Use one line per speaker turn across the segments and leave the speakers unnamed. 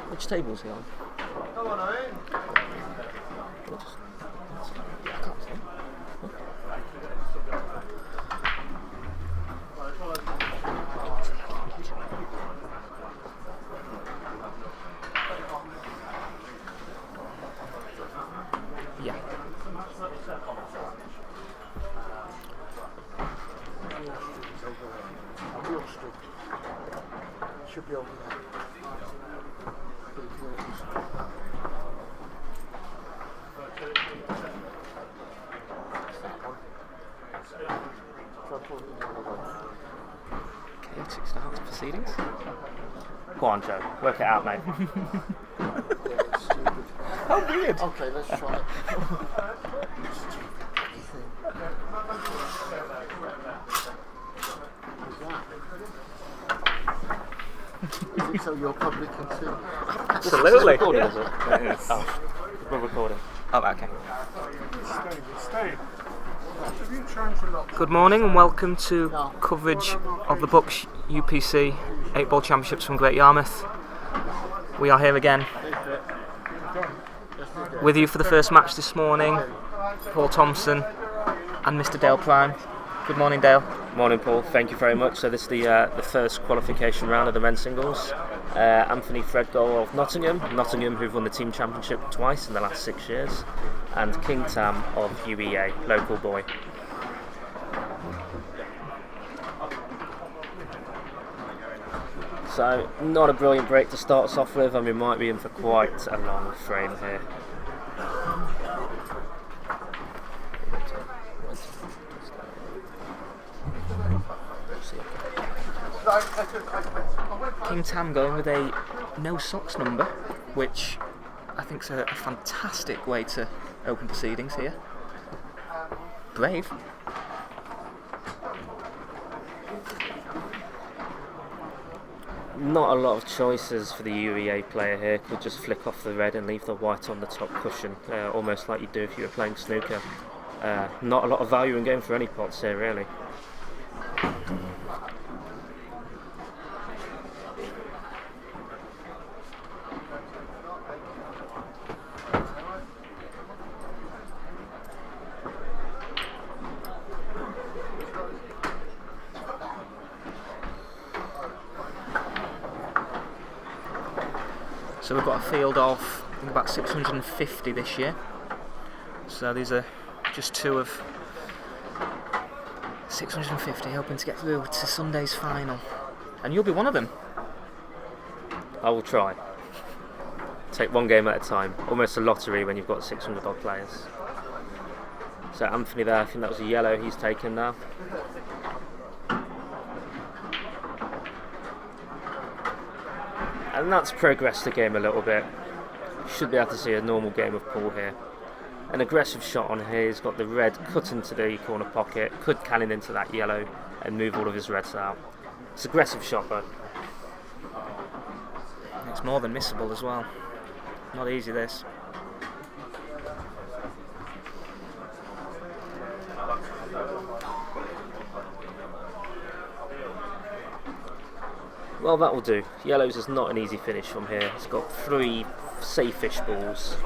Which table is he on?
Come on, Owen.
I can't see. Yeah.
Should be over there.
Chaotic start to proceedings.
Go on, Joe. Work it out, mate.
How weird.
Okay, let's try it. Is it so your public can see?
Absolutely.
Recording, is it? Oh, we're recording.
Oh, okay.
Stay.
Good morning and welcome to coverage of the BUCS UPC 8-Ball Championships from Great Yarmouth. We are here again with you for the first match this morning, Paul Thompson and Mr. Dale Prime. Good morning, Dale.
Morning, Paul. Thank you very much. So this is the first qualification round of the men's singles. Anthony Fredgoal of Nottingham, who've won the team championship twice in the last 6 years, and King Tam of UEA, local boy. So not a brilliant break to start us off with, and we might be in for quite a long frame here.
King Tam going with a no socks number, which I think is a fantastic way to open proceedings here. Brave.
Not a lot of choices for the UEA player here. Could just flick off the red and leave the white on the top cushion, almost like you do if you were playing snooker. Not a lot of value in going for any pots here, really.
So we've got a field of, I think, about 650 this year. So these are just two of 650 hoping to get through to Sunday's final. And you'll be one of them.
I will try. Take one game at a time. Almost a lottery when you've got 600 odd players. So Anthony there, I think that was a yellow he's taken now. And that's progressed the game a little bit. Should be able to see a normal game of pool here. An aggressive shot on here. He's got the red cut into the corner pocket, could cannon into that yellow and move all of his reds out. It's an aggressive shot, but
It's more than missable as well. Not easy, this.
well, that will do. Yellows is not an easy finish from here. It's got 3 safe-ish balls.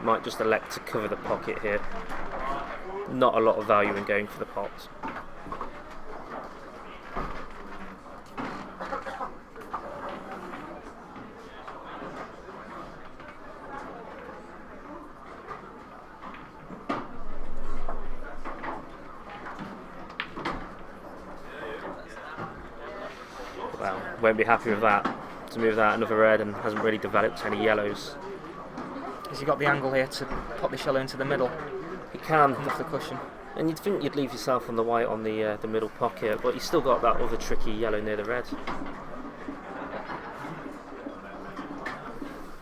Might just elect to cover the pocket here. Not a lot of value in going for the pot. Well, won't be happy with that. To move that another red and hasn't really developed any yellows.
Has he got the angle here to pop the yellow into the middle?
He can.
Off the cushion.
And you'd think you'd leave yourself on the white on the middle pocket, but he's still got that other tricky yellow near the red.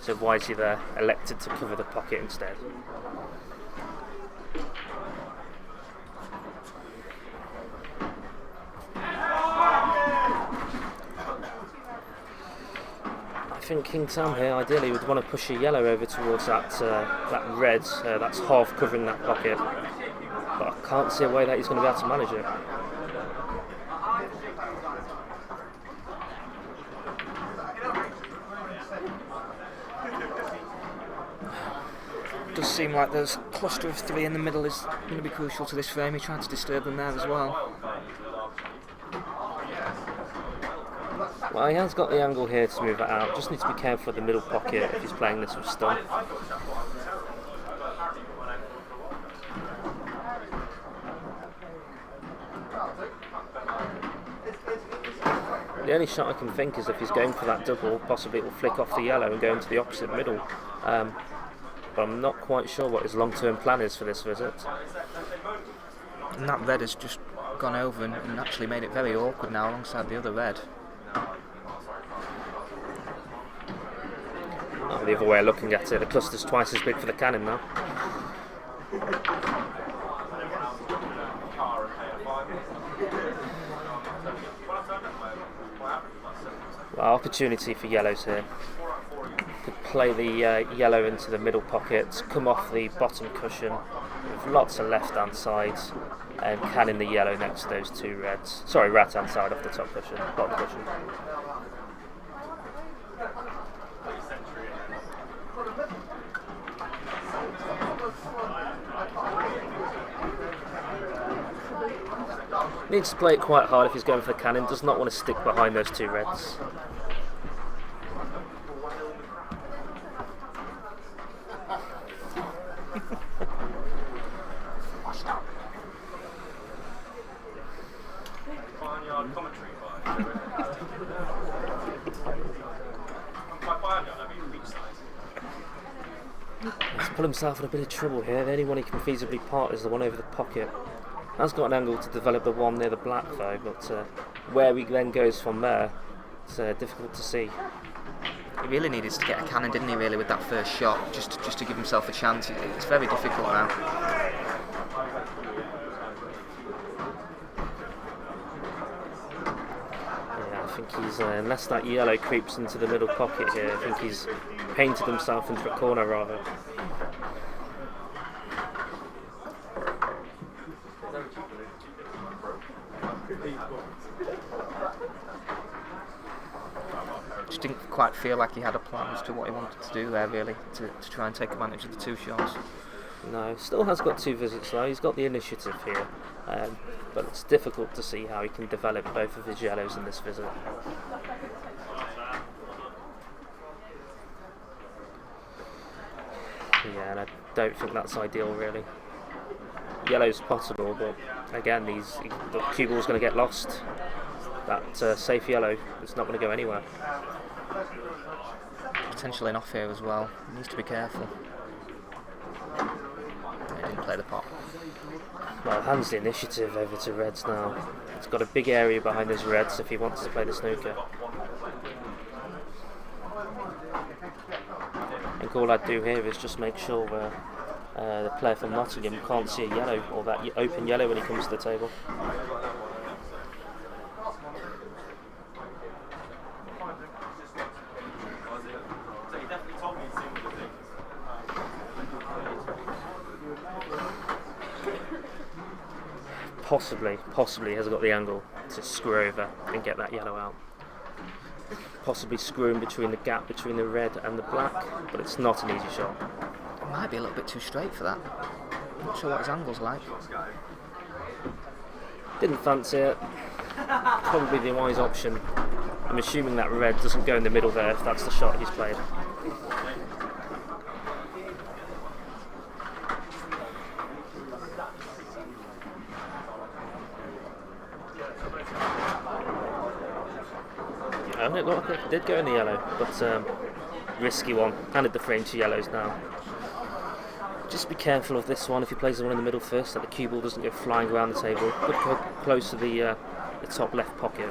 So wisely there, elected to cover the pocket instead. I think King Tam here ideally would want to push a yellow over towards that red, that's half covering that pocket. But but I can't see a way that he's going to be able to manage it.
Does seem like there's a cluster of 3 in the middle is going to be crucial to this frame. He tried to disturb them there as well.
Well, he has got the angle here to move it out. Just needs to be careful of the middle pocket if he's playing this with stun. The only shot I can think is if he's going for that double, possibly it will flick off the yellow and go into the opposite middle. But I'm not quite sure what his long-term plan is for this visit.
And that red has just gone over and actually made it very awkward now alongside the other red.
Oh, the other way of looking at it, the cluster's twice as big for the cannon now. Well, opportunity for yellows here. Could play the yellow into the middle pocket, come off the bottom cushion with lots of left hand sides, and cannon the yellow next to those 2 reds. Sorry, right hand side off the top cushion, bottom cushion. Needs to play it quite hard if he's going for the cannon, does not want to stick behind those 2 reds. He's put himself in a bit of trouble here. The only one he can feasibly part is the one over the pocket. Has got an angle to develop the one near the black though, but where he then goes from there, it's difficult to see.
He really needed to get a cannon, didn't he, really, with that first shot, just to give himself a chance. It's very difficult now.
Yeah, I think he's, unless that yellow creeps into the middle pocket here, I think he's painted himself into a corner rather.
Just didn't quite feel like he had a plan as to what he wanted to do there, really, to try and take advantage of the 2 shots.
No, still has got 2 visits though. He's got the initiative here, but it's difficult to see how he can develop both of his yellows in this visit. Yeah, and I don't think that's ideal really. Yellow's possible, but again, the cue ball's going to get lost. That safe yellow is not going to go anywhere.
Potentially an off here as well. He needs to be careful. He didn't play the pot.
Well, hands the initiative over to reds now. He's got a big area behind his reds if he wants to play the snooker. I think all I'd do here is just make sure the player from Nottingham can't see a yellow or that open yellow when he comes to the table. Possibly has got the angle to screw over and get that yellow out. Possibly screwing between the gap between the red and the black, but it's not an easy shot.
It might be a little bit too straight for that. Not sure what his angle's like.
Didn't fancy it. Probably the wise option. I'm assuming that red doesn't go in the middle there if that's the shot he's played. And it looked like it did go in the yellow, but risky one. Handed the frame to yellows now. Just be careful of this one. If he plays the one in the middle first, that the cue ball doesn't go flying around the table. Could go close to the top left pocket.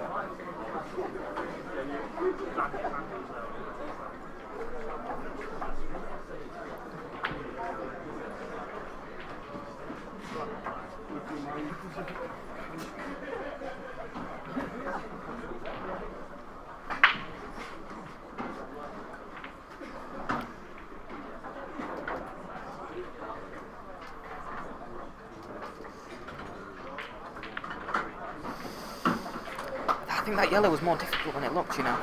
think that yellow was more difficult than it looked, you know.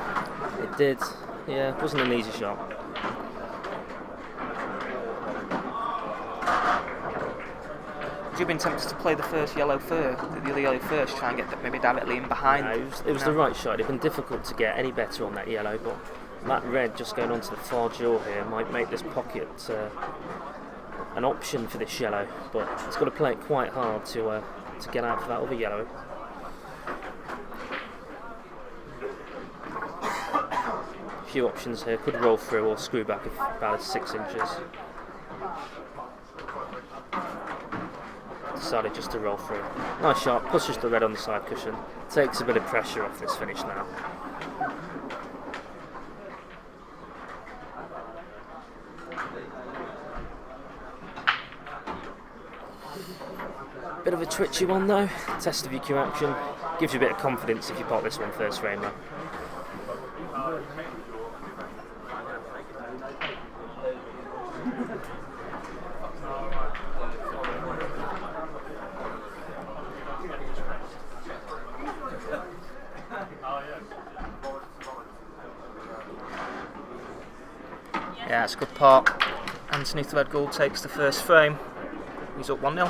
It did. Yeah, it wasn't an easy shot.
Would you have been tempted to play the other yellow first, try and get maybe directly in behind?
No, it was the right shot. It'd been difficult to get any better on that yellow, but that red just going onto the far jaw here might make this pocket an option for this yellow, but it's got to play it quite hard to get out for that other yellow. A few options here, could roll through or screw back about 6 inches. Decided just to roll through. Nice shot, pushes the red on the side cushion, takes a bit of pressure off this finish now. Bit of a twitchy one though, test of your cue action, gives you a bit of confidence if you pot this one first frame though.
Yeah, it's a good pot. Anthony Threadgold takes the first frame. He's up 1-0.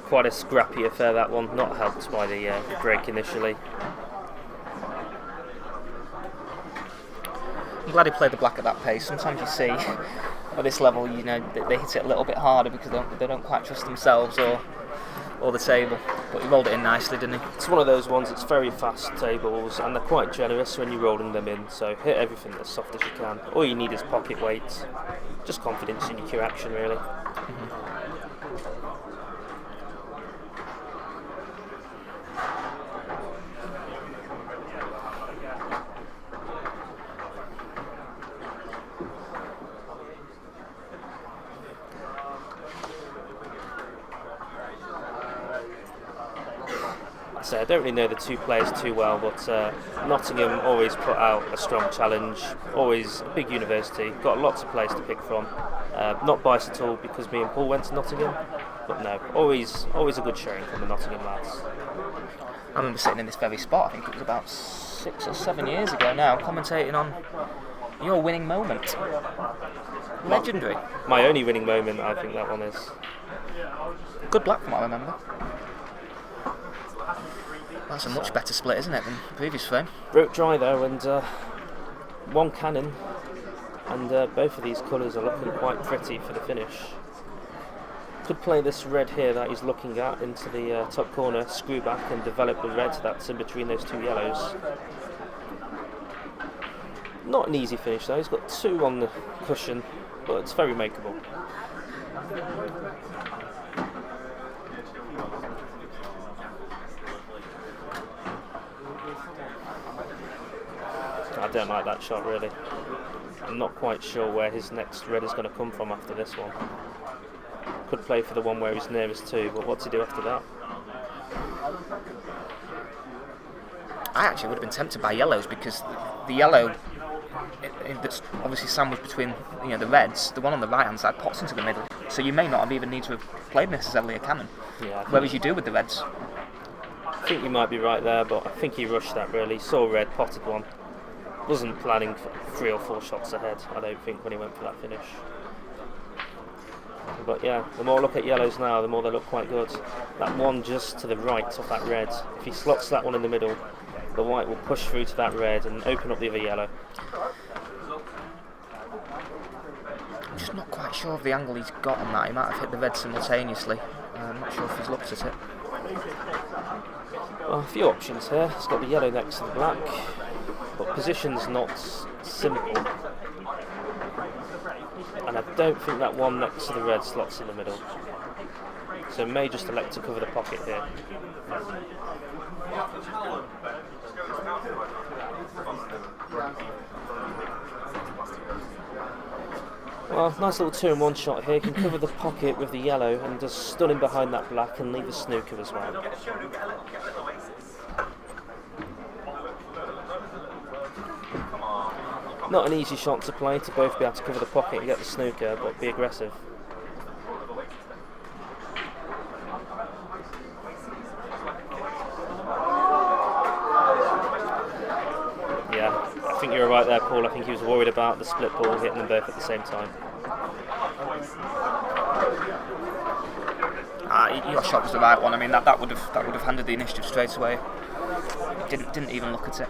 Quite a scrappy affair that one, not helped by the break initially.
I'm glad he played the black at that pace. Sometimes you see at this level, you know, they hit it a little bit harder because they don't quite trust themselves or the table. But he rolled it in nicely, didn't he?
It's one of those ones, it's very fast tables and they're quite generous when you're rolling them in, so hit everything as soft as you can. All you need is pocket weight, just confidence in your cue action really.
Mm-hmm.
So I don't really know the two players too well, but Nottingham always put out a strong challenge, always a big university, got lots of players to pick from. Not biased at all because me and Paul went to Nottingham, but no, always a good showing from the Nottingham lads.
I remember sitting in this very spot, I think it was about 6 or 7 years ago now, commentating on your winning moment. Legendary.
My only winning moment, I think that one is.
Good black from what I remember. That's a much better split, isn't it, than the previous frame?
Broke dry though, and one cannon, and both of these colours are looking quite pretty for the finish. Could play this red here that he's looking at into the top corner, screw back and develop the red that's in between those two yellows. Not an easy finish though, he's got 2 on the cushion, but it's very makeable. I don't like that shot really. I'm not quite sure where his next red is going to come from after this one. Could play for the one where he's nearest to, but what's he do after that?
I actually would have been tempted by yellows because the yellow that's obviously sandwiched between the reds, the one on the right hand side pops into the middle, so you may not have even need to have played necessarily a cannon.
Yeah,
whereas you do with the reds.
I think you might be right there, but I think he rushed that really. Saw red, potted one. Wasn't planning for 3 or 4 shots ahead, I don't think, when he went for that finish. But yeah, the more I look at yellows now, the more they look quite good. That one just to the right of that red, if he slots that one in the middle, the white will push through to that red and open up the other yellow.
I'm just not quite sure of the angle he's got on that. He might have hit the red simultaneously. I'm not sure if he's looked at it.
Well, a few options here. He's got the yellow next to the black, but position's not simple. And I don't think that one next to the red slots in the middle. So may just elect to cover the pocket here. Well, nice little 2-in-1 shot here. Can cover the pocket with the yellow and just stun him behind that black and leave the snooker as well. Not an easy shot to play, to both be able to cover the pocket and get the snooker, but be aggressive. I think you're right there, Paul. I think he was worried about the split ball hitting them both at the same time.
Your shot was the right one. I mean, that would have handed the initiative straight away. Didn't even look at it.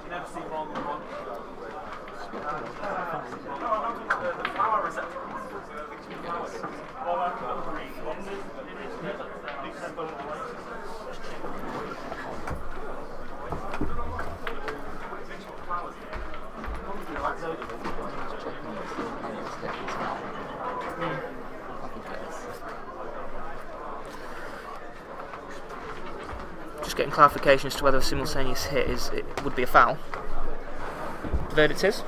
Just getting clarification as to whether a simultaneous hit would be a foul. The verdict is?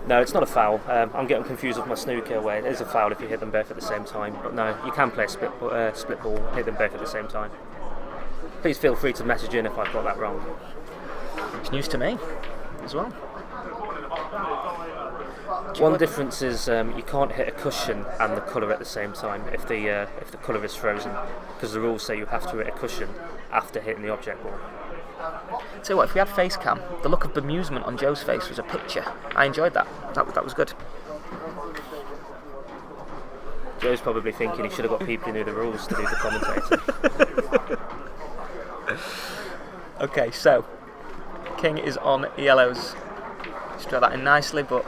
No, it's not a foul. I'm getting confused with my snooker where it is a foul if you hit them both at the same time. But no, you can play a split ball, hit them both at the same time. Please feel free to message in if I've got that wrong.
It's news to me as well.
One difference is you can't hit a cushion and the colour at the same time if the colour is frozen, because the rules say you have to hit a cushion after hitting the object ball.
Tell you what, if we had face cam, the look of bemusement on Joe's face was a picture. I enjoyed that. That was good.
Joe's probably thinking he should have got people who knew the rules to do the commentator.
Okay, so King is on yellows. Just draw that in nicely, but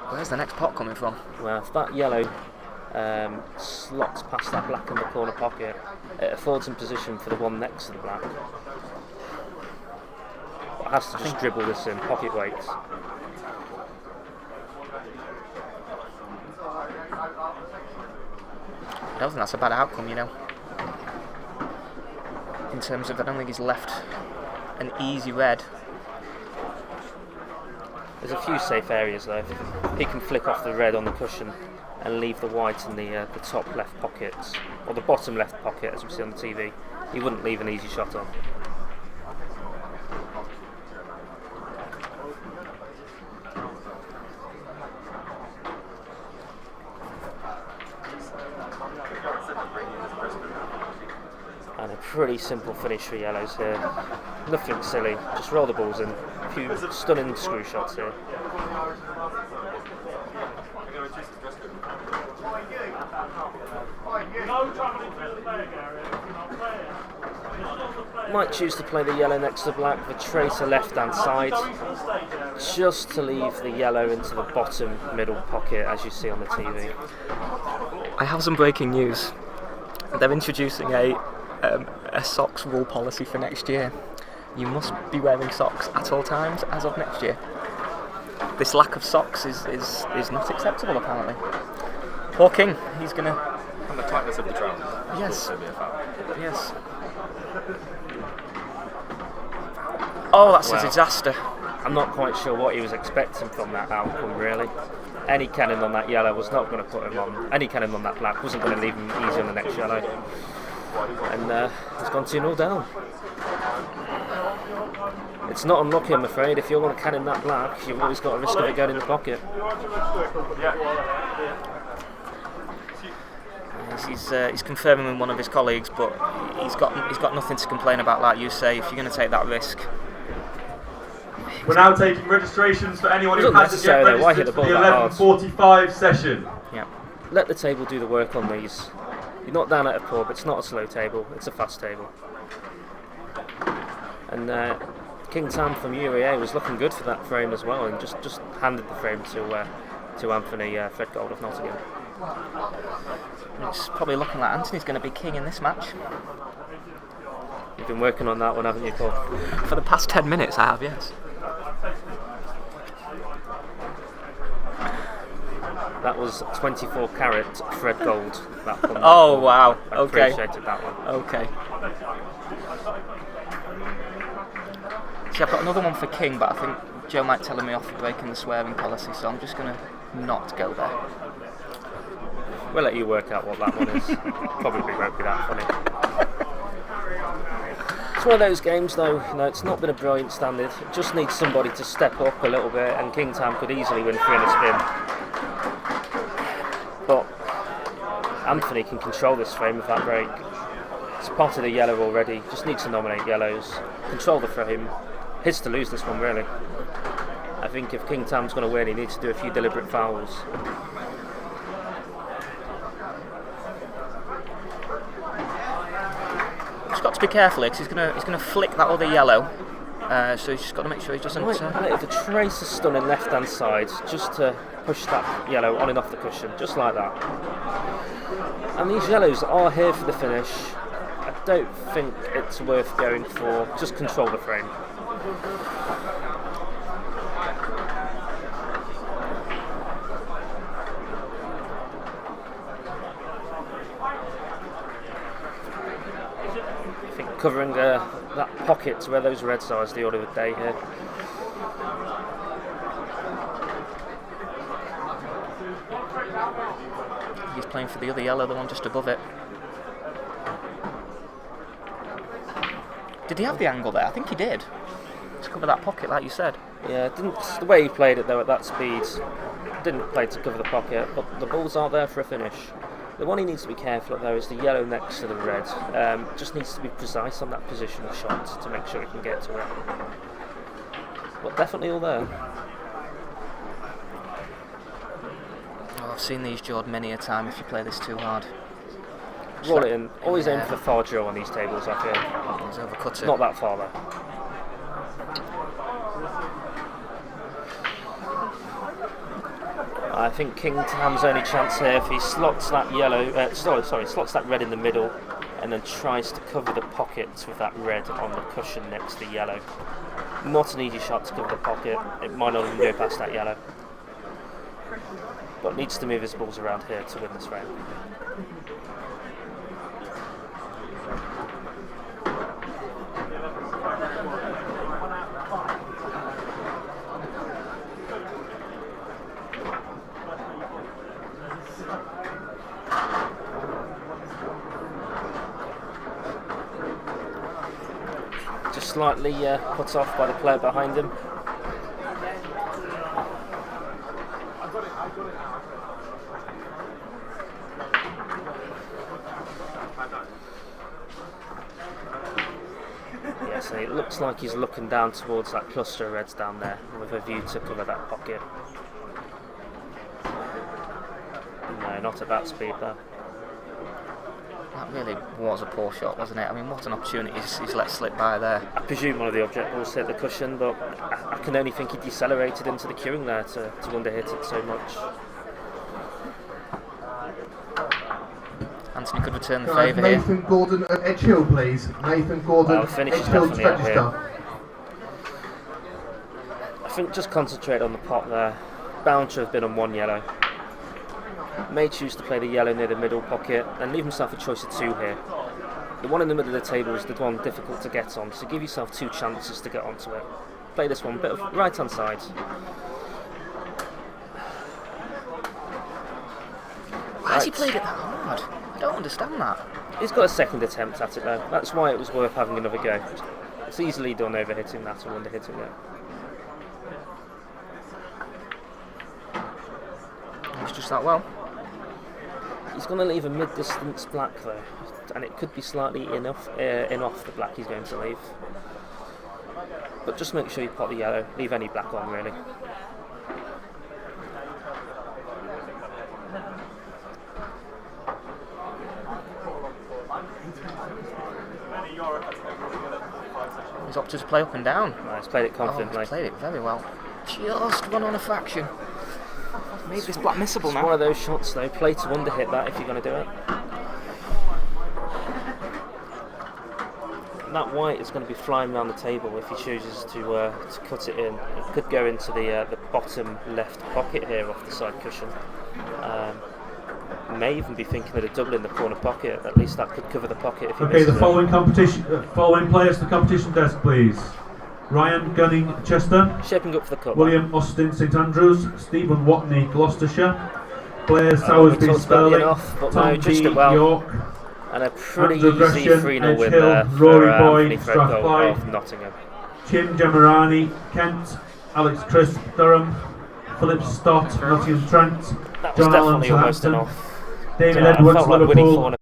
where's the next pot coming from?
Well, if that yellow slots past that black in the corner pocket, it affords him position for the one next to the black. But has to just dribble this in, pocket weights.
I don't think that's a bad outcome, you know. In terms of, I don't think he's left an easy red.
There's a few safe areas though. He can flick off the red on the cushion and leave the white in the top left pockets, or the bottom left pocket as we see on the TV. He wouldn't leave an easy shot on. And a pretty simple finish for yellows here. Nothing silly, just roll the balls in. A few stunning screw shots here. Might choose to play the yellow next to black, the traitor left hand side, just to leave the yellow into the bottom middle pocket as you see on the TV.
I have some breaking news. They're introducing a socks rule policy for next year. You must be wearing socks at all times as of next year. This lack of socks is not acceptable apparently. Poor King, he's gonna.
And the tightness of the trousers.
Yes.
Will also be a foul.
Yes. Oh, that's
Wow.
a disaster.
I'm not quite sure what he was expecting from that outcome really. Any cannon on that yellow was not going to put him on. Any cannon on that black wasn't going to leave him easy on the next yellow. And he's gone 2-0 down. It's not unlucky, I'm afraid. If you're going to cannon that black, you've always got a risk of it going in the pocket.
He's confirming with one of his colleagues, but he's got nothing to complain about. Like you say, if you're going to take that risk.
We're now taking registrations for anyone who
Doesn't
hasn't yet
necessarily, why hit
registered
the
for the
ball that hard?
11:45 session.
Yeah.
Let the table do the work on these. You're not down at a pub, it's not a slow table, it's a fast table. And King Tam from UEA was looking good for that frame as well, and just handed the frame to Anthony Fred Gold of Nottingham.
It's probably looking like Anthony's going to be king in this match.
You've been working on that one, haven't you, Paul?
For the past 10 minutes, I have, yes.
That was 24 carat Fred Gold. That one.
Oh wow!
I
Okay.
appreciated that one.
Okay. See, I've got another one for King, but I think Joe might tell me off for breaking the swearing policy, so I'm just going to not go there.
We'll let you work out what that one is. Probably won't be that funny. It's one of those games though, it's not been a brilliant standard. It just needs somebody to step up a little bit, and King Tam could easily win 3 in a spin. But Anthony can control this frame with that break. He's potted a yellow already, just needs to nominate yellows, control the frame. His to lose this one really. I think if King Tam's going to win, he needs to do a few deliberate fouls.
He's got to be careful here because he's gonna flick that other yellow. So he's just got to make sure he doesn't.
Right, a bit of a trace of stun in left hand side, just to push that yellow on and off the cushion, just like that. And these yellows are here for the finish. I don't think it's worth going for. Just control the frame. I think covering that pocket where those reds are is the order of the day here.
He's playing for the other yellow, the one just above it. Did he have the angle there? I think he did. To cover that pocket, like you said.
Yeah, the way he played it though at that speed, didn't play to cover the pocket, but the balls are there for a finish. The one he needs to be careful of though is the yellow next to the red. Just needs to be precise on that position of shot to make sure he can get to it. But definitely all there.
Oh, I've seen these jawed many a time if you play this too hard.
Roll it in. Always aim for the far jaw on these tables, I feel.
He's overcut it.
Not that far though. I think King Tam's only chance here if he slots that yellow, slots that red in the middle and then tries to cover the pockets with that red on the cushion next to the yellow. Not an easy shot to cover the pocket, it might not even go past that yellow. But needs to move his balls around here to win this round. Just slightly put off by the player behind him. Yes, and it looks like he's looking down towards that cluster of reds down there with a view to cover that pocket. No, not at that speed though.
That really was a poor shot, wasn't it? I mean, what an opportunity he's let slip by there.
I presume one of the object balls hit the cushion, but I can only think he decelerated into the queuing there to underhit it so much.
Anthony could return the favour here.
Nathan Gordon at Edge Hill, please. Nathan Gordon,
The finish
Edge
is
Hill
definitely up here.
register.
I think just concentrate on the pot there. Bound to have been on one yellow. May choose to play the yellow near the middle pocket and leave himself a choice of two here. The one in the middle of the table is the one difficult to get on, so give yourself two chances to get onto it. Play this one, bit of right hand side.
Why has he played it that hard? I don't understand that.
He's got a second attempt at it though. That's why it was worth having another go. It's easily done over hitting that or under hitting it.
It's just that well.
He's going to leave a mid-distance black though, and it could be slightly in off the black he's going to leave. But just make sure you pot the yellow, leave any black on really.
He's opted to play up and down.
He's played it
Oh,
confidently.
he's played it very well. Just one on a fraction. Made this black missable
It's
now.
one of those shots though, play to underhit that if you're going to do it. That white is going to be flying around the table if he chooses to cut it in. It could go into the bottom left pocket here off the side cushion. May even be thinking of a double in the corner pocket. At least that could cover the pocket if he
Okay,
misses
the
it.
following players to the competition desk, please. Ryan Gunning, Chester.
Shaping up for the cut.
William Austin, St Andrews. Stephen Watney, Gloucestershire. Blair
we
Sowersby,
talked about the
Stirling.
enough, but
Tom
no, just
B,
it well.
York.
And a pretty
Andrew
easy
Gresham,
3-0
Edge
win
Hill,
there
Rory
for
Boyd,
Anthony Freddy
Strathclyde.
of Nottingham.
Tim Jamarani, Kent. Alex Chris, Durham. Philip Stott, Nottingham Trent.
That was
John Allen,
definitely almost
Southampton.
enough.
David
I
Edwards,
felt like winning
Liverpool.
4-0.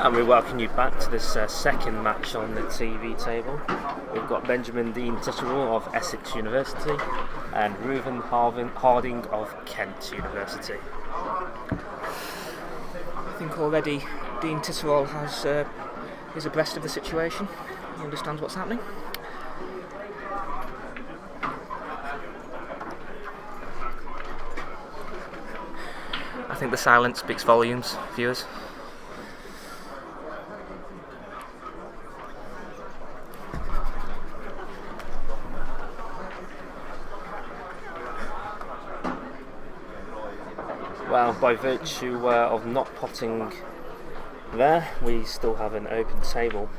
And we welcome you back to this second match on the TV table. We've got Benjamin Dean Titterall of Essex University and Ruben Harding of Kent University.
I think already Dean Titterall is abreast of the situation. He understands what's happening. I think the silence speaks volumes, viewers.
Well, by virtue of not potting there, we still have an open table.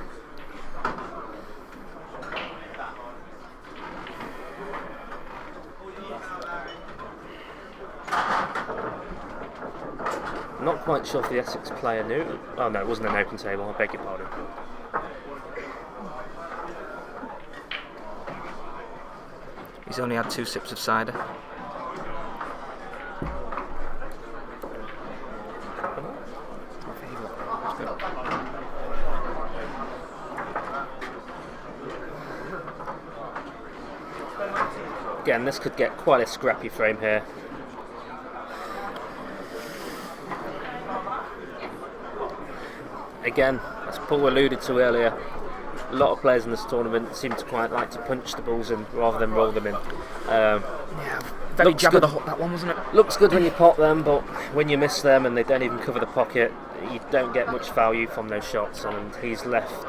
Not quite sure if the Essex player knew. Oh no, it wasn't an open table, I beg your pardon.
He's only had 2 sips of cider.
Again, this could get quite a scrappy frame here. Again, as Paul alluded to earlier, a lot of players in this tournament seem to quite like to punch the balls in rather than roll them in.
Very jab of the hook, that one, wasn't it?
Looks good when you pot them, but when you miss them and they don't even cover the pocket, you don't get much value from those shots. And he's left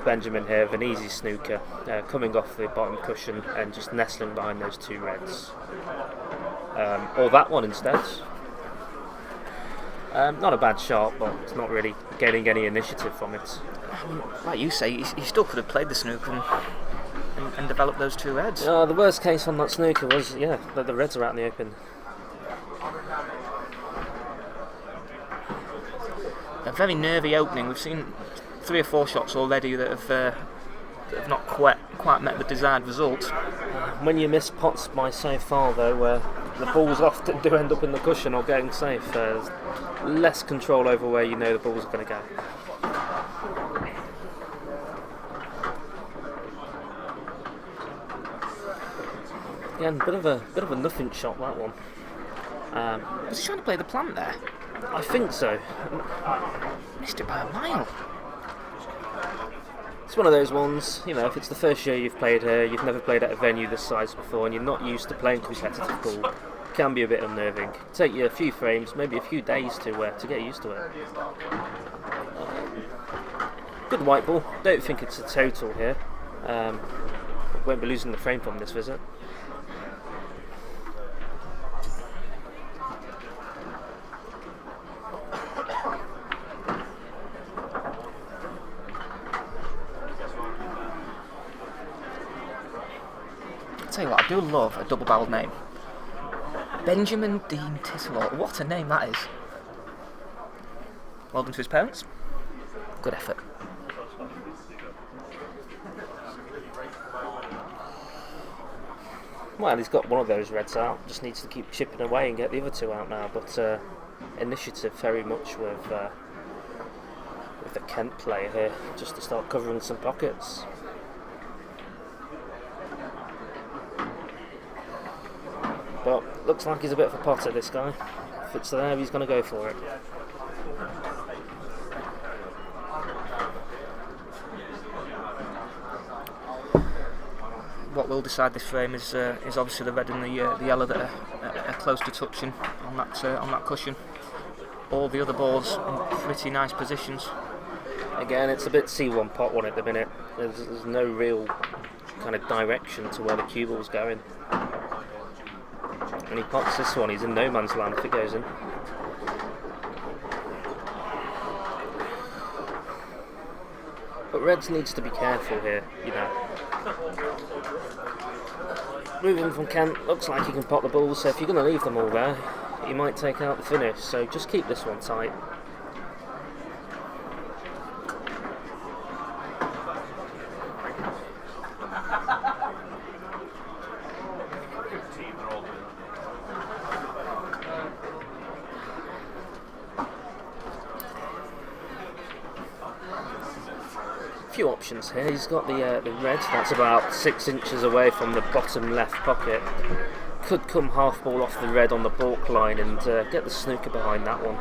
Benjamin here with an easy snooker, coming off the bottom cushion and just nestling behind those 2 reds. Or that one instead. Not a bad shot, but it's not really getting any initiative from it.
Like you say, he still could have played the snooker and developed those 2 reds.
The worst case on that snooker was, that the reds are out in the open.
A very nervy opening. We've seen 3 or 4 shots already that have not quite met the desired result.
When you miss pots by so far, though, the balls often do end up in the cushion or getting safe. There's less control over where you know the balls are going to go. Again, bit of a nothing shot, that one.
Was he trying to play the plant there?
I think so.
Missed it by a mile.
It's one of those ones, if it's the first year you've played here, you've never played at a venue this size before, and you're not used to playing competitive pool, it can be a bit unnerving. Take you a few frames, maybe a few days to get used to it. Good white ball. Don't think it's a total here. Won't be losing the frame from this visit.
Tell you what, I do love a double-barreled name. Benjamin Dean Titterall. What a name that is. Well done to his parents. Good effort.
Well, he's got one of those reds out. Just needs to keep chipping away and get the other 2 out now. But initiative very much with the Kent player here, just to start covering some pockets. But looks like he's a bit of a potter, this guy. If it's there, he's going to go for it.
What will decide this frame is obviously the red and the yellow that are close to touching on that cushion. All the other balls in pretty nice positions.
Again, it's a bit C1 pot 1 at the minute. There's no real kind of direction to where the cue ball's going. When he pots this one, he's in no man's land if it goes in. But Reds needs to be careful here, Ruben from Kent looks like he can pot the balls, so if you're going to leave them all there, he might take out the finish, so just keep this one tight. few options here. He's got the red, that's about 6 inches away from the bottom left pocket. Could come half ball off the red on the balk line and get the snooker behind that one.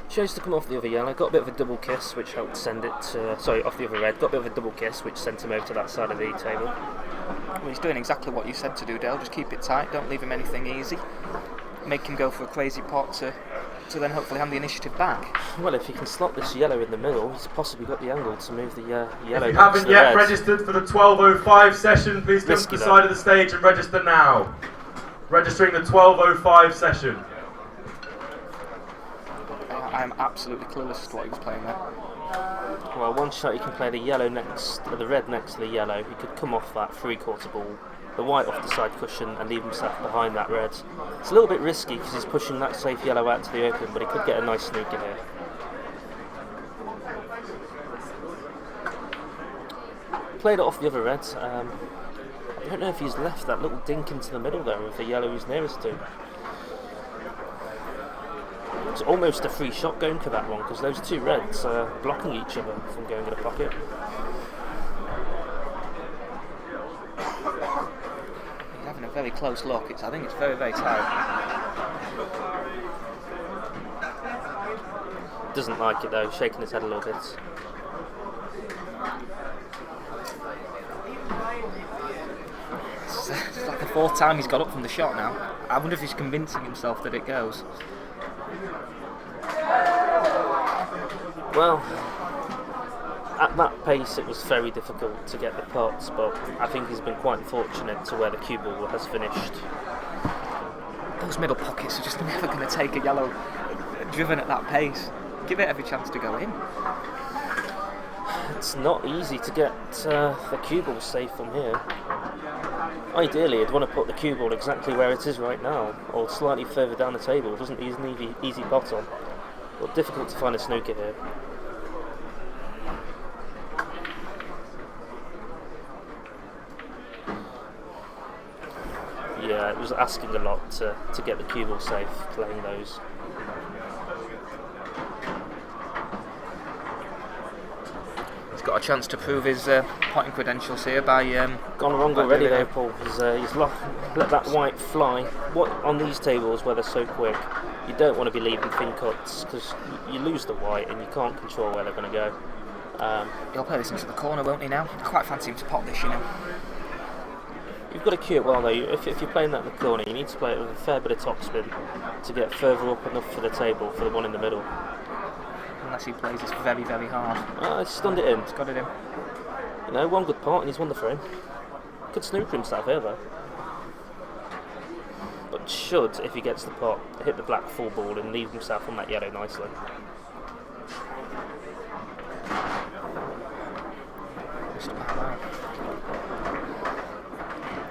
Chose to come off the other yellow, got a bit of a double kiss which helped send it off the other red, got a bit of a double kiss which sent him over to that side of the table.
Well, he's doing exactly what you said to do, Dale. Just keep it tight, don't leave him anything easy. Make him go for a crazy pot to then hopefully hand the initiative back.
Well, if he can slot this yellow in the middle, he's possibly got the angle to move the yellow.
If you haven't yet registered for the 12:05 session, please come to the side of the stage and register now. Registering the 12:05 session.
I am absolutely clueless as to what he was playing there.
Well, one shot he can play the red next to the yellow. He could come off that 3/4 ball, the white off the side cushion, and leave himself behind that red. It's a little bit risky because he's pushing that safe yellow out to the open, but he could get a nice snooker here. Played it off the other red. I don't know if he's left that little dink into the middle there with the yellow he's nearest to. It's almost a free shot going for that one because those two reds are blocking each other from going in a pocket.
He's having a very close look. I think it's very, very tight.
Doesn't like it though, shaking his head a little bit.
It's like the 4th time he's got up from the shot now. I wonder if he's convincing himself that it goes.
Well, at that pace it was very difficult to get the pots, but I think he's been quite fortunate to where the cue ball has finished.
Those middle pockets are just never going to take a yellow driven at that pace. Give it every chance to go in.
It's not easy to get the cue ball safe from here. Ideally, you'd want to put the cue ball exactly where it is right now, or slightly further down the table. It doesn't use an easy pot on. But difficult to find a snooker here. Yeah, it was asking a lot to get the cue ball safe playing those.
He's got a chance to prove his potting credentials here by
gone wrong already though, Paul. He's let that white fly. What on these tables where they're so quick, you don't want to be leaving thin cuts because you lose the white and you can't control where they're going to go.
He'll play this into the corner, won't he now? I quite fancy him to pot this, you know.
You've got to cue it well though. If you're playing that in the corner, you need to play it with a fair bit of topspin to get further up enough for the table for the one in the middle.
Unless he plays this very, very hard.
He's stunned it in.
He's got it in.
You know, one good pot and he's won the frame. Could snooker himself here though. But should, if he gets the pot, hit the black full ball and leave himself on that yellow nicely.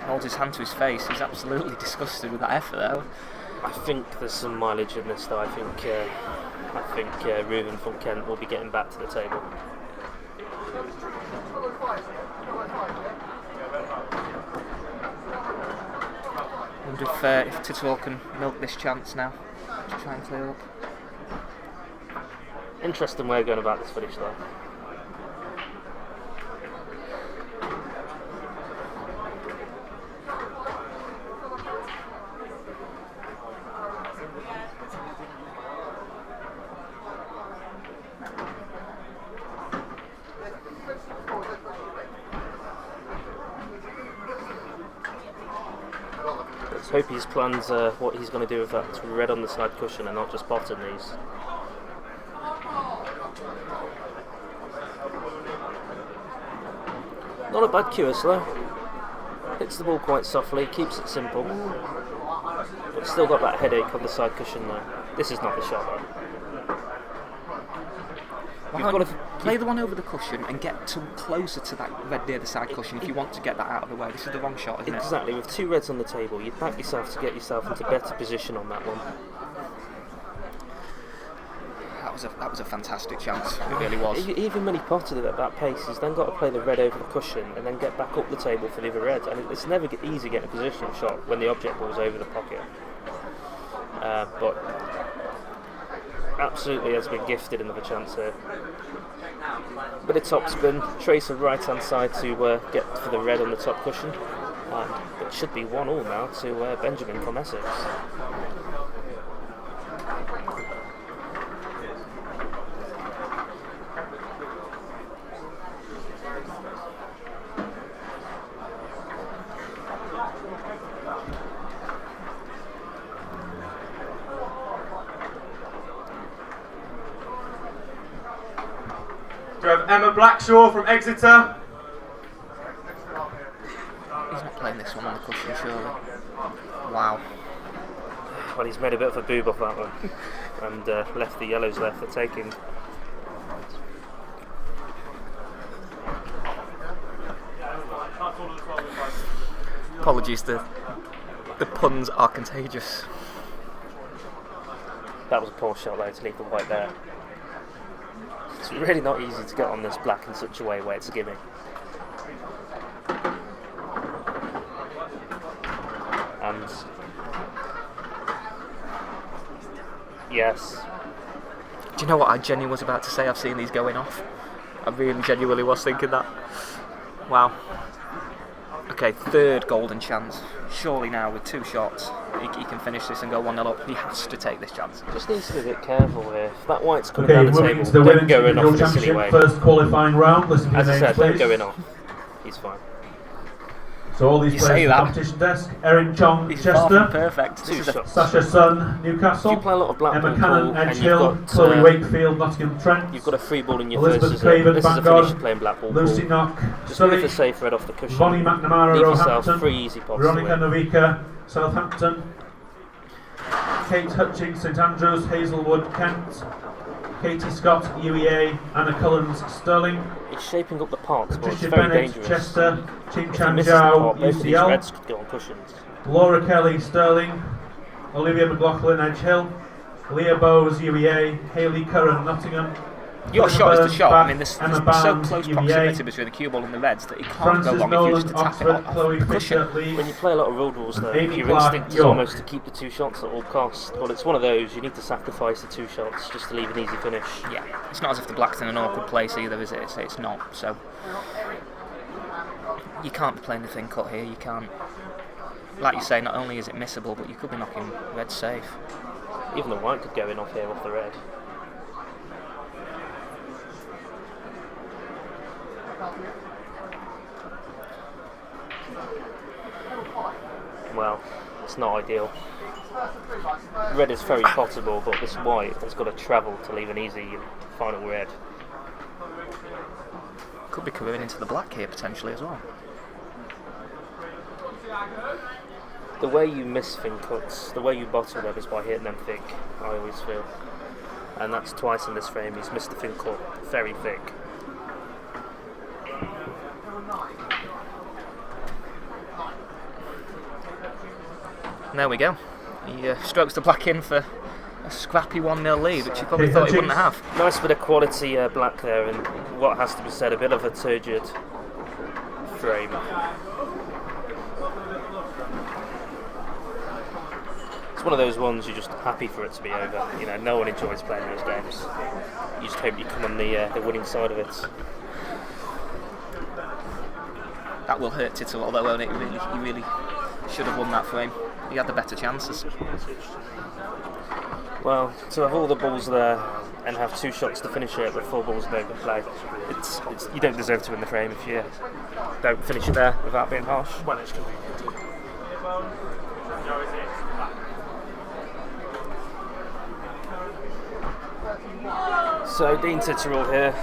Holds his hand to his face. He's absolutely disgusted with that effort though.
I think there's some mileage in this though. I think Ruben from Kent will be getting back to the table.
I wonder if Titterall can milk this chance now to try and clear up.
Interesting way of going about this finish though. Let's hope his plans what he's going to do with that red on the side cushion and not just potting these. Not a bad QS though. Hits the ball quite softly, keeps it simple. But still got that headache on the side cushion though. This is not the shot though.
You've got to play the one over the cushion and get closer to that red near the side cushion if you want to get that out of the way. This is the wrong shot, isn't it?
Exactly, with two reds on the table, you'd back yourself to get yourself into better position on that one.
That was a fantastic chance, it really was.
Even when he potted it at that pace, he's then got to play the red over the cushion and then get back up the table for the other red. And it's never easy getting a positional shot when the object ball's over the pocket. but absolutely has been gifted another chance here. Bit of top spin, trace of right hand side to get for the red on the top cushion, and it should be 1-1 now to Benjamin from Essex.
Do we have Emma Blackshaw from Exeter?
He's not playing this one on the cushion, surely. Wow.
Well, he's made a bit of a boob off that one and left the yellows there for taking.
Apologies, the puns are contagious.
That was a poor shot though to leave the white there. It's really not easy to get on this black in such a way where it's a gimme. And yes.
Do you know what I genuinely was about to say? I've seen these going off. I really genuinely was thinking that. Wow. Okay, third golden chance. Surely now with 2 shots, he can finish this and go 1-0 up. He has to take this chance.
Just needs to be a bit careful here. If that white's coming
Okay,
down the
moving
table,
to the
don't
Women's
go in
Individual
off this silly
Championship
way.
first qualifying round. Listen to
As
your
I
names,
said, don't
please.
go in off. He's fine.
So all these
You
players
say
at the
that.
competition desk: Erin Chong,
He's far from
Chester;
perfect.
Two
This is a
shots.
Sasha Sun,
If
Newcastle;
you play a lot of Blackpool,
Emma Cannon,
Paul,
Edge
and
Hill;
you've got,
Chloe Wakefield, Nottingham Trent;
you've got a free ball in your
Elizabeth
first
Craven,
this is a
Vanguard;
finisher playing Blackpool.
Lucy
Paul.
Knock,
Just move the
Surrey;
safe red off the cushion.
Bonnie McNamara,
Leave yourself
Roehampton;
3 easy pots
Veronica
to win.
Novica, Southampton; Kate Hutchings, St Andrews; Hazelwood, Kent; Katie Scott, UEA; Anna Cullens, Stirling;
It's shaping up the pots, but it's
Patricia
very
Bennett,
dangerous.
Chester; Ching
If he
Chan
misses the
Zhao,
pot, both of these
UCL;
reds could go on cushions.
Laura Kelly, Stirling; Olivia McLaughlin, Edge Hill; Leah Bowes, UEA; Hayley Curran, Nottingham;
Your
Emma
shot is
Burns,
the shot.
Bath;
I mean, there's
Emma
so
Barnes,
close
UEA;
proximity between the cue ball and the reds that he can't
Frances
go wrong if you
Nolan,
just tap
Oxford;
it off
Chloe
the cushion.
Fisher, Leeds;
When you play a lot of road rules though,
Amy
your
Clark,
instinct is
York.
almost to keep the 2 shots at all costs. Well, it's one of those, you need to sacrifice the 2 shots just to leave an easy finish.
Yeah, it's not as if the black's in an awkward place either, is it? It's not. So you can't be playing the thin cut here. You can't. Like you say, not only is it missable, but you could be knocking red safe.
Even the white could go in off here off the red. Well, it's not ideal. Red is very potable, but this white has got to travel to leave an easy final red.
Could be careering into the black here potentially as well.
The way you miss thin cuts, the way you bottle them is by hitting them thick, I always feel. And that's twice in this frame, he's missed the thin cut very thick.
And there we go. He strokes the black in for a scrappy 1-0 lead, which he probably thought he wouldn't have.
Nice bit of quality black there, and what has to be said, a bit of a turgid frame. It's one of those ones you're just happy for it to be over. You know, no one enjoys playing those games. You just hope you come on the winning side of it.
That will hurt Tittle, although won't it? He really should have won that frame. He had the better chances.
Well, to have all the balls there and have 2 shots to finish it with 4 balls in open play, it's you don't deserve to win the frame if you don't finish it there without being harsh. Well, it's convenient. So Dean Titterall here,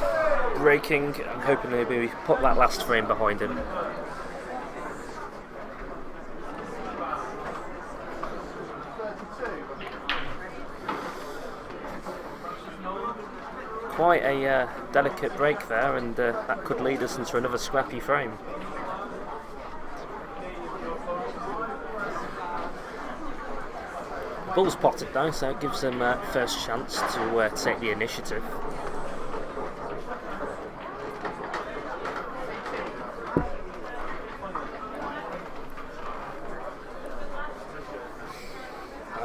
breaking and hoping to maybe put that last frame behind him. Quite a delicate break there, and that could lead us into another scrappy frame. Ball's potted though, so it gives them first chance to take the initiative.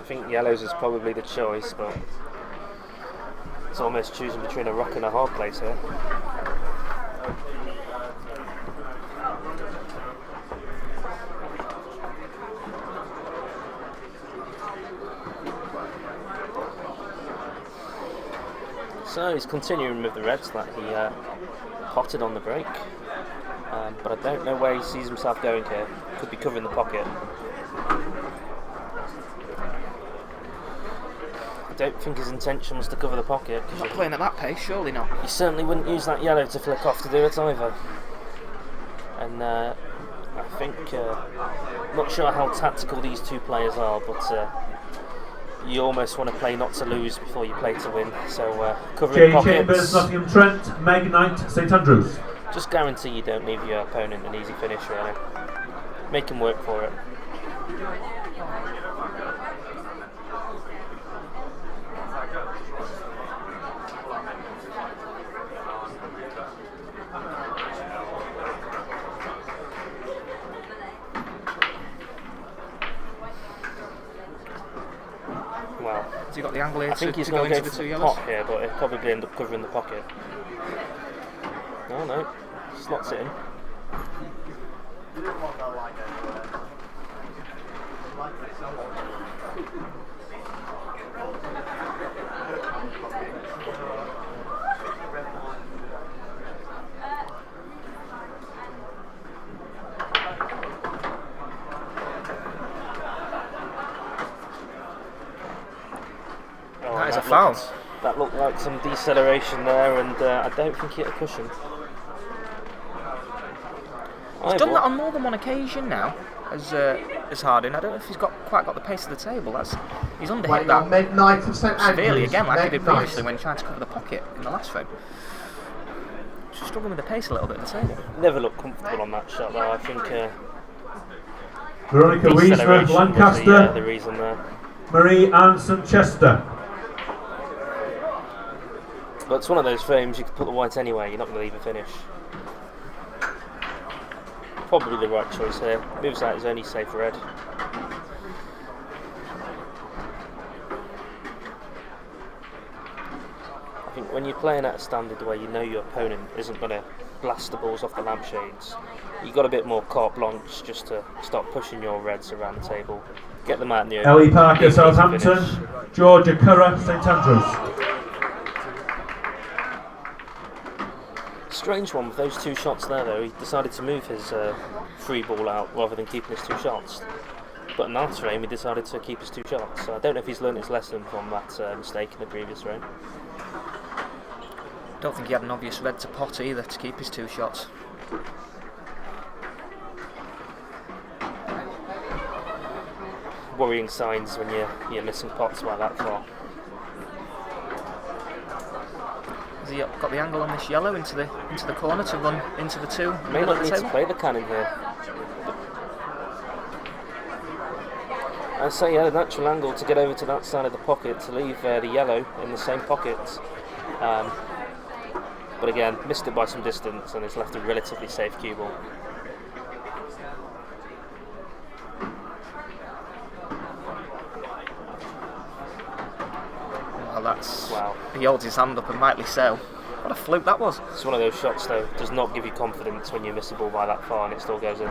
think yellows is probably the choice, but it's almost choosing between a rock and a hard place here. So he's continuing with the reds that he potted on the break, but I don't know where he sees himself going here. Could be covering the pocket. I don't think his intention was to cover the pocket.
Not playing at that pace, surely not.
He certainly wouldn't use that yellow to flick off to do it either. And I think, not sure how tactical these two players are, but you almost want to play not to lose before you play to win. So covering pockets.
Chambers, Nottingham Trent, Meg Knight, St Andrews.
Just guarantee you don't leave your opponent an easy finish, really. Make him work for it. Well,
has he got the angle here
I think he's
to go
going to
into
go
the
for
two
the
yellows?
pot here, but he'll probably end up covering the pocket. Oh no, slots it in.
That is a foul.
That looked like some deceleration there, and I don't think he hit a cushion.
He's done that on more than one occasion now, as Harding. I don't know if he's quite got the pace of the table. He's underhit
Waiting on
that
Meg Knight of St
severely
Andrews.
again, like he did
Meg Knight.
previously when he tried to cover the pocket in the last frame. Just struggling with the pace a little bit at the table.
Never looked comfortable on that shot, though. I think
Veronica Wiesner,
deceleration was
Lancaster,
the reason there.
Marie Ann St Chester.
But it's one of those frames you could put the white anyway. You're not going to leave a finish. Probably the right choice here. Moves out his only safe red. I think when you're playing at a standard where you know your opponent isn't going to blast the balls off the lampshades, you've got a bit more carte blanche just to start pushing your reds around the table. Get them out in the open.
Ellie Parker,
Easy to
Southampton.
finish.
Georgia Curra, St Andrews.
Strange one with those two shots there, though. He decided to move his free ball out rather than keeping his two shots. But in that frame, he decided to keep his two shots. So I don't know if he's learned his lesson from that mistake in the previous frame.
Don't think he had an obvious red to pot either to keep his two shots.
Worrying signs when you're missing pots by that far.
Has he got the angle on this yellow into the corner to run into the two?
May
middle
not
of the
need to
table?
play the cannon here. I say he had a natural angle to get over to that side of the pocket to leave the yellow in the same pocket. But again, missed it by some distance and has left a relatively safe cue ball.
Well, that's...
Wow.
He holds his hand up and rightly so. What a fluke that was.
It's one of those shots, though, does not give you confidence when you miss a ball by that far and it still goes in.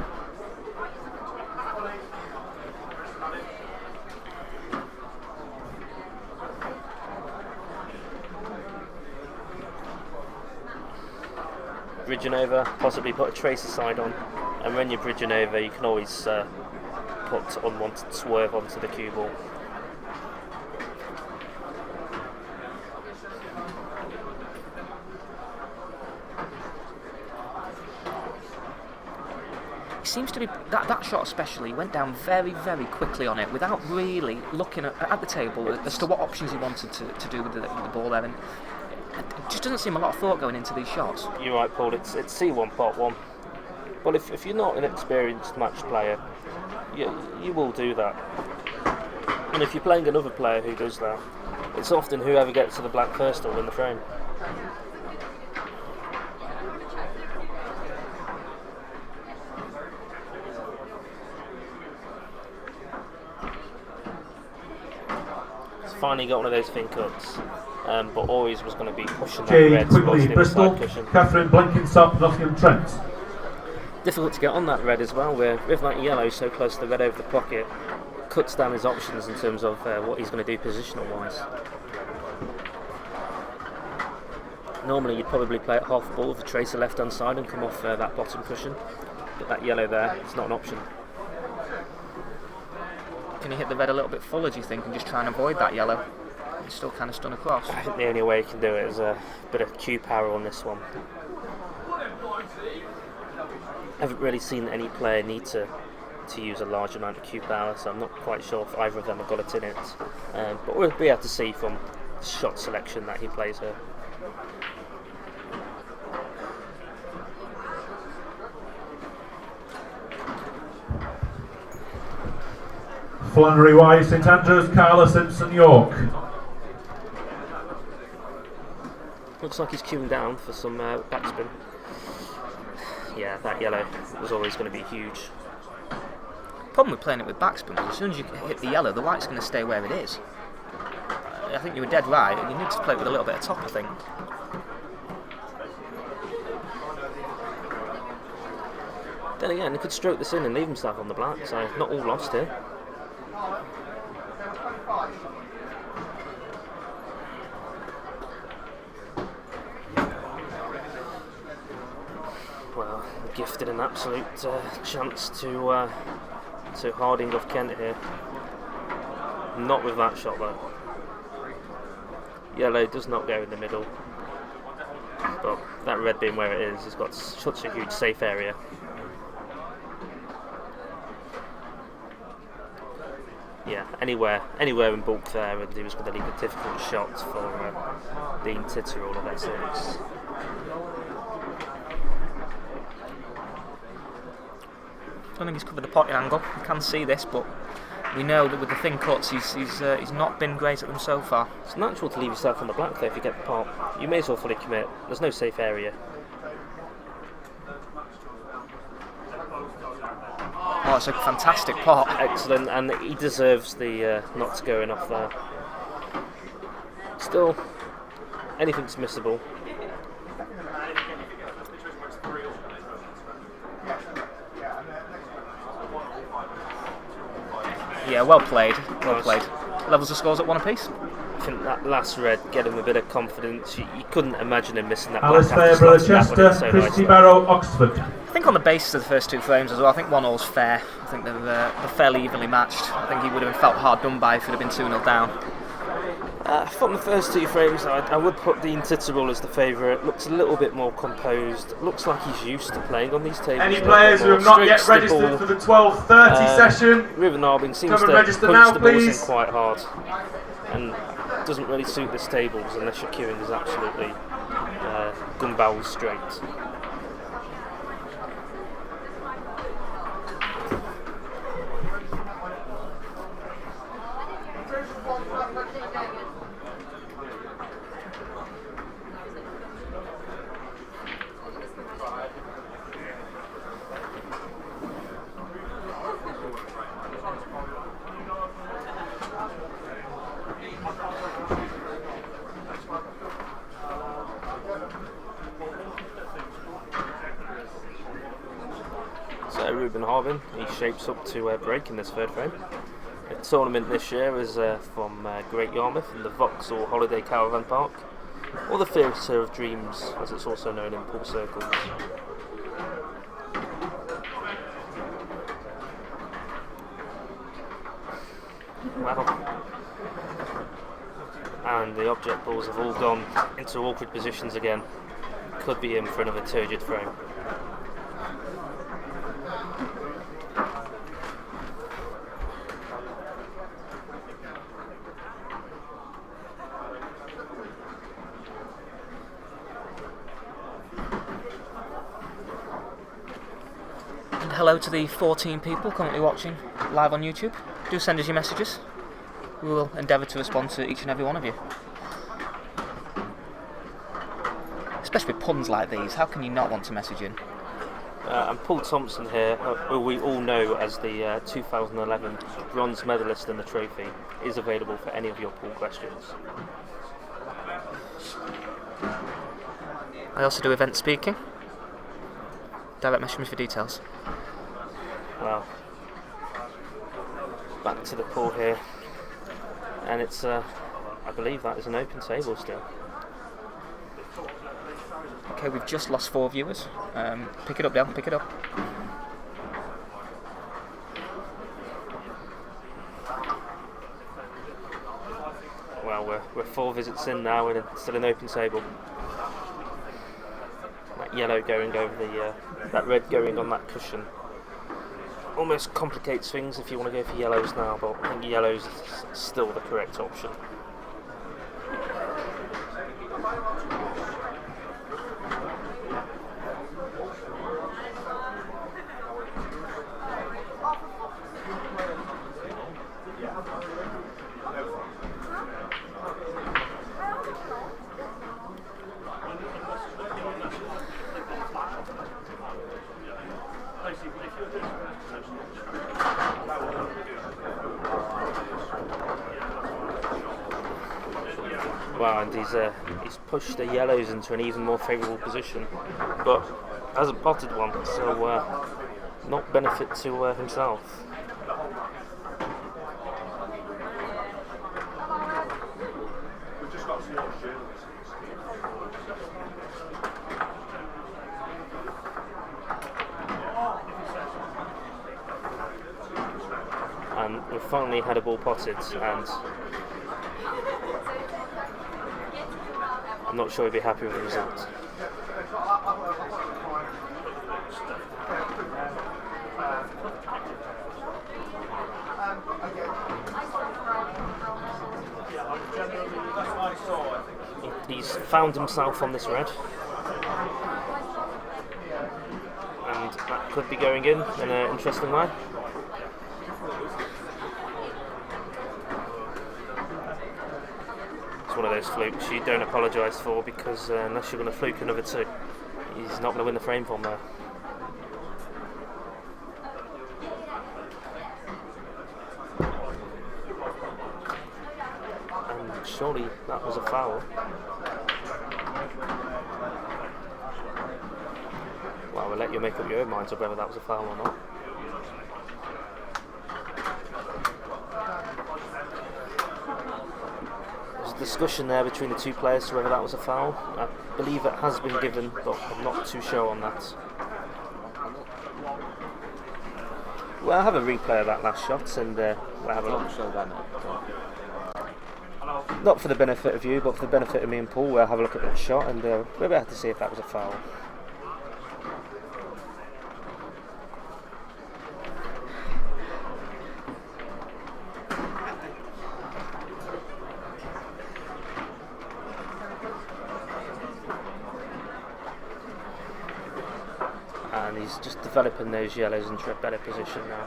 Bridging over, possibly put a tracer side on, and when you're bridging over you can always put unwanted swerve onto the cue ball.
It seems to be that shot especially went down very, very quickly on it without really looking at the table as to what options he wanted to do with the ball there, and it just doesn't seem a lot of thought going into these shots.
You're right, Paul, it's C1 part 1. But if you're not an experienced match player, you will do that. And if you're playing another player who does that, it's often whoever gets to the black first will win the frame. finally got one of those thin cuts, but always was going to be pushing that
Jade
red towards
Quigley,
the
Bristol.
inside cushion.
Catherine Blenkinsop, Nottingham Trent.
Difficult to get on that red as well, where with that yellow so close to the red over the pocket, cuts down his options in terms of what he's going to do positional wise. Normally you'd probably play at half ball with a tracer left hand side and come off that bottom cushion, but that yellow there, it's not an option.
Can you hit the red a little bit fuller, do you think, and just try and avoid that yellow? It's still kind of stun across.
I think the only way you can do it is a bit of Q power on this one. I haven't really seen any player need to use a large amount of Q power, so I'm not quite sure if either of them have got it in it. But we'll be able to see from the shot selection that he plays here.
Flannery Wise, St Andrews, Carla Simpson, York.
Looks like he's queuing down for some backspin. Yeah, that yellow was always going to be huge.
Problem with playing it with backspin is as soon as you hit the yellow, the white's going to stay where it is. I think you were dead right. You need to play with a little bit of top, I think.
Then again, he could stroke this in and leave himself on the black, so not all lost here. Well, gifted an absolute chance to Harding off Kent here. Not with that shot though. Yellow does not go in the middle, but that red being where it is, has got such a huge safe area. Yeah, anywhere in bulk there, and he was going to leave a difficult shot for Dean Titterall of Essex.
I don't think he's covered the pocket angle. You can see this, but we know that with the thin cuts, he's not been great at them so far.
It's natural to leave yourself on the black though if you get the pot. You may as well fully commit. There's no safe area.
Oh, it's a fantastic pot.
Excellent, and he deserves the not going off there. Still, anything's missable.
Yeah, well played. Well played. Levels the scores at one apiece.
I think that last red gave him a bit of confidence. You couldn't imagine him missing that.
Alice Fairbrother, Chester, Christy Barrow, Oxford.
I think on the basis of the first two frames as well, I think 1-all's fair. I think they're fairly evenly matched. I think he would have felt hard done by if he'd have been 2-0 down.
From the first two frames, I would put Dean Titterall as the favourite. Looks a little bit more composed. Looks like he's used to playing on these tables.
Any players who have not yet registered for the 12:30 session?
Ruben Harbin seems to punch the balls in quite hard, and doesn't really suit this tables unless your queuing is absolutely gun barrel straight. So Ruben Harbin, he shapes up to break in this third frame. The tournament this year is from Great Yarmouth in the Vauxhall Holiday Caravan Park, or the Theatre of Dreams as it's also known in pool circles. Well, and the object balls have all gone into awkward positions again. Could be in for another turgid frame.
Hello to the 14 people currently watching live on YouTube. Do send us your messages. We will endeavour to respond to each and every one of you. Especially with puns like these, how can you not want to message in?
And Paul Thompson here, who we all know as the 2011 bronze medalist in the trophy, is available for any of your pool questions.
I also do event speaking. Direct message me for details.
Well, back to the pool here, and it's I believe that is an open table still.
Okay, we've just lost 4 viewers. Pick it up, Dale, pick it up.
Well, we're 4 visits in now, and it's still an open table. That yellow going over the, that red going on that cushion. Almost complicates things if you want to go for yellows now, but I think yellows is still the correct option. Wow, and he's pushed the yellows into an even more favourable position, but hasn't potted one, so not benefit to himself. And we've finally had a ball potted, and I'm not sure he'd be happy with the result. He's found himself on this red, and that could be going in an interesting way. One of those flukes you don't apologise for, because unless you're going to fluke another 2, he's not going to win the frame from there. And surely that was a foul. Well, we'll let you make up your own minds of whether that was a foul or not. Discussion there between the 2 players as to whether that was a foul. I believe it has been given, but I'm not too sure on that. We'll have a replay of that last shot, and we'll have a look. Not for the benefit of you, but for the benefit of me and Paul, we'll have a look at that shot, and we'll be able to see if that was a foul. And he's just developing those yellows into a better position now.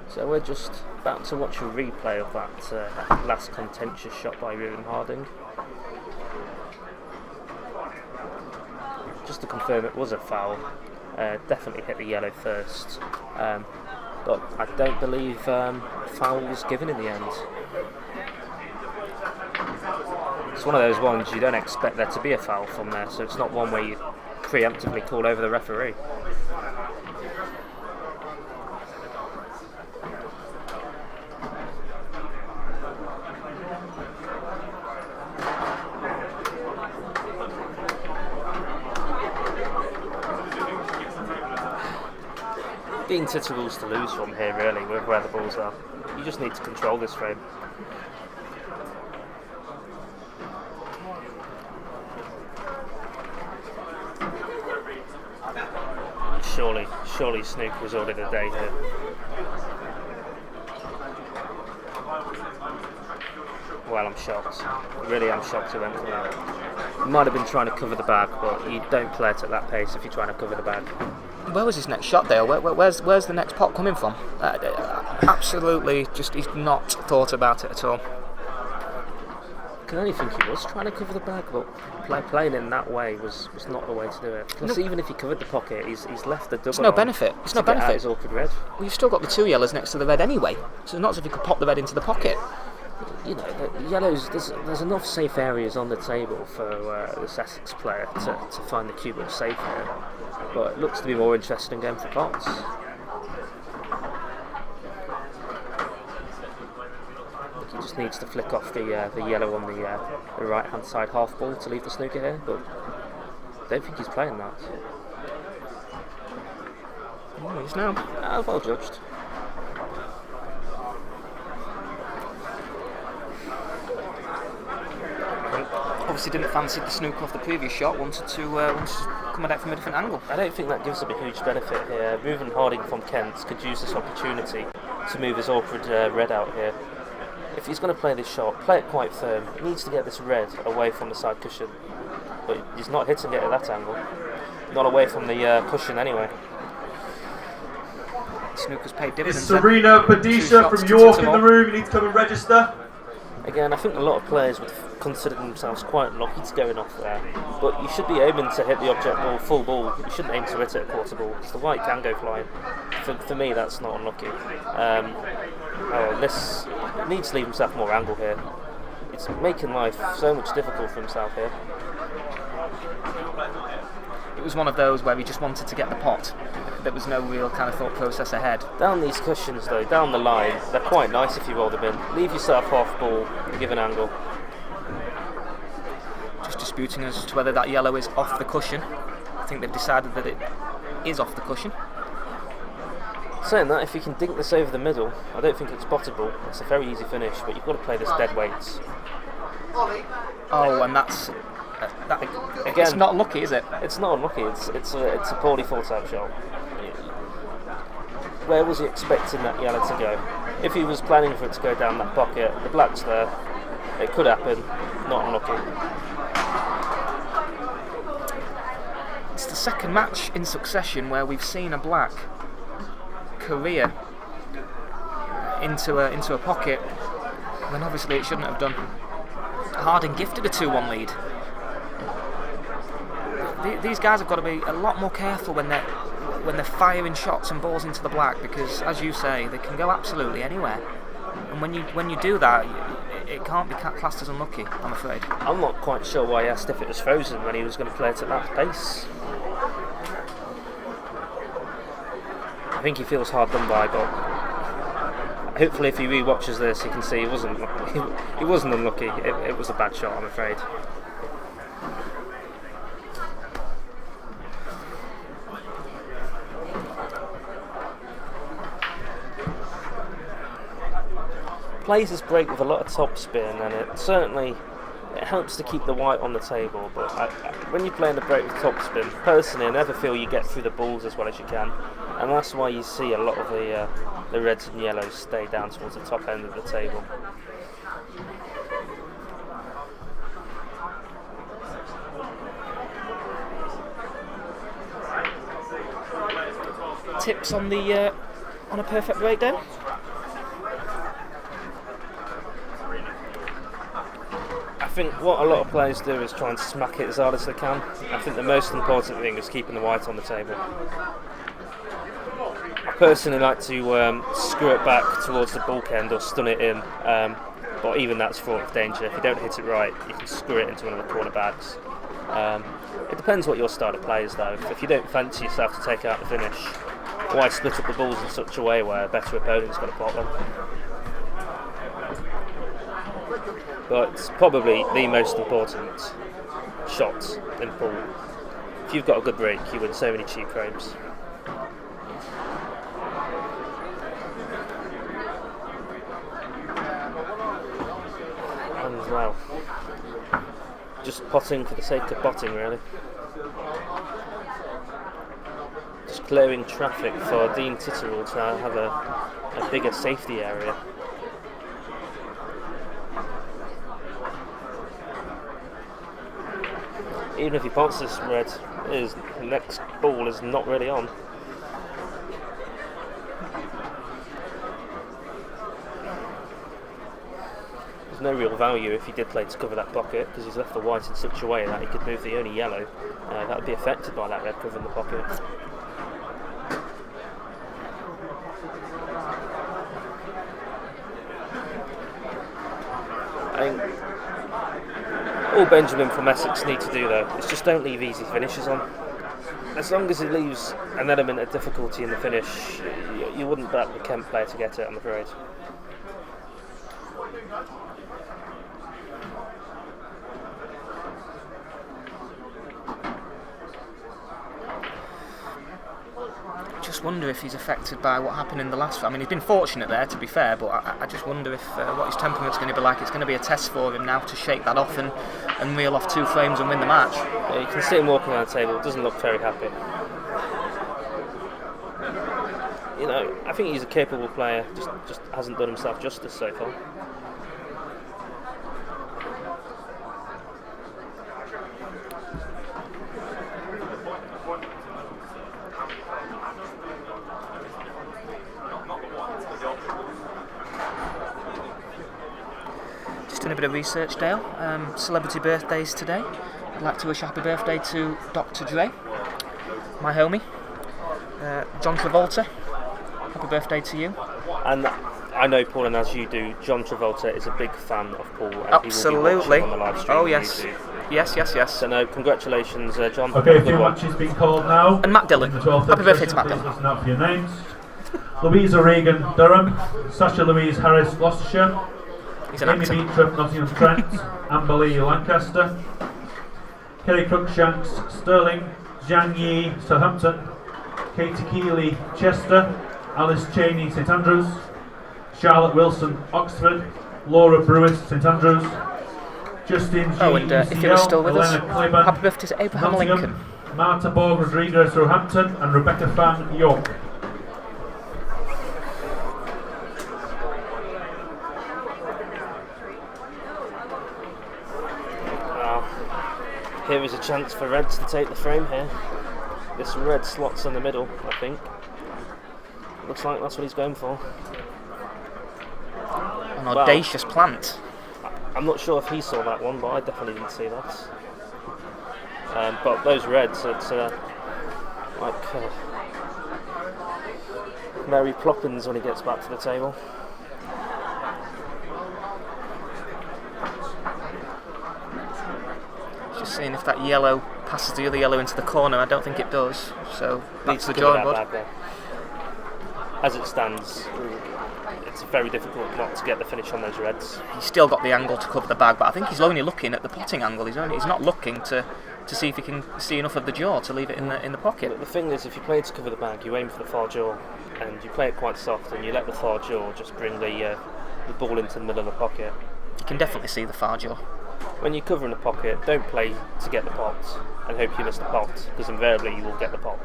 So we're just about to watch a replay of that last contentious shot by Ruben Harding. Just to confirm it was a foul. Definitely hit the yellow first. But I don't believe foul was given in the end. It's one of those ones you don't expect there to be a foul from there, so it's not one where you preemptively call over the referee. Being Titterals to lose from here, really, with where the balls are. You just need to control this frame. Surely Snook was ordered a day here. Well, I'm shocked. Really, I'm shocked he went for that. He might have been trying to cover the bag, but you don't play it at that pace if you're trying to cover the bag.
Where was his next shot, Dale? Where's the next pot coming from? Absolutely, just he's not thought about it at all.
I can only think he was trying to cover the bag, but playing in that way was not the way to do it. Plus, even if he covered the pocket, he's left the double.
It's no benefit. It's no benefit.
His awkward red.
Well, you've still got the 2 yellows next to the red anyway, so it's not as if you could pop the red into the pocket.
You know, the yellows. There's enough safe areas on the table for the Sussex player to find the cue ball safe here, but it looks to be more interesting game for pots. He just needs to flick off the yellow on the right hand side half ball to leave the snooker here, but I don't think he's playing that.
Oh, he's now.
Well judged.
Obviously didn't fancy the snooker off the previous shot, wanted to come at it from a different angle.
I don't think that gives him a huge benefit here. Ruben Harding from Kent could use this opportunity to move his awkward red out here. If he's going to play this shot, play it quite firm. He needs to get this red away from the side cushion, but he's not hitting it at that angle. Not away from the cushion anyway.
Snooker's paid dividends.
It's Serena Padisha from York in the room. You need to come and register.
Again, I think a lot of players would consider themselves quite lucky to going off there, but you should be aiming to hit the object ball full ball. You shouldn't aim to hit it at quarter ball, because the white can go flying. For me, that's not unlucky. This needs to leave himself more angle here. It's making life so much difficult for himself here.
It was one of those where he just wanted to get the pot. There was no real kind of thought process ahead.
Down these cushions though, down the line, they're quite nice if you roll them in. Leave yourself half ball and give an angle.
Just disputing as to whether that yellow is off the cushion. I think they've decided that it is off the cushion.
Saying that, if you can dink this over the middle, I don't think it's bottable. It's a very easy finish, but you've got to play this dead weights.
Oh, and that's... that,
Again,
it's not lucky, is it?
It's not unlucky. It's a poorly thought out shot. Where was he expecting that yellow to go? If he was planning for it to go down that pocket, the black's there. It could happen. Not unlucky.
It's the second match in succession where we've seen a black career into a pocket when obviously it shouldn't have done. Harding gifted a 2-1 lead. These guys have got to be a lot more careful when they're firing shots and balls into the black, because, as you say, they can go absolutely anywhere. And when you do that, it can't be classed as unlucky, I'm afraid.
I'm not quite sure why he asked if it was frozen when he was going to play it at that pace. I think he feels hard done by, but hopefully if he re-watches this, he can see he wasn't unlucky. It was a bad shot, I'm afraid. Plays his break with a lot of topspin, and it helps to keep the white on the table, but when you're playing the break with topspin, personally I never feel you get through the balls as well as you can, and that's why you see a lot of the reds and yellows stay down towards the top end of the table.
Tips on a perfect breakdown?
I think what a lot of players do is try and smack it as hard as they can. I think the most important thing is keeping the white on the table. I personally like to screw it back towards the bulk end or stun it in, but even that's fraught with danger. If you don't hit it right, you can screw it into one of the corner bags. It depends what your style of play is though. If you don't fancy yourself to take out the finish, why split up the balls in such a way where a better opponent's got to pot them? But it's probably the most important shot in pool. If you've got a good break, you win so many cheap frames. And well, just potting for the sake of potting, really. Just clearing traffic for Dean Titterell to have a bigger safety area. Even if he pots this red, his next ball is not really on. There's no real value if he did play to cover that pocket, because he's left the white in such a way that he could move the only yellow that would be affected by that red covering the pocket. I think all Benjamin from Essex need to do though is just don't leave easy finishes on. As long as it leaves an element of difficulty in the finish, you wouldn't back the Kent player to get it, I'm afraid.
Just wonder if he's affected by what happened in the last. I mean, he's been fortunate there, to be fair, but I just wonder if what his temperament's going to be like. It's going to be a test for him now to shake that off and reel off 2 frames and win the match.
Yeah, you can see him walking around the table. Doesn't look very happy. You know, I think he's a capable player. Just hasn't done himself justice so far.
Doing a bit of research, Dale. Celebrity birthdays today. I'd like to wish a happy birthday to Dr. Dre, my homie. John Travolta, happy birthday to you.
And I know, Paul, and as you do, John Travolta is a big fan of Paul. And
Absolutely.
He will be watching on the live stream.
Oh yes. Yes.
So no, congratulations, John.
Okay, a few matches being called now.
And Matt Dillon. Happy birthday to Matt Dillon.
Listen out for your names. Louisa Regan, Durham. Sasha Louise Harris, Gloucestershire.
He's an
Amy
actor.
Beetrop, Nottingham Trent. Amber Lee, Lancaster. Kerry Cruikshanks, Stirling. Zhang Yi, Southampton. Katie Keeley, Chester. Alice Cheney, St Andrews. Charlotte Wilson, Oxford. Laura Brewis, St Andrews. Justin G.
Oh, and if he was still with us,
Elena Claiborne,
happy birthday to Abraham
Nottingham.
Lincoln.
Marta Borg Rodriguez, Roehampton. And Rebecca Fan, York.
Here is a chance for Reds to take the frame here. This red slot's in the middle, I think. Looks like that's what he's going for.
An audacious plant.
I'm not sure if he saw that one, but I definitely didn't see that. But those reds, it's like Mary Ploppins when he gets back to the table.
Just seeing if that yellow passes the other yellow into the corner. I don't think it does. So back to the drawing board.
As it stands, it's very difficult not to get the finish on those reds.
He's still got the angle to cover the bag, but I think he's only looking at the potting angle. He's not looking to see if he can see enough of the jaw to leave it in the pocket.
But the thing is, if you play to cover the bag, you aim for the far jaw, and you play it quite soft, and you let the far jaw just bring the ball into the middle of the pocket.
You can definitely see the far jaw.
When you're covering the pocket, don't play to get the pot and hope you miss the pot, because invariably you will get the pot.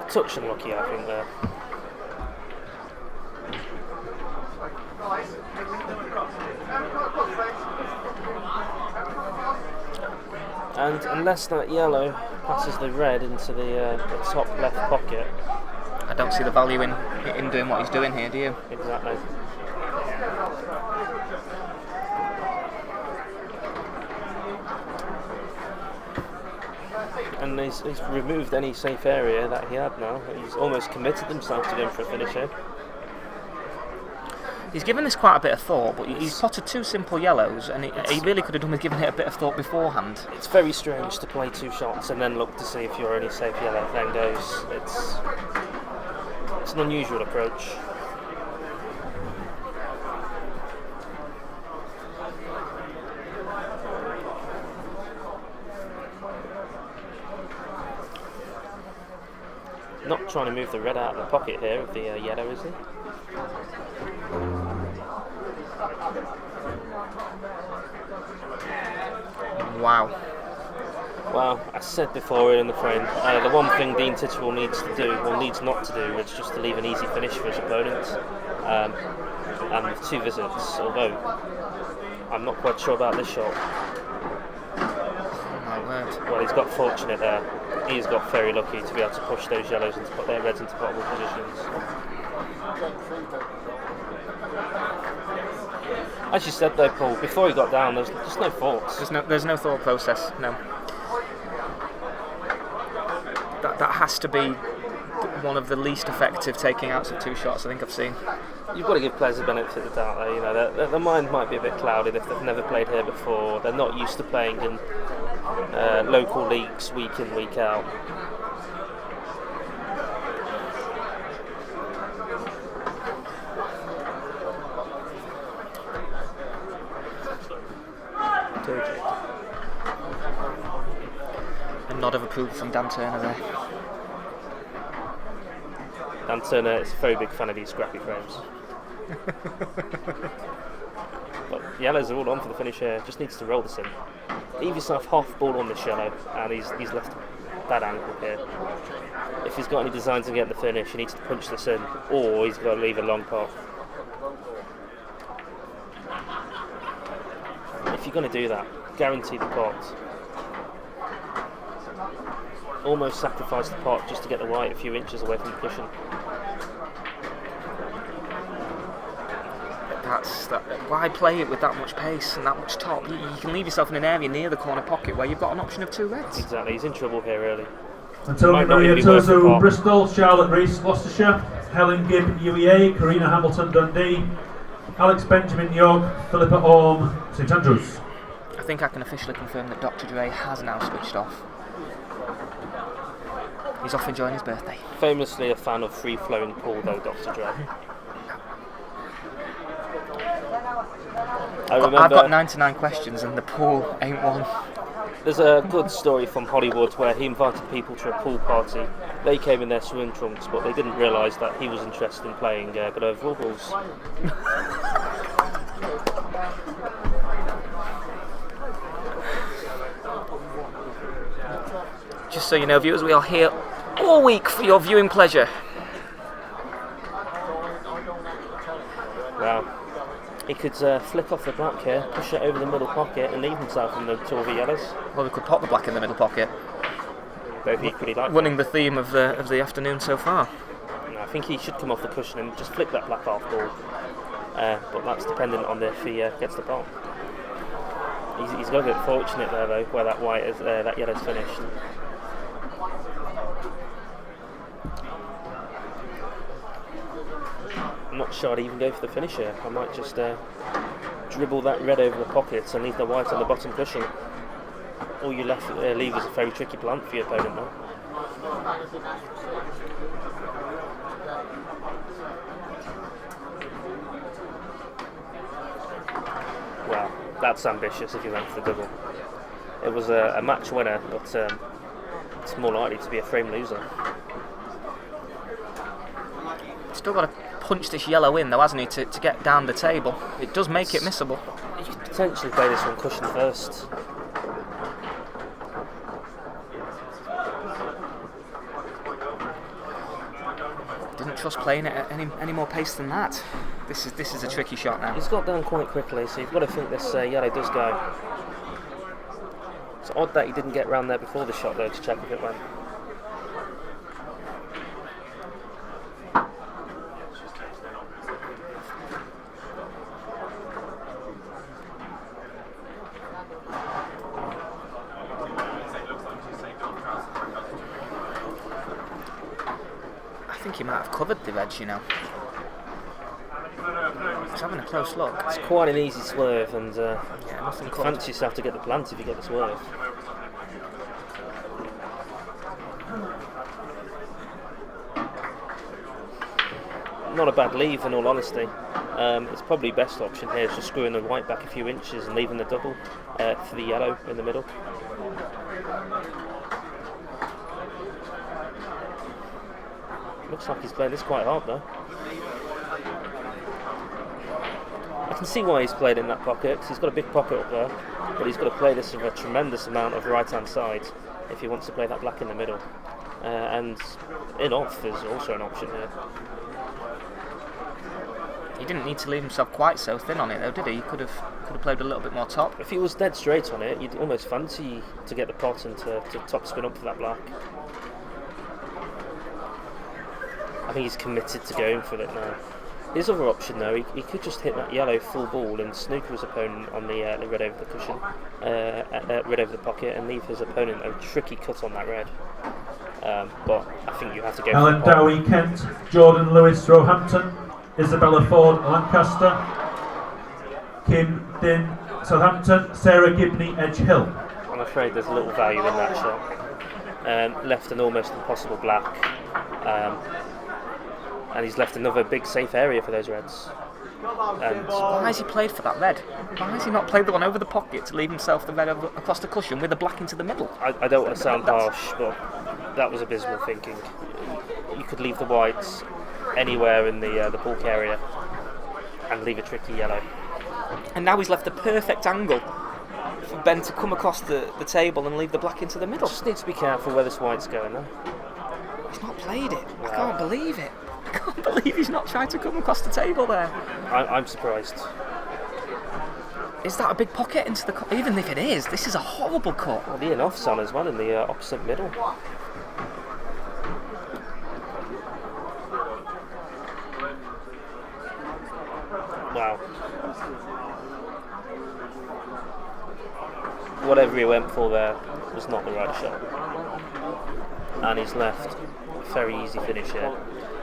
Touch unlucky, I think, there. And unless that yellow passes the red into the top left pocket,
I don't see the value in doing what he's doing here, do you?
exactly. And he's removed any safe area that he had now. He's almost committed himself to going for a finish here.
He's given this quite a bit of thought, but he's potted 2 simple yellows, and he really could have done with giving it a bit of thought beforehand.
It's very strange to play 2 shots and then look to see if your only safe yellow then goes. It's an unusual approach. Not trying to move the red out of the pocket here of the yellow, is he?
Wow.
Well, as said before in the frame, the one thing Dean Titchell needs to do, or needs not to do, is just to leave an easy finish for his opponent. And with 2 visits, although I'm not quite sure about this shot.
Oh my my word.
Well, he's got fortunate there. He's got very lucky to be able to push those yellows and to put their reds into potable positions. As you said though, Paul, before he got down, there's just no thoughts.
There's no thought process, no. That has to be one of the least effective taking outs of 2 shots I think I've seen.
You've got to give players the benefit of the doubt though, you know, their mind might be a bit clouded if they've never played here before, they're not used to playing in local leagues week in, week out.
A nod of approval from Dan Turner there.
Dan Turner is a very big fan of these scrappy frames. But yellows are all on for the finish here, just needs to roll this in. Leave yourself half ball on this yellow, and he's left a bad angle here. If he's got any designs on getting the finish, he needs to punch this in, or he's got to leave a long pot. If you're going to do that, guarantee the pot. Almost sacrifice the pot just to get the white a few inches away from the cushion.
Why play it with that much pace and that much top? You can leave yourself in an area near the corner pocket where you've got an option of 2 reds.
Exactly, he's in trouble here early.
Antonio Maria Tozo, Bristol, Charlotte Rees, Gloucestershire, Helen Gibb, UEA, Karina Hamilton, Dundee, Alex Benjamin, York, Philippa Orme, St Andrews.
I think I can officially confirm that Dr. Dre has now switched off. He's off enjoying his birthday.
Famously a fan of free-flowing pool though, Dr. Dre.
I've got 99 questions and the pool ain't one.
There's a good story from Hollywood where he invited people to a pool party. They came in their swim trunks, but they didn't realise that he was interested in playing good overall rules.
Just so you know, viewers, we are here all week for your viewing pleasure.
Wow. He could flick off the black here, push it over the middle pocket and leave himself in the 2 of the yellows.
Well, we could pop the black in the middle pocket.
Both equally likely.
Winning the theme of the afternoon so far.
No, I think he should come off the cushion and just flick that black half ball. But that's dependent on if he gets the pot. He's got a bit fortunate there though, where that white is, that yellow's finished. I'm not sure I'd even go for the finish here. I might just dribble that red over the pockets and leave the white on the bottom cushion. All you leave is a very tricky blunt for your opponent now. Wow, that's ambitious if you went for the double. It was a match winner, but it's more likely to be a frame loser.
Still got to punch this yellow in though, hasn't he, to get down the table. It does make it missable.
You could potentially play this one cushion first.
Didn't trust playing it at any more pace than that. This is a tricky shot now.
He's got down quite quickly, so you've got to think this yellow does go. It's odd that he didn't get round there before the shot though to check if it went.
I think he might have covered the edge, you know. He's having a close look.
It's quite an easy swerve, and
Yeah, nothing
you
caught.
fancy yourself to get the plant if you get the swerve. Not a bad leave in all honesty. It's probably best option here is just screwing the white back a few inches and leaving the double for the yellow in the middle. Looks like he's playing this quite hard though. I can see why he's played in that pocket, because he's got a big pocket up there, but he's got to play this with a tremendous amount of right hand side if he wants to play that black in the middle. And in off is also an option here.
He didn't need to leave himself quite so thin on it though, did he? He could have played a little bit more top.
If he was dead straight on it, you'd almost fancy to get the pot and to top spin up for that black. I think he's committed to going for it now. His other option though, he could just hit that yellow full ball and snooker his opponent on the red over the cushion, red over the pocket, and leave his opponent a tricky cut on that red. But I think you have to go
Ellen
for the pot.
Dowie, Kent. Jordan Lewis, Roehampton. Isabella Ford, Lancaster. Kim Din, Southampton. Sarah Gibney, Edge Hill.
I'm afraid there's little value in that shot. Left an almost impossible black. And he's left another big safe area for those reds. And
Why has he played for that red? Why has he not played the one over the pocket to leave himself the red across the cushion with the black into the middle?
I don't want to sound harsh, but that was abysmal thinking. You could leave the whites anywhere in the bulk area and leave a tricky yellow.
And now he's left the perfect angle for Ben to come across the table and leave the black into the middle.
Just need to be careful where this white's going though.
He's not played it. I can't believe it. I can't believe he's not tried to come across the table there.
I'm surprised.
Is that a big pocket into the... Even if it is, this is a horrible cut.
Well, the in-off's on as well in the opposite middle. Wow. Whatever he went for there was not the right shot. And he's left a very easy finish here.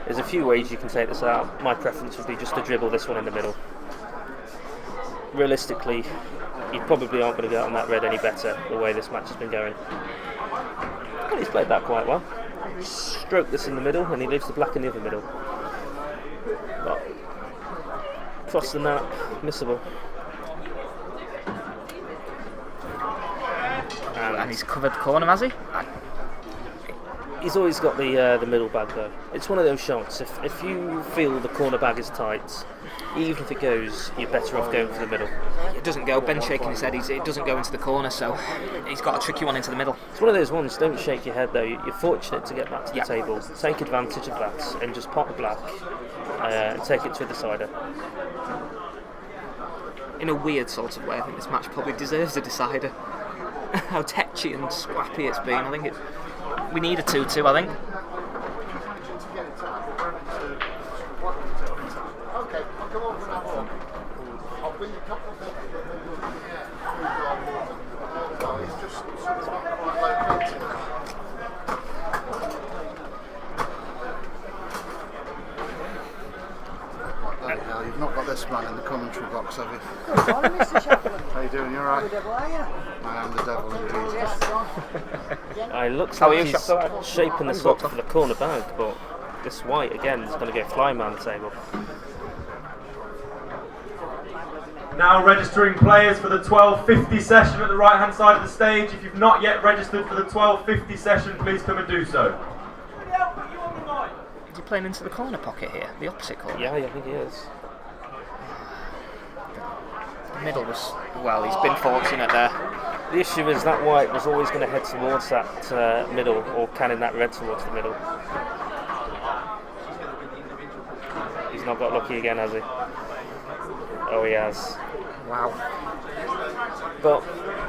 There's a few ways you can take this out. My preference would be just to dribble this one in the middle. Realistically, you probably aren't going to get on that red any better the way this match has been going. But he's played that quite well. Stroke this in the middle and he leaves the black in the other middle. But cross the nap, missable.
And he's covered the corner, has he?
He's always got the middle bag though. It's one of those shots. If you feel the corner bag is tight, even if it goes, you're better off going for the middle.
It doesn't go. Ben's shaking his head. It doesn't go into the corner, so he's got a tricky one into the middle.
It's one of those ones. Don't shake your head though. You're fortunate to get back to the table. Take advantage of that and just pot the black and take it to the decider.
In a weird sort of way, I think this match probably deserves a decider. How tetchy and scrappy it's been. I think we need a 2-2, I think.
Okay, I'll come over and have a look. I'll bring a couple of things. No, it's just not quite located. Bloody hell, you've not got this man in the commentary box, have you?
Good morning, Mr. Shepard.
How you doing? You alright?
The devil, are you?
I am the devil indeed.
It looks
How are
like
you,
he's
Shep?
shaping this up for the corner bag, but this white again is going to go flying around the table.
Now registering players for the 12:50 session at the right hand side of the stage. If you've not yet registered for the 12:50 session, please come and do so.
Is he playing into the corner pocket here? The opposite corner?
Yeah, I think he is.
The middle was... Well, he's been fortunate there.
The issue is that white was always going to head towards that middle, or canning that red towards the middle. He's not got lucky again, has he? Oh, he has.
Wow.
But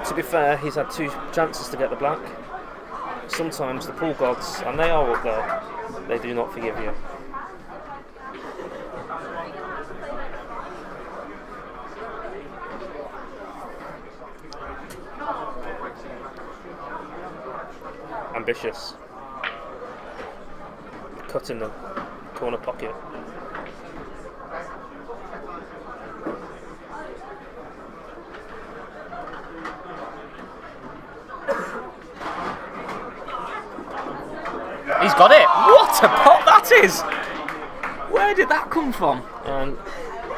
to be fair, he's had 2 chances to get the black. Sometimes the pool gods, and they are up there, they do not forgive you. Ambitious. Cut in the corner pocket.
He's got it! What a pot that is! Where did that come from?
And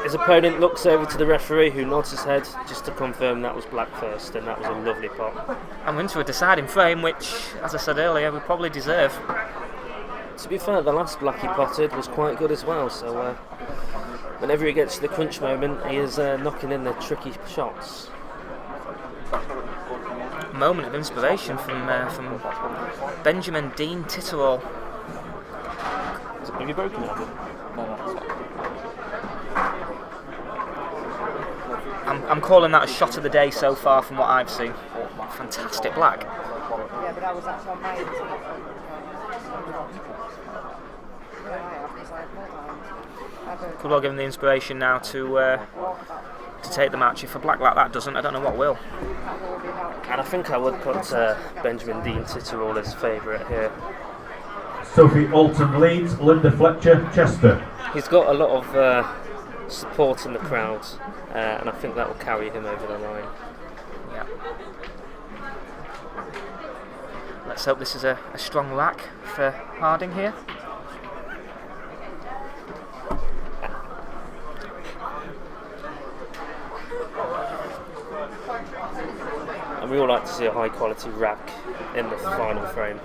his opponent looks over to the referee, who nods his head just to confirm that was black first, and that was a lovely pot.
And we're into a deciding frame, which, as I said earlier, we probably deserve.
To be fair, the last black he potted was quite good as well, so whenever he gets to the crunch moment, he is knocking in the tricky shots.
Moment of inspiration from Benjamin Dean Titterall.
Have you broken it?
I'm calling that a shot of the day so far from what I've seen. Oh, fantastic black.
Yeah, but I was actually on my internet.
Could well give him the inspiration now to take the match. If a black like that doesn't, I don't know what will.
And I think I would put Benjamin Dean Titterall as favourite here.
Sophie Alton Leeds, Linda Fletcher, Chester.
He's got a lot of support in the crowd, and I think that will carry him over the line.
Yeah. Let's hope this is a strong rack for Harding here.
And we all like to see a high quality rack in the final frame.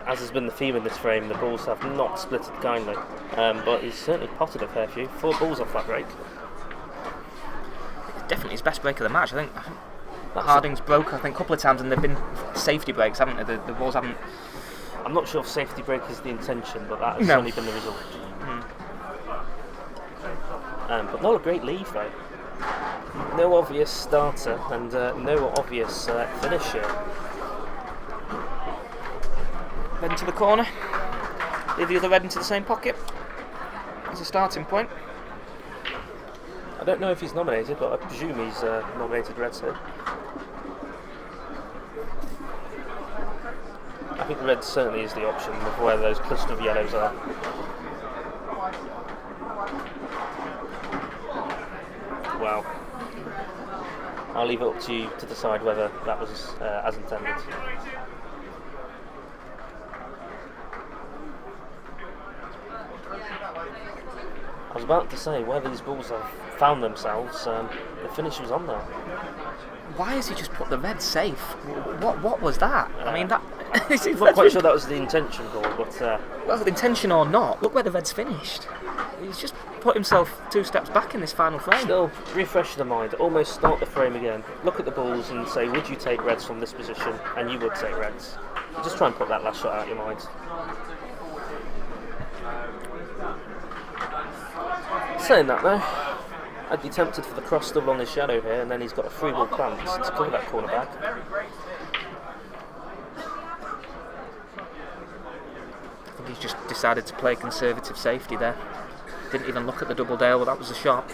As has been the theme in this frame, the balls have not splitted kindly, but he's certainly potted a fair few. 4 balls off that break.
Definitely his best break of the match. I think Harding's broke, I think, a couple of times, and they've been safety breaks, haven't they? The balls haven't.
I'm not sure if safety break is the intention, but that has certainly been the result. But not a great lead though. No obvious starter and no obvious finisher.
Red into the corner. Leave the other red into the same pocket. As a starting point.
I don't know if he's nominated, but I presume he's nominated red here. I think red certainly is the option of where those cluster of yellows are. Well, I'll leave it up to you to decide whether that was as intended. I was about to say, where these balls have found themselves, the finish was on there.
Why has he just put the red safe? What was that? I mean, that.
I'm not quite sure that was the intention, Paul, but.
Well, the intention or not, look where the red's finished. He's just put himself 2 steps back in this final frame.
Still, refresh the mind, almost start the frame again. Look at the balls and say, would you take reds from this position? And you would take reds. Just try and put that last shot out of your mind. Saying that though, I'd be tempted for the cross double on his shadow here, and then he's got a 3-ball plant to cover that corner back.
I think he's just decided to play conservative safety there. Didn't even look at the double dale, but that was a shot.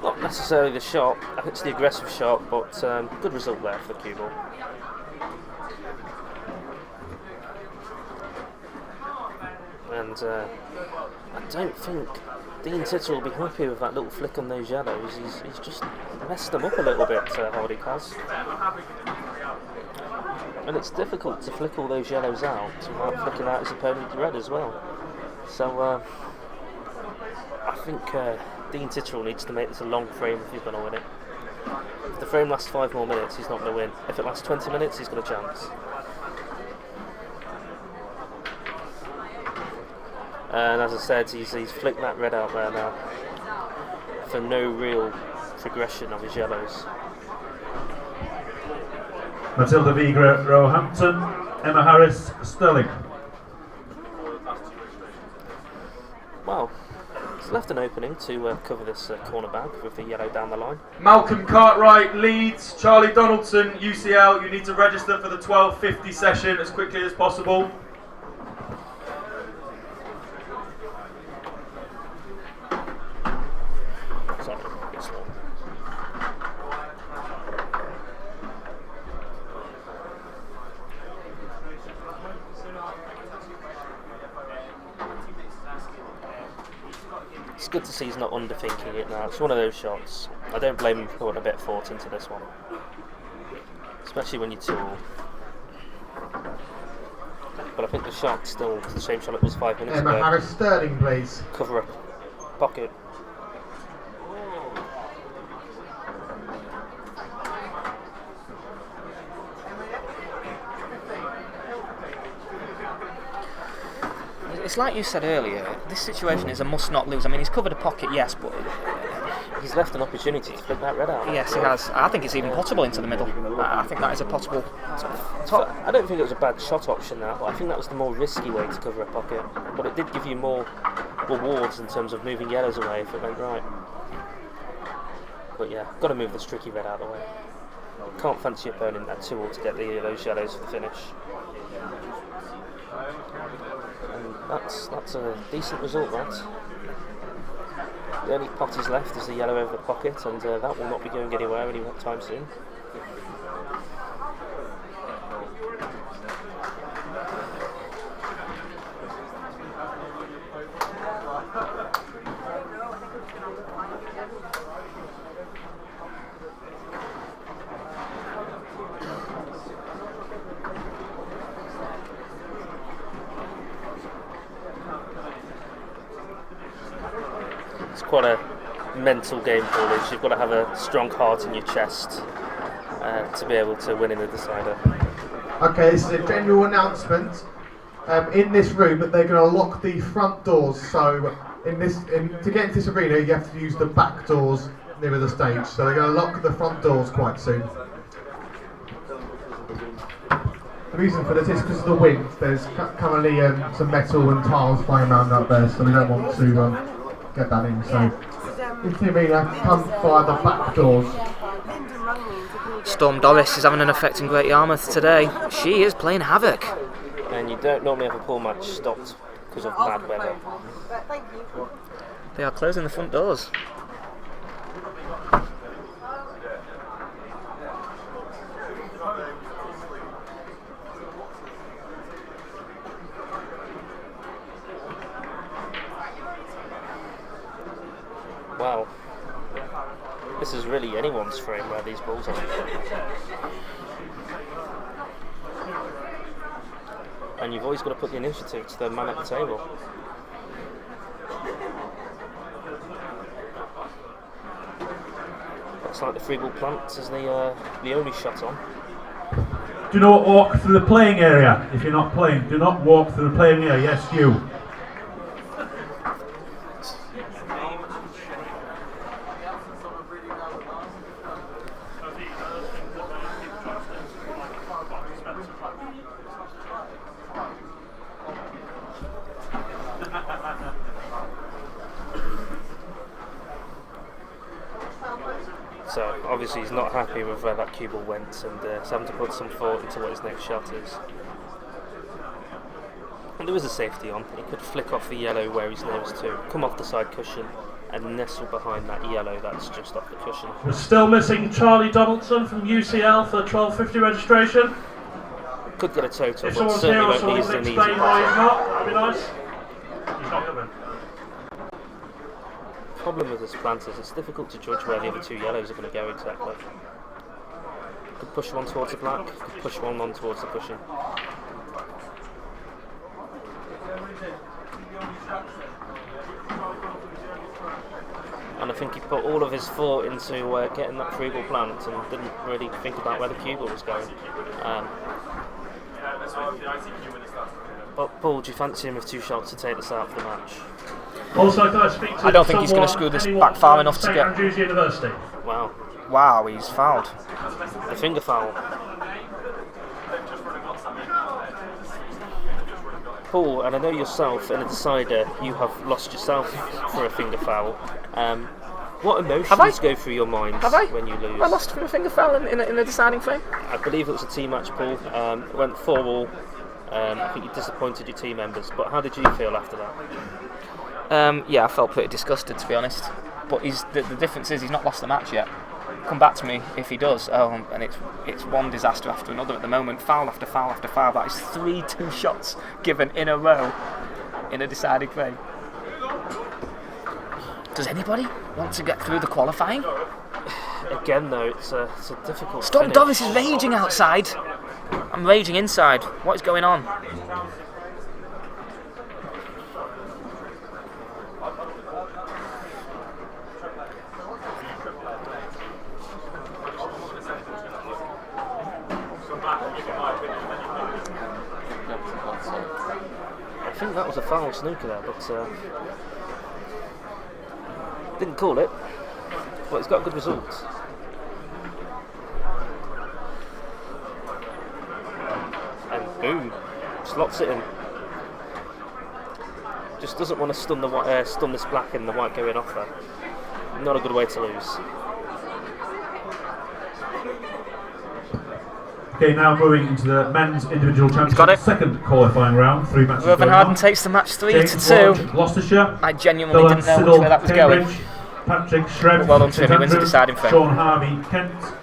Not necessarily the shot, I think it's the aggressive shot, but good result there for the cue ball. And I don't think Dean Titter will be happy with that little flick on those yellows. He's just messed them up a little bit, Harding has. And it's difficult to flick all those yellows out without flicking out his opponent's red as well. So I think Dean Titterall needs to make this a long frame if he's going to win it. If the frame lasts 5 more minutes, he's not going to win. If it lasts 20 minutes, he's got a chance. And as I said, he's flicked that red out there now for no real progression of his yellows.
Matilda Vigra, Roehampton, Emma Harris, Stirling.
Well, it's left an opening to cover this corner bag with the yellow down the line.
Malcolm Cartwright leads. Charlie Donaldson, UCL, you need to register for the 12:50 session as quickly as possible.
Sorry, a bit slow. It's good to see he's not underthinking it now. It's one of those shots. I don't blame him for putting a bit of thought into this one. Especially when you're tall. But I think the shot's still the same shot it was 5 minutes ago.
Emma Harris Sterling, please.
Cover up pocket.
It's like you said earlier, this situation is a must not lose. I mean, he's covered a pocket, yes, but
He's left an opportunity to flick that red out.
Yes, he has. I think it's even possible into the middle. I think that is a possible top.
I don't think it was a bad shot option, that, but I think that was the more risky way to cover a pocket. But it did give you more rewards in terms of moving yellows away if it went right. But yeah, got to move this tricky red out of the way. Can't fancy your opponent at 2-all to get those yellows for the finish. And that's a decent result, that. The only pot is left is the yellow over the pocket, and that will not be going anywhere anytime soon. It's quite a mental game, Paulage. You've got to have a strong heart in your chest to be able to win in the decider.
Okay, this is a general announcement. In this room, they're going to lock the front doors. So, to get into this arena, you have to use the back doors near the stage. So they're going to lock the front doors quite soon. The reason for this is because of the wind. There's currently some metal and tiles flying around out there, so we don't want to get that in. So, into the arena, come via the back doors.
Storm Doris is having an effect in Great Yarmouth today. She is playing havoc.
And you don't normally have a pool match stopped because of bad weather.
They are closing the front doors.
Wow. This is really anyone's frame where these balls are. And you've always got to put the initiative to the man at the table. Looks like the free ball plant is the only shot on.
Do not walk through the playing area if you're not playing. Do not walk through the playing area. Yes, you.
So obviously he's not happy with where that cue ball went, and he's having to put some thought into what his next shot is. And there is a safety on. He could flick off the yellow where he's nearest to, come off the side cushion, and nestle behind that yellow that's just off the cushion.
We're still missing Charlie Donaldson from UCL for 12:50 registration.
Could get a total,
If
but
someone's
certainly
here or
won't
someone
be
can
an easy
explain why he's
battle.
not, that'd be nice. He's not coming.
The problem with this plant is it's difficult to judge where the other two yellows are going to go exactly. Could push one towards the black, could push one on towards the cushion. And I think he put all of his thought into getting that free ball plant and didn't really think about where the cue ball was going. But Paul, do you fancy him with 2 shots to take this out of the match?
Also, can I speak to
I don't think he's going to screw this back far enough to
St.
get.
Andrews University.
Wow.
Wow, he's fouled.
The finger foul. Paul, and I know yourself, in a decider, you have lost yourself for a finger foul. What emotions go through your mind when you lose?
I lost from a finger foul in a deciding frame.
I believe it was a team match, Paul. It went 4-all. I think you disappointed your team members, but how did you feel after that?
Yeah, I felt pretty disgusted, to be honest. But the difference is he's not lost the match yet. Come back to me if he does. And it's one disaster after another at the moment. Foul after foul after foul. That is 3 2 shots given in a row in a deciding frame. Does anybody want to get through the qualifying?
Again, though, it's a difficult
Storm
finish.
Doris is raging outside. I'm raging inside. What is going on?
I think that was a foul snooker there, but didn't call it. but it's got good results. And boom, slots it in. Just doesn't want to stun this black and the white going off there. Not a good way to lose.
Okay, now moving into the men's individual
got
championship,
it.
second qualifying round, 3 matches
Ruben
going
Harden
on.
takes the match 3
James
to 2.
Ward, Gloucestershire.
I genuinely
Dylan
didn't know which
Siddle,
way that was going.
Cambridge. Patrick Shrev,
Well done to him, he wins the
St
deciding
Andrews.
thing.
Sean Harvey, Kent.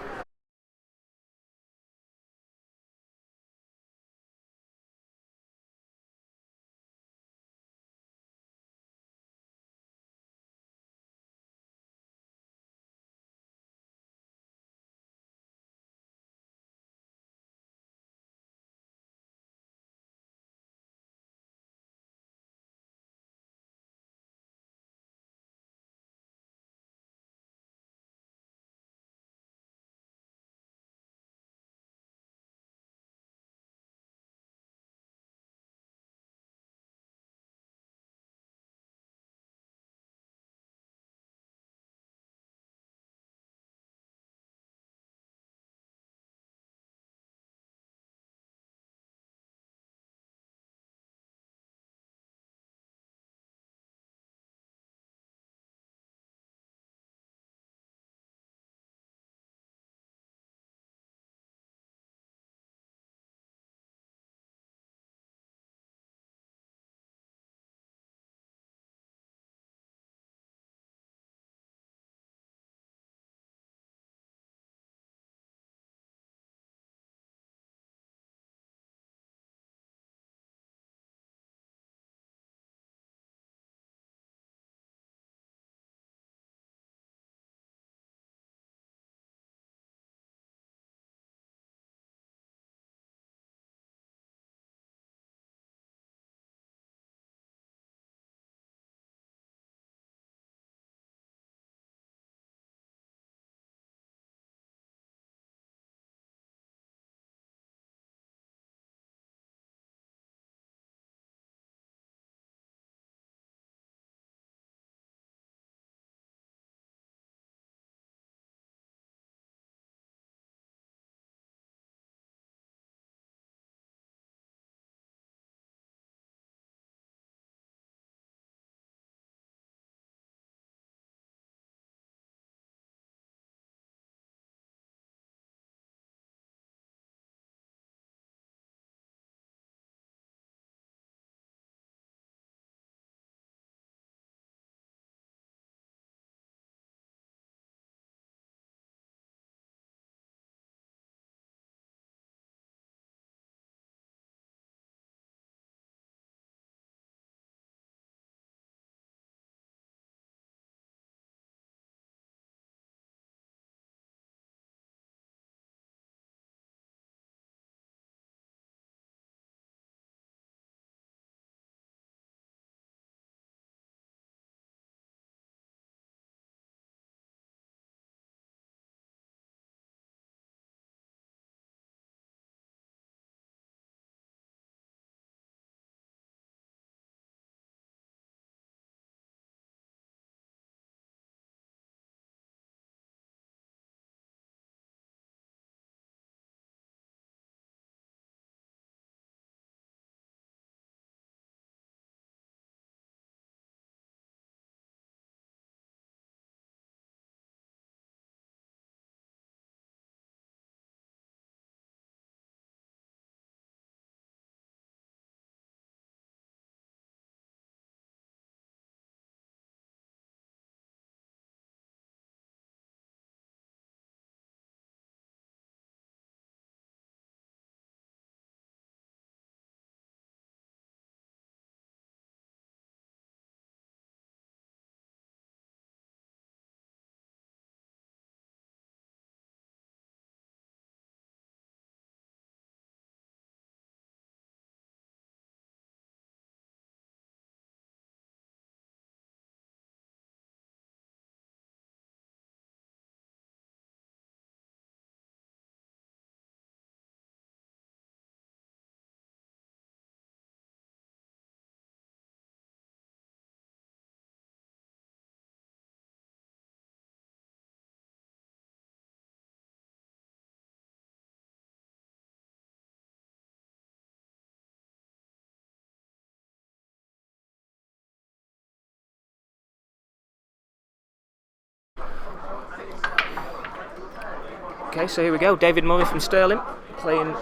Okay, so here we go. David Murray from Stirling playing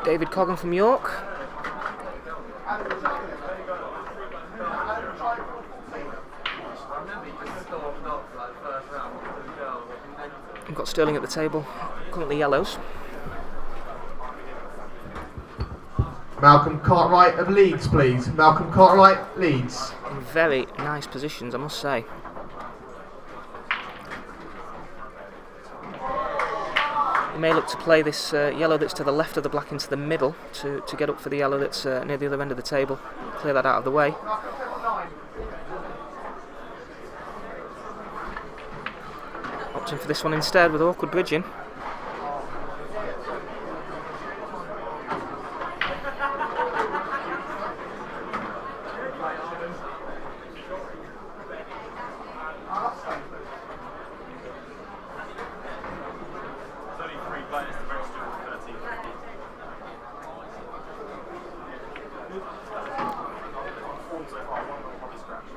David Coggan from York. We've got Stirling at the table, currently yellows.
Malcolm Cartwright of Leeds, please. Malcolm Cartwright, Leeds.
In very nice positions, I must say. You may look to play this yellow that's to the left of the black into the middle to get up for the yellow that's near the other end of the table. Clear that out of the way. Opting for this one instead with awkward bridging.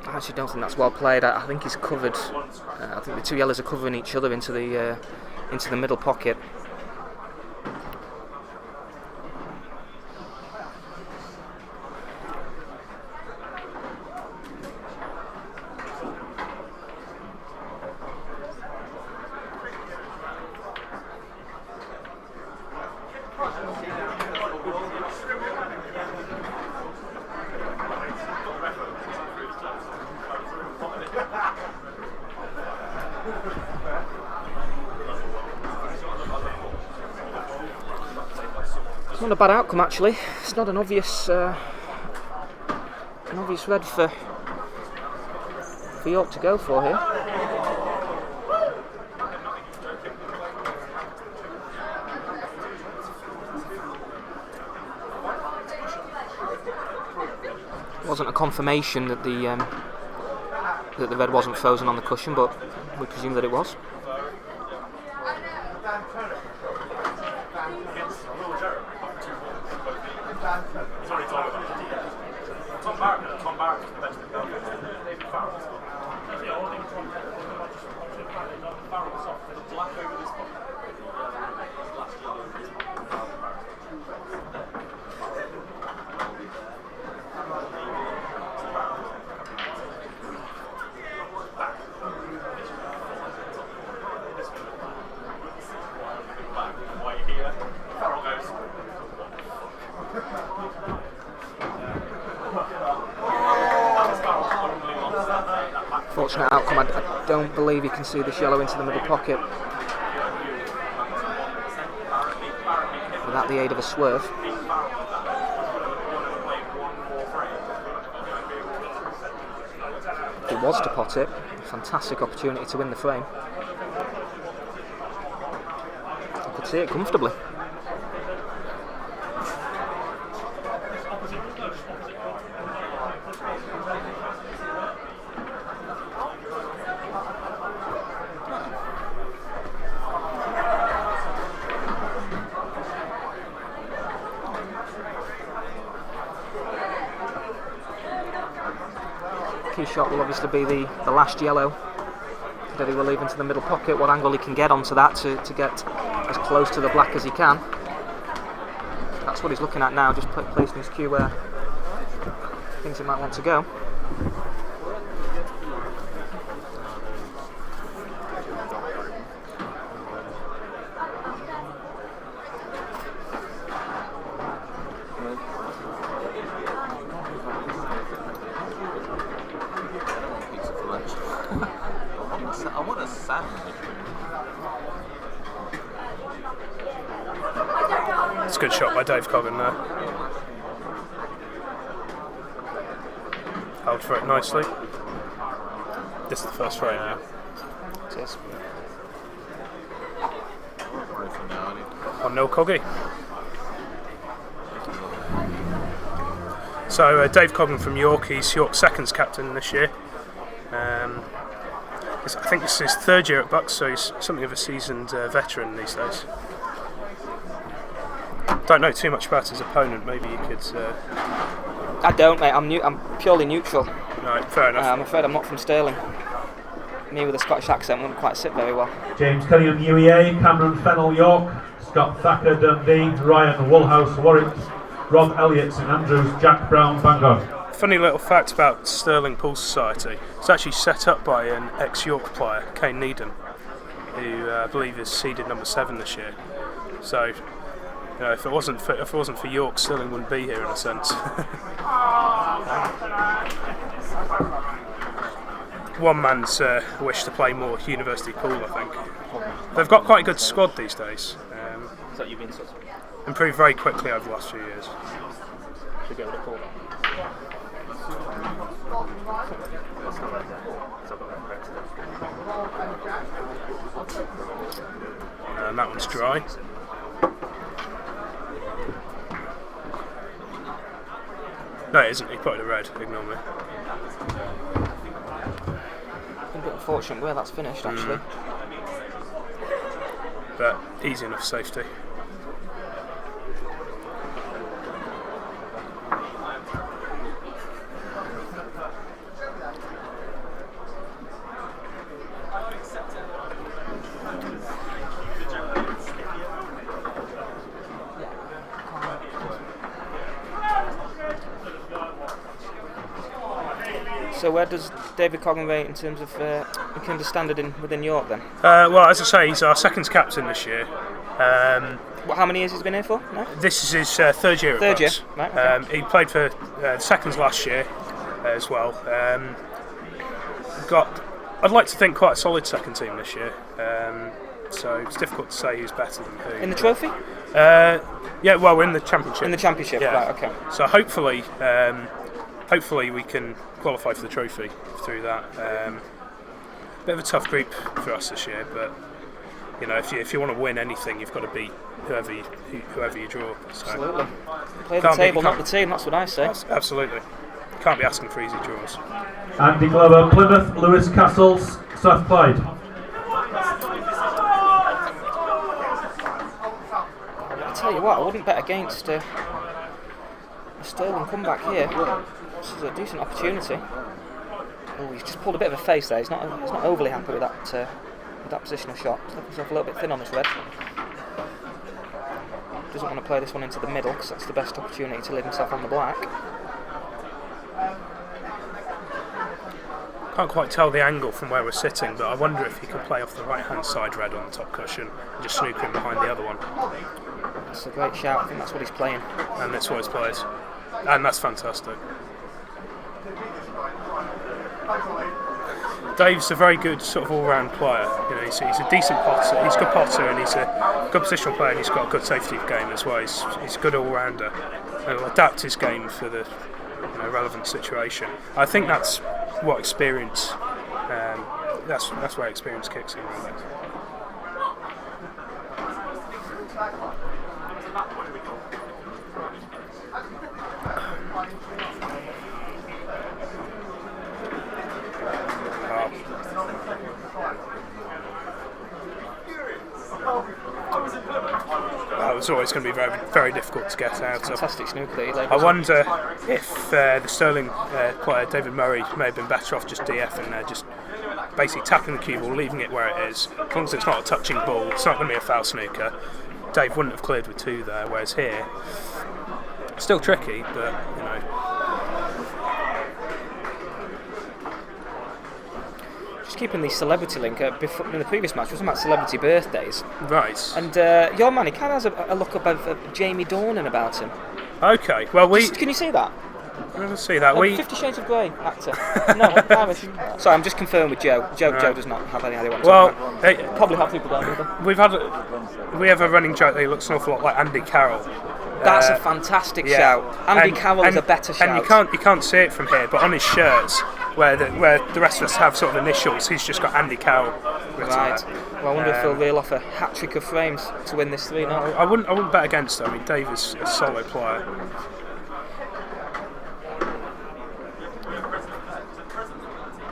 I actually don't think that's well played. I think he's covered. I think the two yellows are covering each other into the middle pocket. It's not a bad outcome actually. It's not an obvious red for York to go for here. It wasn't a confirmation that the red wasn't frozen on the cushion, but we presume that it was. Fortunate outcome. I don't believe you can see this yellow into the middle pocket without the aid of a swerve. If it was to pot it, a fantastic opportunity to win the frame. I could see it comfortably. Key shot will obviously be the last yellow that he will leave into the middle pocket. What angle he can get onto that to get as close to the black as he can. That's what he's looking at now, just placing his cue where he thinks he might want to go.
I want a sandwich.
It's a good shot by Dave Coggan there. Held for it nicely. This is the first frame, yeah.
It is.
1-0 Coggy. So Dave Coggan from York, he's York Seconds captain this year. I think this is his third year at BUCS, so he's something of a seasoned veteran these days. Don't know too much about his opponent. Maybe you could.
I don't, mate. I'm purely neutral.
Right, fair enough.
I'm afraid I'm not from Stirling. me with a Scottish accent wouldn't quite sit very well.
James Cunningham, UEA, Cameron Fennell, York, Scott Thacker, Dundee, Ryan Woolhouse, Warwick, Rob Elliott, St Andrews, Jack Brown, Bangor.
Funny little fact about Stirling Pool Society. It's actually set up by an ex-York player, Kane Needham, who I believe is seeded number 7 this year. So, you know, if it wasn't for York, Stirling wouldn't be here in a sense. One man's wish to play more university pool, I think. They've got quite a good squad these days. Improved very quickly over the last few years.
Should be able to call that.
And that one's dry. No, it isn't. He put it in red. Ignore me.
A bit unfortunate where that's finished, actually.
But easy enough safety.
So where does David Coggan rate in terms of standard within York then?
Well, as I say, he's our seconds captain this year.
How many years has he been here for now?
This is his third year at
Third year,
BUCS.
right, okay.
He played for seconds last year as well. I'd like to think, quite a solid second team this year. So it's difficult to say who's better than who.
In the trophy?
Yeah, well, we're in the championship.
In the championship,
yeah.
Right, okay.
So hopefully we can qualify for the trophy through that. Bit of a tough group for us this year, but you know, if you want to win anything, you've got to beat whoever you draw. So
Absolutely. Play the table, not the team. That's what I say.
Absolutely. Can't be asking for easy draws.
Andy Glover, Plymouth, Lewis Castles, South Clyde.
I tell you what, I wouldn't bet against a Stirling comeback here. This is a decent opportunity. Oh, he's just pulled a bit of a face there. He's not overly happy with that positional shot. He's left himself a little bit thin on this red. Doesn't want to play this one into the middle because that's the best opportunity to leave himself on the black.
Can't quite tell the angle from where we're sitting, but I wonder if he could play off the right-hand side red on the top cushion and just snook him behind the other one.
That's a great shout. I think that's what he's playing.
And that's what he's played. And that's fantastic. Dave's a very good sort of all-round player. You know, he's a decent potter. He's a good potter, and he's a good positional player, and he's got a good safety game as well. He's a good all-rounder. And he'll adapt his game for the relevant situation. I think that's what experience. That's where experience kicks in, really. It's always going to be very, very difficult to get out of.
Fantastic snooker that he laid.
I wonder if the Stirling player David Murray may have been better off just DFing there, just basically tapping the cue ball, leaving it where it is. As long as it's not a touching ball, it's not going to be a foul snooker. Dave wouldn't have cleared with 2 there, whereas here, still tricky, but you know.
Keeping the celebrity link before, in the previous match, we were talking about celebrity birthdays.
Right.
And your man, he kind of has a look of Jamie Dornan about him.
Okay, well
Can you see that?
Let's see that.
50 Shades of Grey actor. No, Irish. Sorry, I'm just confirming with Joe. Joe does not have any idea what I'm talking about. Probably have people down here.
We have a running joke that he looks an awful lot like Andy Carroll.
That's a fantastic shout. Andy Carroll is a better shout.
And you can't see it from here, but on his shirts, where the rest of us have sort of initials, he's just got Andy Carroll written
Right.
there.
Well, I wonder if he'll reel off a hat trick of frames to win this 3-0.
I wouldn't bet against him. I mean, Dave is a solo player.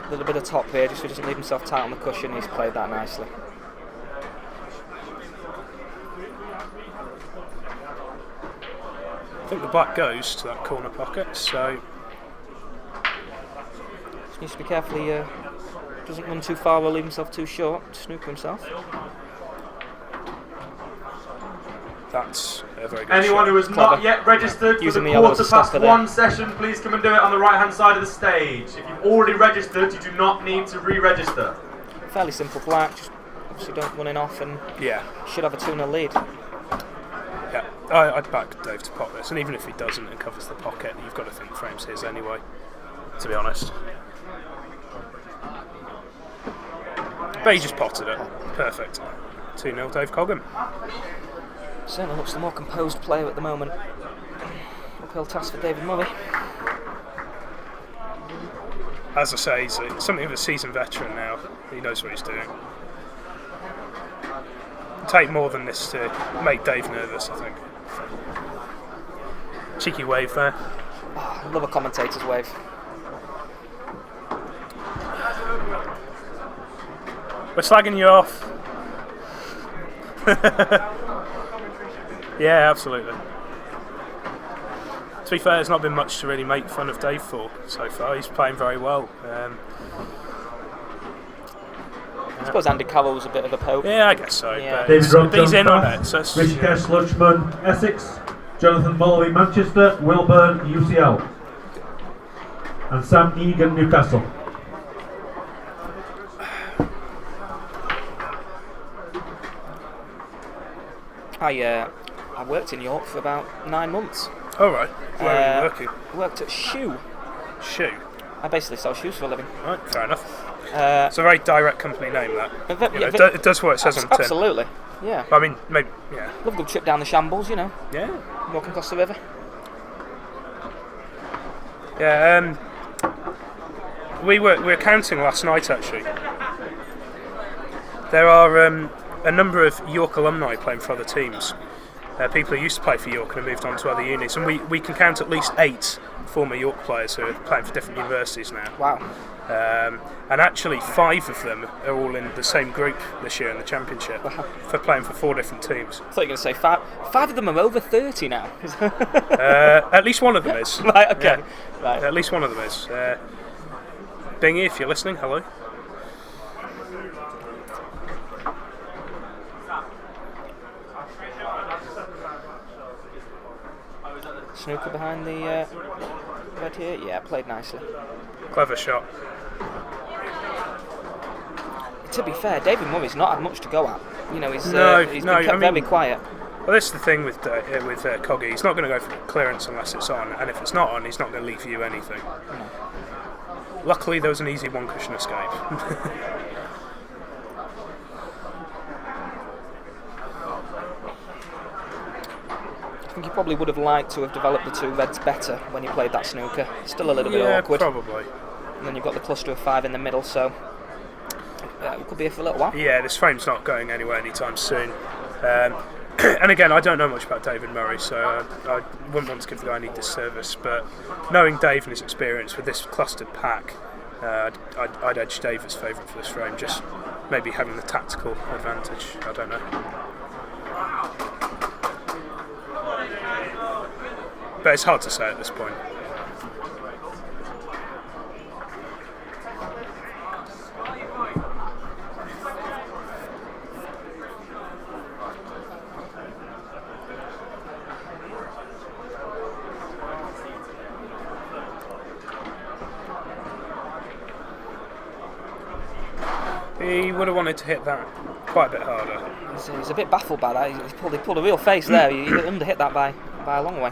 A little bit of top here, just so he doesn't leave himself tight on the cushion. He's played that nicely.
I think the black goes to that corner pocket, so
Just needs to be careful he doesn't run too far or leave himself too short. Snooker himself.
That's a very good
Anyone
shot.
who has not yet registered for
Using
the
the yellow as a
quarter past
stopper
one
there.
session, please come and do it on the right-hand side of the stage. If you've already registered, you do not need to re-register.
Fairly simple black. Just obviously don't run in off and
Yeah.
should have a 2-0 lead.
Yeah, I'd back Dave to pot this, and even if he doesn't and covers the pocket, you've got to think the frame's his anyway, to be honest. But he just potted it. Perfect. 2-0 Dave Cogham.
Certainly looks the more composed player at the moment. Uphill task for David Murray.
As I say, he's something of a seasoned veteran now. He knows what he's doing. It'll take more than this to make Dave nervous, I think. Cheeky wave there.
I love a commentator's wave.
We're slagging you off. Yeah, absolutely. To be fair, there's not been much to really make fun of Dave for so far. He's playing very well.
I suppose Andy Carroll was a bit of a pope.
Yeah, I guess so.
Yeah.
But
David
he's in on
Rompton,
it. So it's,
Rishikesh Lutchman, Essex, Jonathan Molloy, Manchester, Wilburn, UCL, and Sam Egan, Newcastle.
I worked in York for about 9 months.
all right. Where are you working?
I worked at Shoe.
Shoe.
I basically sell shoes for a living.
Right, fair enough. It's a very direct company name, that. You know, it does what it says on the tin.
Absolutely. Yeah.
I mean, maybe, yeah.
Love a good trip down the Shambles, you know,
Yeah.
walking across the river.
Yeah, we were counting last night, actually. There are a number of York alumni playing for other teams. People who used to play for York and have moved on to other unis, and we can count at least 8 former York players who are playing for different universities now.
Wow.
And actually 5 of them are all in the same group this year in the championship for playing for 4 different teams.
I thought you were going to say 5. 5 of them are over 30 now.
At least one of them is.
Right, okay.
Yeah.
Right.
At least one of them is. Bingy, if you're listening, hello.
Snooker behind the red here. Yeah, played nicely.
Clever shot.
To be fair, David Murray's not had much to go at. You know, he's
No,
been
no,
kept
I
very
mean-
quiet.
Well, this is the thing with Coggy. He's not going to go for clearance unless it's on, and if it's not on, he's not going to leave you anything. Luckily, there was an easy one-cushion escape.
I think he probably would have liked to have developed the 2 reds better when he played that snooker. Still a little bit awkward.
Probably.
And then you've got the cluster of 5 in the middle, so it could be here for a little while.
Yeah, this frame's not going anywhere anytime soon. And again, I don't know much about David Murray, so I wouldn't want to give the guy any disservice. But knowing Dave and his experience with this clustered pack, I'd edge Dave as favourite for this frame, just maybe having the tactical advantage. I don't know. But it's hard to say at this point. He would have wanted to hit that quite a bit harder.
He's a bit baffled by that. He pulled a real face there. He underhit that by a long way.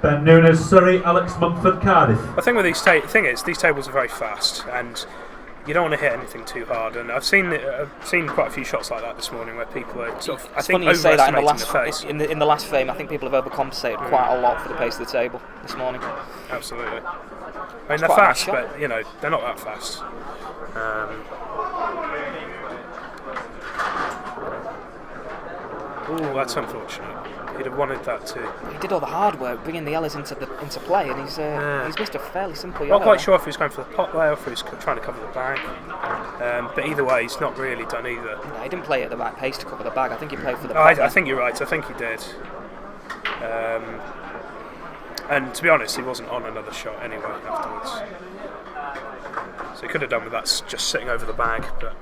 Ben Nunes, Surrey, Alex Mumford, Cardiff.
I think with these thing is these tables are very fast, and you don't want to hit anything too hard. And I've seen quite a few shots like that this morning where people are sort of, I
It's
think,
funny you say that in the
overestimating
last
the face.
in the last frame. I think people have overcompensated quite a lot for the pace of the table this morning.
Absolutely. I mean, they're
quite a nice
fast,
shot.
but you know they're not that fast. Ooh, that's unfortunate. He'd have wanted that too.
He did all the hard work bringing the yellows into play, and he's missed a fairly simple yellow.
Not quite sure if he was going for the pot there or if he was trying to cover the bag. But either way, he's not really done either.
No, he didn't play at the right pace to cover the bag. I think he played for the.
Oh,
pot
I think you're right. I think he did. And to be honest, he wasn't on another shot anyway afterwards. So he could have done with that just sitting over the bag, but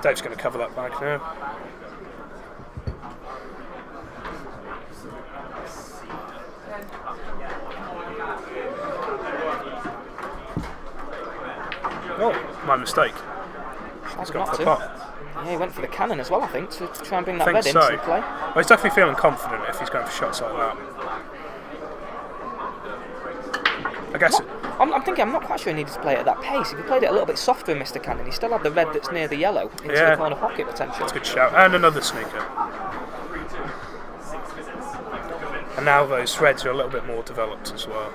Dave's going to cover that bag now. Oh, my mistake. He's gone for the pot.
Yeah, he went for the cannon as well, I think, to try and bring that
I
red
think
into
so.
the play.
Well, he's definitely feeling confident if he's going for shots like that. I guess.
I'm thinking, I'm not quite sure he needed to play it at that pace. If he played it a little bit softer in Mr. Cannon, he still had the red that's near the yellow into the corner pocket potentially.
That's a good shout. And another sneaker. And now those reds are a little bit more developed as well.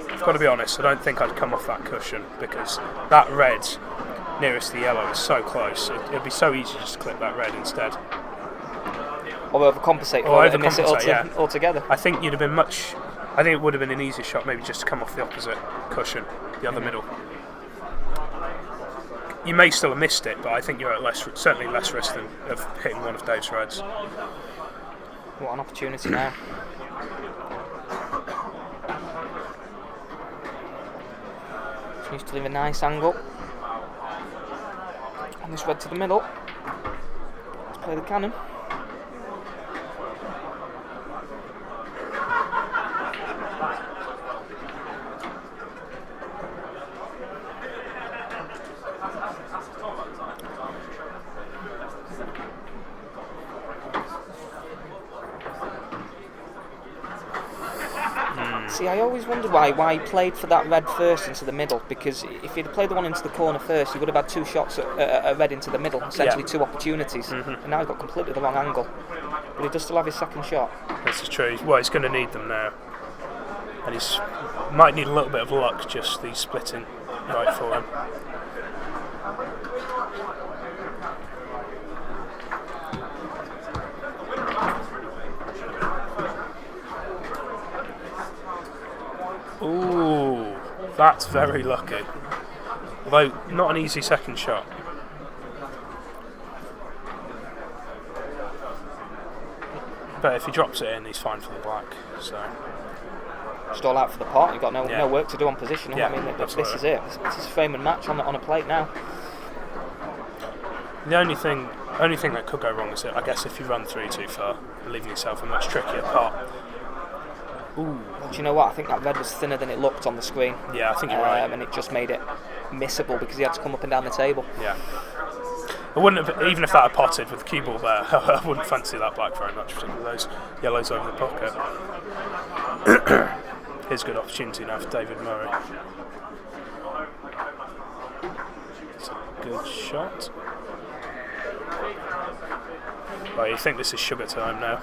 I've got to be honest, I don't think I'd come off that cushion because that red nearest the yellow is so close. It'd be so easy just to clip that red instead.
Or overcompensate for it and miss it altogether.
I think you'd have been much. I think it would have been an easier shot, maybe just to come off the opposite cushion, the other middle. You may still have missed it, but I think you're at certainly less risk of hitting one of Dave's reds.
What an opportunity now. Needs to leave a nice angle. And this red to the middle. Let's play the cannon. See, I always wondered why he played for that red first into the middle, because if he'd played the one into the corner first, he would have had two shots at red into the middle, essentially two opportunities. And now he's got completely the wrong angle. But he does still have his second shot.
This is true. Well, he's going to need them now. And he's might need a little bit of luck, just the splitting right for him. Ooh, that's very lucky. Although, not an easy second shot. But if he drops it in, he's fine for the black. So
just all out for the pot. You've got no work to do on position.
Yeah,
I mean, this is it. This is frame and match on a plate now.
The only thing that could go wrong is I guess if you run through too far, leaving yourself a much trickier pot. Ooh.
Well, do you know what? I think that red was thinner than it looked on the screen.
Yeah, I think you're right.
And it just made it missable because he had to come up and down the table.
Yeah. I wouldn't have, even if that had potted with the cue ball there, I wouldn't fancy that black very much, particularly those yellows over the pocket. Here's a good opportunity now for David Murray. It's a good shot. Right, you think this is sugar time now?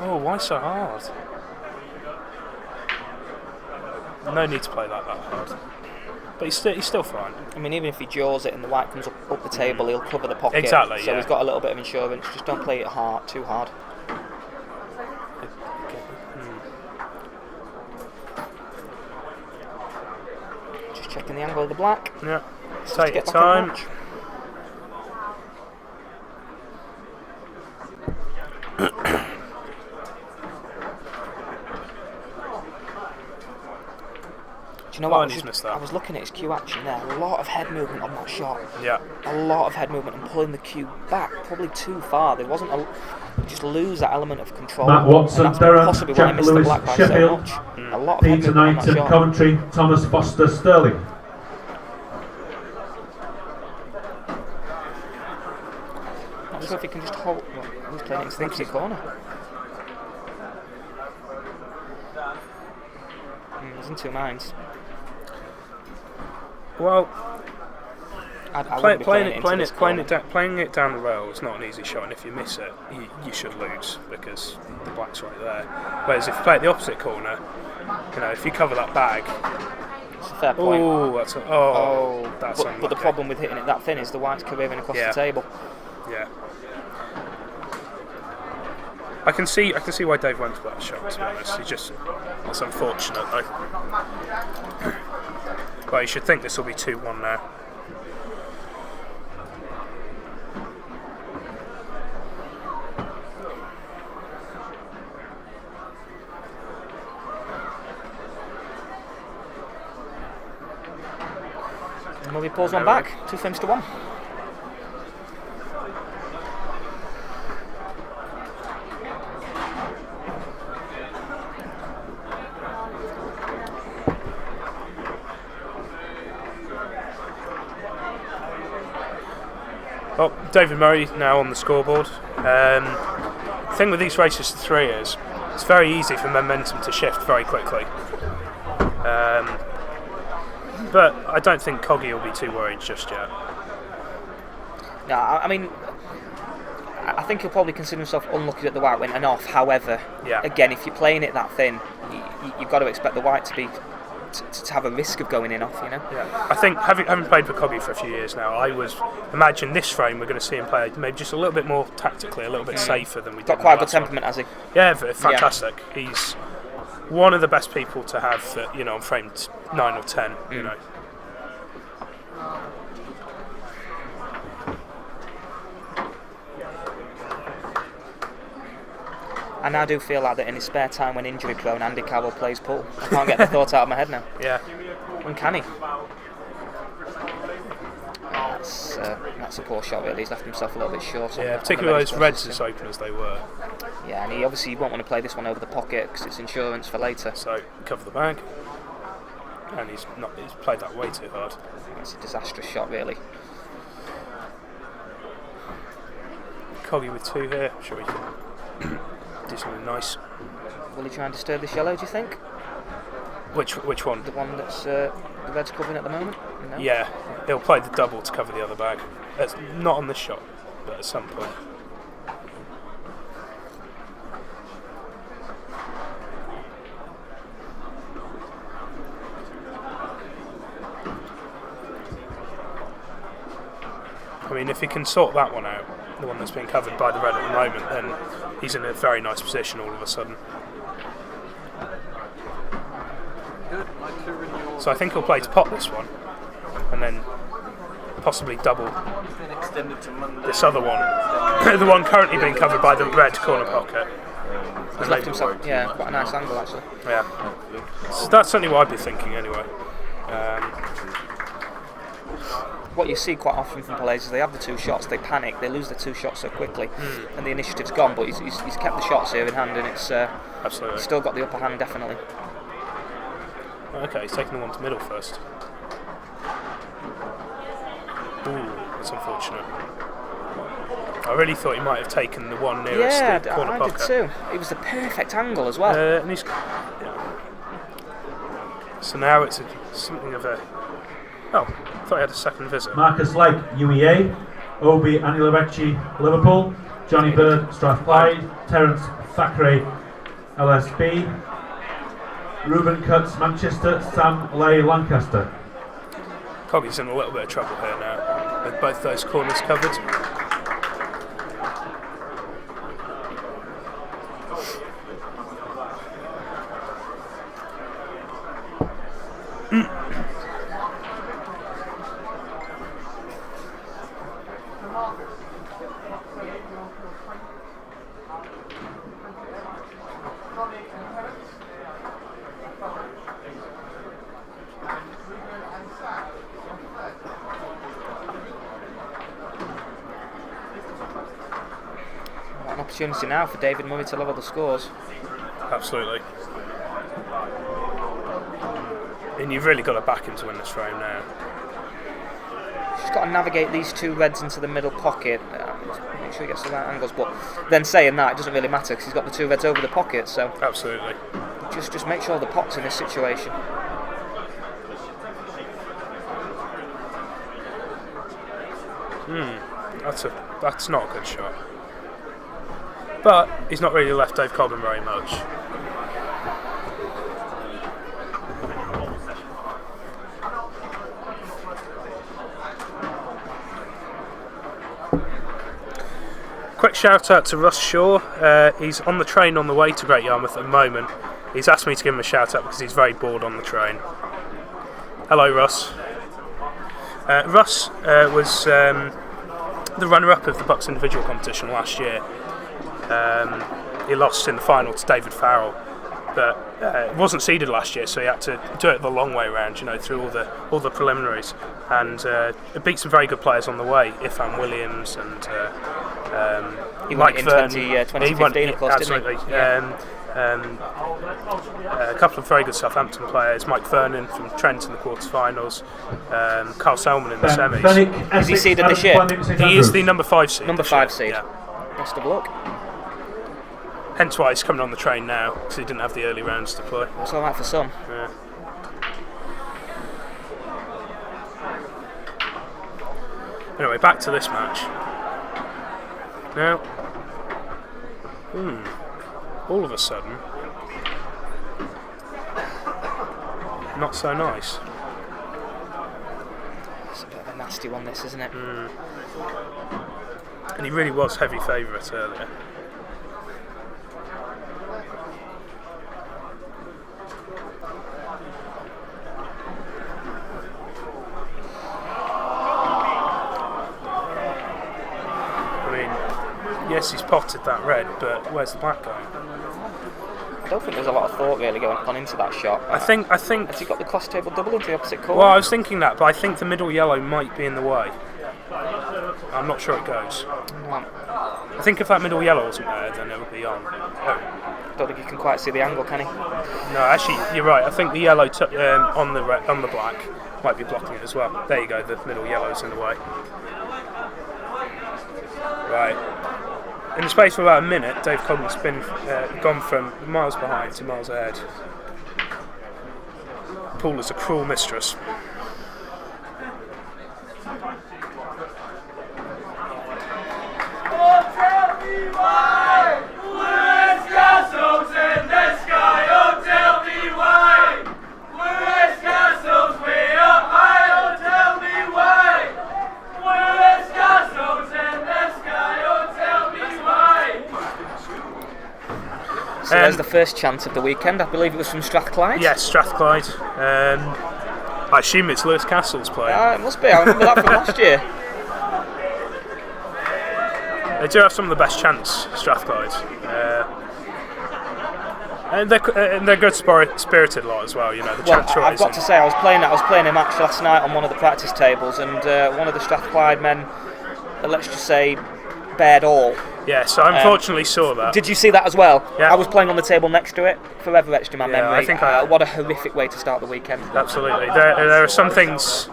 Oh, why so hard? No need to play that hard. But he's still fine.
I mean, even if he jaws it and the white comes up the table, he'll cover the pocket.
Exactly,
so
yeah.
he's got a little bit of insurance. Just don't play it too hard. Just checking the angle of the black.
Yeah. Take your time.
Do you know what? I was looking at his cue action there. A lot of head movement on that shot.
Yeah.
A lot of head movement and pulling the cue back probably too far. There wasn't just lose that element of control.
Matt Watson,
and that's
Durham,
possibly why I
Jack
missed
Lewis,
the black by
Sheffield,
so much. A lot of head
Peter
movement on
Knight
that
and
shot.
Coventry, Thomas Foster, Sterling.
Not sure if he can just hold. Well, he's playing it into the empty corner. He's in two minds.
Well, playing it down the rail is not an easy shot, and if you miss it, you should lose because the black's right there. Whereas if you play it the opposite corner, if you cover that bag,
it's a fair point.
That's
but the problem with hitting it that thin is the white's curving across the table.
Yeah. I can see why Dave went for that shot. To be honest, it's unfortunate though. But you should think this will be 2-1 now.
And Murray pulls one back, 2 frames to 1.
Well, David Murray now on the scoreboard. The thing with these races to 3 is it's very easy for momentum to shift very quickly. But I don't think Coggy will be too worried just yet.
No, I mean, I think he'll probably consider himself unlucky that the white went and off. However, again, if you're playing it that thin, you've got to expect the white to be to have a risk of going in off, you know.
Yeah, I think having played for Coggy for a few years now, I was imagine this frame we're going to see him play maybe just a little bit more tactically, a little bit safer than we did.
Got quite a good temperament, has he?
Yeah, fantastic. Yeah. He's one of the best people to have, on frame 9 or 10. You know.
I now do feel like that in his spare time when injury prone, Andy Carroll plays pool. I can't get the thought out of my head now.
Yeah.
Uncanny. That's a poor shot really, he's left himself a little bit short.
Yeah, particularly those reds as open as they were.
Yeah, and he obviously won't want to play this one over the pocket because it's insurance for later.
So, cover the bag. And he's played that way too hard.
It's a disastrous shot really.
Coggy with 2 here, sure he can do something nice.
Will he try and disturb this yellow, do you think?
Which one?
The one that's the red's covering at the moment? No?
Yeah, he'll play the double to cover the other bag. It's not on this shot, but at some point. I mean, if he can sort that one out, the one that's being covered by the red at the moment, then he's in a very nice position all of a sudden. So I think he'll play to pot this one, and then possibly double this other one, the one currently being covered by the red corner pocket.
He's left himself, quite a nice angle actually.
Yeah, so that's certainly what I'd be thinking anyway.
What you see quite often from players is they have the 2 shots, they panic, they lose the 2 shots so quickly, and the initiative's gone. But he's kept the shots here in hand, and it's
absolutely
still got the upper hand definitely.
Okay, he's taking the one to middle first. Ooh, that's unfortunate. I really thought he might have taken the one nearest the corner pocket.
I did too. It was the perfect angle as well.
And he's, So now it's something of a... Oh, I thought he had a second visit.
Marcus Legg, UEA. Obi Anilarecci, Liverpool. Johnny Bird, Strathclyde. Terence Thackeray, LSB. Ruben Cutts, Manchester. Sam Lay, Lancaster.
Coggy's in a little bit of trouble here now, with both those corners covered.
What an opportunity now for David Murray to level the scores.
Absolutely. And you've really got to back him to win this frame now.
He's got to navigate these 2 reds into the middle pocket. Make sure he gets the right angles, but then saying that, it doesn't really matter because he's got the 2 reds over the pocket, so...
Absolutely.
Just make sure the pot's in this situation.
That's not a good shot. But he's not really left Dave Colburn very much. quick shout out to Russ Shaw. He's on the train on the way to Great Yarmouth at the moment. He's asked me to give him a shout out because he's very bored on the train. Hello, Russ. Russ was the runner-up of the BUCS individual competition last year. He lost in the final to David Farrell, but wasn't seeded last year, so he had to do it the long way around, through all the preliminaries, and beat some very good players on the way. Ifan Williams and
He
Mike
won it in
Vernon.
2015, of course,
absolutely.
didn't he? Yeah.
A couple of very good Southampton players. Mike Vernon from Trent in the quarterfinals. Carl Selman in the semis.
Is he seeded this year?
He is the number 5 seed.
Number 5 seed.
Yeah.
Best of luck.
Hence why he's coming on the train now, because he didn't have the early rounds to play.
It's all right for some.
Yeah. Anyway, back to this match. Now, all of a sudden, not so nice.
It's a bit of a nasty one, this, isn't it?
And he really was heavy favourite earlier. Yes, he's potted that red, but where's the black going?
I don't think there's a lot of thought really gone into that shot.
I think.
Has he got the cross table double into the opposite corner?
Well, I was thinking that, but I think the middle yellow might be in the way. I'm not sure it goes. I think if that middle yellow wasn't there, then it would be on.
Don't think you can quite see the angle, can he?
No, actually, you're right. I think the yellow on the black might be blocking it as well. There you go. The middle yellow's in the way. Right. In the space of about a minute, Dave Coggan's been gone from miles behind to miles ahead. Paul is a cruel mistress.
So there's the first chance of the weekend. I believe it was from Strathclyde.
Yes, Strathclyde. I assume it's Lewis Castle's playing.
It must be. I remember that from last year.
They do have some of the best chants, Strathclyde. And they're good spirited lot as well. The chants
I've got to say, I was playing a match last night on one of the practice tables, and one of the Strathclyde men, let's just say, bared all.
Yes, I unfortunately saw that.
Did you see that as well?
Yeah.
I was playing on the table next to it, forever etched in my memory.
I think
what a horrific way to start the weekend.
Absolutely. There are some things.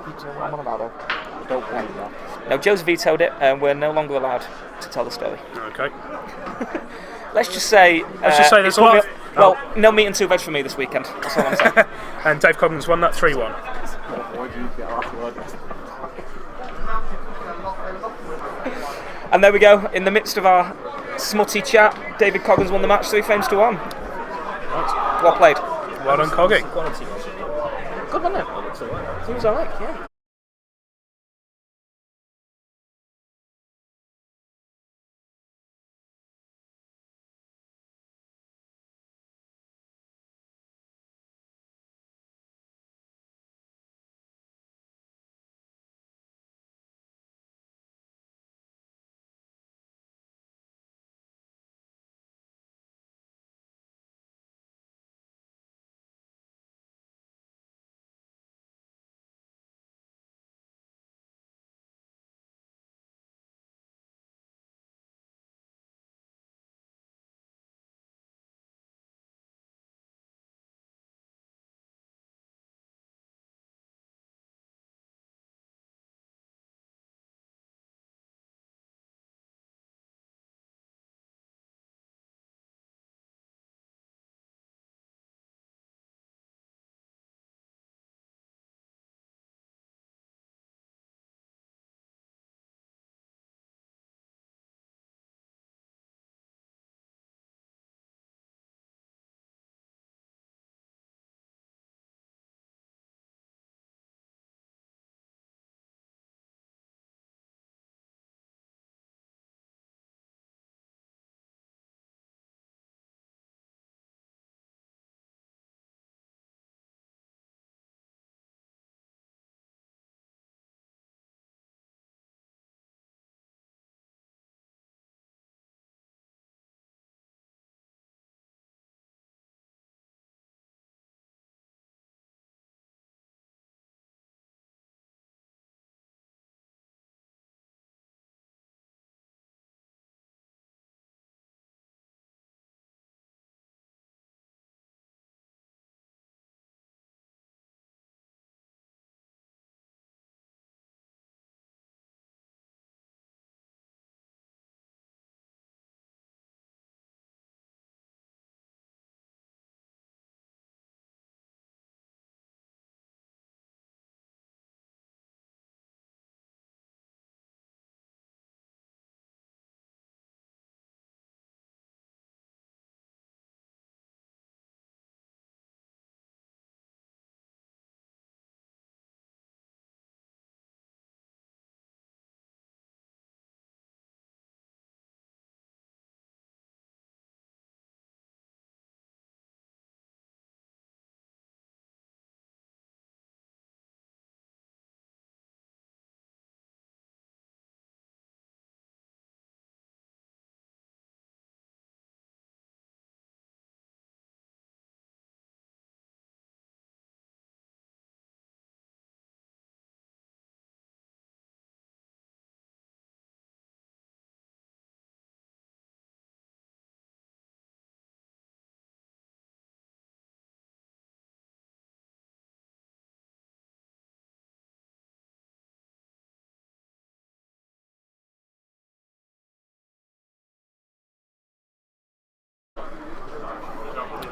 No, Joe's vetoed it, and we're no longer allowed to tell the story.
Okay.
Let's just say
there's a lot of...
no meat and 2 veg for me this weekend. That's all I'm saying.
And Dave Coggan's won that 3-1.
And there we go, in the midst of our smutty chat, David Coggins won the match 3 frames to 1. Well played.
Well done, Coggy.
Good, wasn't it? He was alright, yeah.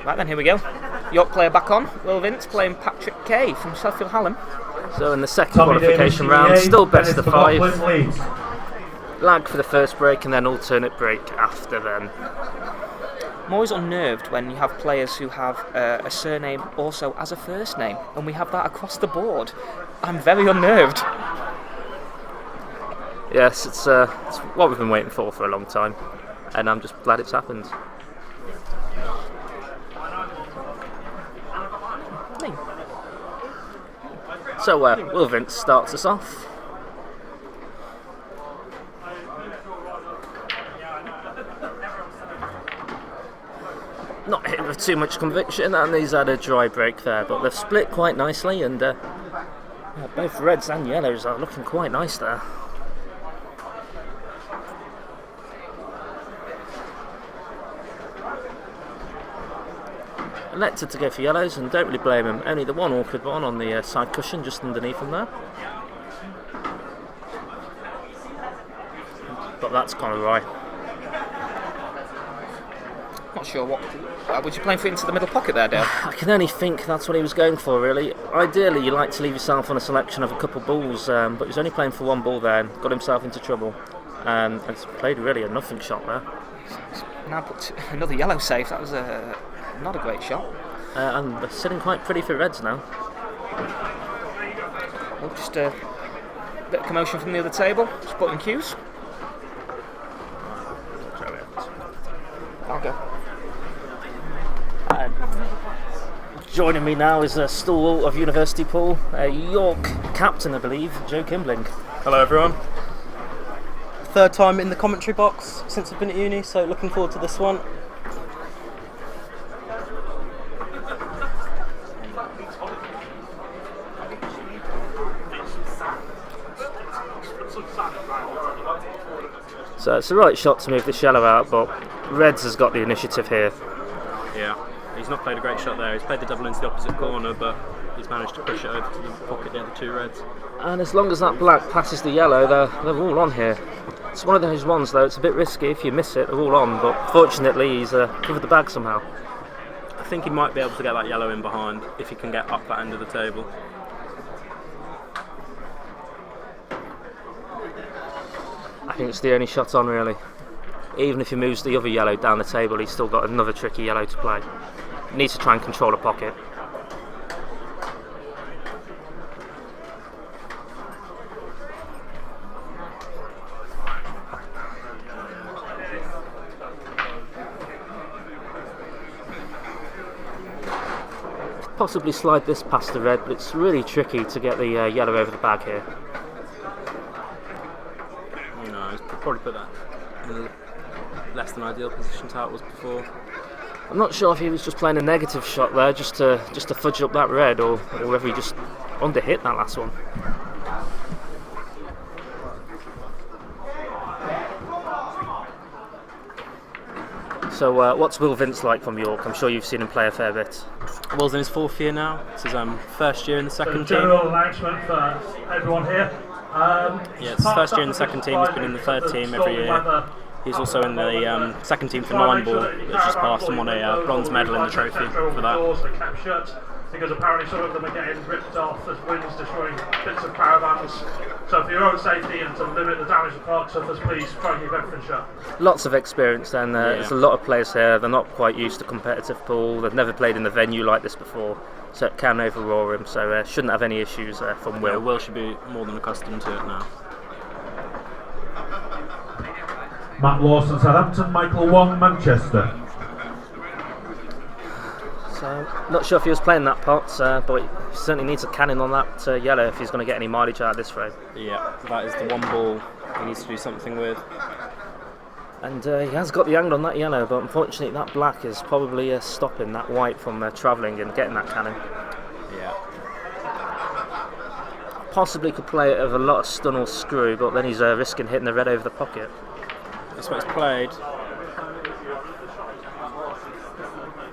Right then, here we go. York player back on. Will Vince playing Patrick Kay from Sheffield Hallam.
So in the second qualification round, still best of 5. Lag for the first break and then alternate break after then.
I'm always unnerved when you have players who have a surname also as a first name, and we have that across the board. I'm very unnerved.
Yes, it's what we've been waiting for a long time, and I'm just glad it's happened. So Will Vince starts us off. Not hit with too much conviction, and he's had a dry break there, but they've split quite nicely, and both reds and yellows are looking quite nice there. Elected to go for yellows, and don't really blame him. Only the one awkward one on the side cushion just underneath him there. But that's kind of right.
Not sure what. Would you playing for into the middle pocket there, Dale?
I can only think that's what he was going for, really. Ideally, you like to leave yourself on a selection of a couple balls, but he's only playing for one ball there and got himself into trouble. And it's played really a nothing shot there.
Now put another yellow save. That was not a great shot.
And they're sitting quite pretty for reds now.
Oh, just a bit of commotion from the other table. Splitting cues. I'll go.
Joining me now is a stalwart of University Pool, York captain, I believe, Joe Kimbling.
Hello everyone. Third time in the commentary box since I've been at uni, so looking forward to this one.
So it's the right shot to move this yellow out, but Reds has got the initiative here.
Yeah, he's not played a great shot there. He's played the double into the opposite corner, but he's managed to push it over to the pocket of the other two Reds.
And as long as that black passes the yellow, they're all on here. It's one of those ones though, it's a bit risky. If you miss it, they're all on, but fortunately he's covered the bag somehow.
I think he might be able to get that yellow in behind if he can get up that end of the table.
I think it's the only shot on really. Even if he moves the other yellow down the table, he's still got another tricky yellow to play. He needs to try and control a pocket. Possibly slide this past the red, but it's really tricky to get the yellow over the bag here.
No, he's probably put that in a less than ideal position to how it was before.
I'm not sure if he was just playing a negative shot there, just to fudge up that red, or whether he just underhit that last one. So what's Will Vince like from York? I'm sure you've seen him play a fair bit.
Will's in his fourth year now. This is first year in the second team.
General announcement for everyone here.
Yeah, it's his first year in the second team. He's been in the third team every year. He's also in the second team for 9-ball, which just passed and won a bronze medal in the trophy for that.
Because apparently some of them are getting ripped off as winds destroying bits of caravans. So for your own safety and to limit the damage the park suffers, please try and keep everything shut.
Lots of experience then. There's a lot of players here. They're not quite used to competitive pool. They've never played in a venue like this before, so it can overroar him. So shouldn't have any issues from Will.
Yeah, Will should be more than accustomed to it now.
Matt Lawson, Southampton. Michael Wong, Manchester.
So, not sure if he was playing that pot, but he certainly needs a cannon on that yellow if he's going to get any mileage out of this frame.
Yeah, that is the one ball he needs to do something with.
And he has got the angle on that yellow, but unfortunately that black is probably stopping that white from travelling and getting that cannon.
Yeah.
Possibly could play it with a lot of stun or screw, but then he's risking hitting the red over the pocket.
That's what he's played.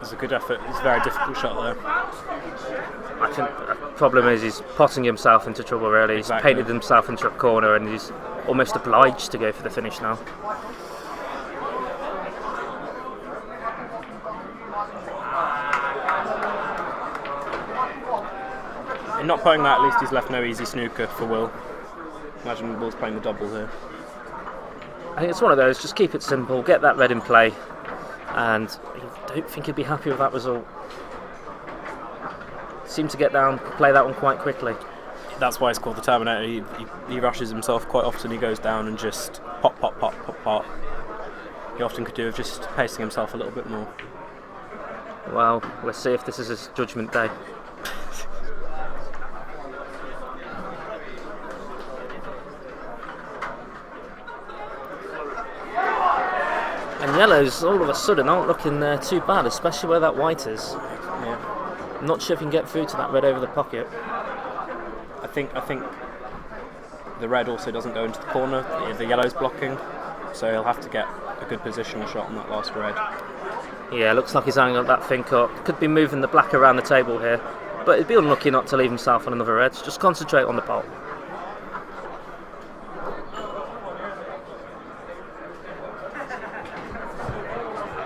It's a good effort. It's a very difficult shot there.
I think the problem is he's potting himself into trouble really. He's painted himself into a corner and he's almost obliged to go for the finish now.
not putting that, at least he's left no easy snooker for Will. Imagine Will's playing the double here.
I think it's one of those, just keep it simple, get that red in play, and I don't think he'd be happy with that result. Seemed to get down, play that one quite quickly.
That's why it's called the Terminator. He rushes himself quite often. He goes down and just pop, pop, pop, pop, pop. He often could do with just pacing himself a little bit more.
Well, let's see if this is his judgment day. And yellows all of a sudden aren't looking too bad, especially where that white is.
Yeah.
I'm not sure if he can get through to that red over the pocket.
I think the red also doesn't go into the corner. The yellow's blocking, so he'll have to get a good positional shot on that last red.
Yeah, looks like he's hanging up that think up. Could be moving the black around the table here, but he'd be unlucky not to leave himself on another red. Just concentrate on the pot.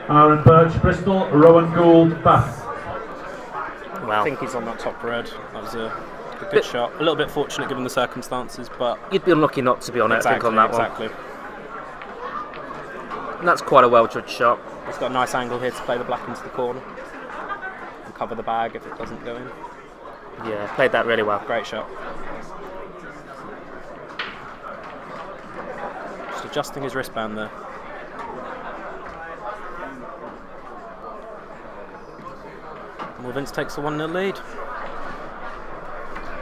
Aaron Birch, Bristol, Rowan Gould, Bath.
Well,
I think he's on that top red. That was a good shot. A little bit fortunate given the circumstances, but
you'd be unlucky not to be on it, I think, on that one.
Exactly.
And that's quite a well-judged shot.
He's got a nice angle here to play the black into the corner and cover the bag if it doesn't go in.
Yeah, played that really well.
Great shot. Just adjusting his wristband there. Well, Vince takes the 1-0 lead.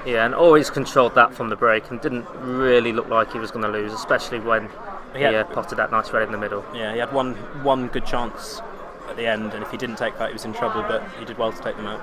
Yeah, and always controlled that from the break and didn't really look like he was going to lose, especially when he potted that nice red in the middle.
Yeah, he had one good chance at the end, and if he didn't take that, he was in trouble, but he did well to take them out.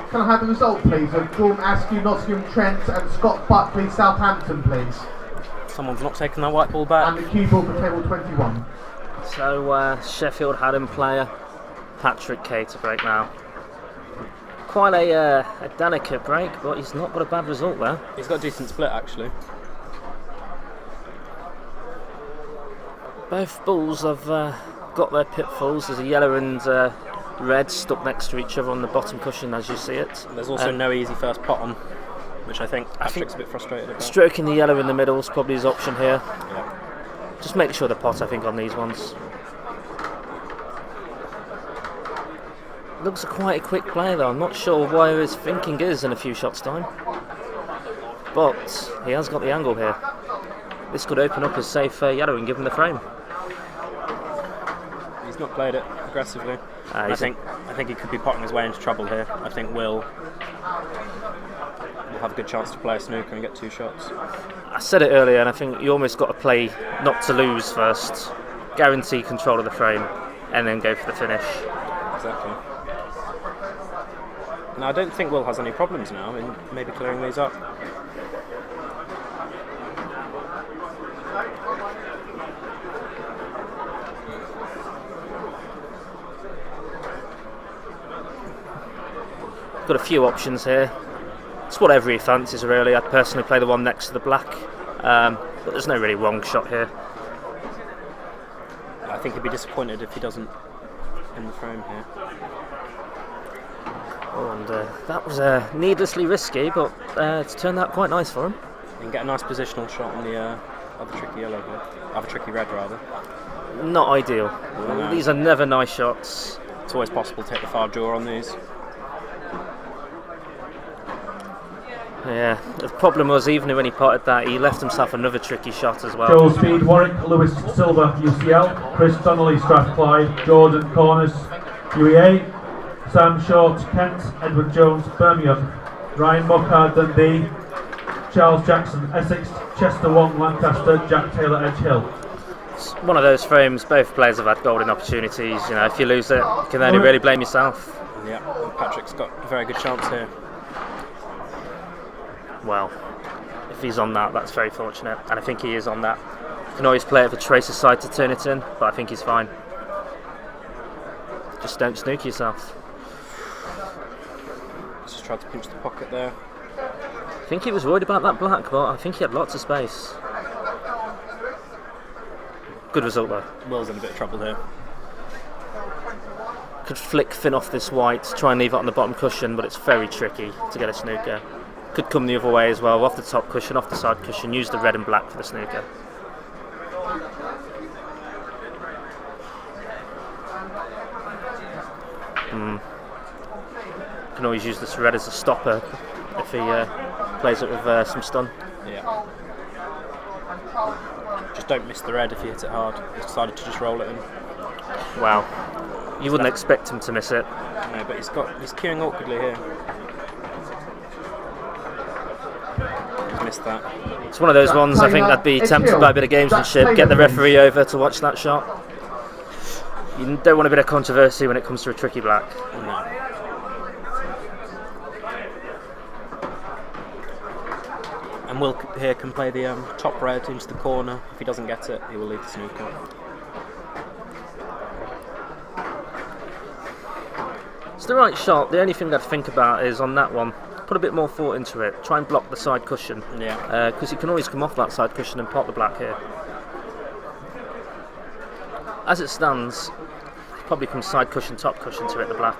Can I have the result, please, of Jordan Askew, Nottingham Trent, and Scott Buckley, Southampton, please?
Someone's not taking that white ball back.
And the cue ball for table 21.
So Sheffield Haddon player Patrick Kay to break now. Quite a delicate break, but he's not got a bad result there.
He's got a decent split, actually.
Both bulls have got their pitfalls. There's a yellow and red stuck next to each other on the bottom cushion as you see it.
There's also no easy first pot on, which I think Patrick's a bit frustrated about.
Stroking the yellow in the middle is probably his option here.
Yeah.
Just make sure the pot, I think, on these ones. Looks quite a quick play though. I'm not sure where his thinking is in a few shots time. But he has got the angle here. This could open up as safe yellow and give him the frame.
He's not played it aggressively. I think he could be potting his way into trouble here. I think Will have a good chance to play a snooker and get two shots.
I said it earlier, and I think you almost got to play not to lose first, guarantee control of the frame, and then go for the finish.
Exactly. Now I don't think Will has any problems now in maybe clearing these up.
Got a few options here. It's whatever he fancies really. I'd personally play the one next to the black, but there's no really wrong shot here.
I think he'd be disappointed if he doesn't in the frame here.
Oh, and that was needlessly risky, but it's turned out quite nice for him.
He can get a nice positional shot on the other tricky yellow here. Other tricky red rather.
Not ideal.
No.
These are never nice shots.
It's always possible to hit the far draw on these.
Yeah, the problem was even when he potted that, he left himself another tricky shot as well.
Joel Speed, Warwick, Lewis Silver, UCL, Chris Donnelly, Strathclyde, Jordan Corners, UEA, Sam Short, Kent, Edward Jones, Birmingham, Ryan Mockard, Dundee, Charles Jackson, Essex, Chester Wong, Lancaster, Jack Taylor, Edge Hill.
It's one of those frames. Both players have had golden opportunities. You know, if you lose it, you can only really blame yourself.
Yeah, and Patrick's got a very good chance here.
Well, if he's on that, that's very fortunate, and I think he is on that. You can always play it for Tracer's side to turn it in, but I think he's fine. Just don't snook yourself.
Just tried to pinch the pocket there.
I think he was worried about that black, but I think he had lots of space. Good result though.
Will's in a bit of trouble here.
Could flick thin off this white, try and leave it on the bottom cushion, but it's very tricky to get a snooker. Could come the other way as well, off the top cushion, off the side cushion, use the red and black for the snooker. Can always use this red as a stopper if he plays it with some stun.
Yeah. Just don't miss the red if you hit it hard. He's decided to just roll it in.
Wow. You wouldn't expect him to miss it.
No, but he's queuing awkwardly here. He's missed that.
It's one of those ones I think I'd be tempted by a bit of gamesmanship, get the referee over to watch that shot. You don't want a bit of controversy when it comes to a tricky black.
No. And Will here can play the top red into the corner. If he doesn't get it, he will leave the snooker.
It's the right shot. The only thing I'd think about is on that one, put a bit more thought into it. Try and block the side cushion.
Yeah.
Because you can always come off that side cushion and pop the black here. As it stands, probably comes side cushion, top cushion to hit the black.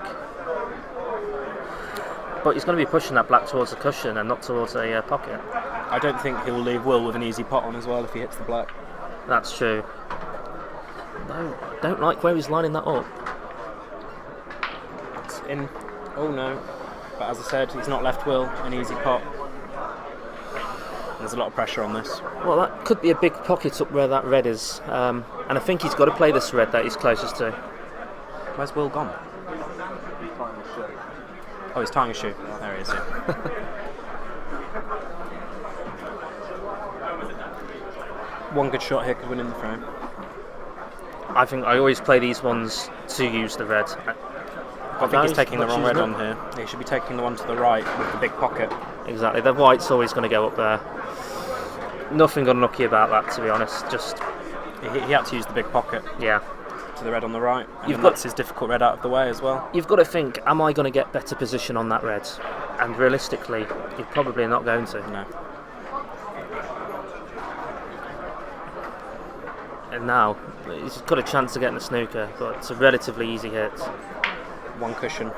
But he's going to be pushing that black towards the cushion and not towards a pocket.
I don't think he'll leave Will with an easy pot on as well if he hits the black.
That's true. No, don't like where he's lining that up.
It's in. Oh no. But as I said, he's not left Will an easy pot. There's a lot of pressure on this.
Well, that could be a big pocket up where that red is. And I think he's got to play this red that he's closest to.
Where's Will gone? Oh, he's tying a shoe. There he is. Yeah. One good shot here could win in the frame.
I think I always play these ones to use the red.
I think he's taking the wrong red on here. He should be taking the one to the right with the big pocket.
Exactly, the white's always going to go up there. Nothing unlucky about that, to be honest. Just
he had to use the big pocket.
Yeah.
To the red on the right, and that's his difficult red out of the way as well.
You've got to think, am I going to get better position on that red? And realistically, you're probably not going to.
No.
And now, he's got a chance of getting a snooker, but it's a relatively easy hit.
One cushion.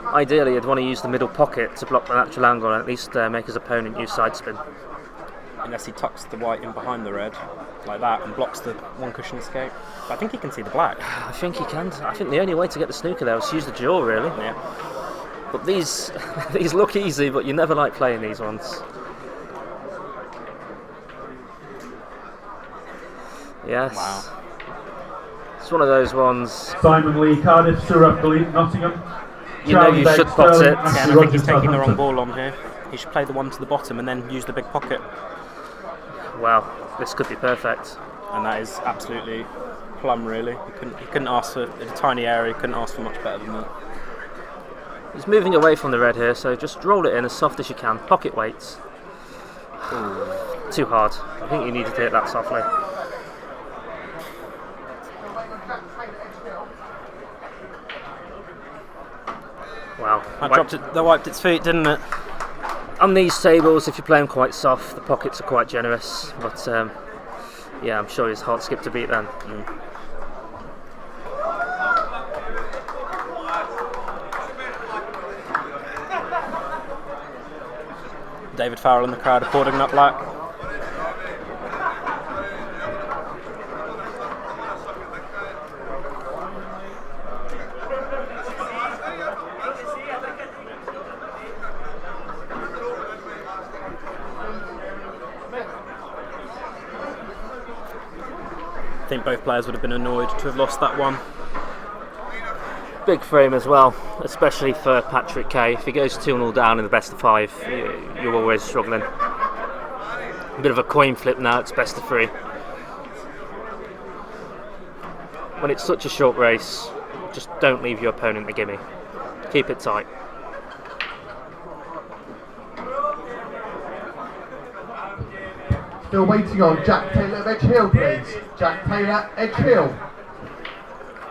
Ideally, you'd want to use the middle pocket to block the natural angle and at least make his opponent use side spin.
Unless he tucks the white in behind the red, like that, and blocks the one cushion escape. But I think he can see the black.
I think he can. I think the only way to get the snooker there is to use the jaw, really.
Yeah.
But these look easy, but you never like playing these ones. Yes.
Wow.
It's one of those ones.
Simon Lee, Cardiff, Surrey, Nottingham.
You know you should pot it.
Yeah, and I think he's taking the wrong ball on here. He should play the one to the bottom and then use the big pocket.
Wow, this could be perfect.
And that is absolutely plum, really. He couldn't ask for in a tiny area. He couldn't ask for much better than that.
He's moving away from the red here, so just roll it in as soft as you can. Pocket weights.
Ooh.
Too hard. I think you needed to hit that softly. Wow.
That wiped its feet, didn't it?
On these tables, if you play them quite soft, the pockets are quite generous. But yeah, I'm sure he's hard skip to beat then.
David Farrell in the crowd applauding that black. I think both players would have been annoyed to have lost that one.
Big frame as well, especially for Patrick Kay. If he goes 2-0 down in the best of 5, you're always struggling. A bit of a coin flip now, it's best of 3. when it's such a short race, just don't leave your opponent a gimme. Keep it tight.
Still waiting on Jack Taylor of Edge Hill, please. Jack Taylor, Edge Hill.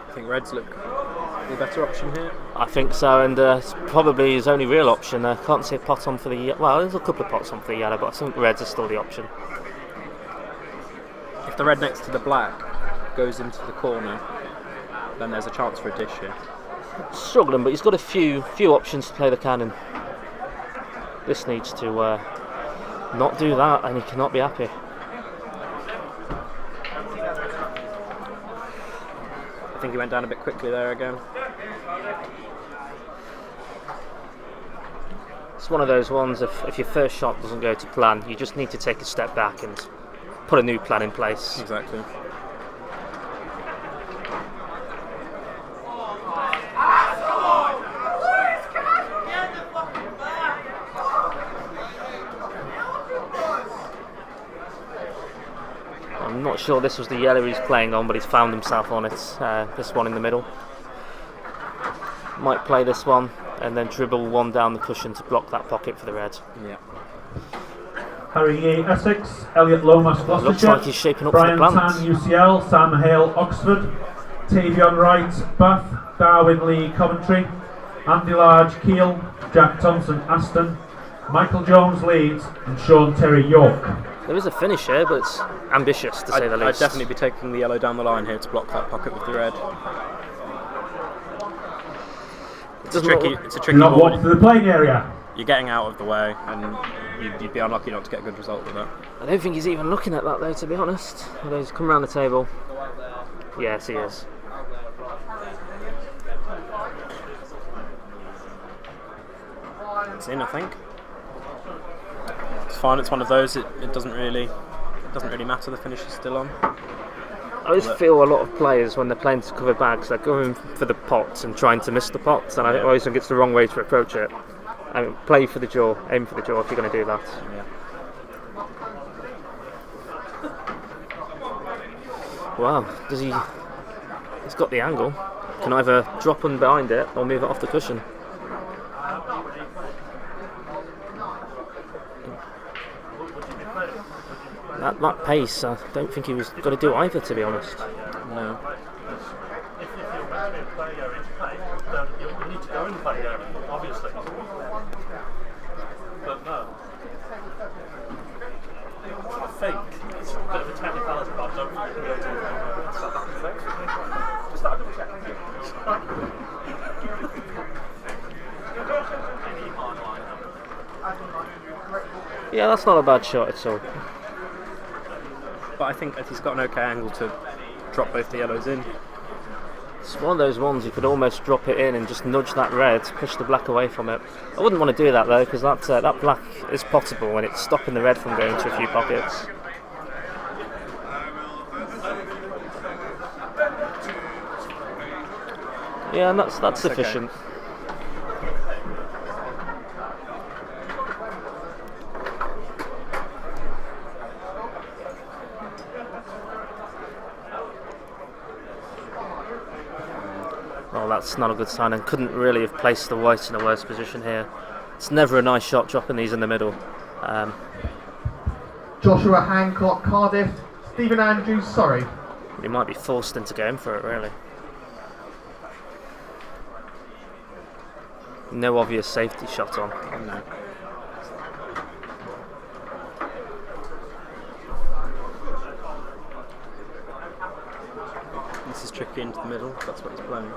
I think Reds look the better option here.
I think so, and it's probably his only real option. I can't see a pot on for the... Well, there's a couple of pots on for the yellow, but I think Reds are still the option.
If the red next to the black goes into the corner, then there's a chance for a dish here.
Struggling, but he's got a few options to play the cannon. This needs to not do that, and he cannot be happy.
I think he went down a bit quickly there again.
It's one of those ones, if your first shot doesn't go to plan, you just need to take a step back and put a new plan in place.
Exactly.
I'm not sure this was the yellow he's playing on, but he's found himself on it. This one in the middle. Might play this one and then dribble one down the cushion to block that pocket for the red.
Yeah.
Harry Yee, Essex, Elliot Lomas, Gloucestershire,
Looks like he's shaping up
Brian
for the
Tan,
plant.
UCL, Sam Hale, Oxford, Tavion Wright, Bath, Darwin Lee, Coventry, Andy Large, Kiel, Jack Thompson, Aston, Michael Jones, Leeds, and Sean Terry, York.
There is a finish here, but it's ambitious to say the
I'd
least.
definitely be taking the yellow down the line here to block that pocket with the red. It's a tricky
Do not walk
ball.
to the playing area.
You're getting out of the way, and you'd be unlucky not to get a good result with that.
I don't think he's even looking at that though, to be honest. Although he's come around the table. Yes, he is.
It's in, I think. It's fine. It's one of those. It doesn't really matter. The finish is still on.
I always feel a lot of players when they're playing to cover bags, they're going for the pots and trying to miss the pots, and I always think it's the wrong way to approach it. I mean, play for the jaw, aim for the jaw if you're going to do that.
Yeah.
Wow, he's got the angle. Can either drop on behind it or move it off the cushion. That pace, I don't think he was going to do either, to be honest.
No.
If you're meant to be in play area, then you need to go in the play area, obviously. But no. I think it's a bit of a technicality, but I don't think you can go to South Africa. Just start double checking.
Yeah, that's not a bad shot at all.
But I think that he's got an okay angle to drop both the yellows in.
It's one of those ones you could almost drop it in and just nudge that red, push the black away from it. I wouldn't want to do that though, because that black is potable and it's stopping the red from going to a few pockets. Yeah, and that's sufficient.
Okay.
Well, that's not a good sign, and couldn't really have placed the white in a worse position here. It's never a nice shot dropping these in the middle.
Joshua Hancock, Cardiff. Stephen Andrews, Surrey.
He might be forced into going for it, really. No obvious safety shot on.
No. This is tricky into the middle. That's what he's playing.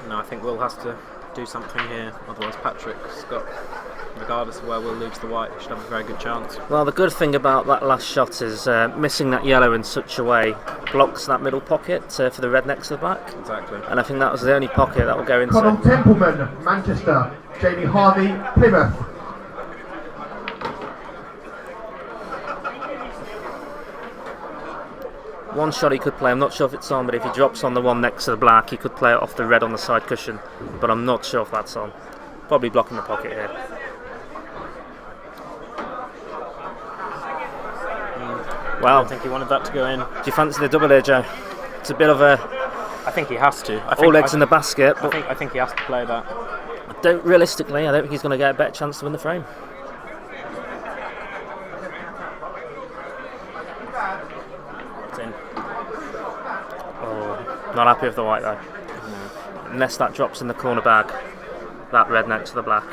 No, I think Will has to do something here. Otherwise, Patrick's got, regardless of where Will leaves the white, he should have a very good chance.
Well, the good thing about that last shot is missing that yellow in such a way blocks that middle pocket for the red next to the black.
Exactly.
And I think that was the only pocket that will go into.
Connell Templeman, Manchester. Jamie Harvey, Plymouth.
One shot he could play, I'm not sure if it's on, but if he drops on the one next to the black, he could play it off the red on the side cushion, but I'm not sure if that's on. Probably blocking the pocket here.
I don't think he wanted that to go in.
Do you fancy the double here, Joe? It's a bit of a
I think he has to.
all eggs in the basket, but
I think he has to play that.
I don't think he's going to get a better chance to win the frame.
It's in.
Oh, not happy with the white though. Unless that drops in the corner bag, that red next to the black.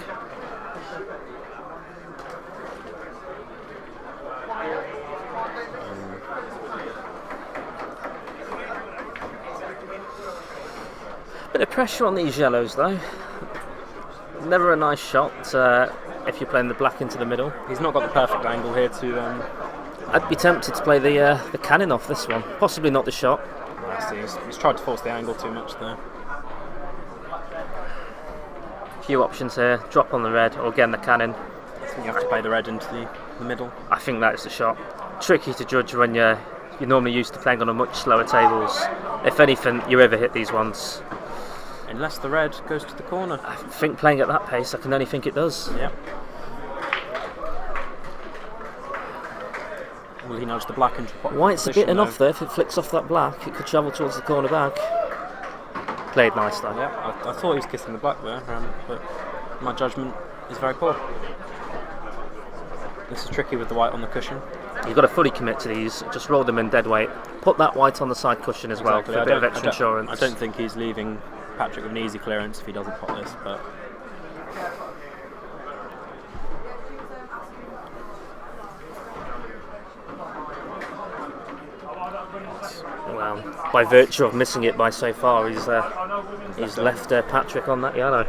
Bit of pressure on these yellows though. Never a nice shot if you're playing the black into the middle.
He's not got the perfect angle here to.
I'd be tempted to play the cannon off this one. Possibly not the shot.
I see. He's tried to force the angle too much there.
Few options here. Drop on the red or again the cannon.
I think you have to play the red into the middle.
I think that is the shot. Tricky to judge when you're normally used to playing on a much slower tables. If anything, you ever hit these ones.
Unless the red goes to the corner.
I think playing at that pace, I can only think it does.
Yep. Will he nudge the black into
White's a bit enough there. If it flicks off that black, it could travel towards the corner bag. Played nice though.
Yeah, I thought he was kissing the black there, but my judgment is very poor. This is tricky with the white on the cushion.
You've got to fully commit to these. Just roll them in dead weight. Put that white on the side cushion as well for a bit of extra insurance.
I don't think he's leaving Patrick with an easy clearance if he doesn't pot this, but.
Well, by virtue of missing it by so far, he's left Patrick on that yellow.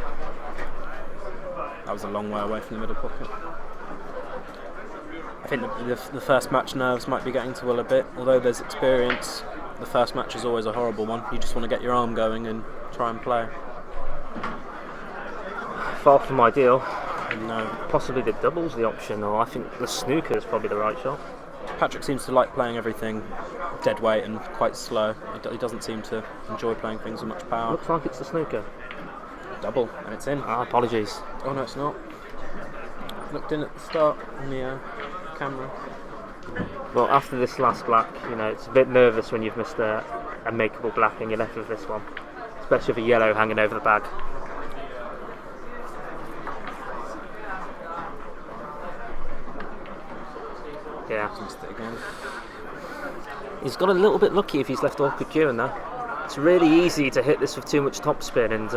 That was a long way away from the middle pocket. I think the first match nerves might be getting to Will a bit. Although there's experience, the first match is always a horrible one. You just want to get your arm going and try and play.
Far from ideal.
No.
Possibly the double's the option, or I think the snooker is probably the right shot.
Patrick seems to like playing everything dead weight and quite slow. He doesn't seem to enjoy playing things with much power.
Looks like it's the snooker.
Double, and it's in.
Apologies.
Oh no, it's not. Looked in at the start on the camera.
Well, after this last black, it's a bit nervous when you've missed a makeable black and you're left with this one. Especially with a yellow hanging over the bag. Yeah.
Missed it again.
He's got a little bit lucky if he's left awkward cueing there. It's really easy to hit this with too much topspin, and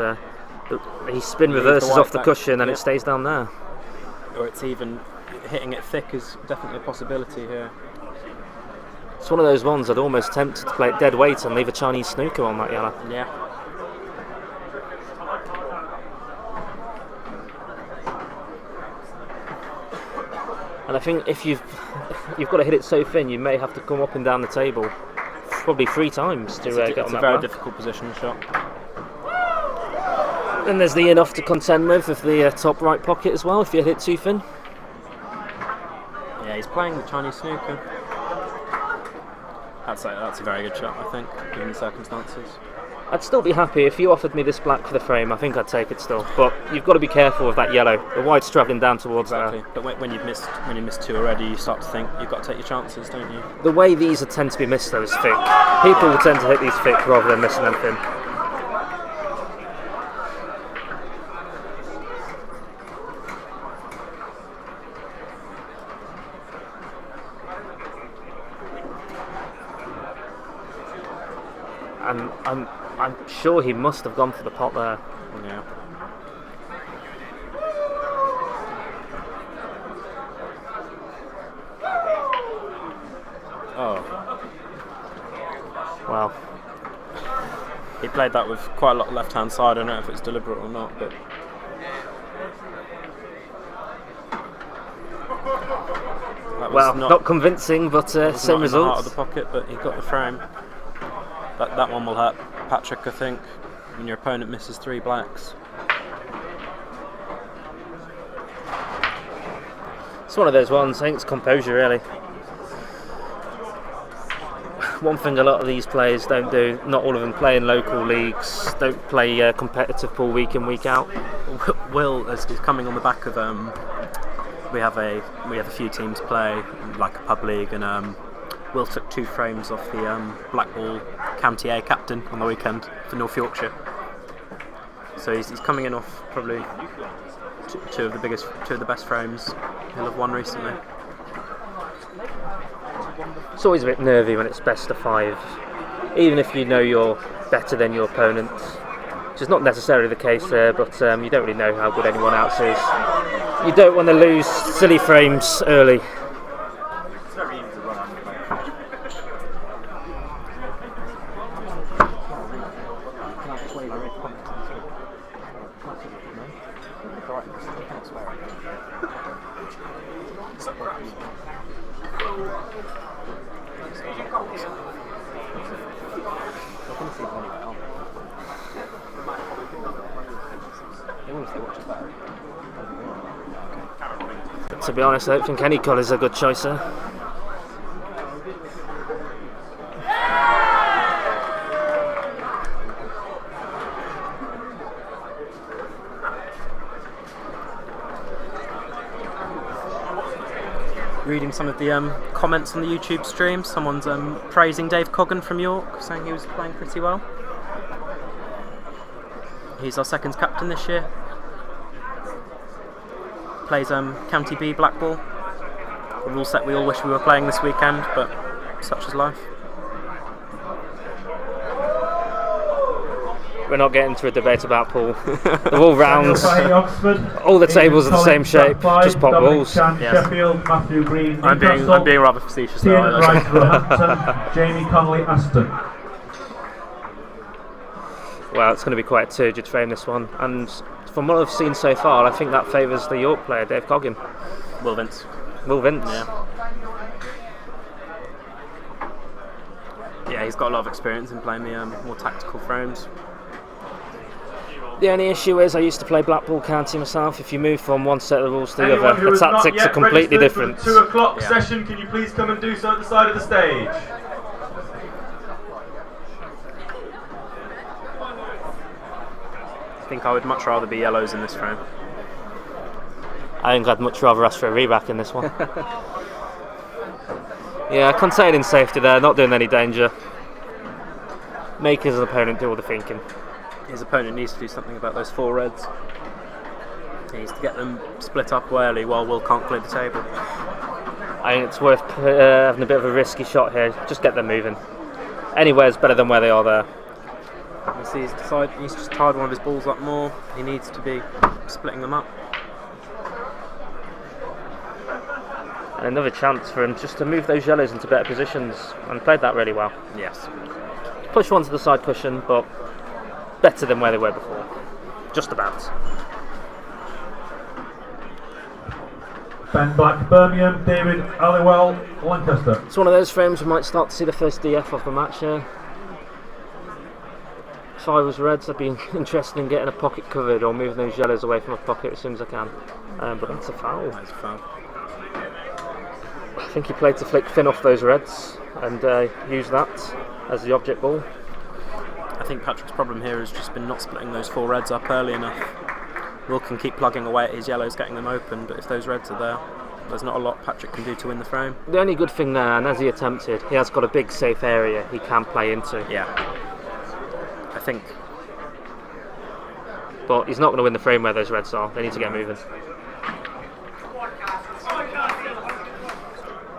he spin reverses off the cushion and it stays down there.
Or it's even hitting it thick is definitely a possibility here.
It's one of those ones I'd almost tempted to play it dead weight and leave a Chinese snooker on that yellow.
Yeah.
And I think if you've got to hit it so thin, you may have to come up and down the table probably 3 times to get on that.
It's a very difficult position shot.
Then there's the enough to contend with the top right pocket as well if you hit too thin.
Yeah, he's playing the Chinese snooker. That's a very good shot, I think, given the circumstances.
I'd still be happy if you offered me this black for the frame. I think I'd take it still, but you've got to be careful with that yellow. The white's travelling down towards
exactly.
there.
But when you miss 2 already, you start to think you've got to take your chances, don't you?
The way these tend to be missed though is thick. People will tend to hit these thick rather than missing them thin. And I'm sure he must have gone for the pot there.
Yeah. Oh.
Wow.
He played that with quite a lot of left-hand side. I don't know if it's deliberate or not, but.
Well, not convincing, but same result.
Out of the pocket, but he got the frame. That one will hurt Patrick, I think, when your opponent misses 3 blacks.
It's one of those ones. I think it's composure, really. One thing a lot of these players don't do, not all of them play in local leagues, don't play competitive pool week in, week out.
Will is coming on the back of we have a few teams play like a pub league, and Will took 2 frames off the Blackball County A captain on the weekend for North Yorkshire. So he's coming in off probably two of the best frames he'll have won recently.
It's always a bit nervy when it's best of 5, even if you know you're better than your opponent, which is not necessarily the case there, but you don't really know how good anyone else is. You don't want to lose silly frames early. To be honest, I don't think any colour's a good choice here.
Reading some of the comments on the YouTube stream, someone's praising Dave Coggan from York, saying he was playing pretty well. He's our second captain this year. Plays County B Blackball. A rule set we all wish we were playing this weekend, but such is life.
We're not getting into a debate about pool. They're all round.
Oxford,
all the tables are the same shape. Just pop balls.
Yes. Sheffield, Matthew Green,
I'm being rather facetious
Ian
now.
Wright, Roehampton, Jamie Connolly, Aston.
Well, it's going to be quite a turgid frame, this one, and from what I've seen so far, I think that favours the York player, Dave Coggan.
Will Vince. Yeah, he's got a lot of experience in playing the more tactical frames.
The only issue is I used to play Blackpool County myself. If you move from one set of rules to the other, the tactics are completely different.
For the 2 o'clock session, can you please come and do so at the side of the stage?
I think I would much rather be yellows in this frame.
I think I'd much rather ask for a reback in this one. Yeah, containing safety there, not doing any danger. Make his opponent do all the thinking.
His opponent needs to do something about those 4 reds. He needs to get them split up early while Will can't clear the table.
I think it's worth having a bit of a risky shot here. Just get them moving. Anywhere's better than where they are there.
You see he's just tied one of his balls up more. He needs to be splitting them up.
And another chance for him just to move those yellows into better positions, and played that really well.
Yes.
Push one to the side cushion, but better than where they were before. Just about.
Ben Black, Birmingham, David Halliwell, Lancaster.
It's one of those frames we might start to see the first DF of the match here. If I was Reds, I'd be interested in getting a pocket covered or moving those yellows away from a pocket as soon as I can. But that's a foul.
That's a foul.
I think he played to flick Finn off those Reds and use that as the object ball.
I think Patrick's problem here has just been not splitting those 4 reds up early enough. Will can keep plugging away at his yellows, getting them open, but if those reds are there, there's not a lot Patrick can do to win the frame.
The only good thing there, and as he attempted, he has got a big safe area he can play into.
Yeah. I think.
But he's not going to win the frame where those reds are. They need to get moving.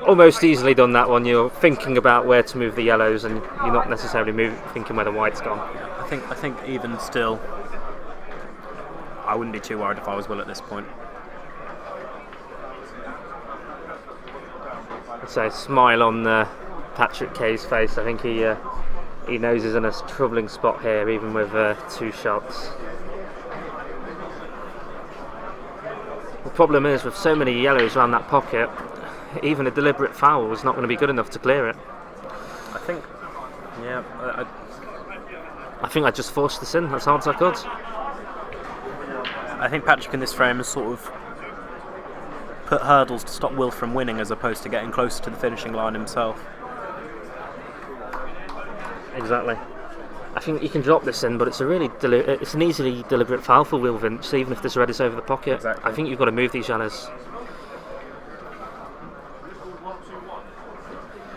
Almost easily done that one. You're thinking about where to move the yellows, and you're not necessarily thinking where the white's gone.
I think even still, I wouldn't be too worried if I was Will at this point.
So a smile on Patrick Kay's face. I think he knows he's in a troubling spot here, even with 2 shots. The problem is, with so many yellows around that pocket, even a deliberate foul is not going to be good enough to clear it.
I think, yeah.
I think I just forced this in as hard as I could.
I think Patrick in this frame has sort of put hurdles to stop Will from winning, as opposed to getting closer to the finishing line himself.
Exactly. I think you can drop this in, but it's it's an easily deliberate foul for Will Vince, even if this red is over the pocket.
Exactly.
I think you've got to move these yellows.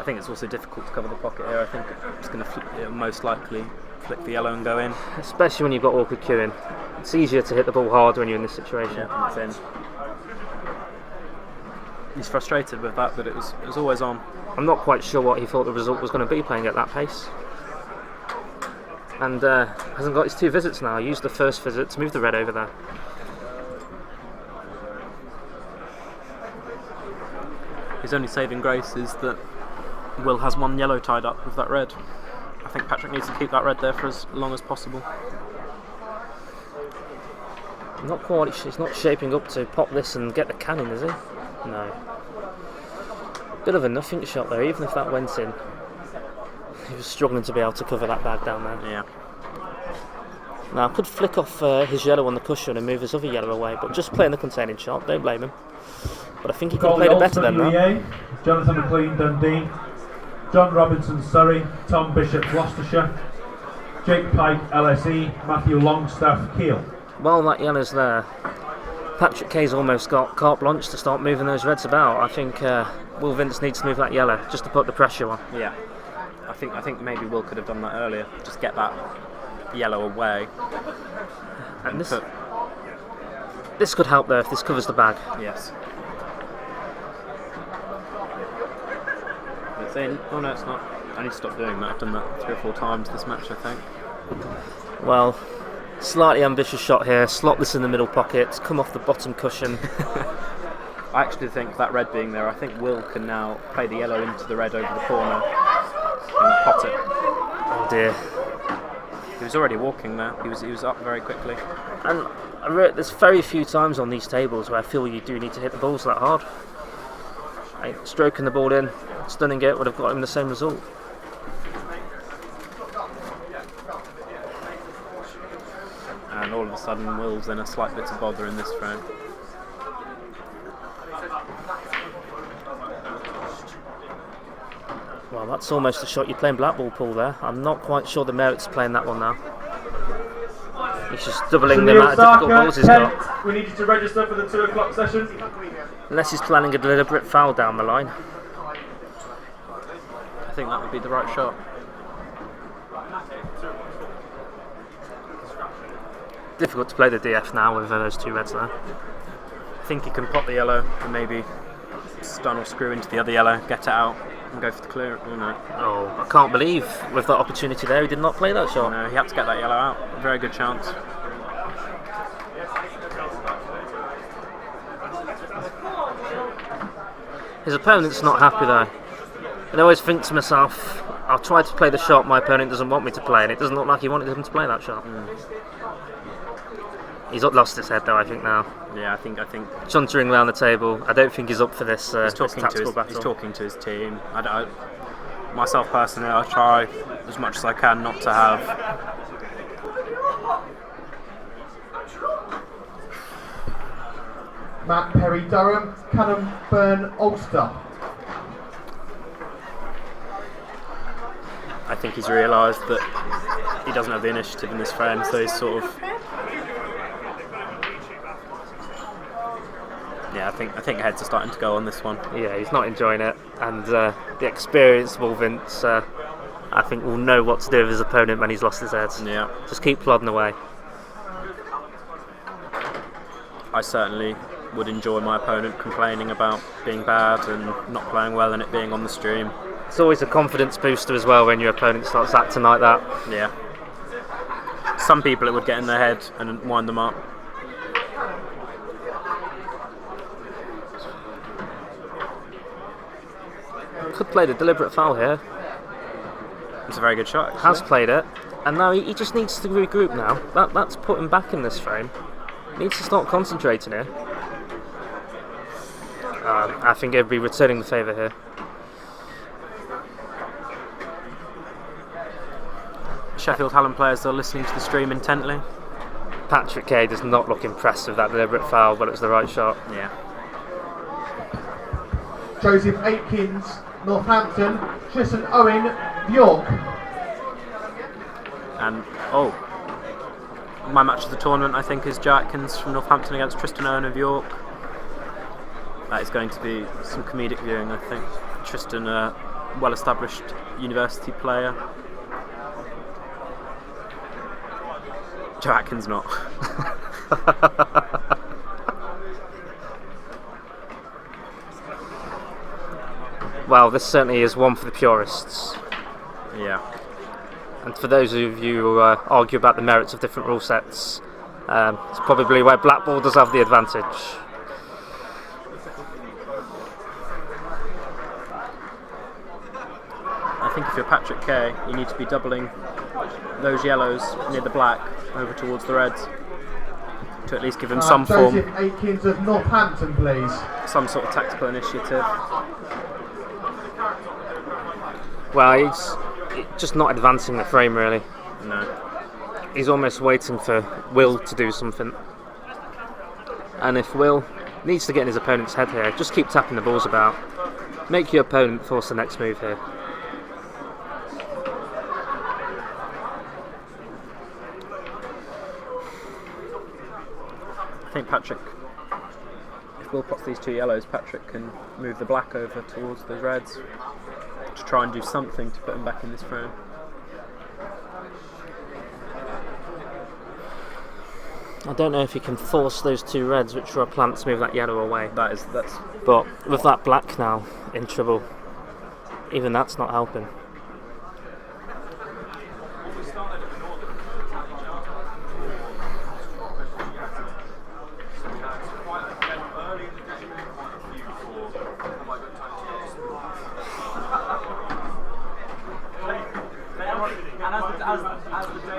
I think it's also difficult to cover the pocket here. I think it's going to it'll most likely flick the yellow and go in.
Especially when you've got awkward queuing. It's easier to hit the ball hard when you're in this situation.
Yeah, it's in. He's frustrated with that, but it was always on.
I'm not quite sure what he thought the result was going to be playing at that pace. And hasn't got his 2 visits now. Used the first visit to move the red over there.
His only saving grace is that Will has 1 yellow tied up with that red. I think Patrick needs to keep that red there for as long as possible.
Not quite. He's not shaping up to pop this and get the cannon, is he? No. Bit of a nothing shot there, even if that went in. He was struggling to be able to cover that bag down there.
Yeah.
Now, I could flick off his yellow on the cushion and move his other yellow away, but just playing the containing shot, don't blame him. But I think he could have played it better than that.
Jonathan McLean, Dundee. John Robinson, Surrey. Tom Bishop, Gloucestershire. Jake Pike, LSE. Matthew Longstaff, Kiel.
While that yellow's there, Patrick Kay's almost got carte blanche to start moving those reds about. I think Will Vince needs to move that yellow just to put the pressure on.
Yeah. I think maybe Will could have done that earlier. Just get that yellow away.
And this could help though if this covers the bag.
Yes. It's in. Oh no, it's not. I need to stop doing that. I've done that 3 or 4 times this match, I think.
Well, slightly ambitious shot here. Slot this in the middle pocket. Come off the bottom cushion.
I actually think that red being there, I think Will can now play the yellow into the red over the corner and pot it.
Oh dear.
He was already walking there. He was up very quickly.
And there's very few times on these tables where I feel you do need to hit the balls that hard. Stroking the ball in, stunning it would have got him the same result.
And all of a sudden Will's in a slight bit of bother in this frame.
Well, that's almost a shot you're playing black ball pool there. I'm not quite sure the merits of playing that one now. He's just doubling the amount of difficult balls he's got.
We need you to register for the 2 o'clock session.
Unless he's planning a deliberate foul down the line.
I think that would be the right shot.
Difficult to play the DF now with those 2 reds there.
I think he can pop the yellow and maybe stun or screw into the other yellow, get it out and go for the clear. Oh no.
Oh, I can't believe with that opportunity there he did not play that shot.
No, he had to get that yellow out. Very good chance.
His opponent's not happy though. And I always think to myself, I'll try to play the shot my opponent doesn't want me to play, and it doesn't look like he wanted him to play that shot. He's lost his head though, I think now.
Yeah, I think.
Chuntering around the table. I don't think he's up for this.
He's talking to his team. Myself personally, I try as much as I can not to have.
Matt Perry Durham, Callum Byrne Ulster.
I think he's realised that he doesn't have the initiative in this frame, so he's sort of. Yeah, I think heads are starting to go on this one.
Yeah, he's not enjoying it, and the experienced Will Vince, I think, will know what to do with his opponent when he's lost his head.
Yeah.
Just keep plodding away.
I certainly would enjoy my opponent complaining about being bad and not playing well and it being on the stream.
It's always a confidence booster as well when your opponent starts acting like that.
Yeah. Some people it would get in their head and wind them up.
Could play the deliberate foul here.
It's a very good shot, actually.
Has played it, and now he just needs to regroup now. That's put him back in this frame. He needs to start concentrating here. I think he'll be returning the favour here.
Sheffield Hallam players are listening to the stream intently.
Patrick Kay does not look impressed with that deliberate foul, but it's the right shot.
Yeah.
Joseph Aikins, Northampton. Tristan Owen, York.
And my match of the tournament, I think, is Joe Atkins from Northampton against Tristan Owen of York. That is going to be some comedic viewing, I think. Tristan well-established university player. Joe Atkins not.
Well, this certainly is one for the purists.
Yeah.
And for those of you who argue about the merits of different rule sets, it's probably where Blackball does have the advantage.
I think if you're Patrick Kay, you need to be doubling those yellows near the black over towards the reds to at least give him some form,
Joseph Aikins of Northampton, please.
some sort of tactical initiative.
Well, he's just not advancing the frame really.
No.
He's almost waiting for Will to do something. And if Will needs to get in his opponent's head here, just keep tapping the balls about. Make your opponent force the next move here.
I think Patrick, if Will pots these two yellows, Patrick can move the black over towards the reds to try and do something to put him back in this frame.
I don't know if he can force those two reds, which are a plant, to move that yellow away.
That's.
But with that black now in trouble, even that's not helping.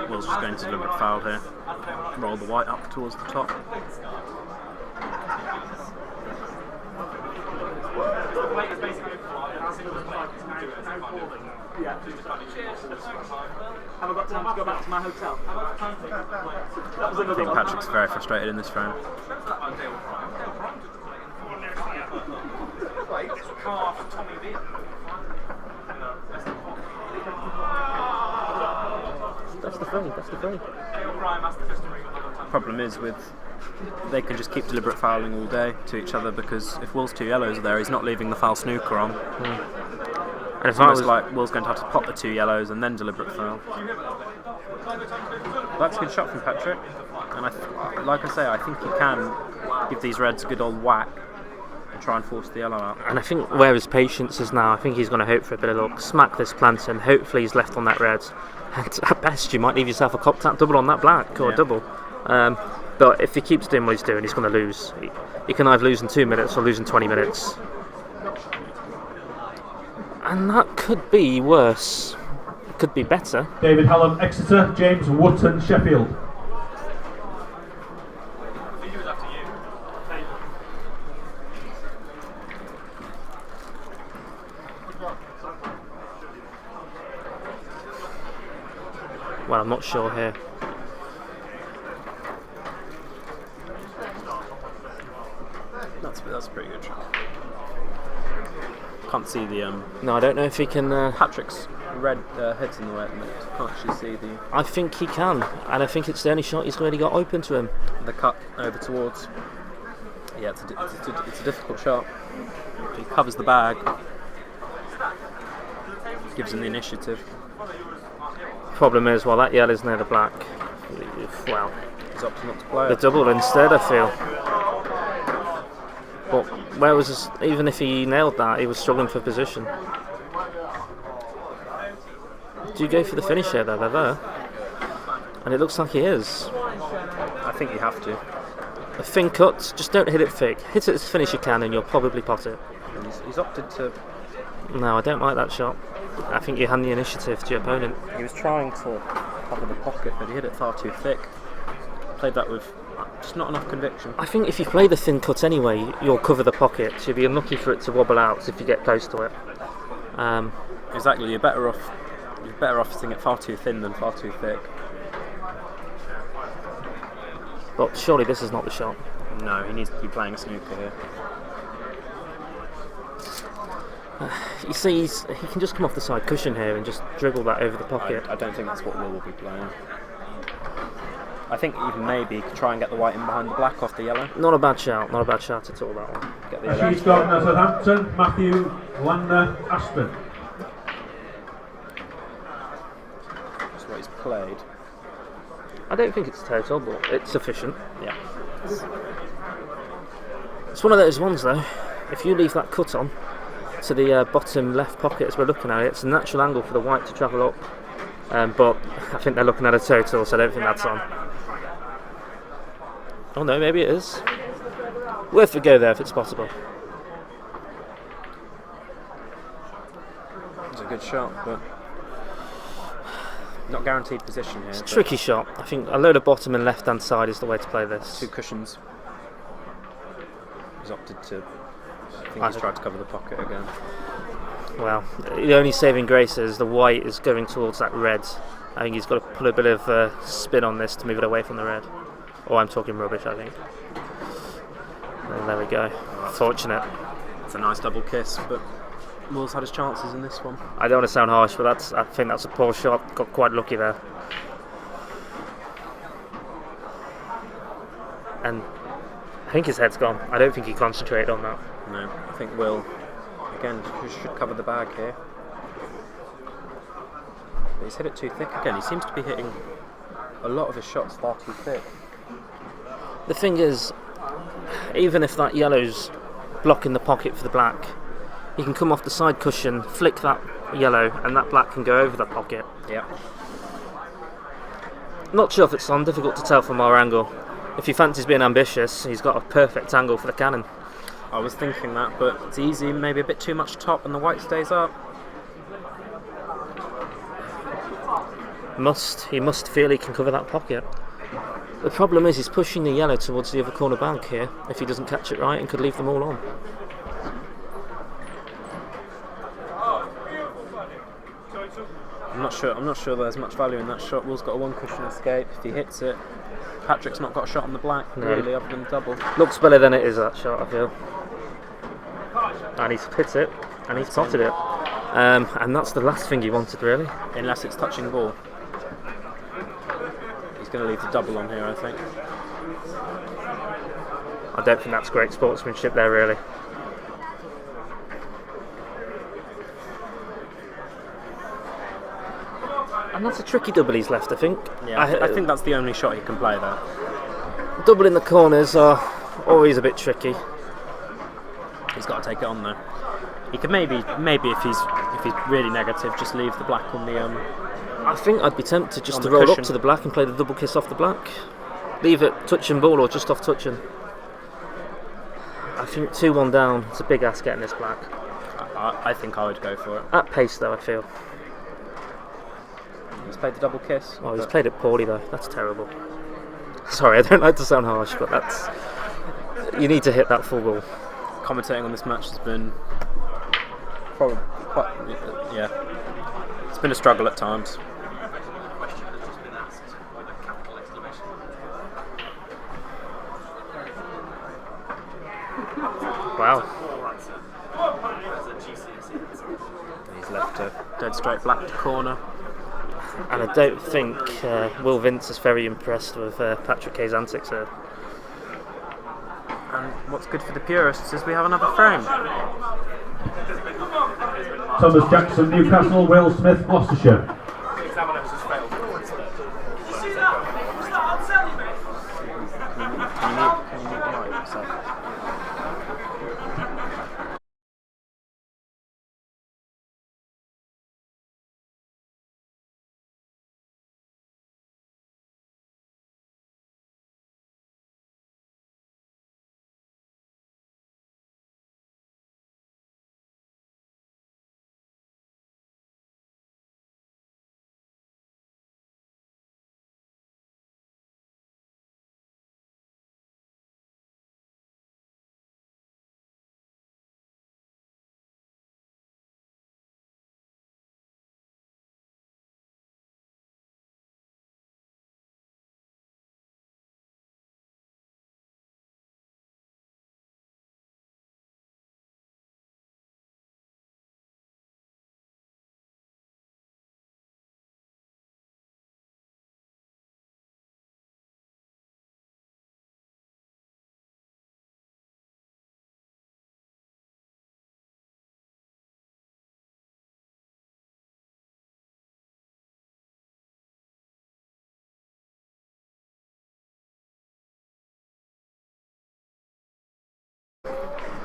Will's just going to deliberate foul here. Roll the white up towards the top. I think Patrick's very frustrated in this frame.
That's the thing, that's the thing.
Problem is they can just keep deliberate fouling all day to each other, because if Will's two yellows are there, he's not leaving the foul snooker on.
And
It's almost like Will's going to have to pop the two yellows and then deliberate foul. That's a good shot from Patrick, and like I say, I think he can give these reds a good old whack and try and force the yellow out.
And I think where his patience is now, I think he's going to hope for a bit of luck, smack this plant and hopefully he's left on that red. And at best you might leave yourself a cop tap double on that black, or a double. But if he keeps doing what he's doing, he's going to lose. He can either lose in 2 minutes or lose in 20 minutes. And that could be worse. It could be better.
David Hallam, Exeter. James Wotton, Sheffield.
Well, I'm not sure here.
That's a pretty good shot. Can't see the
No, I don't know if he can...
Patrick's red head's in the way at the minute. Can't actually see the...
I think he can, and I think it's the only shot he's really got open to him.
The cut over towards... Yeah, it's a difficult shot. He covers the bag. Gives him the initiative.
Problem is, while that yellow's near the black, well,
He's opted not to play
the
it.
double instead, I feel. But where was his, even if he nailed that, he was struggling for position. Do you go for the finish here, though? They're there. And it looks like he is.
I think you have to.
A thin cut, just don't hit it thick. Hit it as finish you can and you'll probably pot it.
And he's opted to...
No, I don't like that shot. I think you hand the initiative to your opponent.
He was trying to cover the pocket, but he hit it far too thick. Played that with just not enough conviction.
I think if you play the thin cut anyway, you'll cover the pocket. So you'll be unlucky for it to wobble out if you get close to it.
Exactly, you're better off hitting it far too thin than far too thick.
But surely this is not the shot.
No, he needs to be playing snooker here.
You see, he can just come off the side cushion here and just dribble that over the pocket.
I don't think that's what Will will be playing. I think even maybe he could try and get the white in behind the black off the yellow.
Not a bad shout, not a bad shout at all, that one.
Get the yellow.
She's got Southampton, Matthew Landner, Aston.
played.
I don't think it's total, but it's sufficient.
Yeah.
It's one of those ones though, if you leave that cut on to the bottom left pocket as we're looking at it, it's a natural angle for the white to travel up, but I think they're looking at a total, so I don't think that's on. Oh no, maybe it is. Worth a go there if it's possible.
It's a good shot, but not guaranteed position here.
It's a tricky shot. I think a load of bottom and left hand side is the way to play this.
2 cushions. He's opted to. I think he's tried to cover the pocket again.
Well, the only saving grace is the white is going towards that red. I think he's got to put a bit of spin on this to move it away from the red. Or I'm talking rubbish, I think. And there we go. Fortunate.
It's a nice double kiss, but Will's had his chances in this one.
I don't want to sound harsh, but I think that's a poor shot. Got quite lucky there. And I think his head's gone. I don't think he concentrated on that.
No, I think Will, again, should cover the bag here. But he's hit it too thick again. He seems to be hitting a lot of his shots far too thick.
The thing is, even if that yellow's blocking the pocket for the black, he can come off the side cushion, flick that yellow, and that black can go over the pocket.
Yeah.
Not sure if it's on, difficult to tell from our angle. If he fancies being ambitious, he's got a perfect angle for the cannon.
I was thinking that, but it's easy, maybe a bit too much top and the white stays up.
He must feel he can cover that pocket. The problem is he's pushing the yellow towards the other corner bank here, if he doesn't catch it right, and could leave them all on.
I'm not sure there's much value in that shot. Will's got a 1 cushion escape. If he hits it, Patrick's not got a shot on the black,
No.
really, other than double.
Looks better than it is, that shot, I feel. And he's hit it, and he's potted it. And that's the last thing he wanted, really.
Unless it's touching ball. He's going to leave the double on here, I think.
I don't think that's great sportsmanship there, really. And that's a tricky double he's left, I think.
Yeah, I think that's the only shot he can play there.
Double in the corners are always a bit tricky.
He's got to take it on though. He could maybe if he's really negative, just leave the black on the
I think I'd be tempted just
on
to
the
roll
cushion.
up to the black and play the double kiss off the black. Leave it touching ball or just off touching. I think 2-1 down. It's a big ass getting this black.
I think I would go for it.
At pace though, I feel.
He's played the double kiss.
Oh, he's played it poorly though. That's terrible. Sorry, I don't like to sound harsh, but that's. You need to hit that full ball.
Commentating on this match has been probably quite, yeah. It's been a struggle at times.
Wow.
He's left a dead straight black to corner.
And I don't think Will Vince is very impressed with Patrick Kay's antics here.
And what's good for the purists is we have another frame.
Thomas Jackson, Newcastle, Will Smith, Gloucestershire.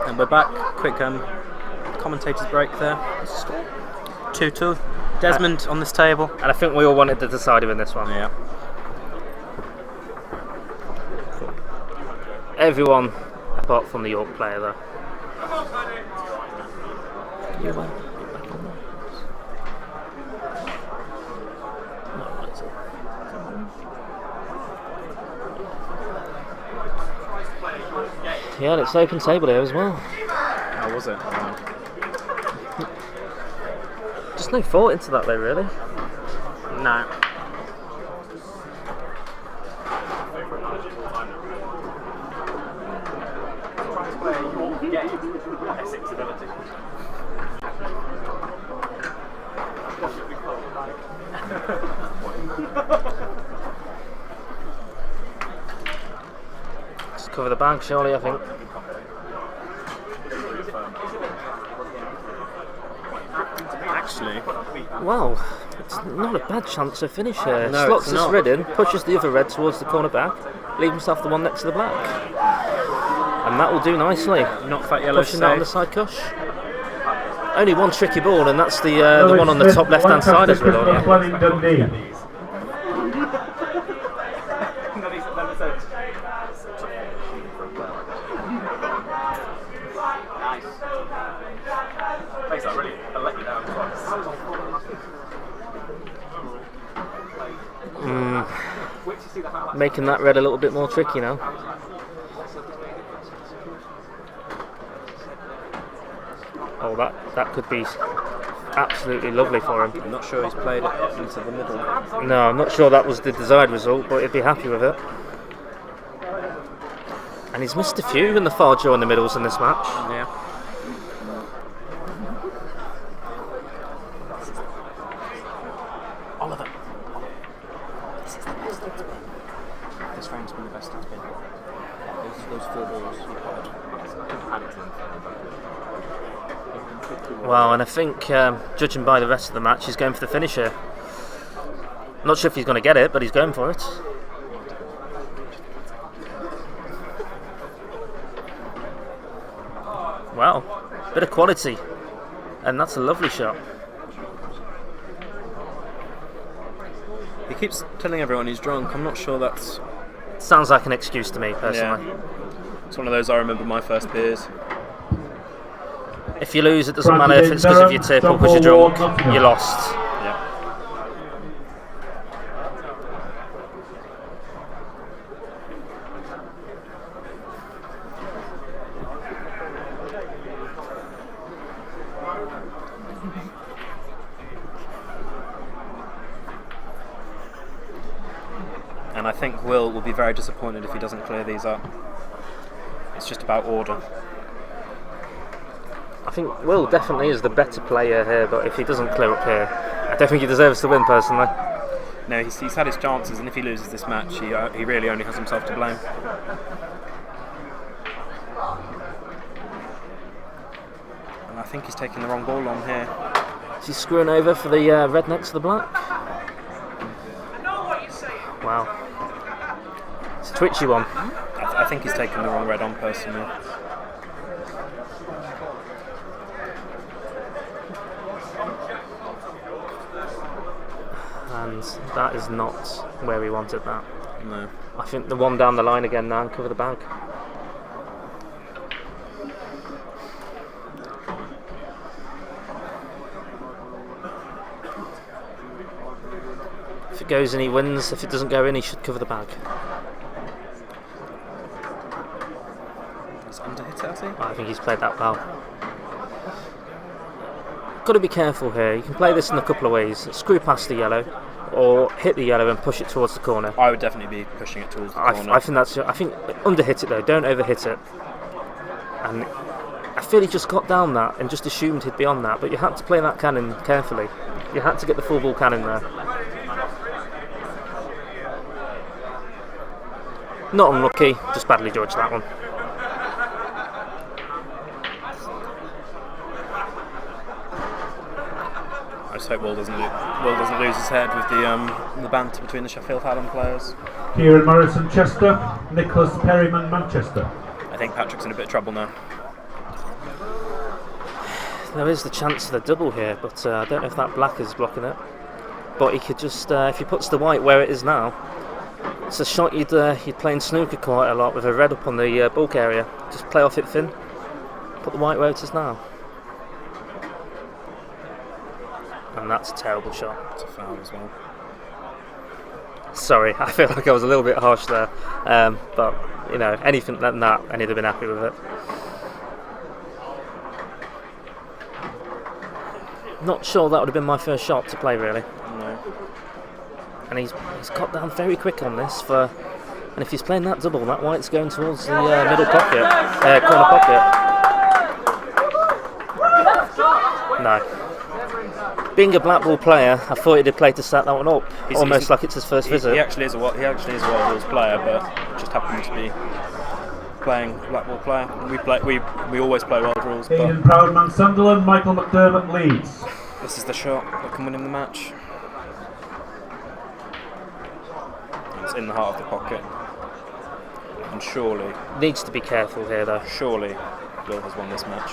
And we're back. Quick commentators break there. 2-2. Desmond on this table.
And I think we all wanted the decider in this one.
Yeah.
Everyone apart from the York player though. Yeah, and it's open table here as well.
How was it?
Just no thought into that though, really.
No.
Just cover the bag, surely, I think.
Actually,
Well, it's not a bad chance to finish here.
No,
Slots
it's
this
not.
red in, pushes the other red towards the corner back, leave himself the one next to the black. And that will do nicely.
not fat yellow.
Pushing that on the side cush. Only one tricky ball, and that's the one on the top left hand side as well. Yeah.
Planning Dundee.
Making that red a little bit more tricky now. Oh, that could be absolutely lovely for him.
I'm not sure he's played it into the middle.
No, I'm not sure that was the desired result, but he'd be happy with it. And he's missed a few in the far jaw in the middles in this match.
Yeah.
Oliver.
This round's been the best it's been. Those 4 balls you've had.
Well, and I think, judging by the rest of the match, he's going for the finish here. Not sure if he's going to get it, but he's going for it. Wow, bit of quality. And that's a lovely shot.
He keeps telling everyone he's drunk. I'm not sure that's...
Sounds like an excuse to me, personally.
Yeah. It's one of those I remember my first beers.
If you lose, it doesn't matter if it's because of your tip or because you're drunk. You lost.
Yeah. And I think Will be very disappointed if he doesn't clear these up. It's just about order.
I think Will definitely is the better player here, but if he doesn't clear up here, I don't think he deserves to win, personally.
No, he's had his chances, and if he loses this match, he really only has himself to blame. And I think he's taking the wrong ball on here.
Is he screwing over for the red next to the black? Wow. It's a twitchy one.
I think he's taken the wrong red on, personally.
And that is not where we wanted that.
No.
I think the one down the line again now and cover the bag. If it goes in, he wins. If it doesn't go in, he should cover the bag.
He's underhit it, has he?
I think he's played that well. Got to be careful here. You can play this in a couple of ways. Screw past the yellow, or hit the yellow and push it towards the corner.
I would definitely be pushing it towards the corner.
I think underhit it though. Don't overhit it. And I feel he just got down that and just assumed he'd be on that, but you had to play that cannon carefully. You had to get the full ball cannon there. Not unlucky, just badly judged that one.
I just hope Will doesn't lose his head with the banter between the Sheffield Hallam players.
Kieran Morrison, Chester. Nicholas Perryman, Manchester.
I think Patrick's in a bit of trouble now.
there is the chance of the double here, but I don't know if that black is blocking it. But he could just, if he puts the white where it is now, it's a shot you'd play in snooker quite a lot with a red up on the bulk area. Just play off it thin, put the white where it is now. And that's a terrible shot.
It's a foul as well.
Sorry, I feel like I was a little bit harsh there. But, you know, anything than that, and he'd have been happy with it. Not sure that would have been my first shot to play, really.
No.
And he's got down very quick on this. And if he's playing that double, that white's going towards the middle pocket, corner pocket. No. Being a black ball player, I thought he'd have played to set that one up, almost like it's his first visit.
He actually is a wild rules player, but just happened to be playing black ball player. We always play wild rules. But
Aidan Proudman, Sunderland. Michael McDermott, Leeds.
this is the shot that can win him the match. It's in the heart of the pocket, and surely
Needs to be careful here, though.
Surely Will has won this match.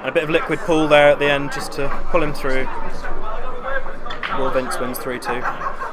And a bit of liquid pool there at the end just to pull him through. Will Vince wins 3-2.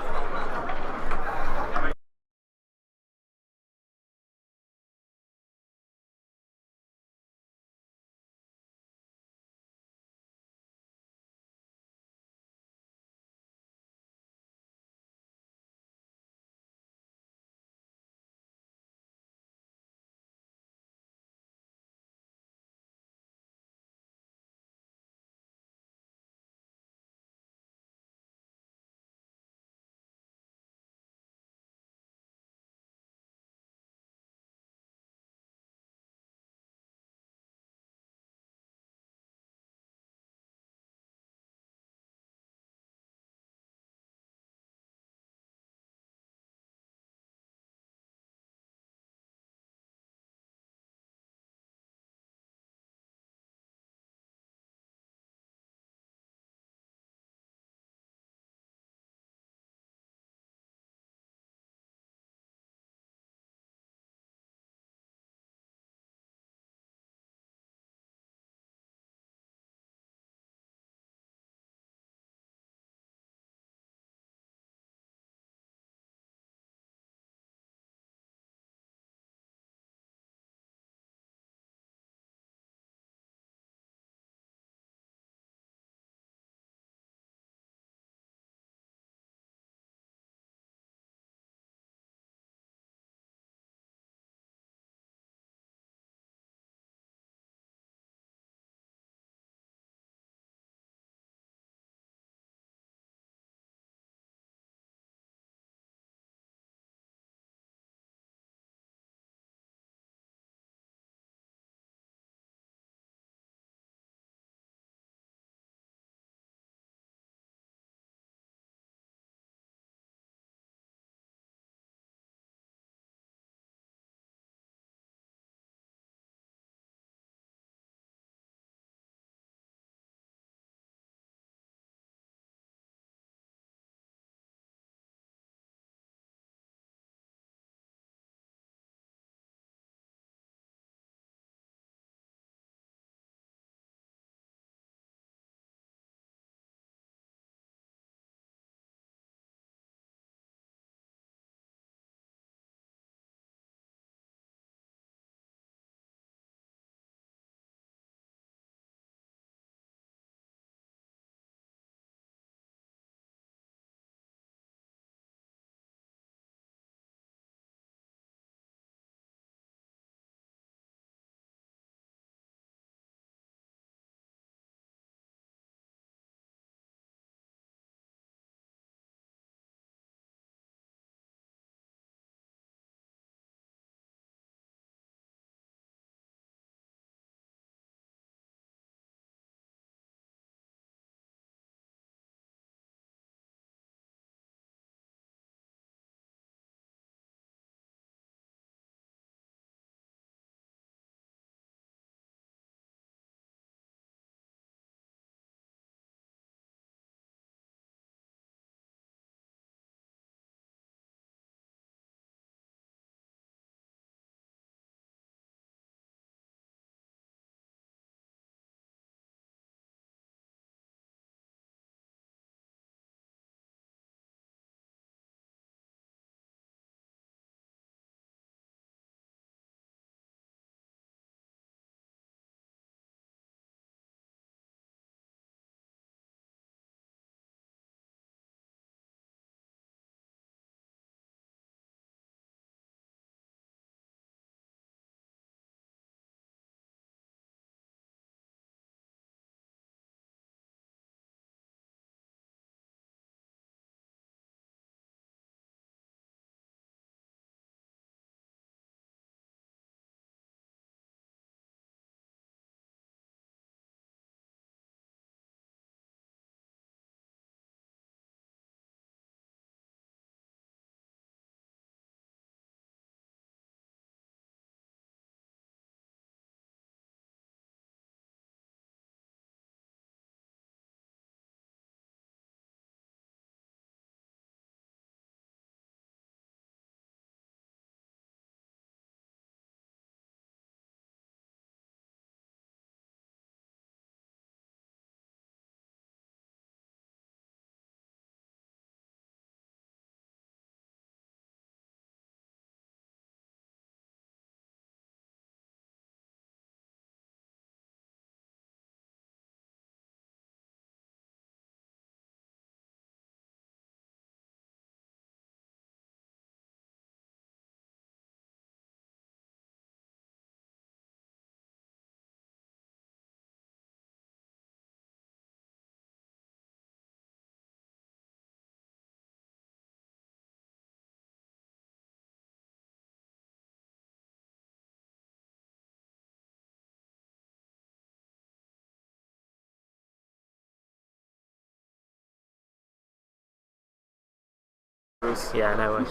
Yeah, no worries.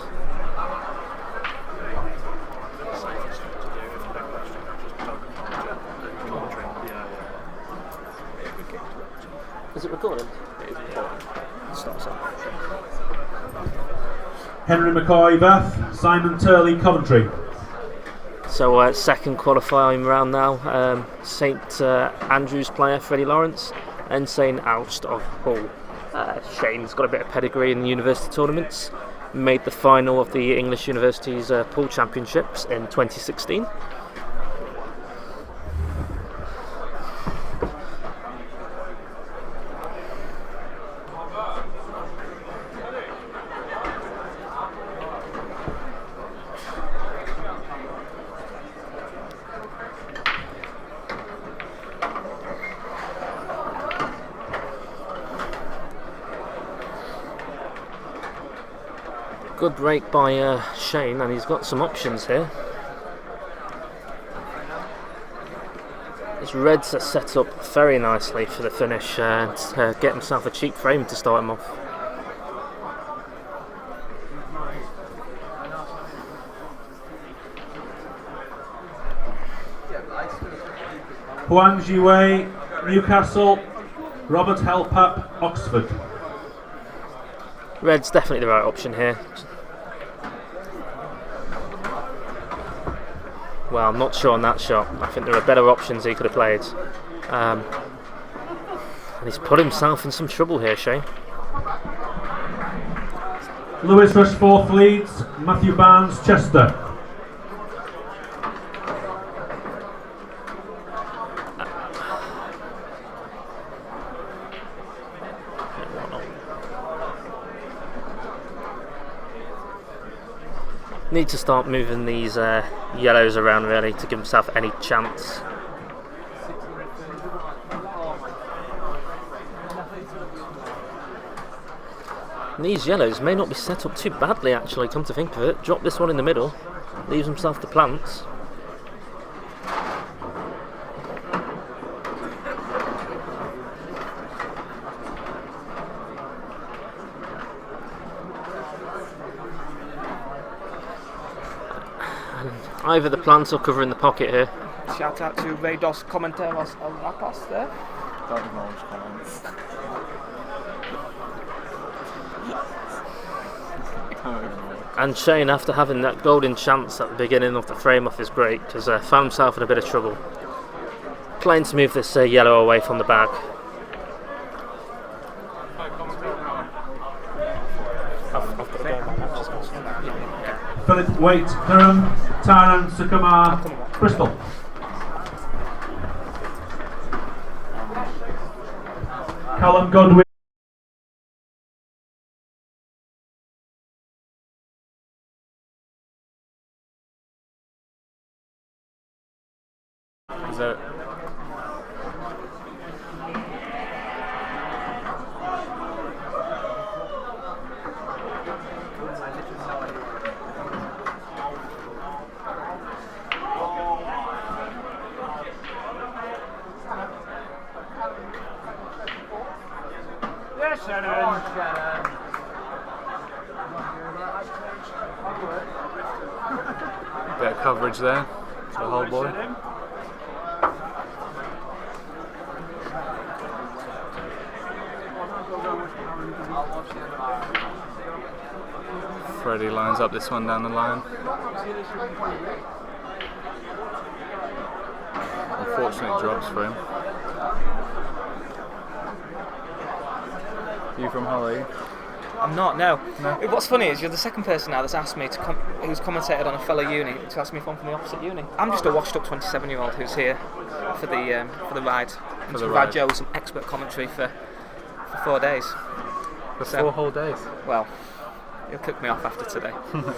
Is it recording? It is recording. Starts off.
Henry McCoy, Bath. Simon Turley, Coventry.
So second qualifying round now. St Andrews player Freddy Lawrence and St Alst of Hull. Shane's got a bit of pedigree in the university tournaments. Made the final of the English University's pool championships in 2016. Good break by Shane, and he's got some options here. His Reds are set up very nicely for the finish and get himself a cheap frame to start him off.
Huang Jiwei, Newcastle. Robert Helpap, Oxford.
Red's definitely the right option here. Well, I'm not sure on that shot. I think there are better options he could have played. And he's put himself in some trouble here, Shane.
Lewis Rushforth, Leeds. Matthew Barnes, Chester.
Need to start moving these yellows around really to give himself any chance. And these yellows may not be set up too badly actually, come to think of it. Drop this one in the middle, leaves himself the plants. Either the plants or covering the pocket here.
Shout out to Ray Dos Comenteros El Rapas there.
Don't acknowledge comments.
And Shane, after having that golden chance at the beginning of the frame off his break, has found himself in a bit of trouble. Playing to move this yellow away from the bag. I've got to go, my match is gone.
Philip Waite, Durham. Taran Sukumar, Bristol. Callum Godwin.
Is that bit of coverage there for the whole boy? Freddy lines up this one down the line. Unfortunately, drops for him. You from Hull, are you?
I'm not, no. What's funny is you're the second person now that's asked me to who's commentated on a fellow uni to ask me if I'm from the opposite uni. I'm just a washed-up 27-year-old who's here for the ride. And to provide Joe with some expert commentary for 4 days.
For 4 whole days?
Well, he'll kick me off after today. So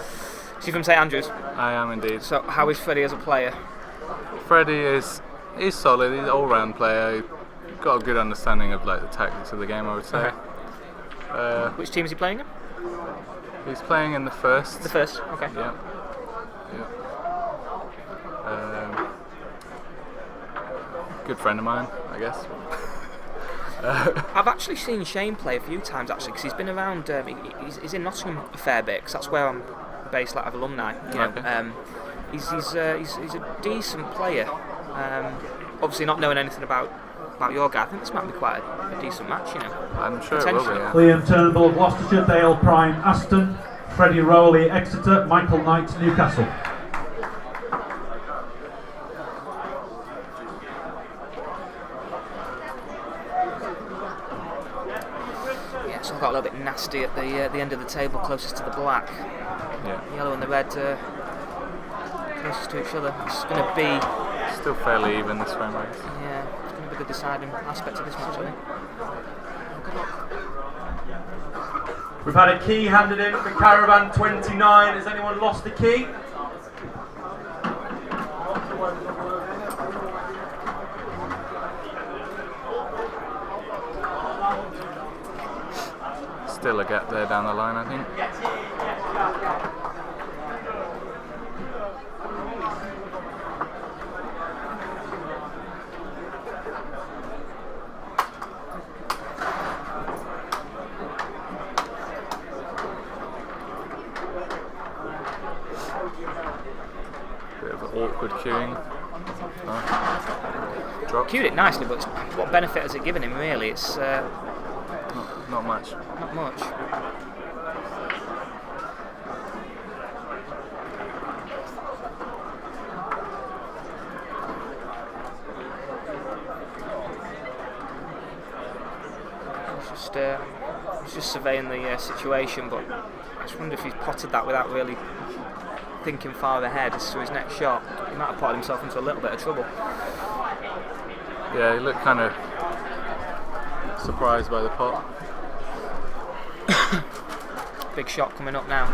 you're from St Andrews?
I am indeed.
So how is Freddy as a player?
Freddy he's solid, he's an all-round player. Got a good understanding of like the tactics of the game, I would say.
Okay. Which team is he playing in?
He's playing in the first.
The first, okay.
Yeah. Good friend of mine, I guess.
I've actually seen Shane play a few times actually, because he's been around. He's in Nottingham a fair bit, because that's where I'm based, like of alumni. You know,
Okay.
he's a decent player. Obviously, not knowing anything about your guy, I think this might be quite a decent match. You know,
I'm sure it will be. Yeah.
Liam Turnbull of Gloucestershire, Dale Prime Aston, Freddy Rowley Exeter, Michael Knight Newcastle.
Yeah, so I got a little bit nasty at the end of the table, closest to the black.
Yeah.
Yellow and the red closest to each other. It's going to be.
Still fairly even this frame race.
Yeah, it's going to be the deciding aspect of this match, I think. Good luck.
We've had a key handed in for Caravan 29. Has anyone lost the key?
Still a gap there down the line, I think. Bit of awkward queuing. Dropped.
Cued it nicely, but what benefit has it given him, really? It's
Not much.
not much. He's just surveying the situation, but I just wonder if he's potted that without really thinking far ahead as to his next shot. He might have potted himself into a little bit of trouble.
Yeah, he looked kind of surprised by the pot.
Big shot coming up now.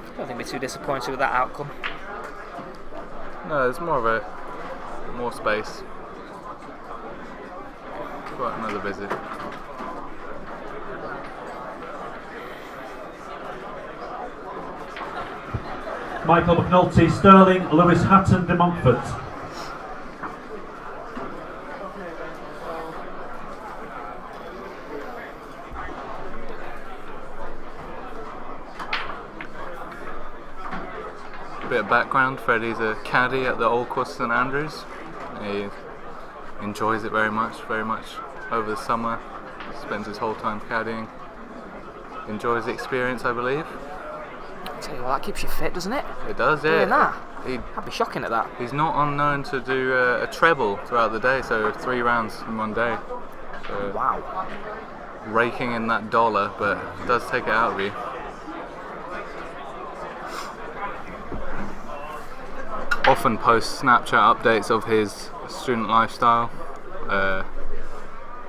I don't think we're too disappointed with that outcome.
No, there's more space. Quite another visit.
Michael McNulty Sterling, Lewis Hatton de Montfort.
Bit of background, Freddy's a caddy at the Old Course St Andrews. He enjoys it very much over the summer. Spends his whole time caddying. Enjoys the experience, I believe.
Tell you what, that keeps you fit, doesn't it?
It does, yeah.
Doing that,
He,
I'd be shocking at that.
he's not unknown to do a treble throughout the day, so 3 rounds in one day. So
Wow.
raking in that dollar, but it does take it out of you. Often posts Snapchat updates of his student lifestyle.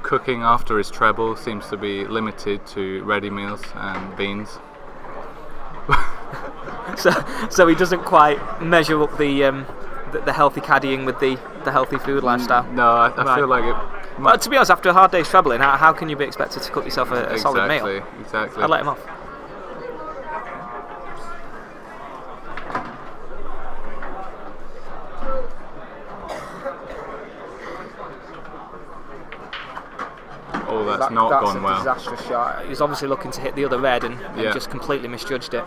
Cooking after his treble seems to be limited to ready meals and beans.
So he doesn't quite measure up the healthy caddying with the healthy food lifestyle.
No, I
Right.
feel like it.
But to be honest, after a hard day's travelling, how can you be expected to cook yourself a solid meal?
Exactly.
I'd let him off.
Oh, that's not gone
a
well.
Disastrous shot. He's obviously looking to hit the other red and
Yeah.
just completely misjudged it.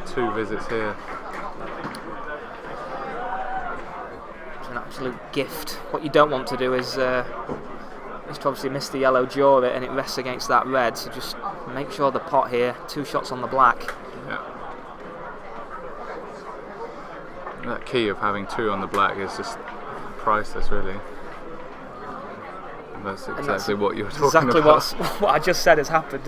2 visits here.
It's an absolute gift. What you don't want to do is to obviously miss the yellow, draw it, and it rests against that red. So just make sure the pot here, 2 shots on the black.
Yeah. That key of having 2 on the black is just priceless, really. And that's exactly what you were talking
Exactly
about.
what I just said has happened.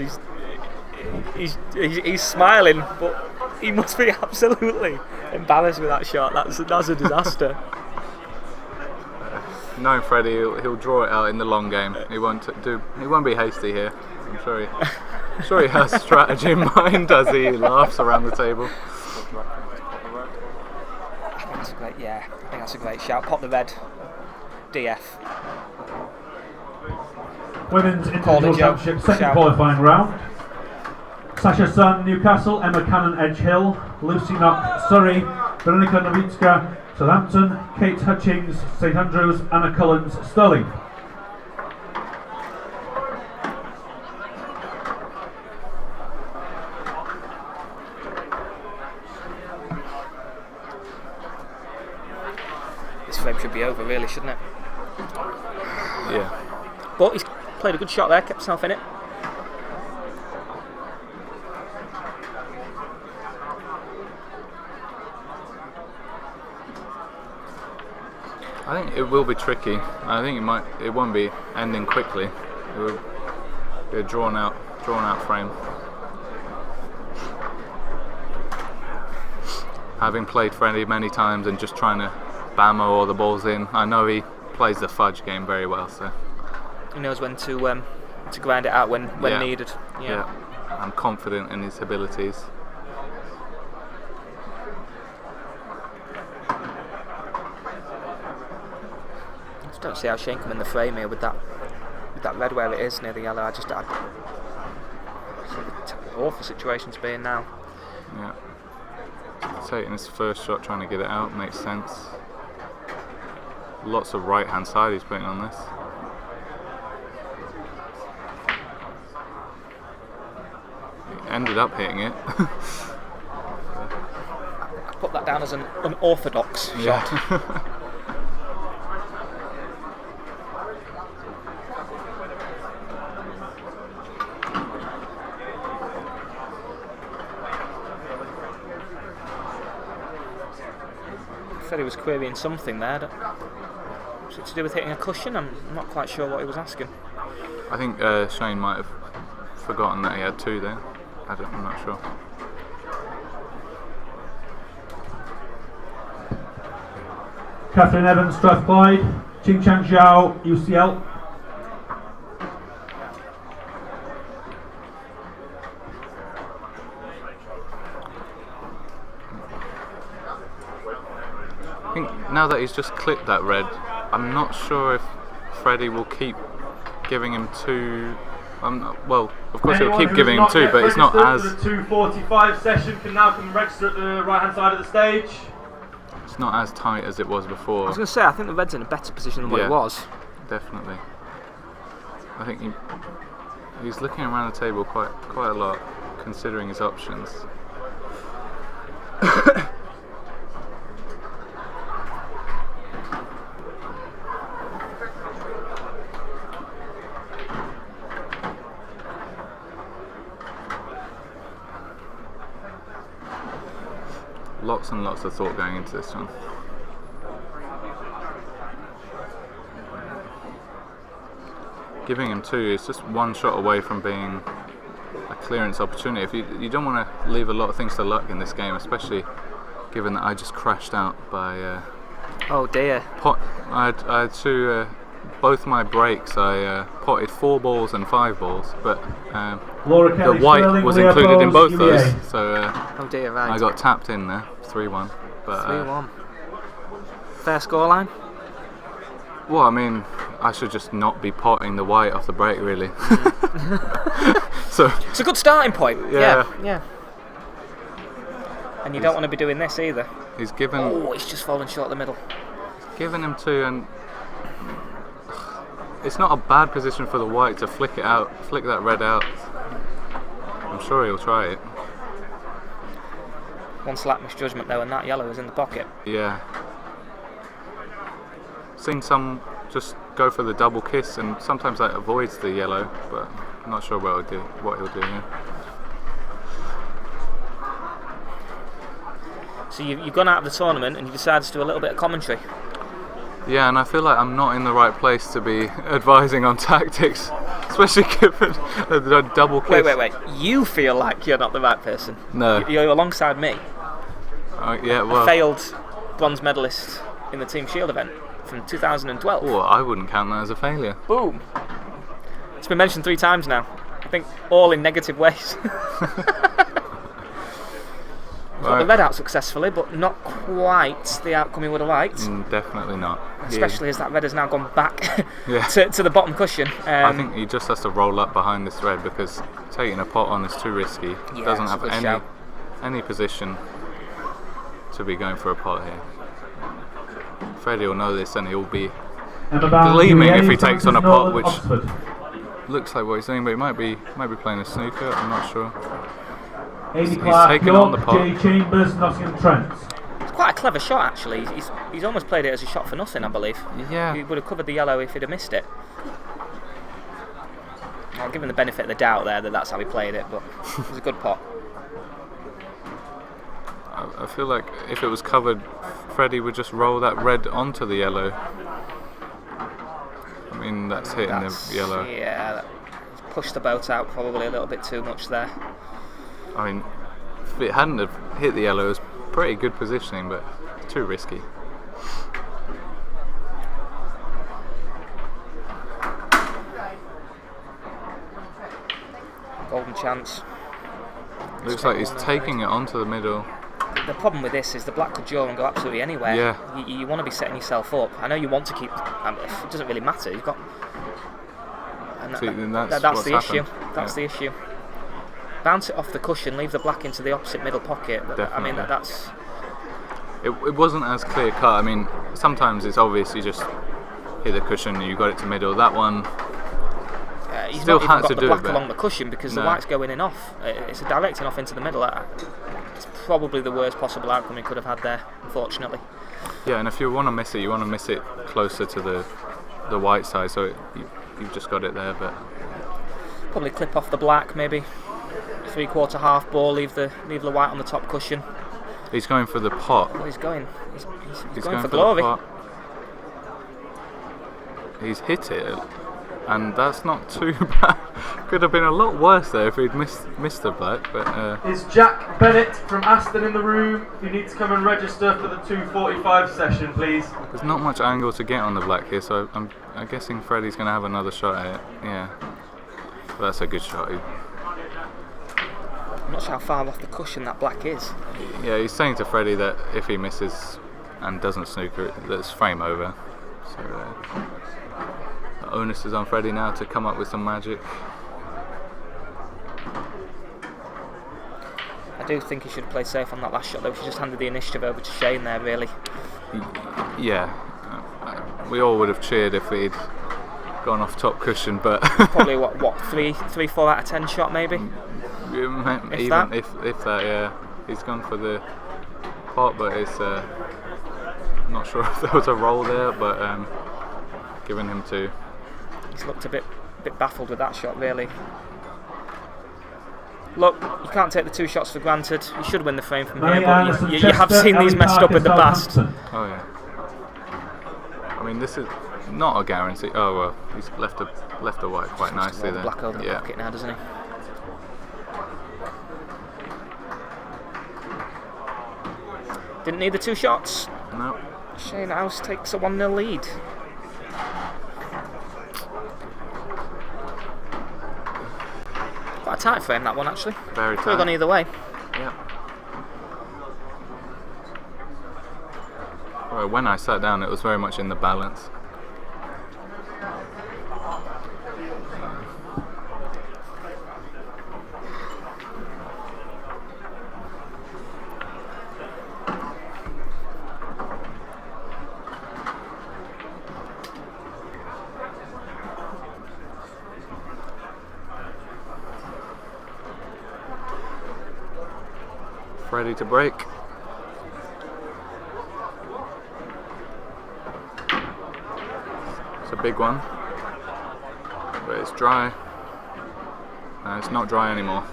He's smiling, but he must be absolutely embarrassed with that shot. That's a disaster.
Knowing Freddy, he'll draw it out in the long game. He won't be hasty here. I'm sure he has strategy in mind as he laughs around the table.
Great, yeah, I think that's a great shout. Pop the red. DF.
Women's
Call it,
Individual
Joe.
Championship, second
Shout.
qualifying round. Sasha Sun, Newcastle, Emma Cannon, Edge Hill, Lucy Knock, Surrey, Veronica Novitska, Southampton, Kate Hutchings, St Andrews, Anna Collins, Stirling.
This frame should be over, really, shouldn't it?
Yeah.
But he's played a good shot there, kept himself in it.
I think it will be tricky. I think it won't be ending quickly. It will be a drawn out frame. Having played Freddy many times and just trying to bammo all the balls in, I know he plays the fudge game very well. So
he knows when to grind it out when needed.
Yeah, I'm confident in his abilities.
I don't see how Shane come in the frame here with that red where it is near the yellow. It's an awful situation to be in now.
Yeah. Taking his first shot, trying to get it out, makes sense. Lots of right hand side he's putting on this. He ended up hitting it.
I put that down as an unorthodox shot. Freddy was querying something there. Was it to do with hitting a cushion? I'm not quite sure what he was asking.
I think Shane might have forgotten that he had two there. I'm not sure.
Catherine Evans, Strathclyde, Ching Chang Zhao, UCL.
I think now that he's just clipped that red, I'm not sure if Freddy will keep giving him two. Well, of course he'll keep giving him two, but it's not as.
The 2:45 session can now come and register at the right-hand side of the stage.
It's not as tight as it was before.
I was going to say, I think the red's in a better position than what it was.
Definitely. I think he's looking around the table quite a lot, considering his options. Lots and lots of thought going into this one. Giving him two is just one shot away from being a clearance opportunity. If you don't want to leave a lot of things to luck in this game, especially given that I just crashed out by.
Oh dear.
I had two. Both my breaks, I potted 4 balls and 5 balls, but the white was included in both those, so
oh dear, right.
I got tapped in there, 3-1. But
3-1. Fair scoreline?
Well, I mean, I should just not be potting the white off the break, really. So
it's a good starting point.
Yeah.
And you don't want to be doing this either.
He's given.
Oh, he's just fallen short of the middle.
He's given him 2, and it's not a bad position for the white to flick that red out. I'm sure he'll try it.
One slight misjudgment though, and that yellow is in the pocket.
Yeah. Seen some just go for the double kiss, and sometimes that avoids the yellow, but I'm not sure what he'll do here.
So you've gone out of the tournament and you decided to do a little bit of commentary.
Yeah, and I feel like I'm not in the right place to be advising on tactics, especially given the double kiss.
Wait. You feel like you're not the right person?
No.
You're alongside me.
Yeah, well.
A failed bronze medalist in the Team Shield event from 2012.
Well, I wouldn't count that as a failure.
Boom. It's been mentioned 3 times now. I think all in negative ways. got the red out successfully, but not quite the outcome he would have liked.
Definitely not.
Especially as that red has now gone back
Yeah.
to the bottom cushion.
I think he just has to roll up behind this red because taking a pot on is too risky. He doesn't
that's a
have
good shout.
any position to be going for a pot here. Freddy will know this and he'll be gleaming if he takes on a pot, which looks like what he's doing, but he might be playing a snooker. I'm not sure.
Amy
He's
Clark,
taken on the
York,
pot.
Jay Chambers, Nottingham Trent.
It's quite a clever shot, actually. He's almost played it as a shot for nothing, I believe.
Yeah.
He would have covered the yellow if he'd have missed it. I'll give him the benefit of the doubt there that that's how he played it, but it was a good pot.
I feel like if it was covered, Freddy would just roll that red onto the yellow. I mean, that's hitting the yellow.
Yeah, he's pushed the boat out probably a little bit too much there.
I mean, if it hadn't have hit the yellow, it was pretty good positioning, but too risky.
Golden chance.
Looks like he's taking it onto the middle.
The problem with this is the black could draw and go absolutely anywhere.
Yeah.
You want to be setting yourself up. I know you want to keep. It doesn't really matter. You've got. And
See, then that's
the
what's
issue.
happened.
That's the issue. Bounce it off the cushion. Leave the black into the opposite middle pocket. I mean,
Definitely.
that's.
It wasn't as clear cut. I mean, sometimes it's obvious you just hit the cushion, you got it to middle. That one.
He's
Still
not even
had
got
to
the
do it,
black
but
along the cushion because the
no.
white's going in off. It's a directing off into the middle. It's probably the worst possible outcome he could have had there, unfortunately.
Yeah, and if you want to miss it, you want to miss it closer to the white side, so you've just got it there. But
Probably clip off the black, maybe 3/4 half ball. Leave the white on the top cushion.
he's going for the pot.
Well, he's going
He's
going for
the
glory.
pot. He's hit it, and that's not too bad. Could have been a lot worse there if he'd missed the black. But
Is Jack Bennett from Aston in the room? You need to come and register for the 2:45 session, please.
there's not much angle to get on the black here, so I'm guessing Freddy's going to have another shot at it. Yeah, but that's a good shot.
I'm not sure how far off the cushion that black is.
Yeah, he's saying to Freddy that if he misses and doesn't snooker it, that's frame over. So the onus is on Freddy now to come up with some magic.
I do think he should play safe on that last shot though. He just handed the initiative over to Shane there, really.
Yeah, we all would have cheered if he'd gone off top cushion, but
Probably what 3, 4 out of 10 shot maybe.
even
that?
if that, yeah, he's gone for the pot, but it's not sure if there was a roll there, but giving him to.
He's looked a bit baffled with that shot, really. Look, you can't take the 2 shots for granted. You should win the frame from here, but you have seen these messed up in the past.
Oh yeah. I mean, this is not a guarantee. Oh well, he's left the white quite nicely
Roll the
there.
black over the
Yeah.
pocket now, doesn't he? Didn't need the 2 shots.
No.
Shane House takes a 1-0 lead. Quite a tight frame, that one, actually.
Very
Could have gone
tight.
either way.
Yeah. Well, when I sat down, it was very much in the balance. Ready to break. It's a big one, but it's dry. No, it's not dry anymore.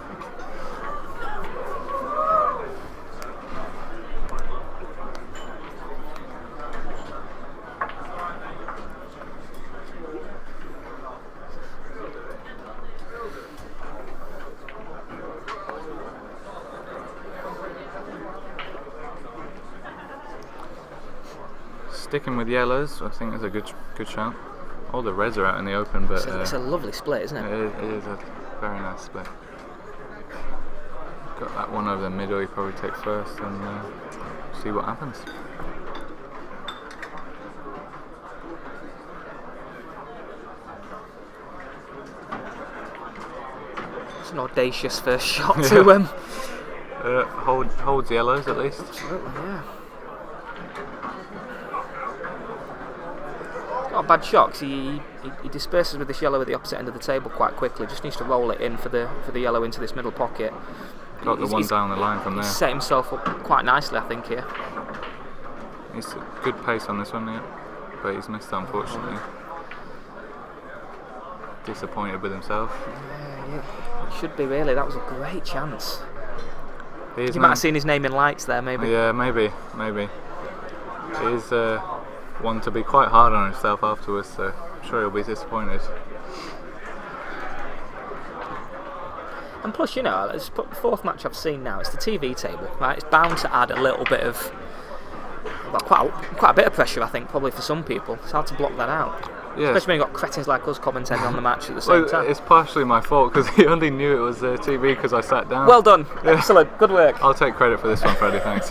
Sticking with yellows, I think is a good shout. All the reds are out in the open, but
It's a lovely split, isn't it?
it is a very nice split. got that one over the middle. He probably take first and see what happens.
It's an audacious first shot to
Holds yellows at least.
Absolutely, yeah. Not a bad shot 'cause he disperses with this yellow at the opposite end of the table quite quickly. Just needs to roll it in for the yellow into this middle pocket.
Got the one down the line from there.
He's set himself up quite nicely, I think, here.
He's a good pace on this one, yeah, but he's missed unfortunately. Disappointed with himself.
Yeah. It should be really. That was a great chance.
You
might have seen his name in lights there, maybe.
Yeah, maybe. He is one to be quite hard on himself afterwards, so I'm sure he'll be disappointed.
And plus, it's the fourth match I've seen now. It's the TV table, right? It's bound to add a little bit of, quite a bit of pressure, I think, probably for some people. It's hard to block that out.
Yeah.
Especially when you've got cretins like us commentating on the match at the same time.
It's partially my fault because he only knew it was TV because I sat down.
Well done. Yeah. Excellent. Good work.
I'll take credit for this one, Freddy. Thanks.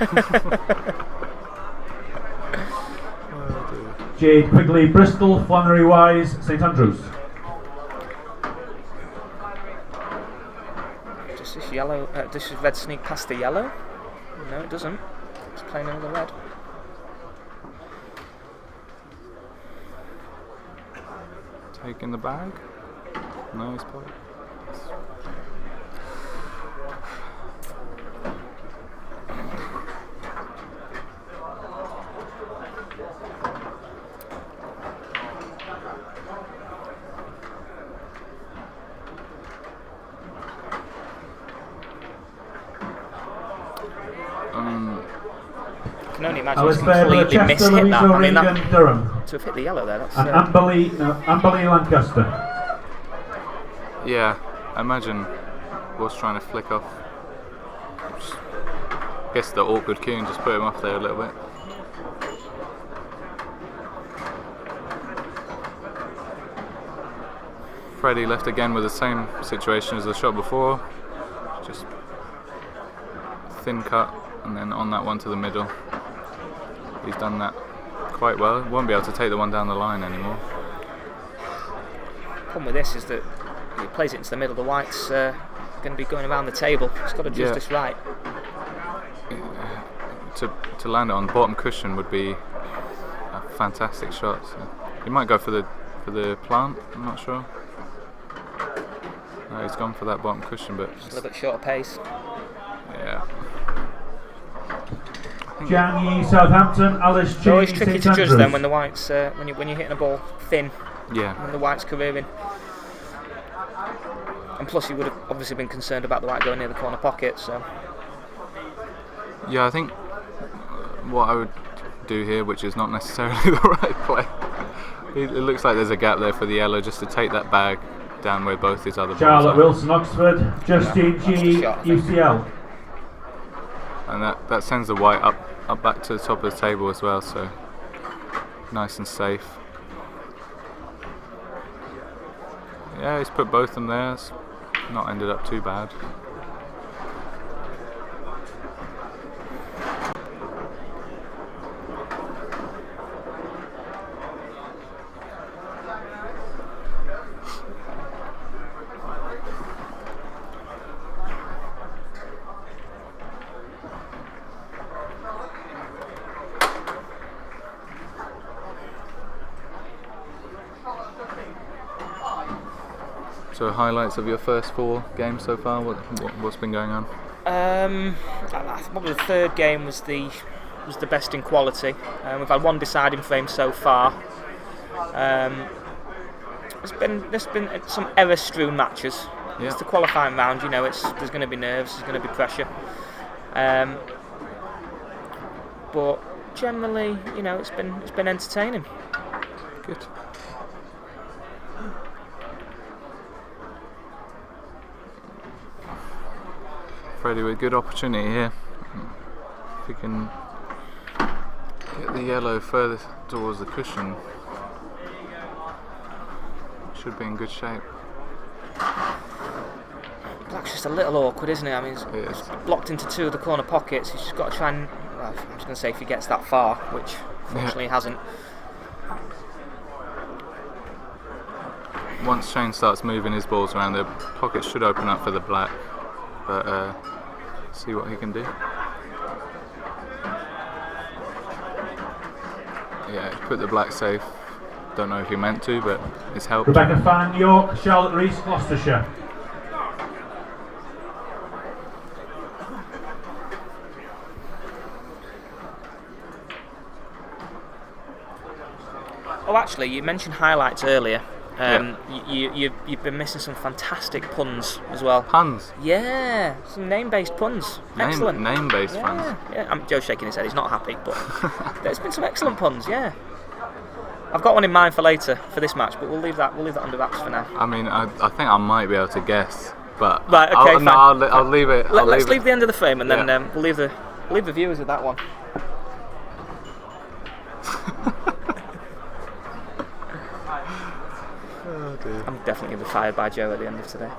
Jade Quigley, Bristol, Flannery Wise, St Andrews.
Does this yellow? Does this red sneak past the yellow? No, it doesn't. It's playing over the red.
Taking the bag. Nice play.
I can only imagine he's
Alistair
completely
Chester,
mishit that. I mean,
Regan, Durham.
to have hit the yellow there, that's...
And Amberley Lancaster.
Yeah, I imagine was trying to flick off. Guess the awkward cue and just put him off there a little bit. Freddy left again with the same situation as the shot before. Just thin cut and then on that one to the middle. He's done that quite well. Won't be able to take the one down the line anymore.
Problem with this is that he plays it into the middle. The white's going to be going around the table. He's got to adjust this right.
To land it on bottom cushion would be a fantastic shot. So he might go for the plant. I'm not sure. No, he's gone for that bottom cushion, but
just a little bit short of pace.
Yeah.
Jiang Yi, Southampton, Alice Cheney,
It's always tricky
St
to judge
Andrews.
them when the white's when you're hitting a ball thin.
Yeah.
When the white's careering. And plus, you would have obviously been concerned about the white going near the corner pocket. So.
Yeah, I think what I would do here, which is not necessarily the right play. It looks like there's a gap there for the yellow, just to take that bag down where both his other balls
Charlotte
are.
Wilson, Oxford, Justine G, UCL.
And that sends the white up back to the top of the table as well, so nice and safe. Yeah, he's put both of them there. It's not ended up too bad. So highlights of your first 4 games so far. What's been going on?
Probably the third game was the best in quality. We've had one deciding frame so far. There's been some error-strewn matches.
Yeah.
It's the qualifying round. There's going to be nerves. There's going to be pressure. But generally, it's been entertaining.
Good. Freddy with good opportunity here. If he can get the yellow further towards the cushion, should be in good shape.
Black's just a little awkward, isn't it? I mean,
It
he's
is.
blocked into 2 of the corner pockets. He's just got to try and. Well, I'm just going to say if he gets that far, which fortunately he hasn't.
Once Shane starts moving his balls around, the pocket should open up for the black. But see what he can do. Yeah, he put the black safe. Don't know if he meant to, but it's helped.
Rebecca Fan, York, Charlotte Rees, Gloucestershire.
Oh, actually, you mentioned highlights earlier. You've been missing some fantastic puns as well.
Puns?
Yeah, some name-based puns. Excellent.
Name-based
yeah,
puns?
Yeah, Joe's shaking his head, he's not happy, but there's been some excellent puns, yeah. I've got one in mind for later, for this match, but we'll leave that under wraps for now.
I mean, I think I might be able to guess, but
right, okay, fine.
I'll leave it.
Let's leave the end of the frame, and then we'll leave the viewers with that one.
Oh dear.
I'm definitely going to be fired by Joe at the end of today.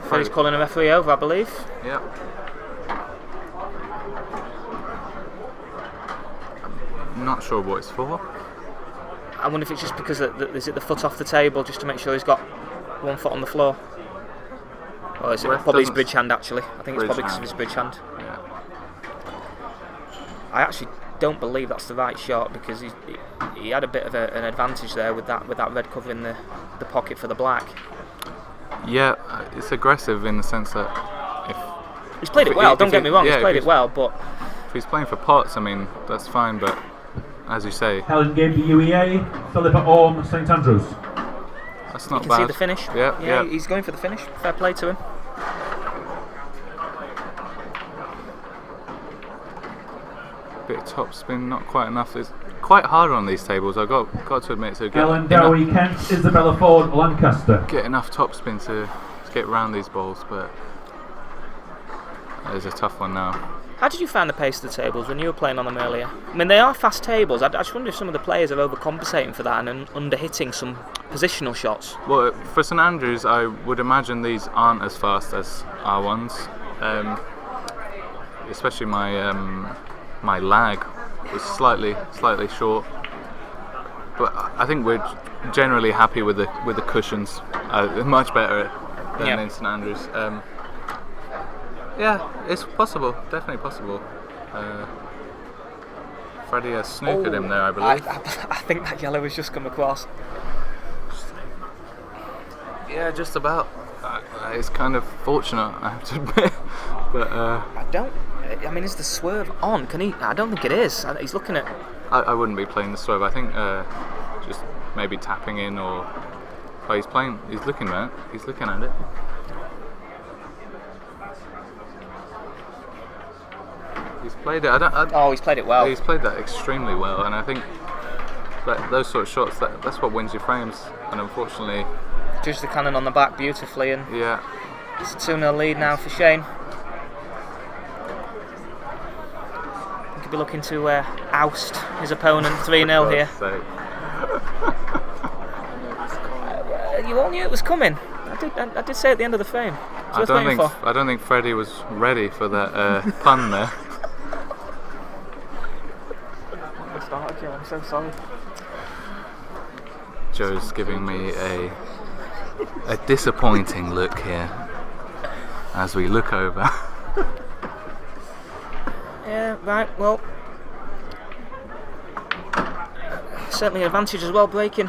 Freddy's calling a referee over, I believe.
Yep. I'm not sure what it's for.
I wonder if it's just because is it the foot off the table just to make sure he's got one foot on the floor? Or is it probably his bridge hand actually? I think it's probably because of his bridge hand.
Yeah.
I actually don't believe that's the right shot because he had a bit of an advantage there with that red covering the pocket for the black.
Yeah, it's aggressive in the sense that
he's played it well. Don't get me wrong, he's played it well, but
if he's playing for pots, I mean that's fine. But as you say,
Helen Gimby, UEA, Philippa Orme, St Andrews.
That's not
you can
bad.
see the finish.
Yeah,
he's going for the finish. Fair play to him.
Bit of top spin, not quite enough. It's quite hard on these tables. I've got to admit. So
Ellen Dowie, Kent, Isabella Ford, Lancaster.
Get enough top spin to get around these balls, but it's a tough one now.
How did you find the pace of the tables when you were playing on them earlier? I mean, they are fast tables. I just wonder if some of the players are overcompensating for that and under-hitting some positional shots.
Well, for St Andrews, I would imagine these aren't as fast as our ones. Especially my lag was slightly short. But I think we're generally happy with the cushions. Much better than in St Andrews. Yeah, it's possible, definitely possible. Freddy has snookered him there, I believe.
I think that yellow has just come across.
Yeah, just about. It's kind of fortunate, I have to admit. But
I mean, is the swerve on? Can he? I don't think it is. He's looking at.
I wouldn't be playing the swerve. I think just maybe tapping in or. Oh, he's playing. He's looking at it. He's looking at it. He's played it.
He's played it well.
He's played that extremely well, and I think that those sort of shots, that's what wins your frames. And unfortunately,
judged the cannon on the back beautifully, and
yeah,
it's a 2-0 lead now for Shane. He could be looking to oust his opponent 3-0 here. You all knew it was coming. I did say at the end of the frame.
I don't think Freddy was ready for that pun there.
I'm so sorry.
Joe's giving me a disappointing look here as we look over.
Yeah, right, well, certainly an advantage as well breaking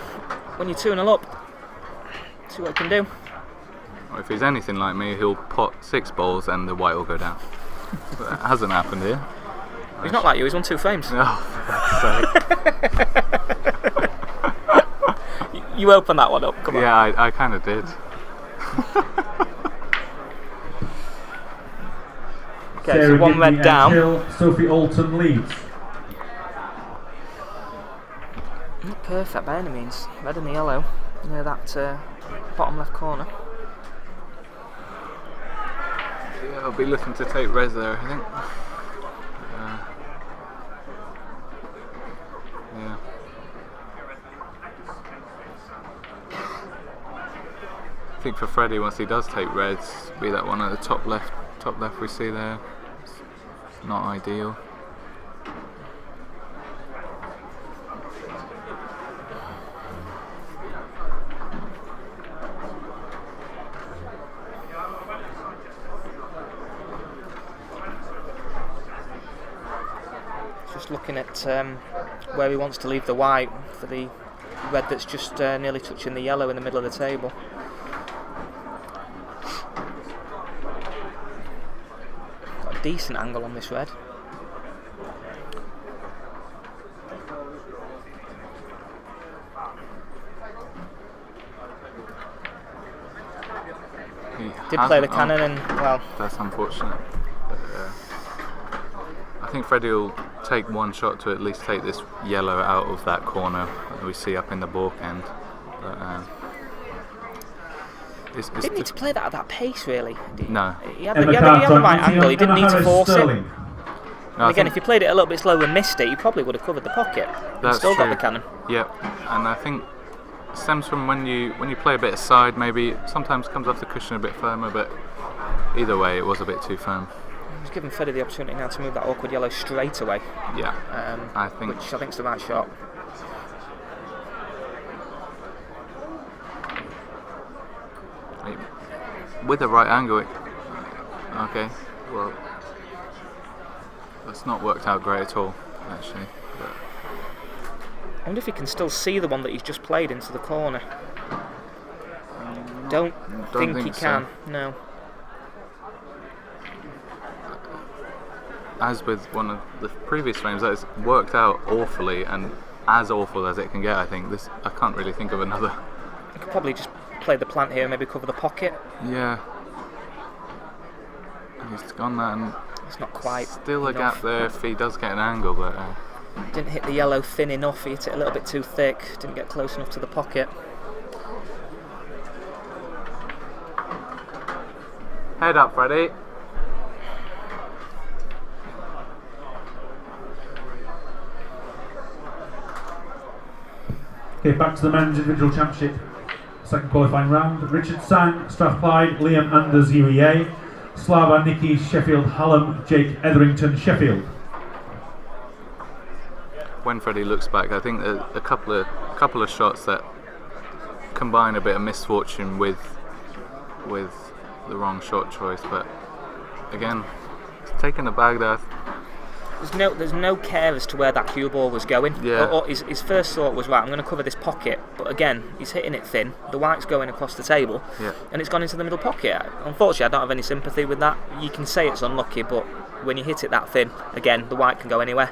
when you're 2-0 up. See what he can do.
Well, if he's anything like me, he'll pot 6 balls and the white will go down. But that hasn't happened here.
He's not like you, he's won 2 frames.
Oh, for God's sake.
You open that one up, come on.
Yeah, I kind of did.
Okay, so 1 red down.
Hill, Sophie Alton leads.
Not perfect by any means. Red and the yellow near that bottom left corner.
Yeah, I'll be looking to take res there, I think. Yeah. I think for Freddy, once he does take reds, be that one at the top left we see there, it's not ideal.
Just looking at where he wants to leave the white for the red that's just nearly touching the yellow in the middle of the table. Got a decent angle on this red. Did play the cannon and, well...
That's unfortunate. But, I think Freddy will take one shot to at least take this yellow out of that corner that we see up in the balk end. But,
didn't need to play that at that pace, really.
No.
He had the right angle, he didn't need to force it.
No,
and again, if you played it a little bit slower and missed it, you probably would have covered the pocket.
That's
still
true.
got the cannon.
Yep, and I think it stems from when you play a bit aside, maybe sometimes comes off the cushion a bit firmer, but either way it was a bit too firm.
He's given Freddy the opportunity now to move that awkward yellow straight away.
Yeah,
which I think is the right shot.
With the right angle, okay, well, that's not worked out great at all, actually. But
I wonder if he can still see the one that he's just played into the corner. Don't think he can, no.
As with one of the previous frames, that has worked out awfully, and as awful as it can get, I think. I can't really think of another.
You could probably just play the plant here and maybe cover the pocket.
Yeah. He's gone that, and
it's not quite
still a
enough.
gap there if he does get an angle, but
didn't hit the yellow thin enough. He hit it a little bit too thick. Didn't get close enough to the pocket.
Head up, Freddy.
Okay, back to the men's individual championship. Second qualifying round. Richard Sang, Strathclyde, Liam Anders, UEA, Slava Nicky, Sheffield, Hallam, Jake Etherington, Sheffield.
When Freddy looks back, I think a couple of shots that combine a bit of misfortune with the wrong shot choice, but again, taking the bag there.
There's no care as to where that cue ball was going.
Yeah.
Or his first thought was, right, I'm going to cover this pocket, but again, he's hitting it thin. The white's going across the table, and it's gone into the middle pocket. Unfortunately, I don't have any sympathy with that. You can say it's unlucky, but when you hit it that thin, again, the white can go anywhere.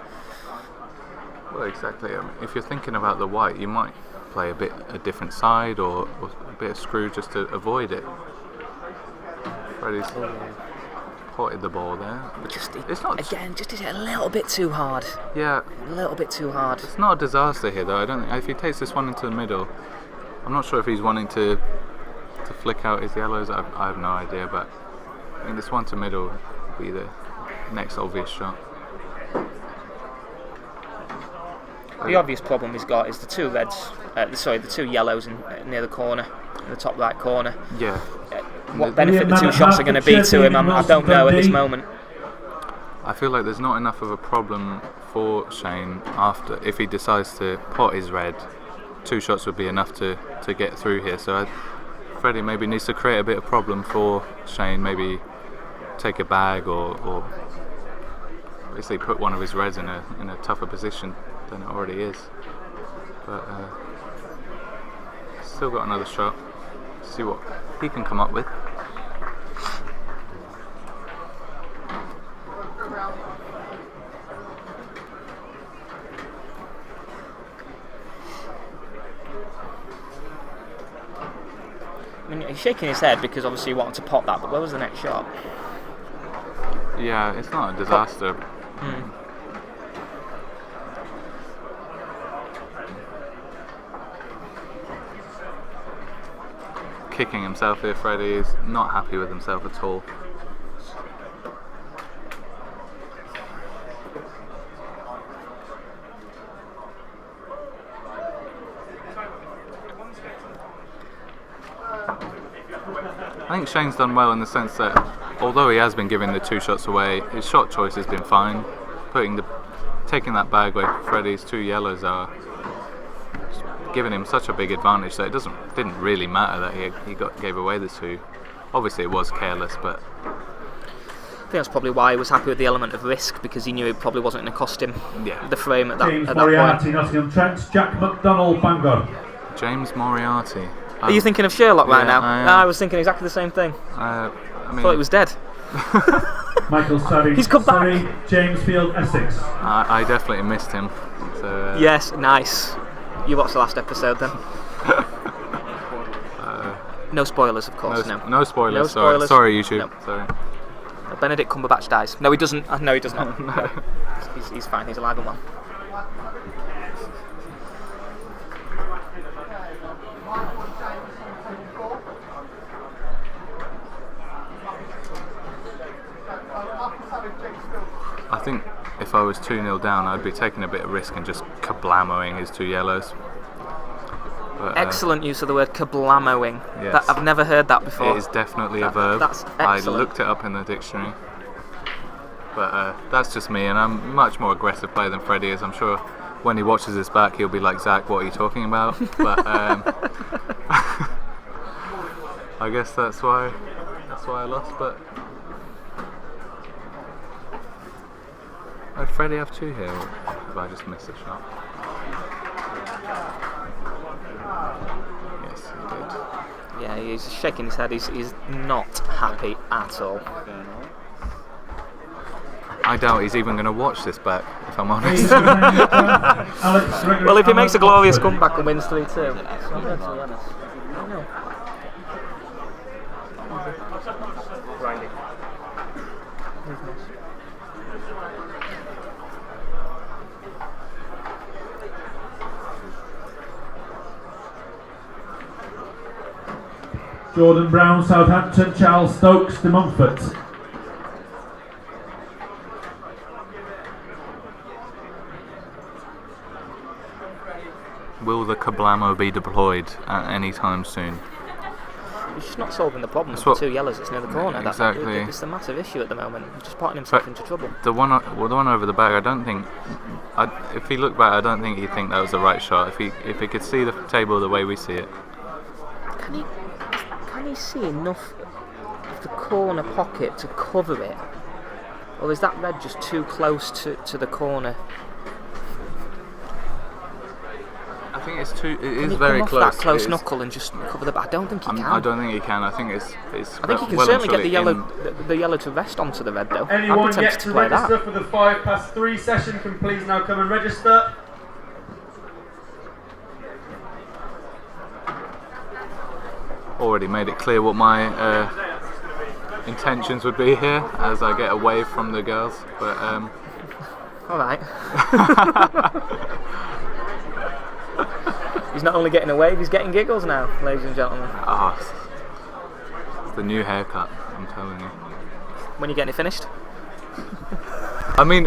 Well, exactly. I mean, if you're thinking about the white, you might play a different side or a bit of screw just to avoid it. Freddy's potted the ball there.
It's not again. Just did it a little bit too hard.
Yeah,
a little bit too hard.
It's not a disaster here, though. I don't think if he takes this one into the middle, I'm not sure if he's wanting to flick out his yellows. I have no idea, but I think this one to middle would be the next obvious shot.
The obvious problem he's got is the two reds. The two yellows near the corner, in the top right corner.
Yeah.
What benefit the two shots are going to be to him, I don't know at this moment.
I feel like there's not enough of a problem for Shane after, if he decides to pot his red, 2 shots would be enough to get through here. So Freddy maybe needs to create a bit of problem for Shane, maybe take a bag or basically put one of his reds in a tougher position than it already is. But still got another shot. See what he can come up with.
I mean, he's shaking his head because obviously he wanted to pot that, but where was the next shot?
Yeah, it's not a disaster. Kicking himself here, Freddy is not happy with himself at all. think Shane's done well in the sense that although he has been giving the 2 shots away, his shot choice has been fine. Taking that bag where Freddy's 2 yellows are, giving him such a big advantage that it didn't really matter that he gave away the 2. Obviously it was careless, but
I think that's probably why he was happy with the element of risk, because he knew it probably wasn't going to cost him the frame at that
James
point.
Moriarty, Nottingham Trent. Jack McDonald, Bangor.
James Moriarty.
Are you thinking of Sherlock right now?
I
was thinking exactly the same thing.
I mean,
thought he was dead.
Michael Surrey.
He's come back.
Surrey, James Field, Essex.
I definitely missed him. So,
yes, nice. You watched the last episode then? No spoilers, of course.
No spoilers. Sorry, YouTube.
No.
Sorry.
Benedict Cumberbatch dies. No, he doesn't. No, he does not. No. He's fine. He's alive and well.
I think if I was 2-0 down, I'd be taking a bit of risk and just kablamoing his 2 yellows. But,
excellent use of the word kablamoing.
Yes.
I've never heard that before.
It is definitely a verb.
That's
I
excellent.
looked it up in the dictionary. But that's just me, and I'm a much more aggressive player than Freddy is. I'm sure when he watches this back, he'll be like, Zach, what are you talking about? But I guess that's why I lost. But did Freddy have 2 here, or have I just missed a shot? Yes, he did.
Yeah, he's shaking his head. He's not happy at all.
I doubt he's even going to watch this back, if I'm honest.
Well, if he makes a glorious comeback and wins 3-2.
Jordan Brown, Southampton. Charles Stokes, De Montfort.
Will the kablamo be deployed at any time soon?
He's just not solving the problem with the 2 yellows that's near the corner.
Exactly.
It's the massive issue at the moment. He's just putting himself into trouble.
The one over the back, I don't think. If he looked back, I don't think he'd think that was the right shot. If he could see the table the way we see it.
Can he see enough of the corner pocket to cover it, or is that red just too close to the corner?
I think it's too. It is
Can
very
he come
close.
off that close knuckle and just cover the back? I don't think he can.
I don't think he can. I think it's.
I think he can certainly get the yellow to rest onto the red though.
Anyone
I'd be
yet
tempted
to
to play
register
that.
for the 3 session can please now come and register.
Already made it clear what my intentions would be here as I get away from the girls, but
all right. He's not only getting a wave, he's getting giggles now, ladies and gentlemen.
It's the new haircut, I'm telling you.
When you getting it finished?
I mean,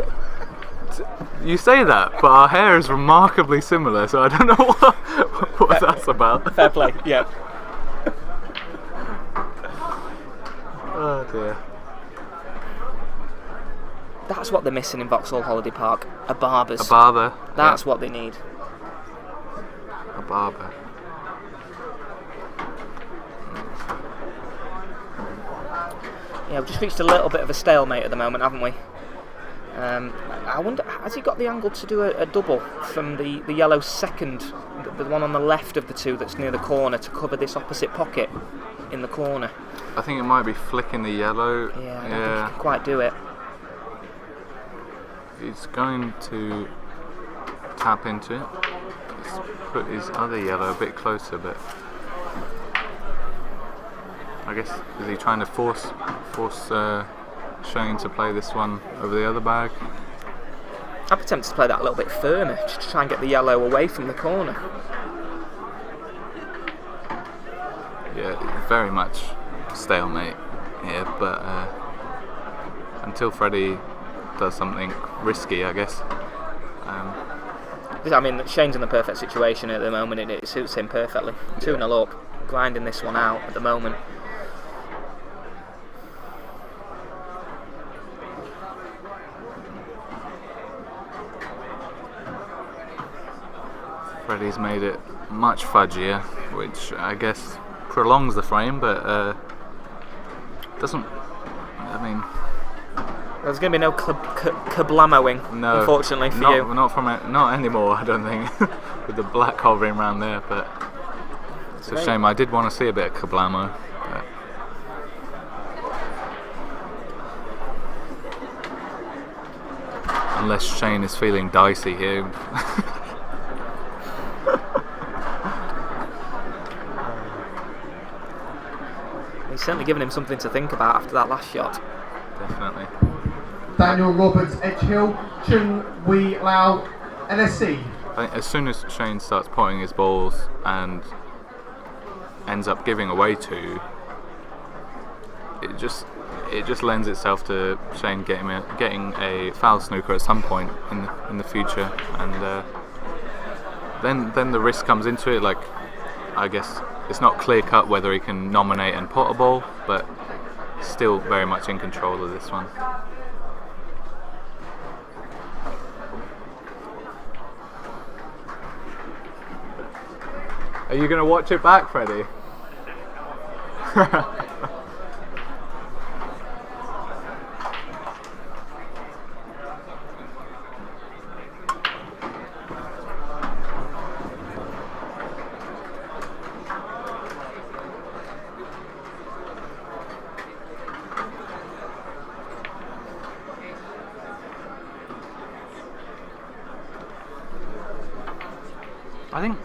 you say that, but our hair is remarkably similar, so I don't know what that's about.
Fair play, yeah.
Oh dear.
That's what they're missing in Vauxhall Holiday Park. A barber's.
A barber.
That's what they need.
A barber.
Yeah, we've just reached a little bit of a stalemate at the moment, haven't we? I wonder, has he got the angle to do a double from the yellow second, the one on the left of the 2 that's near the corner, to cover this opposite pocket in the corner?
I think it might be flicking the yellow.
Yeah, I don't think he can quite do it.
He's going to tap into it. He's put his other yellow a bit closer, but I guess is he trying to force Shane to play this one over the other bag?
I'd be tempted to play that a little bit firmer, just to try and get the yellow away from the corner.
Yeah, very much stalemate here, but until Freddy does something risky, I guess.
I mean, Shane's in the perfect situation at the moment, and it suits him perfectly. 2-0 up, grinding this one out at the moment.
Freddy's made it much fudgier, which I guess prolongs the frame, but doesn't. I mean,
there's going to be no kablamoing,
no,
unfortunately for
not,
you.
Not anymore. I don't think with the black hovering around there, but it's a shame. I did want to see a bit of kablamo. But unless Shane is feeling dicey here.
He's certainly given him something to think about after that last shot.
Definitely.
Daniel Roberts, Edgehill, Chung Wee Lau, NSC.
I think as soon as Shane starts potting his balls and ends up giving away 2, it just lends itself to Shane getting a foul snooker at some point in the future, and then the risk comes into it. Like, I guess it's not clear cut whether he can nominate and pot a ball, but still very much in control of this one. Are you going to watch it back, Freddy? I think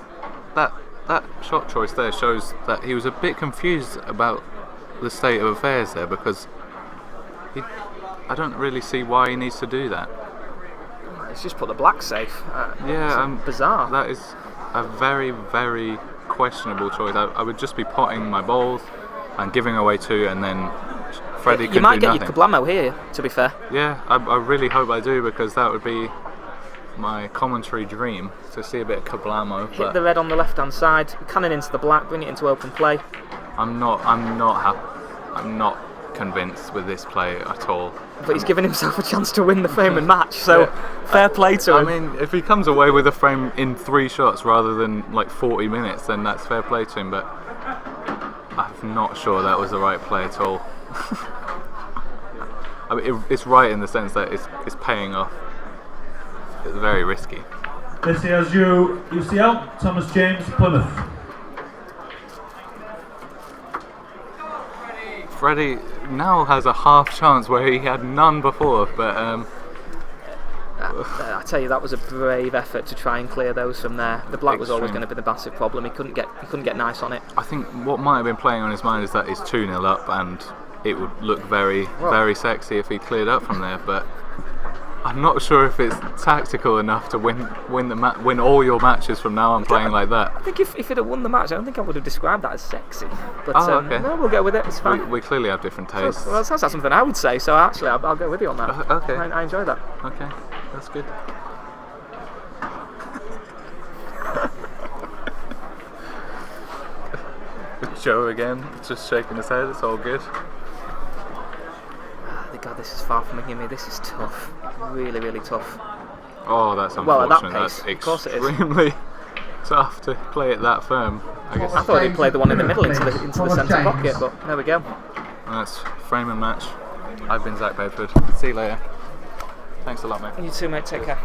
that shot choice there shows that he was a bit confused about the state of affairs there, because I don't really see why he needs to do that.
He's just put the black safe.
Yeah,
bizarre.
That is a very, very questionable choice. I would just be potting my balls and giving away 2, and then Freddy could do nothing.
You might get your kablamo here, to be fair.
Yeah, I really hope I do, because that would be my commentary dream, to see a bit of kablamo.
Hit the red on the left hand side, cannon into the black, bring it into open play.
I'm not convinced with this play at all.
But he's given himself a chance to win the frame and match, so yeah. Fair play to him.
I mean, if he comes away with a frame in 3 shots rather than like 40 minutes, then that's fair play to him, but I'm not sure that was the right play at all. I mean, it's right in the sense that it's paying off. It's very risky.
This is UCL, Thomas James, Plymouth.
Freddy now has a half chance where he had none before, but
I tell you, that was a brave effort to try and clear those from there. The black was always going to be the massive problem. He couldn't get nice on it.
I think what might have been playing on his mind is that he's 2-0 up, and it would look very, very sexy if he cleared up from there, but I'm not sure if it's tactical enough to win all your matches from now on playing like that.
I think if it had won the match, I don't think I would have described that as sexy. But
okay.
No, we'll go with it. It's fine.
We clearly have different tastes.
Well, that's not something I would say. So actually, I'll go with you on that.
Okay.
I enjoy that.
Okay, that's good. Joe again, just shaking his head. It's all good.
God, this is far from a gimme. This is tough. Really, really tough.
Oh, that's unfortunate.
Well, at that pace,
that's
of course it is.
Extremely tough to play it that firm. I guess.
I thought he'd played the one in the middle into the centre pocket, but there we go.
That's frame and match. I've been Zach Bedford. See you later. Thanks a lot, mate.
You too, mate. Take care.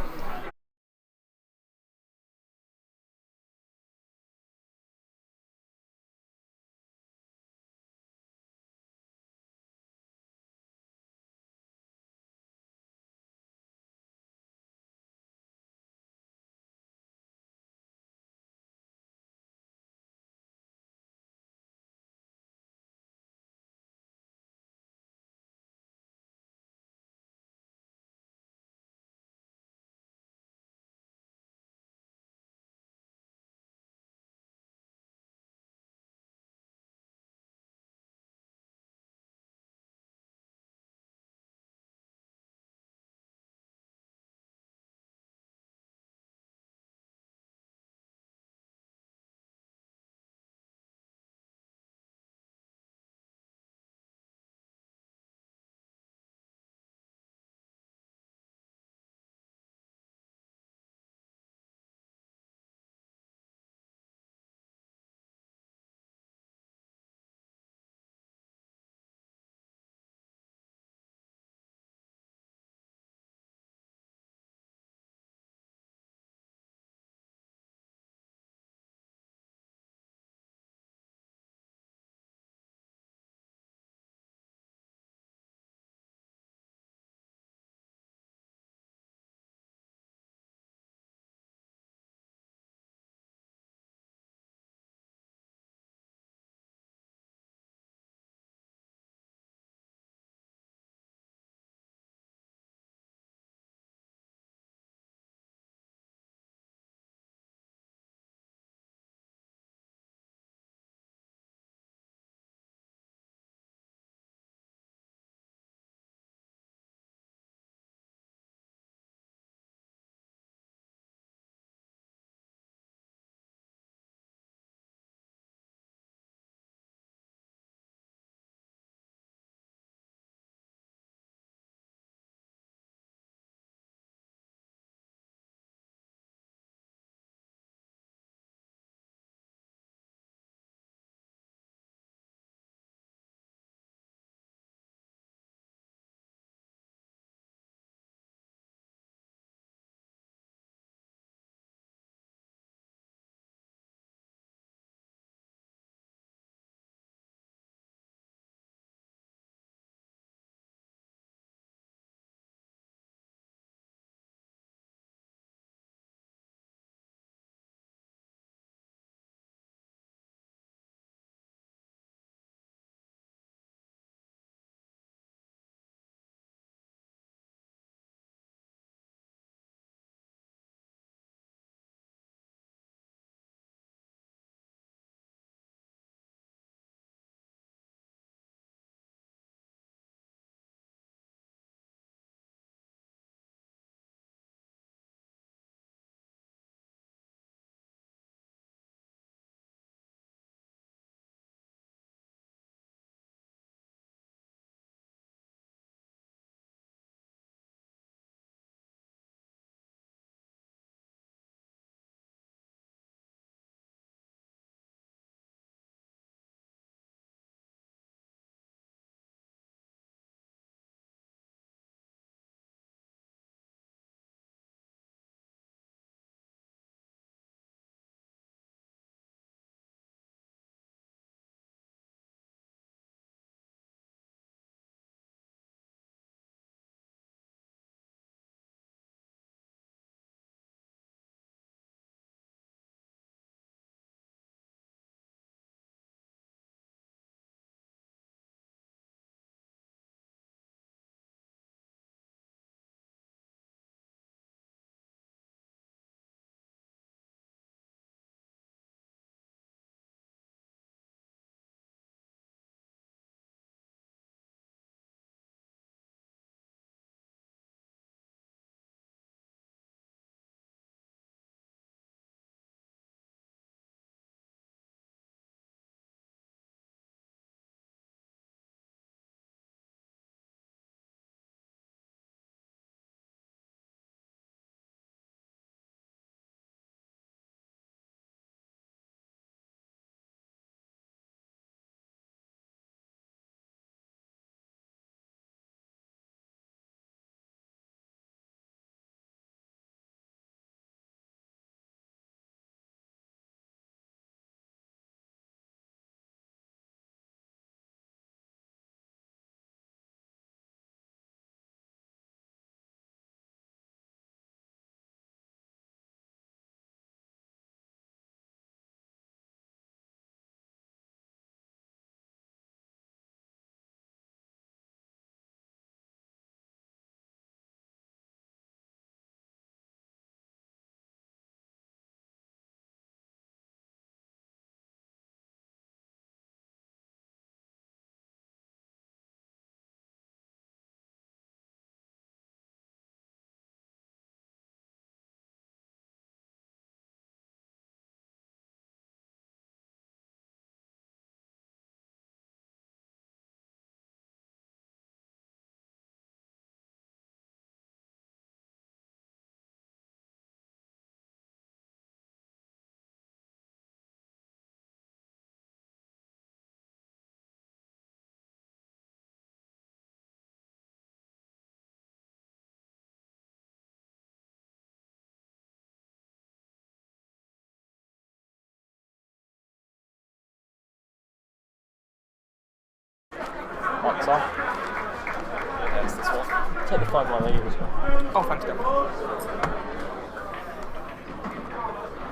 take the 5 line over as well.
Oh, thanks, Dan.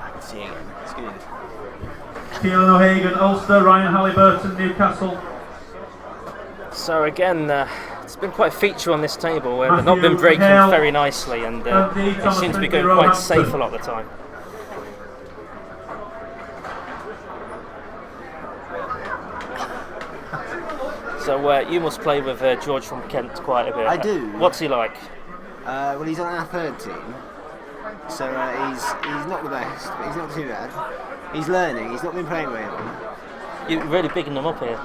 I can see again. It's good.
Keelan O'Hagan, Ulster, Ryan Halliburton, Newcastle.
So again, it's been quite a feature on this table where they've not been breaking very nicely, and they seem to be going quite safe a lot of the time. So you must play with George from Kent quite a bit.
I do.
What's he like?
Well, he's on our third team, so he's not the best, but he's not too bad. He's learning. He's not been playing very long.
You're really bigging them up here.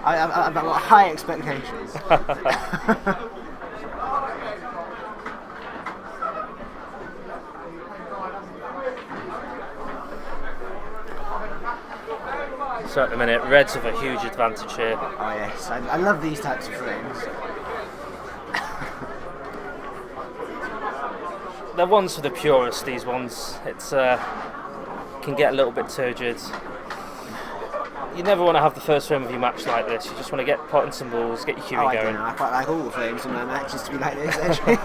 I've got high expectations.
So at the minute, Reds have a huge advantage here.
Oh yes, I love these types of frames.
They're ones for the purists, these ones. It's can get a little bit turgid. You never want to have the first frame of your match like this. You just want to get potting some balls, get your queuing
I
going.
don't know, I quite like all the frames in my matches to be like this, actually.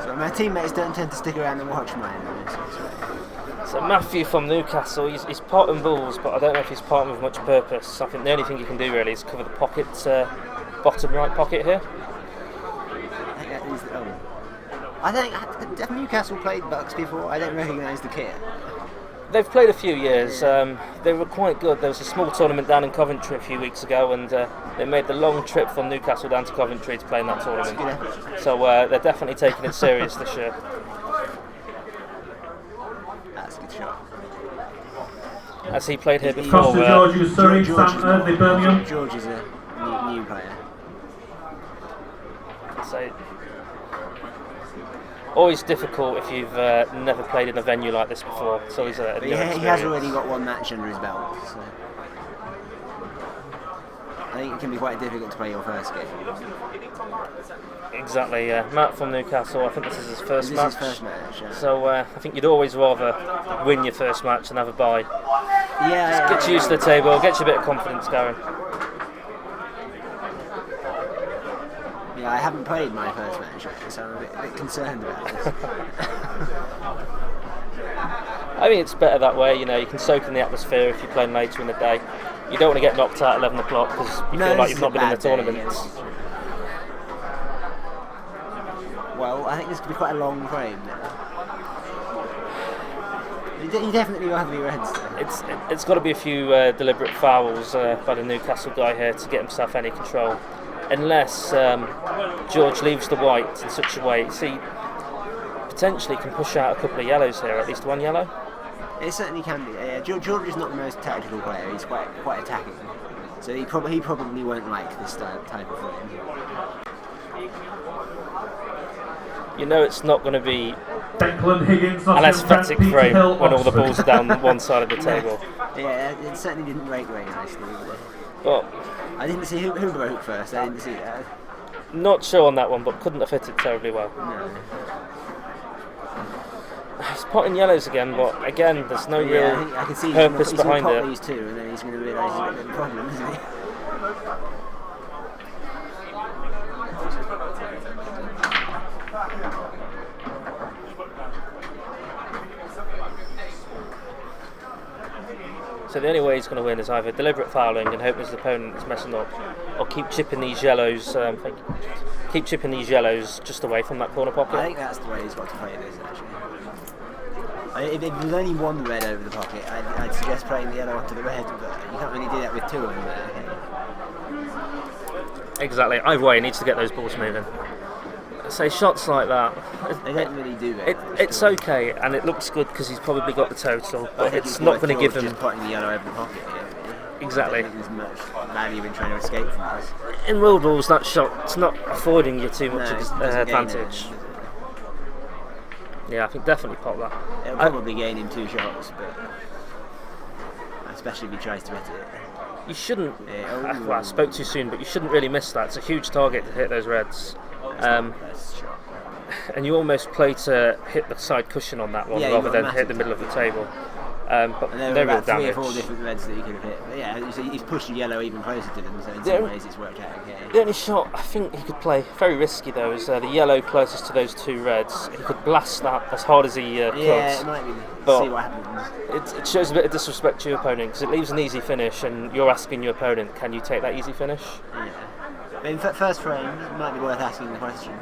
So my teammates don't tend to stick around and watch mine.
So Matthew from Newcastle, he's potting balls, but I don't know if he's potting with much purpose. I think the only thing you can do really is cover the pocket, bottom right pocket here.
I think have Newcastle played BUCS before? I don't recognise the kit.
They've played a few years. They were quite good. There was a small tournament down in Coventry a few weeks ago, and they made the long trip from Newcastle down to Coventry to play in that tournament. So they're definitely taking it serious this year.
That's a good shot.
Has he played here before?
Costa George, Surrey, Sam Earthley, Birmingham.
George is a new player.
So, always difficult if you've never played in a venue like this before. So he's a new
he has already got one match under his belt. So I think it can be quite difficult to play your first game.
Exactly, yeah. Matt from Newcastle, I think this is his first match.
This is his first match, yeah.
So I think you'd always rather win your first match than have a bye.
Yeah.
Get you used to the table, get you a bit of confidence going.
Yeah, I haven't played my first match yet, so I'm a bit concerned about this.
I think it's better that way, you know, you can soak in the atmosphere if you're playing later in the day. You don't want to get knocked out at 11 o'clock because you feel like you've not been in the tournament.
Well, I think this could be quite a long frame now. You definitely will have the Reds.
It's got to be a few deliberate fouls by the Newcastle guy here to get himself any control. Unless George leaves the white in such a way, see, potentially can push out a couple of yellows here, at least one yellow.
It certainly can be. George is not the most tactical player. He's quite attacking, so he probably won't like this type of frame.
You know, it's not going to be
Declan Higgins,
an aesthetic frame when all the balls are down one side of the table.
Yeah, it certainly didn't break very nicely.
But
I didn't see who broke first. I didn't see that.
Not sure on that one, but couldn't have hit it terribly well.
No.
He's potting yellows again, but again, there's no real
I can see
purpose behind
it.
it.
These two, and then he's going to realise he's got a bit of a problem, isn't he?
So the only way he's going to win is either deliberate fouling and hope his opponent is messing up, or keep chipping these yellows. Keep chipping these yellows just away from that corner pocket.
I think that's the way he's got to play this. Actually, if there's only one red over the pocket, I'd suggest playing the yellow onto the red, but you can't really do that with two of them there.
Exactly. Either way, he needs to get those balls moving. So shots like that,
they don't really do that.
It's okay, and it looks good because he's probably got the total, but it's not going to give him.
Just putting the yellow over the pocket.
Exactly.
I don't think there's much value in trying to escape from this.
In real balls, that shot's not affording you too much advantage. Yeah, I think definitely pop that.
It'll probably gain him 2 shots, but especially if he tries to hit it.
You shouldn't. Well, I spoke too soon, but you shouldn't really miss that. It's a huge target to hit those reds. And you almost play to hit the side cushion on that one rather than hit the middle of the table. But
And there
no
were
real
about 3 or
damage.
4 different reds that he could have hit. But yeah, so he's pushed the yellow even closer to them, so in some ways it's worked out okay.
The only shot I think he could play, very risky though, is the yellow closest to those 2 reds. He could blast that as hard as he could.
Yeah, it might be.
But
See what happens.
it shows a bit of disrespect to your opponent because it leaves an easy finish, and you're asking your opponent, can you take that easy finish?
Yeah. But in first frame, it might be worth asking the question.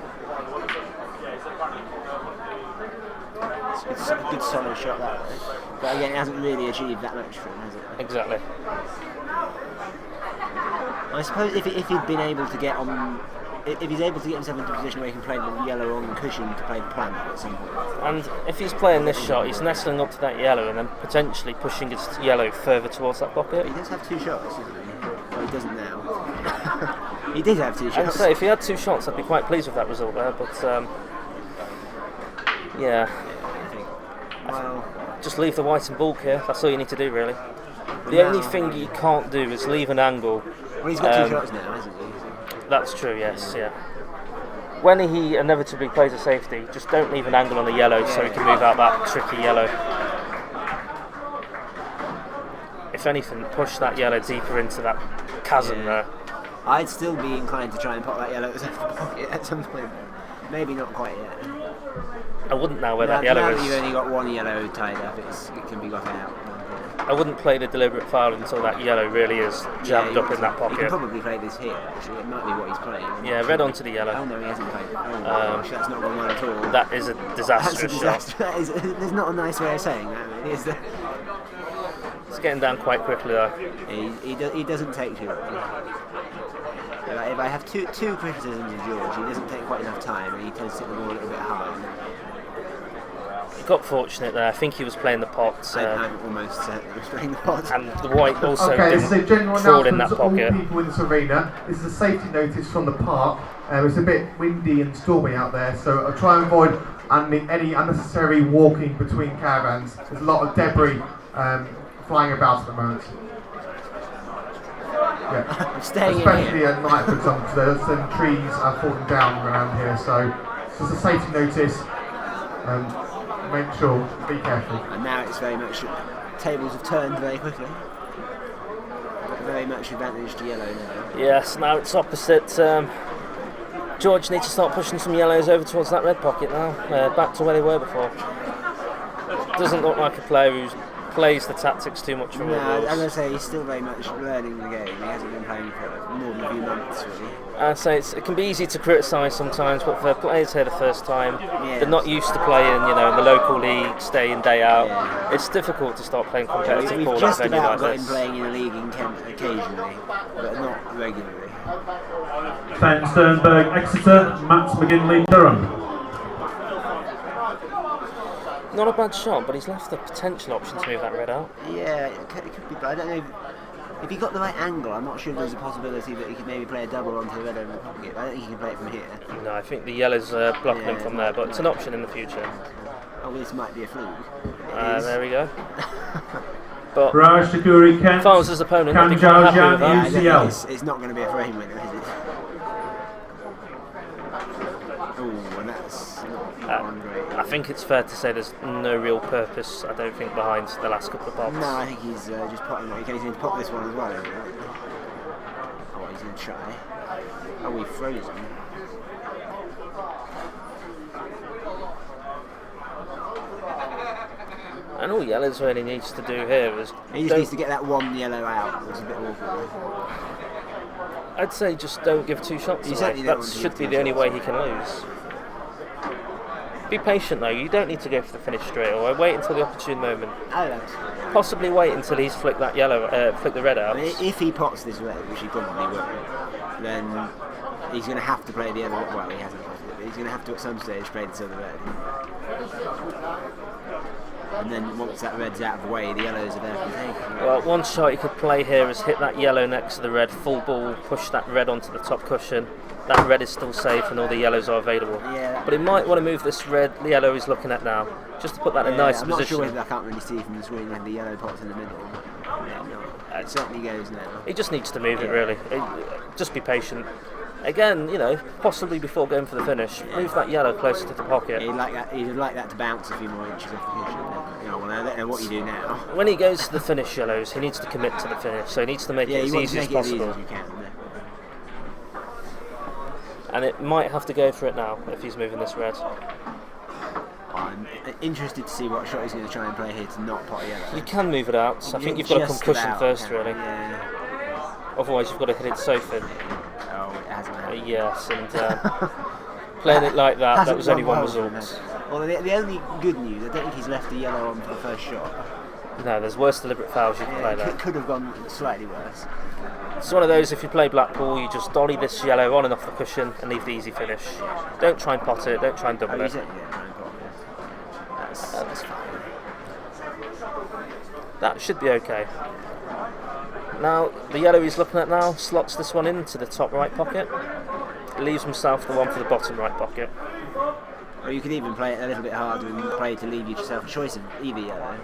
It's a good solid shot that way. But again, it hasn't really achieved that much for him, has it?
Exactly.
I suppose if he'd been able to get on, if he's able to get himself into a position where he can play the yellow on the cushion to play the plant at some point.
And if he's playing this shot, he's nestling up to that yellow and then potentially pushing his yellow further towards that pocket.
But he does have 2 shots, doesn't he? Well, he doesn't now. He did have 2 shots.
I'd say if he had 2 shots, I'd be quite pleased with that result there. But yeah.
Well,
just leave the white in bulk here. That's all you need to do, really. The only thing you can't do is leave an angle.
Well, he's got 2 shots now, hasn't he?
That's true, yes, yeah. When he inevitably plays a safety, just don't leave an angle on the yellow so he can move out that tricky yellow. If anything, push that yellow deeper into that chasm there.
I'd still be inclined to try and pop that yellow out of the pocket at some point. Maybe not quite yet.
I wouldn't now where that yellow
now
is.
That you've only got 1 yellow tied up, it can be got out.
I wouldn't play the deliberate foul until that yellow really is jammed up in that
He
pocket.
can probably play this here, actually. It might be what he's playing.
Yeah, red onto the yellow.
Oh no, he hasn't played. Oh gosh, that's not gone well at all.
That is a disastrous
That's a
shot.
disaster. There's not a nice way of saying that, really, is there?
It's getting down quite quickly though.
He doesn't take too long. If I have two criticisms of George, he doesn't take quite enough time and he tends to hit the ball a little bit hard.
He got fortunate there. I think he was playing the pot.
I'm almost certain he was playing the pot.
And the white also
Okay, so
didn't
general
fall in
announcements
that
to all
pocket.
people in this arena. This is a safety notice from the park. It's a bit windy and stormy out there, so I'll try and avoid any unnecessary walking between caravans. There's a lot of debris flying about at the moment. Yeah.
I'm staying
especially
in
at night, for example, because there's some trees are falling down around here, so it's a safety notice. Make sure, be careful.
And now it's very much, tables have turned very quickly. Very much advantage to yellow now.
Yes, now it's opposite. George needs to start pushing some yellows over towards that red pocket now, back to where they were before. Doesn't look like a player who plays the tactics too much for all
No, I'm
balls.
going to say he's still very much learning the game. He hasn't been playing for more than a few months, really.
I'd say it can be easy to criticise sometimes, but for players here the first time, they're not used to playing, in the local leagues, day in, day out. Yeah. It's difficult to start playing competitive ball at a venue like
got
this.
him playing in a league in Kent occasionally, but not regularly.
Ben Sternberg, Exeter, Matt McGinley, Durham.
Not a bad shot, but he's left the potential option to move that red out.
Yeah, it could be, but I don't know if he got the right angle. I'm not sure if there's a possibility that he could maybe play a double onto the red over the pocket. But I don't think he can play it from here.
No, I think the yellow's blocking him from there, but it's an option in the future.
Oh, well, this might be a fluke.
There we go. But
Raj Shakuri, Kent.
if I was his opponent, I'd be quite happy with that.
UCL.
It's not going to be a frame winner, is it? Oh, and that's not on great.
I think it's fair to say there's no real purpose, I don't think, behind the last couple of pops.
No, I think he's just potting it. He's going to pop this one as well, isn't it? Oh, he's going to try. Oh, we've frozen.
And all Yellow's really needs to do here is...
He just needs to get that one yellow out. It's a bit awkward.
I'd say just don't give 2 shots away. That should be the only way he can lose. Be patient though, you don't need to go for the finish straight away. Wait until the opportune moment. Possibly wait until he's flicked that yellow, flicked the red out.
I mean, if he pots this red, which he probably will, then he's going to have to play the other. Well, he hasn't potted it, but he's going to have to at some stage play this other red. And then once that red's out of the way, the yellows are there for the taking.
Well, one shot he could play here is hit that yellow next to the red, full ball, push that red onto the top cushion. That red is still safe and all the yellows are available.
Yeah.
But he might want to move this red, the yellow he's looking at now, just to put that in a nice
I'm
position.
not sure whether I can't really see from the screen when the yellow pot's in the middle. Yeah, no, it certainly goes now.
He just needs to move it really. Just be patient. Again, you know, possibly before going for the finish, move that yellow closer to the pocket.
He'd like that to bounce a few more inches off the cushion. You know, well, I don't know what you do now.
When he goes to the finish yellows, he needs to commit to the finish, so he needs to make it as easy as possible.
As you can,
And it might have to go for it now if he's moving this red.
I'm interested to see what shot he's going to try and play here to not pot yellow.
You can move it out. I think you've got to come cushion first, really.
Yeah.
Otherwise, you've got to hit it so thin.
Oh, it hasn't.
Yes, and playing it like that was only one result.
Well, the only good news, I don't think he's left the yellow on for the first shot.
No, there's worse deliberate fouls you can play there.
It could have gone slightly worse.
It's one of those, if you play blackball, you just dolly this yellow on and off the cushion and leave the easy finish. Don't try and pot it, don't try and double it.
Try and pot it. That's fine.
That should be okay. Now, the yellow he's looking at now slots this one into the top right pocket. Leaves himself the one for the bottom right pocket.
Or you could even play it a little bit harder and play to leave yourself a choice of either yellow.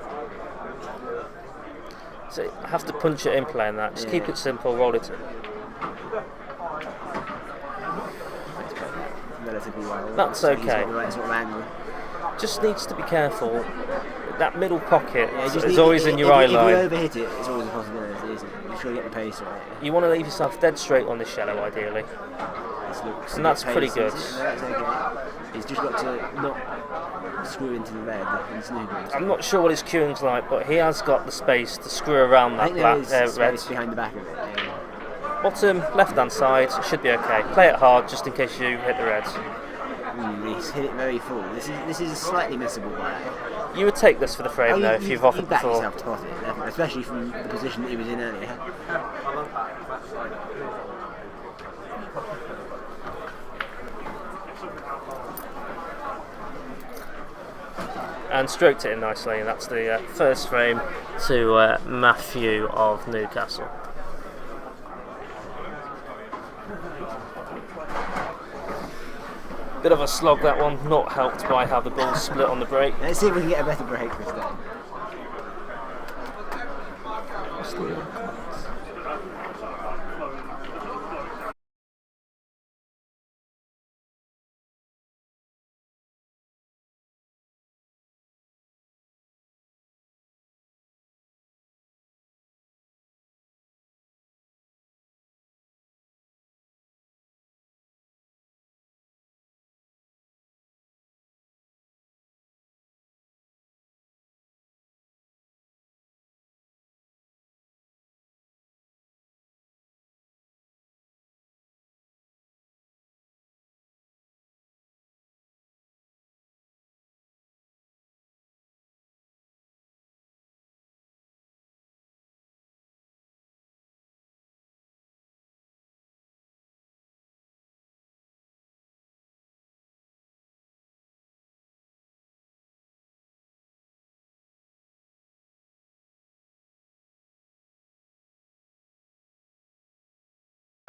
So you have to punch it in playing that. Just keep it simple, roll it in.
Relatively well.
That's okay.
He's got the right sort of angle.
Just needs to be careful. That middle pocket is always in your eye line.
If you overhit it, it's always a possibility, isn't it? You've got to get the pace right.
You want to leave yourself dead straight on this yellow, ideally. And that's pretty good.
That's okay. He's just got to not screw into the red and snoogering.
I'm not sure what his cueing's like, but he has got the space to screw around that red.
Behind the back of it. Yeah.
Bottom, left-hand side, should be okay. Play it hard just in case you hit the red.
He's hit it very full. This is a slightly missable by.
You would take this for the frame though if you've offered
back
before.
Yourself to pot it, especially from the position that he was in earlier.
And stroked it in nicely, and that's the first frame to Matthew of Newcastle. Bit of a slog that one, not helped by how the ball split on the break.
Let's see if we can get a better break this time.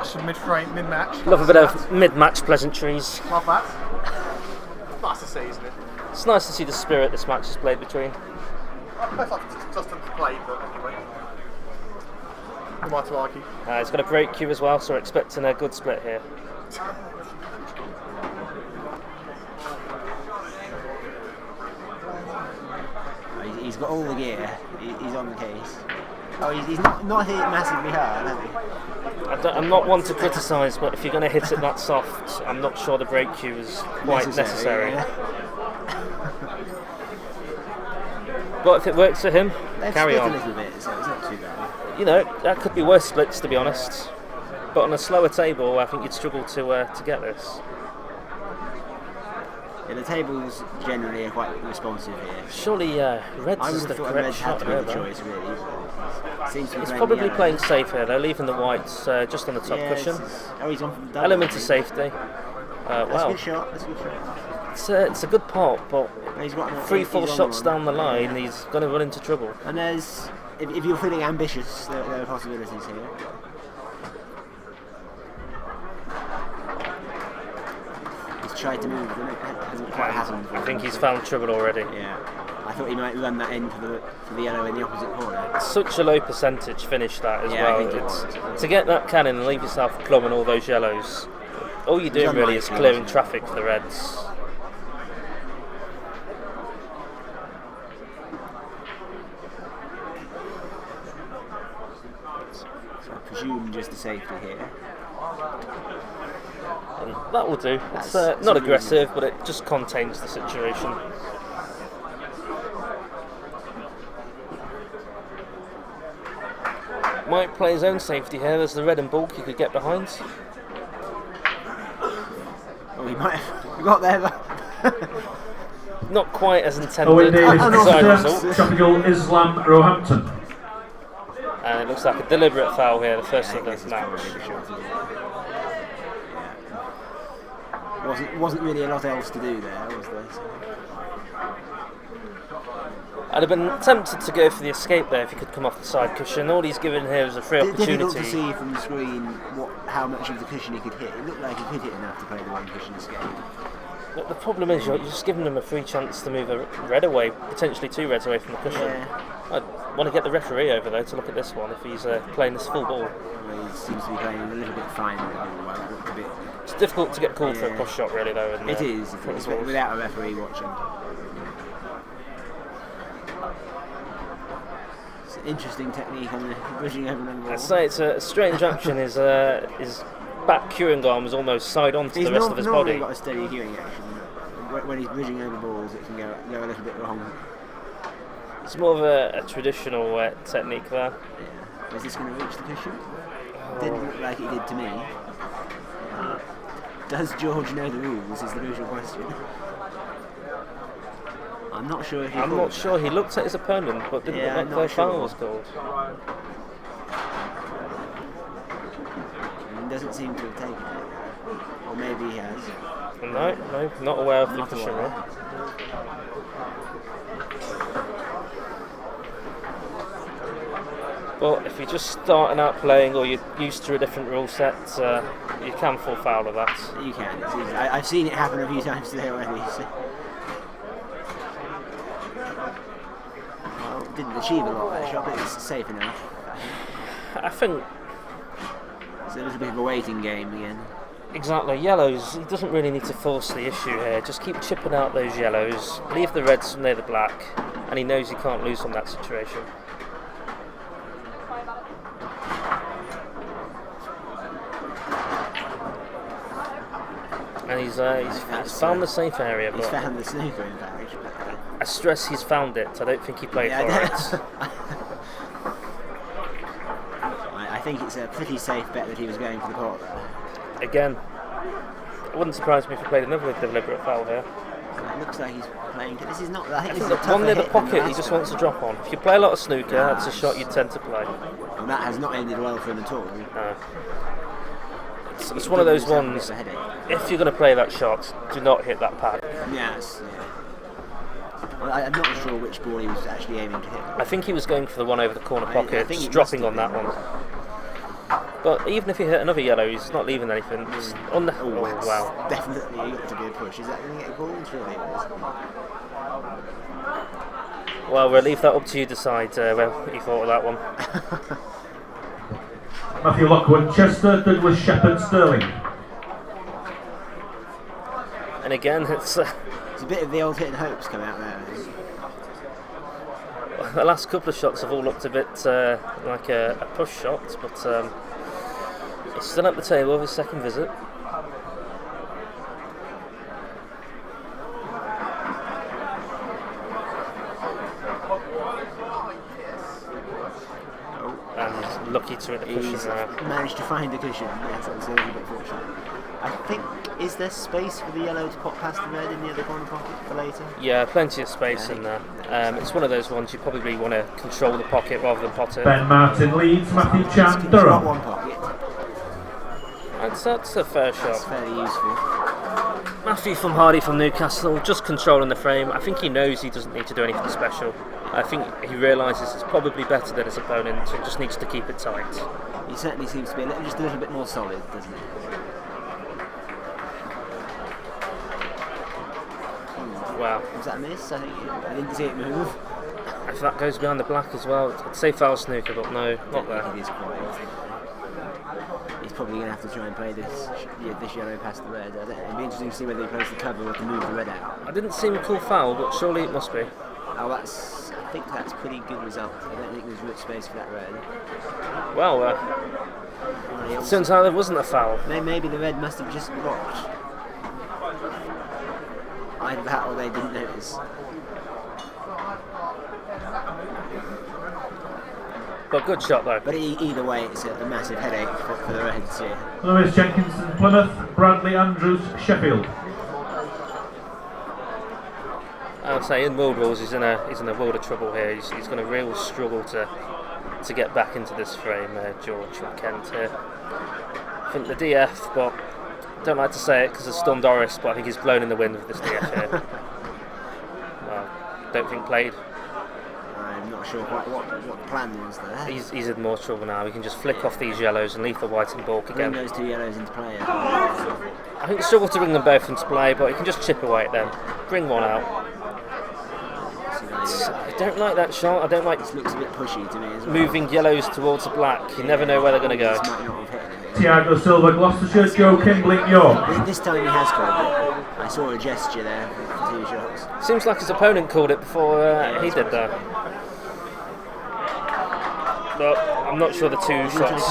Some mid-match.
Love a bit of mid-match pleasantries.
Love that. Nice to see, isn't it?
It's nice to see the spirit this match is played between.
Both like Justin to play, but anyway. Who am I to argue?
He's got a break cue as well, so we're expecting a good split here.
He's got all the gear. He's on the case. Oh, he's not hit massively hard, has he?
I'm not one to criticise, but if you're going to hit it that soft, I'm not sure the break cue is quite necessary.
Yeah.
But if it works for him, carry on.
A little bit, so it's not too bad.
You know, that could be worse splits, to be honest. But on a slower table, I think you'd struggle to get this.
Yeah, the tables generally are quite responsive here.
Surely, Reds is the correct shot
here,
though.
choice, really.
He's probably playing safe here. They're leaving the whites just on the top cushion.
He's on from double,
element of safety.
That's a good shot. That's a good shot.
It's a good pot, but
he's got
3-4 shots down the line, he's going to run into trouble.
And there's, if you're feeling ambitious, there are possibilities here. He's tried to move, but it hasn't quite happened.
I think he's found trouble already.
Yeah. I thought he might run that in for the yellow in the opposite corner.
Such a low percentage finish that as
yeah,
well.
I think it was.
To get that cannon and leave yourself plumb and all those yellows, All you're doing really is clearing traffic for the Reds.
So I presume just the safety here.
And that will do. It's not aggressive, but it just contains the situation. Might play his own safety here. There's the red and bulk he could get behind.
Oh, he might have got there.
Not quite as intended.
Owen Davis,
Desired result.
Tropical Islam Roehampton.
And it looks like a deliberate foul here, the first of the match.
Wasn't really a lot else to do there, was there?
I'd have been tempted to go for the escape there if he could come off the side cushion. All he's given here is a free opportunity.
Difficult to see from the screen how much of the cushion he could hit. It looked like he could hit enough to play the one cushion escape.
But the problem is you're just giving him a free chance to move a red away, potentially 2 reds away from the cushion.
Yeah.
I'd want to get the referee over though to look at this one if he's playing this full ball.
Well, he seems to be playing a little bit fine. Well, it looked a bit.
It's difficult to get called for a push shot really though.
It is, without a referee watching. It's an interesting technique on the bridging over the ball.
I'd say it's a strange action. His back cueing arm was almost side on to the rest of his body.
He's got a steady cueing action. When he's bridging over balls, it can go a little bit wrong.
It's more of a traditional technique there.
Yeah. Is this going to reach the cushion? Didn't look like it did to me. Does George know the rules? Is the crucial question. I'm not sure if he.
I'm not sure. He looked at his opponent, but didn't look like the foul was called.
And doesn't seem to have taken it, or maybe he has.
No, not aware of the cushion rule. But if you're just starting out playing or you're used to a different rule set, you can fall foul of that.
You can. It's easy. I've seen it happen a few times today already. So. Well, didn't achieve a lot that shot, but it's safe enough.
I think
it's a little bit of a waiting game again.
Exactly, yellows, he doesn't really need to force the issue here, just keep chipping out those yellows, leave the reds near the black, and he knows he can't lose from that situation. And he's found the safe area.
He's found the snooker in fact.
I stress he's found it, I don't think he played for it.
I think it's a pretty safe bet that he was going for the pot there.
Again, it wouldn't surprise me if he played another deliberate foul here.
It looks like he's playing. This is not. I think this is
one near the pocket. He just wants to drop on. If you play a lot of snooker, that's a shot you tend to play.
And that has not ended well for him at all.
No. It's one of those ones. If you're going to play that shot, do not hit that pad.
Yes. Yeah. Well, I'm not sure which ball he was actually aiming to hit.
I think he was going for the one over the corner pocket, just dropping on that one. But even if he hit another yellow, he's not leaving anything. On the wow.
Definitely got to be a push. Is that going to get called? Surely it is.
Well, we'll leave that up to you to decide what you thought of that one.
Matthew Lockwood, Chester, Douglas, Shepherd, Sterling.
And again, it's
a bit of the old hit and hopes come out there.
The last couple of shots have all looked a bit like a push shot, but he's still at the table of his second visit. And lucky to hit the cushion there.
Managed to find the cushion. Yes, that was a little bit fortunate. I think, is there space for the yellow to pop past the red in the other corner pocket for later?
Yeah, plenty of space in there. It's one of those ones you probably want to control the pocket rather than pot it.
Ben Martin leads, Matthew Chan, Durham.
One pocket.
That's a fair shot.
That's fairly useful.
Matthew from Hardy from Newcastle, just controlling the frame. I think he knows he doesn't need to do anything special. I think he realises it's probably better than his opponent, so he just needs to keep it tight.
He certainly seems to be just a little bit more solid, doesn't he?
Wow.
Was that a miss? I didn't see it move.
If that goes behind the black as well, I'd say foul snooker, but no, not there.
It is quite. He's probably going to have to try and play this yellow past the red. It'd be interesting to see whether he plays the cover or to move the red out.
I didn't seem to call foul, but surely it must be.
Oh, I think that's pretty good result. I don't think there's much space for that red.
Well, turns out there wasn't a foul.
Maybe the red must have just blocked. Either that or they didn't notice.
But good shot though.
But either way, it's a massive headache for the Reds here.
Lewis Jenkinson, Plymouth. Bradley Andrews, Sheffield.
I'll say in world rules he's in a world of trouble here. He's going to really struggle to get back into this frame, George from Kent here. I think the DF, but don't like to say it because of Storm Doris, but I think he's blown in the wind with this DF here. Well, don't think played.
I'm not sure quite what the plan was there.
He's in more trouble now. He can just flick off these yellows and leave the white in bulk again.
Bring those two yellows into play.
I think he struggled to bring them both into play, but he can just chip away at them. Bring one out. I don't like that shot. I don't like.
This looks a bit pushy to me as well.
Moving yellows towards the black. You never know where they're going to go.
Tiago Silva, Gloucestershire, Joe Kimbling, York.
This time he has called it. I saw a gesture there for 2 shots.
Seems like his opponent called it before he did that. But I'm not sure the two shots.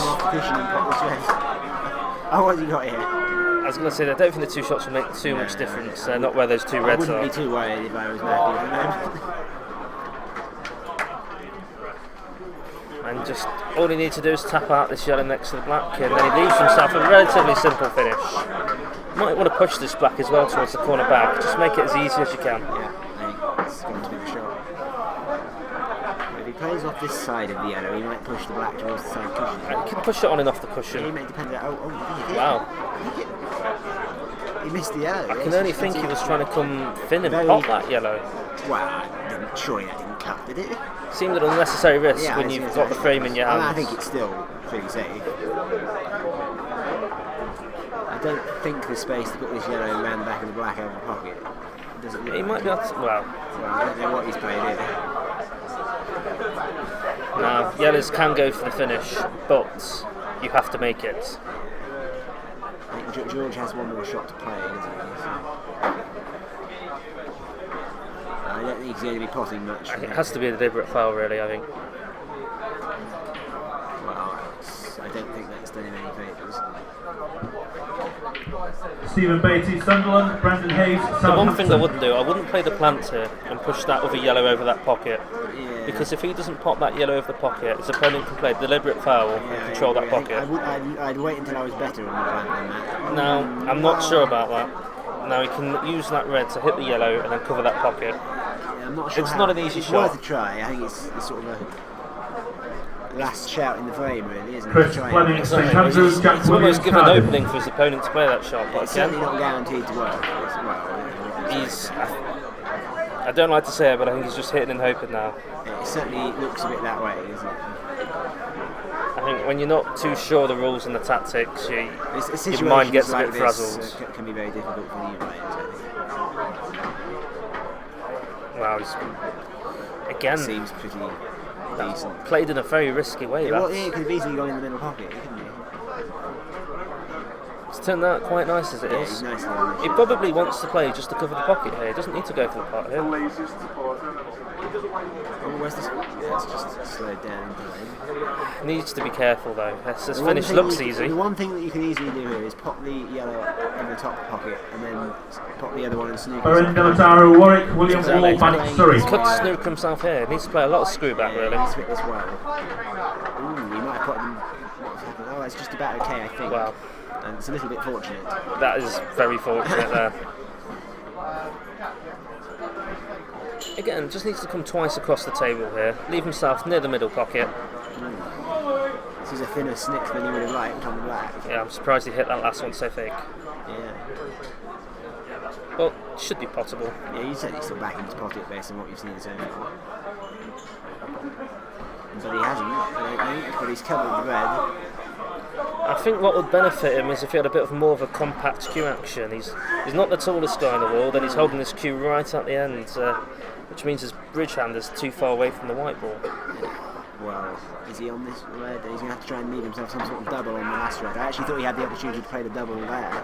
Oh, what have you got here?
I was going to say, I don't think the two shots will make too much difference. Not where those two reds are.
I wouldn't be too worried if I was Matthew at the moment.
And just all he needs to do is tap out this yellow next to the black, and then he leaves himself a relatively simple finish. Might want to push this black as well towards the corner back. Just make it as easy as you can.
Yeah, I think it's going to be the shot. If he plays off this side of the yellow, he might push the black towards the side cushion.
He can push it on and off the cushion.
Yeah, he may depend on.
Wow.
He missed the yellow.
I can only think he was trying to come thin and pop that yellow.
Well, surely that didn't cut, did it?
Seemed an unnecessary risk when you've got the frame in your hands.
I think it's still pretty safe. I don't think there's space to put this yellow around the back of the black out of the pocket. Doesn't
he might be able to, well,
I don't know what he's played here.
Now, yellows can go for the finish, but you have to make it.
I think George has one more shot to play, doesn't he? I don't think he's going to be potting much.
It has to be a deliberate foul, really, I think.
Well, I don't think that's done him any favours.
Stephen Beatty, Sunderland, Brandon Hayes, Southampton.
The one thing I wouldn't do, I wouldn't play the plant here and push that other yellow over that pocket.
Yeah.
Because if he doesn't pop that yellow over the pocket, his opponent can play deliberate foul and control that pocket.
I'd wait until I was better on the plant than that.
No, I'm not sure about that. Now he can use that red to hit the yellow and then cover that pocket.
Yeah, I'm not sure.
It's not an easy shot.
It's worth a try. I think it's sort of a last shout in the frame, really, isn't it?
Chris Fleming, St Andrews, Jack
He's almost given an
Cardiff.
opening for his opponent to play that shot, but
it's certainly not guaranteed to work.
I don't like to say it, but I think he's just hitting and hoping now.
It certainly looks a bit that way, doesn't it?
I think when you're not too sure of the rules and the tactics, your mind gets a bit frazzled.
Can be very difficult for the players, I think.
Wow, he's again
seems pretty decent.
Played in a very risky way.
Yeah, he could have easily gone in the middle pocket, couldn't he?
It's turned out quite nice as it is.
He's nice.
He probably wants to play just to cover the pocket here. He doesn't need to go for the pot here.
Oh, where's this? Yeah, it's just slowed down into lane.
Needs to be careful though. This finish looks easy.
The one thing that you can easily do here is pop the yellow in the top pocket and then pop the other one and snooker.
Owen Delataro, Warwick, William Wall, Bannock, Surrey.
He could snooker himself here. He needs to play a lot of screw back really.
He's fit this well. Ooh, he might have put them. Oh, it's just about okay, I think.
Wow.
And it's a little bit fortunate.
That is very fortunate there. Again, just needs to come twice across the table here. Leave himself near the middle pocket.
This is a thinner snick than you would have liked on the black.
Yeah, I'm surprised he hit that last one so thick.
Yeah.
Well, it should be possible.
Yeah, you said he's still back in his pocket based on what you've seen so far. But he hasn't, I don't think, but he's covered the red.
I think what would benefit him is if he had a bit of more of a compact cue action. He's not the tallest guy in the world, and he's holding this cue right at the end, which means his bridge hand is too far away from the white ball.
Well, is he on this red? He's going to have to try and leave himself some sort of double on the last red. I actually thought he had the opportunity to play the double there.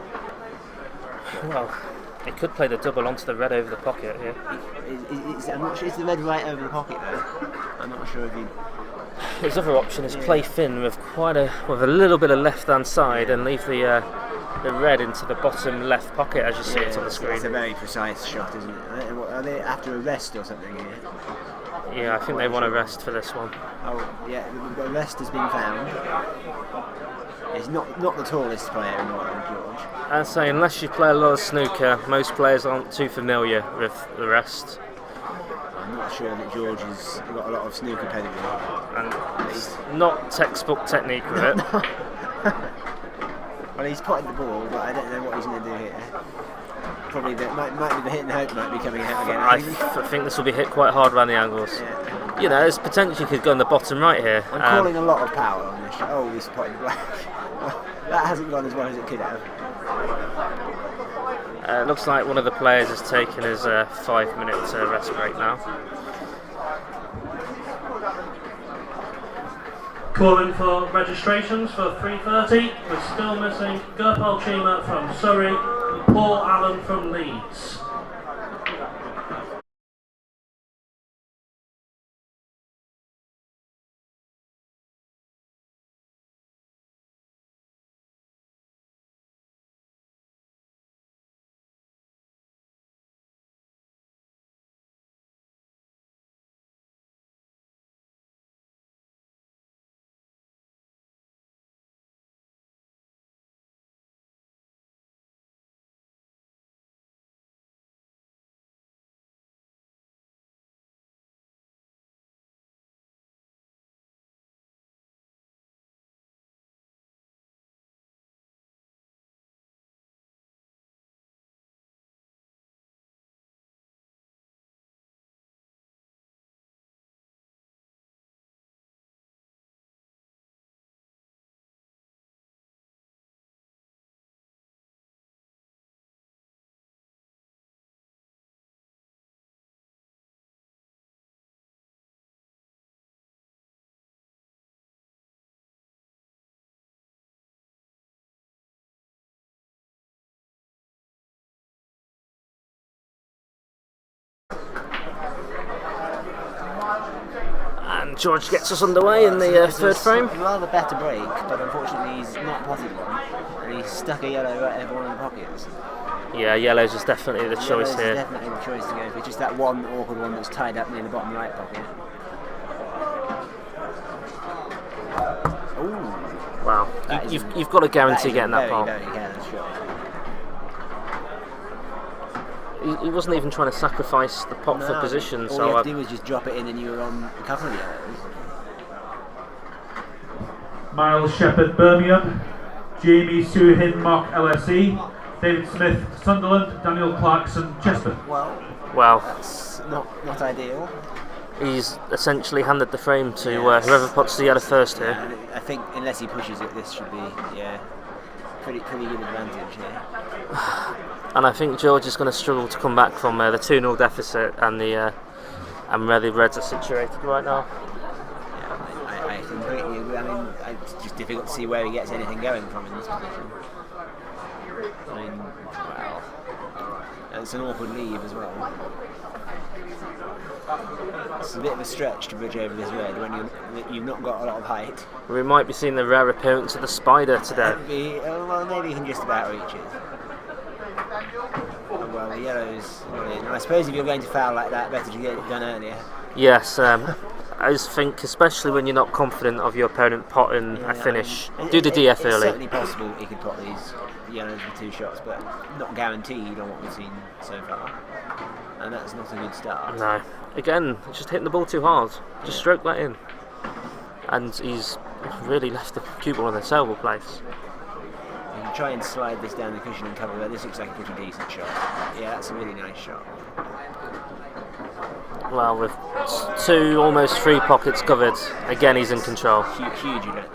Well, he could play the double onto the red over the pocket here.
I'm not sure. Is the red right over the pocket though? I'm not sure if he.
His other option is play thin with with a little bit of left hand side and leave the red into the bottom left pocket as you see it on the screen.
It's a very precise shot, isn't it? Are they after a rest or something here?
Yeah, I think they want a rest for this one.
Oh, yeah, the rest has been found. He's not the tallest player in the world, George.
I'd say unless you play a lot of snooker, most players aren't too familiar with the rest.
I'm not sure that George has got a lot of snooker pedigree.
And he's not textbook technique with it.
Well, he's potted the ball, but I don't know what he's going to do here. Probably might be the hit and hope might be coming out again.
I think this will be hit quite hard around the angles.
Yeah.
You know, there's potentially could go on the bottom right here.
I'm calling a lot of power on this. Oh, he's potted the black. That hasn't gone as well as it could have.
It looks like one of the players has taken his 5-minute rest break now.
Calling for registrations for 3:30. We're still missing Gopal Chima from Surrey and Paul Allen from Leeds.
And George gets us underway in the third frame.
A rather better break, but unfortunately he's not potted one, and he's stuck a yellow right over one of the pockets.
Yeah, yellows is definitely the choice here.
Definitely the choice to go for. Just that one awkward one that's tied up near the bottom right pocket. Ooh.
Wow, you've got to guarantee getting that pot.
Very careless shot.
He wasn't even trying to sacrifice the pot for position.
All you had to do was just drop it in and you were on a couple of yellows.
Miles Shepherd, Birmingham. Jamie Suhin, Mock, LSE. David Smith, Sunderland. Daniel Clarkson, Chester.
Well,
that's not ideal.
He's essentially handed the frame to whoever puts the yellow first here.
I think unless he pushes it, this should be pretty good advantage here.
And I think George is going to struggle to come back from the 2-0 deficit and where the Reds are situated right now.
Yeah, I completely agree. I mean, it's just difficult to see where he gets anything going from in this position. I mean, wow. It's an awkward leave as well. It's a bit of a stretch to bridge over this red when you've not got a lot of height.
We might be seeing the rare appearance of the spider today.
Well, maybe you can just about reach it. Well, the yellow's brilliant. I suppose if you're going to foul like that, better to get it done earlier.
Yes, I just think, especially when you're not confident of your opponent potting a finish, do the DF early.
It's certainly possible he could pot these yellows with 2 shots, but not guaranteed on what we've seen so far. And that's not a good start.
No. Again, just hitting the ball too hard. Just stroke that in. And he's really left the cue ball in a terrible place.
You can try and slide this down the cushion and cover there. This looks like a pretty decent shot. Yeah, that's a really nice shot.
Well, with 2, almost 3 pockets covered, again he's in control.
Huge advantage.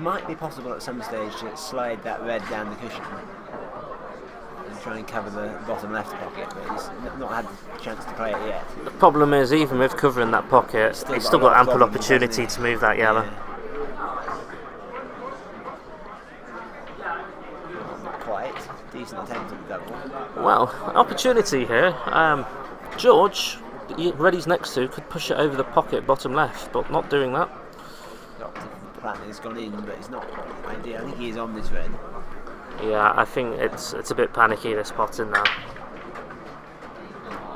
Might be possible at some stage to slide that red down the cushion. try and cover the bottom left pocket, but he's not had a chance to play it yet.
The problem is, even with covering that pocket, he's still got ample opportunity to move that yellow.
Yeah. Not quite. Decent attempt at the double.
Well, opportunity here. George, Reddy's next to, could push it over the pocket bottom left, but not doing that.
The plan has gone in, but it's not ideal. I think he is on this red.
Yeah, I think it's a bit panicky, this pot in now.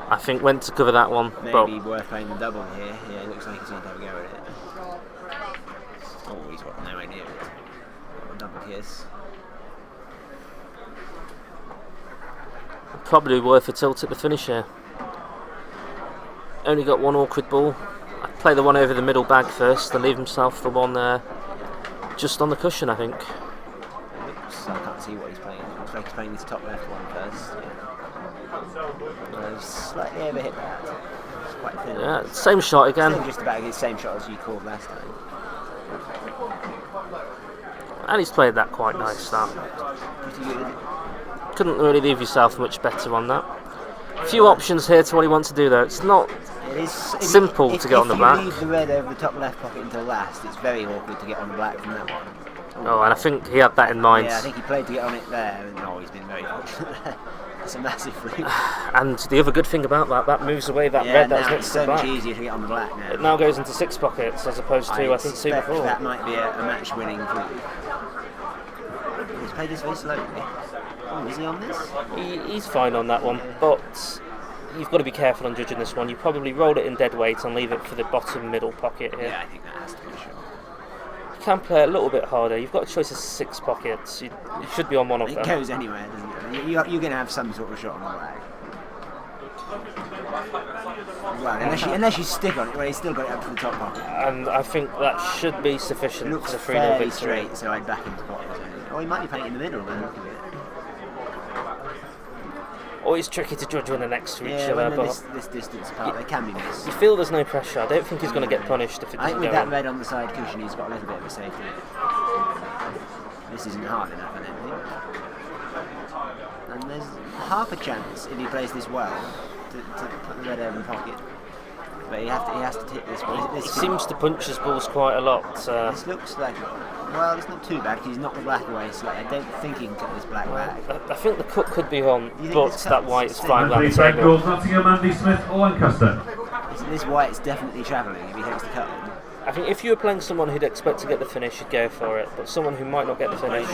I think went to cover that one,
Maybe worth playing the double here. Yeah, it looks like he's going to have a go at it. Oh, he's got no idea of it. Double kiss.
probably worth a tilt at the finish here. Only got one awkward ball. I'd play the one over the middle bag first, then leave himself the one there just on the cushion, I think.
I can't see what he's playing. It looks like he's playing this top left one first. Yeah. Slightly overhit that. It's quite thin.
Yeah, same shot again.
Still just about the same shot as you called last time.
And he's played that quite nice, that.
Pretty good.
Couldn't really leave yourself much better on that. A few options here to what he wants to do though. It's not simple to get on the black.
If you leave the red over the top left pocket until last, it's very awkward to get on the black from that one.
Oh, and I think he had that in mind.
Yeah, I think he played to get on it there, and he's been very fortunate there. It's a massive flip.
And the other good thing about that moves away that red that was next to the black.
It's so much easier to get on the black now.
It now goes into 6 pockets as opposed to, I think, 2 before.
That might be a match-winning flip. He's played this very slowly. Oh, is he on this?
He's fine on that one, but you've got to be careful on judging this one. You probably roll it in dead weight and leave it for the bottom middle pocket here.
Yeah, I think that has to be sure.
You can play a little bit harder. You've got a choice of 6 pockets. You should be on one of them.
It goes anywhere, doesn't it? You're going to have some sort of shot on the black. Well, unless you stick on it, well, he's still got it up to the top pocket.
And I think that should be sufficient
It looks
for the 3-0
fairly
victory.
straight, so I'd back him to pocket. Oh, he might be playing it in the middle then. Look at it.
Always tricky to judge when they're next to each
Yeah,
other,
when
but
this distance apart, they can be missed.
you feel there's no pressure. I don't think he's going to get punished if it
I think
doesn't
with
go
that
in.
red on the side cushion, he's got a little bit of a safety. This isn't hard enough, I don't think. And there's half a chance if he plays this well to put the red over the pocket. But he has to tip this one.
He seems to punch his balls quite a lot.
This looks like, well, it's not too bad because he's knocked the black away slightly. I don't think he can cut this black back.
I think the cut could be on, but that white is flying down the
Andy Frank
table.
goes Nottingham, Andy Smith or Lancaster.
This white's definitely travelling if he takes the cut in.
I think if you were playing someone who'd expect to get the finish, you'd go for it. But someone who might not get the finish,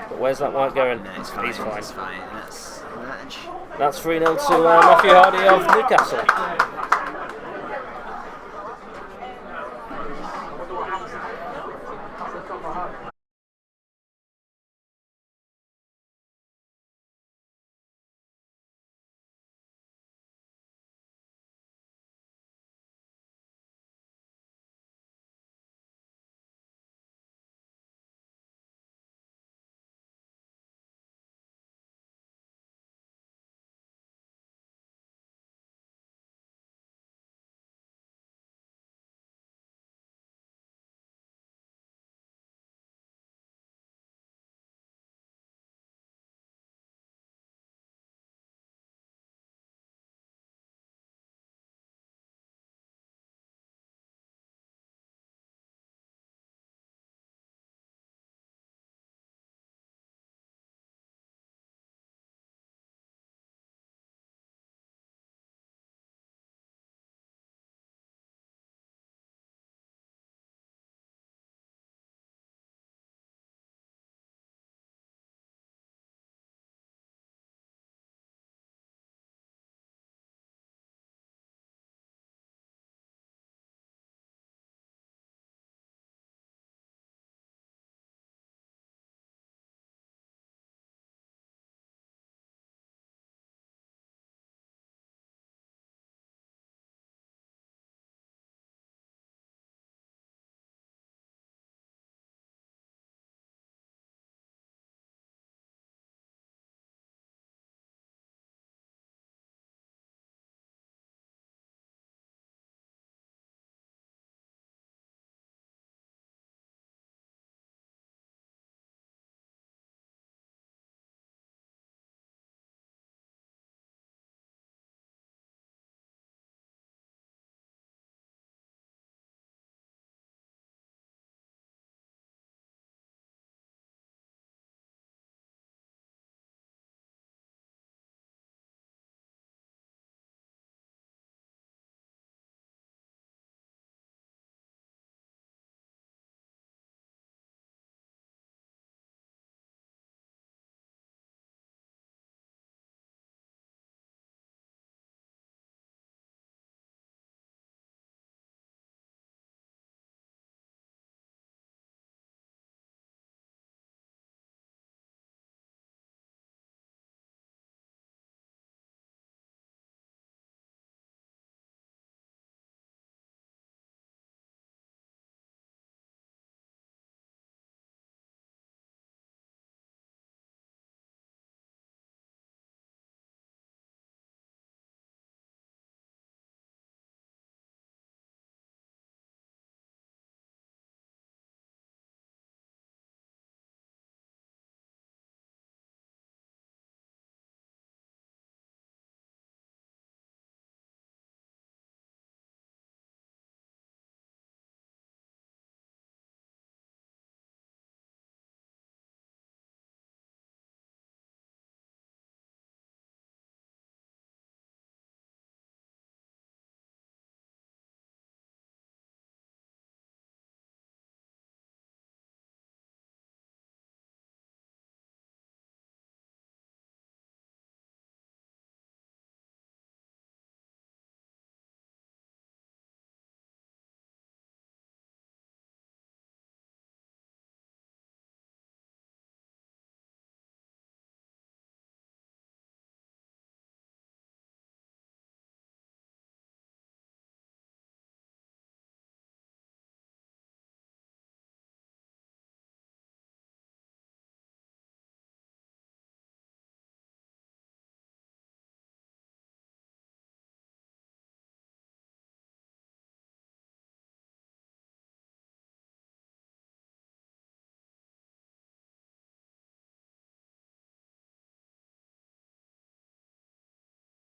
but where's that white going?
No, it's fine.
He's fine.
It's fine. That's the match.
That's 3-0 to Matthew Hardy of Newcastle.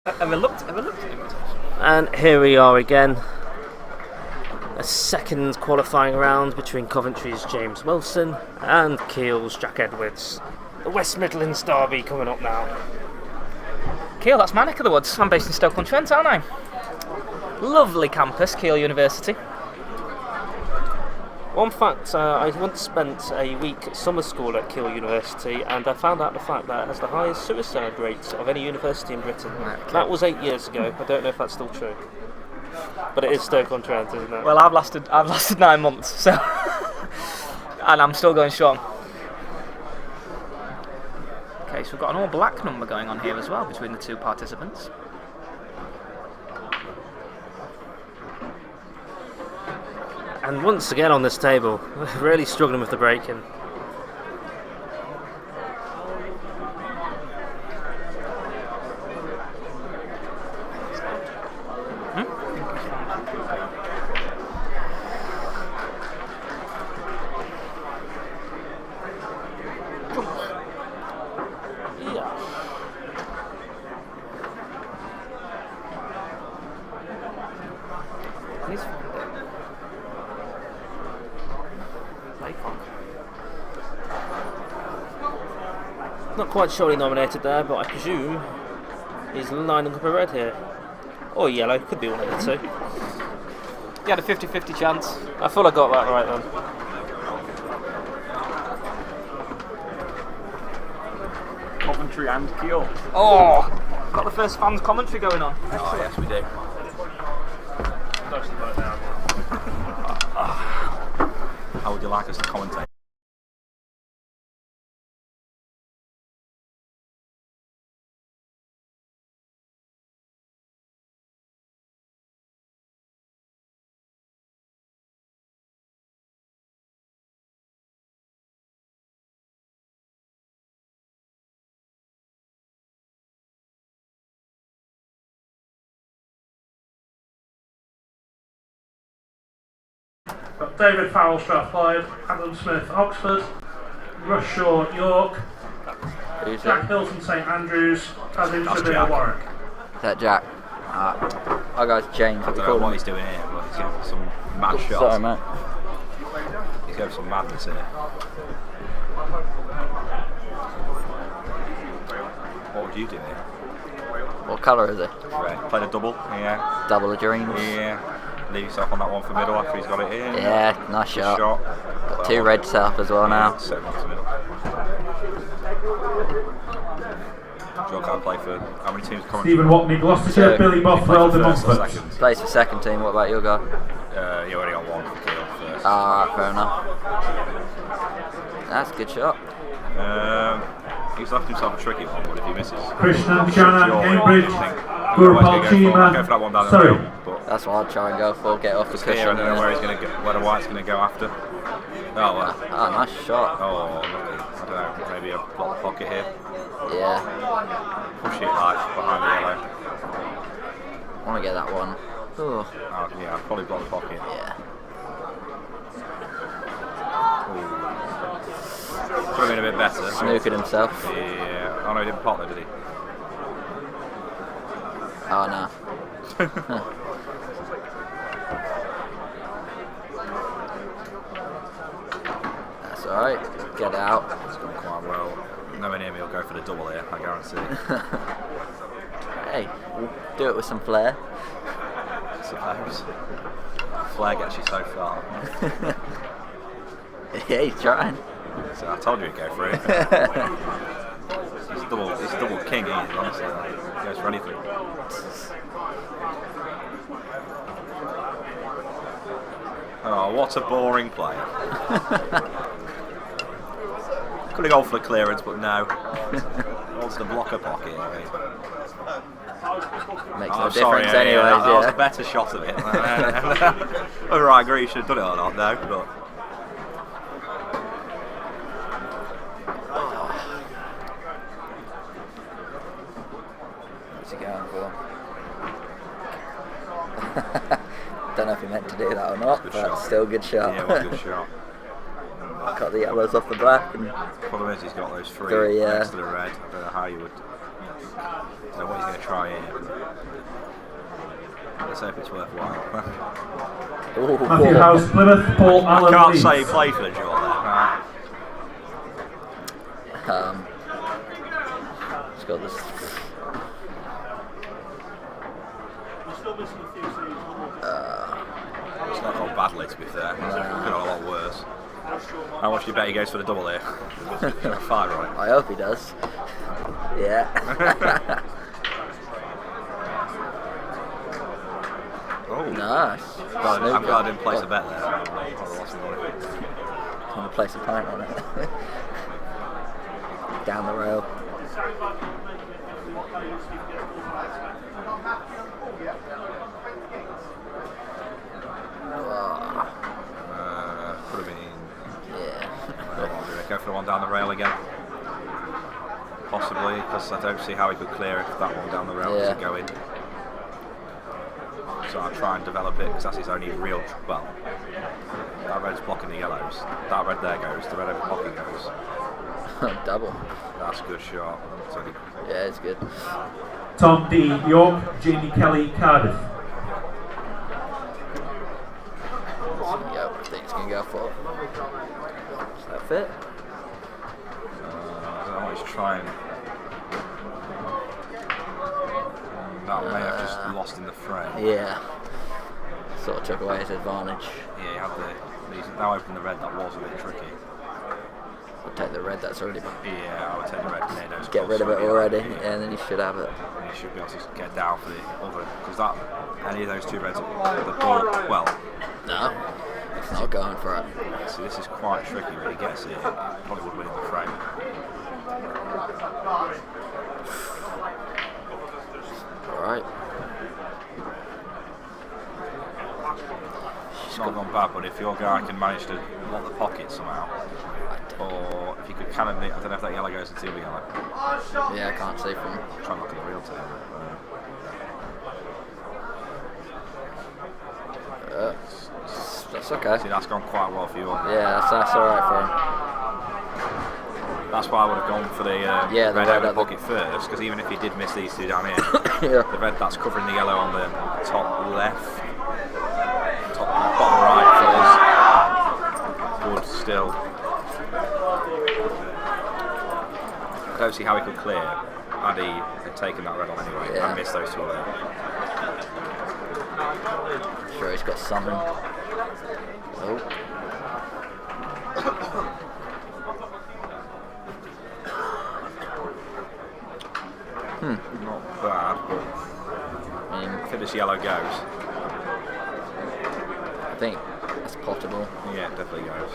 A reluctant invitation.
And here we are again. A second qualifying round between Coventry's James Wilson and Keel's Jack Edwards. The West Midlands derby coming up now.
Keel, that's my neck of the woods. I'm based in Stoke-on-Trent, aren't I? Lovely campus, Keele University.
One fact, I once spent a week at summer school at Keele University, and I found out the fact that it has the highest suicide rate of any university in Britain.
Okay.
That was 8 years ago. I don't know if that's still true. But it is Stoke-on-Trent, isn't it?
Well, I've lasted 9 months, so and I'm still going strong. Okay, so we've got an all-black number going on here as well between the two participants.
And once again on this table, really struggling with the braking. Not quite surely nominated there, but I presume he's lining up a red here. Or yellow, could be one of the two.
You had a 50-50 chance.
I thought I got that right then.
Coventry and Keele.
Oh! Got the first fans commentary going on.
Oh, yes, we do. How would you like us to commentate?
Got David Farrell, Strathclyde, Adam Smith, Oxford, Russ Shaw, York, Jack Hilton, St Andrews, Kazim Shabir, Warwick.
Is that Jack? Hi guys, James.
I don't know what he's doing here, but he's going for some mad shots.
Sorry, mate.
He's going for some madness here. What would you do here?
What colour is it?
Red. Played a double, yeah.
Double the dreams.
Yeah. Leave yourself on that one for middle after he's got it in.
Yeah, nice shot. Got two red set up as well now.
Set him up to middle. John can't play for how many teams?
Stephen Watney, Gloucestershire, Billy Bothwell, De Montfort.
Plays for second team. What about your guy?
You already got one for Keele first.
Alright, fair enough. That's a good shot.
He's left himself a tricky one, but if he misses.
Krishnan Jana, Cambridge, Gurpal Chima.
Go for that one down the
Sorry.
middle, but
That's what I'd try and go for. Get off the cushion.
I don't know where he's going to go, where the white's going to go after. Oh, well.
Ah, nice shot.
Oh, lucky. I don't know. Maybe a block pocket here.
Yeah.
Push it like behind the yellow.
I want to get that one. Ooh.
Oh, yeah, I'd probably block the pocket.
Yeah.
Could have been a bit better.
Snookered himself.
Yeah. Oh no, he didn't pot though, did he?
Oh no. That's alright. Get it out.
It's gone quite well. Nowhere near me will go for the double here, I guarantee.
Hey, we'll do it with some flair.
I suppose. Flair gets you so far.
Yeah, he's trying.
So I told you he'd go for it. He's double king, he is, honestly. Like, he goes for anything. Oh, what a boring play. Could have gone for the clearance, but no. Wants the blocker pocket.
Makes no difference anyways.
That was a better shot of it. Whether I agree you should have done it or not, no, but.
What's he going for? Don't know if he meant to do that or not, but
shot.
Still good shot.
Yeah, it was a good shot.
Got the yellows off the black. And
problem is he's got those three
yeah.
next to the red. I don't know how you would know what he's going to try here. Let's hope it's worthwhile.
Matthew House, Plymouth, Paul Allen.
I can't
Leeds.
say he played for the draw there.
Let's go this.
It's not gone badly, to be fair. It's could have gone a lot worse. How much do you bet he goes for the double here? Got a fiver on it.
I hope he does. Yeah.
Oh,
nice.
I'm glad I didn't place a bet there.
I'm going to place a pint on it. Down the rail.
Could have been.
Yeah.
Go for the one down the rail again. Possibly, because I don't see how he could clear if that one down the rail doesn't go in. So I'll try and develop it, because that's his only real. Well, that red's blocking the yellows. That red there goes, the red over pocket goes.
Double.
That's a good shot.
Yeah, it's good.
Tom D. York, Jamie Kelly, Cardiff.
Yeah, I think it's going to go for it. Does that fit?
I don't know what he's trying. That may have just lost in the frame.
Yeah. Sort of took away his advantage.
Yeah, he had he's now opened the red, that was a bit tricky.
I'll take the red that's already.
Yeah, I would take the red tornadoes.
Get rid of it already, and then you should have it.
And you should be able to get down for the other, because that any of those two reds, the ball. Well,
no, it's not going for it.
See, this is quite tricky. When he gets it, probably would win in the frame.
All right.
It's not gone bad, but if your guy can manage to lock the pocket somehow, or if you could cannon it, I don't know if that yellow goes into the yellow.
Yeah, I can't see from.
Try and look at the real time.
That's okay.
See, that's gone quite well for you.
Yeah, that's alright for him.
That's why I would have gone for the
the
red
red
over the pocket first, because even if he did miss these two down here,
yeah.
the red that's covering the yellow on the top left, bottom right would still. I don't see how he could clear had he had taken that red on anyway and missed those two there.
Sure, he's got something. Oh.
Not bad, but I think this yellow goes.
I think that's potable.
Yeah, it definitely goes.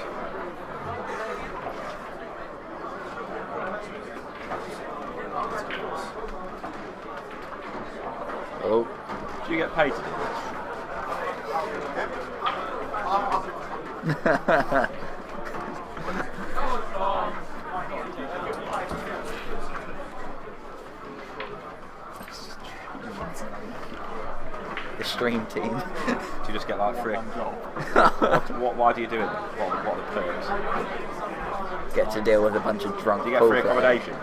Oh.
Do you get paid to do this?
The stream team.
Do you just get like free? Why do you do it? What are the perks?
Get to deal with a bunch of drunk.
Do you get free accommodation?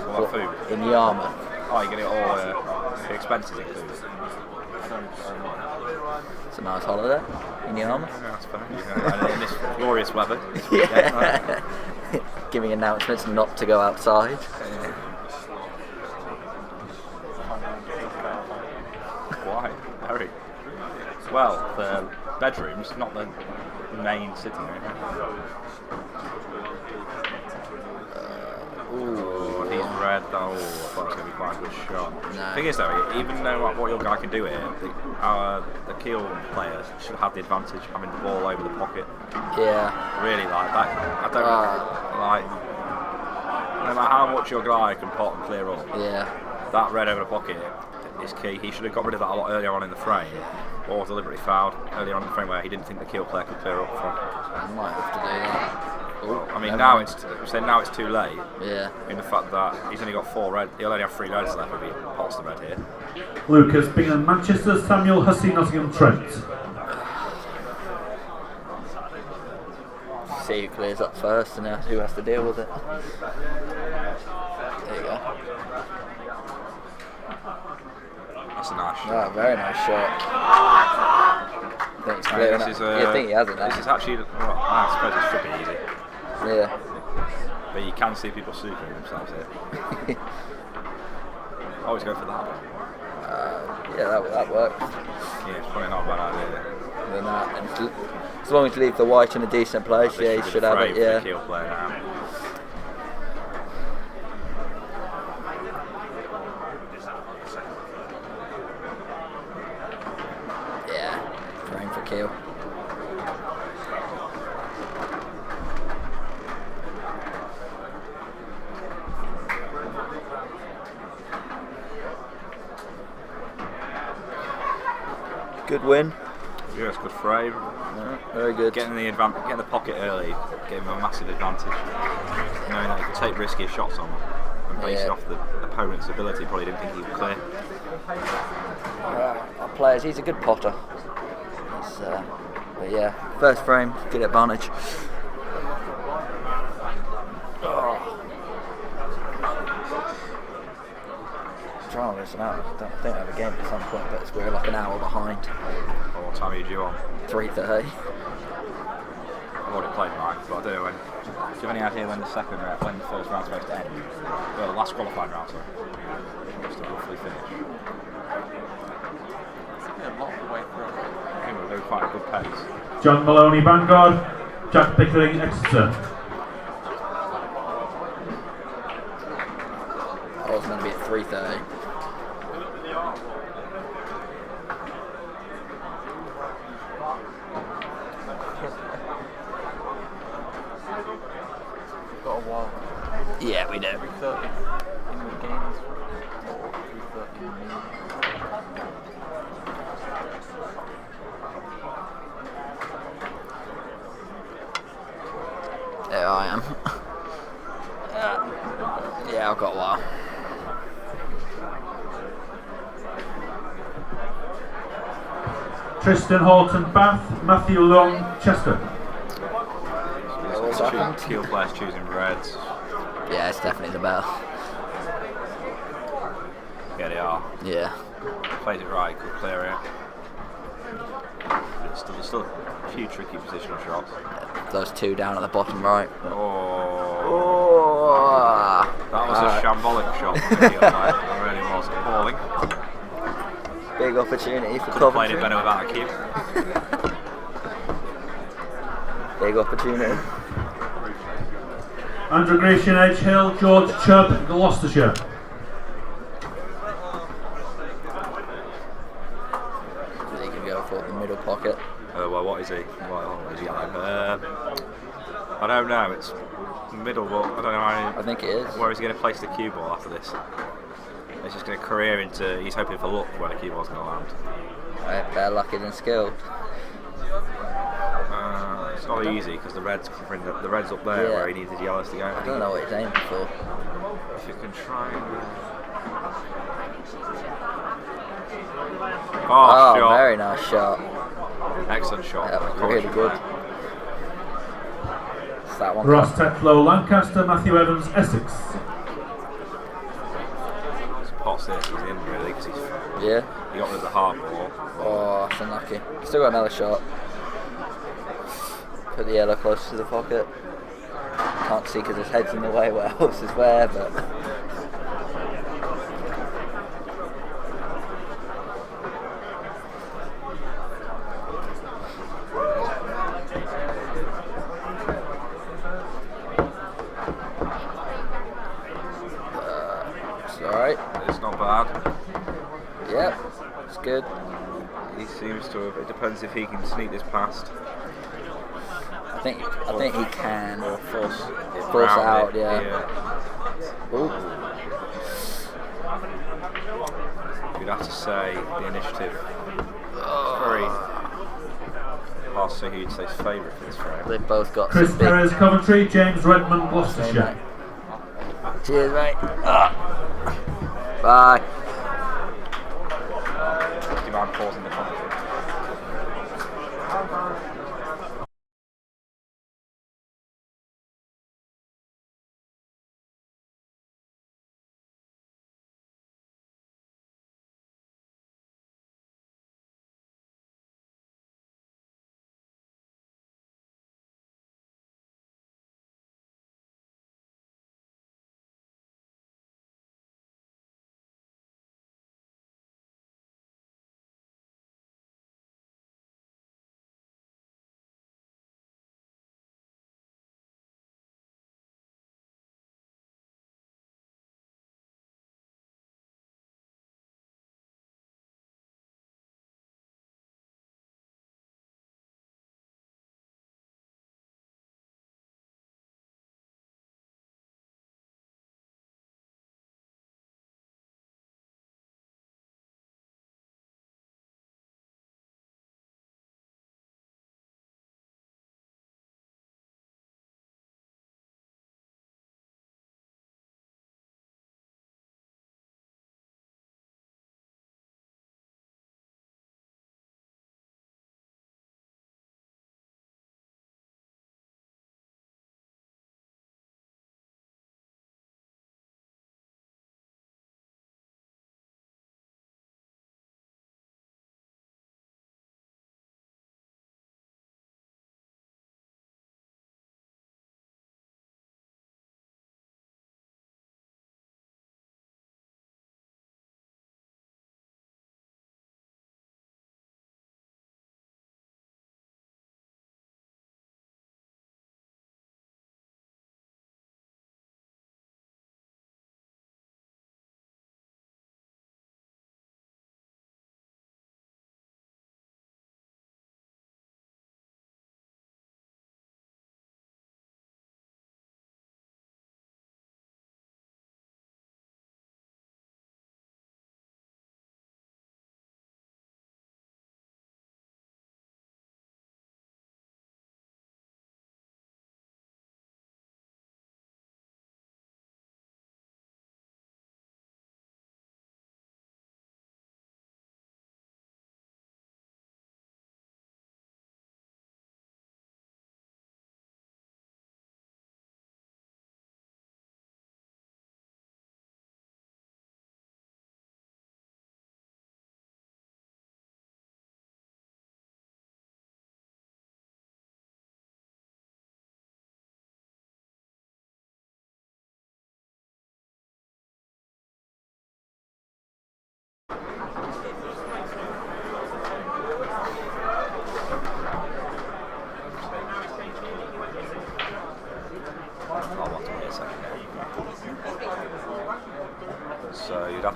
All that food?
In Yarmouth.
Oh, you get it all the expenses included.
It's a nice holiday in Yarmouth.
Yeah, that's fair. Yeah, in this glorious weather.
Yeah. Giving announcements not to go outside.
Why? Very. Well, the bedrooms, not the main sitting room. Ooh, he's red though. I thought it was going to be quite a good shot.
No.
Thing is though, even though what your guy can do here, the Kiel players should have the advantage having the ball over the pocket.
Yeah.
Really like that. I don't like. No matter how much your guy can pot and clear up.
Yeah.
That red over the pocket is key. He should have got rid of that a lot earlier on in the frame, or deliberately fouled earlier on in the frame where he didn't think the Kiel player could clear up from.
I might have to do that.
Ooh, I mean, now it's too late.
Yeah.
In the fact that he's only got 4 red, he'll only have 3 reds left if he pots the red here.
Lucas, Bingham, Manchester, Samuel, Hussey, Nottingham, Trent.
See who clears up first and who has to deal with it. There you go.
That's a nice shot.
Oh, very nice shot. I think it's clear.
This is,
You think he has it now?
This is actually, well, I suppose it should be easy.
Yeah.
But you can see people supering themselves here. Always go for that one.
Yeah, that works.
Yeah, it's probably not a bad idea.
Then and as long as you leave the white in a decent place, yeah, you should have it. Yeah.
Keel player now.
Yeah, frame for keel. Good win.
Yeah, it's good frame.
Yeah, very good.
Getting the pocket early gave him a massive advantage. Knowing that he could take riskier shots on and basing off the opponent's ability, probably didn't think he would clear.
Our players, he's a good potter. But yeah, first frame, good advantage. Trying to listen out. I don't have a game at some point, but we're like an hour behind.
Well, what time are you due on?
3:30.
I've already played mine, but I don't know when. Do you have any idea when the first round's supposed to end? Well, the last qualifying round, sorry. Just to roughly finish.
It's a lot of way through.
I think we're doing quite a good pace.
John Maloney, Vanguard. Jack Pickering, Exeter.
I was meant to be at 3:30.
Got a while.
Yeah, we do.
3:30 in the games or 3:30 in the meeting.
There I am. Yeah, I've got a while.
Tristan Horton, Bath. Matthew Long, Chester.
What's happened?
Keel players choosing reds.
Yeah, it's definitely the bell.
Yeah, they are.
Yeah.
Plays it right, could clear it. But there's still a few tricky positional shots.
Those two down at the bottom right.
Oh. That was a shambolic shot. It really was appalling.
Big opportunity for
Could have played
Coventry.
it better without a cube.
Big opportunity.
Andrew Grecian, Edge Hill. George Chubb, Gloucestershire.
He can go for the middle pocket.
Well, what is he? Well, is he yellow? I don't know. It's middle, but I don't know.
I think it is.
Where is he going to place the cue ball after this? It's just going to career into. He's hoping for luck where the cue ball's going to land.
Better lucky than skill.
It's not easy because the red's covering the red's up there where he needs his yellows to go.
I don't know what he's aiming for.
If you can try and.
Oh,
shot.
very nice shot.
Excellent shot.
That was really good. It's that one.
Ross Tetlow, Lancaster. Matthew Evans, Essex.
Potts there, he's in really because he's.
Yeah.
He got rid of the hard ball.
Oh, that's unlucky. Still got another shot. Put the yellow close to the pocket. Can't see because his head's in the way where else is where, but. It's alright.
It's not bad.
Yep, it's good.
He seems to have. It depends if he can sneak this past.
I think he can.
Or force it
out,
it,
yeah. Ooh.
You'd have to say the initiative. It's very hard to say who you'd say is favourite for this frame.
They've both got
Chris
some big.
Perez, Coventry. James Redmond, Gloucestershire.
Cheers, mate. Bye.
Do you mind pausing the commentary?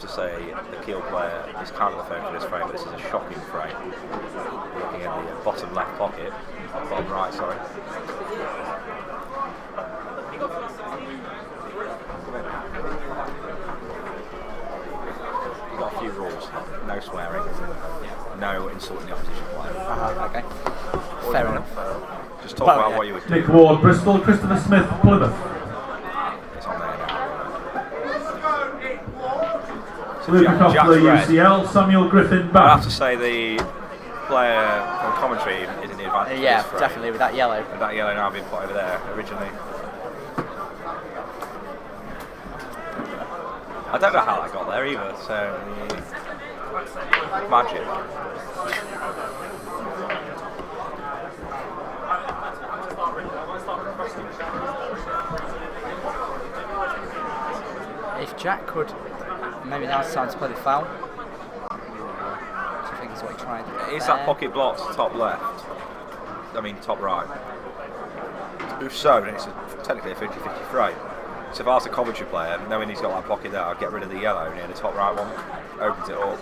to say the Kiel player is kind of the phone for this frame, but this is a shocking frame. Looking at the bottom left pocket, bottom right, sorry. You've got a few rules: no swearing, no insulting the opposition player.
Okay. Fair enough.
Just talk about what you would do.
Nick Ward, Bristol. Christopher Smith, Plymouth.
It's on there now.
Luke Coughlin, UCL. Samuel Griffin,
I
back.
have to say the player on commentary is in the advantage.
Yeah,
for this frame.
definitely with that yellow.
With that yellow now being put over there originally. I don't know how that got there either, so magic.
If Jack could, maybe now's time to play the foul. Do you think is what he tried?
Is that pocket blocked top left? I mean top right. If so, then it's technically a 50-50 frame. So if I was a Coventry player, knowing he's got that pocket there, I'd get rid of the yellow near the top right one. Opens it up.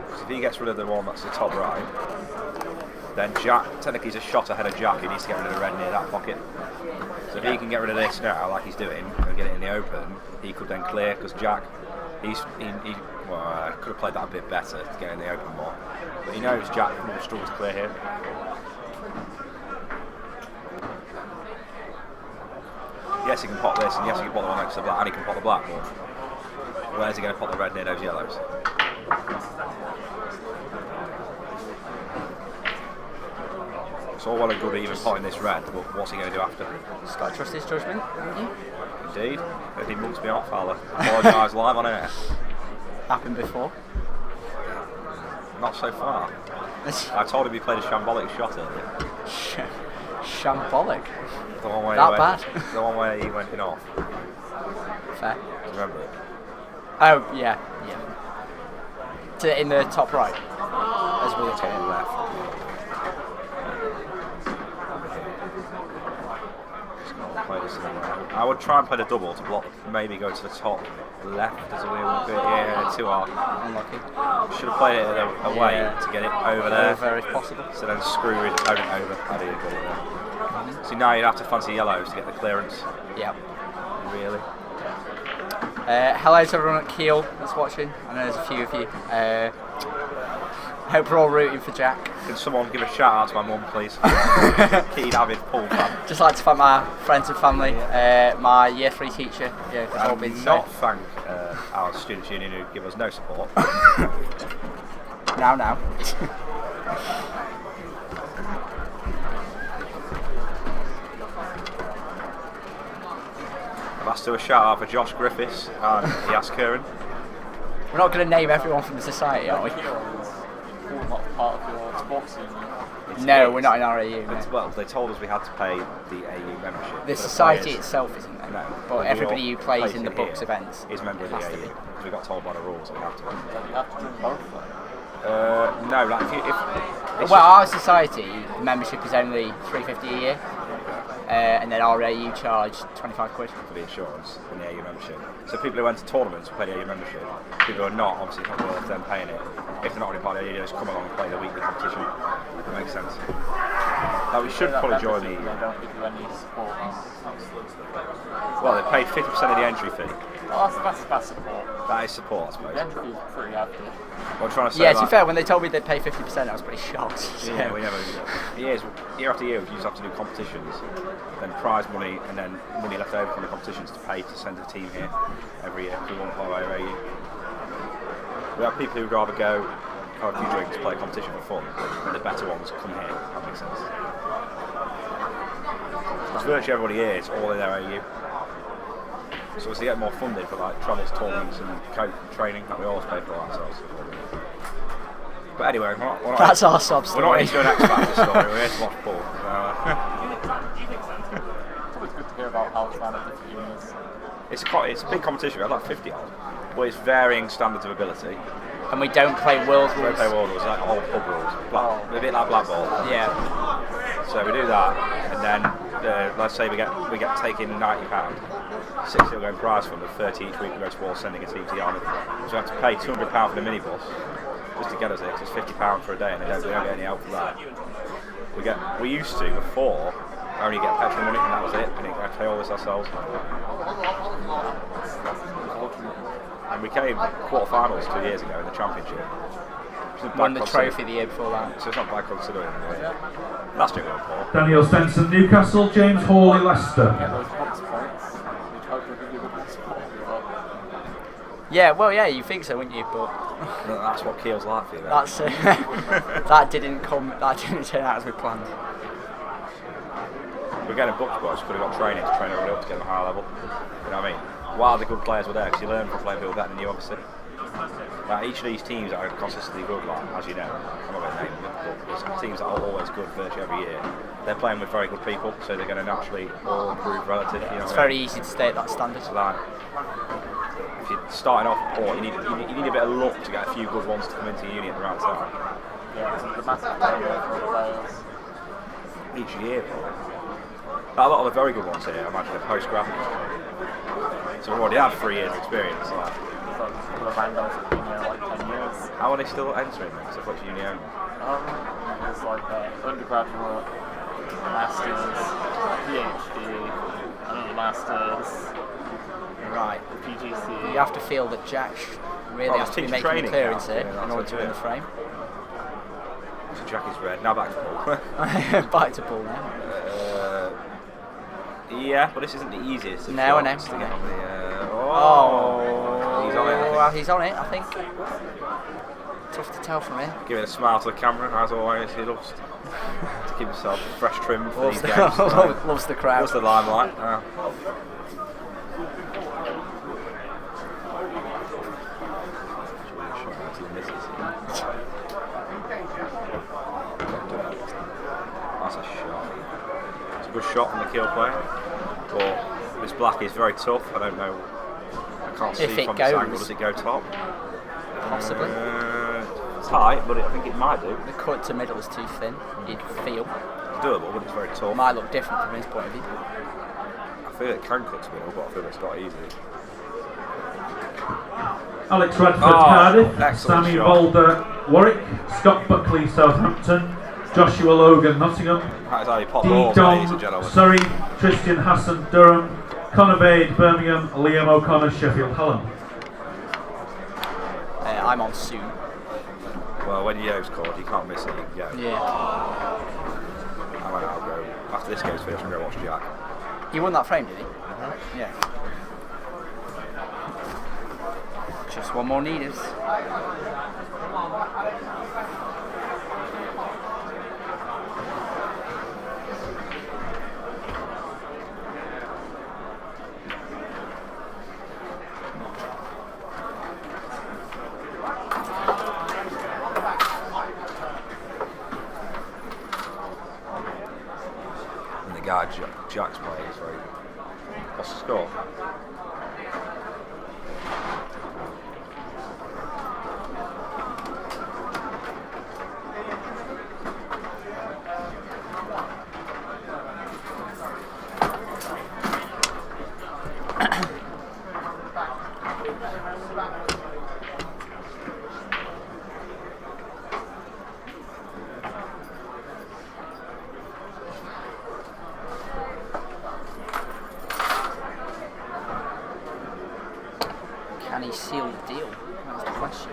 Because if he gets rid of the one that's the top right, then Jack, technically he's a shot ahead of Jack, he needs to get rid of the red near that pocket. So if he can get rid of this now, like he's doing, and get it in the open, he could then clear, because Jack, he could have played that a bit better to get in the open more. But he knows Jack will struggle to clear here. Yes, he can pot this, and yes, he can pot the one next to the black, and he can pot the black, but where's he going to pot the red near those yellows? It's all well and good even potting this red, but what's he going to do after?
Just got to trust his judgment, haven't you?
Indeed. If he mugs me off, I'll apologise live on air.
Happened before.
Not so far. I told him he played a shambolic shot earlier.
Shambolic?
The one where
that
he
bad?
The one where he went in off.
Fair.
Remember it?
Oh, yeah. In the top right? As we were
Top left. I would try and play the double to block, maybe go to the top left as a little bit. Yeah, too hard.
Unlucky.
Should have played it away to get it over there.
Over if possible.
So then screw his opponent over. How do you go there? So now you'd have to fancy yellows to get the clearance.
Yep.
Really?
Hello to everyone at Kiel that's watching. I know there's a few of you. Hope we're all rooting for Jack.
Can someone give a shout out to my mum, please? Keen avid Paul fan.
Just like to thank my friends and family, my year 3 teacher. Yeah, they've all been
not thank our students' union who give us no support.
Now.
I've asked to do a shout out for Josh Griffiths and Yas Curran.
We're not going to name everyone from the society, are we? No, we're not in RAU. No.
Well, they told us we had to pay the AU membership.
The society itself isn't there.
No.
But everybody who plays in the BUCS events
is a member of the AU.
to be.
We got told by the rules that we have to.
You have to do both though.
No, like if
well, our society membership is only $3.50 a year, and then RAU charge £25
for the insurance and the AU membership. So people who went to tournaments will pay the AU membership. People who are not, obviously, it's not worth them paying it. If they're not already part of the AU, they just come along and play the weekly competition. That makes sense. Like we should probably join the.
They don't give you any support.
Well, they pay 50% of the entry fee.
Well, that's support.
That is support, I suppose.
The entry fee is pretty hefty.
What I'm trying to say.
Yeah, to be fair, when they told me they'd pay 50%, I was pretty shocked. So.
Yeah, we never. Year after year, we used to have to do competitions, then prize money, and then money left over from the competitions to pay to send a team here every year. We want to play AU. We have people who'd rather go have a few drinks, play a competition for fun, and the better ones come here. That makes sense. Because virtually everybody here is all in their AU. So as they get more funded for like travels, tournaments, and coach and training, that we always pay for ourselves. But anyway, we're not
that's our sob story.
We're not into an X Factor story. We're here to watch ball.
It's always good to hear about how fun different units.
It's a big competition. We have like 50 odd, but it's varying standards of ability.
And we don't play world rules.
We don't play world rules, like old pub rules. A bit like Black Ball.
Yeah.
So we do that, and then let's say we get taking £90, 60 will go in prize fund, and 30 each week will go towards sending a team to Yarmouth. So we have to pay £200 for the minibus just to get us here, because it's £50 for a day, and we don't get any help for that. We used to before only get petrol money, and that was it, and we had to pay all this ourselves. And we came quarter-finals 2 years ago in the championship.
Won the trophy the year before that.
So it's not bad considering. Last year we won Paul.
Daniel Stenson, Newcastle. James Hawley, Leicester.
Yeah, well, yeah, you think so, wouldn't you? But
that's what Keel's like for you.
That's that didn't turn out as we planned.
We're getting booked, boys. Could have got training to train everybody up to get them a high level. You know what I mean? While the good players were there, because you learn from playing people better than you, obviously. Like each of these teams that are consistently good, like as you know, I'm not going to name them, but there's some teams that are always good virtually every year. They're playing with very good people, so they're going to naturally all improve relatively. You know,
it's very easy to stay at that standard.
Like, if you're starting off poor, you need a bit of luck to get a few good ones to come into uni at the right time.
Yeah, it's a massive players.
Each year, probably. But a lot of the very good ones here, I imagine, are postgrad. So we've already had 3 years of experience. Like.
People have randoms have been here like 10 years.
How are they still entering then? So what's uni only?
There's like undergraduate, masters, PhD, another masters.
Right.
PGC.
You have to feel that Jack really has to be making clearance here in order to win the frame.
So Jack is red. Now back to Paul.
Back to Paul now.
Yeah, but this isn't the easiest.
No, I know.
To get on the,
he's on it. He's on it, I think. Tough to tell from here.
Giving a smile to the camera, as always. He loves to keep himself fresh trim for
Loves
these games.
Loves the crowd.
Loves the limelight. That's a shot. It's a good shot from the Kiel player, but this black is very tough. I don't know. I can't see from this angle. Does it go top?
Possibly.
Tight, but I think it might do.
The cut to middle is too thin. You'd feel.
Doable, but it's very tough.
It might look different from his point of view.
I feel it can cut to middle, but I feel it's not easy.
Alex Radford, Cardiff.
Sammy
Boulder, Warwick. Scott Buckley, Southampton. Joshua Logan, Nottingham.
That is how you pop
D.
balls, ladies and
Dom,
gentlemen.
Surrey. Tristan Hassan, Durham. Connor Bade, Birmingham. Liam O'Connor, Sheffield Hallam.
I'm on soon.
Well, when Yo's called, you can't miss it. You can go.
Yeah.
I'll go. After this game's finished, I'll go watch Jack.
He won that frame, did he? Yeah. Just one more needed.
And the guy Jack's playing is very. What's the score?
Can he seal the deal? That's the question.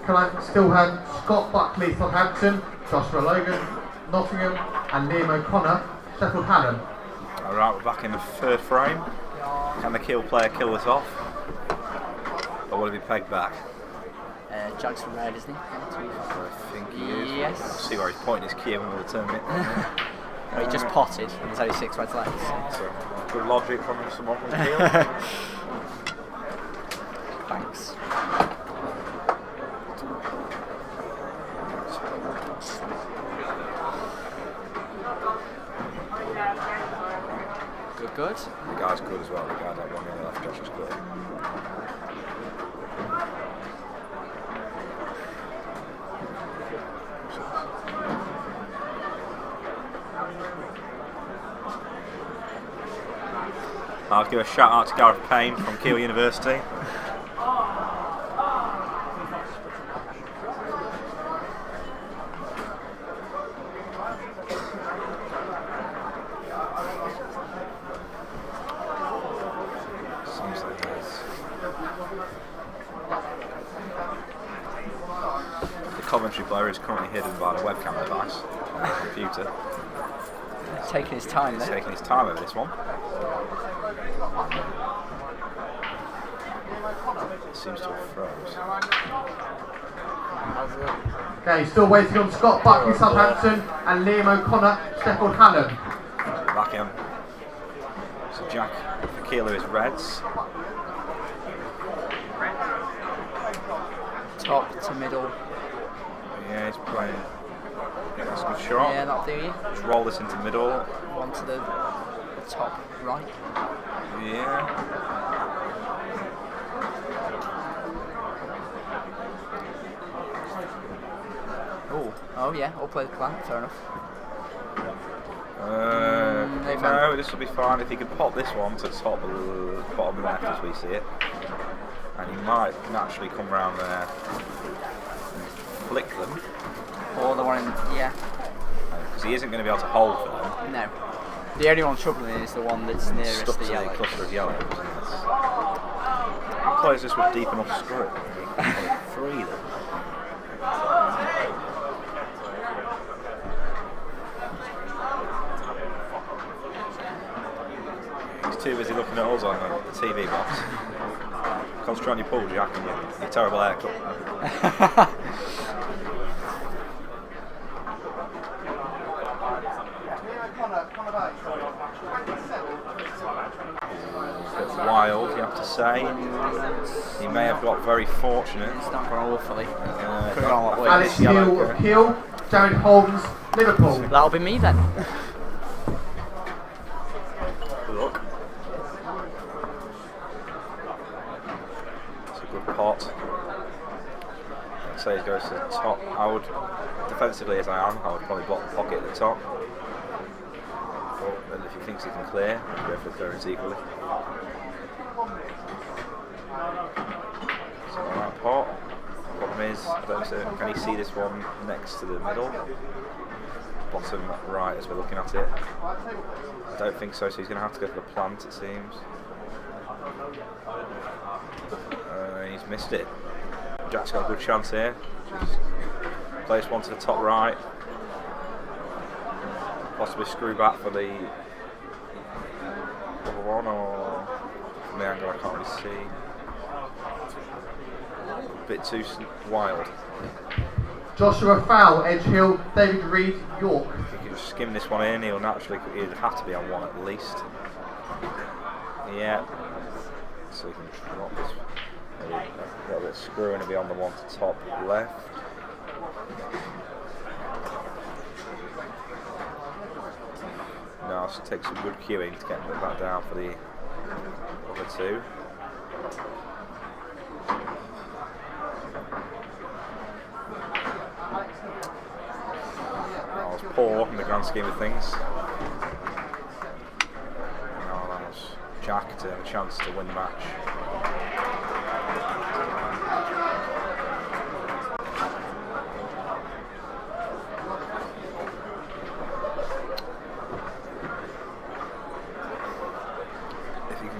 Can I still have Scott Buckley, Southampton, Joshua Logan, Nottingham, and Liam O'Connor, Sheffield Hallam.
Alright, we're back in the third frame. Can the Kiel player kill this off? Or will he be pegged back?
Jack's from red, isn't he?
I think he is.
Yes.
We'll see where he's pointing his key and we'll turn it.
Well, he just potted and there's only 6 reds left.
So, good logic from someone from Kiel.
Thanks. Good.
The guy's good as well. The guy that won the left, Josh was good. I'll give a shout out to Gareth Payne from Keele University. Seems like he is. The commentary player is currently hidden by the webcam device on the computer.
Taking his time
He's
there.
taking his time over this one. It seems to have froze.
Okay, still waiting on Scott Buckley, Southampton, and Liam O'Connor, Sheffield Hallam.
Back in. So Jack Fakila is Reds.
Top to middle.
Yeah, he's playing. That's a good shot.
Yeah, that'll do you.
Let's roll this into middle.
One to the top right.
Yeah.
Oh yeah, all play the plan, fair enough.
No, this will be fine if he can pop this one to the top of the bottom left as we see it. And he might naturally come round there and flick them.
Or the one in, yeah.
Because he isn't going to be able to hold for them.
No. The only one troubling is the one that's nearest
Stuck
the
to
yellow.
the cluster of yellows. Close this with deep enough screw. Free them. He's too busy looking at us on the TV box. Concentrate on your pull, Jack, and your terrible haircut. It's wild, you have to say. He may have got very fortunate.
It's not gone awfully.
Alex Hill of Keele, Jared Holmes, Liverpool.
That'll be me then.
Look. It's a good pot. I'd say he goes to the top. I would, defensively as I am, I would probably block the pocket at the top. And if he thinks he can clear, he'll go for the clearance equally. So on that pot, problem is, I don't know, can he see this one next to the middle? Bottom right as we're looking at it. I don't think so, so he's going to have to go for the plant it seems. He's missed it. Jack's got a good chance here. Just place one to the top right. Possibly screw back for the other one, or from the angle I can't really see. A bit too wild.
Joshua Fowl, Edge Hill, David Reed, York.
If he can just skim this one in, he'd have to be on one at least. Yeah. So he can drop this. Maybe a little bit of screw and he'll be on the one to top left. Now it takes some good cueing to get them back down for the other two. That was poor in the grand scheme of things. Now allows Jack to have a chance to win the match.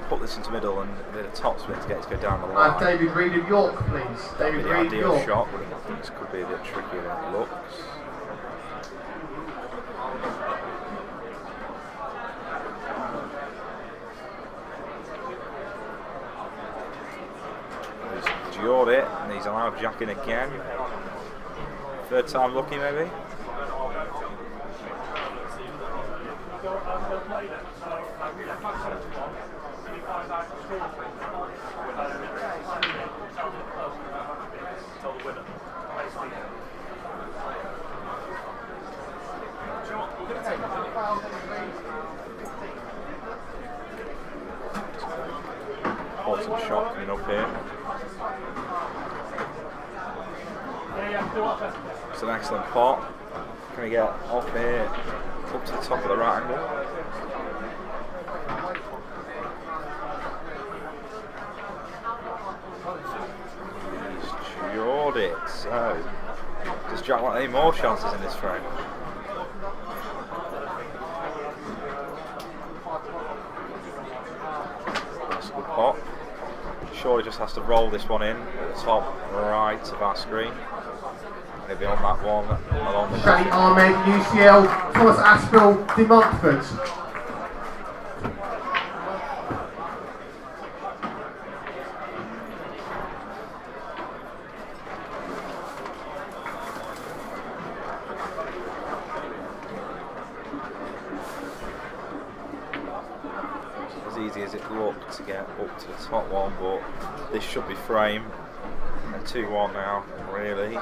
Put this into middle and a bit of top spin to get it to go down the line.
David Reed of York, please. David
The
Reed of
ideal
York.
shot, but I think this could be a bit trickier than it looks. He's jawed it and he's allowed Jack in again. Third time lucky maybe. Awesome shot coming up here. It's an excellent pot. Can we get off here, up to the top of the right angle? jawed it. So, does Jack want any more chances in this frame? That's a good pot. Surely just has to roll this one in at the top right of our screen. Maybe on that one along the
Shadi Ahmed, UCL, Thomas Aspel, De Montfort.
As easy as it looked to get up to the top one, but this should be frame. A 2-1 now, really,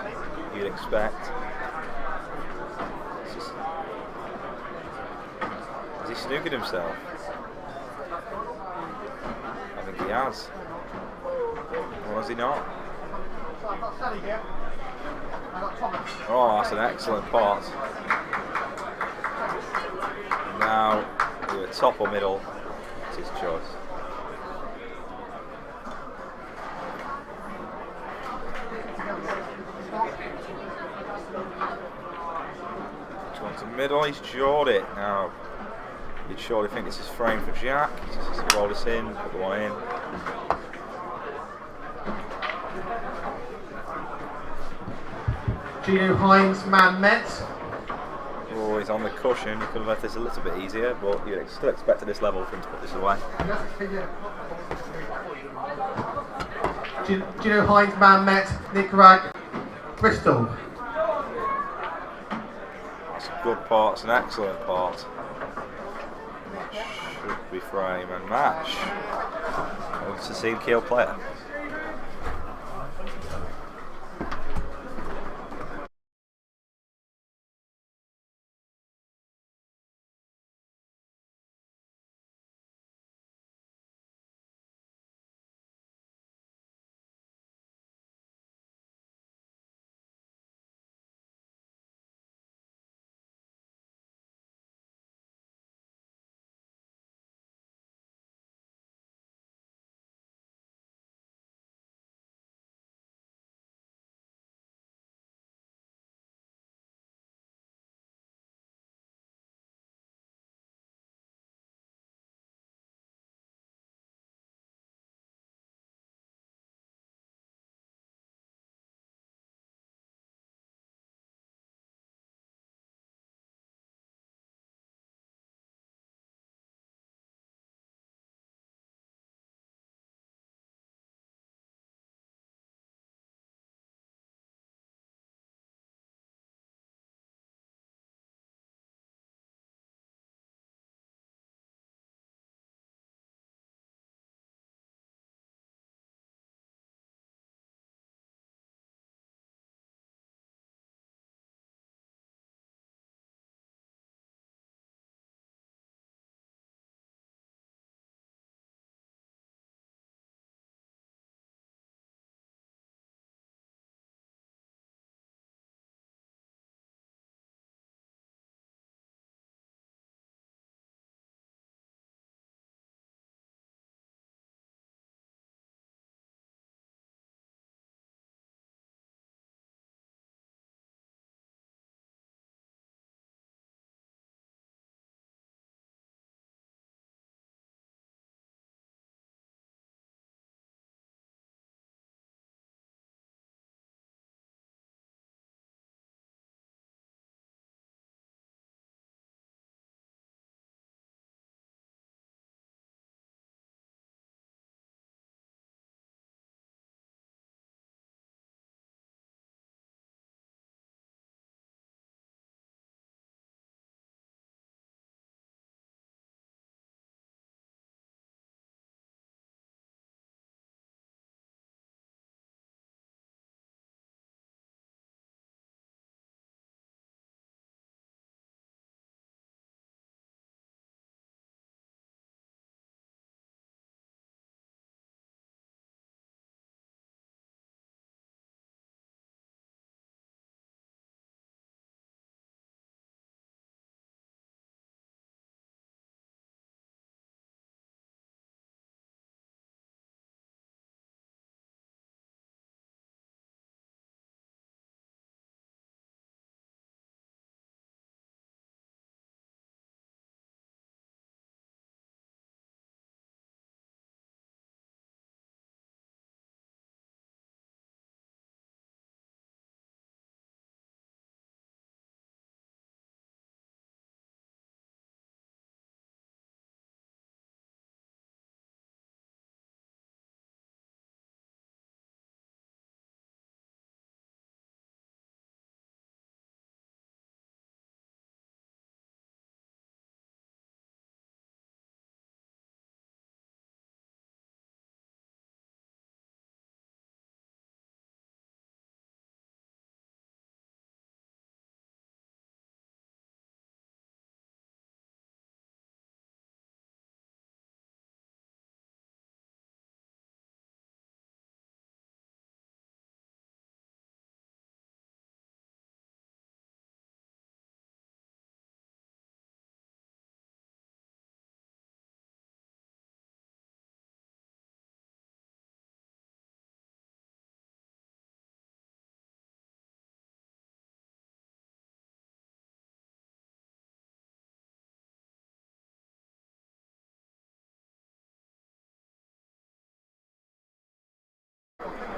you'd expect. Has he snookered himself? I think he has. Or has he not? Oh, that's an excellent pot. Now, either top or middle, it's his choice. To middle, he's jawed it. Now, you'd surely think this is frame for Jack. He just has to roll this in, put the one in.
Gino Hines, man met.
Oh, he's on the cushion. You could have left this a little bit easier, but you'd still expect at this level for him to put this away.
Gino Hines, man met. Nick Ragg, Bristol.
That's a good part, it's an excellent part. Should be frame and match. It's a seed kill player.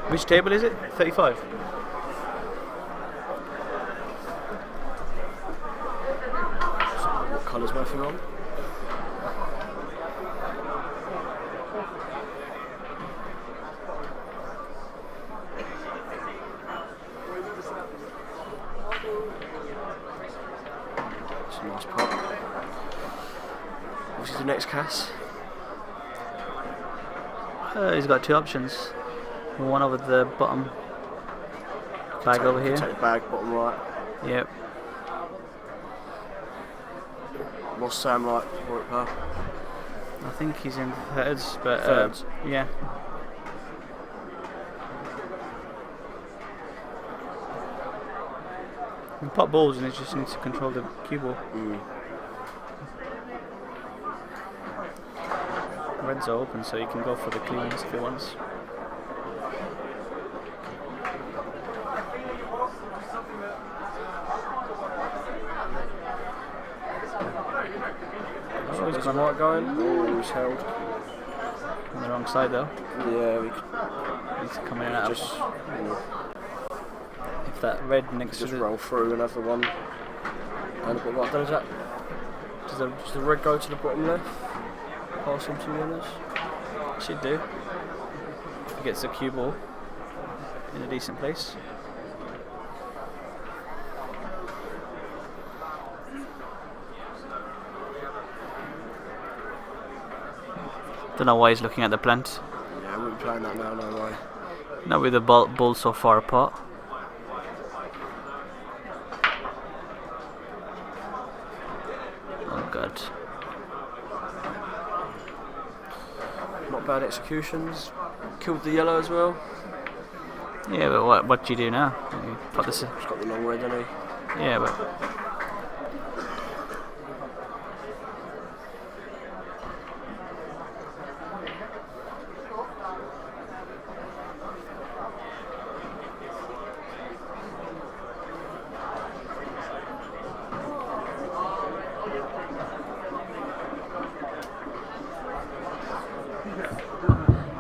Which table is it? 35.
What colour's working on? It's a nice pot. What's the next cast?
He's got two options. One over the bottom bag over here.
Take the bag, bottom right.
Yep.
What's Sam like? Warwick Park?
I think he's in thirds, but
Thirds?
yeah. You pop balls and he just needs to control the cue ball. Reds are open, so you can go for the cleans if he wants.
Oh, he's gone right going. Oh, he's held.
On the wrong side though.
Yeah,
he's coming out.
Just,
if that red next
just
to
roll through another one. And but what does that? Does the red go to the bottom left? Pass him 2 winners?
Should do. If he gets the cue ball in a decent place. Don't know why he's looking at the plant.
Yeah, I wouldn't be playing that now, no way.
Not with the ball so far apart. Oh god.
Not bad executions. Killed the yellow as well.
Yeah, but what do you do now? You put this.
He's got the long red, hasn't he?
Yeah, but.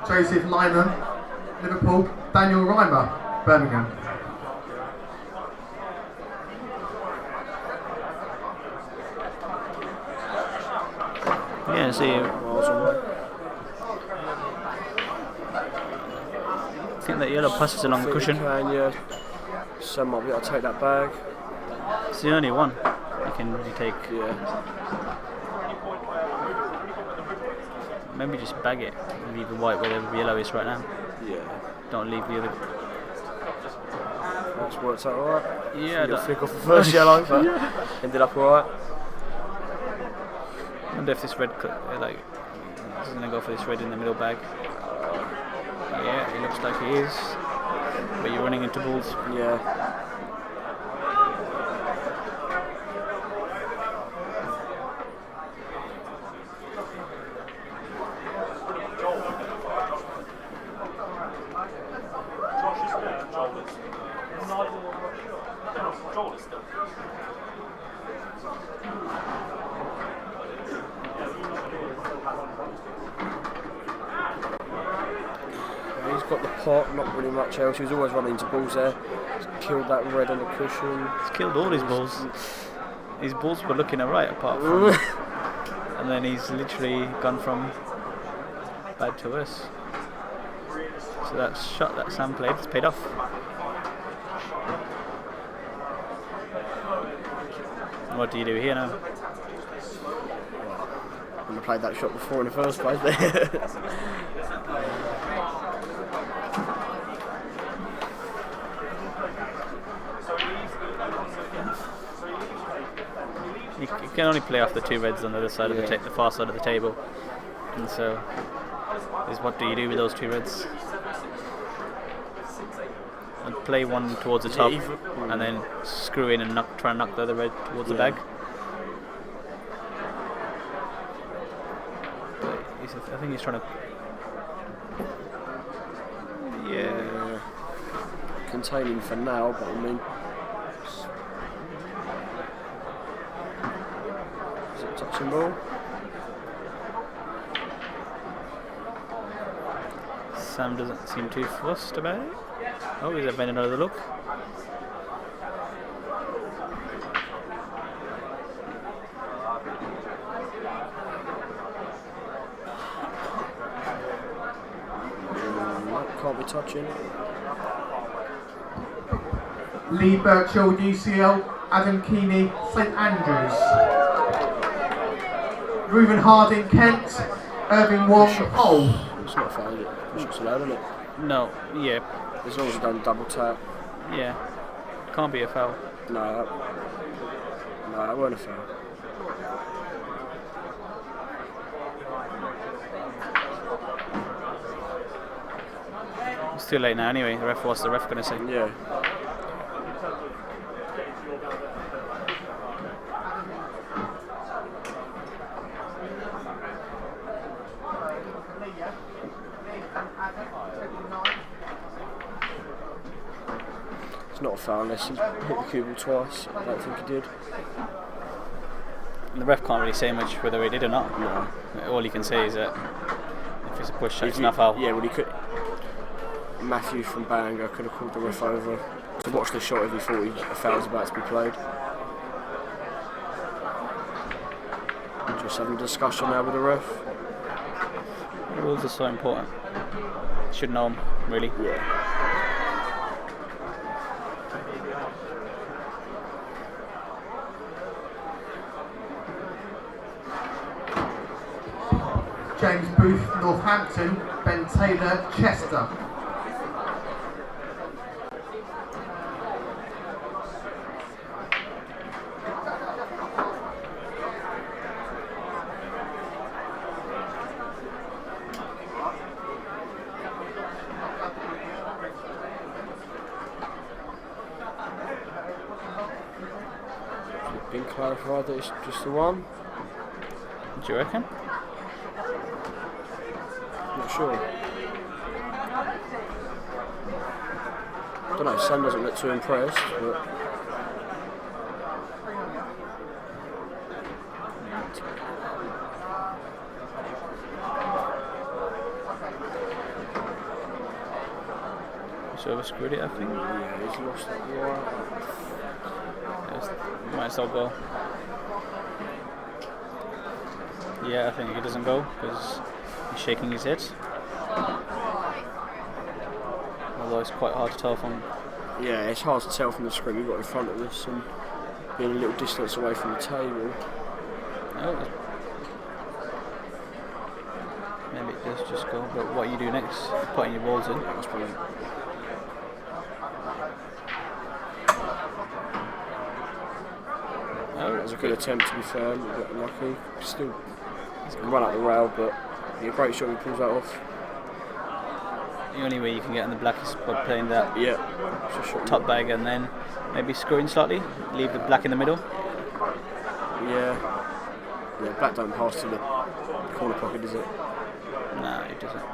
Joseph Lyman, Liverpool. Daniel Reimer, Birmingham.
Yeah, see. I think that yellow passes along the cushion.
Yeah. Sam might be able to take that bag.
It's the only one you can take.
Yeah.
Maybe just bag it and leave the white where the yellow is right now.
Yeah.
Don't leave the other.
That's worked out alright.
Yeah.
You flick off the first yellow, but ended up alright.
I wonder if this red, like, he's gonna go for this red in the middle bag. Yeah, it looks like he is. But you're running into balls.
Yeah. He's got the pot, not really much else. He was always running into balls there. He's killed that red on the cushion.
He's killed all his balls. His balls were looking alright apart from. And then he's literally gone from bad to worse. So that shot that Sam played has paid off. What do you do here now?
I wouldn't have played that shot before in the first place there.
You can only play off the two reds on the other side of the far side of the table, and so is what do you do with those two reds? And play one towards the top, and then screw in and try and knock the other red towards the bag. But I think he's trying to. Yeah.
Containing for now, but I mean. Is it touching ball?
Sam doesn't seem too fussed about it. Oh, he's having another look.
Can't be touching.
Lee Birchall, UCL, Adam Keeney, St Andrews. Ruben Harding, Kent, Irving Wong, Hull.
It's not fair, is it? The shot's allowed, isn't it?
No, yeah.
As long as you don't double tap.
Yeah. Can't be a foul.
No, it wasn't a foul.
It's too late now anyway. What's the ref going to say?
Yeah. It's not a foul unless he hit the cue ball twice. I don't think he did.
And the ref can't really say much whether he did or not.
No.
All he can say is that if it's a push shot, it's not a foul.
Yeah, well, he could. Matthew from Bangor could have called the ref over to watch the shot if he thought a foul was about to be played. Just having a discussion now with the ref.
Rules are so important. Should know them, really.
Yeah.
James Booth, Northampton, Ben Taylor, Chester.
Been clarified that it's just the one.
Do you reckon?
Not sure. Don't know, Sam doesn't look too impressed, but
So I've screwed it, I think.
Yeah, he's lost that wire.
Might as well go. Yeah, I think he doesn't go because he's shaking his head. Although it's quite hard to tell from.
Yeah, it's hard to tell from the screen we've got in front of us and being a little distance away from the table.
Oh, maybe it does just go, but what you do next? Putting your balls in.
That's probably.
Oh,
that was a good attempt to be fair, a bit unlucky. Still, he's going to run up the rail, but yeah, great shot he pulls that off.
The only way you can get in the black is by playing that top bag and then maybe screwing slightly, leave the black in the middle.
Yeah, black don't pass to the corner pocket, does it?
No, it doesn't.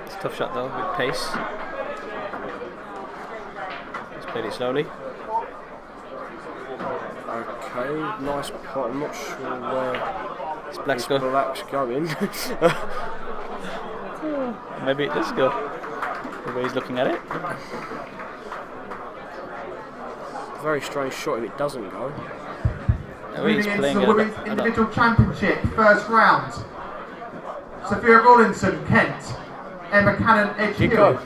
It's a tough shot though, with pace. He's played it slowly.
Okay, nice pot. I'm not sure where
black's
going.
Maybe it does go. The way he's looking at it.
Very strange shot if it doesn't go.
Oh, he's
Moving
playing
into the Women's Individual Championship, first round. Sophia Rawlinson, Kent. Emma Cannon, Edgehill.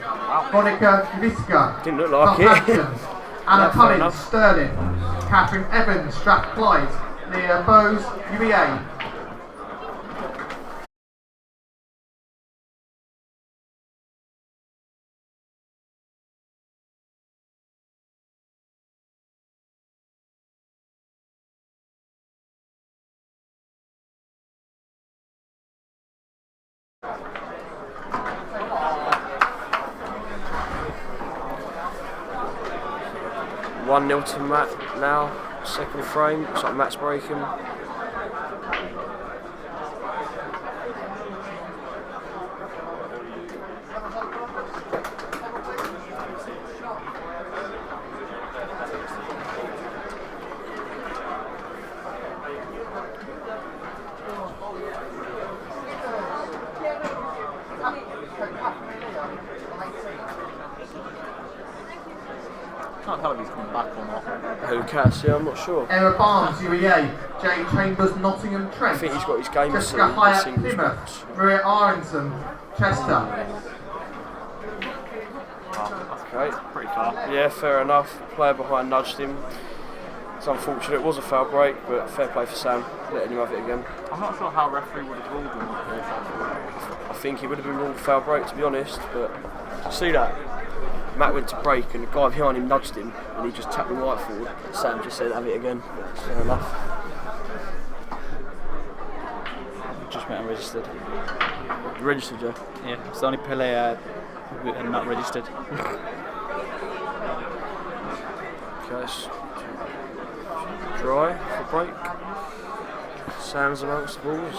Monica Viska,
Didn't look like
Southampton.
it.
Anna Collins, Stirling. Catherine Evans, Strathclyde. Leah Bowes, UEA.
One 0 to Matt now, second frame, looks like Matt's breaking.
can't tell if he's coming back or not.
Who cares? Yeah, I'm not sure.
Emma Barnes, UEA. Jay Chambers, Nottingham Trent.
I think he's got his game
Jessica
soon,
Hyatt,
singles
Plymouth.
match.
Maria Aronson, Chester.
Okay.
Pretty far.
Yeah, fair enough. Player behind nudged him. It's unfortunate. It was a foul break, but fair play for Sam, letting him have it again.
I'm not sure how referee would have ruled in that case, actually.
I think he would have been ruled foul break, to be honest. But see that? Matt went to break, and the guy behind him nudged him, and he just tapped him right forward. Sam just said, "Have it again." Fair enough.
Just went unregistered.
You registered, Joe?
Yeah, it's the only player not registered.
Okay, it's dry for break. Sam's amongst the balls.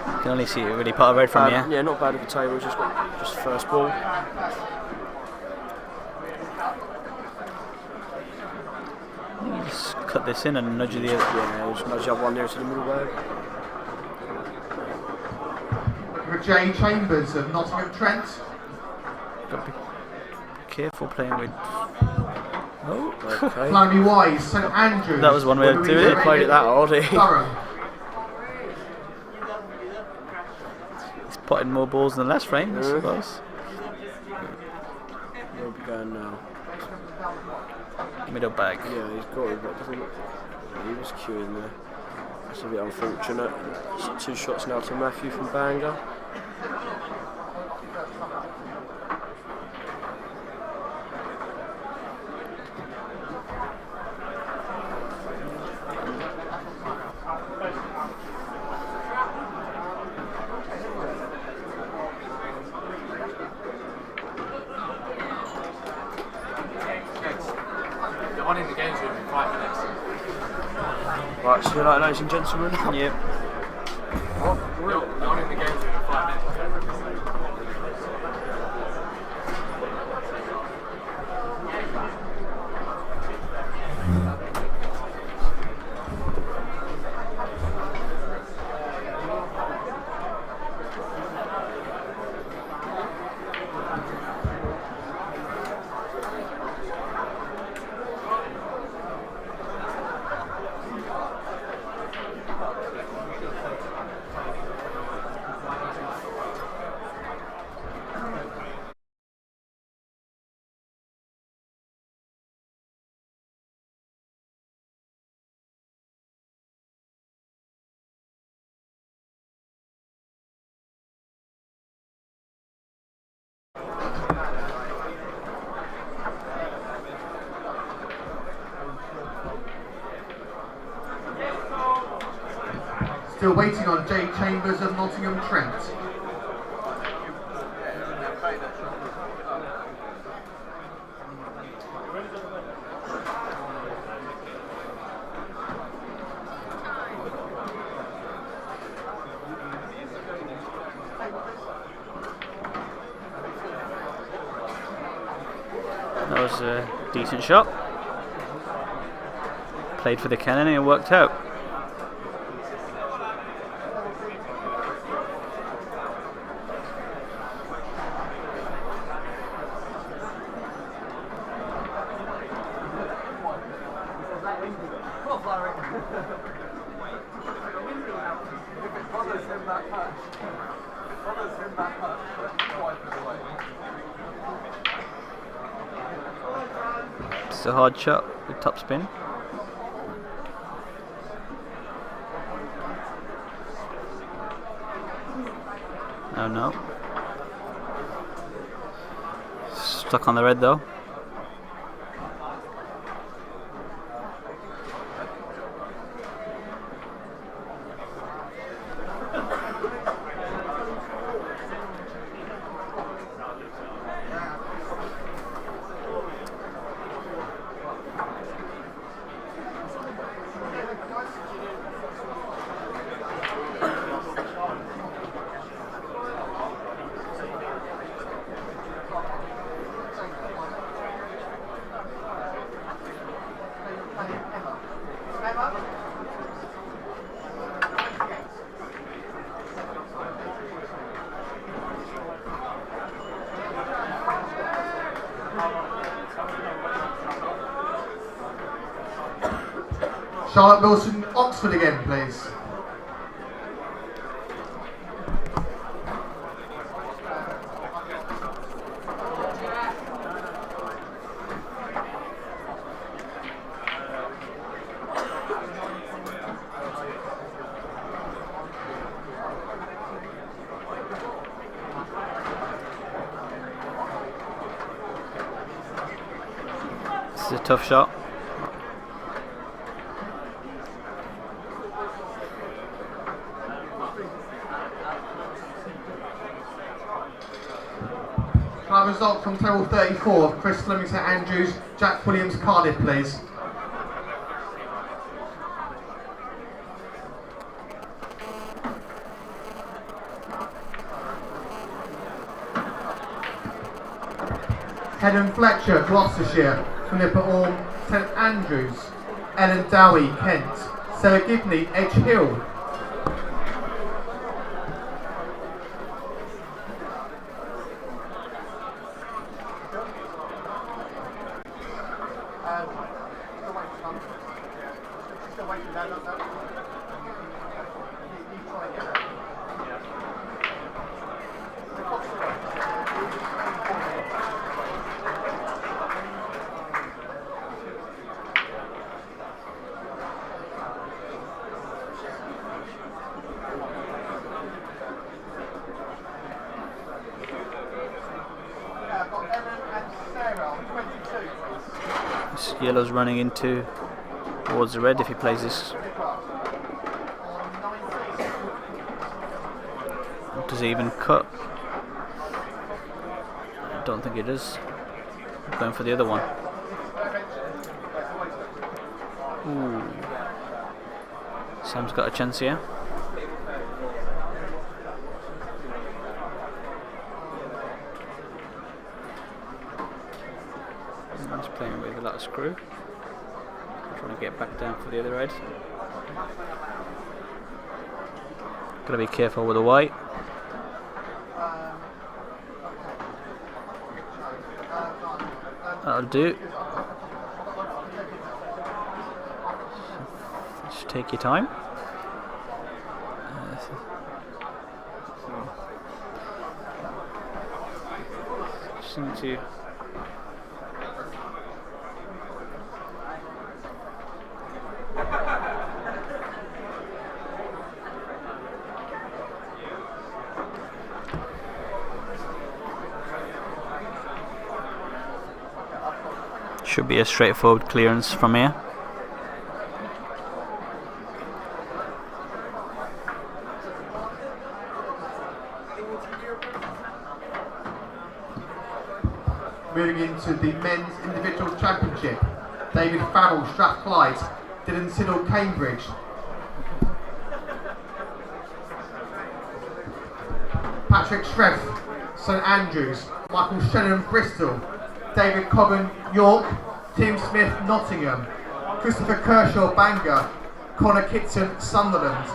You can only see it really part of red from here.
Yeah, not bad at the table, just first ball.
You just cut this in and nudge the other.
Yeah, just nudge the other one there to the middle bag.
Jay Chambers of Nottingham Trent.
Got to be careful playing with. Oh,
okay.
Blimey Wise, St Andrews.
That was one way of doing it.
Played it that hard.
Durham.
He's potted more balls in the last frame, I suppose.
Where'll be going now?
Middle bag.
Yeah, he's got it, but doesn't he was queuing there. That's a bit unfortunate. It's 2 shots now to Matthew from Bangor.
The one in the game's room in 5 minutes.
Right, see you later, ladies and gentlemen.
Yep.
The one in the game's room in 5 minutes.
Still waiting on Jay Chambers of Nottingham Trent.
That was a decent shot. Played for the cannon and it worked out. It's a hard shot with top spin. Oh no. Stuck on the red though.
Charlotte Wilson, Oxford again, please.
This is a tough shot.
Result from table 34, Chris Fleming St Andrews, Jack Williams Cardiff, please. Helen Fletcher, Gloucestershire, Philippa Orme, St Andrews, Ellen Dowie, Kent, Sarah Gibney, Edge Hill.
Yellow's running into towards the red if he plays this. Does he even cut? I don't think he does. Going for the other one. Ooh. Sam's got a chance here. He's playing with a lot of screw. Trying to get back down for the other edge. Gotta be careful with the white. That'll do. Just take your time. Just need to. Should be a straightforward clearance from here.
Moving into the men's individual championship, David Farrell, Strathclyde, Dylan Siddle, Cambridge. Patrick Shreff, St Andrews, Michael Shannon, Bristol, David Cobban, York, Tim Smith, Nottingham, Christopher Kershaw, Bangor, Connor Kitson, Sunderland.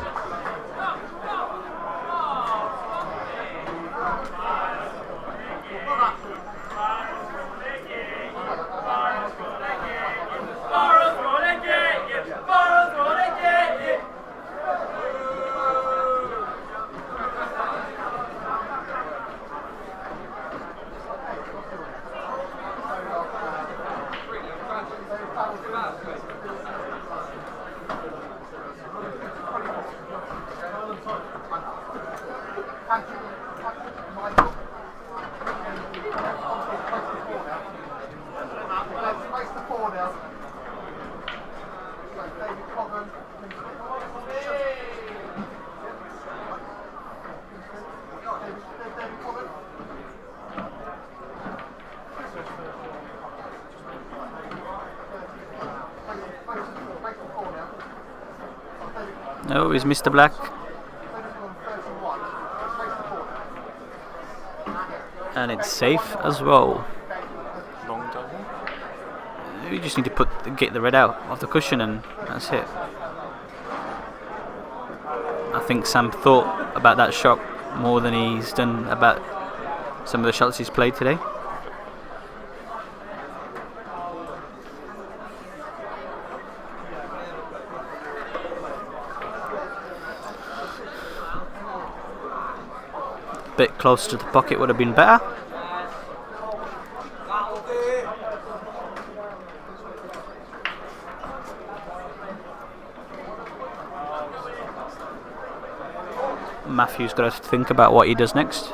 No, he's Mr. Black. And it's safe as well.
Long double.
You just need to get the red out of the cushion and that's it. I think Sam thought about that shot more than he's done about some of the shots he's played today. closer to the pocket would have been better. Matthew's got to think about what he does next.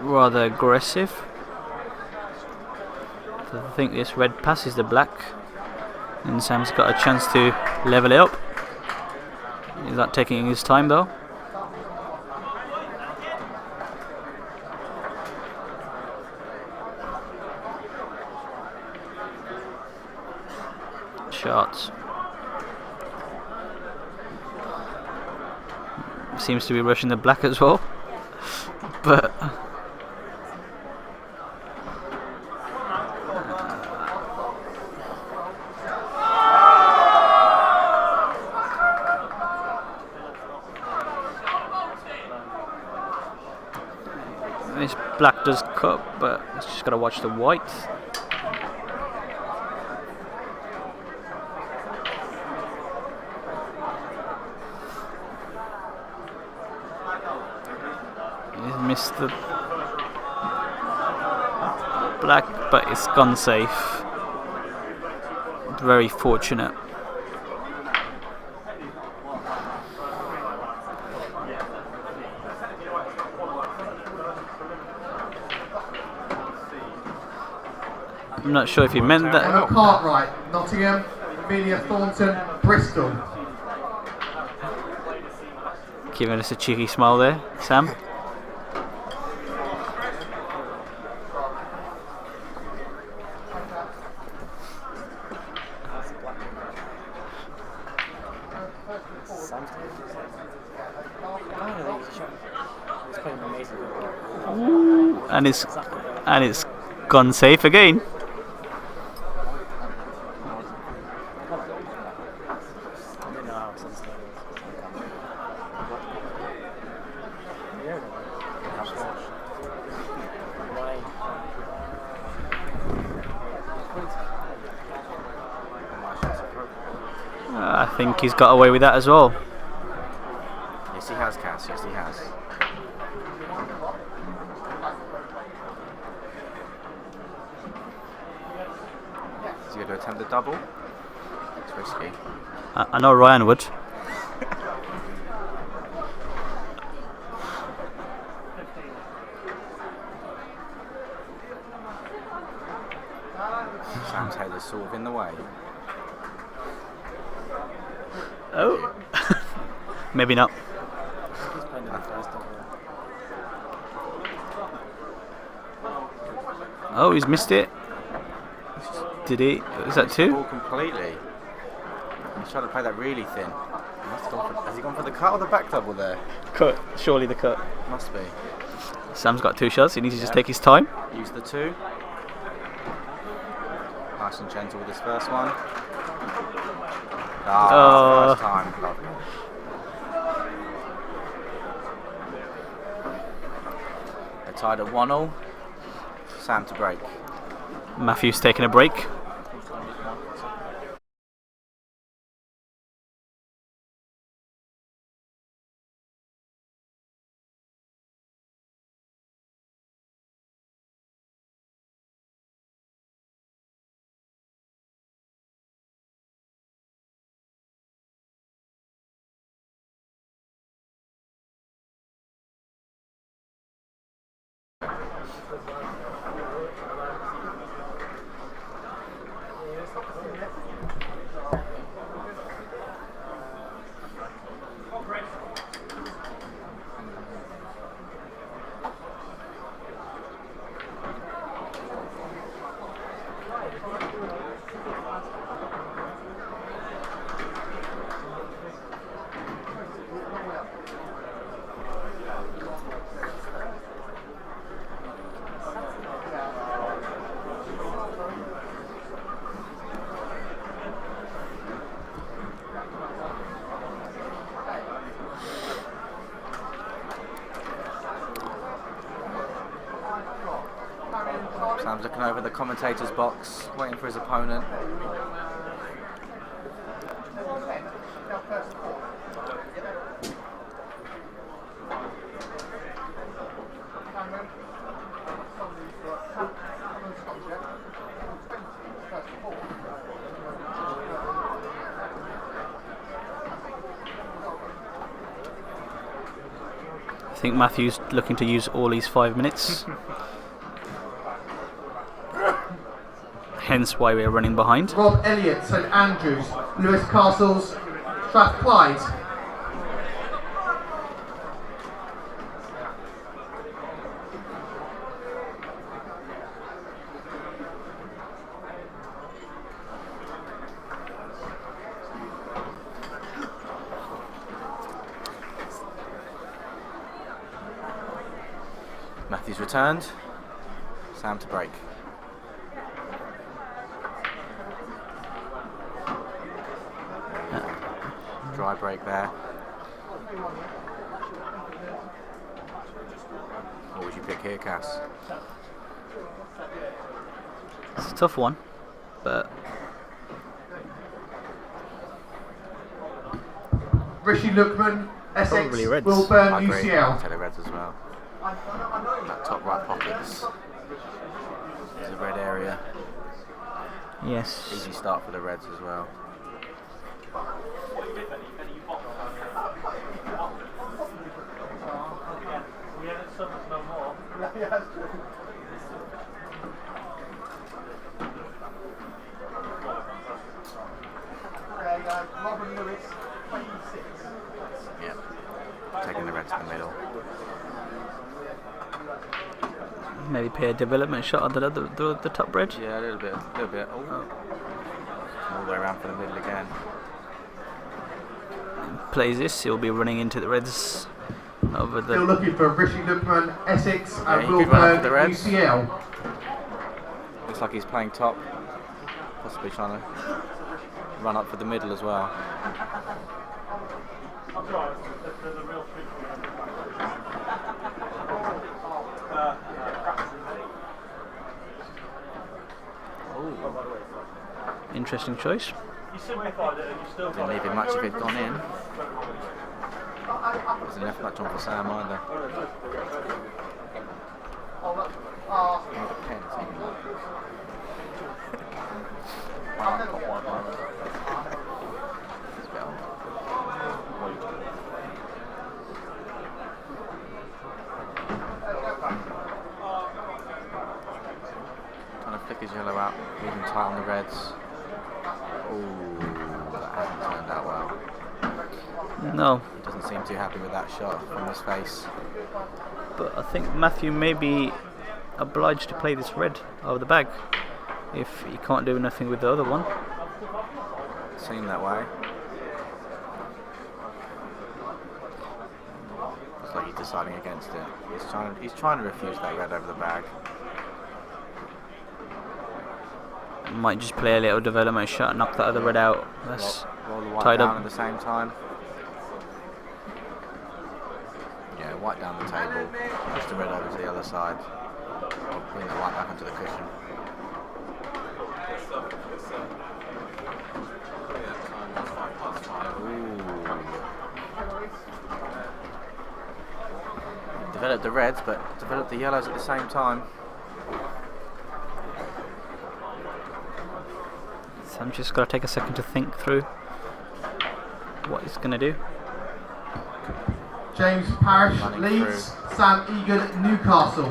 Rather aggressive. I think this red passes the black, and Sam's got a chance to level it up. He's not taking his time though. Shots. Seems to be rushing the black as well, but this black does cut, but it's just got to watch the white. He's missed the black, but it's gone safe. Very fortunate. I'm not sure if he meant that.
Emma Cartwright, Nottingham, Amelia Thornton, Bristol.
Giving us a cheeky smile there, Sam. And it's gone safe again. I think he's got away with that as well.
Yes, he has, Cass. Yes, he has. Is he going to attempt the double? It's risky.
I know Ryan would.
Sam Taylor's sort of in the way.
Oh. Maybe not. Oh, he's missed it. Did he? Is that two?
Ball completely. He's trying to play that really thin. Has he gone for the cut or the back double there?
Cut. Surely the cut.
Must be.
Sam's got two shots. He needs to just take his time.
Use the two. Nice and gentle with this first one. First time. Lovely. They're tied at 1-1. Sam to break.
Matthew's taking a break.
Sam's looking over the commentator's box, waiting for his opponent.
I think Matthew's looking to use all his 5 minutes. Hence why we're running behind.
Rob Elliott, St Andrews, Lewis Castles, Strathclyde.
Matthew's returned. Sam to break. Dry break there. What would you pick here, Cass?
It's a tough one, but
Rishi Lookman, Essex,
Probably Reds.
Wilburn,
I agree.
UCL.
I'll take the Reds as well. That top right pockets is a red area.
yes.
Easy start for the Reds as well. Yeah, taking the Reds in the middle.
Maybe play a development shot on the top red.
Yeah, a little bit. Oh. All the way around for the middle again.
Plays this, he'll be running into the Reds over
Still
the.
looking for Rishi Lookman, Essex,
Yeah,
and
he could run up
Wilburn,
to the Reds.
UCL.
Looks like he's playing top, possibly trying to run up for the middle as well.
Interesting choice.
Didn't leave him much if it'd gone in. Wasn't left much on for Sam either. Trying to flick his yellow out, leaving tight on the Reds. Ooh, that hasn't turned out well.
No.
He doesn't seem too happy with that shot from his face.
But I think Matthew may be obliged to play this red over the bag if he can't do nothing with the other one.
Seemed that way. Looks like he's deciding against it. He's trying to refuse that red over the bag.
Might just play a little development shot and knock that other red out. That's
Roll the white
tied
down
up.
at the same time. Yeah, white down the table. Push the red over to the other side. Or bring the white back onto the cushion. Ooh. Develop the reds, but develop the yellows at the same time.
So I'm just got to take a second to think through what he's going to do.
James Parrish,
Running
Leeds, Sam Egan, Newcastle.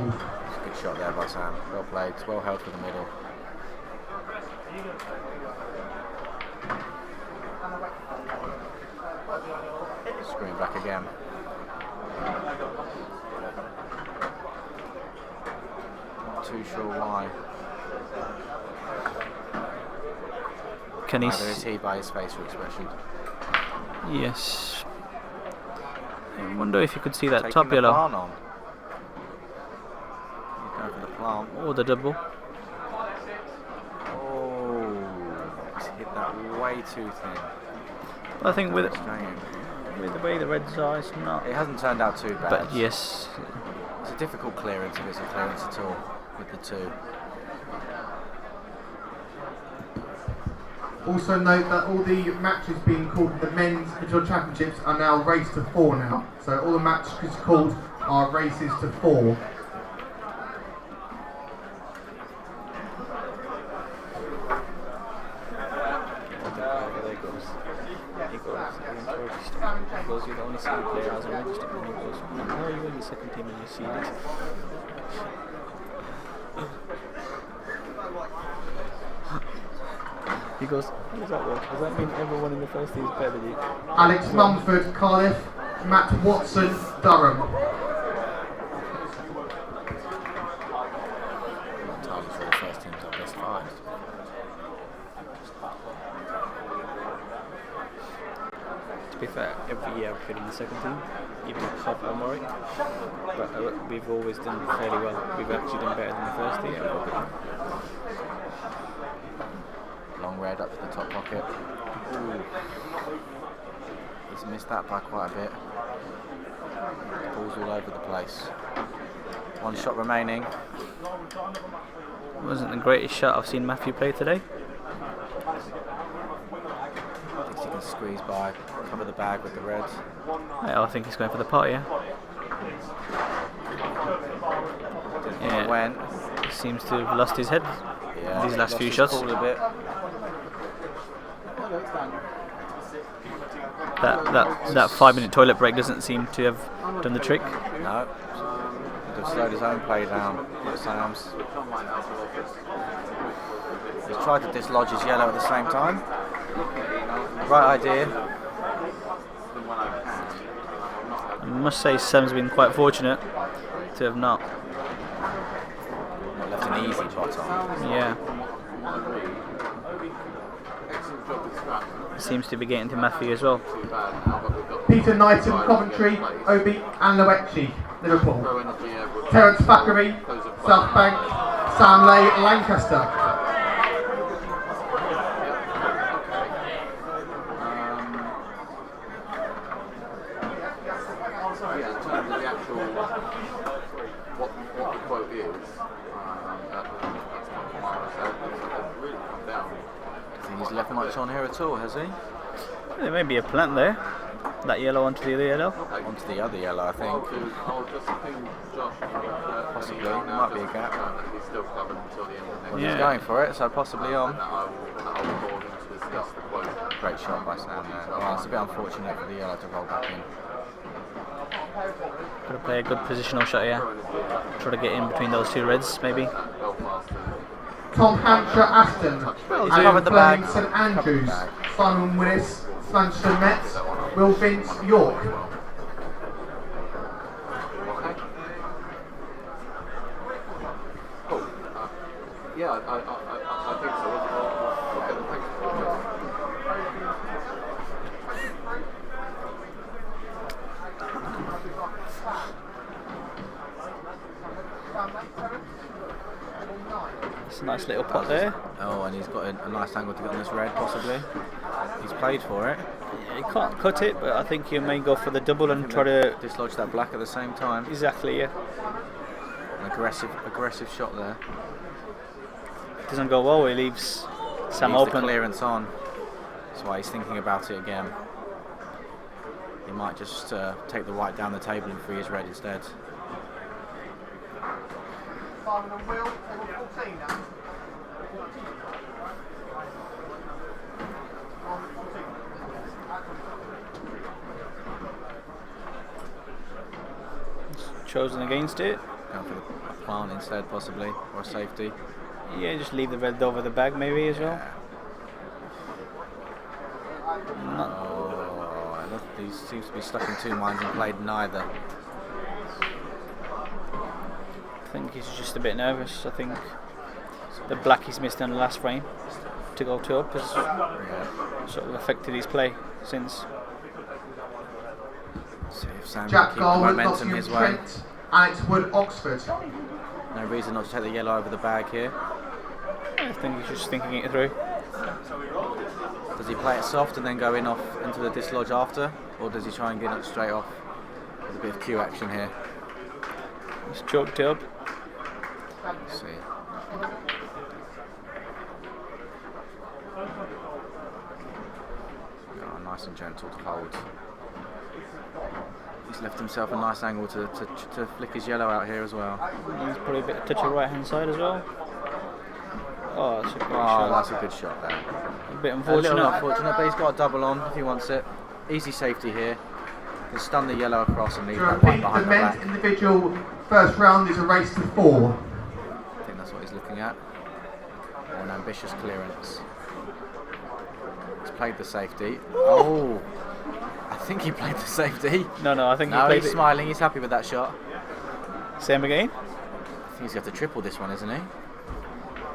Good shot there by Sam. Well played. Well held for the middle. Screen back again. Not too sure why.
Can he?
Neither is he by his facial expression.
Yes. I wonder if you could see that
Taking
top
the
yellow.
plant on. He's going for the plant.
Or the double.
Oh, he's hit that way too thin.
I think with
Australian.
the way the reds are, it's not.
It hasn't turned out too bad.
But yes,
It's a difficult clearance if it's a clearance at all with the two.
Also note that all the matches being called in the men's individual championships are now race to 4 now. So all the matches called are races to 4.
You're the only single player as a registered, and he goes, how are you in the second team and you see this? He goes, how does that work? Does that mean everyone in the first team is better than you?
Alex Mumford, Cardiff. Matt Watson, Durham.
Entirely sure the first team's our best 5. To be fair, every year I've played in the second team, even at Hop or Warwick, but we've always done fairly well. We've actually done better than the first team.
Long red up to the top pocket. Ooh. He's missed that by quite a bit. Ball's all over the place. One shot remaining.
Wasn't the greatest shot I've seen Matthew play today.
Thinks he can squeeze by, cover the bag with the red.
I think he's going for the pot, yeah.
Yeah. Went.
He seems to have lost his head these last few shots.
A bit.
That 5-minute toilet break doesn't seem to have done the trick.
No. Could have slowed his own play down. Sam's. He's tried to dislodge his yellow at the same time. Right idea.
I must say Sam's been quite fortunate to have not
left an easy pot on.
Yeah. Seems to be getting to Matthew as well.
Peter Knighton, Coventry, Obi and Loechi, Liverpool. Terence Thackeray, South Bank, Sam Lay, Lancaster.
Yeah, in terms of the actual, what the quote is, that's really come down.
I think he's left much on here at all, has he?
There may be a plant there. That yellow onto the other yellow?
Onto the other yellow, I think. Possibly, there might be a gap.
He's still covered until the end of the
Well, he's going for it, so possibly on.
Great
Great shot by Sam there. Well, it's a bit unfortunate for the yellow to roll back in.
Got to play a good positional shot here. Try to get in between those two reds, maybe.
Tom Hampshire, Aston.
He's covered the bag.
St Andrews. Simon Willis, Slanchester Mets. Will Vince, York.
Yeah, I think so.
It's a nice little pot there.
Oh, and he's got a nice angle to get on this red, possibly. He's played for it.
Yeah, he can't cut it, but I think he may go for the double and try to
dislodge that black at the same time.
Exactly, yeah.
An aggressive shot there.
Doesn't go well. He leaves Sam
leaves
open.
The clearance on. That's why he's thinking about it again. He might just take the white down the table and free his red instead.
Chosen against it.
Going for a plant instead, possibly, or a safety.
Yeah, just leave the red over the bag maybe as well.
Oh, he seems to be stuck in two minds and played neither.
I think he's just a bit nervous. I think the black he's missed in the last frame to go 2 up has sort of affected his play since.
See if Sam
Jack
can keep
Garwood,
momentum his way.
Trent, Alex Wood, Oxford.
No reason not to take the yellow over the bag here.
I think he's just thinking it through.
Does he play it soft and then go in off into the dislodge after, or does he try and get it straight off with a bit of cue action here?
He's choked it up.
Let's see. nice and gentle to hold. He's left himself a nice angle to flick his yellow out here as well.
He's probably a bit of touch of right hand side as well. Oh, that's a great shot.
That's a good shot there.
A bit unfortunate.
A little unfortunate, but he's got a double on if he wants it. Easy safety here. Can stun the yellow across and leave
To
that white
repeat, the
behind the
men's
black.
individual first round is a race to 4.
I think that's what he's looking at. Or an ambitious clearance. He's played the safety. Oh! I think he played the safety.
No, I think he played
he's smiling. He's happy with that shot.
Same again?
I think he's got to triple this one, isn't he?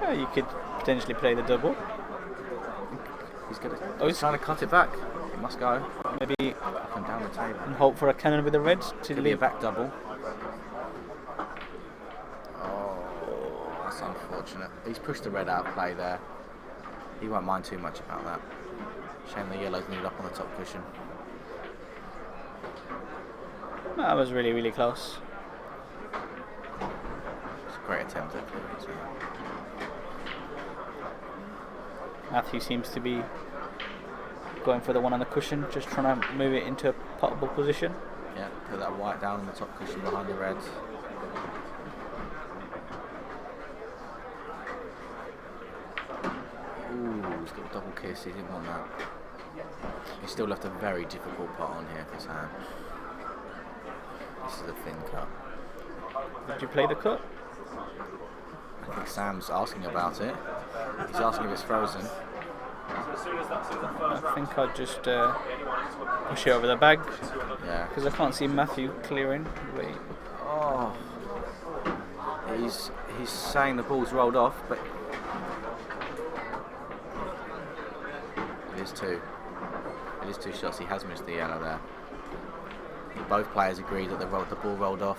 Yeah, you could potentially play the double.
He's trying to cut it back. It must go.
Maybe
up and down the table.
And hope for a cannon with the red to
Could be a back double. Oh, that's unfortunate. He's pushed the red out of play there. He won't mind too much about that. Shame the yellow's moved up on the top cushion.
That was really, really close.
It's a great attempt at clearance.
Matthew seems to be going for the one on the cushion, just trying to move it into a potable position.
Yeah, put that white down on the top cushion behind the reds. Ooh, he's got a double kiss, he didn't want that. He still left a very difficult pot on here for Sam. This is a thin cut.
Did you play the cut?
I think Sam's asking about it. He's asking if it's frozen.
I think I'd just push it over the bag.
Yeah.
Because I can't see Matthew clearing. Wait.
Oh. He's saying the ball's rolled off, but it is two. It is two shots. He has missed the yellow there. Both players agree that the ball rolled off.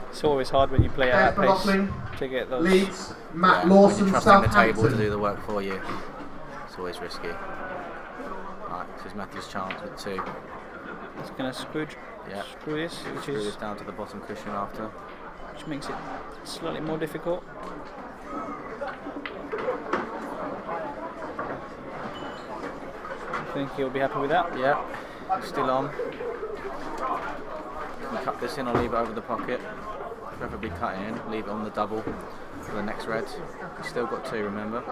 It's always hard when you play at that pace to get those.
Leeds, Matt
When
Lawson,
you're trusting the table to
Southampton.
do the work for you, it's always risky. Right, this is Matthew's chance with two.
It's going to screw this,
Screw this down to the bottom cushion after.
Which makes it slightly more difficult. I think he'll be happy with that.
Yeah, still on. Can cut this in or leave it over the pocket. Preferably cut in, leave it on the double for the next red. We've still got two, remember.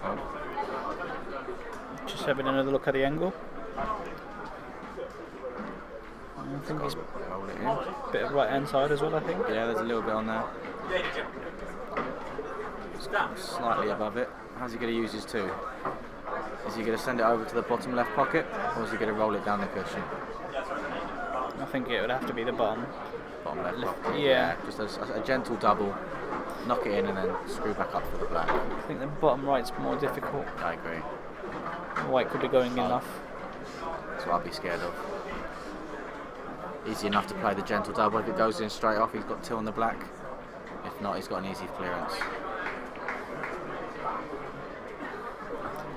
Oh.
Just having another look at the angle. I think he's
roll it in.
A bit of right hand side as well, I think.
Yeah, there's a little bit on there. Slightly above it. How's he going to use his two? Is he going to send it over to the bottom left pocket, or is he going to roll it down the cushion?
I think it would have to be the bottom.
Bottom left pocket.
Yeah.
Just a gentle double. Knock it in and then screw back up for the black.
I think the bottom right's more difficult.
I agree.
White could be going enough.
That's what I'd be scared of. Easy enough to play the gentle double. If it goes in straight off, he's got two on the black. If not, he's got an easy clearance.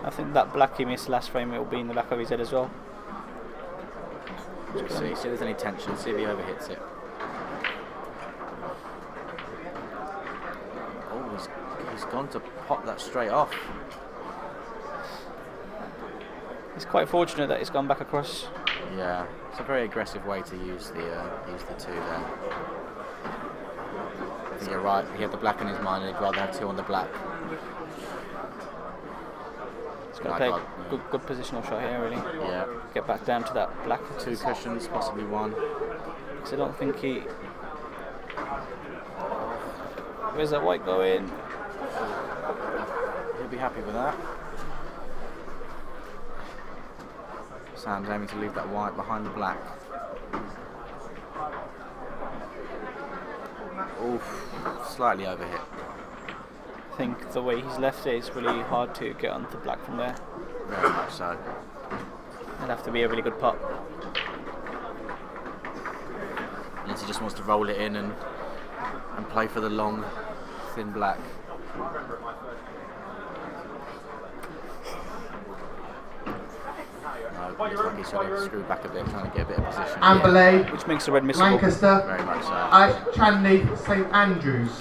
I think that black he missed last frame, it will be in the back of his head as well.
See if there's any tension, see if he overhits it. Oh, he's gone to pop that straight off.
It's quite fortunate that it's gone back across.
Yeah, it's a very aggressive way to use the two there. I think you're right, he had the black in his mind and he'd rather have two on the black.
It's going to play a good positional shot here, really.
Yeah.
Get back down to that black.
Two cushions, possibly one.
Because I don't think he... Where's that white going?
He'll be happy with that. Sam's aiming to leave that white behind the black. Oof, slightly overhit.
I think the way he's left it is really hard to get onto the black from there.
Very much so.
It'll have to be a really good pot.
Unless he just wants to roll it in and play for the long, thin black. No, looks like he's trying to screw back a bit, trying to get a bit of position.
Amberley,
which makes the red missable.
Lancaster,
Very much so.
Chanley, St Andrews.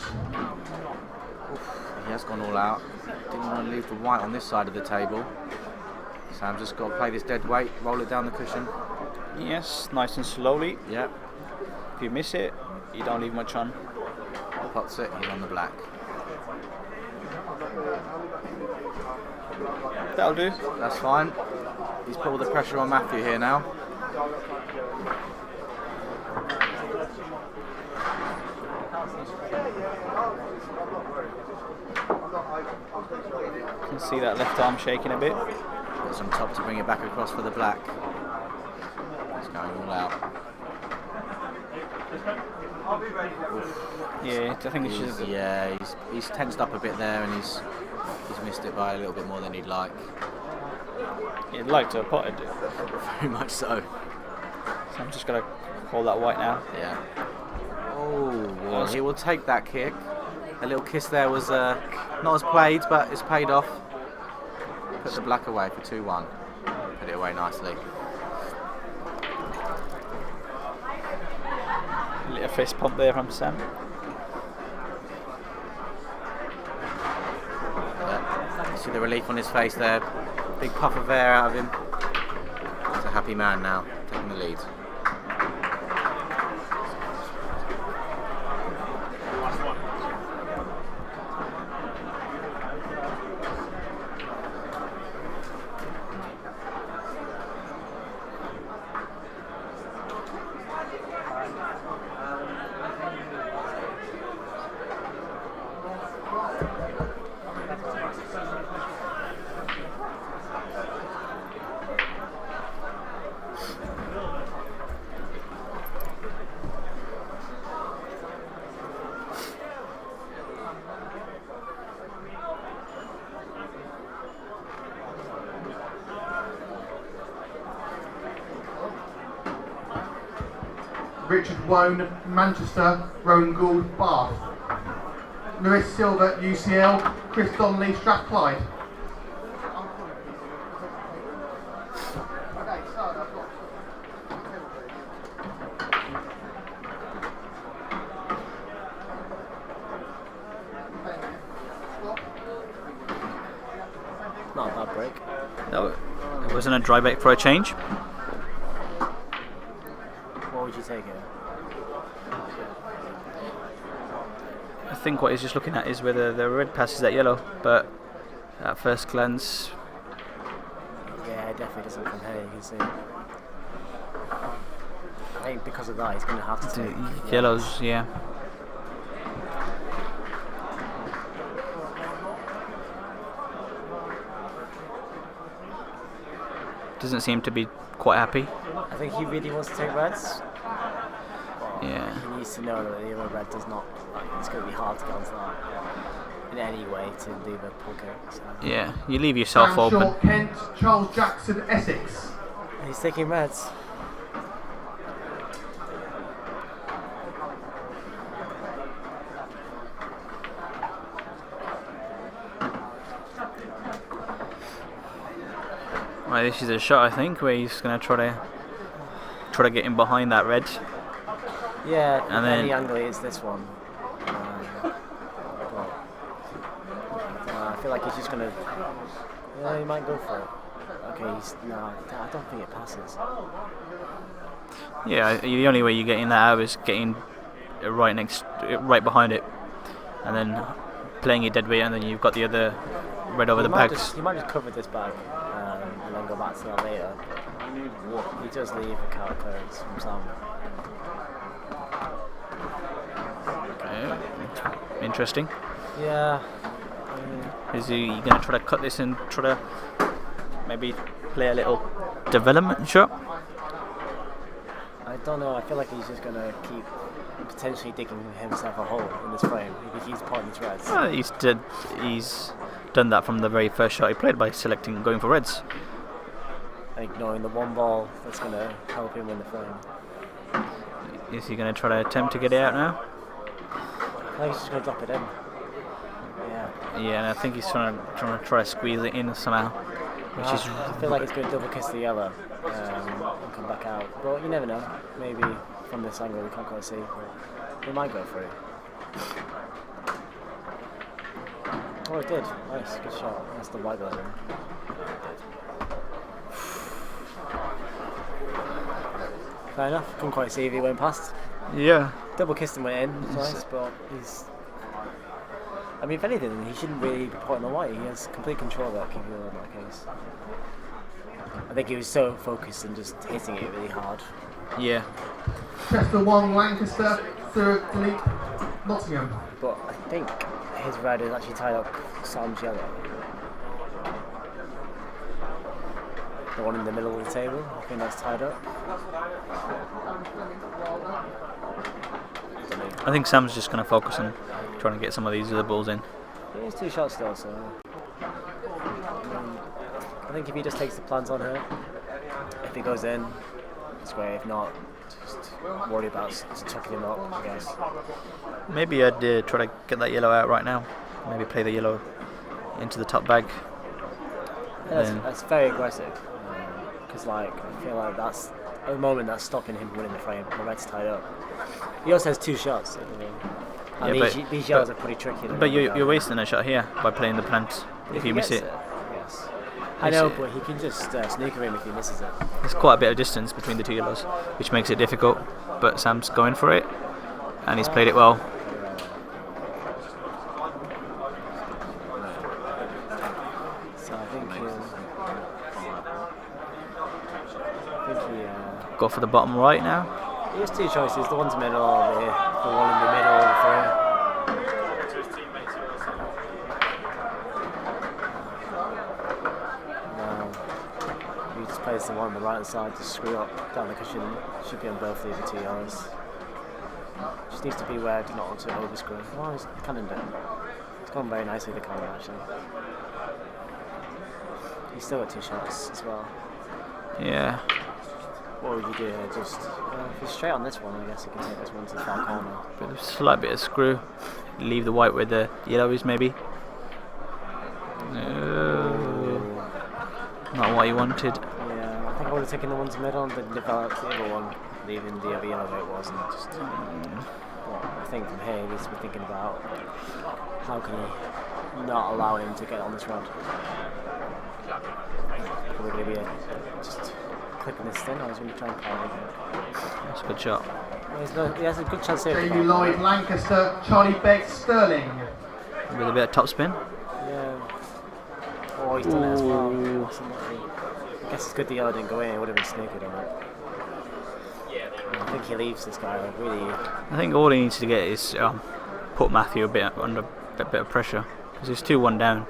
Oof. has gone all out. Didn't want to leave the white on this side of the table. Sam just got to play this dead weight, roll it down the cushion.
Yes, nice and slowly.
Yep.
If you miss it, you don't leave much on.
Pots it, he's on the black.
That'll do.
That's fine. He's put all the pressure on Matthew here now.
You can see that left arm shaking a bit.
Got some top to bring it back across for the black. He's going all out.
Yeah, I think it's just...
Yeah, he's tensed up a bit there, and he's missed it by a little bit more than he'd like.
He'd like to have potted it.
Very much so.
So I'm just going to hold that white now.
Yeah. Oh, well, he will take that kick. A little kiss there was not as played, but it's paid off. Put the black away for 2-1. Put it away nicely.
A little fist pump there from Sam.
Yeah. You see the relief on his face there. Big puff of air out of him. He's a happy man now, taking the lead.
Richard Wone, Manchester, Rowan Gould, Bath. Lewis Silver, UCL, Chris Donnelly, Strathclyde.
Not a bad break.
No, it wasn't a dry break for a change.
What would you take here?
I think what he's just looking at is whether the red passes that yellow, but at first glance...
Yeah, it definitely doesn't compare, you can see. I think because of that, he's going to have to take
yellows, yeah. Doesn't seem to be quite happy.
I think he really wants to take reds.
Yeah.
He needs to know that the other red does not. Like, it's going to be hard to get onto that in any way to leave a pocket. So.
Yeah, you leave yourself
Sam
open.
Short, Kent, Charles Jackson, Essex.
He's taking reds.
Right, this is a shot, I think, where he's going to try to get in behind that red.
Yeah,
and then
any angle is this one. I feel like he's just going to. Yeah, he might go for it. Okay, no, I don't think it passes.
Yeah, the only way you're getting that out is getting right behind it, and then playing it dead weight, and then you've got the other red over the bags.
You might just cover this bag and then go back to that later. He does leave a card clearance from Sam.
Okay. Interesting.
Yeah.
Is he going to try to cut this and try to maybe play a little development shot?
I don't know. I feel like he's just going to keep potentially digging himself a hole in this frame if he keeps potting his reds.
Well, he's done that from the very first shot he played by going for reds.
Ignoring the one ball that's going to help him win the frame.
Is he going to try to attempt to get it out now?
I think he's just going to drop it in. Yeah.
Yeah, and I think he's trying to squeeze it in somehow. Which is.
I feel like he's going to double kiss the yellow and come back out. But you never know. Maybe from this angle we can't quite see. But he might go for it.
Oh, it did. Nice, good shot. That's the white button. Fair enough. Couldn't quite see if he went past.
Yeah.
Double kissed him went in. Nice, but he's. I mean, if anything, he shouldn't really be putting the white. He has complete control of that kick in that case. I think he was so focused and just hitting it really hard.
Yeah.
Chester 1, Lancaster, Philip, Nottingham.
But I think his red is actually tied up Sam's yellow. The one in the middle of the table, I think that's tied up.
I think Sam's just going to focus on trying to get some of these other balls in.
He has 2 shots still, so. I think if he just takes the plant on her, if he goes in, it's great. If not, just worry about tucking him up, I guess.
Maybe I'd try to get that yellow out right now. Maybe play the yellow into the top bag.
Yeah, that's very aggressive. Because I feel like that's at the moment that's stopping him from winning the frame. The red's tied up. He also has 2 shots. And these yellows are pretty tricky.
But you're wasting a shot here by playing the plant if you miss it.
Yes. I know, but he can just snooker him if he misses it.
There's quite a bit of distance between the 2 yellows, which makes it difficult. But Sam's going for it, and he's played it well.
So I think
Go for the bottom right now.
he has 2 choices. The one's middle or the one in the middle of the frame. He just plays the one on the right hand side to screw up down the cushion. Should be on both the other 2 yellows. Just needs to be aware not to overscrew. Oh, he's cannoned it. It's gone very nicely, the cannon actually. He's still got 2 shots as well.
Yeah.
What would you do here? Just if he's straight on this one, I guess he can take this one to the far corner.
But a slight bit of screw. Leave the white where the yellow is, maybe. Not what you wanted.
Yeah, I think I would have taken the one to middle and then developed the other one, leaving the other yellow where it was, and just. Well, I think from here he needs to be thinking about how can he not allow him to get on this rod. Probably going to be just clipping this thin. I was going to try and power it.
That's a good shot.
He has a good chance here.
Jamie Lloyd, Lancaster, Charlie Beck, Sterling.
With a bit of topspin.
Yeah. Oh, he's done it as well. I guess it's good the yellow didn't go in. It would have been snookered on it. I think he leaves this guy really.
I think all he needs to get is put Matthew a bit under a bit of pressure because he's 2-1 down.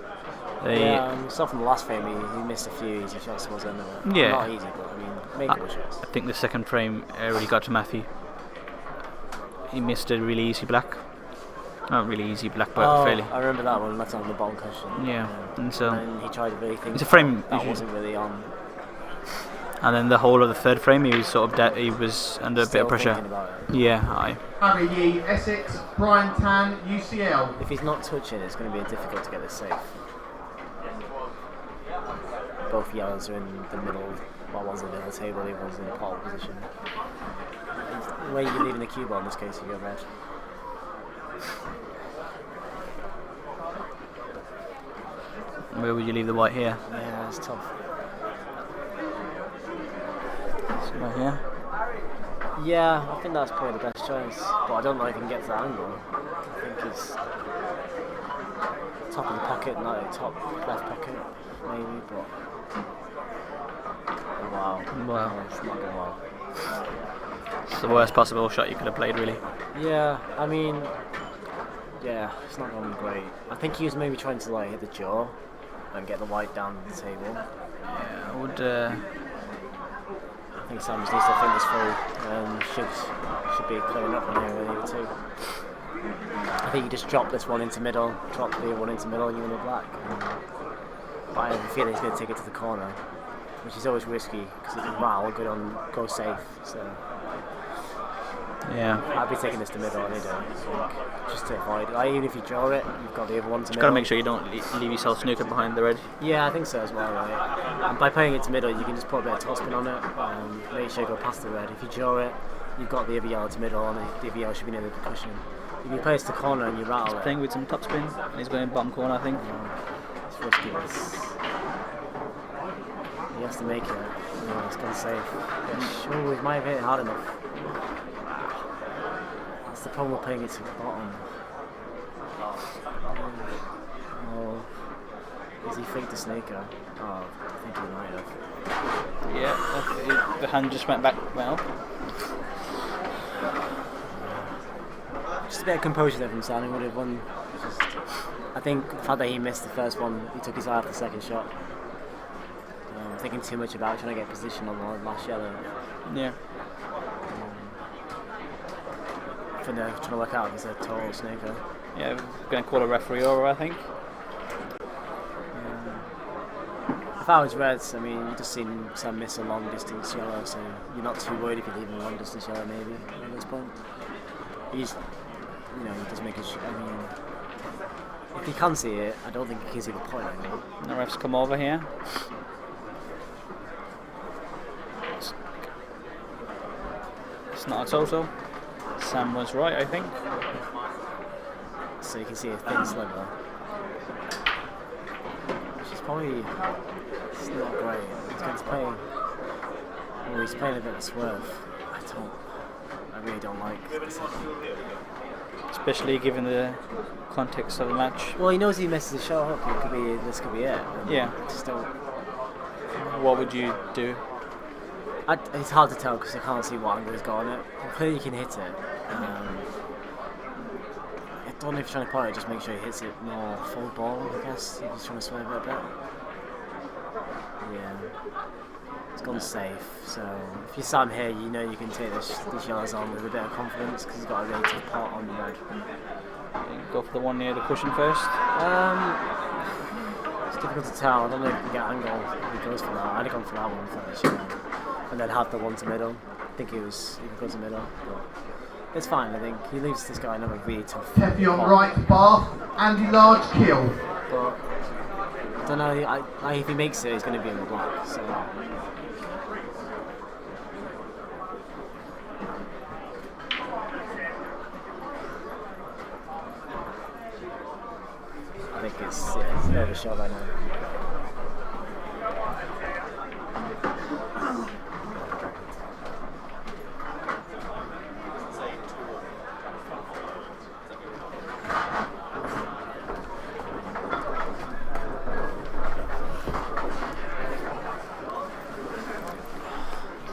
Stuff from the last frame, he missed a few easy shots towards the end of it.
Yeah.
Not easy, but I mean, makeable shots.
I think the second frame really got to Matthew. He missed a really easy black. Not really easy black, but fairly.
I remember that one. That's on the bottom cushion.
Yeah, and so
he tried to really think.
It's a frame.
That wasn't really on.
And then the whole of the third frame, he was sort of he was under a bit of pressure. Yeah, aye.
Harry Yee, Essex, Brian Tan, UCL.
If he's not touching, it's going to be difficult to get this safe. Both yellows are in the middle. Well, one's in the middle of the table, the other one's in the pole position. The way you're leaving the cue ball in this case, you go red.
Where would you leave the white here?
Yeah, it's tough.
Right here?
Yeah, I think that's probably the best choice. But I don't know if he can get to that angle. I think he's top of the pocket, not top left pocket, maybe, but. Wow.
Wow.
It's not going well.
It's the worst possible shot you could have played, really.
Yeah, I mean, yeah, it's not going great. I think he was maybe trying to hit the jaw and get the white down the table.
Yeah, I would.
I think Sam just needs to think this through and should be clearing up on here with the other 2. I think you just drop this one into middle, drop the other one into middle, and you win the black. But I have a feeling he's going to take it to the corner, which is always risky because he can go safe. So
yeah,
I'd be taking this to middle any day, just to avoid. Even if you draw it, you've got the other one to middle.
You've got to make sure you don't leave yourself snookered behind the red.
Yeah, I think so as well, right? And by playing it to middle, you can just put a bit of topspin on it, make sure you go past the red. If you draw it, you've got the other yellow to middle, and the other yellow should be near the cushion. If you place the corner and you rattle
He's
it.
playing with some topspin, and he's going bottom corner, I think.
It's risky. He has to make it. No, it's gone safe. Sure, he might have hit it hard enough. That's the problem with playing it to the bottom. Oh, is he faked the snaker? Oh, I think he might have.
Yeah, the hand just went back well.
Just a bit of composure there from Sam. He would have won. I think the fact that he missed the first one, he took his eye off the second shot. Thinking too much about trying to get position on the last yellow.
Yeah.
Trying to work out if he's a total snaker.
Yeah, we're going to call a referee over, I think.
If I was Reds, I mean, you've just seen Sam miss a long distance yellow, so you're not too worried if you leave him a long distance yellow, maybe, at this point. He's, he does make a I mean, if he can see it, I don't think he can see the point anymore.
The refs come over here. It's not a total. Sam was right, I think.
So you can see a thin sliver. Which is probably it's not great. He's going to play. Well, he's playing a bit of swerve. I really don't like this.
Especially given the context of the match.
Well, he knows he misses a shot up. This could be it.
Yeah.
Just don't.
What would you do?
It's hard to tell because I can't see what angle he's got on it. Clearly, he can hit it. I don't know if he's trying to play it. Just make sure he hits it more full ball. I guess if he's trying to swerve it a bit. Yeah. It's gone safe. So if you're Sam here, you know you can take these yellows on with a bit of confidence because he's got a really tough pot on the red.
Go for the one near the cushion first.
It's difficult to tell. I don't know if you can get angle if he goes for that. I'd have gone for that one first, and then have the one to middle. I think he could go to middle, but it's fine. I think he leaves this guy another really tough.
Heavy on right, Bath, Andy Large kill.
But I don't know. If he makes it, he's going to be in the black. So. I think it's a bit of a shot right now.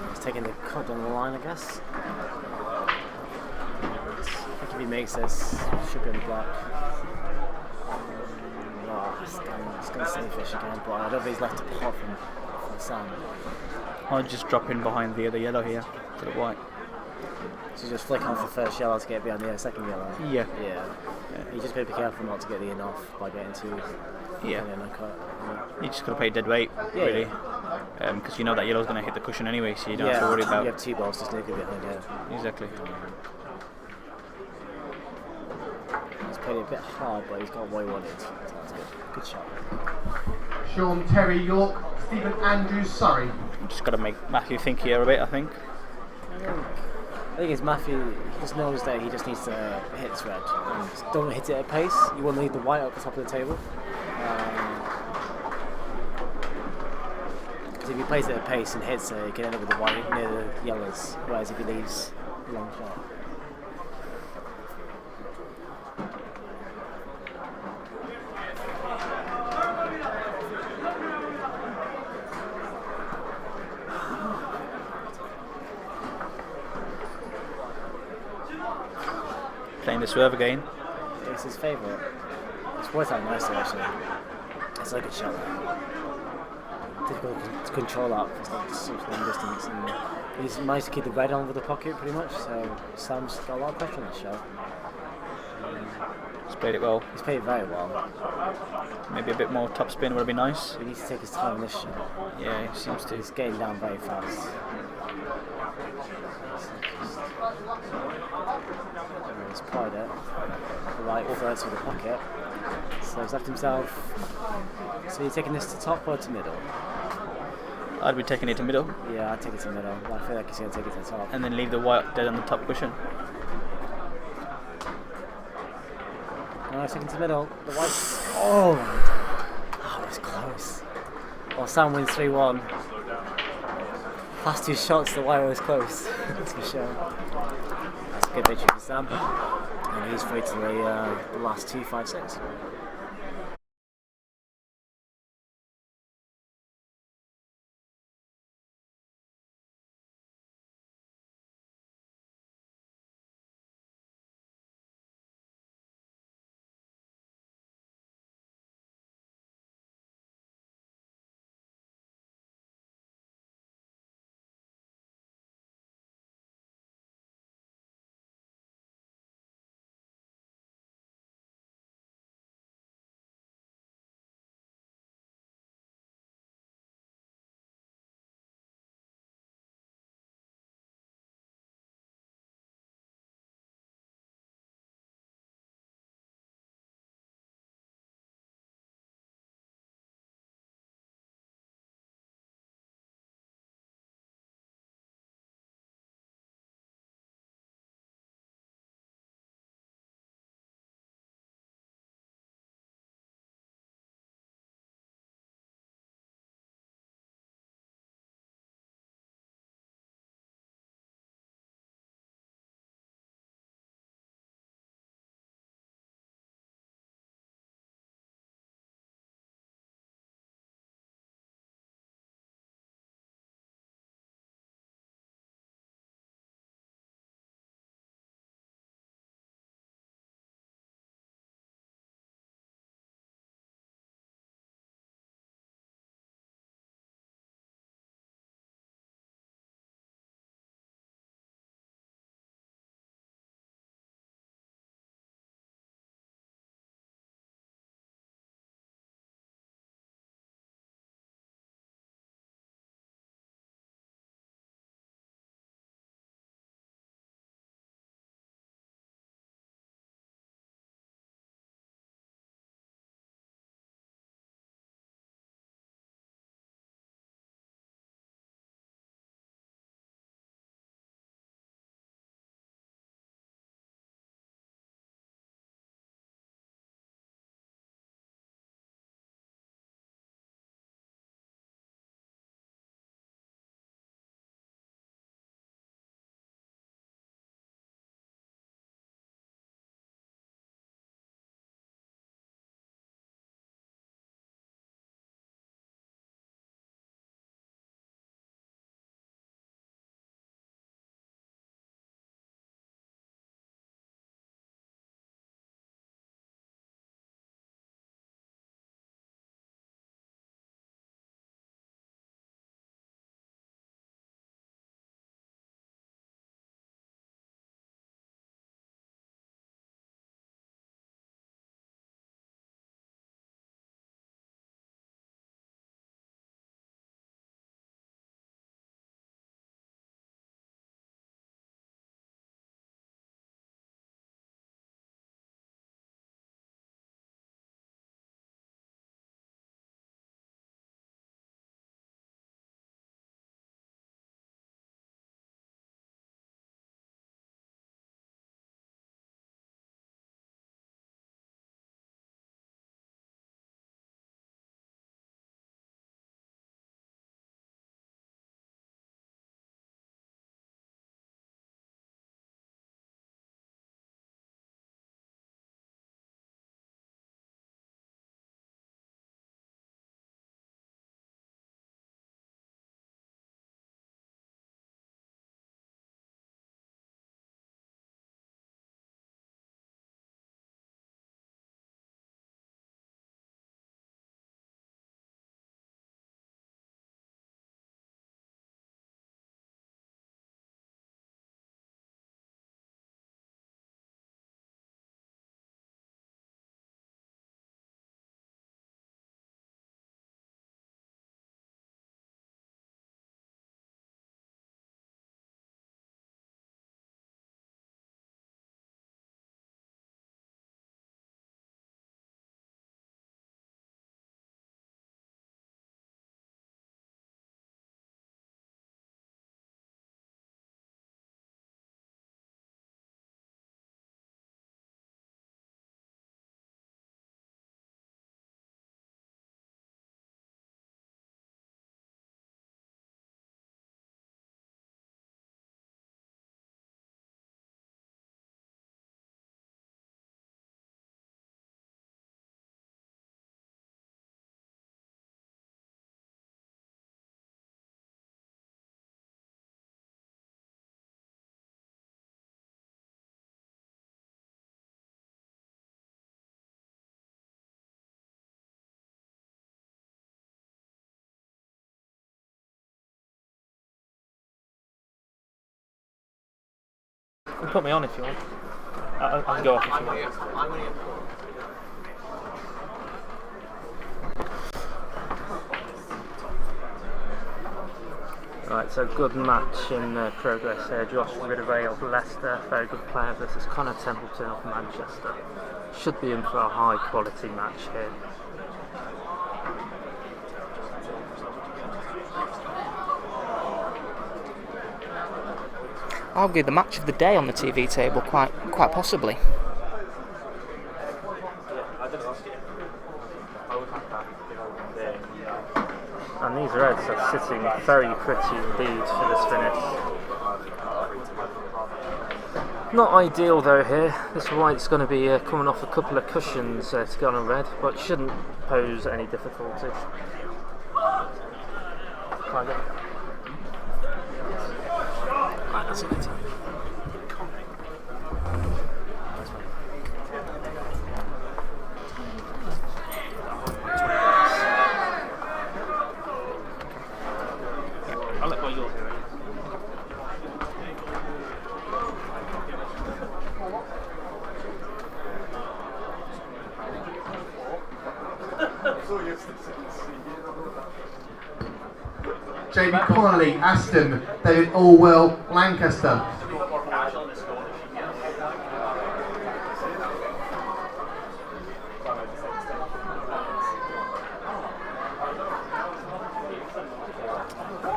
He's taking the cut on the line, I guess. I think if he makes this, should be in the black. It's going to save fish again, but I don't think he's left a pot from Sam.
I'll just drop in behind the other yellow here to the white.
So just flick off the first yellow to get behind the second yellow?
Yeah.
You just got to be careful not to get the in off by getting too cut.
You just got to play dead weight, really. Because you know that yellow's going to hit the cushion anyway, so you don't have to worry about.
You have two balls to sneak it behind here.
Exactly.
He's played it a bit hard, but he's got what he wanted. So that's good. Good shot.
Sean Terry York, Stephen Andrews Surrey.
Just got to make Matthew think here a bit, I think.
I think it's Matthew, he just knows that he just needs to hit this red. Just don't hit it at pace. You want to leave the white up the top of the table. Because if he plays it at pace and hits it, he can end up with the white near the yellows. Whereas if he leaves a long shot.
Playing the swerve again.
It's his favourite. It's worth out nicely actually. It's like a shot. Difficult to control that because it's like such long distance, and he's managed to keep the red on with the pocket pretty much. So Sam's got a lot of pressure on this shot.
He's played it well.
He's played it very well.
Maybe a bit more top spin would be nice.
He needs to take his time on this shot.
Yeah, he seems to.
He's getting down very fast. He's plied it. The right threats with the pocket. So he's left himself. So you're taking this to top or to middle?
I'd be taking it to middle.
Yeah, I'd take it to middle. I feel like he's going to take it to top.
And then leave the white dead on the top cushion.
Nice, into the middle. The white. Oh, it was close. Well, Sam wins 3-1. Last two shots, the white was close. That's for sure. That's a good victory for Sam. And he's through to the last 2-5-6.
You can put me on if you want. I can go off if you want. Right, so good match in progress here. Josh Ridgway of Leicester, very good player versus Connor Templeton of Manchester. Should be in for a high quality match here.
Arguably the match of the day on the TV table, quite possibly.
And these reds are sitting very pretty indeed for this finish. Not ideal though here. This white's going to be coming off a couple of cushions to go on a red, but shouldn't pose any difficulty. Right, that's it. I'll let go of yours here.
Jamie Connolly, Aston, David Allwell, Lancaster.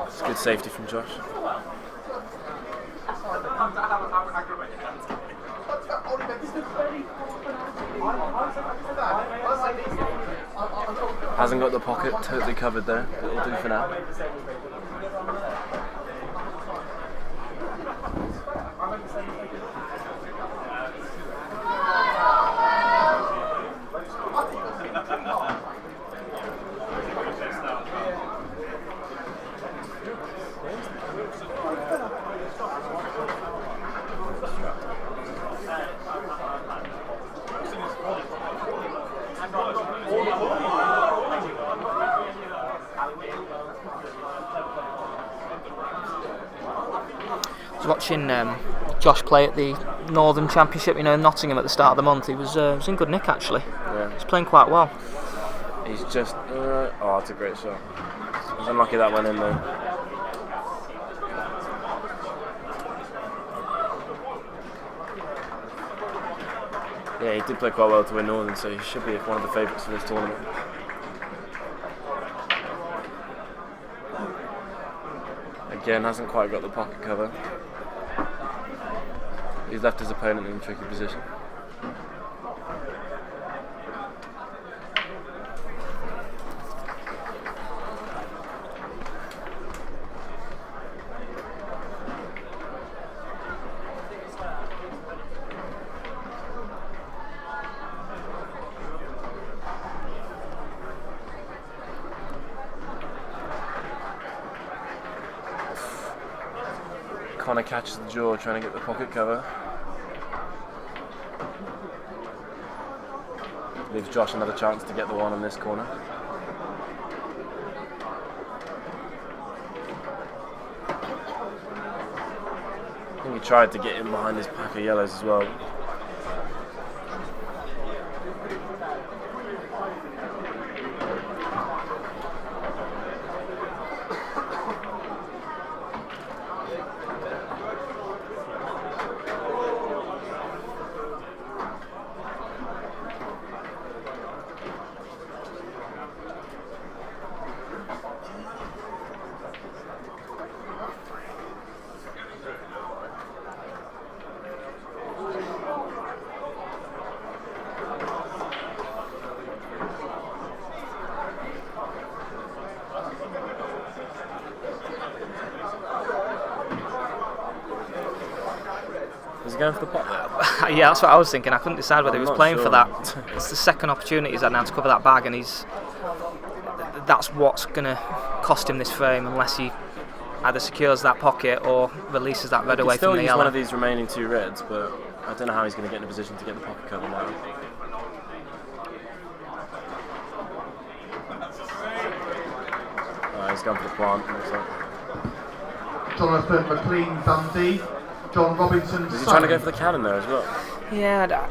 It's good safety from Josh. Hasn't got the pocket totally covered though. It'll do for now.
I was watching Josh play at the Northern Championship, in Nottingham at the start of the month. He was in good nick actually.
Yeah.
He's playing quite well.
He's just oh, that's a great shot. He's unlucky that went in though. Yeah, he did play quite well to win Northern, so he should be one of the favourites for this tournament. Again, hasn't quite got the pocket cover. He's left his opponent in a tricky position. Connor catches the jaw trying to get the pocket cover. Leaves Josh another chance to get the one in this corner. I think he tried to get in behind his pack of yellows as well. Going for the pot?
Yeah, that's what I was thinking. I couldn't decide whether he was playing
sure.
for that. It's the second opportunity he's had now to cover that bag, and that's what's going to cost him this frame unless he either secures that pocket or releases that red away from the
yellow. He's
yellow.
one of these remaining two reds, but I don't know how he's going to get in a position to get the pocket cover now. He's gone for the plant.
Jonathan McLean Dundee, John Robinson.
Was he trying to go for the cannon there as well?
Yeah,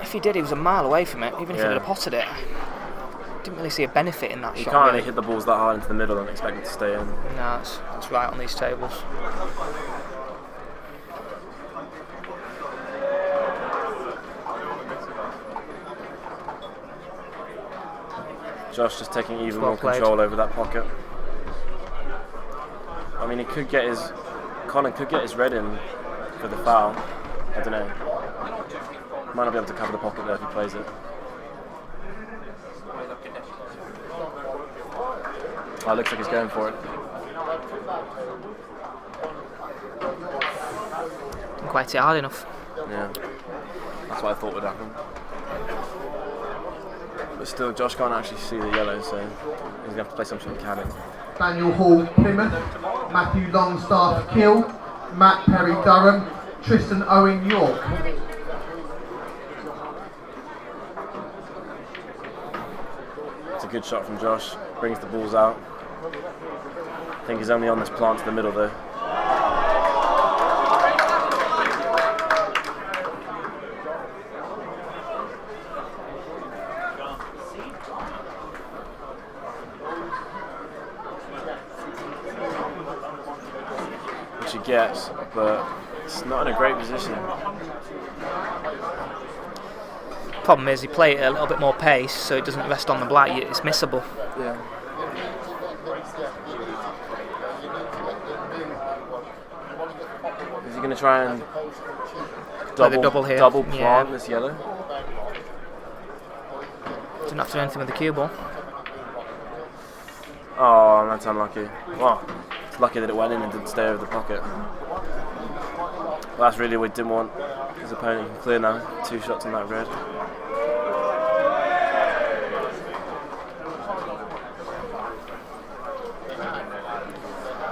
if he did, he was a mile away from it, even if
Yeah.
he'd have potted it. Didn't really see a benefit in that
You
shot.
can't
really
really hit the balls that hard into the middle and expect them to stay in.
No, that's right on these tables.
Josh just taking even
Well
more
played.
control over that pocket. I mean, Conor could get his red in for the foul. I don't know. Might not be able to cover the pocket there if he plays it. Oh, looks like he's going for it.
Didn't quite hit hard enough.
Yeah, that's what I thought would happen. But still, Josh can't actually see the yellow, so he's going to have to play some sort of cannon.
Daniel Hall, Plymouth. Matthew Longstaff, Kill. Matt Perry, Durham. Tristan Owen, York.
It's a good shot from Josh. Brings the balls out. I think he's only on this plant to the middle though. Which he gets, but it's not in a great position.
Problem is, he played it a little bit more pace, so it doesn't rest on the black. It's missable.
Yeah. Is he going to try and
Play the double here.
double plant
Yeah.
this yellow?
Didn't have to do anything with the cue ball.
Oh, that's unlucky. Well, it's lucky that it went in and didn't stay over the pocket. Well, that's really what we didn't want. His opponent can clear now. 2 shots on that red.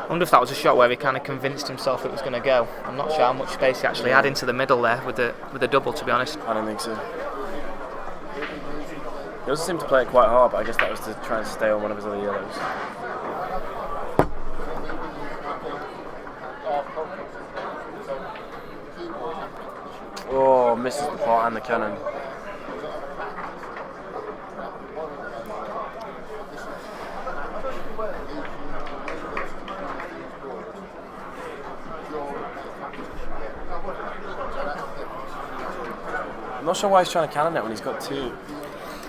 I wonder if that was a shot where he kind of convinced himself it was going to go. I'm not sure how much space he actually had into the middle there with the double, to be honest.
I don't think so. He also seemed to play it quite hard, but I guess that was to try and stay on one of his other yellows. Oh, misses the pot and the cannon. I'm not sure why he's trying to cannon it when he's got 2.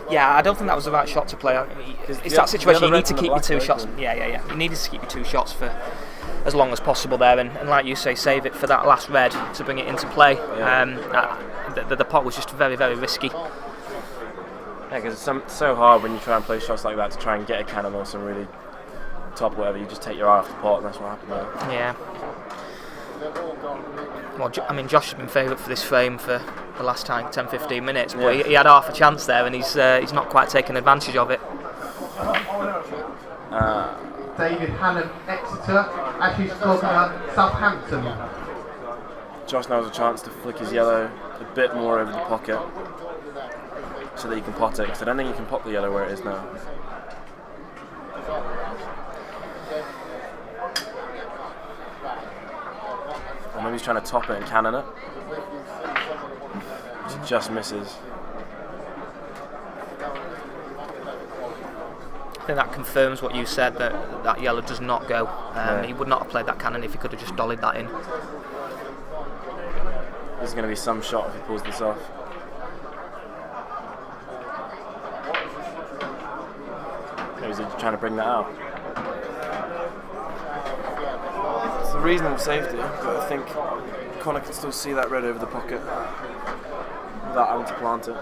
Yeah, I don't think that was the right shot to play. It's that situation, you need to keep your 2 shots. Yeah. You needed to keep your 2 shots for as long as possible there, and like you say, save it for that last red to bring it into play.
Yeah.
The pot was just very, very risky.
Yeah, because it's so hard when you try and play shots like that to try and get a cannon or some really top whatever. You just take your eye off the pot, and that's what happened there.
Yeah. Well, Josh has been favourite for this frame for the last 10-15 minutes, but he had half a chance there, and he's not quite taken advantage of it.
David Hannon, Exeter. Ashley Slogger, Southampton.
Josh now has a chance to flick his yellow a bit more over the pocket so that he can pot it, because I don't think he can pot the yellow where it is now. Or maybe he's trying to top it and cannon it, which just misses.
I think that confirms what you said, that yellow does not go. He would not have played that cannon if he could have just dollied that in.
There's going to be some shot if he pulls this off. Maybe he's trying to bring that out. It's a reasonable safety, but I think Conor can still see that red over the pocket without having to plant it.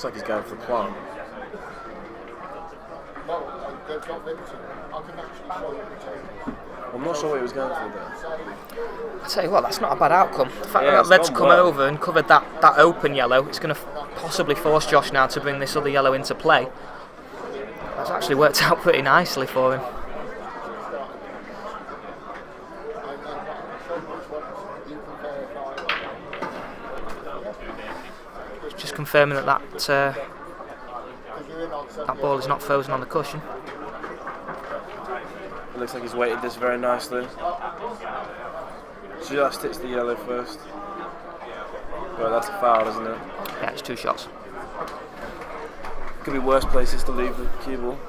looks like he's going for a plant. I'm not sure what he was going for there.
I tell you what, that's not a bad outcome. The fact
Yeah,
that
it's
red's
gone
come
well.
over and covered that open yellow, it's going to possibly force Josh now to bring this other yellow into play. That's actually worked out pretty nicely for him. Just confirming that ball is not frozen on the cushion.
It looks like he's weighted this very nicely. Just hits the yellow first. But that's a foul, isn't it?
Yeah, it's 2 shots.
Could be worse places to leave the cue ball.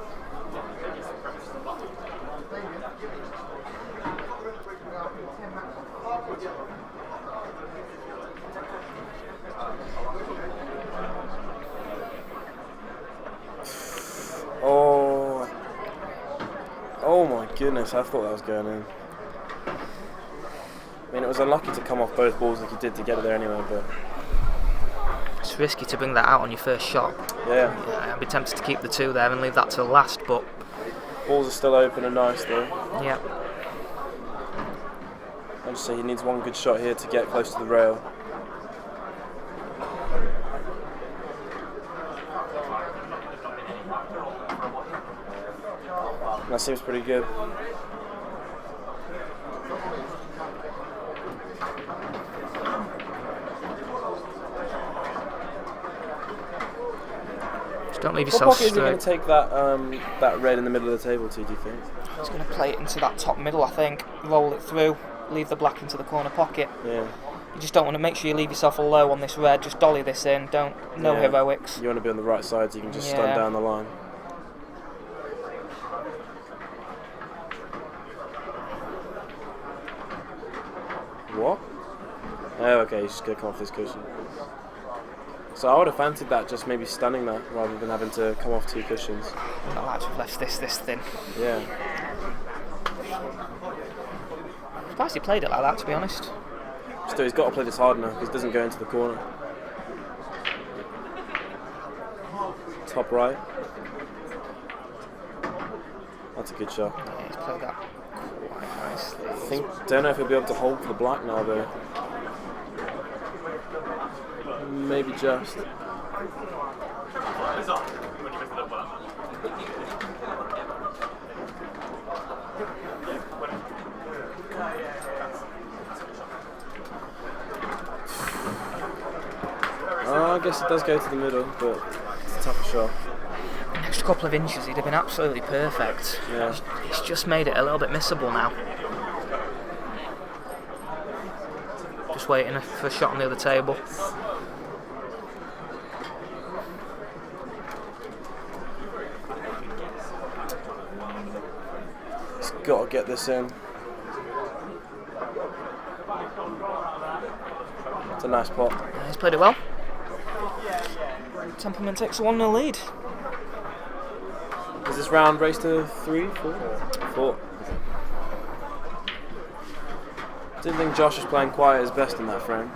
Oh my goodness, I thought that was going in. I mean, it was unlucky to come off both balls like he did to get it there anyway, but...
It's risky to bring that out on your first shot.
Yeah.
I'd be tempted to keep the 2 there and leave that till last, but...
Balls are still open and nice though.
Yeah.
I'd just say he needs one good shot here to get close to the rail. That seems pretty good.
Just don't leave
What
yourself
pocket is he going
straight.
to take that red in the middle of the table to, do you think?
He's going to play it into that top middle, I think. Roll it through, leave the black into the corner pocket.
Yeah.
You just don't want to make sure you leave yourself a low on this red. Just dolly this in. No
Yeah.
heroics.
You want to be on the right side so you can just stun down the line. What? Oh, okay, he's just going to come off this cushion. So I would have fancied that, just maybe stunning that rather than having to come off 2 cushions.
I like to have left this thin.
Yeah.
I'm surprised he played it like that, to be honest.
Still, he's got to play this hard now because it doesn't go into the corner. Top right. That's a good shot.
Yeah, he's played that quite nicely.
Don't know if he'll be able to hold for the black now though. Maybe just. I guess it does go to the middle, but it's a tougher shot.
An extra couple of inches, he'd have been absolutely perfect.
Yeah.
He's just made it a little bit missable now. Just waiting for a shot on the other table.
He's got to get this in. It's a nice pot.
Yeah, he's played it well. Templeman takes a 1-0 lead.
Is this round race to 3, 4? 4. Didn't think Josh was playing quite his best in that frame.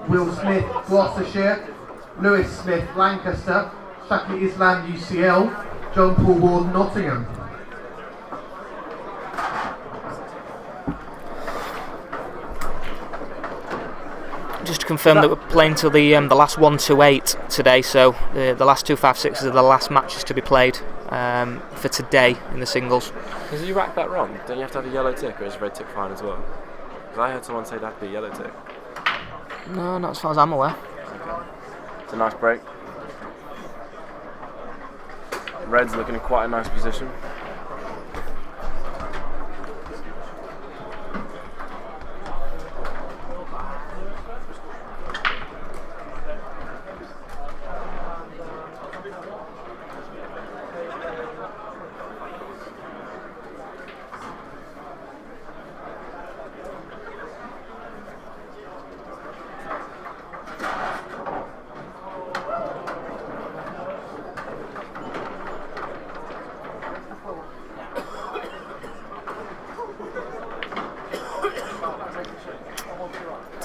Will Smith, Gloucestershire. Lewis Smith, Lancaster. Shaki Islam, UCL. John Paul Ward, Nottingham.
Just to confirm that we're playing till the last 1-2-8 today, so the last 2-5-6s are the last matches to be played for today in the singles.
Because you racked that wrong, don't you have to have a yellow tick, or is a red tick fine as well? Because I heard someone say that had to be a yellow tick.
No, not as far as I'm aware.
Okay. It's a nice break. Red's looking in quite a nice position.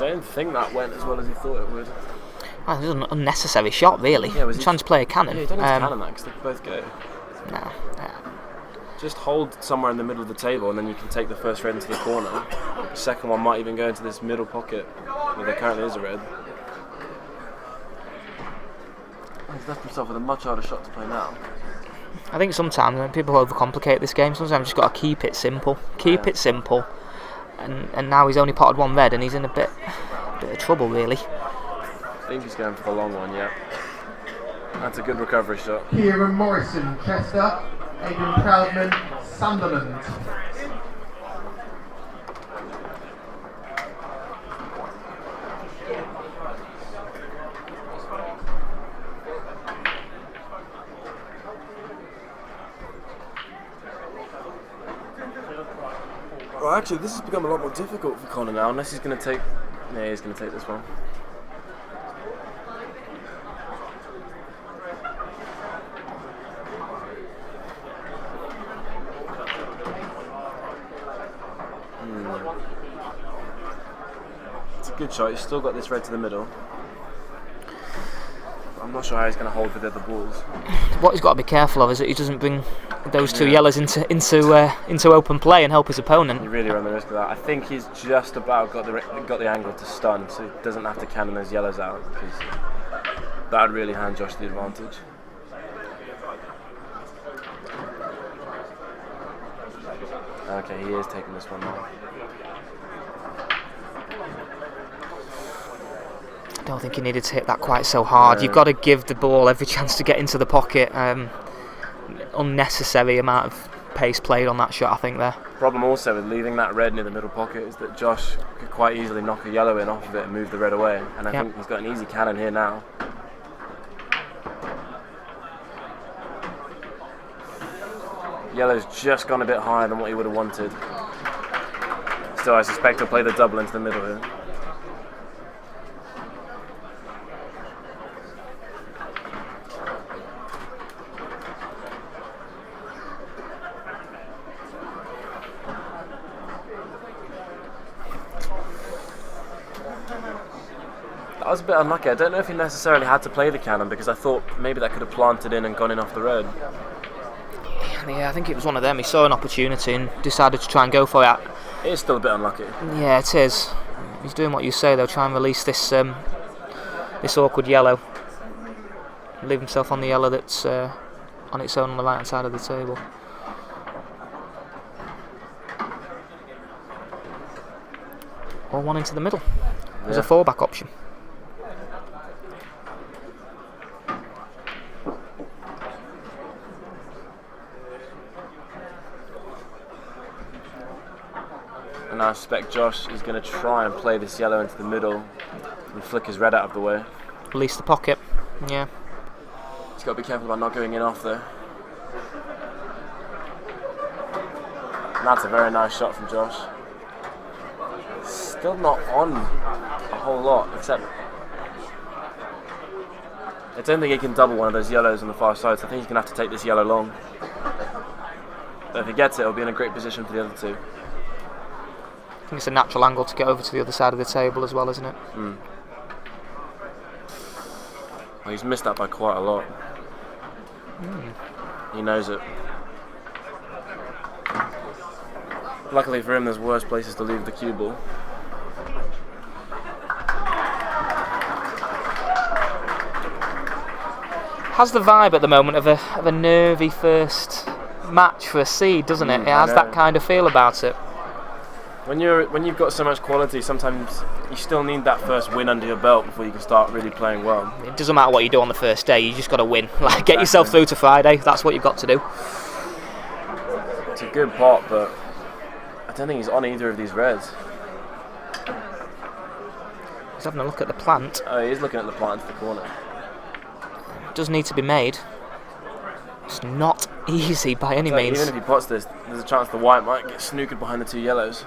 don't think that went as well as he thought it would.
Oh, it was an unnecessary shot, really.
Yeah, was
trying to play a cannon.
Yeah, you don't need to cannon that because they can both go.
No.
Just hold somewhere in the middle of the table and then you can take the first red into the corner. The second one might even go into this middle pocket where there currently is a red. He's left himself with a much harder shot to play now.
I think sometimes when people overcomplicate this game, sometimes you've just got to keep it simple. Keep it simple. And now he's only potted one red and he's in a bit of trouble, really.
I think he's going for the long one, yeah. That's a good recovery shot.
Kieran Morrison, Chester. Aidan Proudman, Sunderland.
Well, actually, this has become a lot more difficult for Connor now, unless he's going to take... Yeah, he's going to take this one. It's a good shot. He's still got this red to the middle. I'm not sure how he's going to hold with the other balls.
What he's got to be careful of is that he doesn't bring those two yellows into open play and help his opponent.
You really run the risk of that. I think he's just about got the angle to stun, so he doesn't have to cannon those yellows out, because that would really hand Josh the advantage. Okay, he is taking this one now.
I don't think he needed to hit that quite so hard. You've got to give the ball every chance to get into the pocket. Unnecessary amount of pace played on that shot, I think, there.
Problem also with leaving that red near the middle pocket is that Josh could quite easily knock a yellow in off of it and move the red away. And I think he's got an easy cannon here now. Yellow's just gone a bit higher than what he would have wanted. Still, I suspect he'll play the double into the middle here. That was a bit unlucky. I don't know if he necessarily had to play the cannon, because I thought maybe that could have planted in and gone in off the red.
Yeah, I think it was one of them. He saw an opportunity and decided to try and go for it.
It is still a bit unlucky.
Yeah, it is. He's doing what you say, though. Try and release this this awkward yellow. Leave himself on the yellow that's on its own on the right hand side of the table. Or one into the middle. There's a fallback option.
And I suspect Josh is going to try and play this yellow into the middle and flick his red out of the way.
Release the pocket, yeah.
He's got to be careful about not going in off there. And that's a very nice shot from Josh. Still not on a whole lot, except I don't think he can double one of those yellows on the far side, so I think he's going to have to take this yellow long. But if he gets it, he'll be in a great position for the other two.
I think it's a natural angle to get over to the other side of the table as well, isn't it?
Well, he's missed that by quite a lot. He knows it. Luckily for him, there's worse places to leave the cue ball.
Has the vibe at the moment of a nervy first match for a seed, doesn't it? It has that kind of feel about it.
When you've got so much quality, sometimes you still need that first win under your belt before you can start really playing well.
It doesn't matter what you do on the first day, you just got to win. Like, get yourself through to Friday, that's what you've got to do.
It's a good pot, but I don't think he's on either of these reds.
He's having a look at the plant.
Oh, he is looking at the plant into the corner.
Does need to be made. It's not easy by any means.
Even if he pots this, there's a chance the white might get snookered behind the two yellows.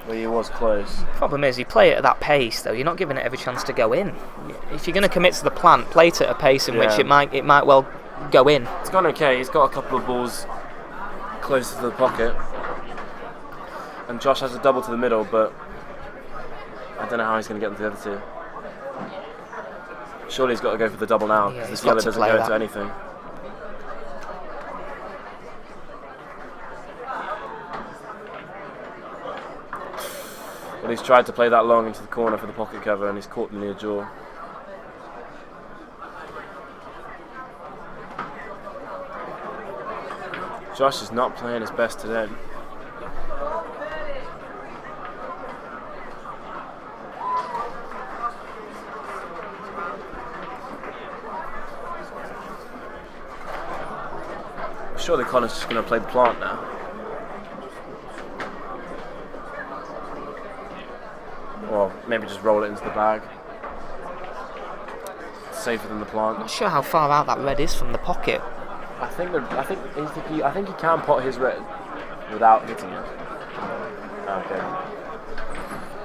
Well, he was close.
Problem is, you play it at that pace, though. You're not giving it every chance to go in. If you're going to commit to the plant, play it at a pace in which it might well go in.
It's gone okay. He's got a couple of balls close to the pocket. And Josh has a double to the middle, but I don't know how he's going to get them to the other two. Surely he's got to go for the double now, because this yellow doesn't go into anything. Well, he's tried to play that long into the corner for the pocket cover, and he's caught the near jaw. Josh is not playing his best today. Surely Connor's just going to play the plant now. Or maybe just roll it into the bag. It's safer than the plant.
Not sure how far out that red is from the pocket.
I think he can pot his red without hitting it. Okay.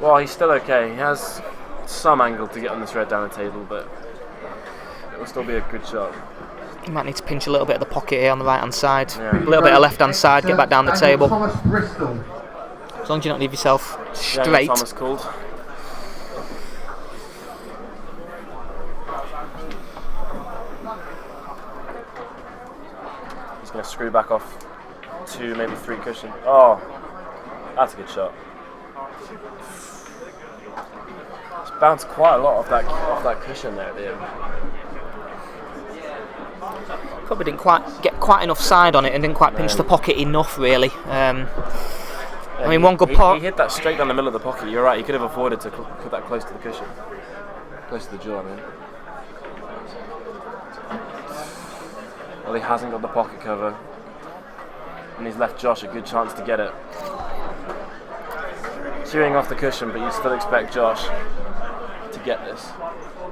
Well, he's still okay. He has some angle to get on this red down the table, but it will still be a good shot.
You might need to pinch a little bit of the pocket here on the right hand side. Yeah. A little bit of left hand side, get back down the table.
Thomas Bristol.
As long as you don't leave yourself straight.
Daniel Thomas called. He's going to screw back off 2, maybe 3 cushion. Oh, that's a good shot. It's bounced quite a lot off that cushion there at the end.
Probably didn't quite get quite enough side on it and didn't quite pinch the pocket enough, really. I mean, one good pot.
He hit that straight down the middle of the pocket. You're right. He could have avoided to put that close to the cushion, close to the jaw. I mean. Well, he hasn't got the pocket cover, and he's left Josh a good chance to get it. Chewing off the cushion, but you still expect Josh to get this.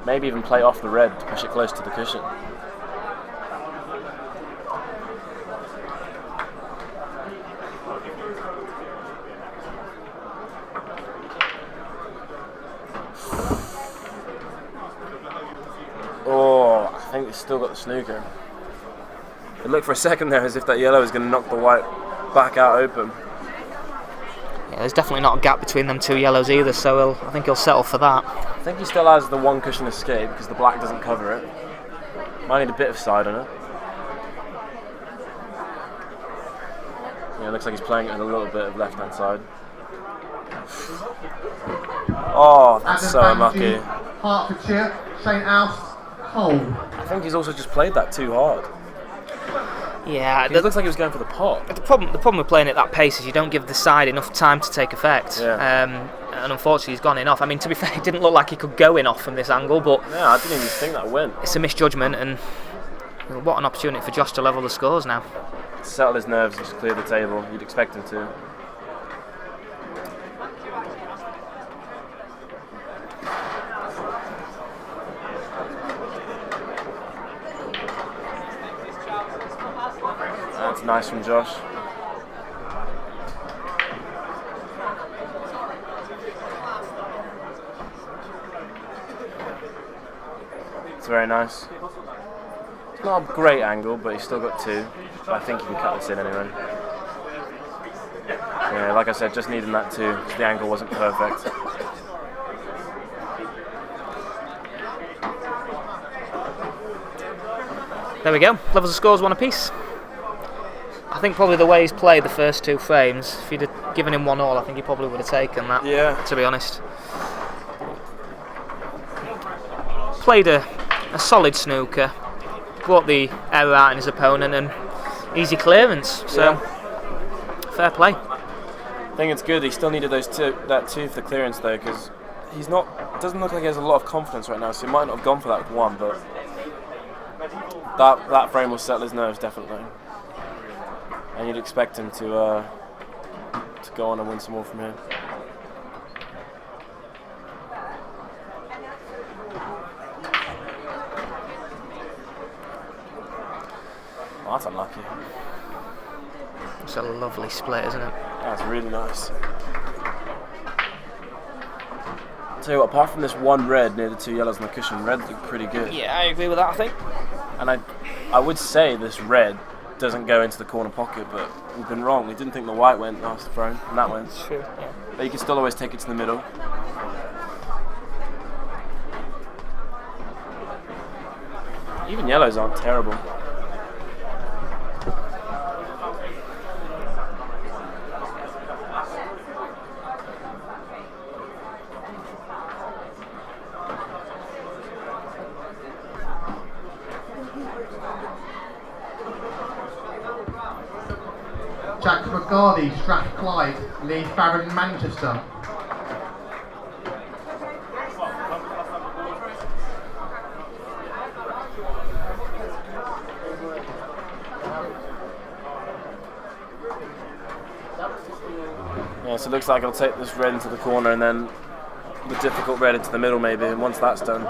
Maybe even play off the red to push it close to the cushion. Oh, I think he's still got the snooker. It looked for a second there as if that yellow was going to knock the white back out open.
Yeah, there's definitely not a gap between them two yellows either, so I think he'll settle for that.
I think he still has the one cushion escape because the black doesn't cover it. Might need a bit of side on it. Yeah, it looks like he's playing it with a little bit of left-hand side. Oh, that's so unlucky.
Hertfordshire, St Alst, Hull.
I think he's also just played that too hard.
Yeah,
it looks like he was going for the pot.
The problem with playing at that pace is you don't give the side enough time to take effect.
Yeah.
And unfortunately he's gone in off. I mean, to be fair, it didn't look like he could go in off from this angle, but
yeah, I didn't even think that went.
It's a misjudgment, and what an opportunity for Josh to level the scores now.
Settle his nerves and just clear the table. You'd expect him to. That's nice from Josh. It's very nice. It's not a great angle, but he's still got 2. But I think he can cut this in anyway. Yeah, like I said, just needing that 2 because the angle wasn't perfect.
There we go. Levels the scores 1 apiece. I think probably the way he's played the first 2 frames, if you'd have given him 1 all, I think he probably would have taken that.
Yeah.
To be honest. Played a solid snooker, brought the error out in his opponent, and easy clearance. So, fair play.
I think it's good. He still needed that 2 for the clearance though, because he's not. It doesn't look like he has a lot of confidence right now. So he might not have gone for that 1, but that frame will settle his nerves definitely. And you'd expect him to go on and win some more from here. Oh, that's unlucky.
It's a lovely split, isn't it?
That's really nice. I'll tell you what, apart from this 1 red near the 2 yellows on the cushion, red looked pretty good.
Yeah, I agree with that, I think.
And I would say this red doesn't go into the corner pocket, but we've been wrong. We didn't think the white went last thrown, and that went.
True, yeah.
But you can still always take it to the middle. Even yellows aren't terrible.
Jack McGardy, Strathclyde, Lee Farron, Manchester.
Yeah, so it looks like I'll take this red into the corner and then the difficult red into the middle maybe, and once that's done,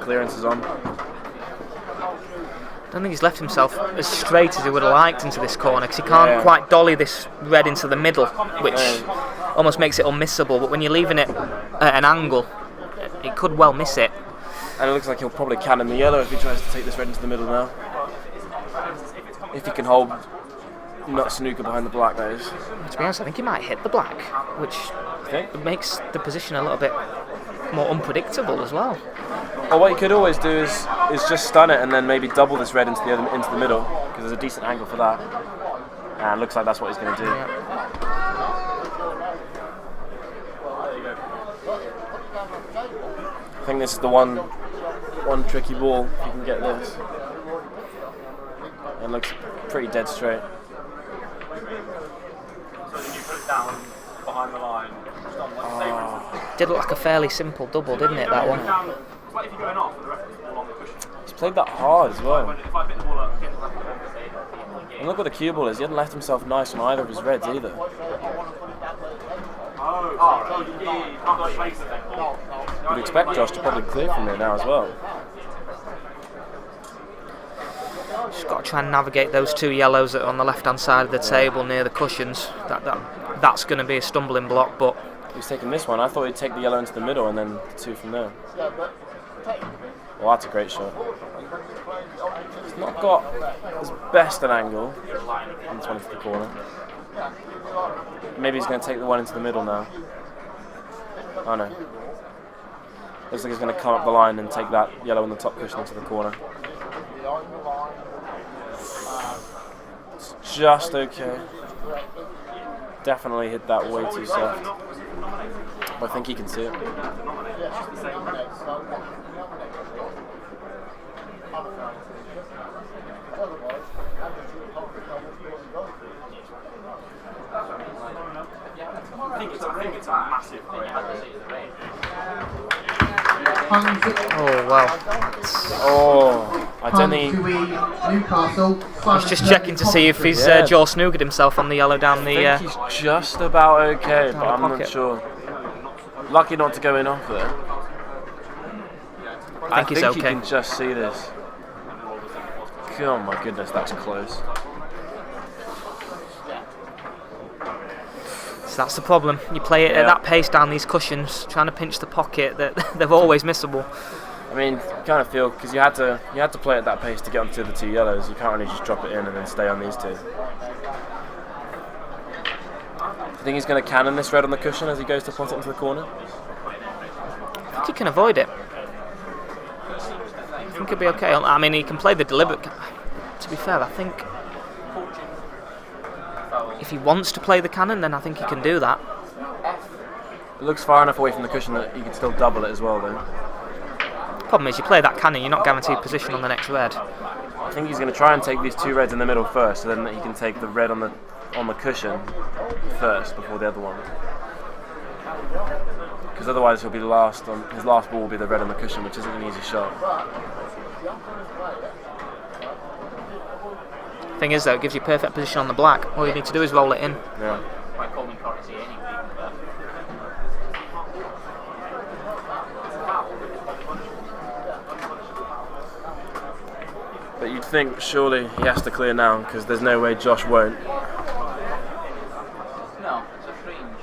clearance is on.
I don't think he's left himself as straight as he would have liked into this corner, because he can't quite dolly this red into the middle, which almost makes it unmissable. But when you're leaving it at an angle, it could well miss it.
And it looks like he'll probably cannon the yellow if he tries to take this red into the middle now. If he can hold not snooker behind the black, that is.
To be honest, I think he might hit the black, which makes the position a little bit more unpredictable as well.
Well, what you could always do is just stun it and then maybe double this red into the middle, because there's a decent angle for that. And it looks like that's what he's going to do. I think this is the one tricky ball. If you can get this, it looks pretty dead straight.
So did you put it down behind the line?
Did look like a fairly simple double, didn't it, that one?
It's like if you're going off and the ref puts the ball on the cushion.
He's played that hard as well.
If I pick the ball up, get the left
And look what the cue ball is. He hadn't left himself nice on either of his reds either. You'd expect Josh to probably clear from there now as well.
Just got to try and navigate those two yellows that are on the left-hand side of the table near the cushions. That's going to be a stumbling block, but
he's taking this one. I thought he'd take the yellow into the middle and then the two from there. Well, that's a great shot. He's not got his best an angle on this one into the corner. Maybe he's going to take the one into the middle now. Oh no. Looks like he's going to come up the line and take that yellow on the top cushion into the corner. It's just okay. Definitely hit that way too soft. But I think he can see it.
I think it's a massive play.
oh wow.
Oh, I don't think.
Newcastle.
I was just checking to see if he's jaw snookered himself on the yellow down the.
I think he's just about okay, but I'm not sure. Lucky not to go in off there.
I think he's okay.
He can just see this. Oh my goodness, that's close.
So that's the problem. You play it at that pace down these cushions, trying to pinch the pocket. That they're always missable.
I mean, you kind of feel because you had to play at that pace to get onto the two yellows. You can't really just drop it in and then stay on these two. I think he's going to cannon this red on the cushion as he goes to pot it into the corner.
I think he can avoid it. I think he'll be okay. I mean, he can play the deliberate. To be fair, I think if he wants to play the cannon, then I think he can do that.
It looks far enough away from the cushion that he can still double it as well, though.
Problem is, you play that cannon, you're not guaranteed position on the next red.
I think he's going to try and take these two reds in the middle first, so then he can take the red on the cushion first before the other one. Because otherwise he'll be last. His last ball will be the red on the cushion, which isn't an easy shot.
Thing is, though, it gives you perfect position on the black. All you need to do is roll it in.
Yeah. But you'd think surely he has to clear now because there's no way Josh won't.
No, it's a fringe.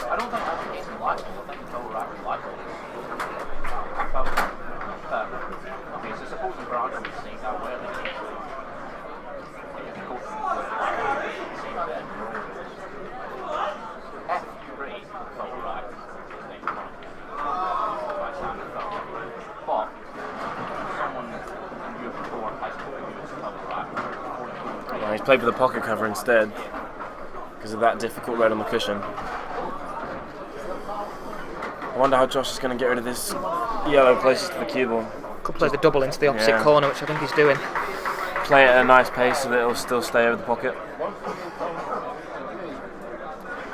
I don't think it's likable. I think it's all right with likable. Okay, so supposing for argument's sake, that way
played with the pocket cover instead because of that difficult red on the cushion. I wonder how Josh is going to get rid of this yellow closest to the cue ball.
Could play the double into the opposite corner, which I think he's doing.
Play it at a nice pace so that it'll still stay over the pocket.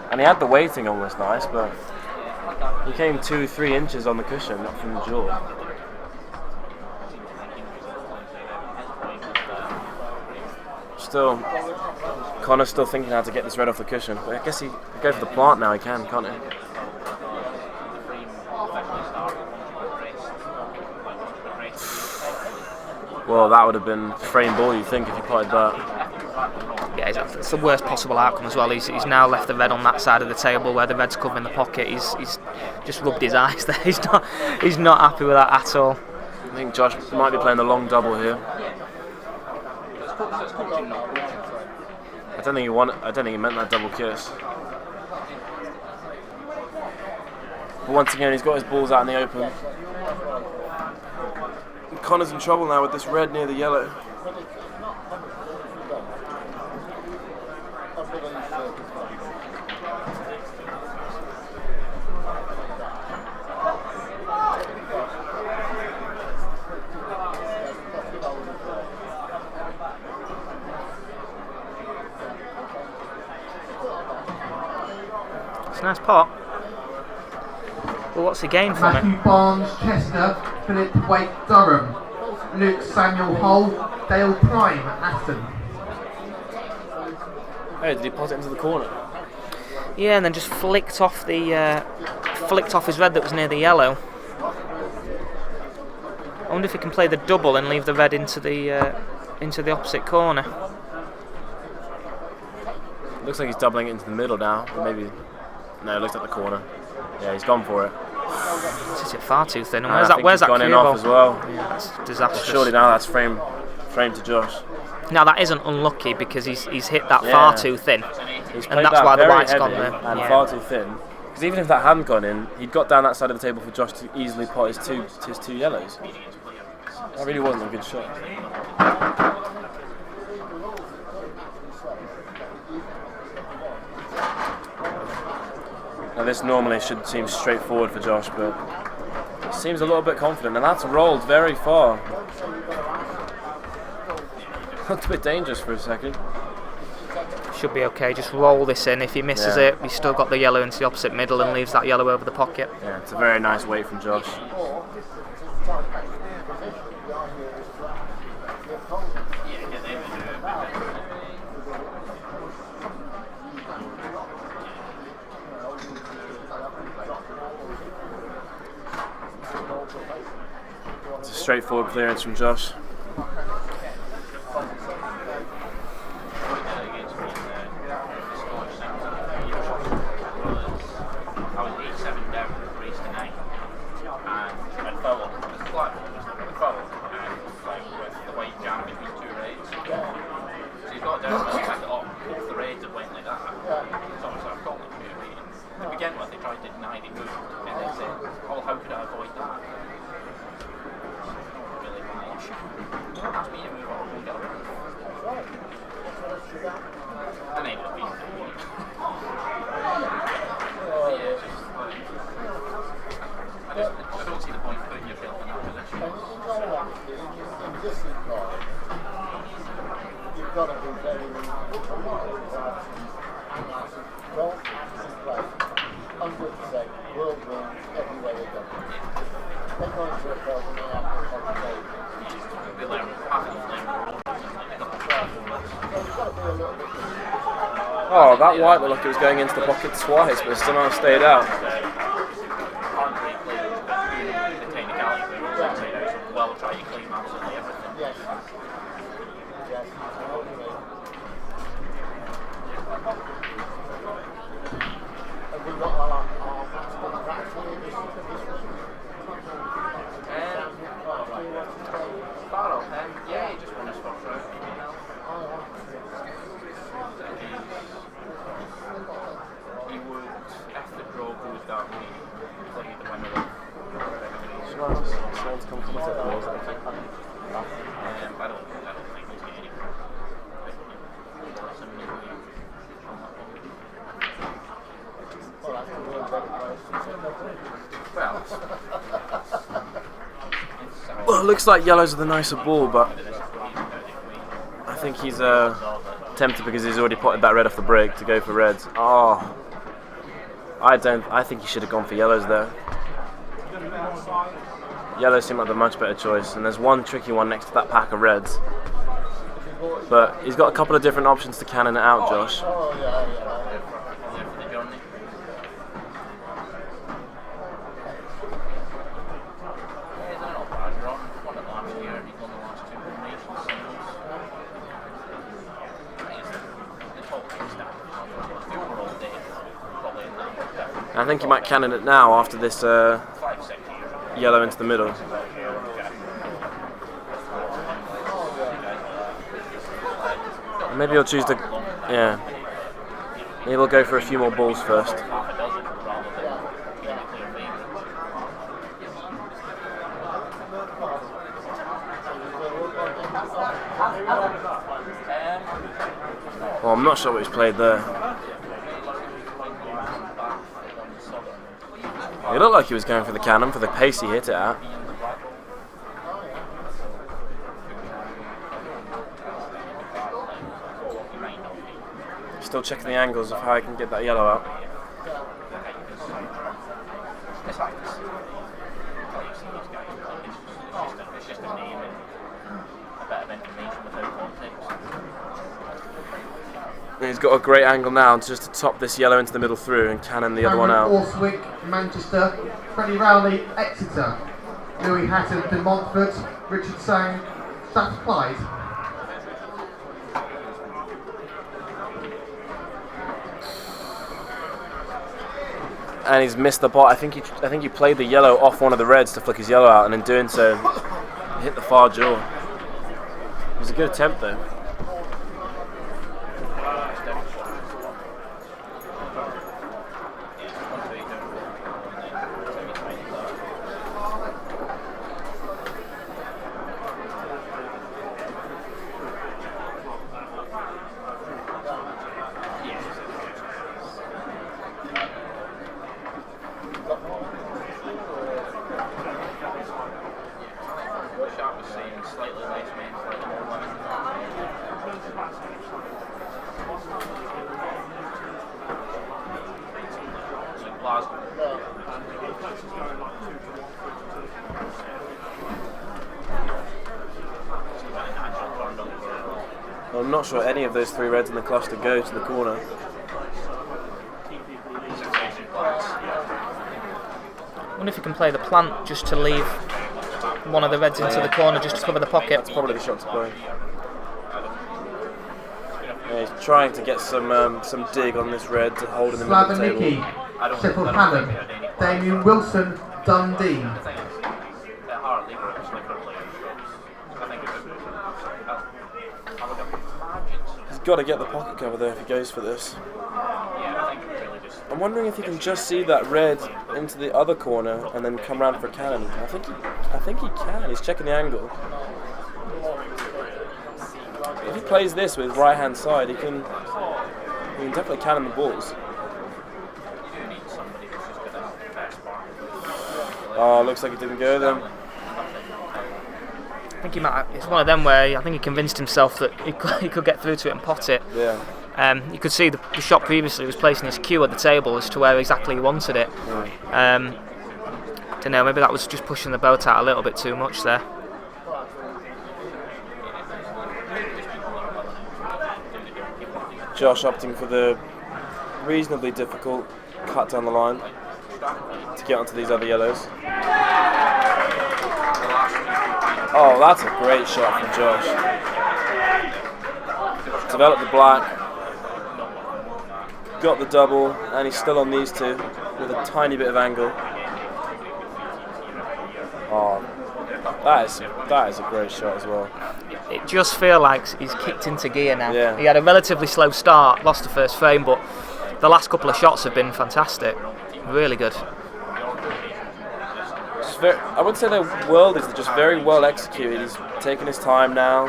And he had the weighting on was nice, but he came 2-3 inches on the cushion, not from the jaw. Still, Connor's still thinking how to get this red off the cushion. But I guess he can go for the plant now, he can, can't he? Well, that would have been frame ball, you'd think, if he played that.
Yeah, exactly. It's the worst possible outcome as well. He's now left the red on that side of the table where the red's covering the pocket. He's just rubbed his eyes there. He's not happy with that at all.
I think Josh might be playing the long double here. I don't think he meant that double kiss. But once again, he's got his balls out in the open. And Connor's in trouble now with this red near the yellow.
It's a nice pot. Well, what's he gained from
Matthew
it?
Barnes, Chester, Philip Waite, Durham, Luke Samuel Hull, Dale Prime, Aston.
Hey, did he pot it into the corner?
Yeah, and then just flicked off his red that was near the yellow. I wonder if he can play the double and leave the red into the opposite corner.
Looks like he's doubling it into the middle now. Or maybe. No, it looks like the corner. Yeah, he's gone for it.
This is far too thin. And
I think
where's
he's
that
gone
cue
in off
ball?
as well.
Yeah, that's disastrous.
Surely now that's frame to Josh.
Now that isn't unlucky because he's hit that far too thin,
He's
and that's why the white's gone there.
And
Yeah.
far too thin. Because even if that hadn't gone in, he'd got down that side of the table for Josh to easily pot his two yellows. That really wasn't a good shot. Now this normally should seem straightforward for Josh, but he seems a little bit confident, and that's rolled very far. Looked a bit dangerous for a second.
Should be okay, just roll this in. If he misses it, he's still got the yellow into the opposite middle and leaves that yellow over the pocket.
Yeah, it's a very nice weight from Josh. It's a straightforward clearance from Josh. Oh, that white looked like it was going into the pocket twice, but it somehow stayed out. Well, it looks like yellows are the nicer ball, but I think he's tempted because he's already potted that red off the break to go for reds. Oh, I think he should have gone for yellows there. Yellows seem like the much better choice, and there's one tricky one next to that pack of reds. But he's got a couple of different options to cannon it out, Josh. I think he might cannon it now after this yellow into the middle. Maybe he'll choose to, yeah. Maybe he'll go for a few more balls first. Well, I'm not sure what he's played there. It looked like he was going for the cannon for the pace he hit it at. Still checking the angles of how I can get that yellow out. And he's got a great angle now just to top this yellow into the middle through and cannon the other one out.
Orswick, Manchester, Freddy Rowley, Exeter, Louis Hatton, De Montfort, Richard Sang, Strath Clyde.
And he's missed the pot. I think he played the yellow off one of the reds to flick his yellow out, and in doing so, he hit the far jaw. It was a good attempt though. Well, I'm not sure any of those three reds in the cluster go to the corner.
I wonder if you can play the plant just to leave one of the reds into the corner just to cover the pocket.
That's probably the shot to play. Yeah, he's trying to get some dig on this red to hold in the middle of the table.
Slavaniki, Sheffield Hallam, Damien Wilson, Dundee.
He's got to get the pocket cover there if he goes for this. I'm wondering if he can just see that red into the other corner and then come round for a cannon. I think he can. He's checking the angle. If he plays this with right hand side, he can definitely cannon the balls. Oh, looks like he didn't go then.
I think he might. It's one of them where I think he convinced himself that he could get through to it and pot it.
Yeah.
You could see the shot previously was placing his cue at the table as to where exactly he wanted it. Don't know. Maybe that was just pushing the boat out a little bit too much there.
Josh opting for the reasonably difficult cut down the line to get onto these other yellows. Oh, that's a great shot from Josh. Developed the black, got the double, and he's still on these two with a tiny bit of angle. Oh, that is a great shot as well.
It just feels like he's kicked into gear now.
Yeah.
He had a relatively slow start, lost the first frame, but the last couple of shots have been fantastic. Really good.
I would say the world is just very well executed. He's taking his time now.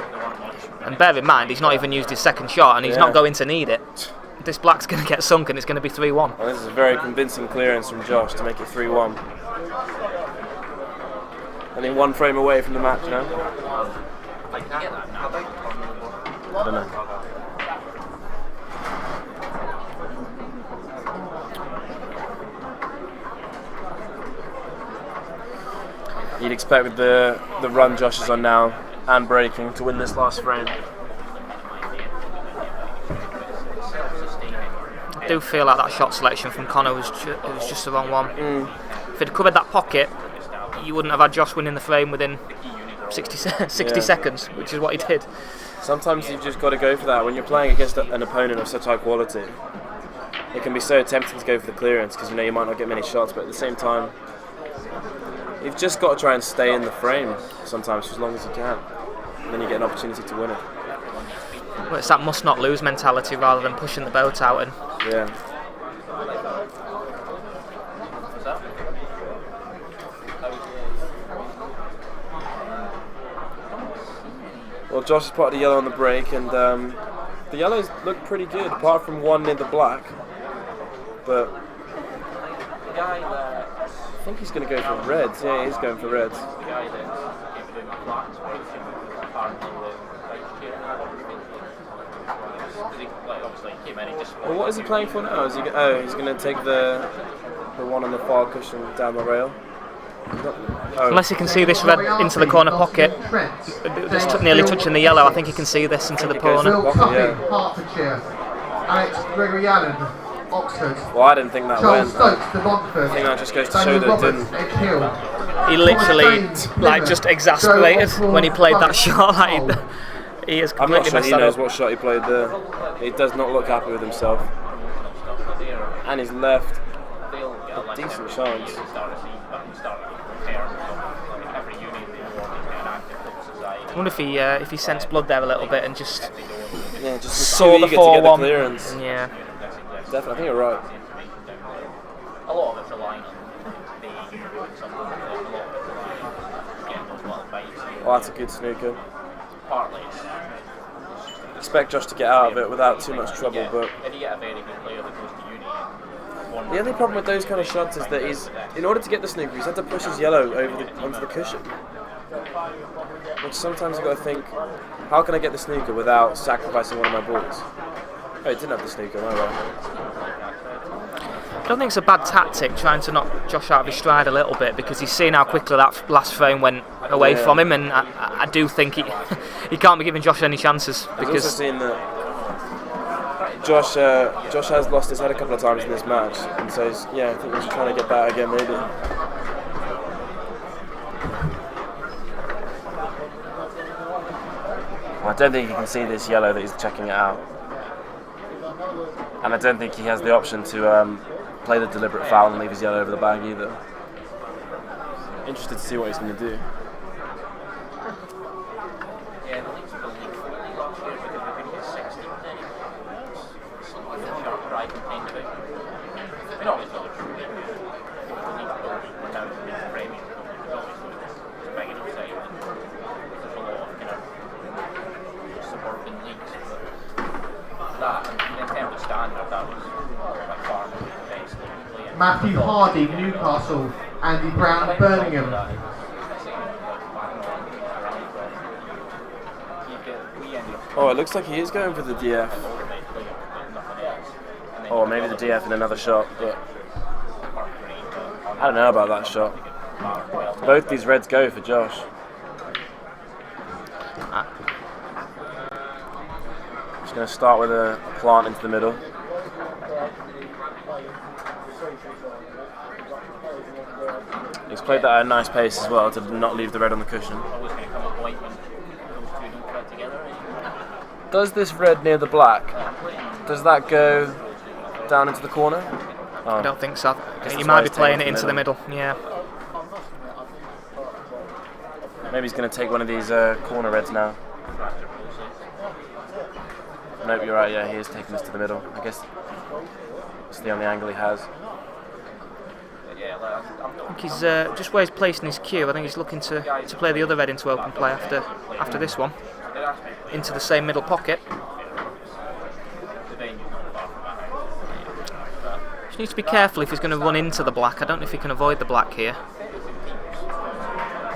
And bear in mind, he's not even used his second shot, and he's not going to need it. This black's going to get sunk, and it's going to be 3-1.
And this is a very convincing clearance from Josh to make it 3-1. Only one frame away from the match now. I don't know. You'd expect with the run Josh is on now and breaking to win this last frame.
I do feel like that shot selection from Connor was just the wrong one. If he'd covered that pocket, you wouldn't have had Josh winning the frame within 60 seconds, which is what he did.
Sometimes you've just got to go for that. When you're playing against an opponent of such high quality, it can be so tempting to go for the clearance because you know you might not get many shots, but at the same time, you've just got to try and stay in the frame sometimes for as long as you can. And then you get an opportunity to win it.
Well, it's that must not lose mentality rather than pushing the boat out and.
Yeah. Well, Josh has spotted a yellow on the break, and the yellows look pretty good, apart from one near the black. But I think he's going to go for reds. Yeah, he's going for reds. Well, what is he playing for now? Is he? Oh, he's going to take the one on the far cushion down the rail. Oh.
Unless he can see this red into the corner pocket, that's nearly touching the yellow. I think he can see this into the corner.
Hertfordshire, Alex Gregory Allen, Oxford.
Well, I didn't think that
Charles
went.
Stokes, De Montfort.
I think that just goes to show that it didn't.
He literally, like, just exasperated when he played that shot. Like, he is
I'm not
completely
sure
messed
he
that
knows
up.
what shot he played there. He does not look happy with himself. And he's left a decent chance.
I wonder if he sensed blood there a little bit and just
saw the 4-1 clearance.
Yeah,
definitely. I think you're right.
A lot of it's relying on
Oh, that's a good snooker. Expect Josh to get out of it without too much trouble, but
if you get a very good player that goes to uni.
the only problem with those kind of shots is that in order to get the snooker, he's had to push his yellow onto the cushion. Which sometimes you've got to think, how can I get the snooker without sacrificing one of my balls? Oh, he didn't have the snooker, no way.
I don't think it's a bad tactic trying to knock Josh out of his stride a little bit because he's seen how quickly that last frame went away from him, and I do think he can't be giving Josh any chances
I've
because.
also seen that Josh has lost his head a couple of times in this match, and so I think he's trying to get that again maybe. Well, I don't think he can see this yellow that he's checking it out, and I don't think he has the option to play the deliberate foul and leave his yellow over the bag either. Interested to see what he's going to do.
Matthew Hardy, Newcastle, Andy Brown, Birmingham.
Oh, it looks like he is going for the DF. Or maybe the DF in another shot, but I don't know about that shot. Both these reds go for Josh. Just going to start with a plant into the middle. He's played that at a nice pace as well to not leave the red on the cushion. Does this red near the black, does that go down into the corner? Oh.
I don't think so. He might be playing it into the middle. Yeah.
Maybe he's going to take one of these corner reds now. Nope, you're right. Yeah, he is taking this to the middle. I guess it's the only angle he has.
I think he's just where he's placing his cue. I think he's looking to play the other red into open play after this one, into the same middle pocket. Just needs to be careful if he's going to run into the black. I don't know if he can avoid the black here.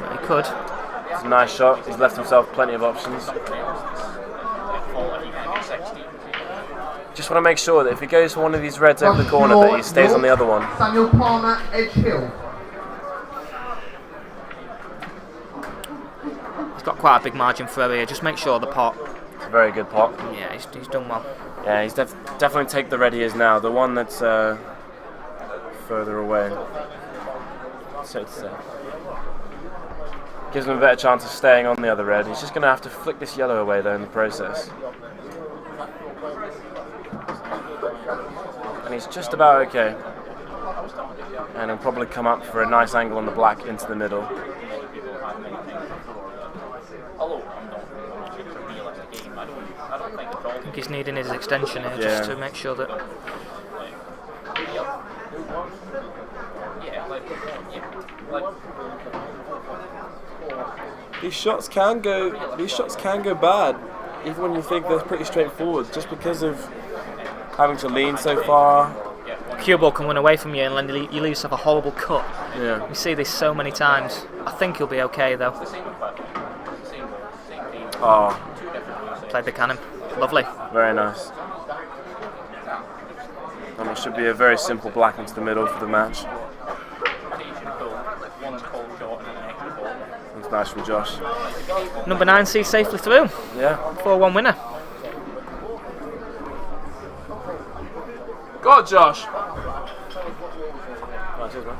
But he could.
It's a nice shot. He's left himself plenty of options. Just want to make sure that if he goes for one of these reds over the corner, that he stays on the other one.
Daniel Palmer, Edge Hill.
He's got quite a big margin for error here. Just make sure the pot.
It's a very good pot.
Yeah, he's done well.
Yeah, he's definitely take the red he is now. The one that's further away, so to say. Gives him a better chance of staying on the other red. He's just going to have to flick this yellow away though in the process. And he's just about okay. And he'll probably come up for a nice angle on the black into the middle.
I think he's needing his extension here just to make sure that.
These shots can go bad, even when you think they're pretty straightforward, just because of having to lean so far.
Cue ball can run away from you and then you leave yourself a horrible cut.
Yeah.
We see this so many times. I think he'll be okay though.
Oh.
Played the cannon. Lovely.
Very nice. And it should be a very simple black into the middle for the match. That's nice from Josh.
Number 9 sees safely through.
Yeah.
4-1 winner.
Go, Josh! Cheers, man.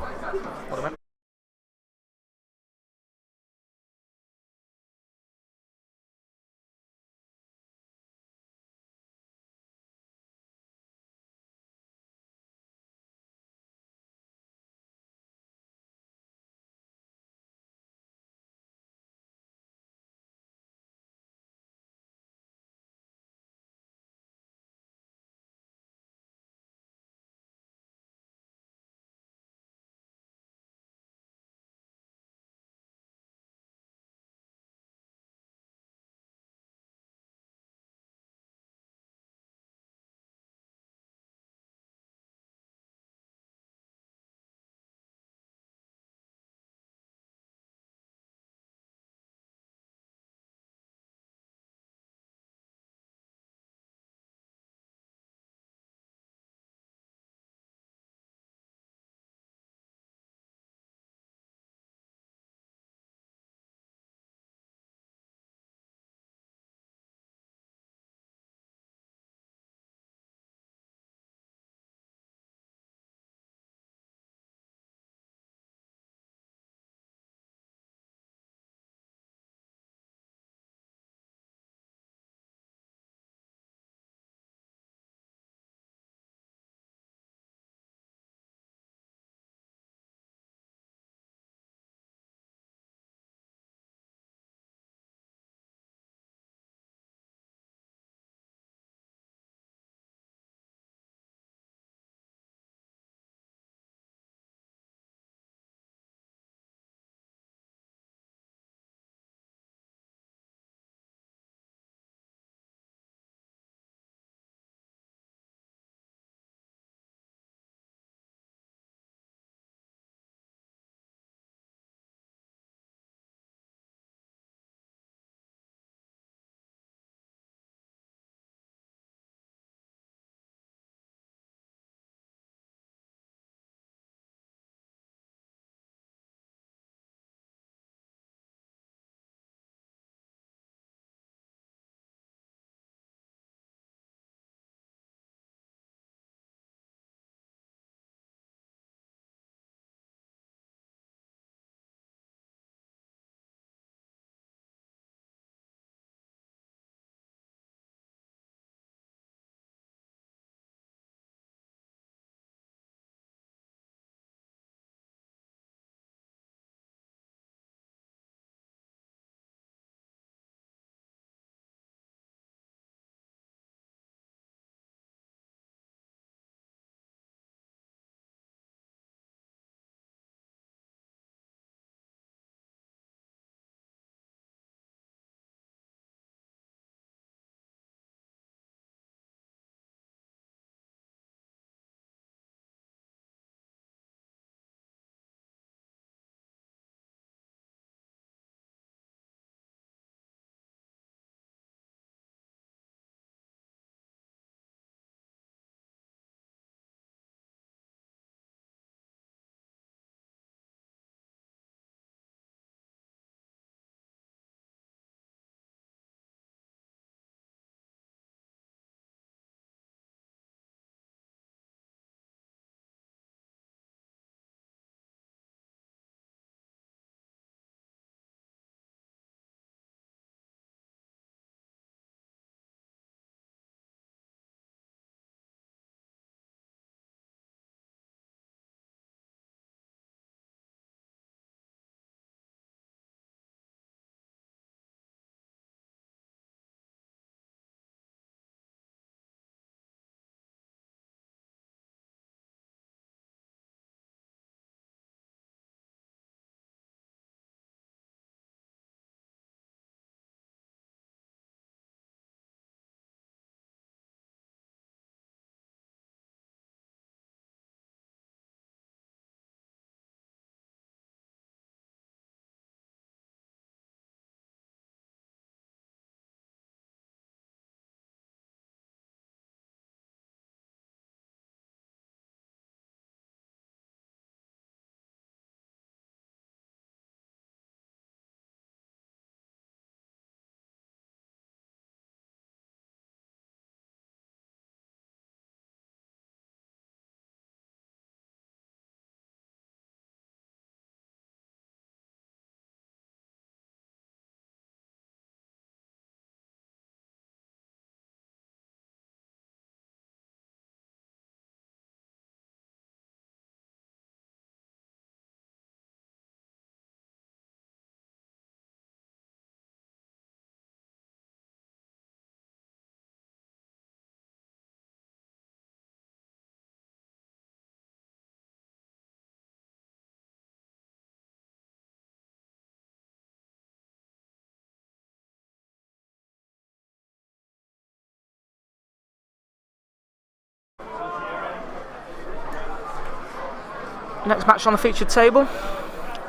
Next match on the featured table,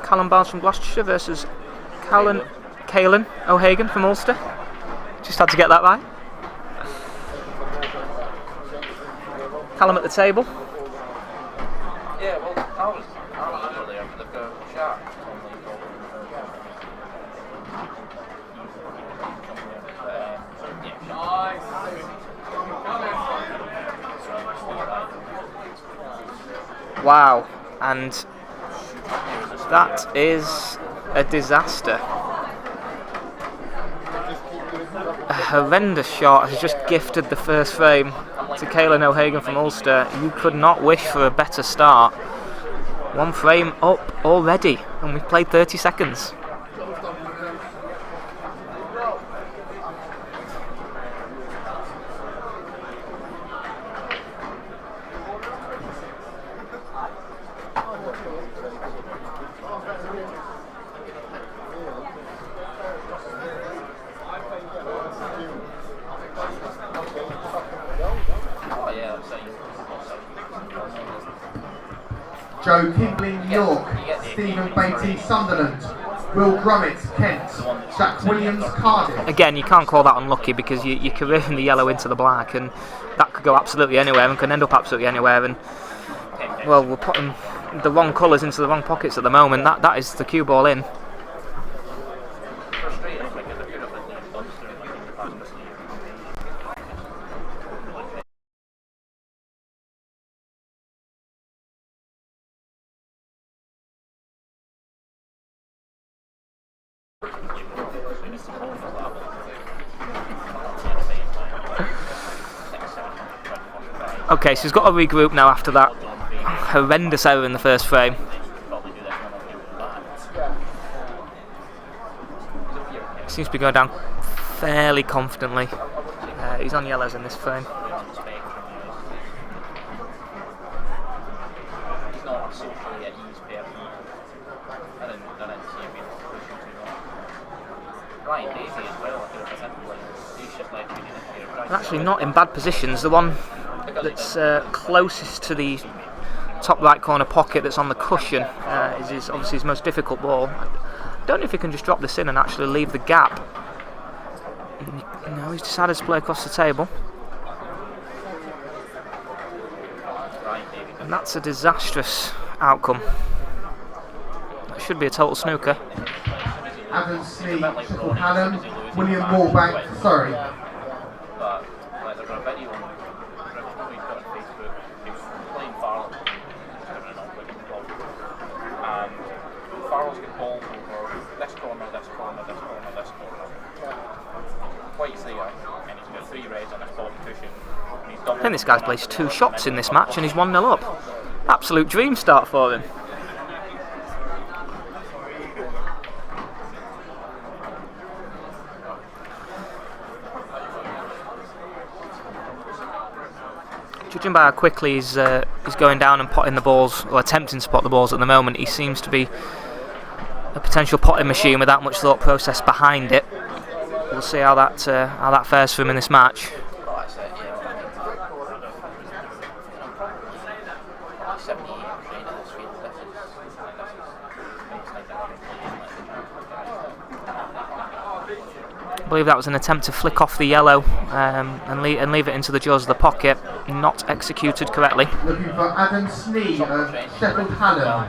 Callum Barnes from Gloucestershire versus Caelan O'Hagan from Ulster. Just had to get that right. Callum at the table.
Yeah, well, I was there, but they've got sharp.
Wow, and that is a disaster. A horrendous shot has just gifted the first frame to Caelan O'Hagan from Ulster. You could not wish for a better start. One frame up already, and we've played 30 seconds.
Joe Kingling, York. Stephen Beatty, Sunderland. Will Grummett, Kent. Jack Williams, Cardiff.
Again, you can't call that unlucky because you're careering the yellow into the black, and that could go absolutely anywhere and can end up absolutely anywhere. And well, we're putting the wrong colours into the wrong pockets at the moment. That is the cue ball in. Okay, so he's got to regroup now after that horrendous error in the first frame. Seems to be going down fairly confidently. He's on yellows in this frame. They're actually not in bad positions. The one that's closest to the top right corner pocket that's on the cushion is obviously his most difficult ball. I don't know if he can just drop this in and actually leave the gap. No, he's decided to play across the table. And that's a disastrous outcome. That should be a total snooker.
Adam Sneed, Sheffield Hallam. William Wallbank, Surrey.
I think this guy's placed 2 shots in this match and he's 1-0 up. Absolute dream start for him. Judging by how quickly he's going down and potting the balls, or attempting to pot the balls at the moment, he seems to be a potential potting machine without much thought process behind it. We'll see how that fares for him in this match. I believe that was an attempt to flick off the yellow and leave it into the jaws of the pocket, not executed correctly.
Looking for Adam Sneed of Sheffield Hallam.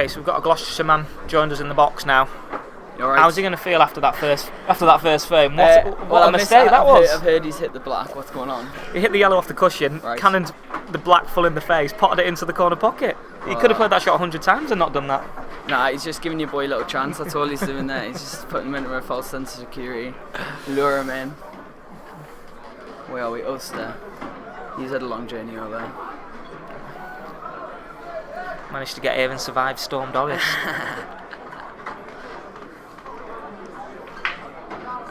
Okay, so we've got a Gloucestershire man joined us in the box now.
Right.
How's he going to feel after that first frame? What
well,
a mistake that was!
I've heard he's hit the black. What's going on?
He hit the yellow off the cushion, cannoned the black full in the face, potted it into the corner pocket. He could have played that shot 100 times and not done that.
Nah, he's just giving your boy a little chance. That's all he's doing there. He's just putting him into a false sense of security, lure him in. Where are we? Ulster. He's had a long journey over.
Managed to get here and survive Storm Doris.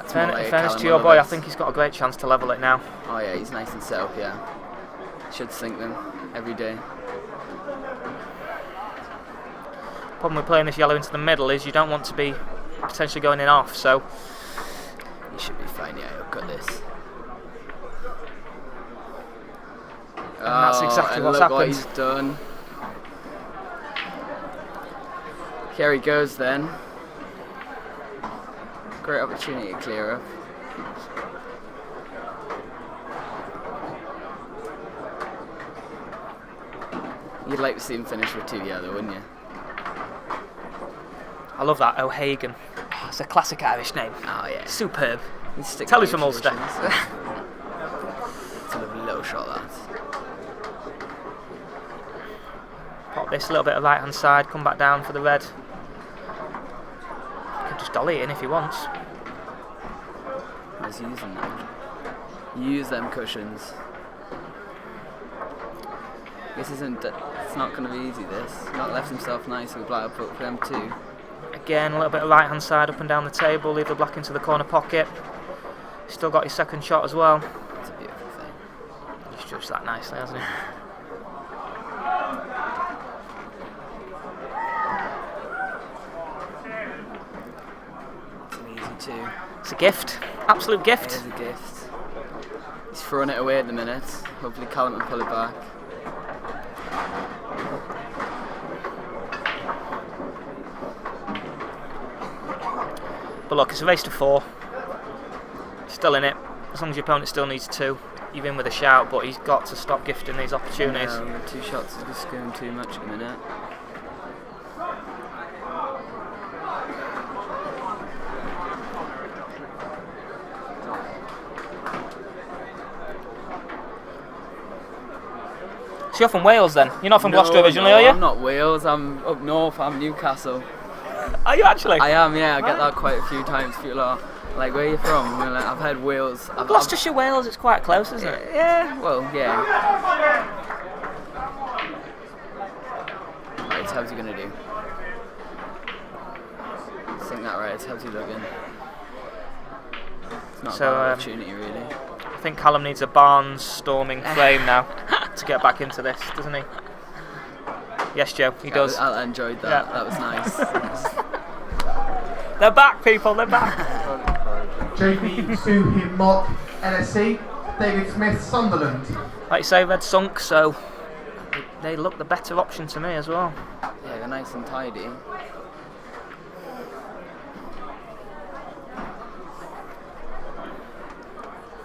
In fairness to your boy, I think he's got a great chance to level it now.
Oh yeah, he's nice and set up, yeah. Should sink them every day.
Problem with playing this yellow into the middle is you don't want to be potentially going in off, so...
He should be fine, yeah, he'll cut this.
And that's exactly what's
look
happened.
What he's done. Here he goes then. Great opportunity to clear up. You'd like to see him finish with 2 yellow, wouldn't you?
I love that, O'Hagan. Oh, it's a classic Irish name.
Oh yeah.
Superb.
Tell
us from Ulster.
It's a lovely little shot, that.
Pop this little bit of right hand side, come back down for the red. Could just dolly it in if he wants.
He's using them. Use them cushions. This isn't. It's not going to be easy. This. Not left himself nice with black up for them too.
Again, a little bit of right hand side up and down the table. Leave the black into the corner pocket. Still got his second shot as well.
It's a beautiful thing.
He's judged that nicely, hasn't he?
Too.
It's a gift, absolute gift.
It is a gift. He's throwing it away at the minute. Hopefully Callum will pull it back.
But look, it's a race to 4. Still in it. As long as your opponent still needs 2, you're in with a shout. But he's got to stop gifting these opportunities.
No, 2 shots is just going too much at the minute.
So you're from Wales then? You're not from Gloucester originally, are you?
I'm not Wales, I'm up north, I'm Newcastle.
Are you actually?
I am, yeah, I get that quite a few times. People are like, where are you from? And like, I've heard Wales.
Gloucestershire, Wales, it's quite close, isn't it?
Yeah, well, yeah. Right, how's he going to do? Sink that right, how's he looking? It's not a bad opportunity, really.
I think Callum needs a Barnes storming frame now to get back into this, doesn't he? Yes, Joe, he does.
I enjoyed that. Yeah. That was nice.
They're back, people. They're back.
JP Suhim Mock, LSC. David Smith, Sunderland.
Like you say, red sunk, so they look the better option to me as well.
Yeah, they're nice and tidy.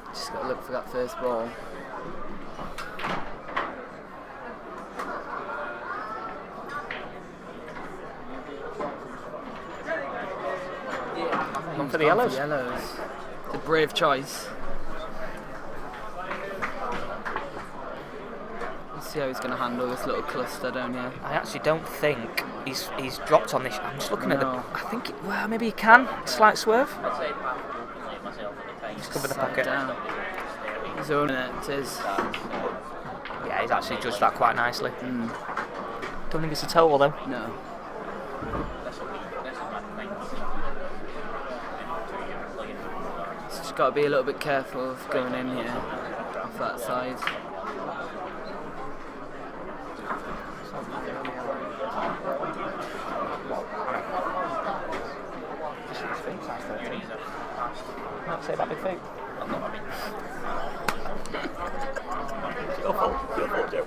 Just got to look for that first ball.
Gone for the yellows.
It's a brave choice. Let's see how he's going to handle this little cluster down here.
I actually don't think he's dropped on this. I'm just looking at the. I think well maybe he can. Slight swerve. Just cover the pocket.
He's owning it. It is.
Yeah, he's actually judged that quite nicely. Don't think it's a total though.
No. Just got to be a little bit careful of going in here off that side.
Not say about big feet. Your fault, Joe.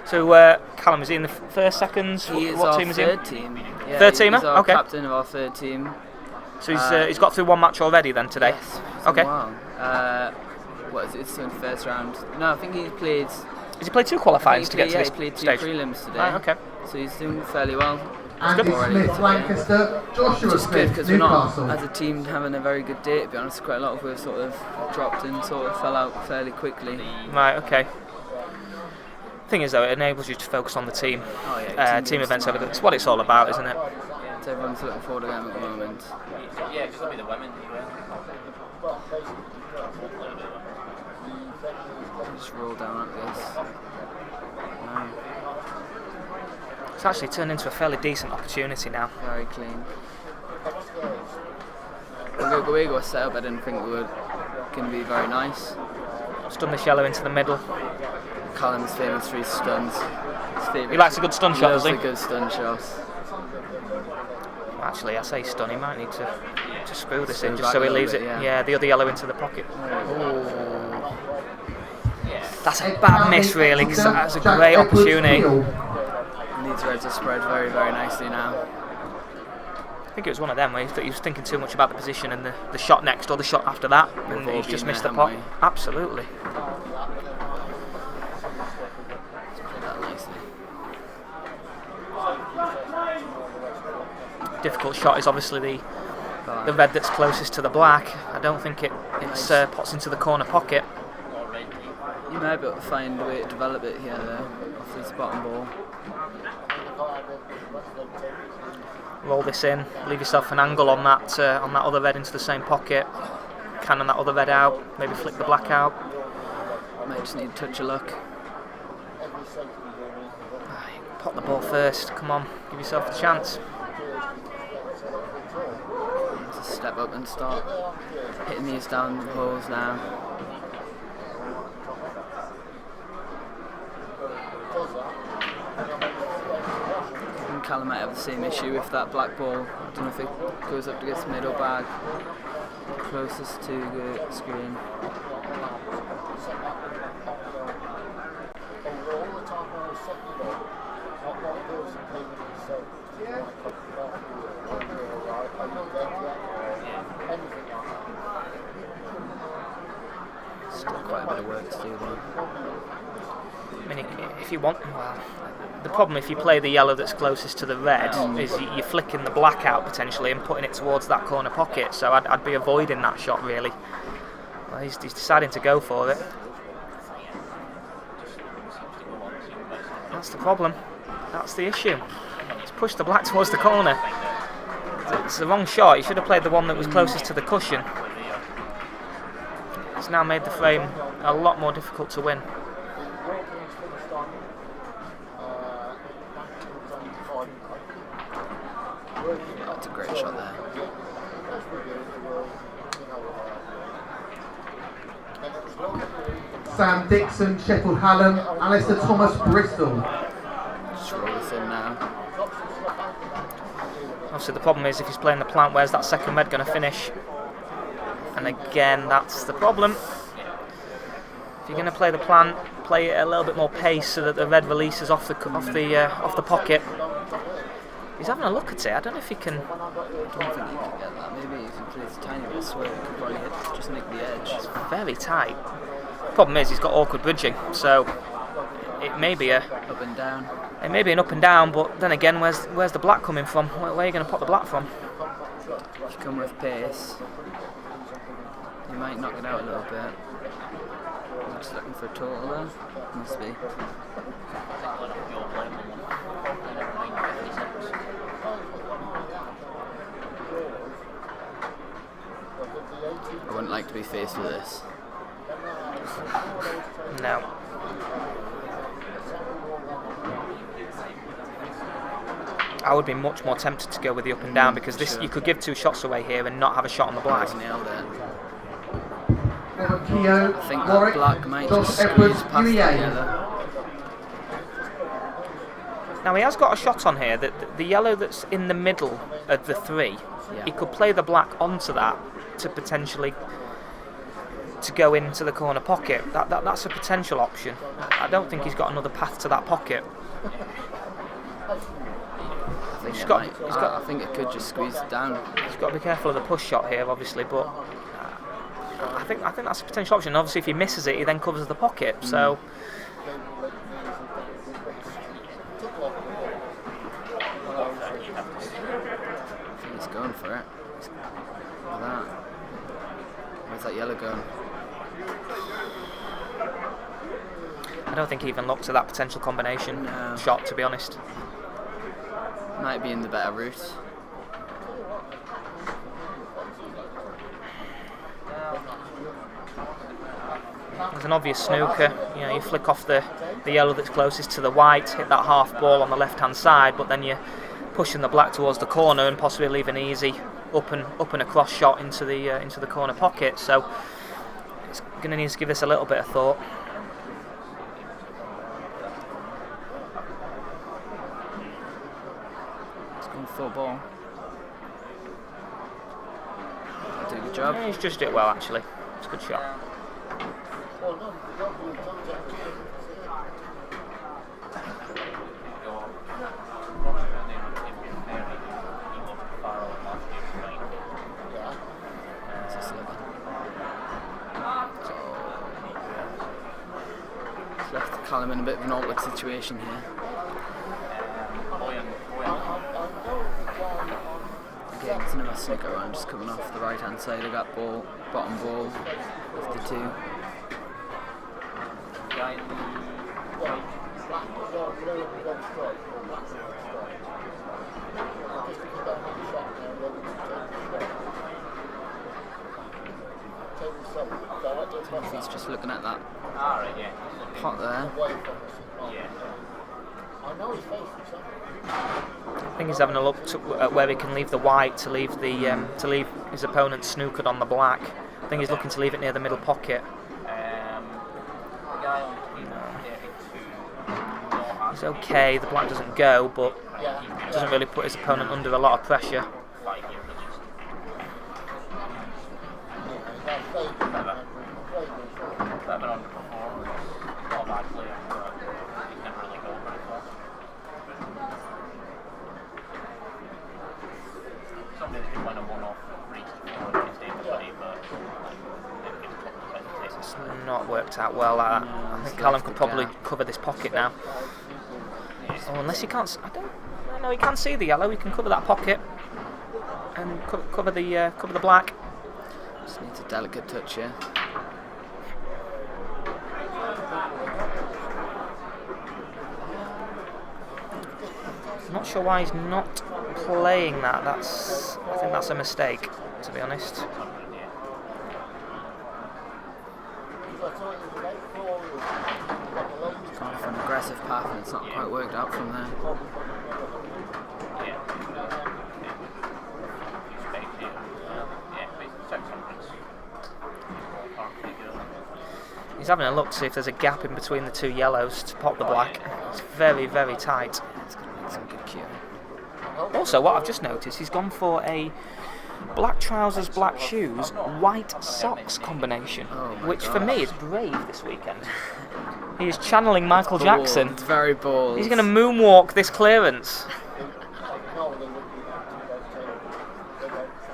So, Callum, is he in the first, seconds?
He is
what
our
team is he
third
in?
team. Yeah,
Third teamer?
He's our
Okay.
captain of our third team.
So he's got through one match already then today?
Yes.
Okay.
Wow. what is it? It's in the first round. No, I think he played.
Has he played 2 qualifiers to get to this
he played 2
stage?
prelims today.
Right, okay.
So he's doing fairly well.
Andy Smith, Lancaster, Joshua
Which is good
Smith,
because we're not,
Newcastle.
as a team, having a very good day. To be honest, quite a lot of us sort of dropped and sort of fell out fairly quickly.
Right, okay. Thing is, though, it enables you to focus on the team.
Oh, yeah,
team events. It's what it's all about, isn't it?
So everyone's looking forward to them at the moment.
Yeah, because it'll be the women.
Just roll down like this. No.
It's actually turned into a fairly decent opportunity now.
Very clean. The way we got set up, I didn't think we were going to be very nice.
Stun this yellow into the middle.
Callum's famous 3 stuns.
He likes a good stun shot, does he?
Loves a good stun shot.
Actually, I say stun, he might need to screw this
Screw
in just
back
so he
a little
leaves
bit,
it.
yeah.
The other yellow into the pocket.
Oh.
That's a bad miss, really, because that's a great opportunity.
Needs red to spread very, very nicely now.
I think it was one of them where he was thinking too much about the position and the shot next or the shot after that, and he's just missed the pot. Absolutely.
That nicely.
Difficult shot is obviously the red that's closest to the black. I don't think it pots into the corner pocket.
You might be able to find a way to develop it here, though, off this bottom ball.
Roll this in, leave yourself an angle on that other red into the same pocket. Cannon that other red out, maybe flick the black out.
Might just need a touch of luck.
Pot the ball first, come on, give yourself a chance.
Just step up and start hitting these down the holes now. And Callum might have the same issue with that black ball. I don't know if it goes up to get middle bag closest to the screen. Still quite a bit of work to do though.
I mean, if you want, well, the problem if you play the yellow that's closest to the red is you're flicking the black out potentially and putting it towards that corner pocket. So I'd be avoiding that shot really. Well, he's deciding to go for it. That's the problem. That's the issue. He's pushed the black towards the corner. It's the wrong shot. He should have played the one that was closest to the cushion. It's now made the frame a lot more difficult to win.
That's a great shot there.
Sam Dixon, Sheffield Hallam, Alistair Thomas, Bristol.
Just roll this in now.
Obviously the problem is if he's playing the plant, where's that second red going to finish? And again, that's the problem. If you're going to play the plant, play it at a little bit more pace so that the red releases off the pocket. He's having a look at it. I don't know if he can.
I don't think he can get that. Maybe if he plays a tiny bit slower, he could probably just nick the edge.
It's very tight. Problem is he's got awkward bridging, so it may be
up and down.
It may be an up and down, but then again, where's the black coming from? Where are you going to pop the black from?
If you come with pace, you might knock it out a little bit. I'm just looking for a total there. Must be. I wouldn't like to be faced with this.
No. I would be much more tempted to go with the up and down because this you could give 2 shots away here and not have a shot on the black.
Nailed it.
Keogh,
I think
Warwick,
that black might
Josh
just
Edwards,
squeeze past the
UEA.
yellow.
Now he has got a shot on here that the yellow that's in the middle of the 3, he could play the black onto that to potentially to go into the corner pocket. That's a potential option. I don't think he's got another path to that pocket.
I think it could just squeeze it down.
He's got to be careful of the push shot here, obviously, but I think that's a potential option. Obviously, if he misses it, he then covers the pocket. So.
I think he's going for it. Look at that. Where's that yellow going?
I don't think he even looked at that potential combination shot, to be honest.
Might be in the better route.
There's an obvious snooker. You know, you flick off the yellow that's closest to the white, hit that half ball on the left-hand side, but then you're pushing the black towards the corner and possibly leave an easy up and across shot into the corner pocket. So it's going to need to give this a little bit of thought.
It's going full ball. Did a good job.
Yeah, he's judged it well, actually. It's a good shot.
Left Callum in a bit of an awkward situation here. Again, it's another snooker round, just coming off the right hand side of that ball, bottom ball, 52. He's just looking at that pot there.
I think he's having a look at where he can leave the white to leave his opponent snookered on the black. I think he's looking to leave it near the middle pocket. It's okay, the black doesn't go, but doesn't really put his opponent under a lot of pressure. It's not worked out well. I think Callum could probably cover this pocket now. Oh, unless he can't. I know he can see the yellow. He can cover that pocket and cover the black.
Just needs a delicate touch here.
I'm not sure why he's not playing that. I think that's a mistake, to be honest.
Going for an aggressive path and it's not quite worked out from there.
He's having a look to see if there's a gap in between the two yellows to pop the black. It's very, very tight.
It's going to make some good cue.
Also, what I've just noticed, he's gone for a black trousers, black shoes, white socks combination, which for me is brave this weekend. He is channeling Michael Jackson.
It's very bold.
He's going to moonwalk this clearance.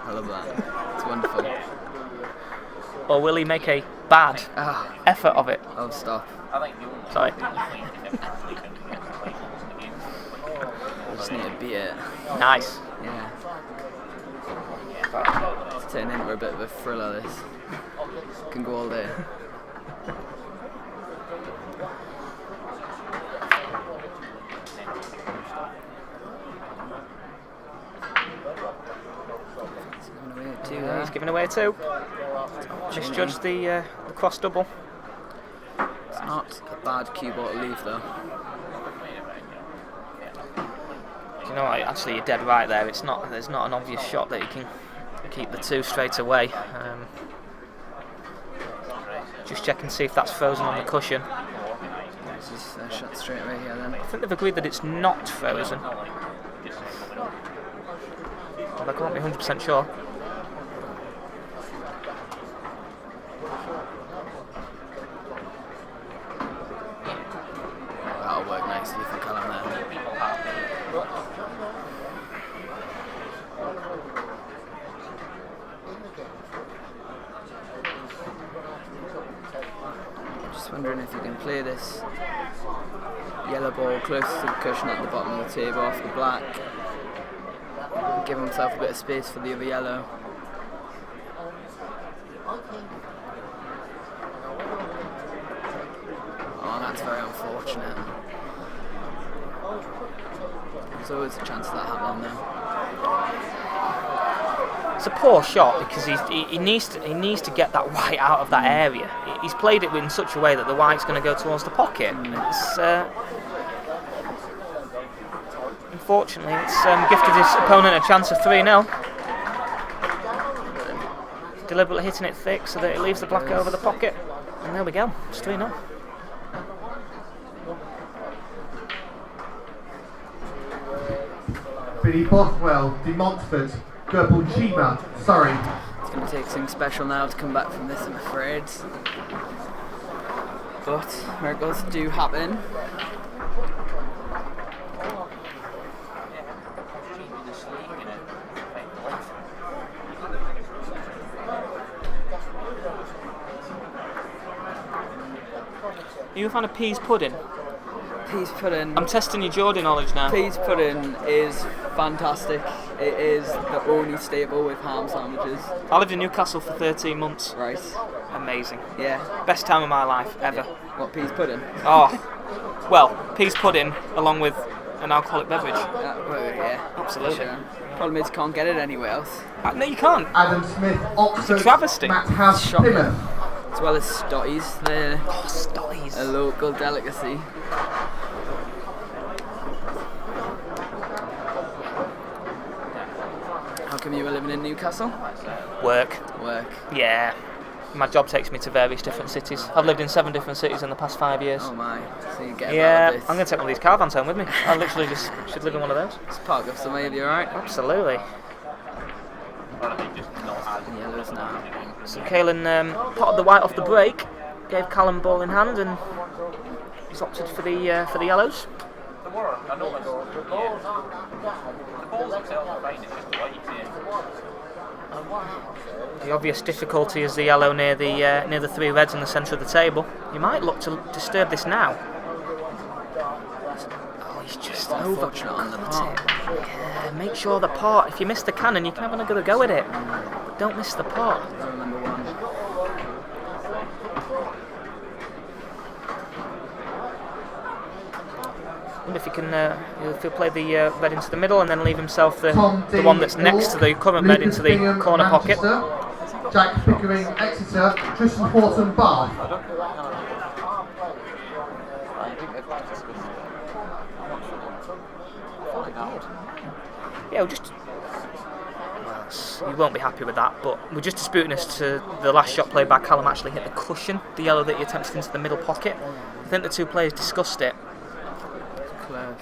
I love that. It's wonderful.
Or will he make a bad effort of it?
Oh, stop.
Sorry.
I just need to beat it.
Nice.
Yeah. It's turning into a bit of a thriller, this. Can go all day.
He's giving away a two. Misjudged the cross double.
It's not a bad cue ball to leave though.
You know what, actually you're dead right there. There's not an obvious shot that you can keep the two straight away. Just check and see if that's frozen on the cushion.
This is a shot straight away here then.
I think they've agreed that it's not frozen. But I can't be 100% sure.
That'll work nicely for Callum there. if you can play this yellow ball close to the cushion at the bottom of the table off the black, give himself a bit of space for the other yellow. Oh, that's very unfortunate. There's always a chance of that happening though.
It's a poor shot because he needs to get that white out of that area. He's played it in such a way that the white's going to go towards the pocket. It's, unfortunately, it's gifted his opponent a chance of 3-0. Deliberately hitting it thick so that it leaves the black over the pocket. And there we go, it's 3-0.
Billy Bothwell, De Montfort, Goebel Chima, sorry.
It's going to take something special now to come back from this, I'm afraid. But miracles do happen.
Are you a fan of peas pudding?
Peas pudding.
I'm testing your Geordie knowledge now.
Peas pudding is fantastic. It is the only staple with ham sandwiches.
I lived in Newcastle for 13 months.
Right.
Amazing.
Yeah.
Best time of my life ever.
What, peas pudding?
Oh, well, peas pudding along with an alcoholic beverage.
Yeah,
absolutely.
Sure. Problem is, you can't get it anywhere else.
No, you can't.
Adam Smith, Oxford,
It's a travesty.
Matt House,
Shocking.
Plymouth.
As well as stotties. They're
stotties.
A local delicacy. How come you were living in Newcastle?
Work.
Yeah.
My job takes me to various different cities. I've lived in 7 different cities in the past 5 years.
Oh my. So you get
Yeah,
about a bit.
I'm going to take one of these caravans home with me. I literally just should live in one of those.
Just park up somewhere, you'll be alright.
Absolutely.
Yellows now.
So Caelan potted the white off the break, gave Callum ball in hand, and he's opted for the yellows. The obvious difficulty is the yellow near the 3 reds in the centre of the table. You might look to disturb this now. Oh, he's just
unfortunate on the pot.
Yeah, make sure the pot. If you miss the cannon, you can have another go at it. But don't miss the pot.
Number 1.
Wonder if he can if he'll play the red into the middle and then leave himself the one that's next to the current red into the corner pocket.
Jack Pickering, Exeter, Tristan Horton, Bath.
Yeah, we'll just. You won't be happy with that, but we're just disputing as to the last shot played by Callum actually hit the cushion, the yellow that he attempted into the middle pocket. I think the 2 players discussed it.
Close.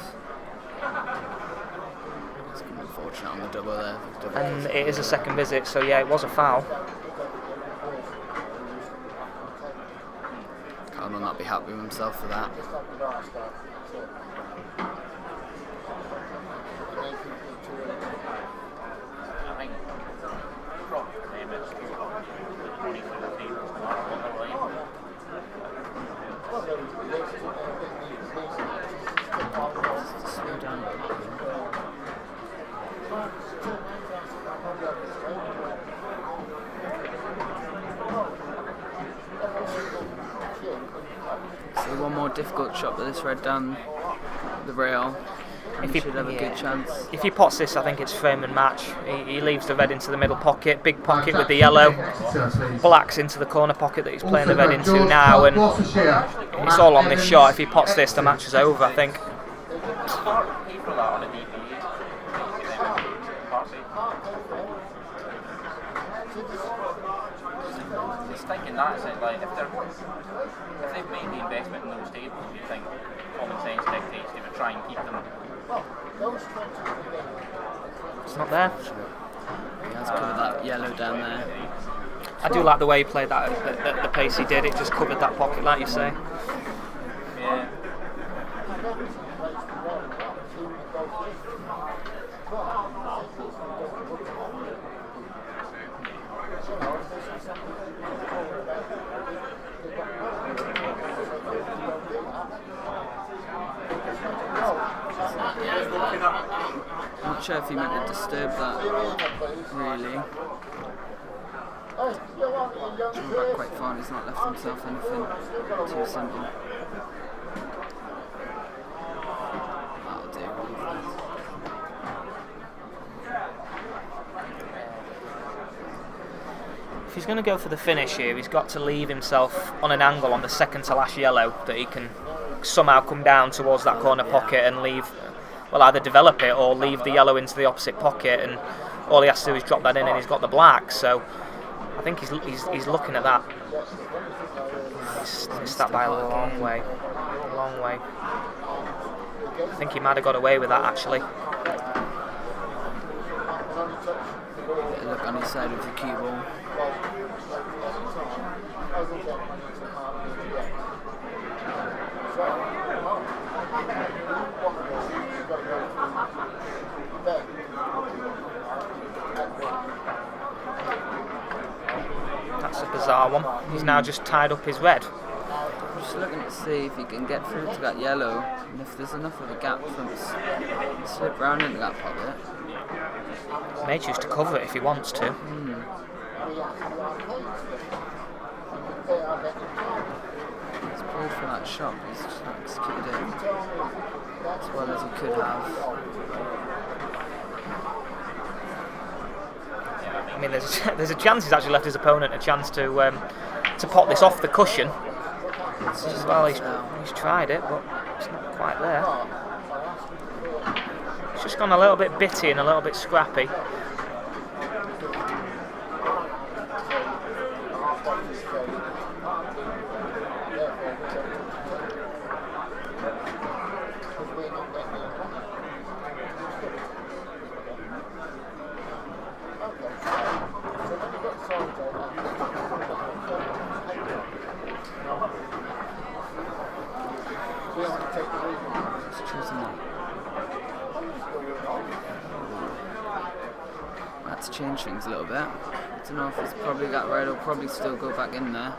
It's unfortunate on the double there.
And it is a second visit, so yeah, it was a foul.
Callum will not be happy with himself for that. So one more difficult shot with this red down the rail. If he should have a good chance.
If he pots this, I think it's frame and match. He leaves the red into the middle pocket, big pocket with the yellow, blacks into the corner pocket that he's playing the red into now, and it's all on this shot. If he pots this, the match is over, I think.
It's thinking that, is it? Like, if they've made the investment in those tables, you think common sense dictates they would try and keep them.
It's not there.
He has covered that yellow down there.
I do like the way he played that at the pace he did. It just covered that pocket, like you say.
Yeah.
Not sure if he meant to disturb that, really. Drawn back quite far, he's not left himself anything too simple. That'll do.
If he's going to go for the finish here, he's got to leave himself on an angle on the second to last yellow that he can somehow come down towards that corner pocket and leave, well, either develop it or leave the yellow into the opposite pocket, and all he has to do is drop that in and he's got the black. So I think he's looking at that. He's missed that by a long way. A long way. I think he might have got away with that, actually.
Look on his side of the cue ball.
That's a bizarre one. He's now just tied up his red.
I'm just looking to see if he can get through to that yellow, and if there's enough of a gap for him to slip round into that pocket.
May choose to cover it if he wants to.
He's played for that shot, but he's just not executed it as well as he could have.
I mean, there's a chance he's actually left his opponent a chance to pot this off the cushion. Well, he's tried it, but it's not quite there. It's just gone a little bit bitty and a little bit scrappy.
That's changed things a little bit. I don't know if he's probably got right, he'll probably still go back in there.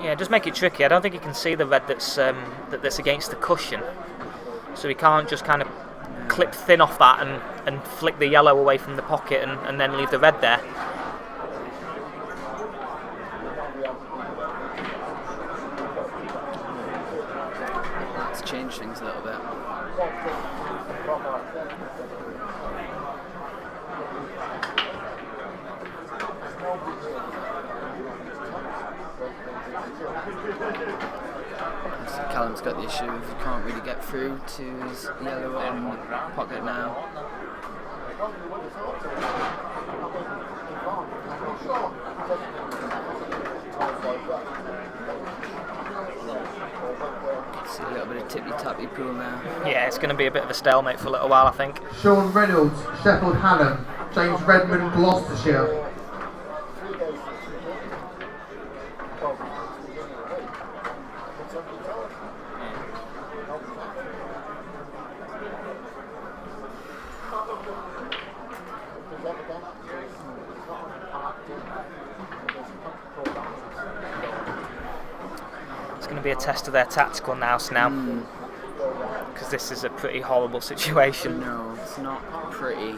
Yeah, it does make it tricky. I don't think he can see the red that's against the cushion, so he can't just kind of clip thin off that and flick the yellow away from the pocket and then leave the red there.
That's changed things a little bit. Callum's got the issue of he can't really get through to his yellow on pocket now. See a little bit of tippy-tappy pool now.
Yeah, it's going to be a bit of a stalemate for a little while, I think.
Sean Reynolds, Sheffield Hallam. James Redmond, Gloucestershire.
It's going to be a test of their tactical nous now, because this is a pretty horrible situation.
No, it's not pretty.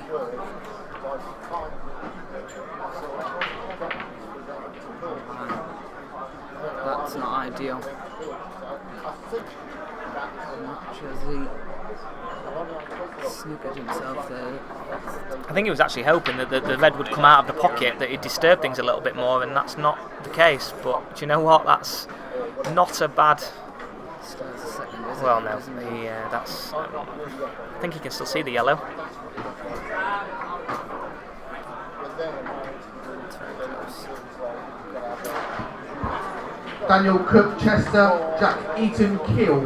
That's not ideal. Much as he snookered himself there.
I think he was actually hoping that the red would come out of the pocket, that he'd disturb things a little bit more, and that's not the case. But do you know what? That's not a bad. Well, no, that's. I think he can still see the yellow.
Daniel Cook, Chester. Jack Eaton, Kiel.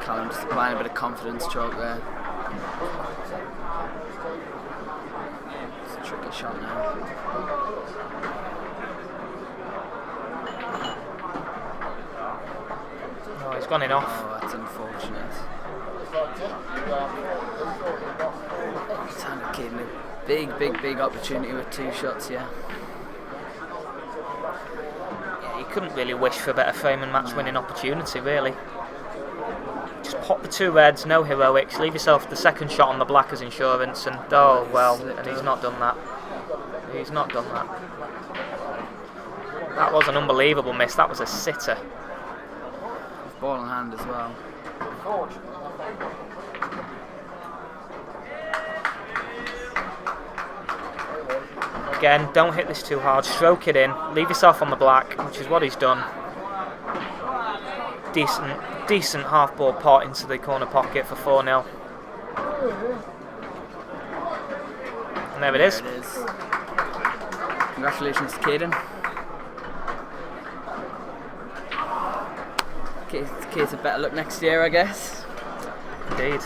Callum just applying a bit of confidence chalk there. It's a tricky shot now.
Oh, he's gone in off.
Oh, that's unfortunate. Tanner Keating, a big opportunity with 2 shots, yeah.
Yeah, you couldn't really wish for a better frame and match winning opportunity, really. Just pop the 2 reds, no heroics, leave yourself the second shot on the black as insurance, and oh well, and he's not done that. He's not done that. That was an unbelievable miss, that was a sitter.
With ball in hand as well.
Again, don't hit this too hard, stroke it in, leave yourself on the black, which is what he's done. Decent half-ball pot into the corner pocket for 4-0. And there it is.
There it is. Congratulations to Caden. Case of better luck next year, I guess.
Indeed.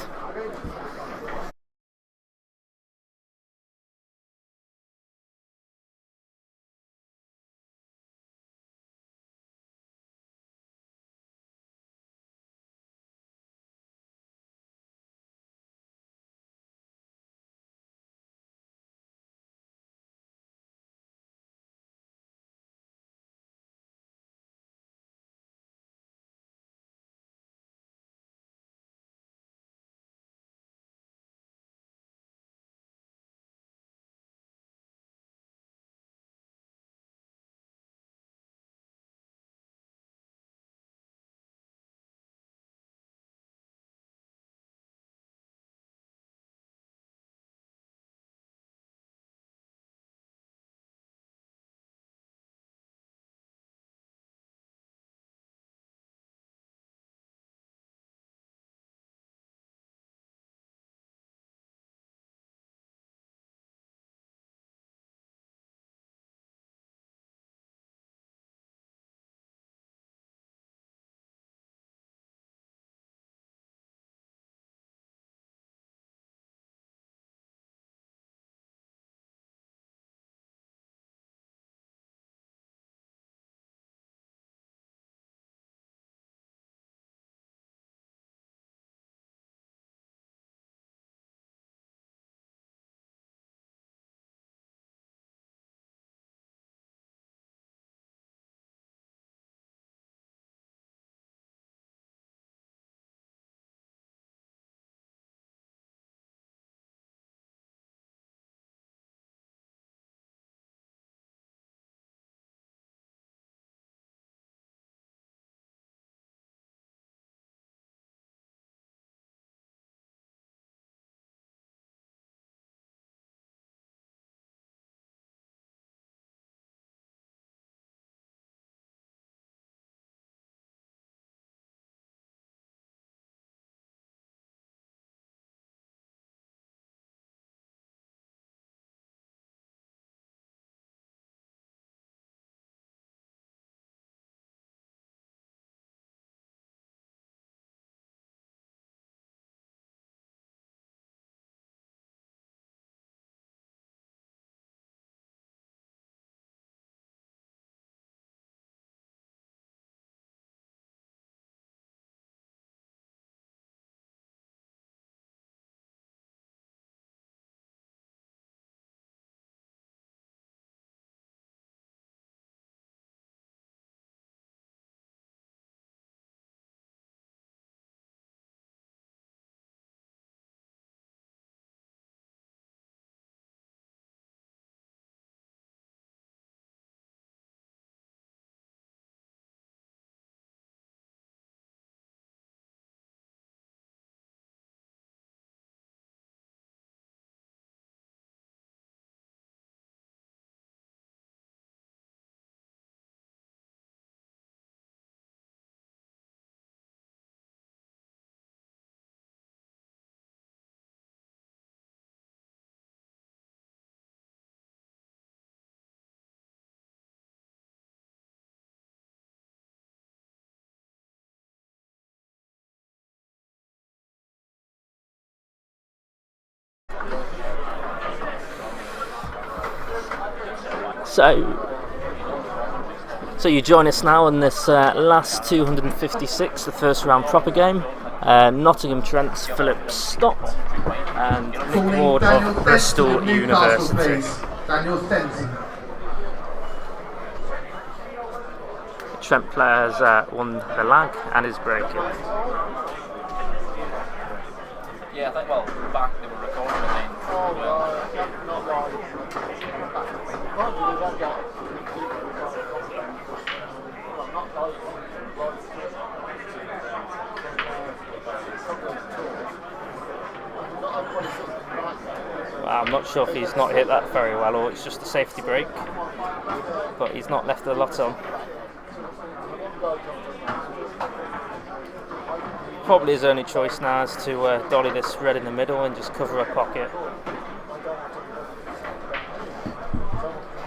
So you join us now in this last 256, the first round proper game. Nottingham Trent's Philip Stott and Nick Ward of Bristol University.
Daniel Stenson.
The Trent player has won the lag and is breaking.
Yeah, I think, well, back they were recording it then.
Well, I'm not sure if he's not hit that very well or it's just a safety break, but he's not left a lot on. Probably his only choice now is to dolly this red in the middle and just cover a pocket.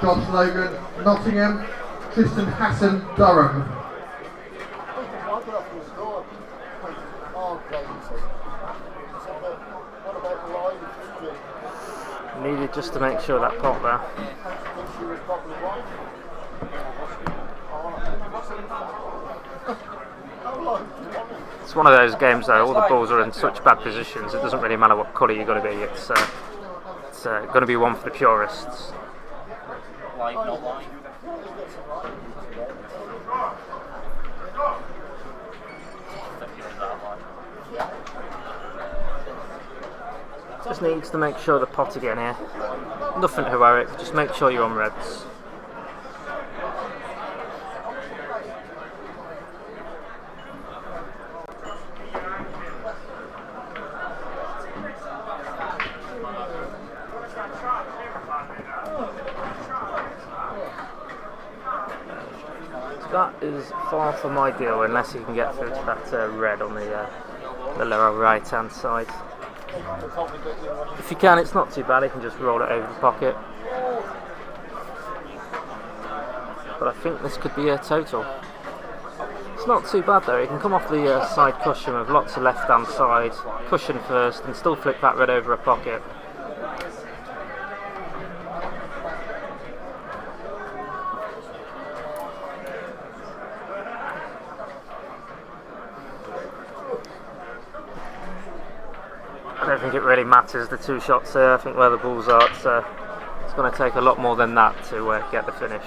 Josh Logan, Nottingham. Tristan Hassan, Durham.
Needed just to make sure that pot there. It's one of those games though, all the balls are in such bad positions, it doesn't really matter what colour you're going to be, it's going to be one for the purists.
Live, not live.
Just needs to make sure the pot again here. Nothing heroic, just make sure you're on reds. That is far from ideal unless you can get through to that red on the lower right hand side. If you can, it's not too bad, you can just roll it over the pocket. But I think this could be a total. It's not too bad though, you can come off the side cushion with lots of left hand side, cushion first, and still flick that red over a pocket. I don't think it really matters, the two shots here. I think where the balls are, it's going to take a lot more than that to get the finish.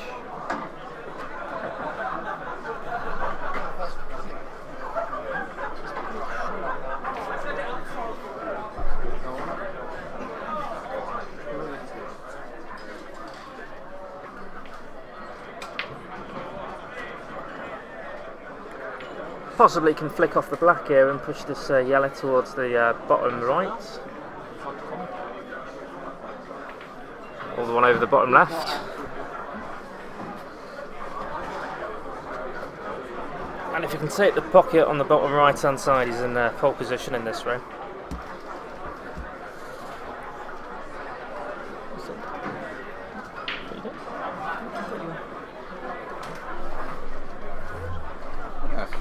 Possibly can flick off the black here and push this yellow towards the bottom right. Or the one over the bottom left. And if you can take the pocket on the bottom right hand side, he's in pole position in this row.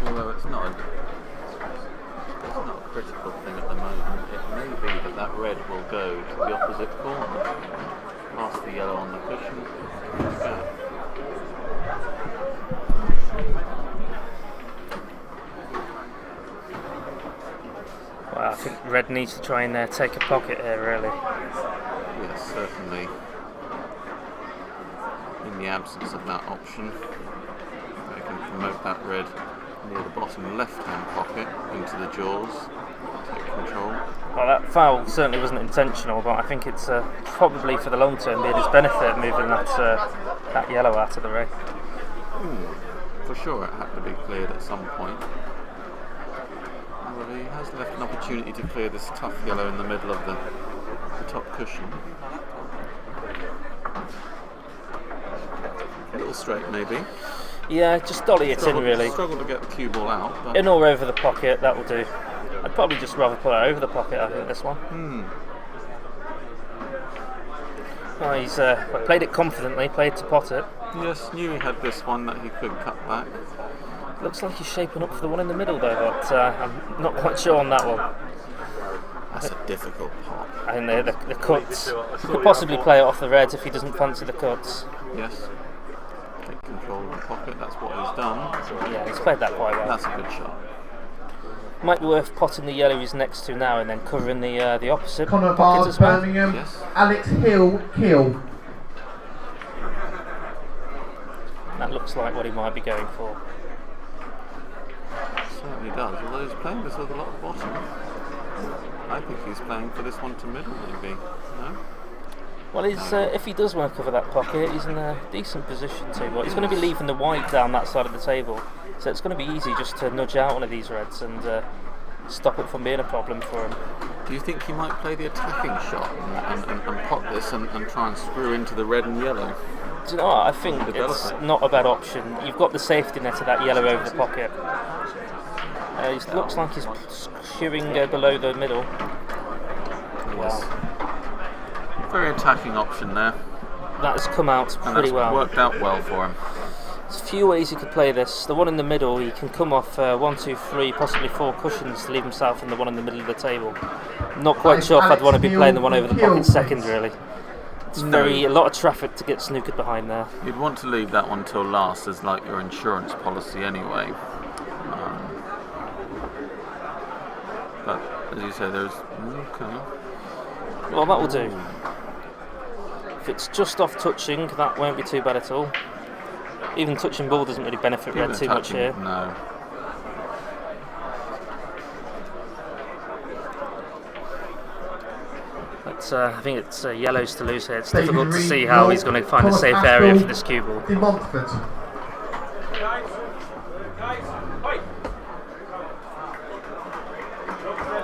Although it's not a critical thing at the moment, it may be that red will go to the opposite corner, past the yellow on the cushion. Yeah.
Well, I think red needs to try and take a pocket here, really.
Yes, certainly. In the absence of that option, they can promote that red near the bottom left-hand pocket into the jaws, take control.
Well, that foul certainly wasn't intentional, but I think it's probably for the long term be his benefit moving that yellow out of the way.
For sure it had to be cleared at some point. Well, he has left an opportunity to clear this tough yellow in the middle of the top cushion. A little straight maybe.
Yeah, just dolly it in really.
Struggle to get the cue ball out. But
in or over the pocket, that will do. I'd probably just rather put it over the pocket, I think, this one. Well, he's played it confidently, played to pot it.
Yes, knew he had this one that he could cut back.
Looks like he's shaping up for the one in the middle though, but I'm not quite sure on that one.
That's a difficult pot.
I think the cuts. He could possibly play it off the reds if he doesn't fancy the cuts.
Yes. Take control of the pocket. That's what he's done.
Yeah, he's played that quite well.
That's a good shot.
Might be worth potting the yellow he's next to now and then covering the opposite
Connor
pocket
Bard,
as well.
Birmingham. Yes. Alex Hill, Kiel.
That looks like what he might be going for.
Certainly does, although he's playing this with a lot of bottom. I think he's playing for this one to middle, maybe. No?
Well, if he does want to cover that pocket, he's in a decent position to. But he's going to be leaving the white down that side of the table, so it's going to be easy just to nudge out one of these reds and stop it from being a problem for him.
Do you think he might play the attacking shot and pop this and try and screw into the red and yellow?
Do you know what? I think it's not a bad option. You've got the safety net of that yellow over the pocket. It looks like he's skewing below the middle.
Yes. Very attacking option there.
That has come out pretty well.
Worked out well for him.
There's a few ways he could play this. The one in the middle, he can come off 1, 2, 3, possibly 4 cushions to leave himself in the one in the middle of the table. Not quite sure if I'd want to be playing the one over the pocket second, really. It's a lot of traffic to get snookered behind there.
You'd want to leave that one till last as like your insurance policy anyway. But as you say, there's okay.
Well, that will do. If it's just off touching, that won't be too bad at all. Even touching ball doesn't really benefit red too much here.
No.
But I think it's yellows to lose here. It's difficult to see how he's going to find a safe area for this cue ball.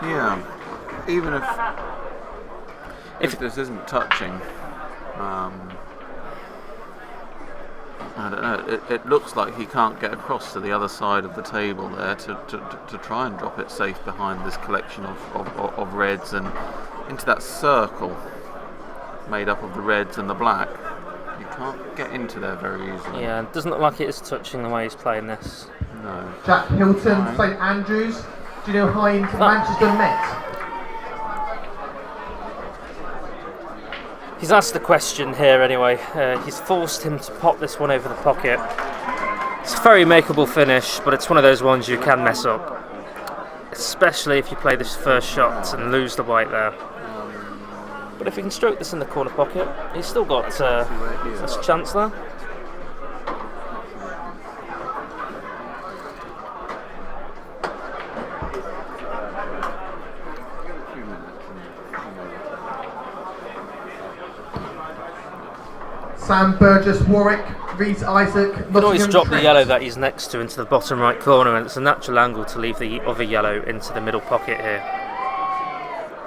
Yeah, even if this isn't touching, I don't know. It looks like he can't get across to the other side of the table there to try and drop it safe behind this collection of reds and into that circle made up of the reds and the black. You can't get into there very easily.
Yeah, it doesn't look like it is touching the way he's playing this.
No.
Jack Hilton, St Andrews. Do you know high into Manchester Met?
He's asked the question here anyway. He's forced him to pop this one over the pocket. It's a very makeable finish, but it's one of those ones you can mess up. Especially if you play this first shot and lose the white there. But if he can stroke this in the corner pocket, he's still got a chance there.
Sam Burgess, Warwick, Reese Isaac.
You can always drop the yellow that he's next to into the bottom right corner, and it's a natural angle to leave the other yellow into the middle pocket here.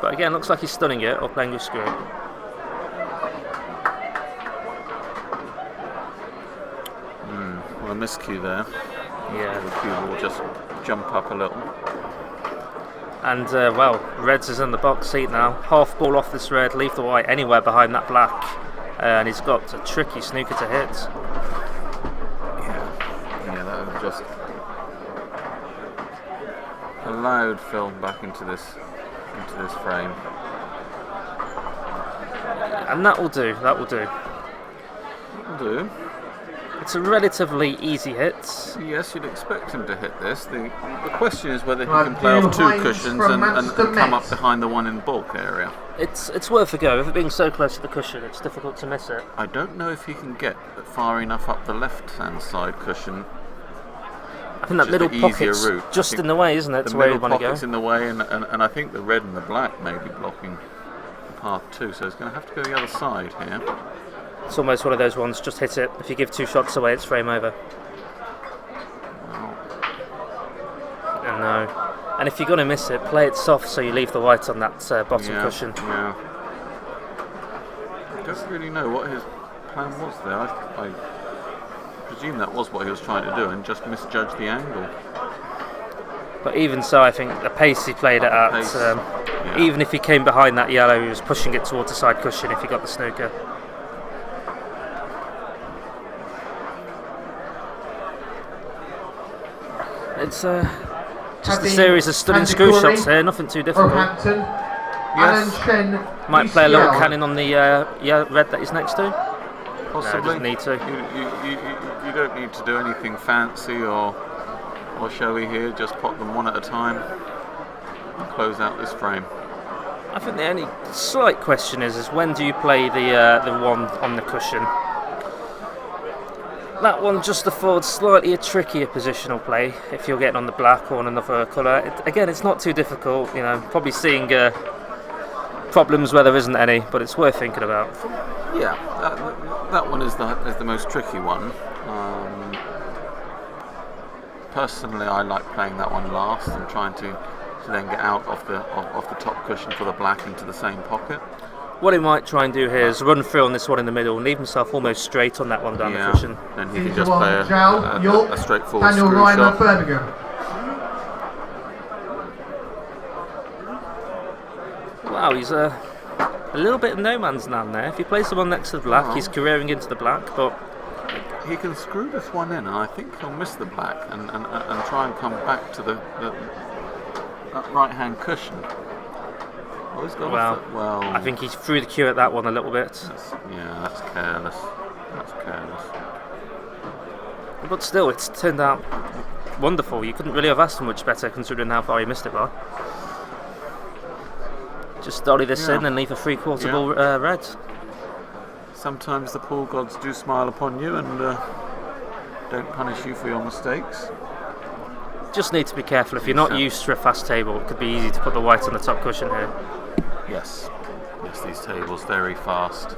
But again, looks like he's stunning it or playing with screw.
Well, a miscue there.
Yeah.
The cue will just jump up a little.
And well, Reds is in the box seat now. Half ball off this red, leave the white anywhere behind that black. And he's got a tricky snooker to hit.
Yeah, that was just allowed Phil back into this frame.
And that will do, that will do.
That'll do.
It's a relatively easy hit.
Yes, you'd expect him to hit this. The question is whether he can play off 2 cushions and come up behind the one in bulk area.
It's worth a go. With it being so close to the cushion, it's difficult to miss it.
I don't know if he can get far enough up the left-hand side cushion.
I think that middle pocket's just in the way, isn't it?
The middle pocket's in the way, and I think the red and the black may be blocking the path too, so he's going to have to go the other side here.
It's almost one of those ones, just hit it. If you give 2 shots away, it's frame over. No. And if you're going to miss it, play it soft so you leave the white on that bottom cushion.
Yeah. I don't really know what his plan was there. I presume that was what he was trying to do and just misjudged the angle.
But even so, I think the pace he played it at, even if he came behind that yellow, he was pushing it towards the side cushion if he got the snooker. It's just a series of stunning screw shots here, nothing too difficult.
Yes.
Might play a little cannon on the red that he's next to.
Possibly.
doesn't need to.
You don't need to do anything fancy or showy here. Just pop them one at a time and close out this frame.
I think the only slight question is when do you play the one on the cushion? That one just affords slightly a trickier positional play if you're getting on the black or on another colour. Again, it's not too difficult. Probably seeing problems where there isn't any, but it's worth thinking about.
Yeah, that one is the most tricky one. Personally, I like playing that one last and trying to then get out of the top cushion for the black into the same pocket.
What he might try and do here is run through on this one in the middle and leave himself almost straight on that one down the cushion.
And he can just play a straightforward
Daniel
screw
Ryan
shot.
Birmingham.
Wow, he's a little bit of no man's land there. If he plays the one next to the black, he's careering into the black, but
he can screw this one in, and I think he'll miss the black and try and come back to that right-hand cushion. Oh, he's got
I think he threw the cue at that one a little bit.
That's careless. That's careless.
But still, it's turned out wonderful. You couldn't really have asked for much better considering how far he missed it by. Just dolly this in and leave a three-quarter ball red.
Sometimes the pool gods do smile upon you and don't punish you for your mistakes.
Just need to be careful. If you're not used to a fast table, it could be easy to put the white on the top cushion here.
Yes, these tables very fast.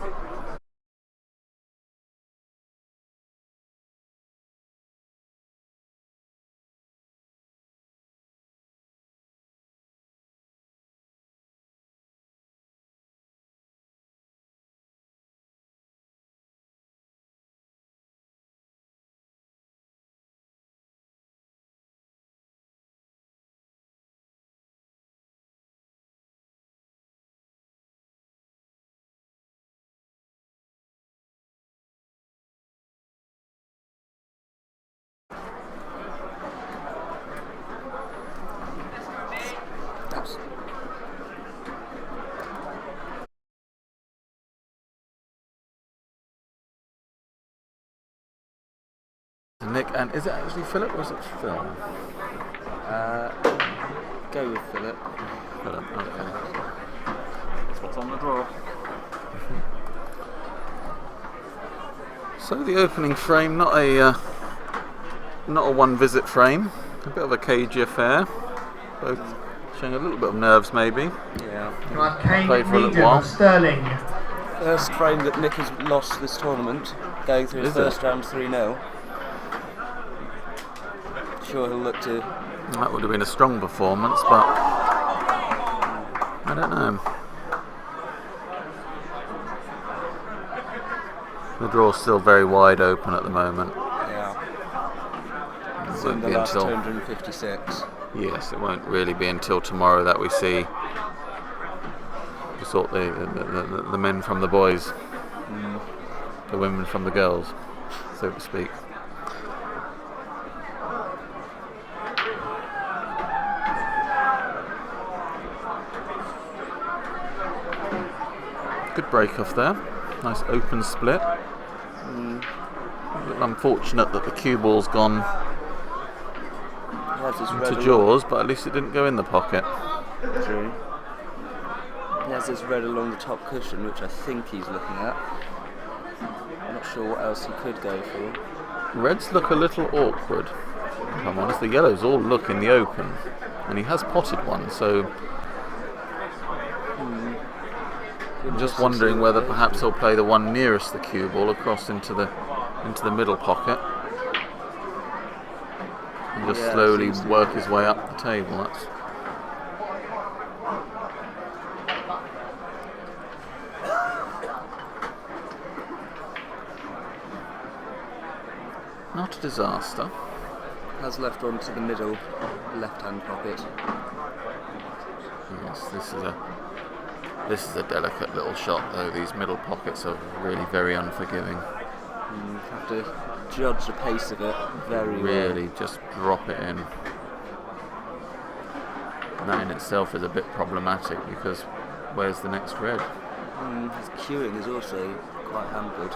Nick, and is it actually Philip or is it Phil?
Go with Philip.
Philip, okay.
That's what's on the draw.
So the opening frame, not a one visit frame, a bit of a cagey affair. Both showing a little bit of nerves maybe.
Yeah.
Played
for a little while. Sterling.
First frame that Nick has lost this tournament, going through his first round 3-0. Sure he'll look to...
That would have been a strong performance, but I don't know. The draw's still very wide open at the moment.
Yeah.
It
It's
won't
in the
be
last
until
256.
Yes, it won't really be until tomorrow that we see sort the men from the boys, the women from the girls, so to speak. Good break off there. Nice open split. A little unfortunate that the cue ball's gone to jaws, but at least it didn't go in the pocket.
True. He has this red along the top cushion, which I think he's looking at. I'm not sure what else he could go for.
Reds look a little awkward, if I'm honest. The yellows all look in the open, and he has potted one, so I'm just wondering whether perhaps he'll play the one nearest the cue ball across into the middle pocket and just slowly work his way up the table. That's not a disaster.
Has left one to the middle left-hand pocket.
Yes, this is a delicate little shot though. These middle pockets are really very unforgiving.
You have to judge the pace of it very well.
Really just drop it in. And that in itself is a bit problematic because where's the next red?
His cueing is also quite hampered.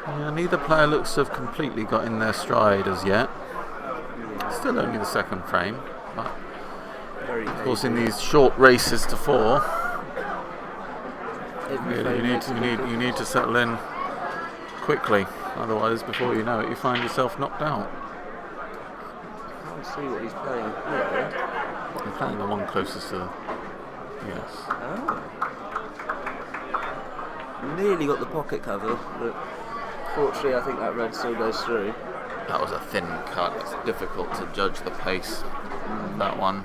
Yeah, neither player looks to have completely got in their stride as yet. Still only the second frame, but of course in these short races to 4, you need to settle in quickly, otherwise before you know it you find yourself knocked out.
I can't see what he's playing here.
I'm playing the one closest to the... Yes.
Oh. Nearly got the pocket cover, but fortunately I think that red still goes through.
That was a thin cut. It's difficult to judge the pace of that one.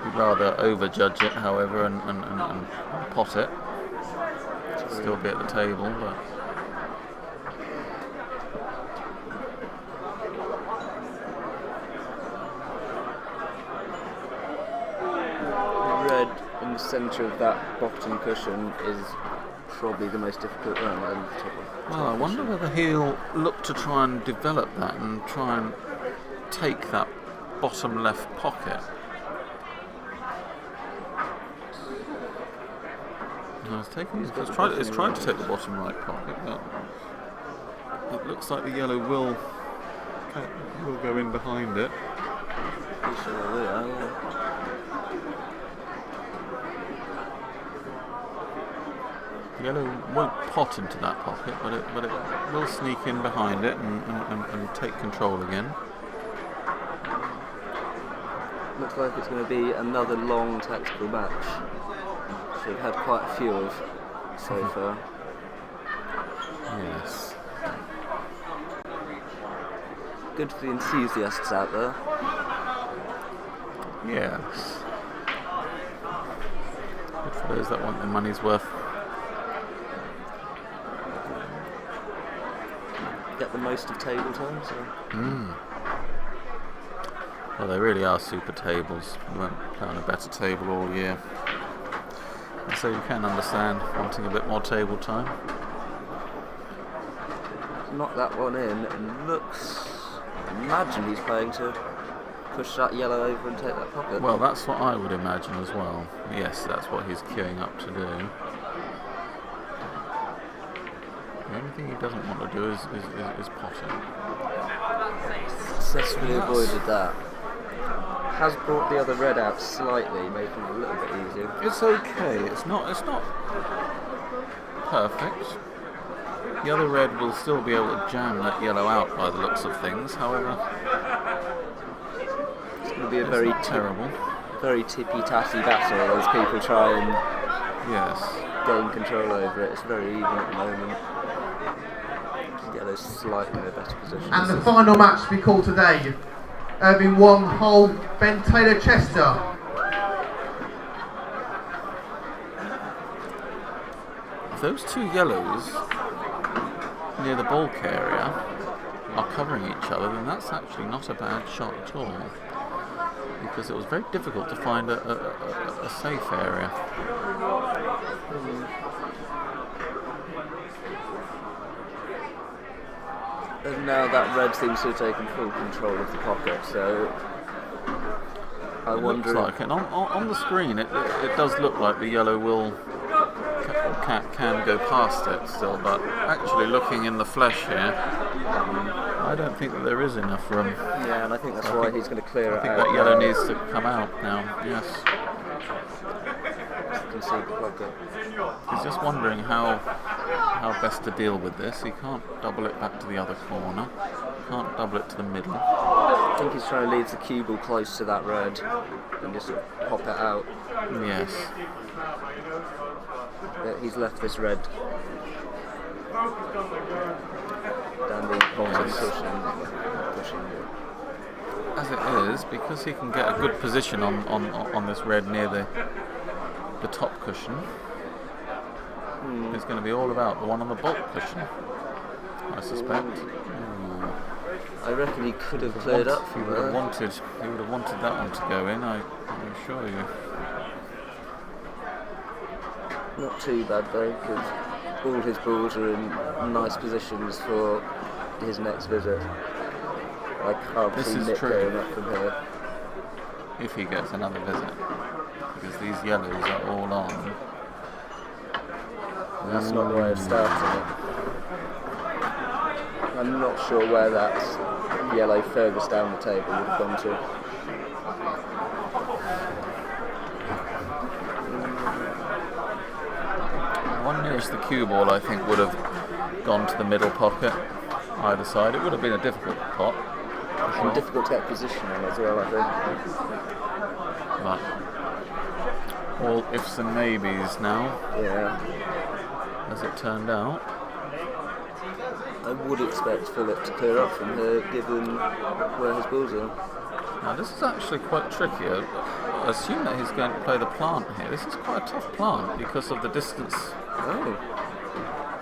We'd rather overjudge it, however, and pot it. Still be at the table, but...
Red in the centre of that bottom cushion is probably the most difficult one.
Well, I wonder whether he'll look to try and develop that and try and take that bottom left pocket. No, it's tried to take the bottom right pocket, but it looks like the yellow will go in behind it. Yellow won't pot into that pocket, but it will sneak in behind it and take control again.
Looks like it's going to be another long tactical match, which we've had quite a few of so far.
Yes.
Good for the enthusiasts out there.
Yes. Good for those that want their money's worth.
Get the most of table time, so.
Well, they really are super tables. We won't play on a better table all year. And so you can understand wanting a bit more table time.
Knock that one in, and looks... Imagine he's playing to push that yellow over and take that pocket.
Well, that's what I would imagine as well. Yes, that's what he's queuing up to do. The only thing he doesn't want to do is potting.
Successfully avoided that. Has brought the other red out slightly, making it a little bit easier.
It's okay. It's not perfect. The other red will still be able to jam that yellow out by the looks of things. However,
it's going to be a very terrible, very tippy-tassy battle as people try and gain control over it. It's very even at the moment. Yellow's slightly in a better position.
And the final match to be called today, Irving 1, Hull, Ben Taylor Chester.
If those two yellows near the bulk area are covering each other, then that's actually not a bad shot at all, because it was very difficult to find a safe area.
And now that red seems to have taken full control of the pocket, so I wonder.
Looks like it. On the screen, it does look like the yellow can go past it still, but actually looking in the flesh here, I don't think that there is enough room.
Yeah, and I think that's why he's going to clear it out.
I think that yellow needs to come out now. Yes.
Concede the pocket.
He's just wondering how best to deal with this. He can't double it back to the other corner. Can't double it to the middle.
I think he's trying to leave the cue ball close to that red and just pop it out.
Yes.
But he's left this red down the bottom pushing.
As it is, because he can get a good position on this red near the top cushion, it's going to be all about the one on the bulk cushion, I suspect.
I reckon he could have cleared up from there.
He would have wanted that one to go in, I assure you.
Not too bad though, because all his balls are in nice positions for his next visit.
I can't
This
see
is
Nick
true.
going up from here.
If he gets another visit. Because these yellows are all on.
That's not the way of starting it. I'm not sure where that yellow furthest down the table would have gone to.
The one nearest the cue ball, I think, would have gone to the middle pocket, either side. It would have been a difficult pot. for
And
sure.
difficult to get position on as well, I think.
But all ifs and maybes now.
Yeah.
As it turned out.
I would expect Philip to clear up from here, given where his balls are.
Now this is actually quite tricky. I assume that he's going to play the plant here. This is quite a tough plant because of the distance.
Oh.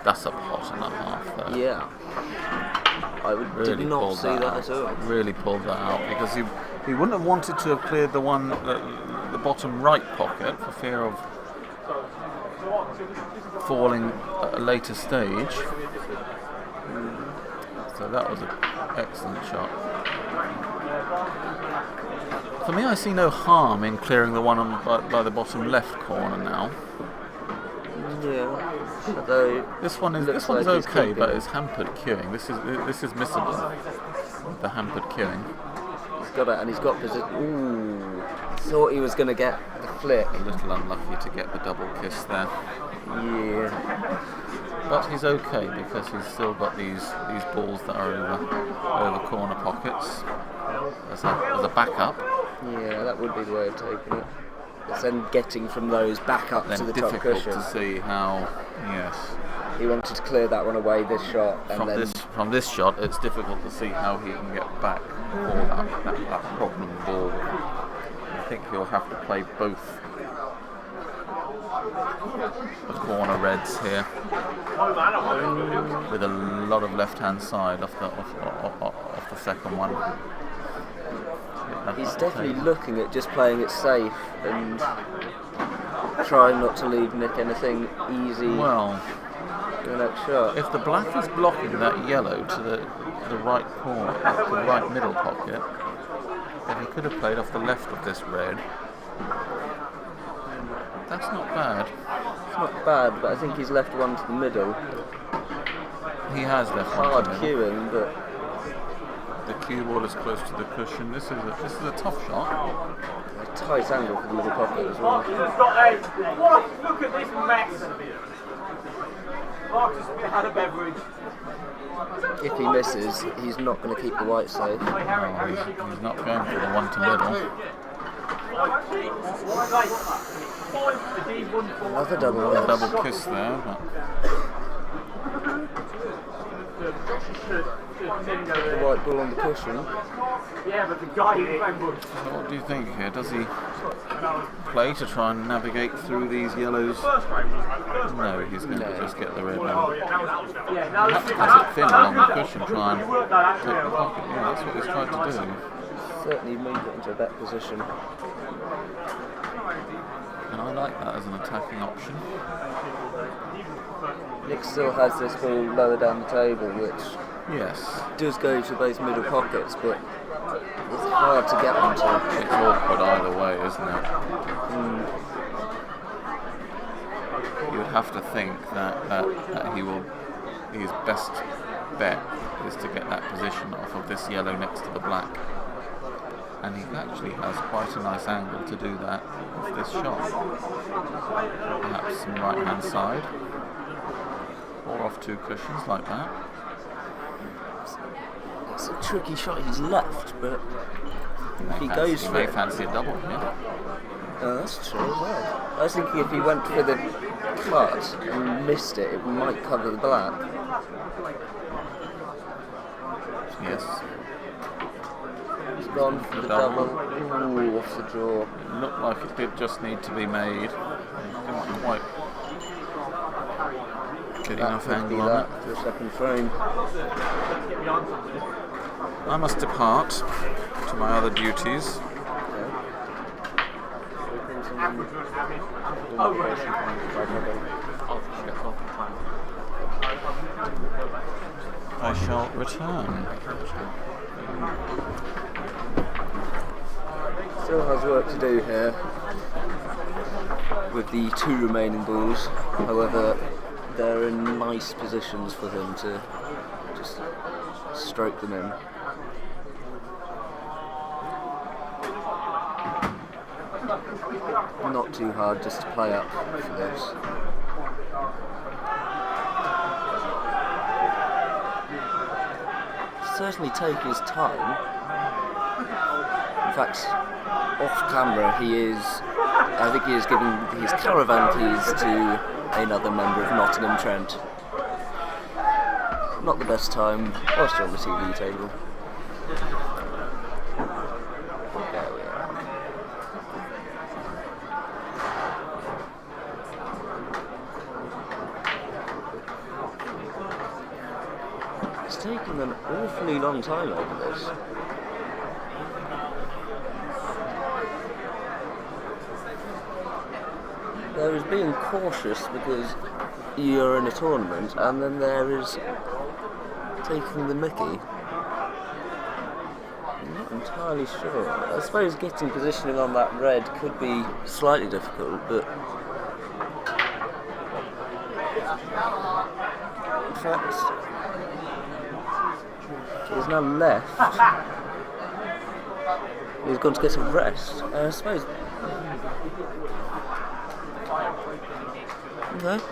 That's a pot and a half though.
Yeah. I did not see that at all.
Really pulled that out because he wouldn't have wanted to have cleared the one, the bottom right pocket for fear of falling at a later stage. So that was an excellent shot. For me, I see no harm in clearing the one by the bottom left corner now.
Yeah. Although
this one's
like
okay, but it's hampered queuing. This is missable. The hampered queuing.
He's got it, and he's got position. Ooh. Thought he was going to get the flick.
A little unlucky to get the double kiss there.
Yeah.
But he's okay because he's still got these balls that are over corner pockets as a backup.
Yeah, that would be the way of taking it. It's then getting from those back up
then
to the top
difficult
cushion.
to see how. Yes.
He wanted to clear that one away this shot, and
from this shot, it's difficult to see how he can get back for that problem ball. I think he'll have to play both the corner reds here with a lot of left-hand side off the second one.
he's definitely looking at just playing it safe and trying not to leave Nick anything easy.
Well,
the next shot.
If the black is blocking that yellow to the right corner, to the right middle pocket, then he could have played off the left of this red. That's not bad.
It's not bad, but I think he's left one to the middle.
He has left
hard
one to the middle.
queuing, but
the cue ball is close to the cushion. This is a tough shot.
A tight angle for the middle pocket as well.
Look at this mess. Marcus had a beverage.
If he misses, he's not going to keep the white safe.
No, he's not going for the one to middle.
Another double.
Double kiss there, but
the white ball on the cushion.
Yeah, but the guy in the
so what do you think here? Does he play to try and navigate through these yellows? No, he's going to just get the red one. Perhaps cut it thin along the cushion, try and take the pocket. Yeah, that's what he's tried to do.
Certainly moved it into that position.
And I like that as an attacking option.
Nick still has this ball lower down the table, which does go to those middle pockets, but it's hard to get onto.
It's awkward either way, isn't it? You would have to think that his best bet is to get that position off of this yellow next to the black. And he actually has quite a nice angle to do that with this shot. Perhaps some right hand side. Or off two cushions like that.
It's a tricky shot he's left, but if he goes for
may
it.
fancy a double, yeah.
That's true as well. I was thinking if he went for the cut and missed it, it might cover the black.
Yes.
He's gone for the double. Ooh, off the draw.
It looked like it did just need to be made. Didn't quite get enough angle on it.
For the second frame.
I must depart to my other duties. I shall return.
Still has work to do here with the 2 remaining balls. However, they're in nice positions for him to just stroke them in. Not too hard, just to play up for this. Certainly take his time. In fact, off camera I think he is giving his caravan keys to another member of Nottingham Trent. Not the best time whilst you're on the TV table. There we are. It's taken an awfully long time over this. There is being cautious because you're in a tournament, and then there is taking the mickey. I'm not entirely sure. I suppose getting positioning on that red could be slightly difficult, but in fact, he's now left. He's gone to get a rest. I suppose. No. To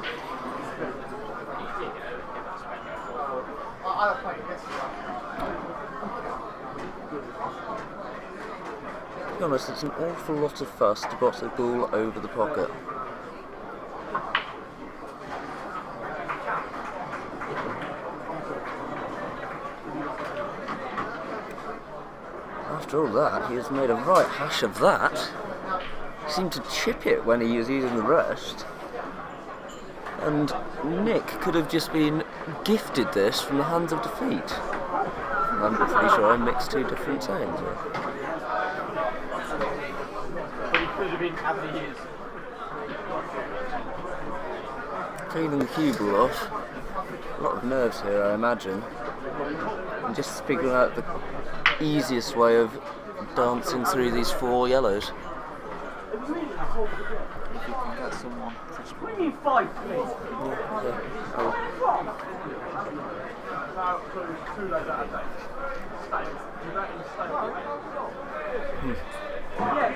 be honest, it's an awful lot of fuss to box a ball over the pocket. After all that, he has made a right hash of that. He seemed to chip it when he was using the rest. And Nick could have just been gifted this from the hands of defeat. I'm pretty sure I mixed 2 different sayings here.
But he could have been as he is.
Cleaning the cue ball off. A lot of nerves here, I imagine. And just figuring out the easiest way of dancing through these 4 yellows.
If you can get someone. We need 5, please.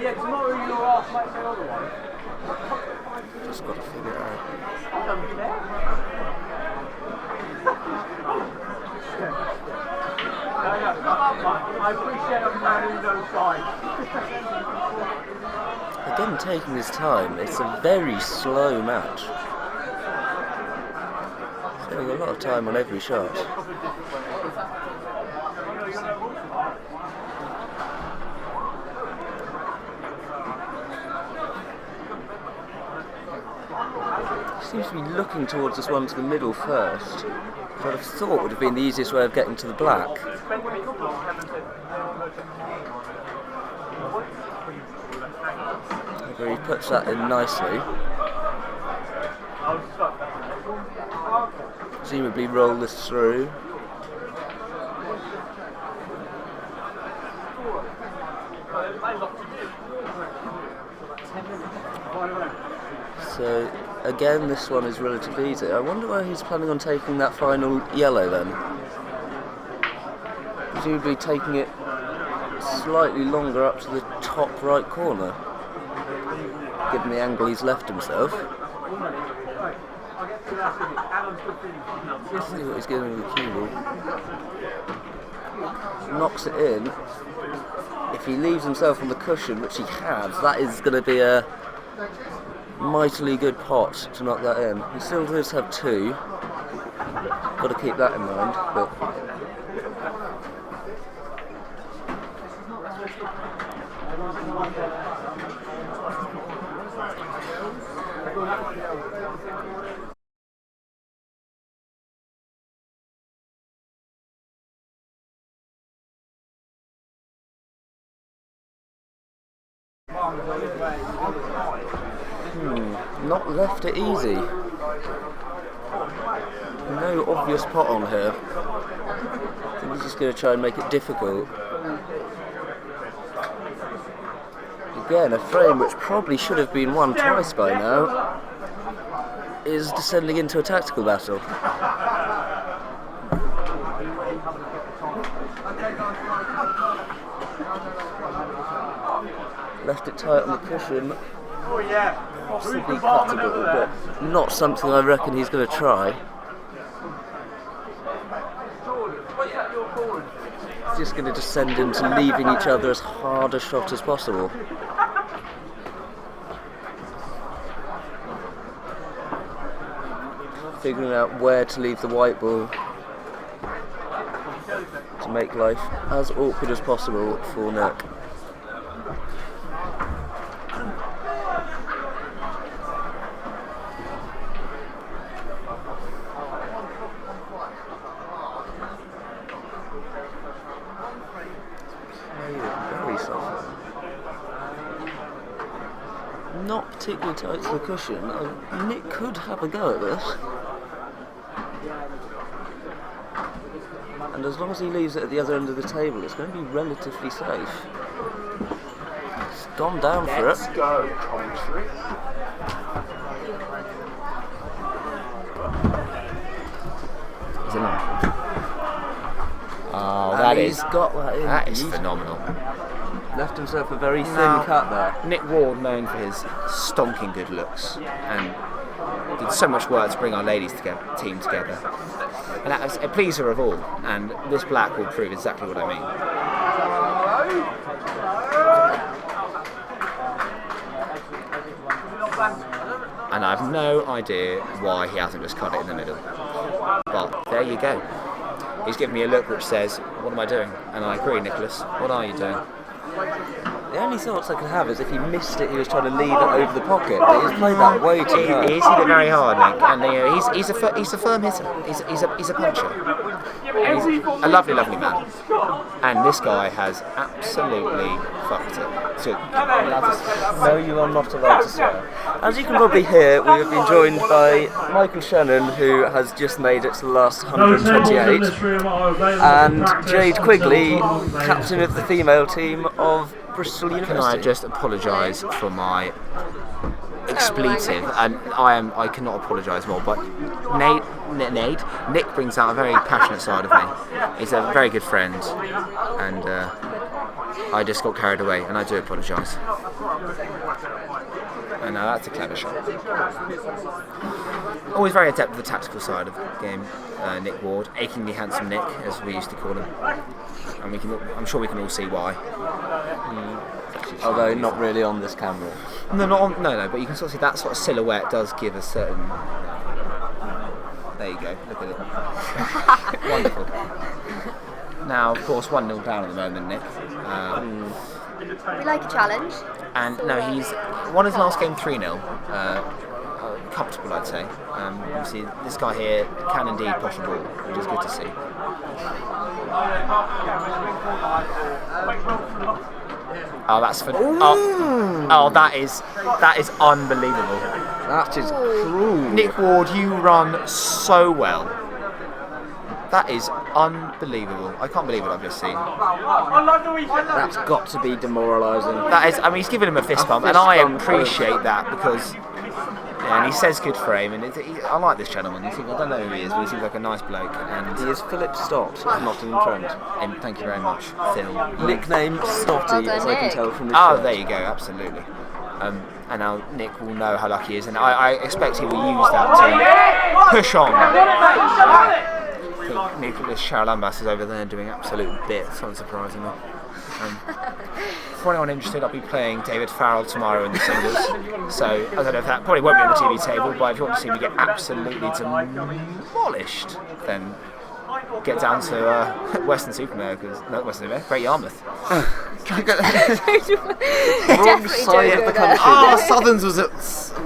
Yeah, tomorrow your ass might say otherwise.
Just got to figure it out.
I appreciate I'm running those sides.
Again, taking his time. It's a very slow match. Spending a lot of time on every shot. Seems to be looking towards this one to the middle first. What I'd have thought would have been the easiest way of getting to the black. Where he puts that in nicely. Presumably roll this through. So again, this one is relatively easy. I wonder where he's planning on taking that final yellow then. Presumably taking it slightly longer up to the top right corner, given the angle he's left himself. Let's see what he's getting with the cue ball. Knocks it in. If he leaves himself on the cushion, which he has, that is going to be a mightily good pot to knock that in. He still does have 2. Got to keep that in mind. But not left it easy. No obvious pot on here. I think He's just going to try and make it difficult. Again, a frame which probably should have been won twice by now is descending into a tactical battle. Left it tight on the cushion. Possibly cuttable, but not something I reckon he's going to try. He's just going to descend into leaving each other as hard a shot as possible. Figuring out where to leave the white ball to make life as awkward as possible for Nick. Very soft. Not particularly tight to the cushion. Nick could have a go at this. And as long as he leaves it at the other end of the table, it's going to be relatively safe. It's gone down for it.
Let's go, Coventry.
Is it not? Oh,
And
that
he's
is
got that in.
that is phenomenal.
Left himself a very thin
Now,
cut there.
Nick Ward, known for his stonking good looks, and did so much work to bring our ladies team together. And that was a pleaser of all, and this black will prove exactly what I mean. And I have no idea why he hasn't just cut it in the middle. But there you go. He's given me a look which says, what am I doing? And I agree, Nicholas. What are you doing?
The only thoughts I could have is if he missed it, he was trying to leave it over the pocket. But he's played that way too hard.
He's hit it very hard, Nick, and he's a firm hitter. He's a puncher. And he's a lovely man. And this guy has absolutely fucked it. So,
no, you are not allowed to swear. As you can probably hear, we have been joined by Michael Shannon, who has just made it to the last 128, and Jade Quigley, captain of the female team of Bristol University.
Can I just apologise for my expletive, and I cannot apologise more, but Nick brings out a very passionate side of me. He's a very good friend, and I just got carried away, and I do apologise. And now that's a clever shot. Always very adept with the tactical side of the game, Nick Ward, achingly handsome Nick, as we used to call him. And I'm sure we can all see why.
Although not really on this camera.
No, but you can sort of see that sort of silhouette does give a certain. There you go, look at it. Wonderful. Now, of course, 1-0 down at the moment, Nick.
We like a challenge.
And no, he's won his last game 3-0. Comfortable, I'd say. Obviously, this guy here can indeed push a ball, which is good to see. Oh, that's for. Oh, that is unbelievable.
That is cruel.
Nick Ward, you run so well. That is unbelievable. I can't believe what I've just seen.
That's got to be demoralising.
That is. I mean, he's given him a fist bump, and I appreciate that because. Yeah, and he says good frame, and I like this gentleman. I don't know who he is, but he seems like a nice bloke. And
he is Philip Stott, not in Trent.
And thank you very much, Phil.
Nicknamed Stotty, as I can tell from this.
Oh, there you go, absolutely. And now Nick will know how lucky he is, and I expect he will use that to push on. Nicholas Charalambas is over there doing absolute bits, unsurprisingly. For anyone interested, I'll be playing David Farrell tomorrow in the singles. So I don't know if that probably won't be on the TV table, but if you want to see me get absolutely demolished, then get down to Western Supermare, not Western Supermare, Great Yarmouth.
Wrong
side of the country. Oh, Southerns was at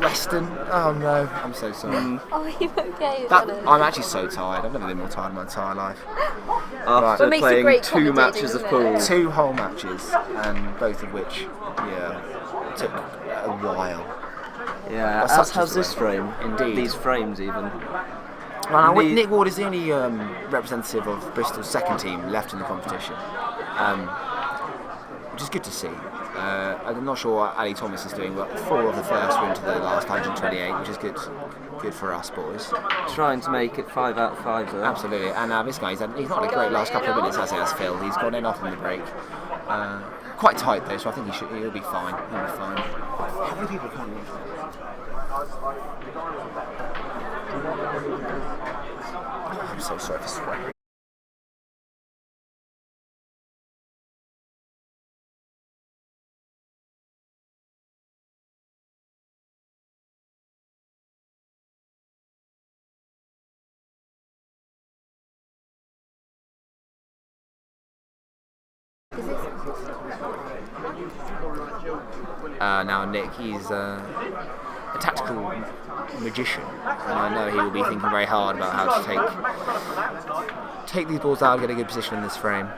Western. Oh no, I'm so sorry.
Oh, are you okay?
I'm actually so tired. I've never been more tired in my entire life.
After playing 2 matches of pool.
2 whole matches, and both of which, took a while.
Yeah, as has this frame.
Indeed.
These frames even.
Well, now, Nick Ward is the only representative of Bristol's second team left in the competition, which is good to see. I'm not sure what Ali Thomas is doing, but 4 of the first were into the last 128, which is good for us boys.
Trying to make it 5 out of 5 though.
Absolutely, and this guy, he's not had a great last couple of minutes as he has Phil. He's gone in off in the break. Quite tight though, so I think he'll be fine. He'll be fine. How many people come in? I'm so sorry for swearing. Now Nick, he's a tactical magician, and I know he will be thinking very hard about how to take these balls out and get a good position in this frame.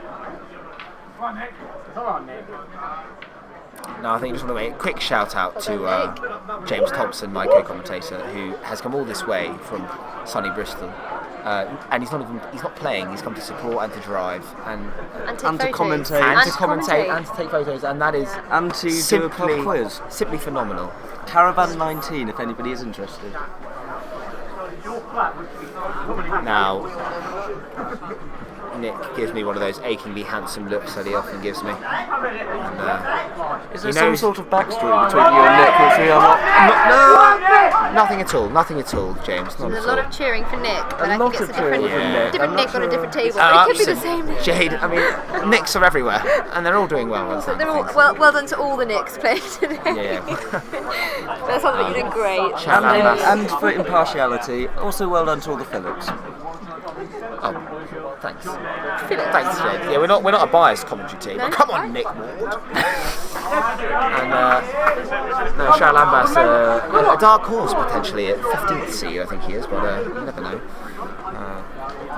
Now I think I just want to make a quick shout out to James Thompson, my co-commentator, who has come all this way from sunny Bristol. And he's not playing. He's come to support and to drive and
to commentate
and to take photos, and that is
to do a pub quiz.
Simply phenomenal.
Caravan 19, if anybody is interested.
Now, Nick gives me one of those achingly handsome looks that he often gives me. And,
is there some sort of backstory between you and Nick, which we are not?
No, nothing at all, James. Not
There's
at
a lot of cheering for Nick, but I think it's a different Nick on a different table. But it could be the same Nick.
Jade, I mean, Nicks are everywhere, and they're all doing well.
They're all well done to all the Nicks playing today.
Yeah.
That's something you did great.
And for impartiality, also well done to all the Phillips.
Oh, thanks. Thanks, Jade. Yeah, we're not a biased commentary team. No, but come on, Nick Ward. And no, Charles Lambas, a dark horse potentially at 15th seed, I think he is, but you never know.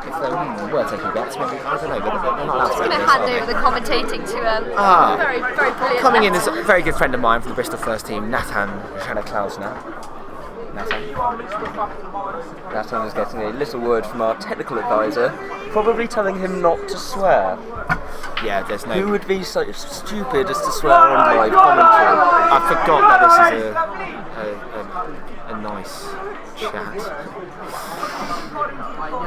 If they were taking bets, maybe, I don't know, but they're not allowed to.
I'm just going to hand over the commentating to very, very brilliant.
Coming in is a very good friend of mine from the Bristol first team, Nathan Klausner.
Nathan is getting a little word from our technical advisor, probably telling him not to swear.
Yeah, there's no.
Who would be so stupid as to swear on live commentary?
I forgot that this is a nice chat.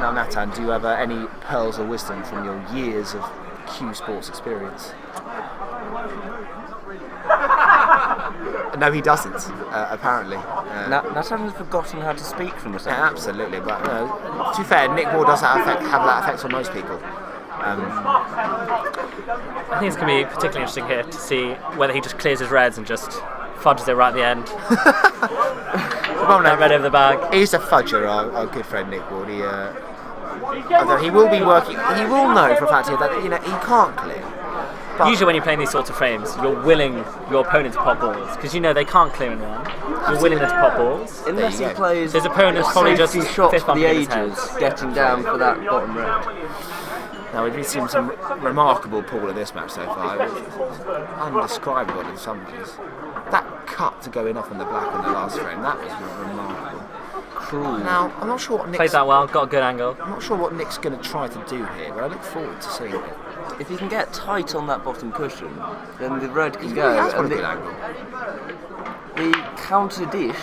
Now, Nathan, do you have any pearls of wisdom from your years of Q Sports experience? No, he doesn't, apparently.
Nathan has forgotten how to speak from the second.
Yeah, absolutely, but to be fair, Nick Ward does have that effect on most people.
I think it's going to be particularly interesting here to see whether he just clears his reds and just fudges it right at the end. Red over the bag.
He's a fudger, our good friend Nick Ward. He will be working. He will know for a fact that he can't clear.
But usually when you're playing these sorts of frames, you're willing your opponent to pop balls because you know they can't clear in one. You're willing them to pop balls.
Unless he plays
his opponent's probably just
shots for the ages, getting down for that bottom red.
Now we've seen some remarkable pool in this match so far. Undescribable in some ways. That cut to go in off on the black in the last frame, that was remarkable.
Cruel.
Now, I'm not sure what Nick's...
Played that well, got a good angle.
I'm not sure what Nick's going to try to do here, but I look forward to seeing it.
If he can get tight on that bottom cushion, then the red can go.
He has got a good angle.
The counter dish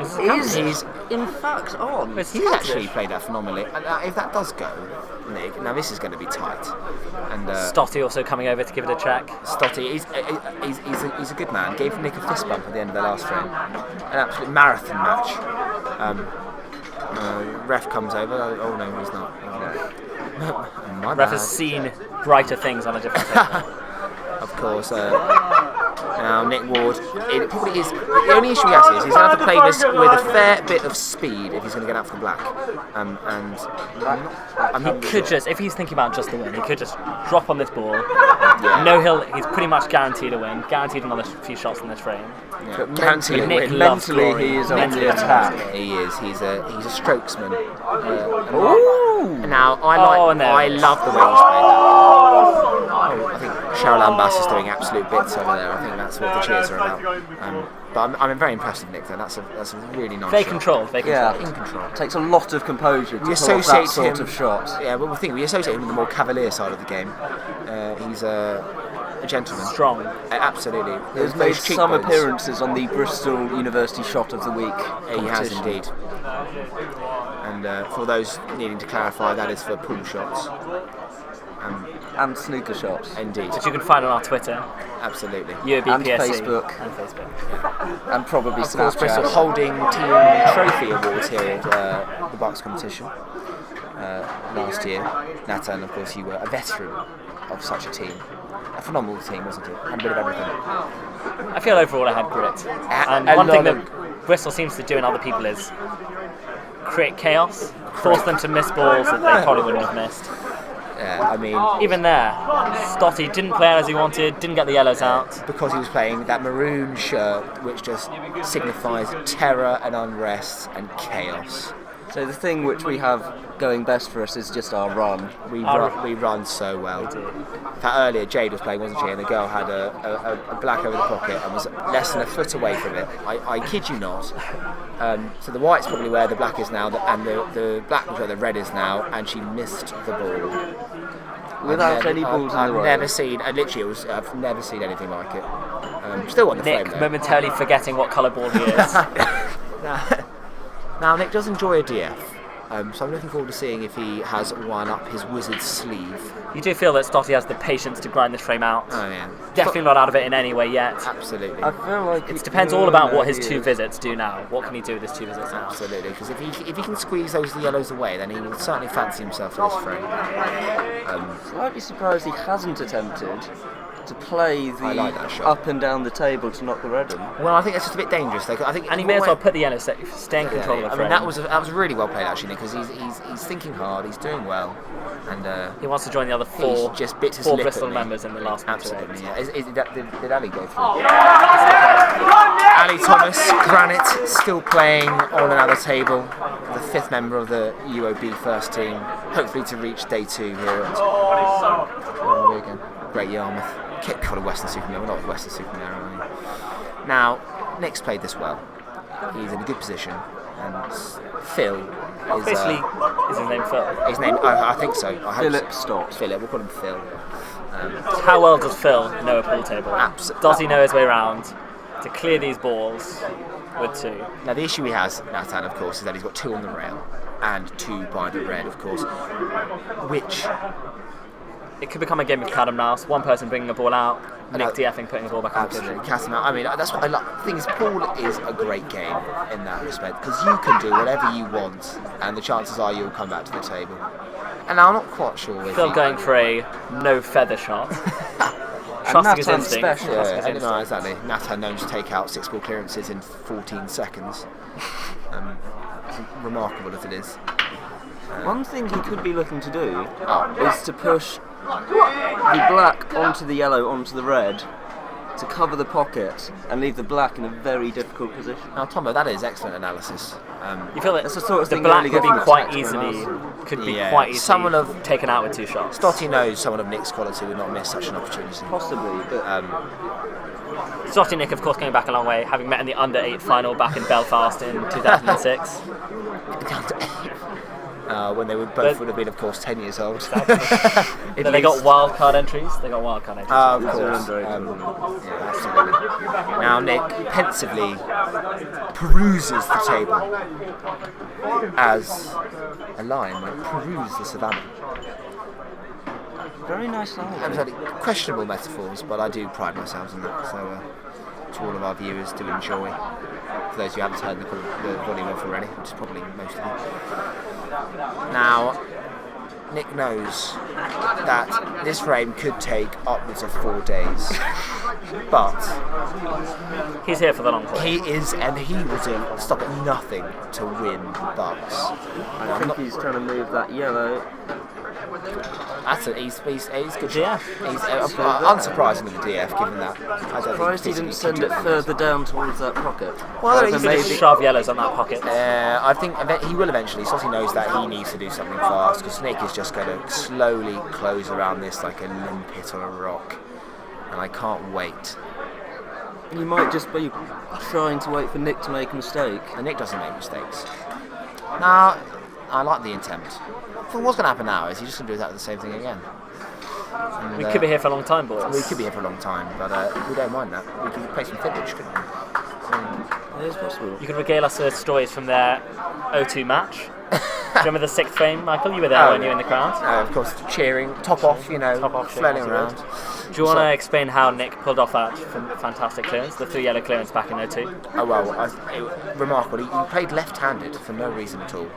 is in fact on.
He's actually played that phenomenally. And if that does go, Nick, now this is going to be tight. And
Stotty also coming over to give it a check.
Stotty, he's a good man. Gave Nick a fist bump at the end of the last frame. An absolute marathon match. Ref comes over. Oh no, he's not. My
Ref
bad.
has seen brighter things on a different table.
Of course. Now Nick Ward, it probably is. The only issue he has is he's going to have to play this with a fair bit of speed if he's going to get out for black.
He could just, if he's thinking about just the win, he could just drop on this ball.
Yeah.
He's pretty much guaranteed a win, guaranteed another few shots in this frame.
Yeah. Guaranteed a win.
Mentally, he is on the attack.
He is. He's a strokesman.
Ooh.
Now I love the way he's played that. I think Cheryl Lambas is doing absolute bits over there. I think that's what the cheers are about. But I'm very impressed with Nick though. That's a really nice
Very
shot.
controlled, very
Yeah,
in control.
It takes a lot of composure to
We
pull off
associate
that sort
him,
of shot.
Yeah, well, we associate him with the more cavalier side of the game. He's a gentleman.
Strong.
Absolutely.
He's made some appearances on the Bristol University Shot of the Week
He has
competition.
indeed. And for those needing to clarify, that is for pool shots.
And snooker shots.
Indeed.
Which you can find on our Twitter.
Absolutely.
And Facebook.
And Facebook.
And probably
Of course, Bristol
Snapchat.
holding team trophy awards here at the BUCS competition last year. Nathan, of course, you were a veteran of such a team. A phenomenal team, wasn't it? And a bit of everything.
I feel overall I had grit. And
a
one thing
lot
that Bristol seems to do in other people is create chaos, force them to miss balls that they probably wouldn't have missed.
Yeah, I mean,
even there, Stotty didn't play as he wanted, didn't get the yellows out.
Because he was playing that maroon shirt, which just signifies terror and unrest and chaos.
So the thing which we have going best for us is just our run.
We run so well. In fact, earlier Jade was playing, wasn't she? And the girl had a black over the pocket and was less than a foot away from it. I kid you not. So the white's probably where the black is now, and the black was where the red is now, and she missed the ball.
Without any balls in the row.
I've never seen anything like it. Still on the
Nick
frame though.
momentarily forgetting what colour ball he is.
Now Nick does enjoy a DF, so I'm looking forward to seeing if he has one up his wizard's sleeve.
You do feel that Stotty has the patience to grind this frame out.
Oh yeah.
Definitely not out of it in any way yet.
Absolutely.
I feel like
it depends all about what his two visits do now. What can he do with his two visits now?
Absolutely, because if he can squeeze those yellows away, then he will certainly fancy himself for this frame.
Slightly surprised he hasn't attempted to play
I like that
the
shot.
up and down the table to knock the red in.
Well, I think that's just a bit dangerous. Though, I think,
And he may as well put the yellow, stay in control of the
I
frame.
mean, that was really well played actually, because he's thinking hard, he's doing well, and
he wants to join the other four,
he's just bit his
four
lip
Bristol
at me.
members in the last
Absolutely,
two.
yeah. Did Ali go through? Ali Thomas, Granite, still playing on another table, the fifth member of the UOB first team, hopefully to reach day 2 here at where are we again? Great Yarmouth. Kept called a Western Supermare, we're not Western Supermare, are we? Now, Nick's played this well. He's in a good position, and Phil is...
Basically, is his name Phil?
His name, I think so. I hope
Philip
so.
Stott.
Philip, we'll call him Phil.
How well does Phil know a pool table?
Absolutely.
Does he know his way around to clear these balls with 2?
Now, the issue he has, Nathan, of course, is that he's got 2 on the rail and 2 by the red, of course, which...
It could become a game of cat and mouse. One person bringing a ball out, Nick DFing putting a ball back on the pitch.
Absolutely, cat and mouse. I mean, that's what I love. The thing is, pool is a great game in that respect, because you can do whatever you want, and the chances are you'll come back to the table. And I'm not quite sure if
Phil going for a no feather shot. Trusting his instinct.
No, exactly. Nathan known to take out 6 ball clearances in 14 seconds. Remarkable as it is.
One thing he could be looking to do is to push the black onto the yellow onto the red to cover the pocket and leave the black in a very difficult position.
Now, Tomo, that is excellent analysis.
You feel that
that's the sort of
the
thing
black
you
could
only
be
get
quite
from a
easily
tactical
quite easily
someone of
taken out with 2 shots.
Stotty knows someone of Nick's quality would not miss such an opportunity.
Possibly, but
Stotty Nick, of course, going back a long way, having met in the under-8 final back in Belfast in 2006.
When they would both would have been, of course, 10 years old.
Then they got wild card entries. Of course.
Yeah, absolutely. Now Nick pensively peruses the table as a lion might peruse the savannah.
very nice line.
Absolutely questionable metaphors, but I do pride myself in that. So to all of our viewers, do enjoy. For those who haven't heard the volume off already, which is probably most of them. Now, Nick knows that this frame could take upwards of 4 days, but
he's here for the long haul.
He is, and he will stop at nothing to win BUCS.
I think he's trying to move that yellow.
He's good.
DF.
He's unsurprisingly the DF, given that.
I'm surprised he didn't send it further down towards that pocket.
Well,
he maybe shove yellows on that pocket.
I think he will eventually. Sotty knows that he needs to do something fast, because Nick is just going to slowly close around this like a limpet on a rock. and I can't wait.
You might just be trying to wait for Nick to make a mistake.
And Nick doesn't make mistakes. Now, I like the intent. But what's going to happen now is he's just going to do the same thing again. And,
We could be here for a long time, boys.
We could be here for a long time, but we don't mind that. We can play some fiddlage, couldn't we?
It is possible.
You could regale us with stories from their O2 match. Do you remember the 6th frame, Michael? You were there, weren't you, in the crowd?
Of course, cheering, top off, flailing around.
Do you want to explain how Nick pulled off that fantastic clearance, the 3 yellow clearance back in O2?
Oh well, remarkable. He played left-handed for no reason at all,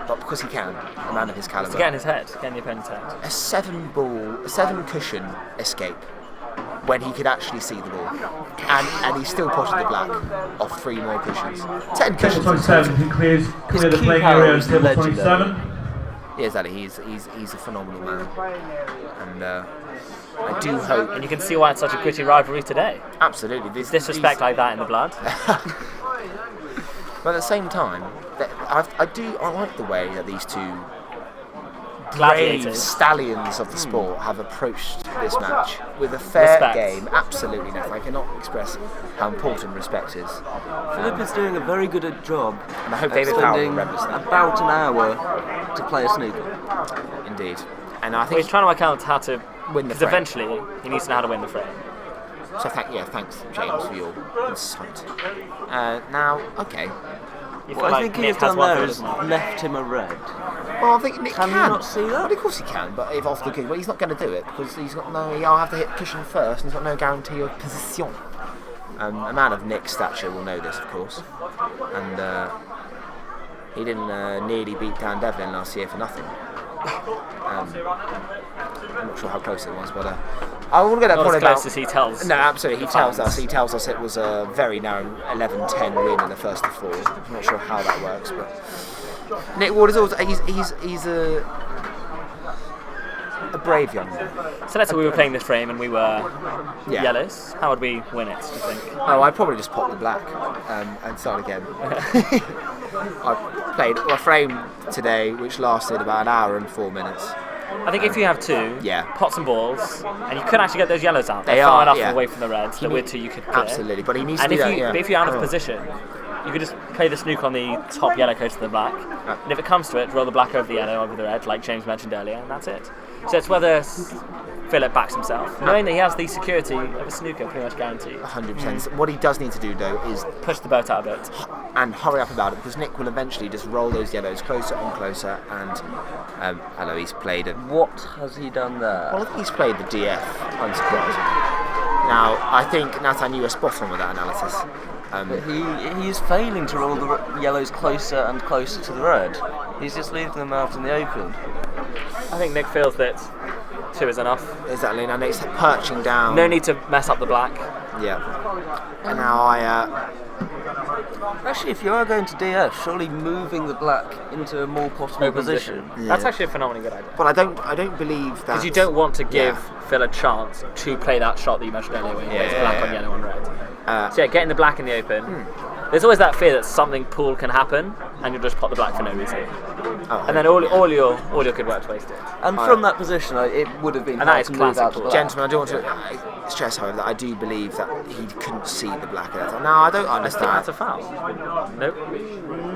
but because he can, a man of his calibre.
To get in his head, get in the opponent's head.
A 7-cushion escape when he could actually see the ball, and he still potted the black off 3 more cushions. 10 cushions.
27, he clear the playing area on table 27.
Yeah, exactly. He's a phenomenal man, and I do hope.
And you can see why it's such a gritty rivalry today.
Absolutely.
There's disrespect like that in the blood.
But at the same time, I like the way that these two brave stallions of the sport have approached this match with a fair game. Absolutely nothing. I cannot express how important respect is.
Philip is doing a very good job.
And I hope David Powell
spending
remembers that.
about an hour to play a snooker.
Indeed. And I think
he's trying to work out how to
win the
because
frame.
eventually he needs to know how to win the frame.
So thanks James for your insight. Now, okay.
What I think he has done there is left him a red.
Well, I think Nick can.
Can you not see that?
Well, of course he can, but if off the good, well, he's not going to do it because he's got no. I'll have to hit cushion first, and he's got no guarantee of position. A man of Nick's stature will know this, of course, and he didn't nearly beat Dan Devlin last year for nothing. I'm not sure how close it was, but I will get that
Not
point
as close
about.
as he tells.
No, absolutely.
the
He tells
fans.
us. He tells us it was a very narrow 11-10 win in the first of 4. I'm not sure how that works, but Nick Ward is also he's a brave young man.
So let's say we were playing this frame and we were yellows. How would we win it, do you think?
Oh, I'd probably just pop the black and start again. I played a frame today which lasted about an hour and 4 minutes.
I think if you have 2 pots and balls, and you could actually get those yellows out, they're
They
far
are,
enough
yeah.
away from the reds that with 2 you could clear.
Absolutely, but he needs
and
to do
if
that,
you, but if you're out of position, you could just play the snook on the top yellow coat to the black, and if it comes to it, roll the black over the yellow over the red, like James mentioned earlier, and that's it. So it's whether Philip backs himself, knowing that he has the security of a snooker pretty much guaranteed.
100%. What he does need to do, though, is
push the boat out a bit
and hurry up about it, because Nick will eventually just roll those yellows closer and closer. And hello, he's played it.
What has he done there?
Well, I think he's played the DF, unsurprisingly. Now, I think Nathan, you were spot on with that analysis.
But he is failing to roll the yellows closer and closer to the red. He's just leaving them out in the open.
I think Nick feels that 2 is enough.
Exactly, and Nick's perching down.
No need to mess up the black.
Yeah. And now
Actually, if you are going to DF, surely moving the black into a more possible position.
That's actually a phenomenally good idea.
But I don't believe that.
Because you don't want to give Phil a chance to play that shot that you mentioned earlier when he plays black on yellow on red. So yeah, getting the black in the open. There's always that fear that something pool can happen, and you'll just pop the black for no reason. And then all your good work's wasted.
And from that position, it would have been.
And that is classic.
Gentlemen, I do want to stress, however, that I do believe that he couldn't see the black at that time. Now, I don't understand.
That's a foul. Nope.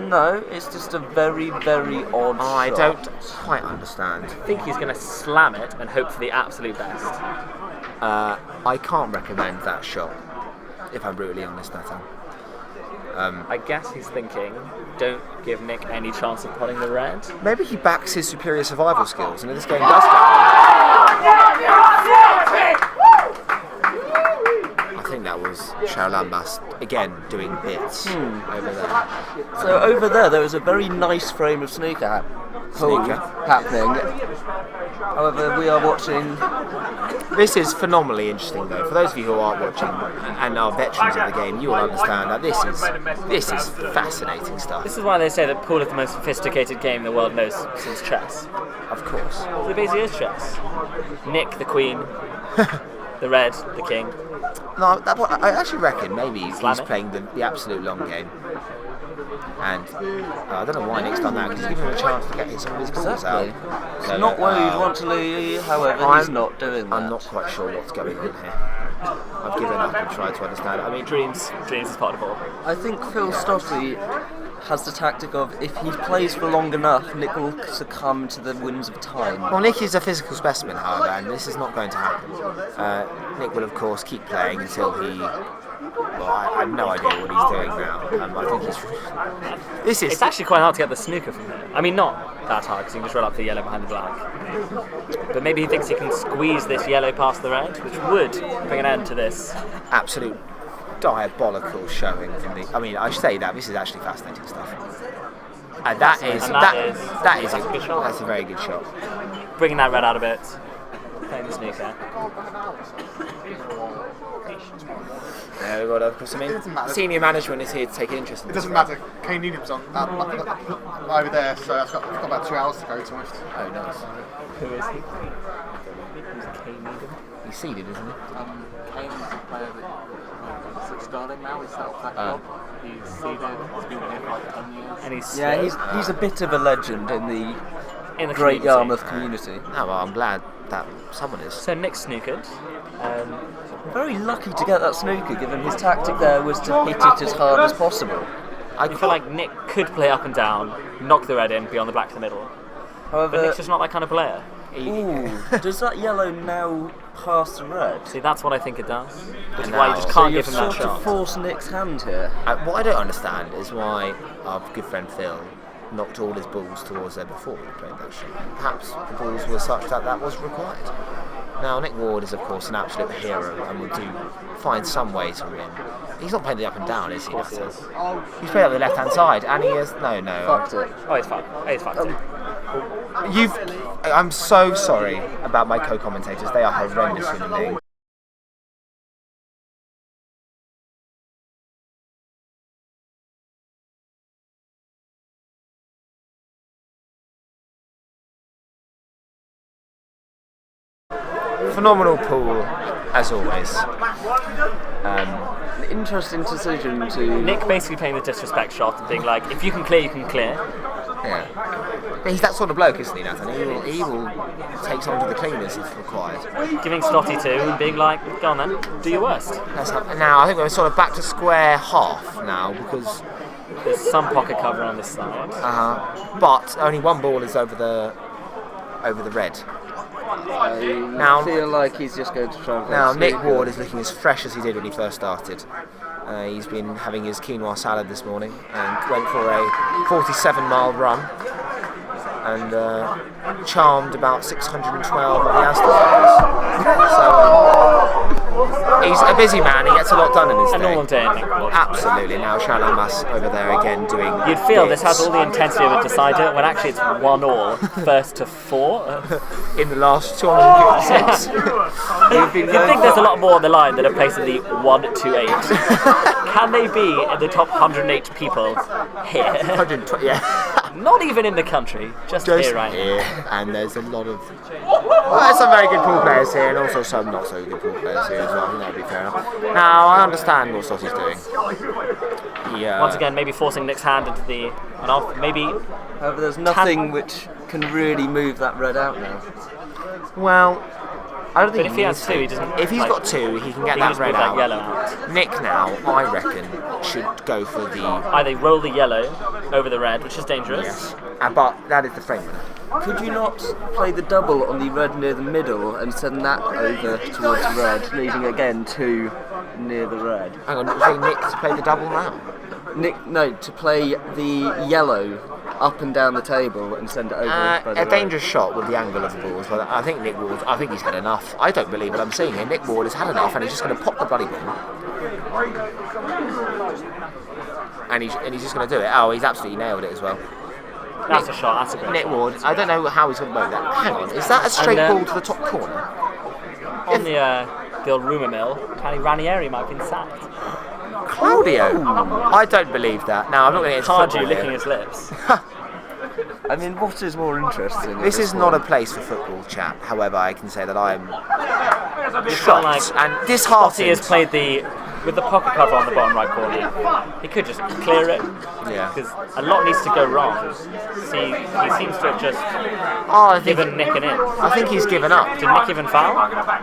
No, it's just a very, very odd shot.
I don't quite understand.
I think he's going to slam it and hope for the absolute best.
I can't recommend that shot, if I'm brutally honest, Nathan.
I guess he's thinking, don't give Nick any chance of potting the red.
Maybe he backs his superior survival skills, and if this game does go, I think that was Charlambas again doing bits over there.
So over there was a very nice frame of snooker happening. However, we are watching.
This is phenomenally interesting, though. For those of you who are watching and are veterans of the game, you will understand that this is fascinating stuff.
This is why they say that pool is the most sophisticated game the world knows since chess.
Of course.
So it basically is chess. Nick, the queen, the red, the king.
No, I actually reckon maybe he's playing the absolute long game. And I don't know why Nick's done that, because he's given him a chance to get some of his balls out.
It's not where you'd want to leave, however, he's not doing that.
I'm not quite sure what's going on here. I've given up and tried to understand it. I mean,
dreams is part of the ball.
I think Phil Stotty has the tactic of if he plays for long enough, Nick will succumb to the winds of time.
Well, Nick is a physical specimen, however, and this is not going to happen. Nick will, of course, keep playing until he... Well, I have no idea what he's doing now. I think he's...
It's actually quite hard to get the snooker from here. I mean, not that hard, because you can just roll up the yellow behind the black. But maybe he thinks he can squeeze this yellow past the red, which would bring an end to this.
Absolute diabolical showing from the... I mean, I should say that this is actually fascinating stuff. And that's a good shot. That's a very good shot.
Bringing that red out a bit. Playing the snooker.
Yeah, well, of course, I mean, senior management is here to take an interest in
It
this.
doesn't matter. Kane Needham's on over there, so I've got about 2 hours to go to it.
Oh, nice.
Who is he?
Who's Kane Needham? He's seeded, isn't he?
Kane's a player that's at Sterling now. He's set up that job. He's seeded. He's been here for like 10 years.
And
he's a bit of a legend in the Great
community.
Yarmouth community.
Oh, well, I'm glad that someone is.
So Nick snookered.
Very lucky to get that snooker, given his tactic there was to hit it as hard as possible.
I feel like Nick could play up and down, knock the red in, be on the black to the middle.
However,
but Nick's just not that kind of player.
Ooh, does that yellow now pass the red?
See, that's what I think it does. Which is why you just can't give him that shot.
Sort of force Nick's hand here.
What I don't understand is why our good friend Phil knocked all his balls towards there before we played that shot. Perhaps the balls were such that that was required. Now, Nick Ward is, of course, an absolute hero and will find some way to win. He's not playing the up and down, is he? He's playing up the left-hand side, and he is... No.
Fucked it.
Oh, he's fucked. He's fucked it.
I'm so sorry about my co-commentators. They are horrendous human beings. Phenomenal pool, as always.
An interesting decision to...
Nick basically playing the disrespect shot and being like, if you can clear, you can clear.
Yeah. But he's that sort of bloke, isn't he, Nathan? He will take someone to the cleaners if required.
Giving Stotty two and being like, go on then, do your worst.
Now, I think we're sort of back to square half now, because...
There's some pocket cover on this side.
But only one ball is over the red.
I feel like he's just going to try and...
Now, Nick Ward is looking as fresh as he did when he first started. He's been having his quinoa salad this morning and went for a 47-mile run and charmed about 612 of the Aston. So he's a busy man, he gets a lot done in his day.
A normal day, Nick Ward.
Absolutely. Now Charles Mas over there again doing...
You'd feel this has all the intensity of a decider when actually it's 1-all, first to 4.
In the last 256.
You'd think there's a lot more on the line than a place in the 1-8. Can they be in the top 108 people here?
120, yeah.
Not even in the country, just here right
here. And there's a lot of... Well, there's some very good pool players here and also some not so good pool players here as well. I think that would be fair enough. Now, I understand what Stotty's doing.
Once again, maybe forcing Nick's hand into the... And off, maybe...
However, there's nothing which can really move that red out now.
Well... I don't think
but if he has two, he doesn't...
If he's got two, he can get that red out. Yellow out. Nick now, I reckon, should go for the...
Either roll the yellow over the red, which is dangerous.
Yes. But that is the frame winner.
Could you not play the double on the red near the middle and send that over towards red, leaving again two near the red?
Hang on, you're saying Nick to play the double now?
To play the yellow up and down the table and send it over by the
a dangerous shot with the angle of the balls, but I think Nick Ward, I think he's had enough. I don't believe what I'm seeing here. Nick Ward has had enough and he's just going to pop the bloody ball. And he's just going to do it. Oh, he's absolutely nailed it as well.
That's a shot, that's a great
Nick
shot.
Ward, I don't know how he's going to make that. Hang on, is that a straight ball to the top corner?
On the old rumour mill, apparently Ranieri might have been sacked.
Claudio? I don't believe that. Now, I'm not going to get into football
licking his lips.
I mean, what is more interesting?
This is not a place for football chat. However, I can say that I'm
shocked
and disheartened.
He has played the with the pocket cover on the bottom right corner, he could just clear it.
Yeah.
Because a lot needs to go wrong. See, he seems to have just given Nick an in.
I think he's given up.
Did Nick even foul?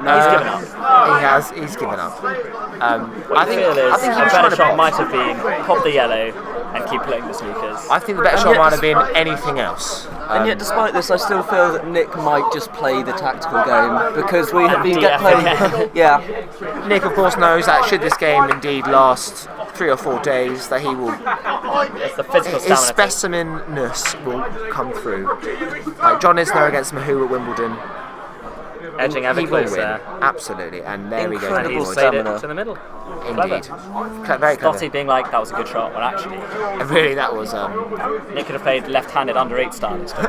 No,
He's given up.
He has. He's given up.
What I feel is a better shot might have been pop the yellow and keep playing the sneakers.
I think the better shot might have been anything else.
And yet, despite this, I still feel that Nick might just play the tactical game because we have been playing. Yeah.
Nick, of course, knows that should this game indeed last 3 or 4 days, that he will.
It's the physical
his
stamina.
specimenness will come through. Like John Isner against Mahou at Wimbledon.
Edging ever
he will win.
closer.
Absolutely, and there we go.
And he's played it to the middle.
Indeed.
Clever.
Very clever.
Stotty being like, that was a good shot, when actually...
Really, that was...
Nick could have played left-handed under 8 style instead.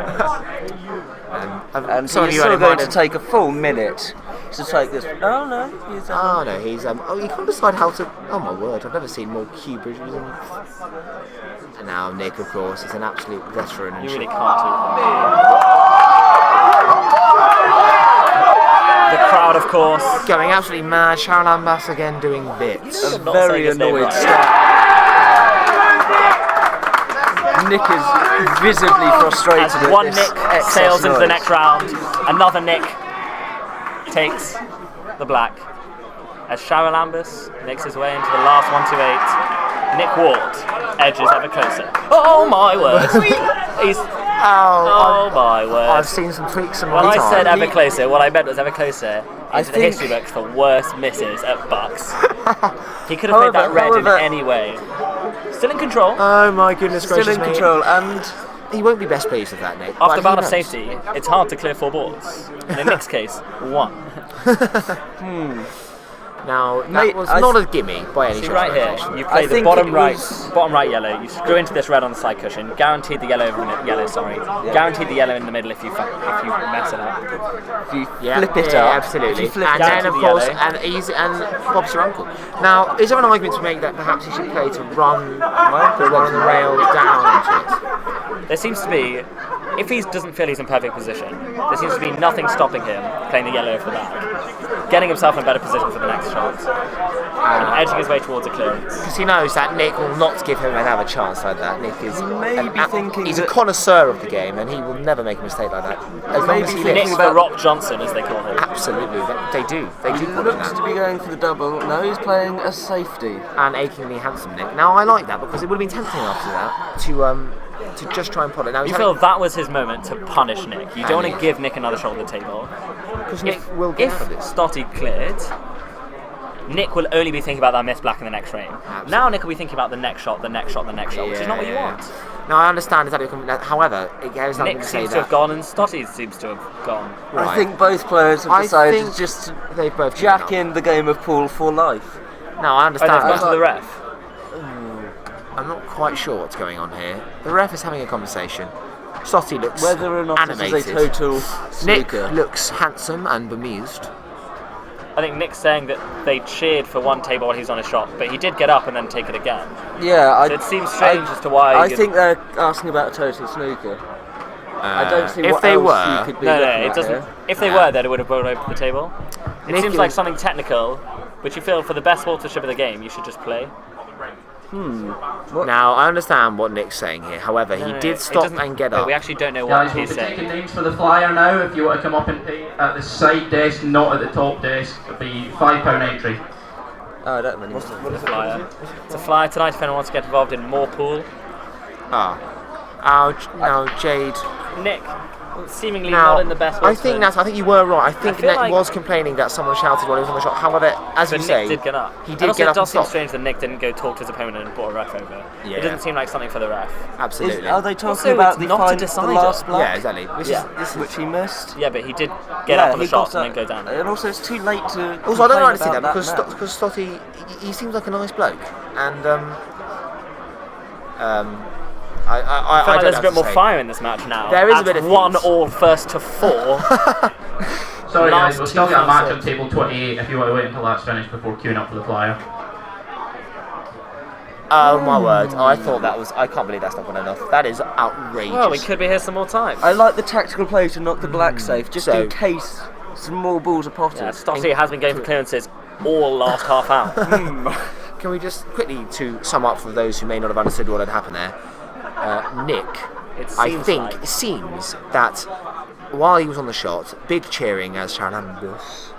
And so he's still going to take a full minute to take this. Oh no, he's.
Oh no, he's. You can't decide how to. Oh my word, I've never seen more cue bridges. And now Nick, of course, is an absolute veteran.
You really can't do The crowd, of course,
going absolutely mad. Sharon Lambas again doing bits.
A very annoyed start. Nick is visibly frustrated.
As
at
one
this
Nick
excess
sails into the
noise.
next round, another Nick takes the black. As Sharon Lambas makes his way into the last 1-2-8, Nick Ward edges ever closer. Oh my word! He's. Oh my word!
I've seen some tweaks and
when I said ever closer, what I meant was ever closer into the
think-
history books for worst misses at BUCS. He could have made that red in any way. Still in control.
Oh my goodness gracious
Still in
me.
control, and
he won't be best pleased with that, Nick.
After a
but
bout
he
of
knows.
safety, it's hard to clear 4 boards. And in Nick's case, 1.
Now, that was not a gimme by any
See
stretch
right
of
here,
imagination.
you play the bottom right yellow, you screw into this red on the side cushion, guaranteed the yellow guaranteed the yellow in the middle if you mess it up.
If you
Yeah,
flip it
yeah,
up,
absolutely.
if you flip
And
it
then,
up,
of course, and Bob's your uncle. Now, is there an argument to make that perhaps he should play to run the rail down into it?
There seems to be, if he doesn't feel he's in perfect position, there seems to be nothing stopping him playing the yellow for the back, getting himself in a better position for the next shot, and edging his way towards a clearance.
Because he knows that Nick will not give him another chance like that. Nick is he's a connoisseur of the game, and he will never make a mistake like that. As long as he lives.
Nick's the Rock Johnson, as they call him.
Absolutely, they do. They do
He
call him
looks
that.
to be going for the double. No, he's playing a safety.
And achingly handsome Nick. Now I like that because it would have been tempting after that to just try and pot it. Now
You feel that was his moment to punish Nick. You don't want to give Nick another shot at the table.
Because Nick will get out of this.
If Stotty cleared, Nick will only be thinking about that missed black in the next frame.
Absolutely.
Now Nick will be thinking about the next shot, which is not what you want.
Now I understand exactly. However, it goes nothing
Nick
to say
seems
that.
to have gone and Stotty seems to have gone.
I think both players have decided just to
they've both
jack in the game of pool for life.
No, I understand.
Oh, they've gone to the ref.
I'm not quite sure what's going on here. The ref is having a conversation. Stotty looks
Whether or not
animated.
this is a total
Nick
snooker.
looks handsome and bemused.
I think Nick's saying that they cheered for one table while he was on a shot, but he did get up and then take it again.
Yeah,
So it seems strange as to why.
I think they're asking about a total snooker. I don't see
if
what
they
else
were,
you could be
No,
looking
it
at
doesn't.
here.
If they were, then it would have brought over the table. It
Nick
seems
is-
like something technical, which you feel for the best sportsmanship of the game, you should just play.
Now I understand what Nick's saying here. However, he did stop and get up.
We actually don't know what
Guys, we'll
he's
be
saying.
taking names for the flyer now. If you want to come up and pay at the side desk, not at the top desk, it'll be £5 entry.
Oh, I don't really.
What's the flyer? It's a flyer tonight if anyone wants to get involved in more pool.
Now Jade.
Nick, seemingly
Now,
not in the best
I think you were right. I think
feel
Nick
like-
was complaining that someone shouted while he was on the shot. However, as
But
you
Nick
say,
did get up.
he
And
did
also
get
it
up and
does seem
stop.
strange that Nick didn't go talk to his opponent and brought a ref over.
Yeah.
It doesn't seem like something for the ref.
Absolutely.
Are they talking
Also,
about
it's
the,
not a
the
decider.
last black?
Yeah, exactly.
Which he missed.
Yeah, but he did get up on the
he
shot
got
and then go down.
And also, it's too late to.
Also, I don't
complain
like to see that
about
because
now.
because Stotty, he seems like a nice bloke, and I
I feel like
don't
there's a
have
bit
to
more
say.
fire in this match now.
There is a
At
bit of
1-1 first to 4.
Sorry guys,
Last
we'll still
two
get a match on
first
table 28 if you want to wait until that's finished before queuing up for the flyer.
Oh my word! I thought that was. I can't believe that's not good enough. That is outrageous.
Well, we could be here some more time.
I like the tactical play to knock the black safe, just
So-
in case some more balls are potted.
Yeah, Stotty has been going for clearances all last half hour.
can we just quickly, to sum up for those who may not have understood what had happened there, Nick, it seems that while he was on the shot, big cheering as Charlambus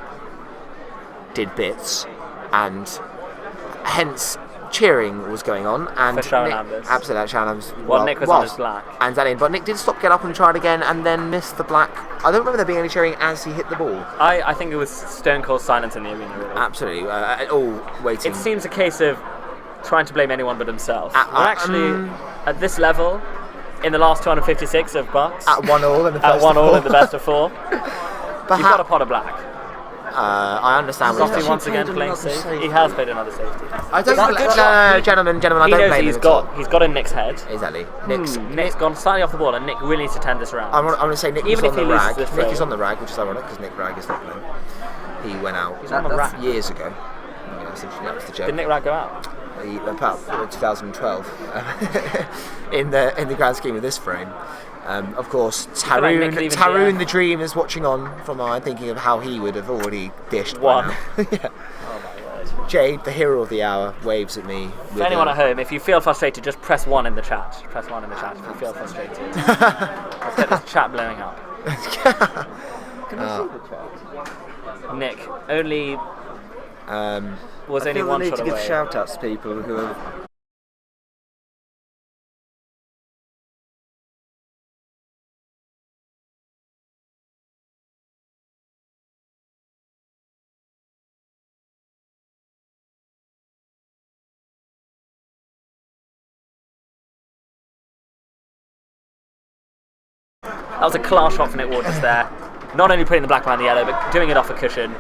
did bits, and hence cheering was going on, and
For Charlambus.
Absolutely, Charlambus.
Well, Nick was on his black.
And that in, but Nick did stop, get up, and try it again, and then missed the black. I don't remember there being any cheering as he hit the ball.
I think it was stone cold silence in the arena, really.
Absolutely, all waiting.
It seems a case of trying to blame anyone but himself. We're actually at this level in the last 256 of BUCS.
At 1-1 in the
at 1-1 in the best of 4. You've got a pot of black.
I understand what
Scotty once again playing safe. He has played another safety.
I don't. Gentlemen, I don't blame him.
He's got in Nick's head.
Exactly.
Nick's gone slightly off the ball, and Nick really needs to turn this around.
I'm going to say Nick
Even
is
if
on
he
the
loses
rag.
this
Nick
frame.
is on the rag, which is ironic because Nick Rag is not playing. He went out.
He's on the rag.
Years ago. Yeah, essentially that was the joke.
Did Nick Rag go out?
About 2012. in the grand scheme of this frame. Of course, Tarun the Dream is watching on from mine, thinking of how he would have already dished
one.
Yeah.
Oh my word.
Jade, the hero of the hour, waves at me.
For anyone at home, if you feel frustrated, just press 1 in the chat. Press 1 in the chat if you feel frustrated. Let's get this chat blowing up.
Can I see the chat?
Nick, only was only one shot away.
I feel the need to give shout outs to people who have.
That was a class shot from Nick Waters there. Not only putting the black behind the yellow, but doing it off a cushion.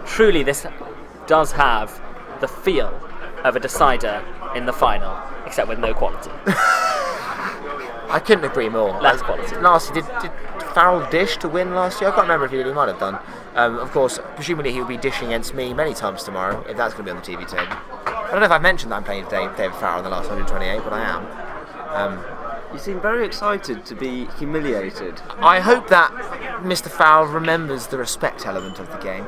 Truly, this does have the feel of a decider in the final, except with no quality.
I couldn't agree more.
Less quality.
Last year, did Farrell dish to win last year? I can't remember if he did. He might have done. Of course, presumably he'll be dishing against me many times tomorrow, if that's going to be on the TV table. I don't know if I mentioned that I'm playing David Farrell in the last 128, but I am.
You seem very excited to be humiliated.
I hope that Mr. Farrell remembers the respect element of the game.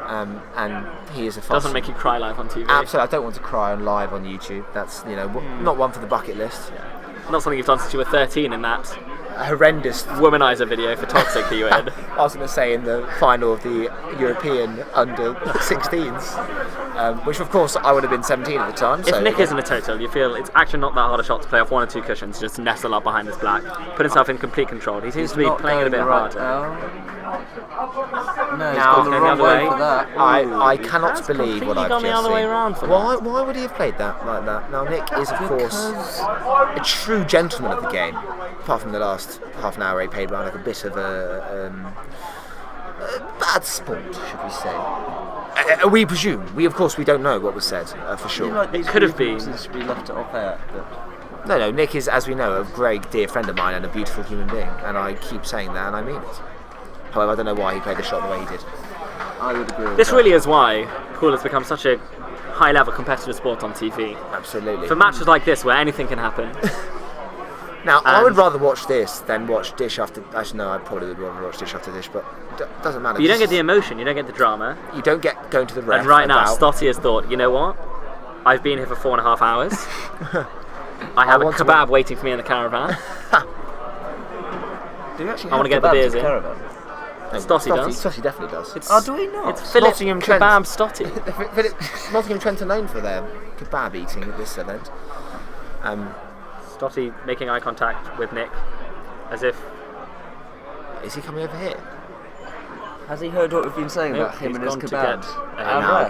And he is a fuss.
Doesn't make you cry live on TV.
Absolutely, I don't want to cry on live on YouTube. That's not one for the bucket list.
Yeah. Not something you've done since you were 13 in that
horrendous
womanizer video for Toxic that you were in.
I was going to say in the final of the European under 16s, which of course I would have been 17 at the time.
If Nick isn't a total, you feel it's actually not that hard a shot to play off 1 or 2 cushions, just nestle up behind this black, put himself in complete control. He seems to be playing it a bit harder.
No, he's gone the wrong way for that.
I cannot believe what I've just
the other
seen.
way around for
why would he have played that like that? Now Nick is of course a true gentleman of the game, apart from the last half an hour he played around like a bit of a bad sport, should we say? We presume. We don't know what was said for sure.
Like
it could have been.
Should be left off air.
No. Nick is, as we know, a great dear friend of mine and a beautiful human being, and I keep saying that, and I mean it. However, I don't know why he played the shot the way he did.
I would agree with
this
that.
really is why pool has become such a high-level competitive sport on TV.
Absolutely.
For matches like this where anything can happen.
Now, I would rather watch this than watch Dish after... Actually, no, I probably would rather watch Dish after Dish, but it doesn't matter.
But you don't get the emotion, you don't get the drama.
You don't get going to the ref.
And right now, Stotty has thought, you know what? I've been here for 4.5 hours. I have a kebab waiting for me in the caravan.
Do you actually
I want to get the beers in. Stotty does.
Stotty definitely does.
Do we not?
It's Philip
Nottingham
Kebab Stotty.
Nottingham Trent are known for their kebab eating at this event.
Stotty making eye contact with Nick, as if...
Is he coming over here?
Has he heard what we've been saying about him and his kebabs?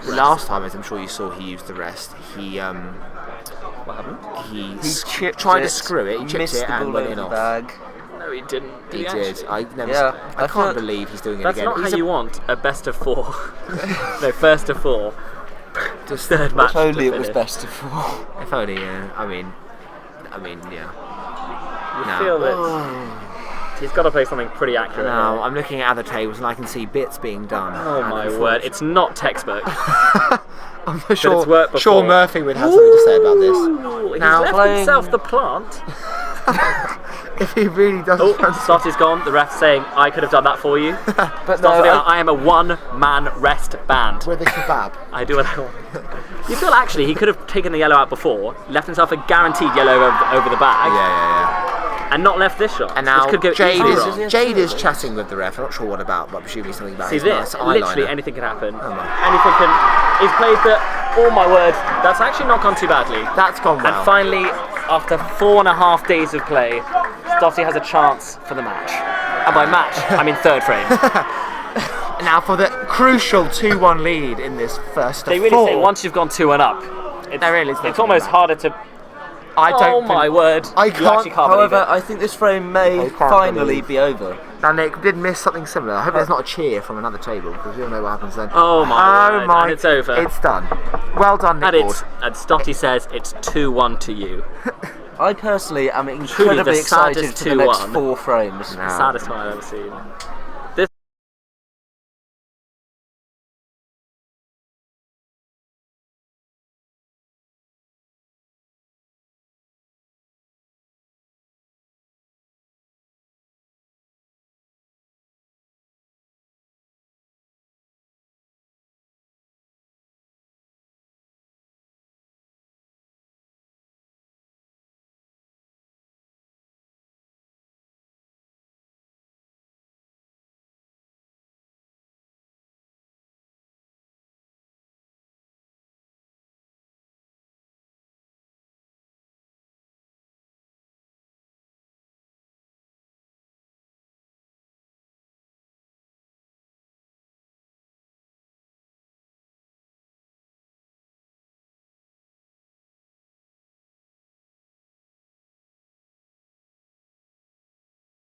The last time, as I'm sure you saw, he used the rest.
What happened?
He
chipped
tried
it,
to screw it. He chipped
missed
it
the
and
ball
went
over
in
the
off.
bag.
No, he didn't.
He did. I
I
can't believe he's doing it
That's
again.
not how you want a best of 4. No, first of 4. Just third match.
If only it was best of 4.
If only, yeah. I mean, yeah.
You feel that he's got to play something pretty accurate.
No, I'm looking at other tables and I can see bits being done.
Oh my word! It's not textbook.
I'm sure Murphy would have something to say about this.
He's left himself the plant.
if he really does.
Oh, Stotty's gone. The ref's saying, I could have done that for you.
But
Stotty,
no,
I am a one-man rest band.
With a kebab.
I do what I want. You feel actually he could have taken the yellow out before, left himself a guaranteed yellow over the bag.
Yeah.
And not left this shot.
And now
which could go
Jade is chatting with the ref. I'm not sure what about, but presumably something about his
this,
nice
literally
eyeliner.
anything can happen. Anything can. He's played the. Oh my word, that's actually not gone too badly.
That's gone well.
And finally, after 4.5 days of play, Stotty has a chance for the match. And by match, I mean third frame.
Now for the crucial 2-1 lead in this first
They really say once you've gone 2-1 up, it's almost harder to. Oh my word!
I can't.
However, I think this frame may finally be over.
Now Nick did miss something similar. I hope there's not a cheer from another table because we all know what happens then.
Oh my word! And it's over.
It's done. Well done, Nick Ward.
And Stotty says it's 2-1 to you.
I personally am incredibly excited for the next 4 frames.
The saddest one I've ever seen. This.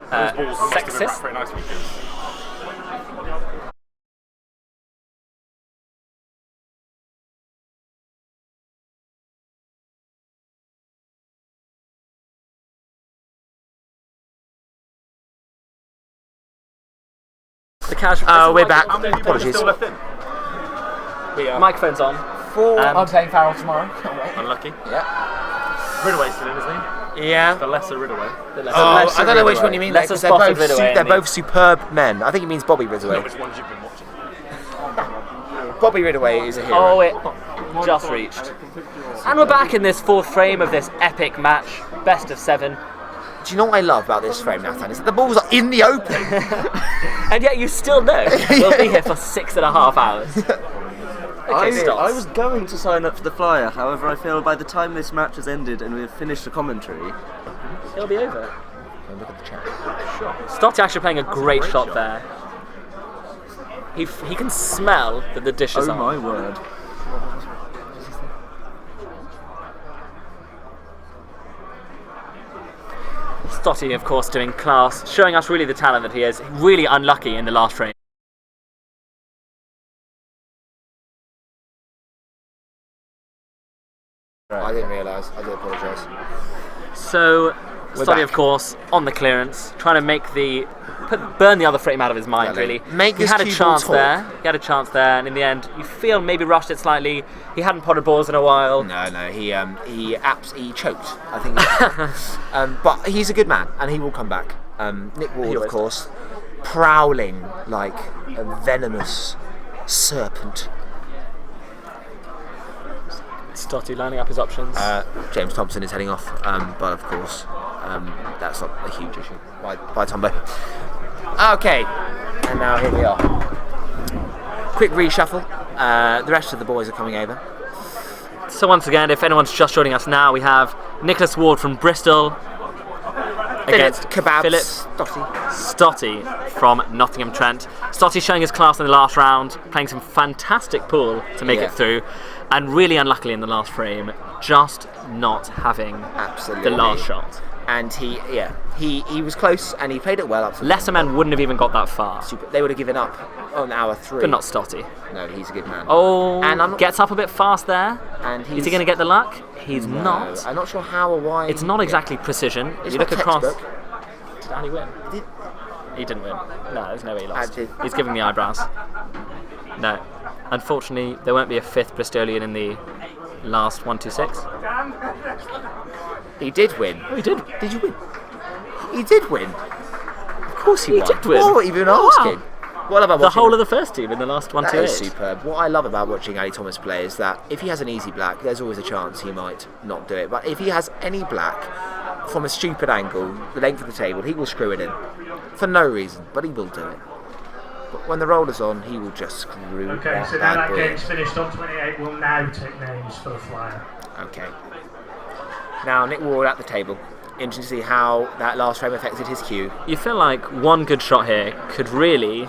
Sexist. The casual.
We're back. Apologies.
Microphone's on.
I'm playing Farrell tomorrow.
Unlucky.
Yeah.
Ridaway's still in, isn't he?
Yeah.
The lesser Ridaway.
I don't know which one you mean.
Lesser
They're both,
Ridaway.
they're both superb men. I think he means Bobby Ridaway.
Which ones you've been watching?
Bobby Ridaway is a hero.
Oh, it just reached. And we're back in this 4th frame of this epic match, best of 7.
Do you know what I love about this frame, Nathan? Is that the balls are in the open.
And yet you still know we'll be here for 6.5 hours.
I was going to sign up for the flyer, however I feel by the time this match has ended and we've finished the commentary,
it'll be over.
Look at the chat.
Stotty actually playing a great shot there. He can smell that the dish is on.
Oh my word.
Stotty, of course, doing class, showing us really the talent that he is. Really unlucky in the last frame.
I didn't realise. I do apologise.
So, Stotty, of course, on the clearance, trying to make burn the other frame out of his mind, really.
He had a chance
there. He had a chance there, and in the end, you feel maybe rushed it slightly. He hadn't potted balls in a while.
No, he choked. I think. But he's a good man, and he will come back. Nick Ward, of course, prowling like a venomous serpent.
Stotty lining up his options.
James Thompson is heading off, but of course, that's not a huge issue. Bye, Tombo. Okay, and now here we are. Quick reshuffle. The rest of the boys are coming over.
So once again, if anyone's just joining us now, we have Nicholas Ward from Bristol against
Kebabs.
Stotty from Nottingham Trent. Stotty showing his class in the last round, playing some fantastic pool to make it through, and really unluckily in the last frame, just not having the last shot.
And he was close, and he played it well up to
lesser men wouldn't have even got that far.
They would have given up on hour 3.
But not Stotty.
No, he's a good man.
Oh, and gets up a bit fast there.
And
is he going to get the luck? He's not.
I'm not sure how or why.
It's not exactly precision.
It's
you look across.
Textbook.
Did Ali win? He didn't win. No, there's no way he lost. He's giving the eyebrows. No. Unfortunately, there won't be a 5th Bristolian in the last 1-2-6.
He did win.
Oh, he did.
Did you win? He did win. Of course he won.
did win.
What even asking? What about
the whole of the first team in the last 1-2-8?
That is superb. What I love about watching Ali Thomas play is that if he has an easy black, there's always a chance he might not do it. But if he has any black from a stupid angle, the length of the table, he will screw it in for no reason, but he will do it. But when the roller's on, he will just screw
Okay,
that
so now
bad
that
boy
game's finished on 28, we'll now take names for the flyer.
Okay. Now Nick Ward at the table. Interesting to see how that last frame affected his cue.
You feel like one good shot here could really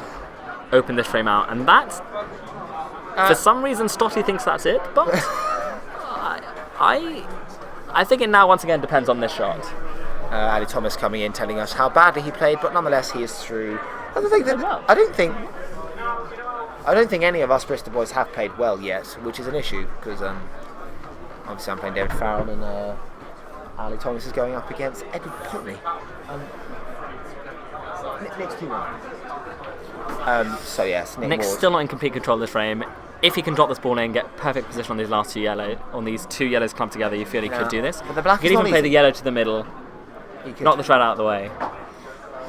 open this frame out, and that's for some reason Stotty thinks that's it, but I think it now once again depends on this shot.
Ali Thomas coming in telling us how badly he played, but nonetheless he is through. I don't think any of us Bristol boys have played well yet, which is an issue because obviously I'm playing David Farrell and Ali Thomas is going up against Edward Putney. Nick's 2-1. So yes,
Nick's
Ward.
still not in complete control of this frame. If he can drop this ball in, get perfect position on these last two yellows clumped together, you feel he could do this.
But the black
he could even play the yellow to the middle, knock the thread out of the way.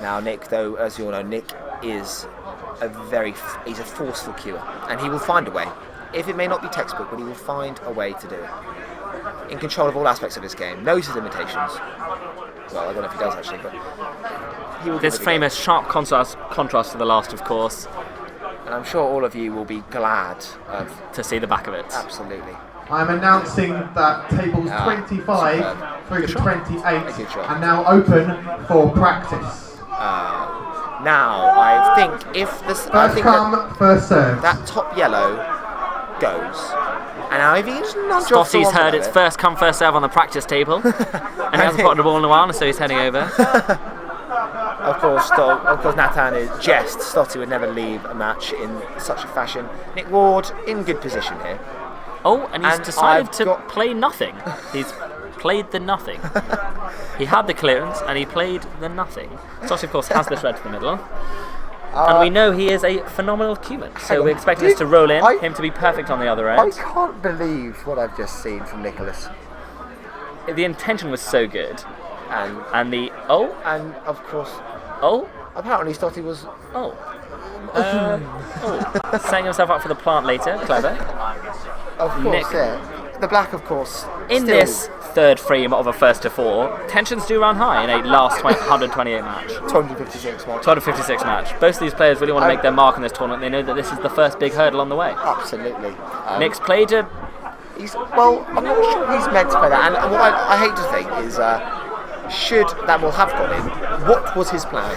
Now Nick, though, as you all know, Nick is he's a forceful cuer, and he will find a way. If it may not be textbook, but he will find a way to do it. In control of all aspects of his game, knows his limitations. Well, I don't know if he does actually, but he will.
This frame has sharp contrast to the last, of course.
And I'm sure all of you will be glad
to see the back of it.
Absolutely.
I'm announcing that tables 25 through to 28 are now open for practice.
Now, I think if this...
First come, first served.
That top yellow goes. And now if he just nudge off
Stotty's heard it's first come, first serve on the practice table. And he hasn't put the ball in a while, so he's heading over.
Of course, Nathan is jest. Stotty would never leave a match in such a fashion. Nick Ward in good position here.
Oh, and he's decided to play nothing. He's played the nothing. He had the clearance and he played the nothing. Stotty, of course, has this red to the middle. And we know he is a phenomenal cueman, so we expect this to roll in, him to be perfect on the other end.
I can't believe what I've just seen from Nicholas.
The intention was so good. And
of course
Oh?
Apparently Stotty was...
Oh. Setting himself up for the plant later. Clever.
Of course,
Nick.
yeah. The black, of course.
In this third frame of a first to four, tensions do run high in a last 128 match.
256 match.
256 match. Both of these players really want to make their mark in this tournament. They know that this is the first big hurdle on the way.
Absolutely.
Nick's played a...
I'm not sure he's meant to play that. And what I hate to think is... should that will have gone in, what was his plan?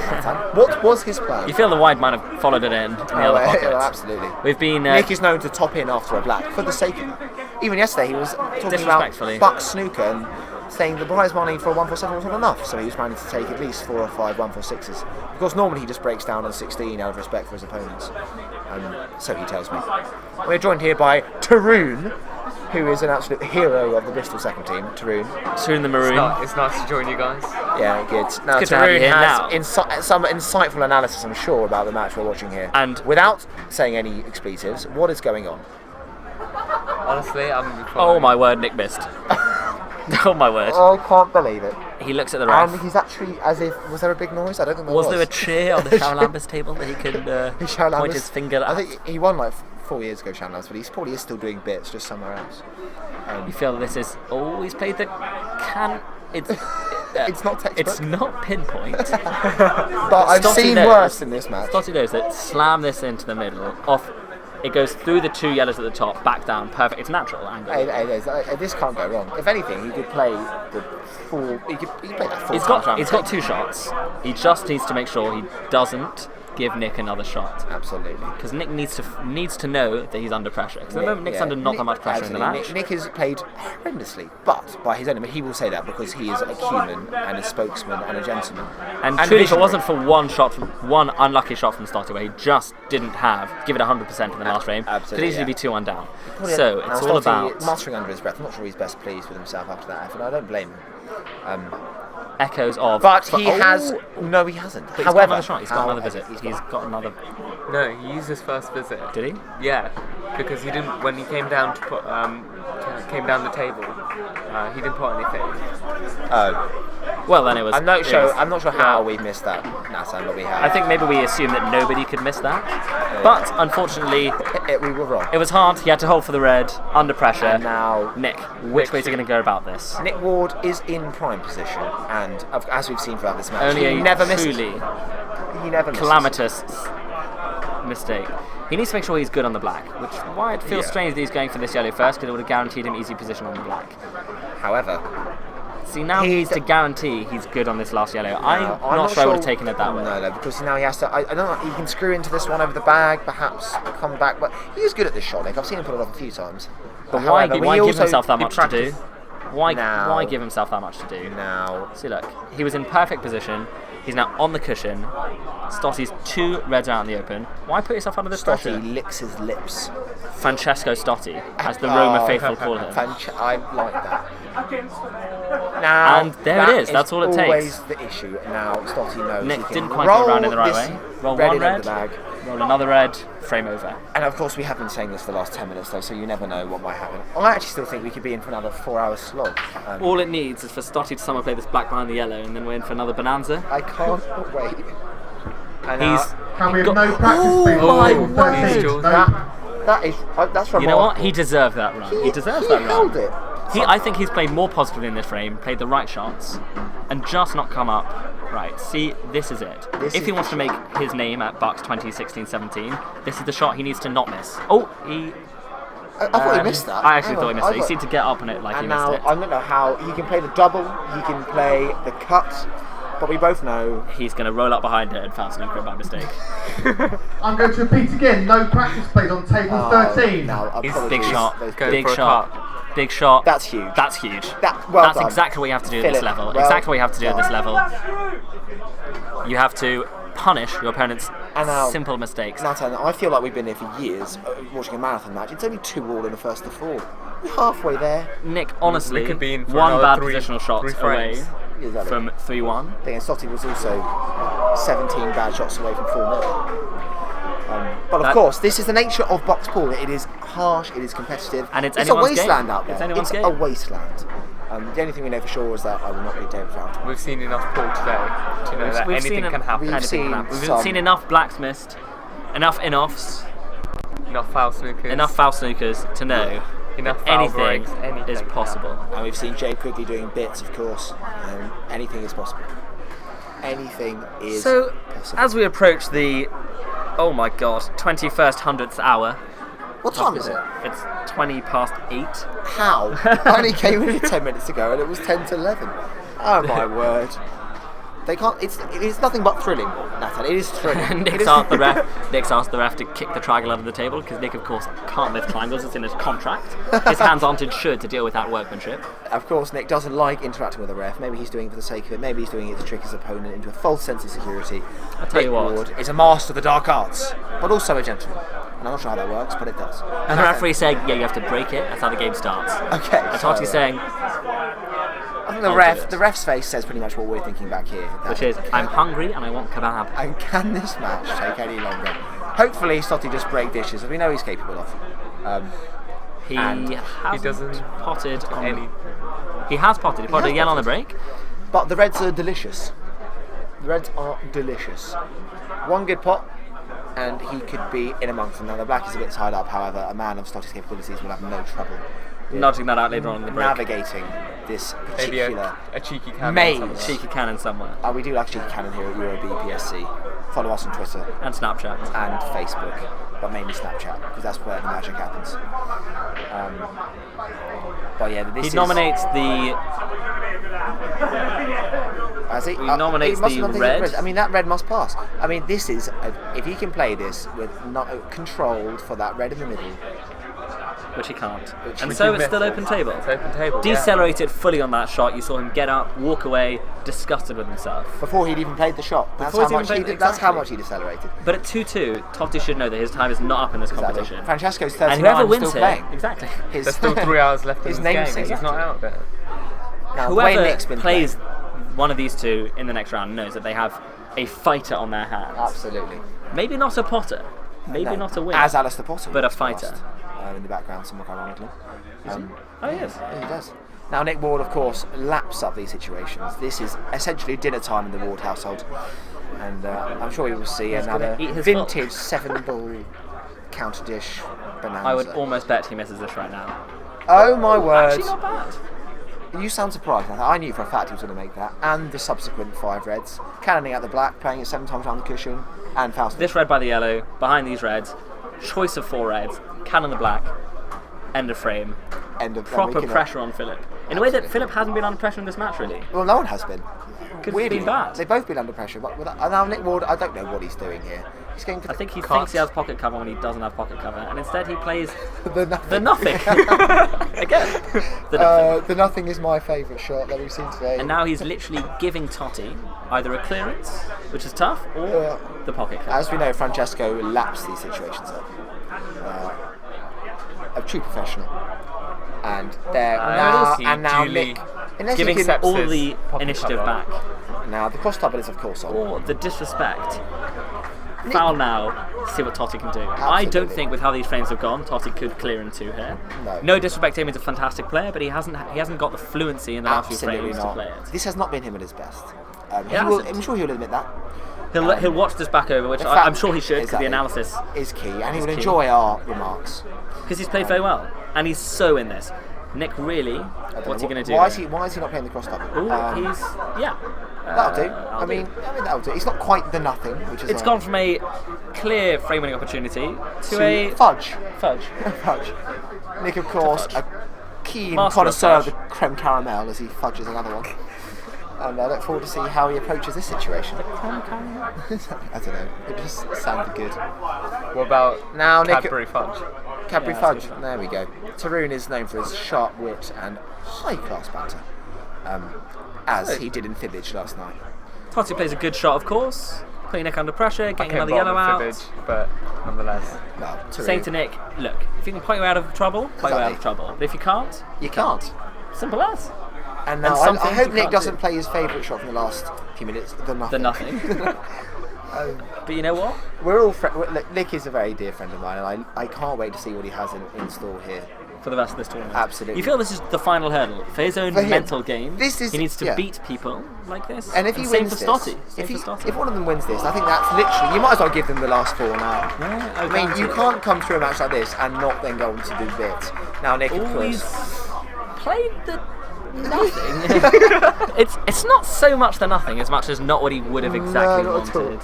What was his plan?
You feel the wide might have followed it in the other pocket.
Absolutely.
We've been...
Nick is known to top in after a black, for the sake of it. Even yesterday he was talking about BUCS snooker and saying the prize money for a 147 wasn't enough, so he was planning to take at least 4 or 5 146s. Of course, normally he just breaks down on 16 out of respect for his opponents. So he tells me. We're joined here by Tarun, who is an absolute hero of the Bristol second team. Tarun
the Maroon.
It's nice to join you guys.
Yeah, good. Now Tarun has some insightful analysis, I'm sure, about the match we're watching here.
And
without saying any expletives, what is going on?
Honestly,
oh my word, Nick missed. Oh my word.
I can't believe it.
He looks at the ref.
And he's actually, as if, was there a big noise? I don't think there was.
Was there a cheer on the Shaolambas table that he could point his finger at?
I think he won like 4 years ago, Shaolambas, but he probably is still doing bits, just somewhere else.
You feel this is... Oh, he's played the
it's not textbook.
It's not pinpoint.
But I've seen worse in this match.
Stotty knows that. Slam this into the middle. Off. It goes through the 2 yellows at the top, back down. Perfect. It's natural angle.
This can't go wrong. If anything, he could play the full... He could play that full
He's got 2 shots. He just needs to make sure he doesn't give Nick another shot.
Absolutely.
Because Nick needs to know that he's under pressure. Because at the moment Nick's under not that much pressure in the match.
Nick has played horrendously, but by his own admission, he will say that because he is a human and a spokesman and a gentleman.
And truly, if it wasn't for one unlucky shot from Stotty where he just didn't give it 100% in the last frame, could easily be 2-1 down. So it's all about
muttering under his breath. I'm not sure he's best pleased with himself after that effort. I don't blame him.
Echoes of...
But he has... No, he hasn't.
But he's got another shot. He's got another visit. He's got another...
No, he used his first visit.
Did he?
Yeah, because he didn't... When he came down to came down the table, he didn't put anything.
Oh.
Well, then it was.
I'm not sure.
it was-
I'm not sure how we missed that, Nathan, but we have.
I think maybe we assumed that nobody could miss that, but unfortunately,
we were wrong.
It was hard. He had to hold for the red under pressure.
And now,
Nick, which way is he going to go about this?
Nick Ward is in prime position, and as we've seen throughout this match,
Only
he
a
never misses.
truly
He never misses.
calamitous mistake. He needs to make sure he's good on the black, which why it feels
Yeah.
strange that he's going for this yellow first, because it would have guaranteed him easy position on the black.
However,
see now he needs to guarantee he's good on this last yellow. I'm
I'm
not sure I would have taken it that way.
No, because now he has to. I don't know. He can screw into this one over the bag, perhaps come back. But he's good at this shot. Nick, I've seen him put it off a few times.
But
however,
why
he
give himself that
he
much to do?
practiced-
Why
Now.
give himself that much to do?
Now.
See, look, he was in perfect position. He's now on the cushion. Stotti's 2 reds out in the open. Why put yourself under this pressure?
Stotti licks his lips.
Francesco Stotti, as the Roma faithful call him.
I like that. Now,
And there it
that
is, that's all it takes.
Always the issue. Now, Stotti knows
Nick
he can
didn't quite
roll
get around in the right
this
way. Roll
red
one
in over
red,
the bag.
roll another red, frame over.
And of course, we have been saying this for the last 10 minutes, though, so you never know what might happen. I actually still think we could be in for another 4-hour slog.
All it needs is for Stotti to somehow play this black behind the yellow, and then we're in for another bonanza.
I can't wait. And
He's.
Can we have no practice space on table 13?
That is that's remarkable.
You know what? He deserved that run. He deserves that run.
held it.
I think he's played more positively in this frame, played the right shots, and just not come up. Right, see, this is it.
This
If
is
he wants
the
to make his name at BUCS 2016-17, this is the shot he needs to not miss. Oh, he...
I thought he missed that.
I actually
Hang
thought
on,
he missed
I
it. He
thought-
seemed to get up on it like
And
he
now,
missed it.
I don't know how. He can play the double, he can play the cut, but we both know
he's going to roll up behind it and foul snooker by mistake.
I'm going to repeat again, no practice space on table 13.
Big shot, big shot. Big shot.
That's huge.
That's huge.
Well
That's
done.
exactly what you have to do at
Fill
this
it.
level.
Well
Exactly what you have to do at this
done.
level. You have to punish your opponent's
And now,
simple mistakes.
Nathan, I feel like we've been here for years watching a marathon match. It's only 2-2 in the first of 4. We're halfway there.
Nick, honestly,
We could be in for
one
another
bad positional shot away
Exactly.
from 3-1.
I think Stotti was also 17 bad shots away from 4-0. But of course, this is the nature of box pool. It is harsh, it is competitive,
And it's
a
anyone's
wasteland
game.
out there.
It's anyone's game.
a wasteland. The only thing we know for sure is that I will not be David Fowl.
We've seen enough pool today to know that anything can happen.
We've
We've seen enough blacks missed, enough in-offs,
enough foul snookers
to know
enough
that
foul
anything
breaks,
is possible.
And we've seen Jay Quigley doing bits, of course. Anything is possible. Anything is
So,
possible.
as we approach the, oh my god, 21st 100th hour.
What time is it?
It's 20 past 8.
How? I only came in here 10 minutes ago and it was 10 to 11. Oh my word. They can't. It's nothing but thrilling, Nathan. It is thrilling.
Nick's asked the ref to kick the triangle under the table because Nick, of course, can't lift triangles. It's in his contract. His hands aren't insured to deal with that workmanship.
Of course, Nick doesn't like interacting with the ref. Maybe he's doing it for the sake of it. Maybe he's doing it to trick his opponent into a false sense of security.
I'll tell you
Nick
what.
Ward is a master of the dark arts, but also a gentleman. And I'm not sure how that works, but it does.
And the referee's saying, yeah, you have to break it. That's how the game starts.
Okay.
And Totti's saying,
I think the ref's face says pretty much what we're thinking back here.
which is, I'm hungry and I want kebab.
And can this match take any longer? Hopefully, Stotti just break dishes, as we know he's capable of.
He
and
hasn't potted on any. He has potted. He potted again on the break.
But the Reds are delicious. The Reds are delicious. One good pot, and he could be in amongst them. Now the black is a bit tied up. However, a man of Stotti's capabilities will have no trouble
Nudging that out later on in the break.
navigating this
Maybe
particular
a cheeky cannon
maze.
somewhere.
Cheeky cannon somewhere.
We do like cheeky cannon here at EuroBPSC. Follow us on Twitter
and Snapchat
and Facebook, but mainly Snapchat because that's where the magic happens. But yeah, this
He
is
nominates the.
As he
nominates
must
the
not think
red.
it's I mean, that red must pass. I mean, this is if he can play this with not controlled for that red in the middle,
which he can't.
Which
And
he
so
can
it's still
miss.
open table.
It's open table.
Decelerated fully on that shot. You saw him get up, walk away, disgusted with himself.
before he'd even played the shot. That's
Before
how
he's
much
even
he
played-
That's how
exactly.
much he decelerated.
But at 2-2, Totti should know that his time is not up in this competition.
Francesco's
And
39
whoever wins
still
here,
playing.
exactly.
There's still 3 hours left in
his
this game.
namesake.
He's not out there.
Now, the way
Whoever
Nick's been
plays
playing.
one of these two in the next round knows that they have a fighter on their hands.
Absolutely.
Maybe not a potter. Maybe
No,
not a winner.
as Alistair Potter,
but a
was
fighter.
passed, in the background, somewhat ironically.
Oh, he is.
Yeah, he does. Now Nick Ward, of course, laps up these situations. This is essentially dinner time in the Ward household, and I'm sure we will see another vintage 7-ball counter dish bonanza.
I would almost bet he misses this right now.
Oh my word!
Actually, not bad.
You sound surprised. I knew for a fact he was going to make that, and the subsequent 5 reds, cannoning out the black, playing it 7 times around the cushion, and Faust.
This red by the yellow, behind these reds, choice of 4 reds, cannon the black, end of frame. Proper pressure on Philip. In a way that Philip hasn't been under pressure in this match, really.
Well, no one has been.
Could
Weirdly,
have been bad.
They've both been under pressure, but now Nick Ward, I don't know what he's doing here. He's going for
I think he thinks he has pocket cover when he doesn't have pocket cover, and instead he plays
the nothing.
The nothing. Again. The nothing.
The nothing is my favourite shot that we've seen today.
And now he's literally giving Totti either a clearance, which is tough, or the pocket cover.
As we know, Francesco laps these situations up. A true professional. And there now Nick,
giving all the initiative back.
Now the cross double is of course on.
Or the disrespect. Foul now. See what Totti can do. I don't think with how these frames have gone, Totti could clear in 2 here. No disrespect to him, he's a fantastic player, but he hasn't got the fluency in the last few frames to play it.
This has not been him at his best. I'm sure he'll admit that.
He'll watch this back over, which I'm sure he should, because the analysis
is key, and he will enjoy our remarks.
Because he's played very well, and he's so in this. Nick, really, what's he going to do?
Why is he not playing the cross double? That'll do. I mean, that'll do. It's not quite the nothing, which is.
It's gone from a clear frame winning opportunity to a
fudge.
Fudge.
Nick, of course, a keen connoisseur of the creme caramel as he fudges another one. And I look forward to see how he approaches this situation.
Creme caramel?
I don't know. It just sounded good.
What about
now,
Cadbury fudge?
Cadbury fudge. There we go. Tarun is known for his sharp wit and high-class banter, as he did in Fibbage last night.
Totti plays a good shot, of course. Putting Nick under pressure, getting another yellow out.
Fibbage, but nonetheless.
Saying to Nick, look, if you can point you out of trouble, point you out of trouble. But if you can't,
you can't.
Simple as.
And now I hope Nick doesn't play his favourite shot from the last few minutes, the nothing.
The nothing. But you know what?
We're all Nick is a very dear friend of mine, and I can't wait to see what he has in store here
for the rest of this tournament.
Absolutely.
You feel this is the final hurdle for his own mental game? He needs to
yeah.
beat people like this.
And if he wins this, if one of them wins this, I think that's literally, you might as well give them the last 4 now.
Yeah,
I mean, you can't come through a match like this and not then go on to do bits. Now, Nick, of course,
played the nothing. It's not so much the nothing as much as not what he would have exactly wanted.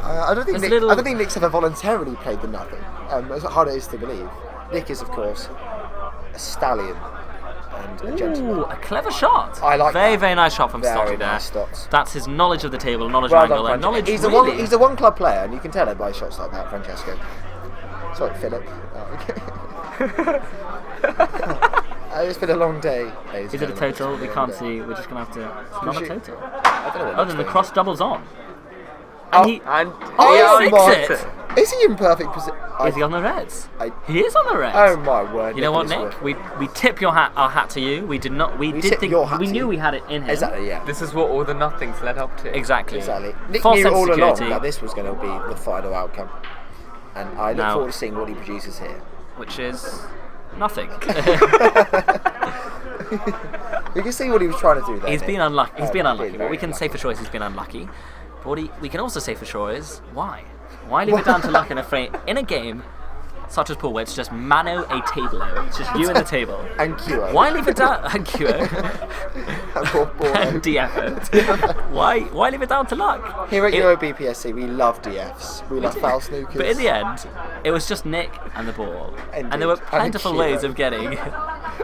I don't think Nick's ever voluntarily played the nothing. As hard as it is to believe. Nick is, of course, a stallion and a gentleman.
A clever shot.
I like
very,
that.
very nice shot from
Very
Stotti there.
nice dots.
That's his knowledge of the table, knowledge of angle, and knowledge
he's
really.
He's a one-club player, and you can tell it by shots like that, Francesco. Sorry, Philip. It's been a long day.
Is it a total? We can't see. We're just going to have to... It's not a total.
I don't know what
then the cross doubles on.
And
he
sinks it! Is he in perfect position?
Is he on the reds? He is on the reds.
Oh my word!
You know what, Nick? We tip our hat to you. We did not. We knew we had it in him.
Exactly. Yeah.
This is what all the nothings led up to.
Exactly.
Nick
False
knew all
security.
along that this was going to be the final outcome, and I look forward to seeing what he produces here.
Which is nothing.
You can see what he was trying to do there.
He's been unlucky. He's been unlucky. What we can say for sure is he's been unlucky. But what we can also say for sure is why? Why leave it down to luck in a game such as pool where it's just mano a tablo? It's just you and the table.
And QO.
Why leave it down and QO? And DFO. Why leave it down to luck?
Here at EuroBPSC we love DFs. We love foul snookers.
But in the end, it was just Nick and the ball.
Indeed.
And there were plentiful ways of getting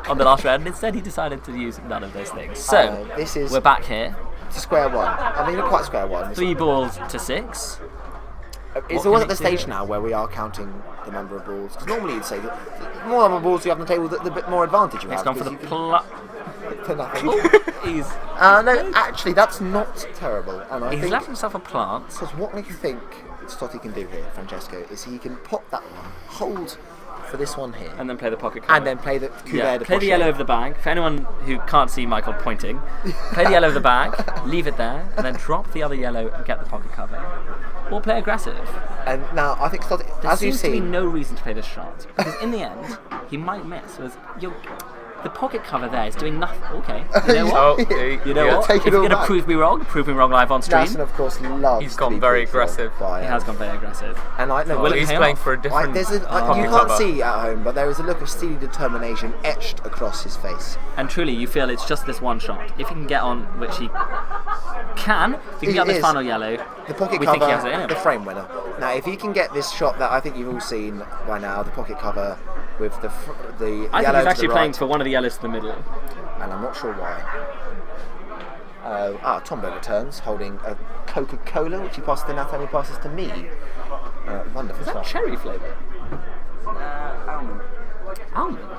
on the last round, and instead he decided to use none of those things. So we're back here.
To square one. I mean, not quite square one.
3 balls to 6.
It's always at the stage now where we are counting the number of balls. Because normally you'd say that the more number of balls you have on the table, the bit more advantage you have.
He's gone for the
for nothing.
No,
actually, that's not terrible. And
he's left himself a plant.
Because what I think Stotti can do here, Francesco, is he can pop that one, hold for this one here,
and then play the pocket cover.
And then play the
play the yellow of the bag. For anyone who can't see Michael pointing, play the yellow of the bag, leave it there, and then drop the other yellow and get the pocket cover. Or play aggressive.
And now I think Stotti,
there seems to be no reason to play this shot because in the end he might miss. The pocket cover there is doing nothing. Okay. You know what? You know what?
Take
If
it
you're
all
going to
back.
prove me wrong live on stream.
Nelson, of course, loves.
He's
to
gone
be
very
proved wrong
aggressive.
by,
He has gone very aggressive.
And I know
He's playing for a different.
you
pocket
can't
cover.
see at home, but there is a look of steely determination etched across his face.
And truly, you feel it's just this one shot. If he can get on, which he can, if he can get this final yellow,
The pocket
we
cover,
think he has it in him.
the frame winner. Now, if he can get this shot that I think you've all seen by now, the pocket cover with the
I think
yellow
he's actually
to the
playing
right,
for one of the yellows to the middle.
and I'm not sure why. Tombo returns, holding a Coca-Cola, which he passes to Nathan, he passes to me. Wonderful
Is that
stuff.
cherry flavour?
Almond.
Almond?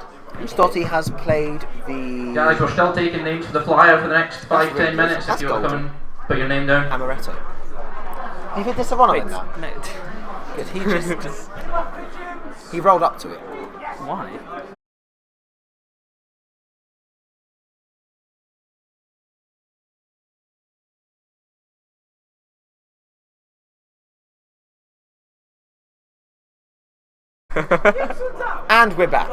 Stotty has played the...
Guys, we're still taking names for the flyer for the next 5-10 minutes.
That's
If you want to come
golden.
and put your name down.
Amaretto. He put this on in that.
No.
Good. He just... he rolled up to it.
Why?
And we're back.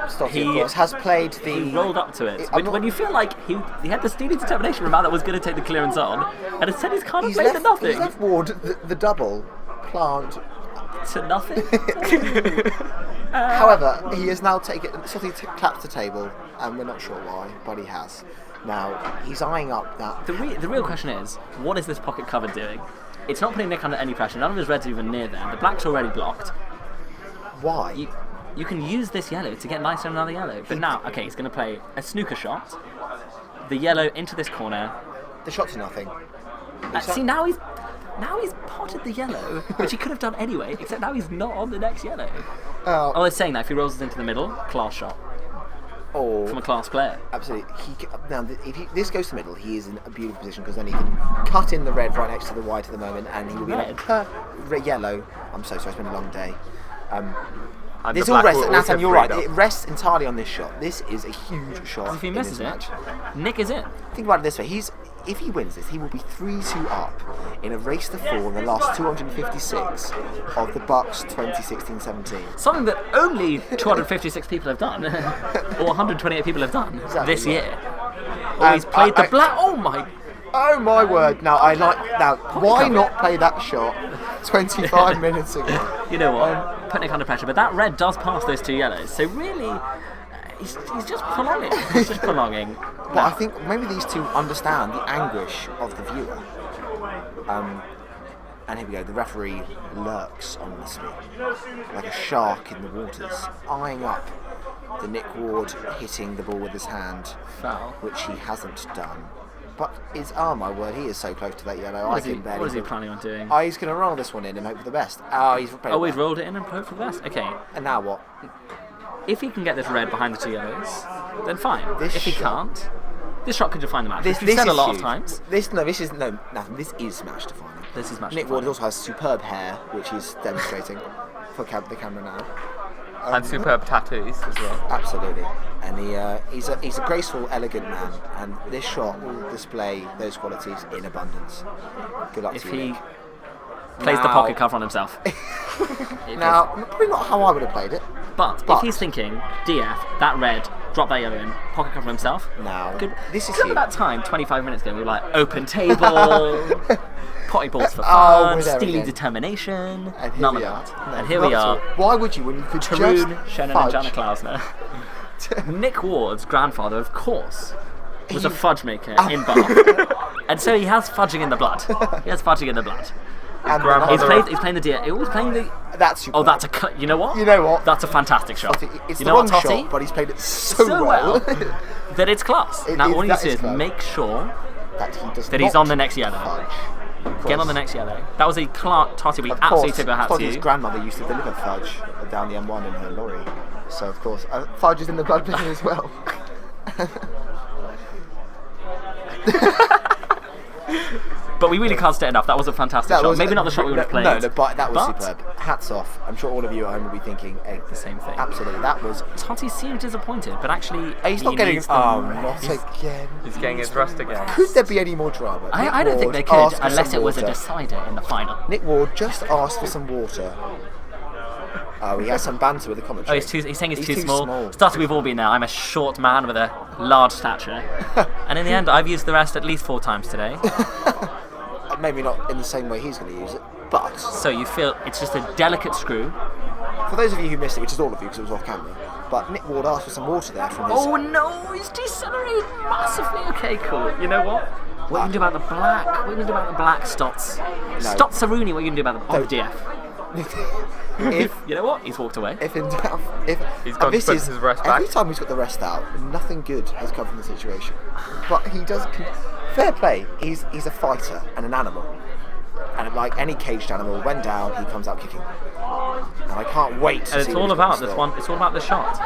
Stotty, of course, has played the...
He rolled up to it. When you feel like he had the steely determination from that was going to take the clearance on, and instead he's kind of played to nothing.
He's left Ward the double plant
to nothing.
However, he has now taken... Stotty claps the table, and we're not sure why, but he has. Now, he's eyeing up that...
The real question is, what is this pocket cover doing? It's not putting Nick under any pressure. None of his reds are even near there. The black's already blocked.
Why?
You can use this yellow to get nicer another yellow. But now, okay, he's going to play a snooker shot. The yellow into this corner.
The shot to nothing.
See, now he's potted the yellow, which he could have done anyway, except now he's not on the next yellow. Oh, they're saying that if he rolls it into the middle, class shot.
Oh,
from a class player.
Absolutely. Now, if this goes to middle, he is in a beautiful position because then he can cut in the red right next to the white at the moment, and he will be yellow. I'm so sorry, it's been a long day. This all rests. Nathan, you're right. It rests entirely on this shot. This is a huge shot.
If he misses it, Nick is in.
Think about it this way: if he wins this, he will be 3-2 up in a race to 4 in the last 256 of the BUCS 2016-17.
Something that only 256 people have done, or 128 people have done this year. Or he's played the black. Oh my
word! Now why not play that shot 25 minutes ago?
You know what? Put Nick under pressure, but that red does pass those two yellows. So really, he's just prolonging. He's just prolonging.
But I think maybe these two understand the anguish of the viewer. And here we go. The referee lurks ominously, like a shark in the waters, eyeing up the Nick Ward hitting the ball with his hand,
foul,
which he hasn't done. But my word, he is so close to that yellow.
What is he planning on doing?
He's going to roll this one in and hope for the best. He's
rolled it in and hoped for the best. Okay.
And now what?
If he can get this red behind the two yellows, then fine. If he can't, this shot could define the match. This we've said a lot of times.
This is match defining.
This is match
Nick
defining.
Ward also has superb hair, which he's demonstrating for the camera now.
And superb tattoos as well.
Absolutely. And he's a graceful, elegant man, and this shot will display those qualities in abundance. Good luck to you, Nick.
Plays the pocket cover on himself.
Now, probably not how I would have played it.
But if he's thinking, DF, that red, drop that yellow in, pocket cover himself.
Now,
this is that time 25 minutes ago we were like, open table, potty balls for fun, steely determination, none of that. And here we are.
Why would you when you could
Tarun,
just
Shannon
fudge?
and Jana Klausner. Nick Ward's grandfather, of course, was a fudge maker in Bath. And so he has fudging in the blood. And he's playing the deer. He was playing the.
That's
oh, that's a cut. You know what? That's a fantastic shot.
It's
you
the
know
wrong
what, Totty?
shot, but he's played it so
well that it's class. Now all you need to do is make sure that he's on the next yellow. Get on the next yellow. That was a Totty we absolutely tip our hat to you.
His grandmother used to deliver fudge down the M1 in her lorry, so of course fudge is in the blood as well.
But we really can't state enough. That was a fantastic shot. Maybe not the shot we would have played.
No, but that was superb. Hats off. I'm sure all of you at home will be thinking
the same thing.
Absolutely, that was.
Totty seemed disappointed, but actually
he's not getting. Not again.
He's getting his rust again.
Could there be any more drama?
I don't think they could, unless it was a decider in the final.
Nick Ward just asked for some water. Oh, he has some banter with the commentary.
Oh, he's saying he's too small. Started, we've all been there. I'm a short man with a large stature. And in the end, I've used the rest at least 4 times today.
Maybe not in the same way he's going to use it, but...
So you feel it's just a delicate screw.
For those of you who missed it, which is all of you because it was off camera, but Nick Ward asked for some water there from his...
Oh no, he's decelerated massively. Okay, cool. You know what? What are you going to do about the black? What are you going to do about the black Stotts?
No.
Stotts Rooney, what are you going to do about the DF?
If
you know what? He's walked away.
If in doubt,
he's gone to put his rest back.
Every time he's got the rest out, nothing good has come from the situation. But he does. Fair play. He's a fighter and an animal, and like any caged animal, when down, he comes out kicking. And I can't wait.
And it's all about this one. It's all about the shot.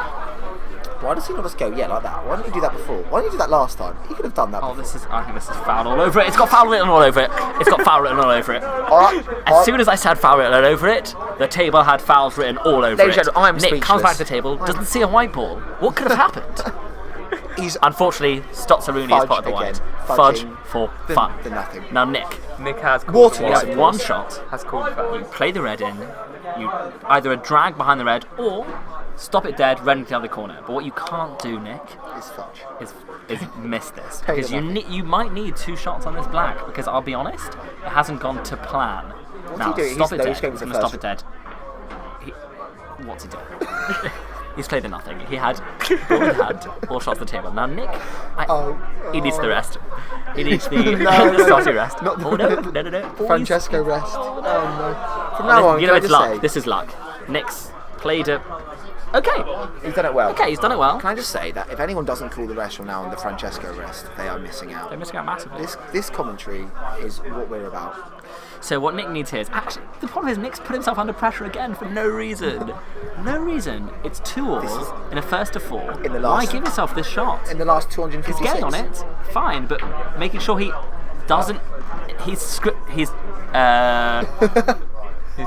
Why does he not just go, yeah, like that? Why didn't he do that before? Why didn't he do that last time? He could have done that before.
I think this is foul all over it. It's got foul written all over it. It's got foul written all over it. As soon as I said foul written all over it, the table had fouls written all over
Ladies and
it.
gentlemen, I'm
Nick comes
speechless.
back to the table, doesn't see a white ball. What could have happened? Unfortunately, Stotts Rooney is part of the white. Fudge for fun.
The nothing.
Now, Nick
has
you have one shot.
Has called foul.
You play the red in. You either a drag behind the red or stop it dead, red into the other corner. But what you can't do, Nick, is miss this, because you might need 2 shots on this black. Because I'll be honest, it hasn't gone to plan. Now stop it dead. He's going to stop it dead. What's he doing? He's played the nothing. He had all shots on the table. Now Nick, he needs the rest. He needs the Stotty rest.
Not
no.
Francesco rest. Oh no. From now on,
you know it's luck.
say,
This is luck. Nick's played it. Okay.
He's done it well.
Okay, he's done it well.
Can I just say that if anyone doesn't call the rest from now on the Francesco rest, they are missing out.
They're missing out massively.
This commentary is what we're about.
So what Nick needs here is actually the problem is Nick's put himself under pressure again for no reason. No reason. It's 2-all in a first to 4. Why give yourself this shot?
In the last 256.
He's getting on it, fine, but making sure he doesn't.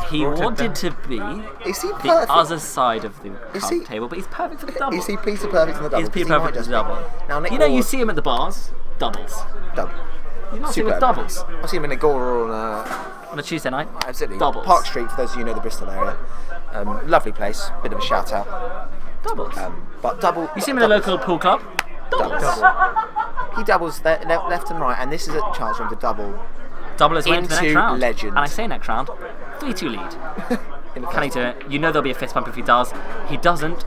He wanted to be the other side of the cup table, but he's perfect for the double.
Is he Peter perfect in the double?
He's Peter perfect for the double.
Now, Nick
you see him at the bars, doubles. You not see him with doubles.
I see him in Agora
on a Tuesday night.
Absolutely.
Doubles.
Park Street, for those of you who know the Bristol area. Lovely place. Bit of a shout out.
Doubles.
But double.
You see him in a local pool club. Doubles.
He doubles left and right, and this is a chance for him to double.
Double as well into the next round.
Legend.
And I say next round, 3-2 lead. Can he do it? You know there'll be a fist bump if he does. He doesn't.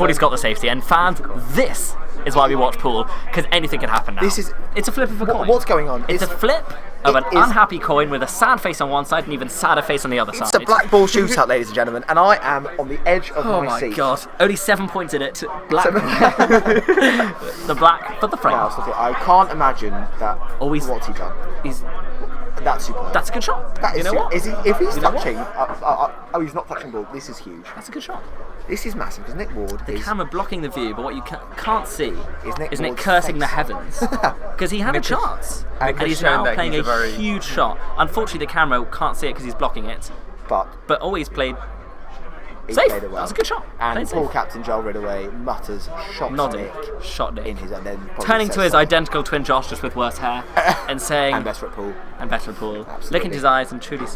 He's got the safety. And fans, this is why we watch pool, because anything can happen now. It's a flip of a coin.
What's going on?
It's a flip of an unhappy coin with a sad face on one side and even sadder face on the other side.
It's a black ball shootout, ladies and gentlemen, and I am on the edge of my seat.
Oh my god. Only 7 points in it. Black. The black for the frame.
I can't imagine that. What's he done? That's superb.
That's a good shot.
You know what? If he's touching,
he's
not touching ball. This is huge.
That's a good shot.
This is massive because Nick Ward.
The camera blocking the view, but what you can't see is Nick
Ward's
cursing
face.
the heavens because he had a chance, and he's now playing a huge shot. Unfortunately, the camera can't see it because he's blocking it. But always played. Safe.
Played it well.
That's a good shot.
And poor captain Joel Ridaway mutters, shot Nick in his, and then
turning to his identical twin Josh, just with worse hair, and saying,
and better at pool,
looking into his eyes and truly.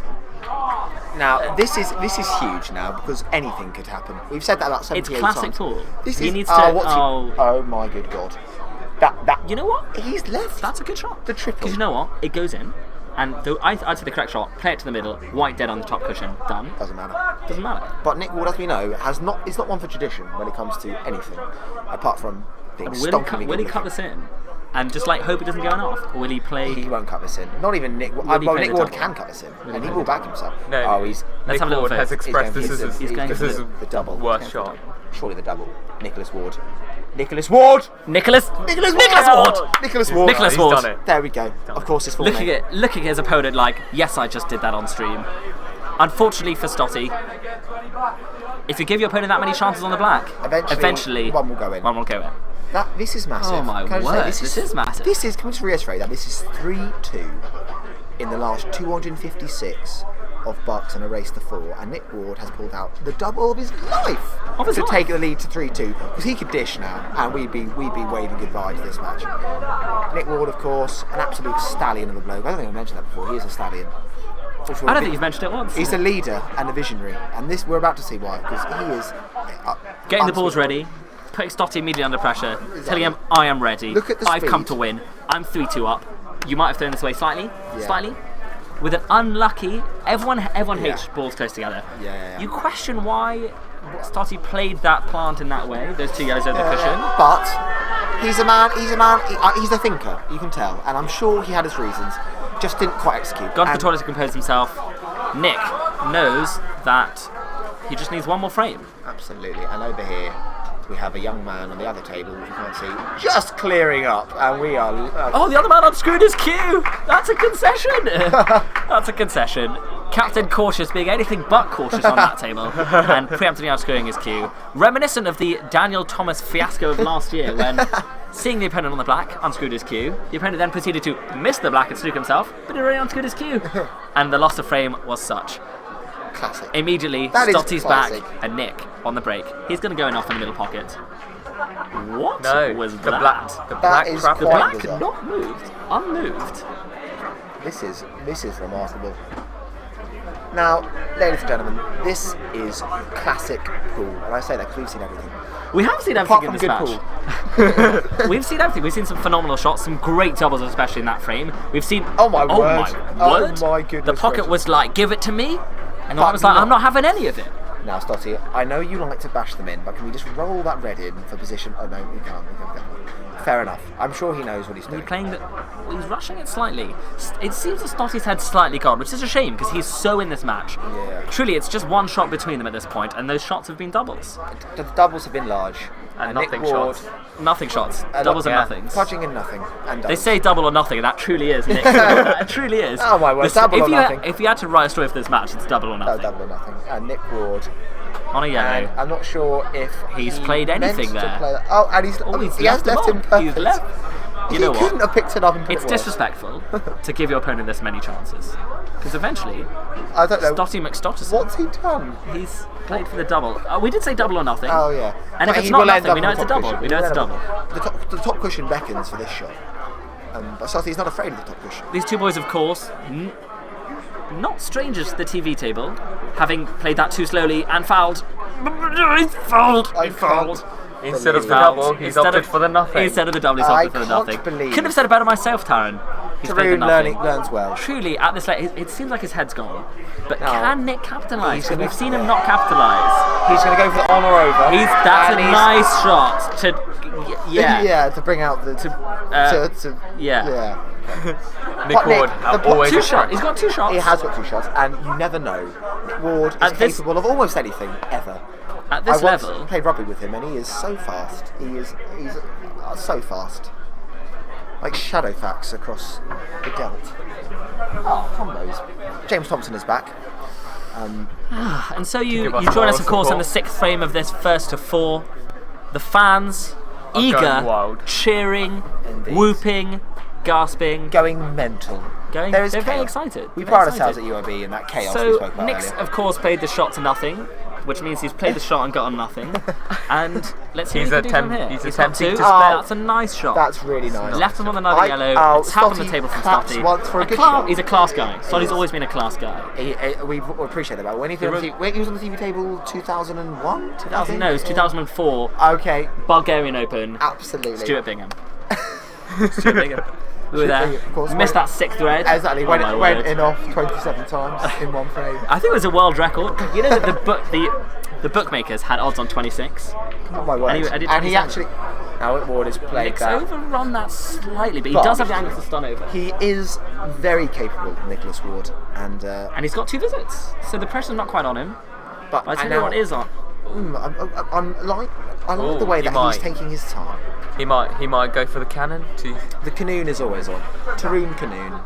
Now this is huge now because anything could happen. We've said that about 78
times. It's classic
times.
pool.
He needs to. Oh my good god! That
you know what?
He's left.
That's a good shot.
The triple.
Because you know what? It goes in. And I'd say the correct shot, play it to the middle, white dead on the top cushion, done.
Doesn't matter.
But
Nick Ward, as we know, is not one for tradition when it comes to anything, apart from being stonkingly good.
Will he cut this in? And just hope it doesn't go off? Or will he play...
He won't cut this in. Not even Nick Ward. Nick Ward can cut this in. And he will back himself.
No,
let's
have a Ward has expressed this is
the double.
Worst shot.
Surely the double. Nicholas Ward. Nicholas Ward!
Nicholas Ward!
Nicholas Ward!
Nicholas Ward!
There we go. Of course, it's
looking at his opponent yes, I just did that on stream. Unfortunately for Stotty, if you give your opponent that many chances on the black, eventually
one will go in. This is massive.
Oh my word, this is massive.
Can we just reiterate that this is 3-2 in the last 256 of BUCS and a race to 4, and Nick Ward has pulled out the double of his life to take the lead to 3-2 because he could dish now, and we'd be waving goodbye to this match. Nick Ward, of course, an absolute stallion of a bloke. I don't think I mentioned that before. He is a stallion.
I don't think you've mentioned it once.
He's a leader and a visionary, and this we're about to see why, because he is
getting the balls ready, putting Stotty immediately under pressure, telling him, I am ready.
Look at the
I've come
speed.
to win. I'm 3-2 up. You might have thrown this away slightly. With an unlucky, everyone hates balls close together. You question why Stotty played that plant in that way. Those two yellows over the cushion.
But he's a man. He's a thinker. You can tell, and I'm sure he had his reasons. Just didn't quite execute.
Gone to the toilet to compose himself. Nick knows that he just needs one more frame.
Absolutely. And over here, we have a young man on the other table, which you can't see, just clearing up, and we are...
the other man unscrewed his cue! That's a concession! That's a concession. Captain Cautious being anything but cautious on that table, and preemptively unscrewing his cue. Reminiscent of the Daniel Thomas fiasco of last year, when, seeing the opponent on the black, unscrewed his cue. The opponent then proceeded to miss the black and snook himself, but he already unscrewed his cue. And the loss of frame was such.
Classic.
Immediately, Stotty's back, and Nick on the break. He's going to go in off in the middle pocket. What was
the
that?
black. The black
is
crap.
The
quite
black
bizarre.
not moved, unmoved.
This is remarkable. Now, ladies and gentlemen, this is classic pool, and I say that because we've seen everything.
We have seen
Apart
everything in
from
this
good
match. We've seen everything. We've seen some phenomenal shots, some great doubles, especially in that frame. We've seen.
Oh my word!
Oh
my goodness!
The pocket
gracious.
was like, "Give it to me," and the
But
one was like,
not.
"I'm not having any of it."
Now, Stotty, I know you like to bash them in, but can we just roll that red in for position? Oh no, we can't. Fair enough. I'm sure he knows what he's doing.
He's rushing it slightly. It seems that Stotty's head slightly gone, which is a shame because he's so in this match.
Yeah.
Truly, it's just one shot between them at this point, and those shots have been doubles.
The doubles have been large.
And
Nick
nothing
Ward,
shots. Nothing shots. Doubles and nothings.
Fudging and nothing. And
They
doubles.
say double or nothing, and that truly is, Nick. It truly is.
Oh my word, double or nothing.
If you had to write a story for this match, it's double or nothing.
No, double or nothing. And Nick Ward.
On a yellow.
And I'm not sure if
he's
he
played anything
meant to
there.
play that. Oh, and he has left him perfect.
He's left. You know
he couldn't
what?
have picked it up and put
It's
it well.
disrespectful to give your opponent this many chances. Because eventually,
I don't know.
Stotty McStotterson.
What's he done?
He's played for the double. We did say double or nothing.
Oh yeah.
And
But
if it's
he
not
will end
nothing,
up
we know
on
it's a
the top
double.
cushion.
We know
He
it's a
will
double.
end up- The top cushion beckons for this shot. But Stotty's not afraid of the top cushion.
These two boys, of course, not strangers to the TV table, having played that too slowly and fouled. He's fouled. He fouled.
Instead of the double, he's opted for the nothing.
Instead of the double, he's
I
opted for the
can't
nothing.
believe-
Couldn't have said it better myself, Taran. He's played the
Tarun
nothing.
learns well.
Truly, at this late, it seems like his head's gone. But
No.
can Nick capitalise?
He's
We've seen him not capitalise.
He's going to go for the on or over.
That's a
and he's-
nice shot to, yeah.
yeah, to bring out the
yeah.
Nick
But
Ward, always
two
a
shots. He's got two shots.
He has got two shots, and you never know. Nick Ward is capable of almost anything ever.
At this
I once
level,
played rugby with him, and he is so fast. He's so fast, like Shadowfax across the Delt. Oh, combos. James Thompson is back.
and so you
give us
join us,
moral
of course, in the
support.
6th frame of this first to 4. The fans,
going
eager,
wild.
cheering,
Indeed.
whooping, gasping,
going mental.
They're
There is
very
chaos.
excited.
We
They're
pride
excited.
ourselves at UOB in that chaos we
So
spoke about
Nick's,
earlier.
of course, played the shot to nothing, which means he's played the shot and gotten nothing. And let's see
He's
what he can do from
attempt-
here.
he's
got
attempting
two.
to spare-
That's a nice shot.
That's really nice.
Left him on another yellow. It's tap on the
Stotty
table from
claps
Stotty.
once for a good shot.
He's a class guy. Stotty's always been a class guy.
We appreciate that. But when he was on the TV table 2001?
2000, no, it's 2004.
Okay.
Bulgarian Open.
Absolutely.
Stuart Bingham. Stuart Bingham. We were there.
Of course,
Missed that 6th red.
Exactly.
Oh
Went
my word.
in off 27 times in one frame.
I think it was a world record. You know that the bookmakers had odds on 26.
Oh my word.
And he did
And he
27.
actually. Now Ward has played
Nick's
that.
overrun that slightly, but he
But
does have the angle to stun over.
He is very capable, Nicholas Ward, and
he's got 2 visits, so the pressure's not quite on him.
But
I tell you what is on.
I like the way
he
that
might.
he's taking his time.
He might go for the cannon to.
The Canoon is always on. Tarun Canoon.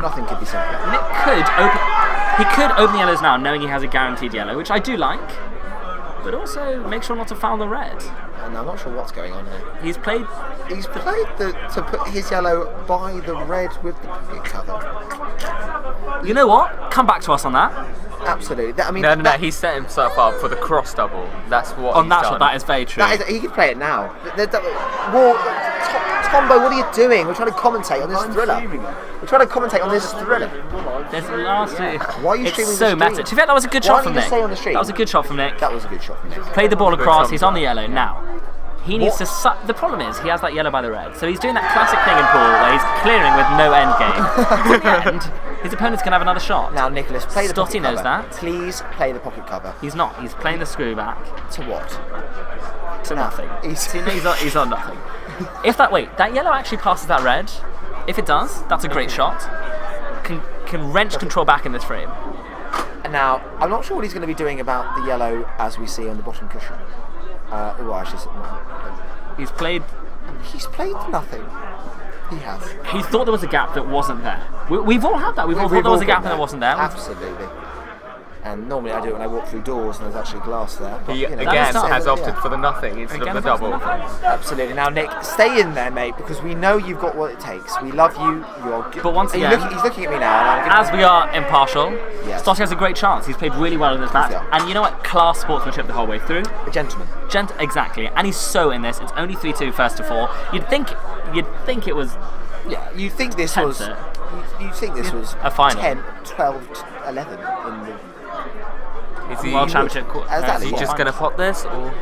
Nothing could be simpler.
Nick could open the yellows now, knowing he has a guaranteed yellow, which I do like. But also make sure not to foul the red.
And I'm not sure what's going on here.
He's played
to put his yellow by the red with the pocket cover.
You know what? Come back to us on that.
Absolutely. I mean,
No, he set himself up for the cross double. That's what.
On
he's
that
done.
shot, that is very true.
he could play it now. Ward, Tombo, what are you doing? We're trying to commentate on this thriller. We're trying to commentate on this thriller.
There's last
Why are you
it's
streaming
so
the
meta.
stream?
To be fair, that was a good
Why
shot
don't
from
you just
Nick.
stay on the stream?
That was a good shot from Nick.
That was a good shot from Nick.
Played the ball
Good
across.
thumbs
He's on the
up.
yellow now. He needs to. The problem is he has that yellow by the red, so he's doing that classic thing in pool where he's clearing with no end game. In the end, his opponent's gonna have another shot.
Now, Nicholas, play the pocket
Stotty knows
cover.
that.
Please play the pocket cover.
He's not. He's playing the screw back.
To what?
To nothing. He's on nothing. If that yellow actually passes that red. If it does, that's a great shot. Can wrench control back in this frame.
Now, I'm not sure what he's going to be doing about the yellow as we see on the bottom cushion.
He's played
nothing. He has.
He thought there was a gap that wasn't there. We've all had that. We've all thought there was a gap and there wasn't there.
Absolutely. And normally I do it when I walk through doors and there's actually glass there. But,
He again has opted for the nothing instead of the double.
Absolutely. Now, Nick, stay in there, mate, because we know you've got what it takes. We love you. You're good.
But once again,
he's looking at me now. And
as we are impartial,
Yes.
Stotty has a great chance. He's played really well in this match.
Yeah.
And you know what? Class sportsmanship the whole way through.
A gentleman.
Exactly. And he's so in this. It's only 3-2 first to 4. You'd think it was.
Yeah, you think this was. You think this was
a final.
10, 12, 11 in the.
Is he
World Championship?
Is he just going to pot this, or?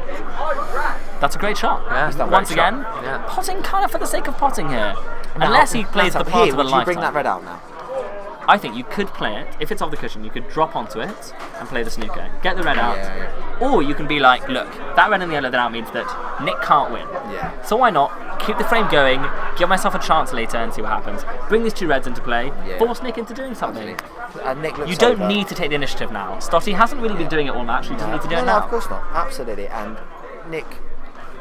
That's a great shot.
Yeah,
once
great
again,
shot. Yeah.
potting kind of for the sake of potting here.
Now,
Unless he plays the part
here,
of a
would
lifetime.
you bring that red out now?
I think you could play it. If it's off the cushion, you could drop onto it and play the snooker. Get the red out. Or you can be like, look, that red and the yellow out means that Nick can't win.
Yeah.
So why not keep the frame going, give myself a chance later and see what happens. Bring these two reds into play, force Nick into doing something.
Nick looks
you don't
over.
need to take the initiative now. Stotty hasn't really been doing it all match, he doesn't need to do it now.
No, of course not. Absolutely. And Nick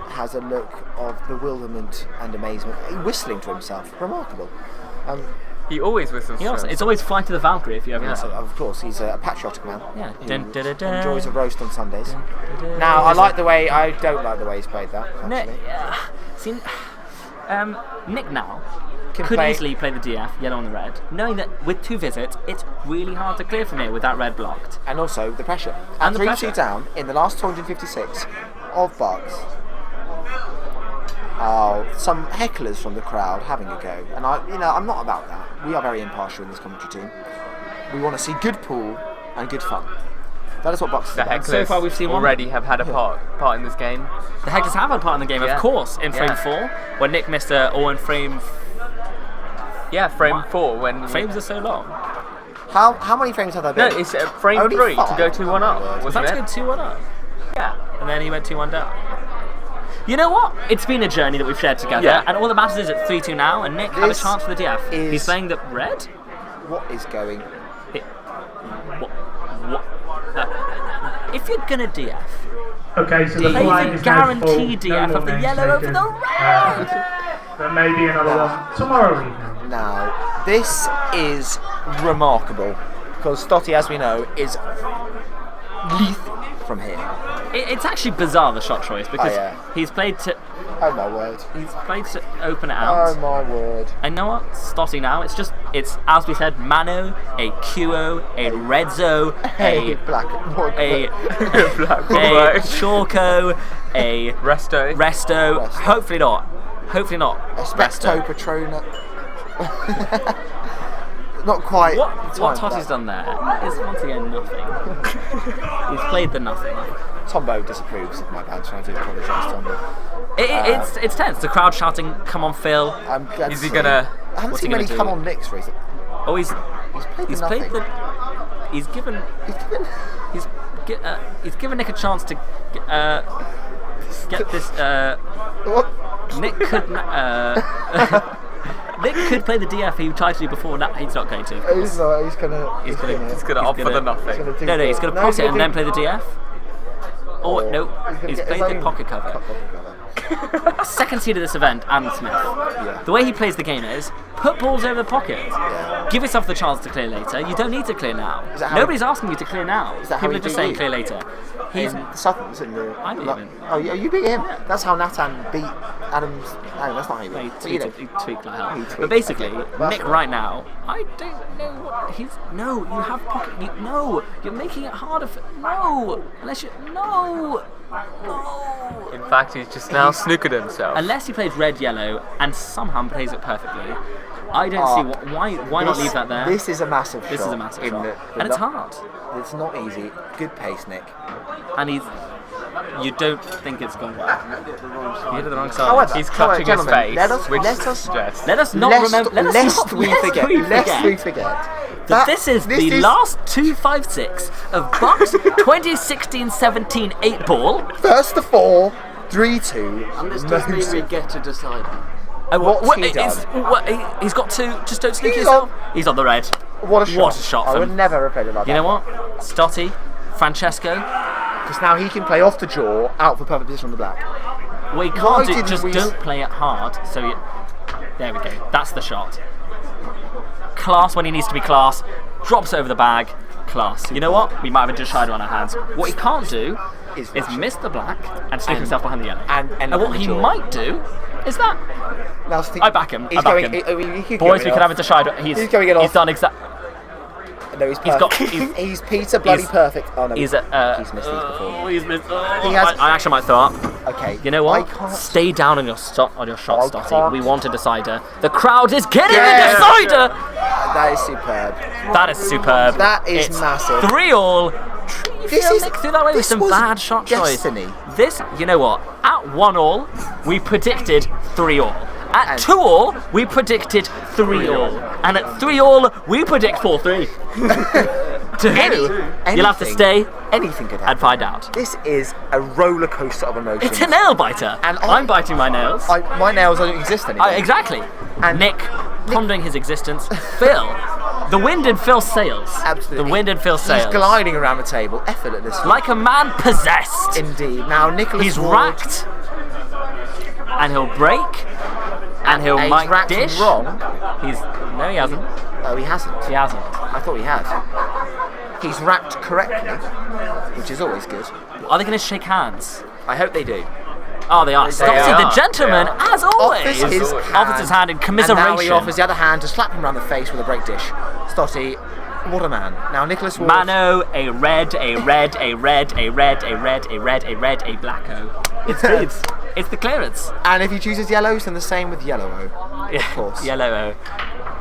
has a look of bewilderment and amazement. Whistling to himself. Remarkable.
He always whistles.
It's always Flight to the Valkyrie if you ever listen.
Of course, he's a patriotic man.
Yeah.
Who enjoys a roast on Sundays. Now, I don't like the way he's played that.
Nick now
Can
could
play-
easily play the DF, yellow on the red, knowing that with 2 visits, it's really hard to clear from here with that red blocked.
And also the pressure.
And the
3-2
pressure.
down in the last 256 of BUCS. Oh, some hecklers from the crowd having a go, and I'm not about that. We are very impartial in this commentary team. We want to see good pool and good fun. That is what BUCS is
The
about.
hecklers
So far we've seen
already have had a part in this game.
The Hecklers have had part in the game, of course, in frame 4, when Nick missed or in frame.
Frame 4 when
frames are so long.
How many frames have there been?
No, it's frame
Only
3 to
5.
go 2-1 up.
Was
Wasn't
that
it?
to go 2-1 up?
Yeah.
And then he went 2-1 down. You know what? It's been a journey that we've shared together,
Yeah.
and all that matters is it's 3-2 now, and Nick had a
This
chance for the DF.
is-
He's playing the red?
What is going?
If you're gonna DF,
Okay, so the
play
flag
the
is now full.
guarantee DF
No
of the
more
yellow
names
over
taken.
the red.
There may be another one tomorrow evening.
Now, this is remarkable because Stotty, as we know, is lethal from here.
It's actually bizarre, the shot choice, because he's played to.
Oh my word.
He's played to open it out.
Oh my word.
And you know what? Stotty now, it's as we said, Mano, a QO, a Redzo, a
black,
a Shorko, a Resto. Hopefully not.
A Specto Patrona. Not quite.
What Totty's done there is once again nothing. He's played the nothing.
Tombo disapproves of my banter. I do apologise, Tombo.
It's tense. The crowd shouting, "Come on, Phil!"
Is he gonna?
I haven't seen many come on Nicks recently.
Oh, he's
played
the. He's given Nick a chance to get this. Nick could. Nick could play the DF he tried to do before. That he's not going to.
He's not. He's gonna
opt for the nothing.
No, he's gonna pot it and then play the DF. Oh no, he's played the pocket cover. Second seed of this event, Adam Smith. The way he plays the game is put balls over the pocket. Give yourself the chance to clear later. You don't need to clear now. Nobody's asking you to clear now. People are just saying clear later.
He's Sutton's in the.
I beat him.
Oh, you beat him? Yeah. That's how Nathan beat Adams. No, that's not how you beat him.
He tweaked like hell. But basically, Nick right now, I don't know what he's. No, you have pocket. No, you're making it harder for. No, unless you. No.
In fact, he's just now snookered himself.
Unless he plays red-yellow and somehow plays it perfectly, I don't see why not leave that there.
This is a massive shot.
This is a massive shot. And it's hard.
It's not easy. Good pace, Nick.
And you don't think it's gone well. You hit it the wrong side.
However,
he's clutching his face,
let us not forget
that this is the last 256 of BUCS 2016-17 8 ball.
First to 4, 3-2.
And this does mean we get to decide.
He's got two. Just don't sneak yourself. He's on the red.
What a shot!
What a shot!
I would never have played it like that.
You know what? Stotty, Francesco.
Because now he can play off the jaw, out for perfect position on the black.
What he can't do, just don't play it hard. So there we go. That's the shot. Class when he needs to be class. Drops over the bag. Class. You know what? We might have a Decider on our hands. What he can't do is miss the black and stick himself behind the yellow. And what he might do is that. I back him. I back him. Boys, we can have a Decider. He's going off. He's done exactly.
No, he's perfect. He's Peter bloody perfect. Oh no, he's missed these before.
He's missed. I actually might throw up.
Okay.
You know what? Stay down on your shot, Stotty. We want a Decider. The crowd is getting a Decider.
That is superb.
That is superb.
That is massive.
3-all. Nick threw that away with some bad shot choice. This, you know what? At 1-all, we predicted 3-all. At 2-all, we predicted 3-all. And at 3-all, we predict 4-3. To who? You'll have to stay
anything could happen
and find out.
This is a roller coaster of emotions.
It's a nail biter. And I'm biting my nails.
My nails don't exist anymore.
Exactly. And Nick pondering his existence. Phil. The wind in Phil's sails.
Absolutely.
The wind in Phil's sails.
He's gliding around the table effortlessly.
Like a man possessed.
Indeed. Now, Nicholas
He's
Ward,
racked. And he'll break. And he'll might
racked
dish.
Wrong.
No, he hasn't.
Oh, he hasn't.
He hasn't.
I thought he had. He's racked correctly, which is always good.
Are they going to shake hands?
I hope they do.
Oh, they are. Stotty, the gentleman, as always, offers his hand in commiseration.
And now he offers the other hand to slap him around the face with a break dish. Stotty, what a man. Now, Nicholas Ward.
Mano, a red, a red, a red, a red, a red, a red, a red, a blacko. It's good. It's the clearance.
And if he chooses yellows, then the same with yellow-o.
Yeah,
of course.
Yellow-o.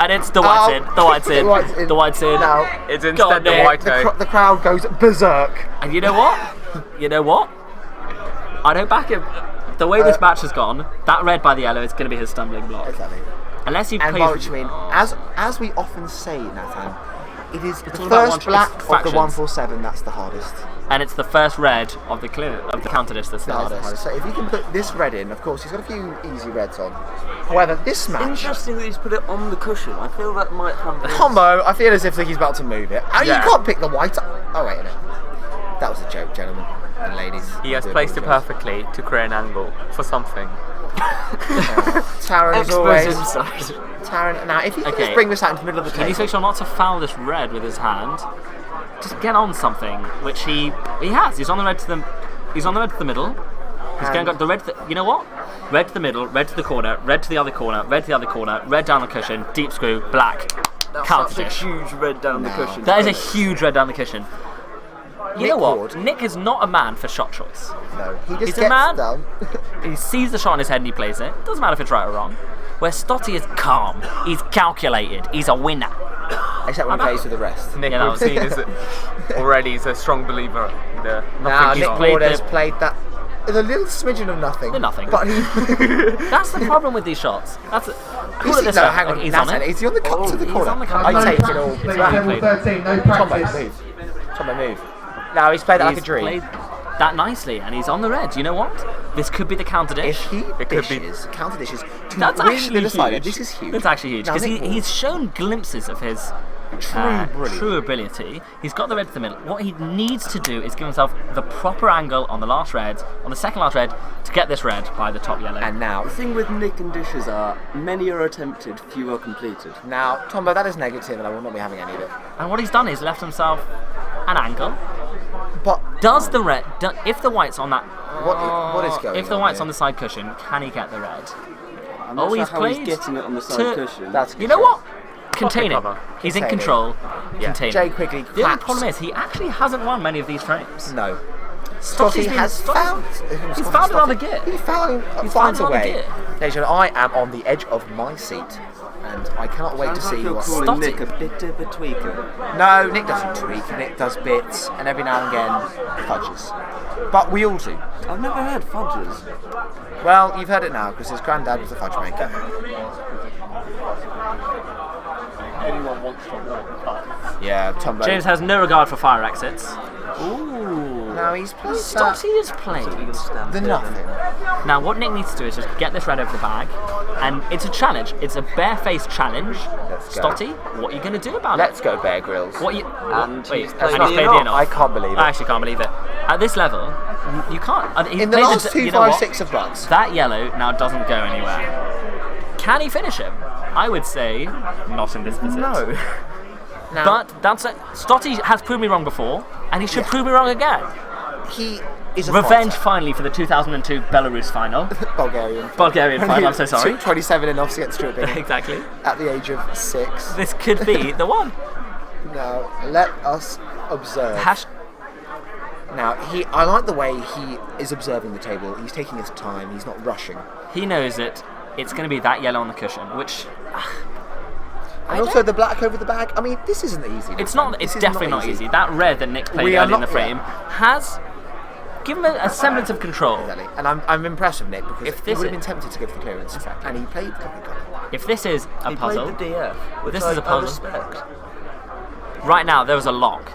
And it's the white's in. The white's in. The white's in.
Now,
it's instead the white-o.
The crowd goes berserk.
And you know what? I don't back him. The way this match has gone, that red by the yellow is going to be his stumbling block.
Exactly.
Unless he
plays.
plays.
Which mean, as we often say, Nathan, it is the first black of the 147 that's the hardest.
And it's the first red of the counter disc that's the hardest.
So if you can put this red in, of course, he's got a few easy reds on. However, this match.
Interesting that he's put it on the cushion. I feel that might have.
Combo. I feel as if he's about to move it. You can't pick the white. Oh wait a minute. That was a joke, gentlemen and ladies.
He has placed it perfectly to create an angle for something.
Taran as always. Taran. Now, if you can just bring this out into the middle of the table.
Can you make sure not to foul this red with his hand? Just get on something, which he has. He's on the red to the. He's on the red to the middle. He's going to go the red. You know what? Red to the middle, red to the corner, red to the other corner, red to the other corner, red down the cushion, deep screw, black.
That's a huge red down the cushion.
That is a huge red down the cushion. You know what? Nick is not a man for shot choice.
No, he just
He's
gets
a man.
down.
He sees the shot in his head and he plays it. Doesn't matter if it's right or wrong. Where Stotty is calm. He's calculated. He's a winner.
Except when he plays with the rest.
Nick, we've seen already is a strong believer in the
now,
nothing
Nick Ward has played that. It's a little smidgen of nothing.
The nothing.
But he.
That's the problem with these shots. That's it.
Hang on.
He's on it.
Is he on the cut to the corner?
I
take it all.
Level 13, no practice.
Tombo move. Now he's played that like a dream.
Played that nicely, and he's on the red. You know what? This could be the counter dish.
If he counter dishes to
that's
win
actually
the decider,
huge.
this is huge.
That's actually huge because he's shown glimpses of his true ability. He's got the red to the middle. What he needs to do is give himself the proper angle on the last red, on the second last red, to get this red by the top yellow.
And now
the thing with Nick and dishes are many are attempted, few are completed.
Now, Tombo, that is negative, and I will not be having any of it.
And what he's done is left himself an angle.
But
does the red? If the white's on that,
what is going on?
If the white's on the side cushion, can he get the red?
I'm not sure how he's getting it on the side cushion.
You know what? Contain it. He's in control.
Yeah.
Contain
Jay
it.
quickly
The only problem is he actually hasn't won many of these frames.
No. Stotty has found.
He's found another gear.
He finds a way. Ladies and gentlemen, I am on the edge of my seat, and I cannot wait to see what.
Calling Nick a bit of a tweaker.
No, Nick doesn't tweak. Nick does bits, and every now and again fudges. But we all do.
I've never heard fudges.
Well, you've heard it now because his granddad was a fudge maker.
Anyone wants to walk past.
Yeah, Tombo.
James has no regard for fire exits.
Ooh. Now he's played.
Stotty has played
the nothing.
Now what Nick needs to do is just get this red over the bag, and it's a challenge. It's a barefaced challenge.
Let's go.
Stotty, what are you going to do about
Let's go, Bear Grylls.
What you?
And
he's
played
played the in off.
I can't believe it.
I actually can't believe it. At this level, you can't.
In the last 2, 5, 6 of BUCS.
That yellow now doesn't go anywhere. Can he finish him? I would say not in this visit.
No. Now,
but that's it. Stotty has proved me wrong before, and he should prove me wrong again.
He is a
revenge
fighter.
Finally for the 2002 Belarus final.
Bulgarian
final, I'm so sorry.
27 in offs against Ruben.
Exactly.
At the age of 6.
This could be the one.
Now, let us observe. Now, I like the way he is observing the table. He's taking his time. He's not rushing.
He knows it. It's going to be that yellow on the cushion, which...
And also the black over the bag. I mean, this isn't easy.
It's not. It's definitely not easy. That red that Nick played early in the frame has given him a semblance of control.
Exactly. And I'm impressed with Nick because he would have been tempted to go for the clearance. Exactly. And he played
If this is a puzzle,
he played the DF, which
this
I
is a puzzle.
respect.
Right now, there was a lock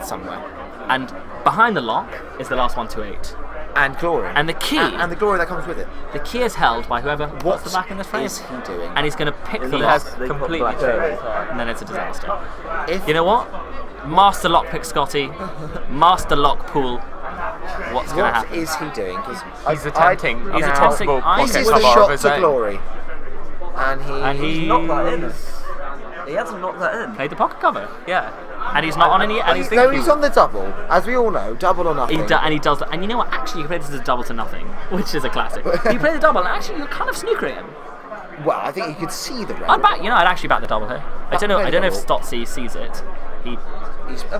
somewhere,
and behind the lock is the last 128.
And glory.
And the key.
And the glory that comes with it.
The key is held by whoever puts the back in the frame.
What is he doing?
And he's going to pick the
He
lock
has
completely
black
through,
early.
and then it's a disaster. You know what? Master lockpick Scotty. Master lock pool. What's going to happen?
What is he doing?
He's attempting.
He's attempting.
This is the shot to glory. And
he's knocked that in. He hasn't knocked that in.
Played the pocket cover. Yeah. And he's not on any. And he's
he's on the double, as we all know, double or nothing.
And he does. And you know what? Actually, you can play this as a double to nothing, which is a classic. You play the double, and actually, you're kind of snookering him.
Well, I think you could see the red.
I'd actually back the double here. I don't know if Stotzy sees it.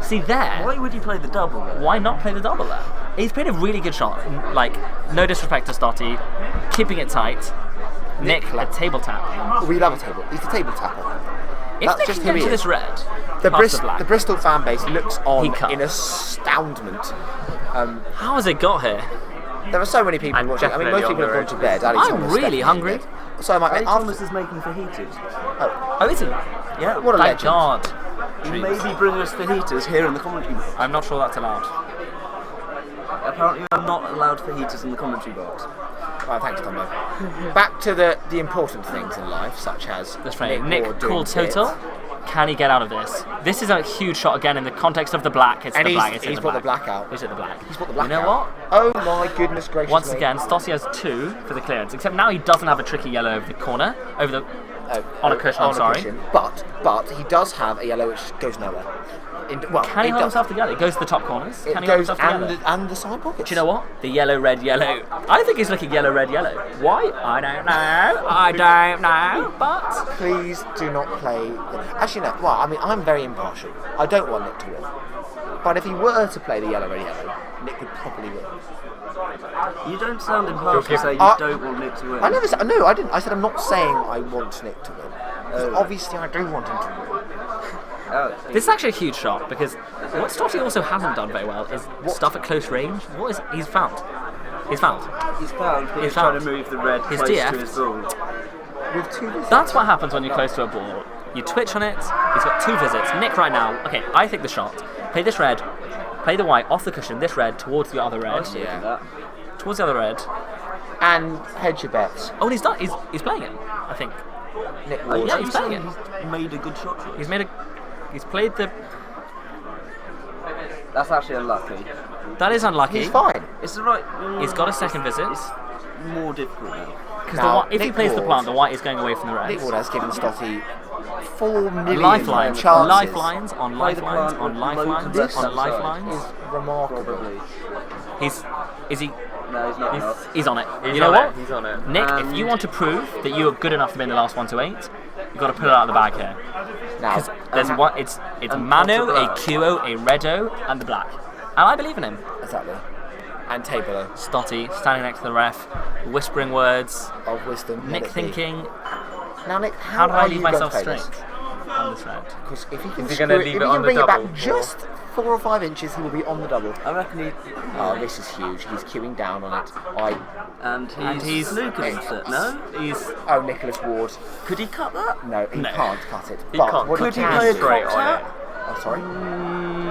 See there.
Why would you play the double there?
Why not play the double there? He's played a really good shot. Like, no disrespect to Stotty, keeping it tight. Nick, a table tap.
We love a table. He's a table tapper.
If
That's
Nick
just
can
who
get
he
to
is.
this red,
The Bristol fan base looks on in astoundment.
How has it got here?
There are so many people watching. I mean, most people have gone to bed.
I'm really hungry.
So am I.
Freddy Thomas is making fajitas.
Oh, is he?
Yeah.
What a
Thank
legend.
God.
He may be bringing us fajitas here in the commentary box.
I'm not sure that's allowed.
Apparently, I'm not allowed fajitas in the commentary box.
Well, thanks, Tombo. Back to the important things in life, such as
Nick cool total. Can he get out of this? This is a huge shot again in the context of the black. It's
And
the
he's-
black.
he's brought the black out.
He's at the black.
He's brought the black
You know
out.
what?
Oh my goodness gracious.
Once again, Stotty has 2 for the clearance. Except now he doesn't have a tricky yellow over the corner, on a cushion. I'm sorry.
Cushion. But he does have a yellow which goes nowhere.
Can he hold himself together? It goes to the top corners. Can he hold himself together?
And the side pockets.
Do you know what? The yellow, red, yellow. I think he's looking yellow, red, yellow. Why? I don't know. I don't know. But
please do not play. Actually, no. Well, I mean, I'm very impartial. I don't want Nick to win. But if he were to play the yellow, red, yellow, Nick would probably win.
You don't sound impartial to say you don't want Nick to win.
I never said. No, I didn't. I said I'm not saying I want Nick to win. Obviously, I do want him to win.
this is actually a huge shot because what Stotty also hasn't done very well is stuff at close range. What is he's found? He's found.
He's found, but he's
found.
trying to move the red
His
close
DF.
to his ball.
With 2 visits.
That's what happens when you're close to a ball. You twitch on it. He's got 2 visits. Nick right now. Okay, I think the shot. Play this red. Play the white off the cushion. This red towards the other red. Towards the other red.
And hedge your bets.
Oh, and he's done. He's playing it. I think.
Nick
Ward.
Yeah, he's playing it.
He's made a good shot choice.
He's played the.
That's actually unlucky.
That is unlucky.
He's fine.
It's the right.
He's got a second visit.
It's more difficult now.
Because if he plays the plant, the white is going away from the red.
Nick Ward has given Stotty 4 million
lifelines,
chances.
lifelines on lifelines on lifelines
This
on lifelines.
is remarkable.
Is he?
No, he's not.
He's on it.
He's
you know
on
what?
it. He's on it.
Nick, if you want to prove that you are good enough to be in the last 1 to 8, you've got to put it out of the bag here.
Now,
There's one. It's Mano, a Qo, a Redo, and the black. And I believe in him.
Exactly. And table.
Stotty standing next to the ref, whispering words
of wisdom.
Nick thinking,
now Nick,
how do I leave myself straight
this?
on this red?
Because if he can,
Is he gonna leave it on the
bring it
double,
back just 4 or 5 inches, he will be on the double.
I reckon he.
Oh, this is huge. He's queuing down on it.
And he's snookered it, no?
He's.
Oh, Nicholas Ward.
Could he cut that?
No, he can't cut it.
He
But
can't.
what
Could he
can
play a
do-
straight on it?
Oh, sorry.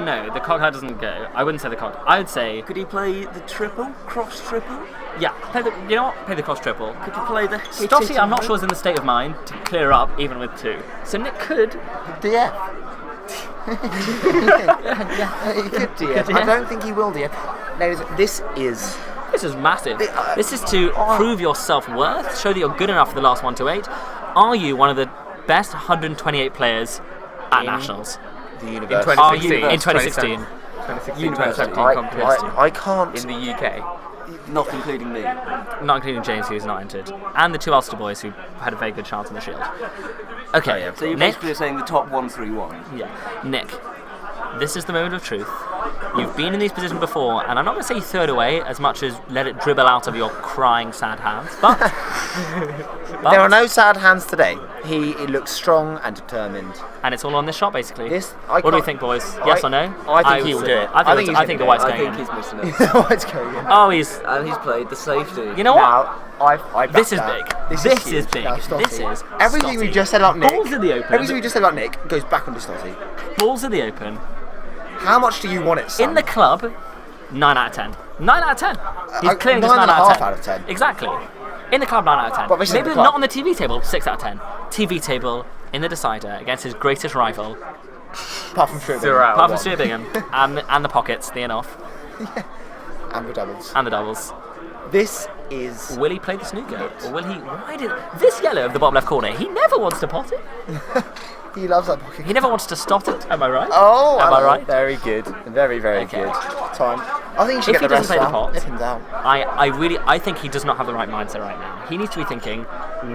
No, the cock hat doesn't go. I wouldn't say the cock. I would say.
Could he play the triple? Cross triple?
Yeah, play the. You know what? Play the cross triple.
Could he play the
Stotty, I'm not sure is in the state of mind to clear up even with 2. So Nick could.
DF. He could DF. I don't think he will DF. This is
massive. This is to prove your self-worth, show that you're good enough for the last 1-8. Are you one of the best 128 players at Nationals?
The universe.
Are you in 2016?
2017
I can't.
In the UK.
Not including me.
Not including James, who's not entered. And the 2 Ulster boys who had a very good chance in the Shield. Okay,
So you're
Nick.
basically saying the top 1-3-1.
Yeah. Nick, this is the moment of truth. You've been in these positions before, and I'm not going to say you throw it away as much as let it dribble out of your crying, sad hands, but...
There are no sad hands today. He looks strong and determined.
And it's all on this shot, basically.
I
what do you think, boys? Yes or no?
I think he will do it.
I think the white's
I
going
think
in.
he's missing it.
The white's going in.
Oh,
And he's played the safety.
You know what?
I
This is
back that.
big. This is big.
Now, Stotty.
This is
Everything we
Stotty.
just said about Nick.
Balls in the open.
Everything we just said about Nick goes back onto Stotty.
Balls in the open.
How much do you want it, son?
In the club, 9 out of 10. 9 out of 10. He's clearing this 9 out of 10. Exactly. In the club, 9 out of 10.
But this is
Maybe
the club.
not on the TV table, 6 out of 10. TV table, in the decider, against his greatest rival.
Apart from Stuart
Apart from Stuart Bingham. and the pockets, the in-off.
And the doubles.
And the doubles.
This is...
Will he play the snooker? Or will he... Why did... This yellow of the bottom left corner, he never wants to pot it.
He loves that pocket.
He never wants to stop it. Am I right?
Oh,
Am I right?
Very good. Very, very good. Time. I think he should
If
get
he
the
doesn't
rest
play the
down.
pot,
If him down.
I think he does not have the right mindset right now. He needs to be thinking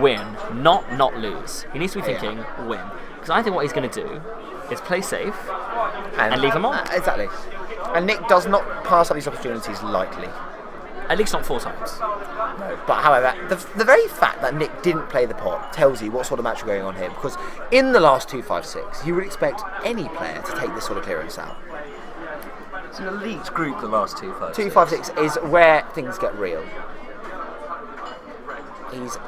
win, not lose. He needs to be thinking win. Because I think what he's going to do is play safe and leave him on.
Exactly. And Nick does not pass up these opportunities lightly.
At least not 4 times.
No. But however, the very fact that Nick didn't play the pot tells you what sort of match we're going on here. Because in the last 2-5-6, you would expect any player to take this sort of clearance out.
It's an elite group, the last 2-5-6.
2-5-6 is where things get real. He's...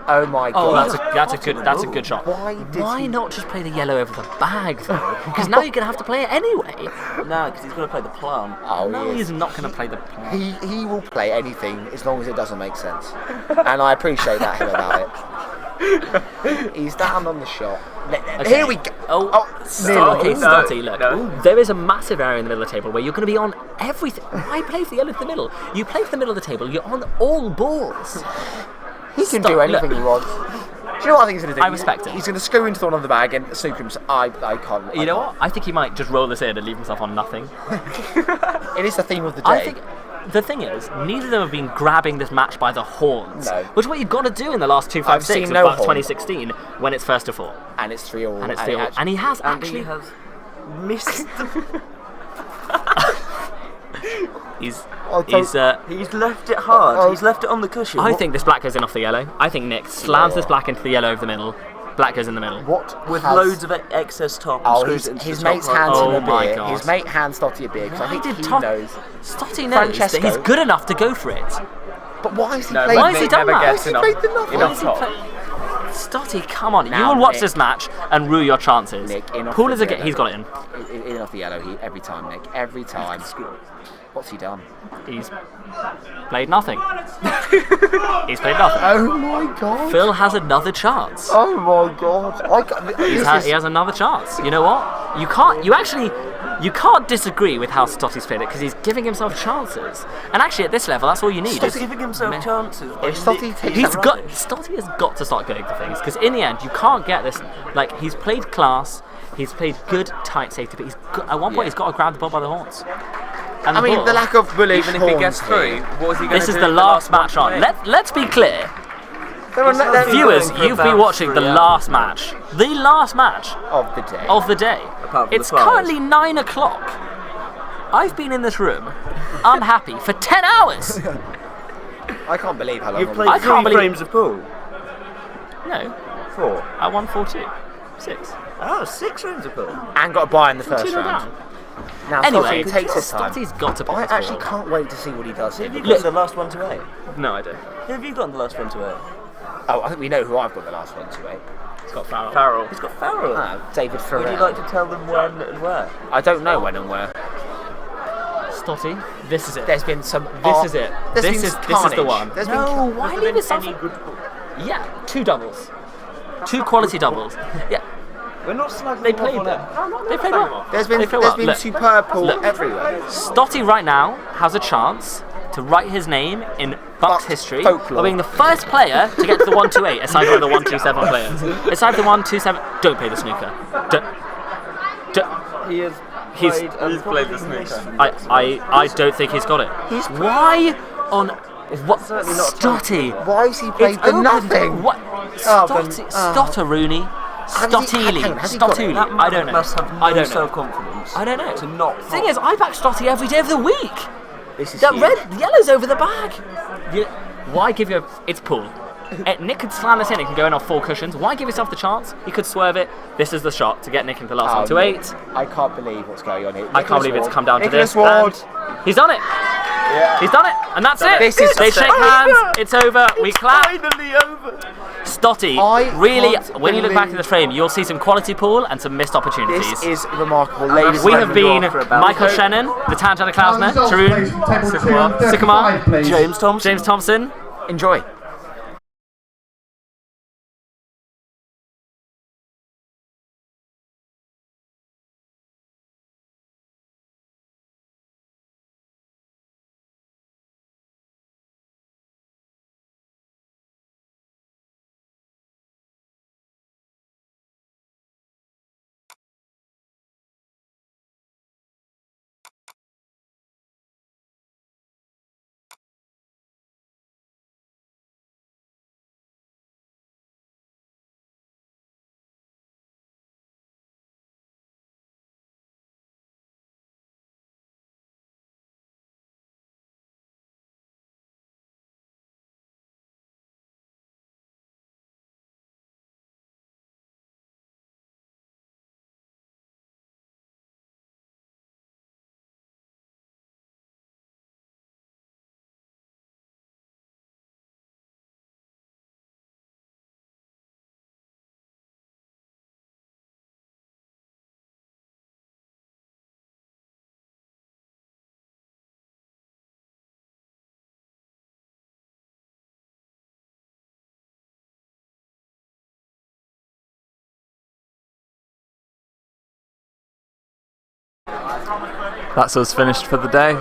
Oh my god.
Oh, that's a good shot. Why not just play the yellow over the bag though? Because now you're going to have to play it anyway.
No, because he's going to play the plum.
Oh,
no,
he is.
he's not going to play the plum.
He will play anything as long as it doesn't make sense. And I appreciate that him about it. He's down on the shot.
Okay.
Here we go.
Stotty, look. There is a massive area in the middle of the table where you're going to be on everything. Why play for the yellow for the middle? You play for the middle of the table, you're on all balls.
He can do anything he wants. Do you know what I think he's going to do?
I respect him.
He's going to screw into one of the bag and snook him. I can't.
You know what? I think he might just roll this in and leave himself on nothing.
It is the theme of the day.
I think the thing is, neither of them have been grabbing this match by the horns.
No.
Which is what you've got to do in the last 2-5-6
I've seen
of
no
BUCS
horn.
2016 when it's 1st to 4.
And it's 3-all.
And it's 3-all. And he has actually...
He has missed
He's
left it hard. He's left it on the cushion.
I think this black goes in off the yellow. I think Nick slams this black into the yellow of the middle. Black goes in the middle.
With loads of excess top. And
His mate's hands him a beer.
God.
His mate hands Stotty a beer because I think he knows.
Stotty knows that he's good enough to go for it.
But why is he
No,
playing?
why has he done that?
Why has he played the nothing?
Why has he Stotty, come on.
Now,
you will watch
Nick.
this match and rue your chances.
Nick, in off
Pool
the
is a
yellow.
he's got it in.
In off the yellow, every time, Nick. Every time. What's he done?
He's played nothing. He's played nothing.
Oh my god.
Phil has another chance.
Oh my god.
He has another chance. You know what? You can't disagree with how Stotty's played it because he's giving himself chances. And actually, at this level, that's all you need.
He's giving himself chances.
If Stotty takes
Stotty has got to start going for things because in the end, you can't get this. Like he's played class, he's played good tight safety, but at one point he's got to grab the ball by the horns. And
the lack of bullish
Even if he gets through, what is he going to do?
This is the last match on. Let's be clear. Viewers, you've been watching the last match. The last match
of the day.
Of the day. It's currently 9 o'clock. I've been in this room unhappy for 10 hours.
I can't believe how long
You've played 3 frames of pool?
No.
4?
I won 4-2. 6.
Oh, 6 frames of pool.
And got a buy in the first
2-0
round.
down.
Now,
Anyway,
Stotty takes his time.
Stotty's got to pick
I
his
actually
ball.
can't wait to see what he does here.
Have you got the last one to 8?
No, I don't.
Who have you got in the last one to 8?
Oh, I think we know who I've got the last one to 8.
He's got Farrell.
Farrell. He's got Farrell.
David Farrell.
Would you like to tell them when and where?
I don't know when and where.
Stotty, this is it.
There's been some.
This is it. This is the one.
There's
No,
been
why leave it something? Yeah, 2 doubles. 2 quality doubles. Yeah.
We're not slagging
They
them
played
off
them.
on it.
They played well.
There's been
They played well. Look,
superb pool
look.
everywhere.
Stotty right now has a chance to write his name in BUCS history
folklore.
of being the first player to get to the 1-2-8, aside from the 1-2-7 players. Aside from the 1-2-7, don't play the snooker.
He has
He's
played the snooker.
I don't think he's got it. Why on what? Stotty.
Why has he played the nothing?
What? Stotteroonie. Stotteely. Stotteely. I don't know.
Must have
I don't know.
self-confidence.
I don't know.
To not.
The thing is, I back Stotty every day of the week.
This is
That
huge.
red, yellow's over the bag. Why give you? It's pool. Nick could slam this in. It can go in off 4 cushions. Why give yourself the chance? He could swerve it. This is the shot to get Nick into the last 1-2-8.
I can't believe what's going on here.
I can't believe it's come down to
Nicholas
this.
Ward.
And he's done it.
Yeah.
He's done it, and that's it.
This is
they shake hands. It's over. We clap.
Finally over.
Stotty, really, when you look back at the frame, you'll see some quality pool and some missed opportunities.
This is remarkable, ladies.
We have been Michael Shannon, the Tangent Klausner, Tarun Sycamore, James Thompson.
Enjoy.
That's us finished for the day.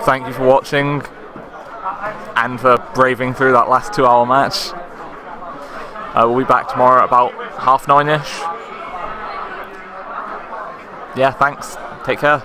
Thank you for watching and for braving through that last 2-hour match. We'll be back tomorrow at about 9:30ish. Yeah, thanks. Take care.